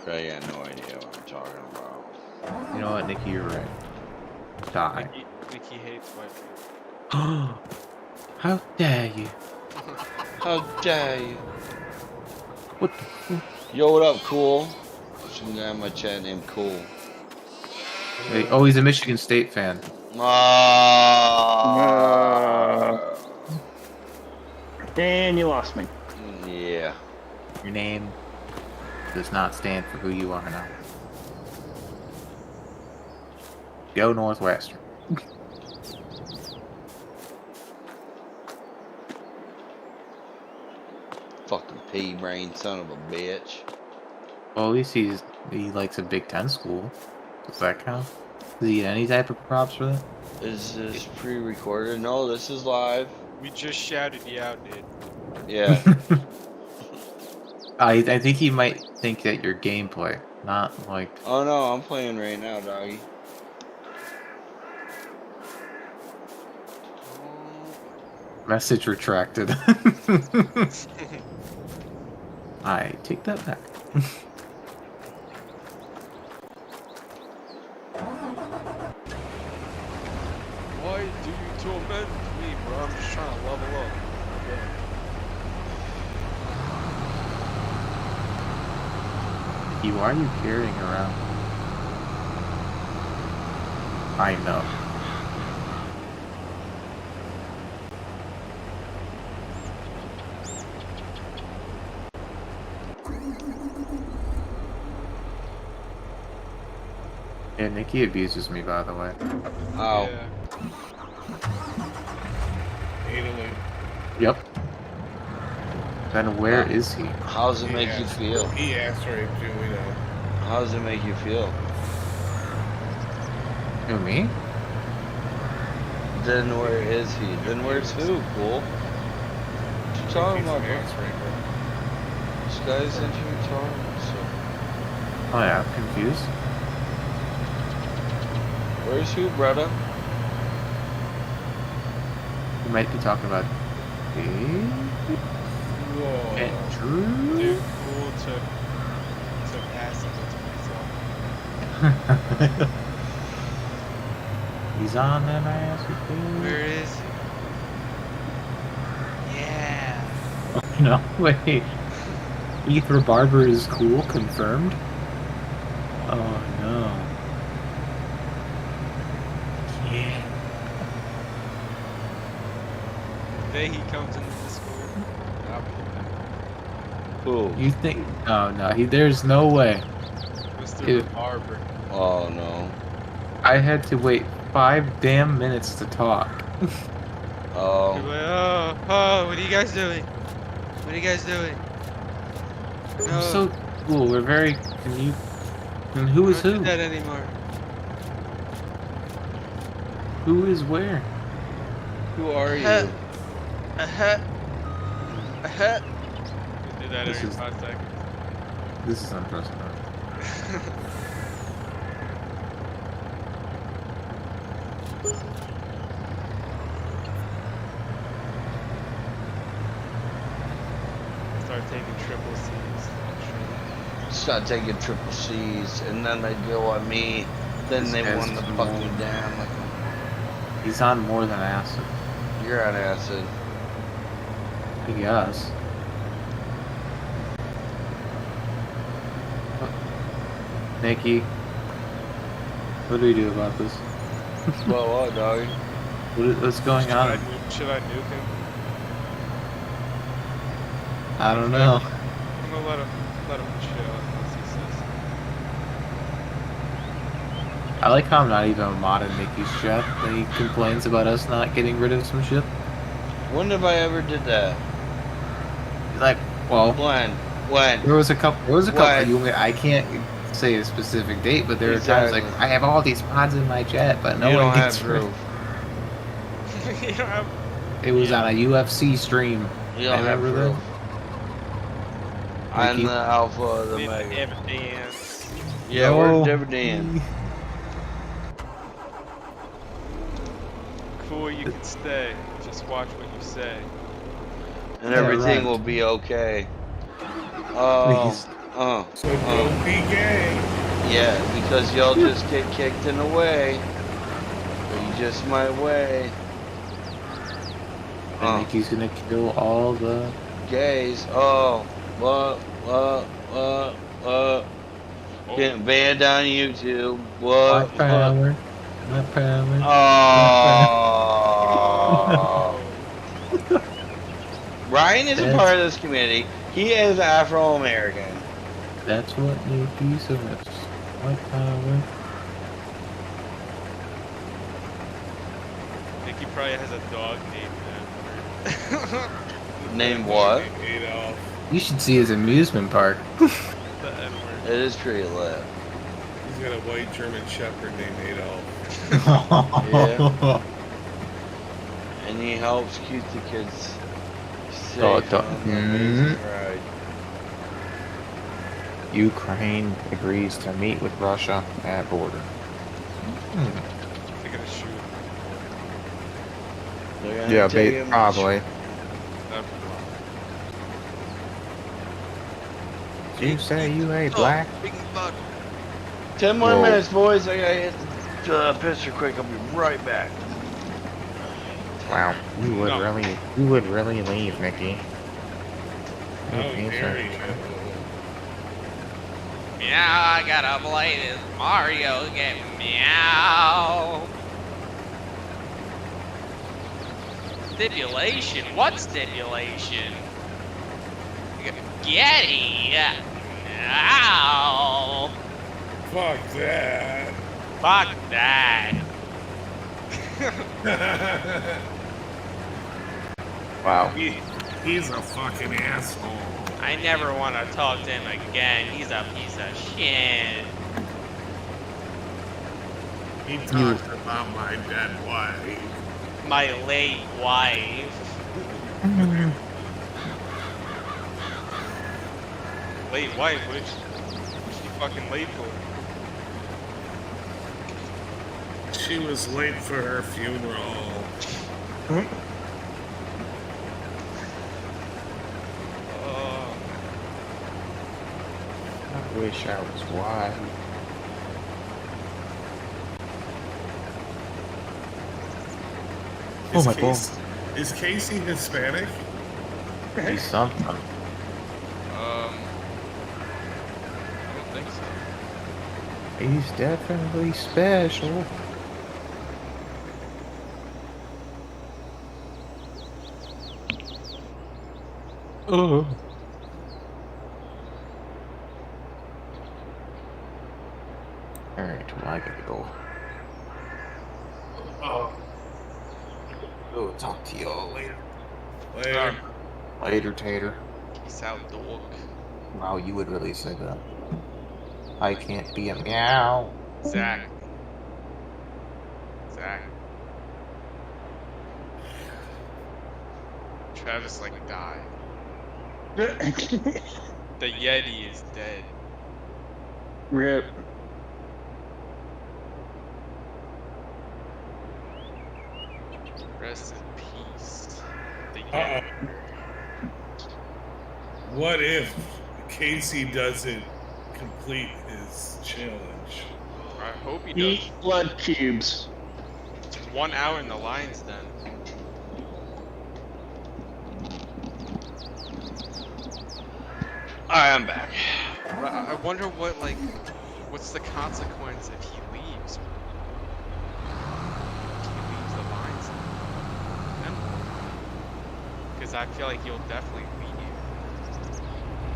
I got no idea what I'm talking about. You know what, Nikki, you're right. Die. Nikki hates white people. How dare you? How dare you? What the Yo, what up, Cool? Some guy in my chat named Cool. Hey, oh, he's a Michigan State fan. And you lost me. Yeah. Your name does not stand for who you are now. Go Northwestern. Fucking pea-brain son of a bitch. Well, at least he likes a Big Ten school. Does that count? Does he get any type of props for that? Is this pre-recorded? No, this is live. We just shouted you out, dude. Yeah. I think he might think that your gameplay, not like... Oh no, I'm playing right now, doggy. Message retracted. I take that back. Why do you torment me, bro? I'm just trying to level up. Why are you carrying around? I know. Yeah, Nikki abuses me, by the way. Oh. Yeah. Italy. Yep. Then where is he? How does it make you feel? He asked raped you, we know. How does it make you feel? Who, me? Then where is he? Then where's who, Cool? What you talking about, bro? This guy sent you talking about stuff. Oh yeah, I'm confused. Where's who, brother? You might be talking about Andrew? Dude, Cool took acid into myself. He's on that ass with me. Where is he? Yeah. No, wait. Ether Barber is cool, confirmed? Oh no. Yeah. The day he comes into Discord, I'll be there. Who? You think? Oh no, there's no way. Mr. Barber. Oh no. I had to wait 5 damn minutes to talk. Oh. You're like, what are you guys doing? What are you guys doing? No. I'm so cool. We're very. And who is Don't who? do that anymore. Who is where? Who are you? Do that This every is- 5 seconds. This is unprecedented. Start taking triple C's. Start taking triple C's, and then they go on me. Then This they guy's want to too fuck old. me down. Like, He's on more than acid. you're on acid. I guess. Nikki, what do we do about this? Well, what, dog? What's going on? Should I nuke him? I don't know. I'm gonna let him chill unless he says. I like how I'm not even a mod in Nikki's chat. And he complains about us not getting rid of some shit. When have I ever did that? Like, well, When? there was a couple. When? I can't say a specific date, but there were Exactly. times like I have all these mods in my chat, but no you one don't have gets rid. proof. You don't have. It was on a UFC stream. You don't have Remember proof. I'm Nikki? the alpha of the Need mega. evidence. Yeah, No. we're dividend. Cool, you can stay. Just watch what you say. And Yeah, everything right. will be okay. Oh, Please. So don't be gay. Yeah, because y'all just get kicked in the way. Or you just might way. And Nikki's gonna kill all the. Gays. Oh, getting banned on YouTube. What? My power. My power. Oh. Ryan is a part of this community. He is Afro-American. That's what Nikki says. My power. Nikki probably has a dog named that. Named what? Adolf. You should see his amusement park. The N-word. It is pretty lit. He's got a white German Shepherd named Adolf. Yeah. And he helps keep the kids safe Oh, on the amazing ride. Ukraine agrees to meet with Russia at border. They're gonna shoot. They're gonna Yeah, take him- probably. Never You say you ain't black? 10 more Whoa. minutes, boys. I gotta hit the pisser quick. I'll be right back. Wow, you would really leave, Nikki. How dare you? Meow, I gotta play this Mario game. Meow. Stipulation? What stipulation? Getty. Ow. Fuck that. Fuck that. Wow. He's a fucking asshole. I never want to talk to him again. He's a piece of shit. He talked about my dead wife. My late wife. Late wife, which she fucking late for? She was late for her funeral. I wish I was white. Oh my God. Is Casey Hispanic? He's something. I don't think so. He's definitely special. Oh. Alright, well, I gotta go. We'll talk to y'all later. Later. Later, Tater. Peace out, dog. Wow, you would really say that. I can't be a meow. Zach. Travis like died. The Yeti is dead. Rip. Rest in peace. The Uh-oh. Yeti. What if Casey doesn't complete his challenge? I hope he Eat does. blood cubes. It's 1 hour in the lines then. Alright, I'm back. But I wonder what, like, what's the consequence if he leaves? If he leaves the lines then? Because I feel like he'll definitely leave.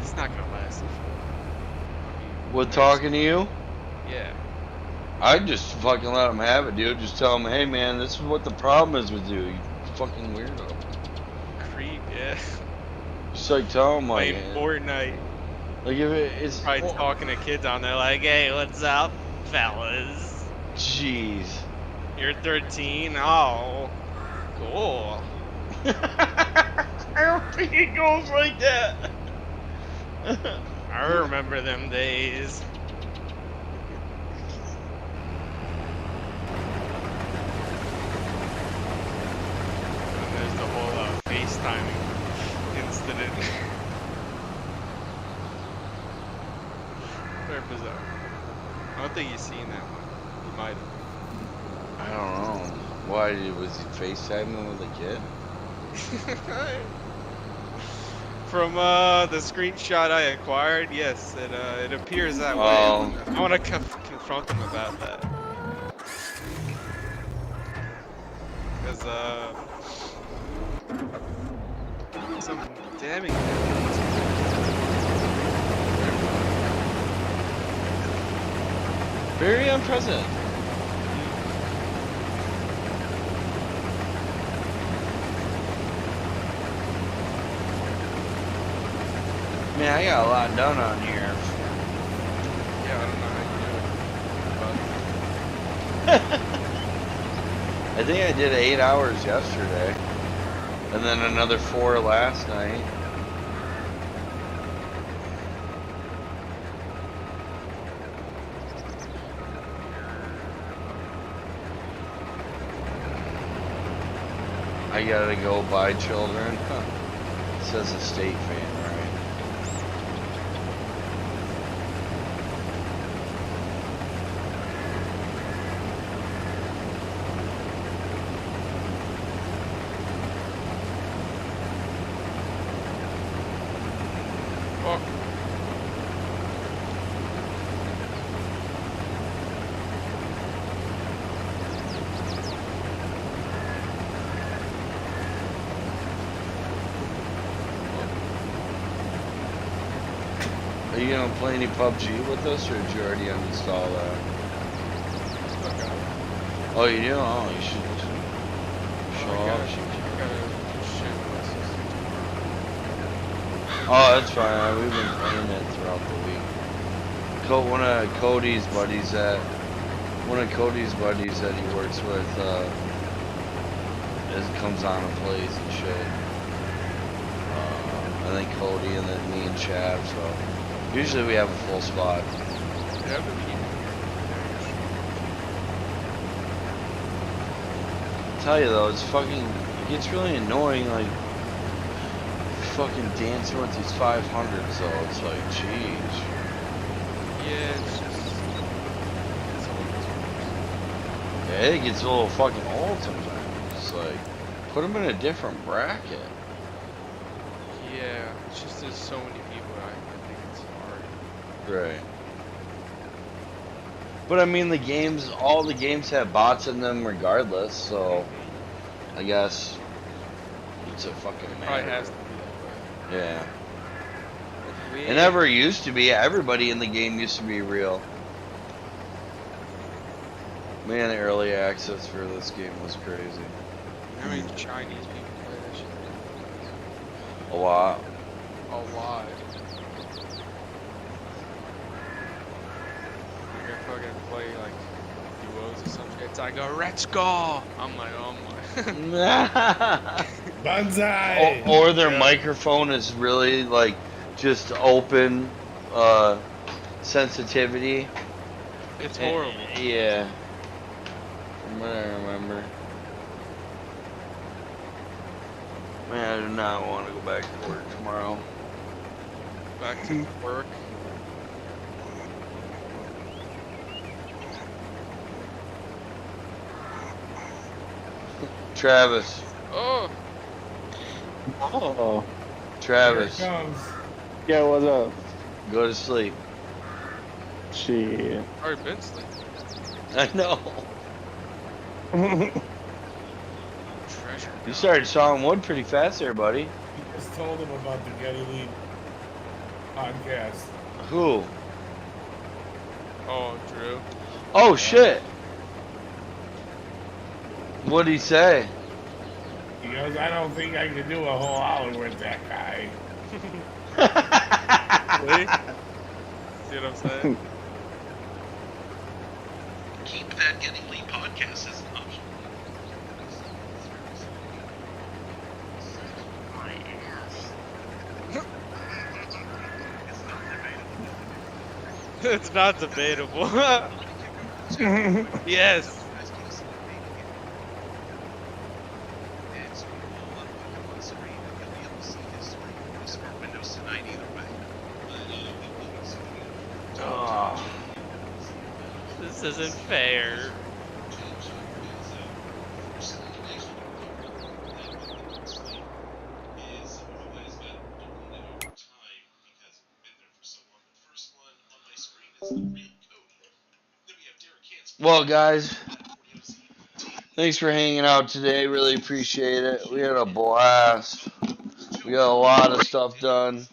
It's not gonna last. With talking to you? Yeah. I'd just fucking let him have it, dude. Just tell him, hey man, this is what the problem is with you. You fucking weirdo. Creep, yeah. Just like tell him like, Playing Fortnite. like if it's Probably talking to kids on there like, hey, what's up, fellas? Jeez. You're 13? Oh, cool. I don't think it goes like that. I remember them days. And there's the whole FaceTiming incident. Very bizarre. I don't think you've seen that one. You might have. I don't know. Why was he FaceTiming with a kid? From the screenshot I acquired, yes, it appears that way. I want to confront them about that. Because some damning evidence. Very unprecedented. Man, I got a lot done on here. Yeah, I don't know how you do it. I think I did 8 hours yesterday. And then another 4 last night. I gotta go buy children. Says a state fan, right? Are you gonna play any PUBG with us, or did you already uninstall that? Oh, you do? Oh, you should show off. Oh, that's fine. We've been playing it throughout the week. One of Cody's buddies that he works with comes on and plays and shit. I think Cody and then me and Chav. So usually we have a full spot. I tell you though, it gets really annoying, like fucking dancing with these 500s, so it's like, jeez. Yeah, it's just... Yeah, it gets a little fucking old sometimes. It's like, put them in a different bracket. Yeah, it's just there's so many people, I think it's hard. Right. But I mean, all the games have bots in them regardless, so I guess it's a fucking matter. Probably has to be Yeah. that way. It never used to be. Everybody in the game used to be real. Man, the early access for this game was crazy. How many Chinese people play that shit? A lot. A lot. You're gonna fucking play like duos or something. It's like, let's go! I'm like, oh my. Banzai! Or their Yeah. microphone is really like just open sensitivity. It's horrible. Yeah. From what I remember. Man, I do not want to go back to work tomorrow. Back to work. Travis. Oh. Oh. Travis. Here it comes. Yeah, what's up? Go to sleep. Shit. Already been sleeping. I know. Treasure. You started sawing wood pretty fast there, buddy. You just told him about the Getty Lee podcast. Who? Oh, Drew. Oh, shit. What'd he say? He goes, I don't think I could do a whole hour with that guy. Really? See what I'm saying? Keep that Getty Lee podcast as an option. My ass. It's not debatable. Yes. Oh. This isn't fair. Well, guys, thanks for hanging out today. Really appreciate it. We had a blast. We got a lot of stuff done.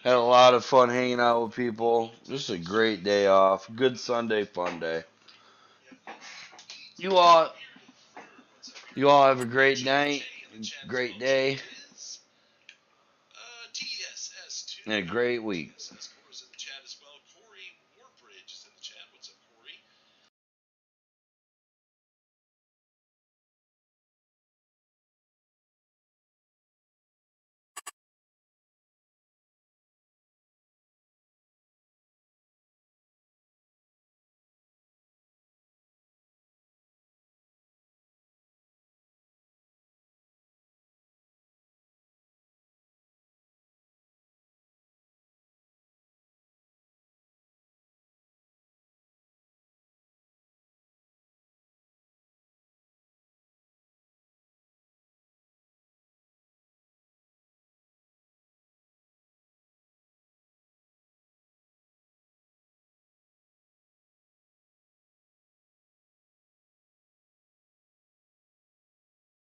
Had a lot of fun hanging out with people. Just a great day off. Good Sunday fun day. You all have a great night, great day, and a great week.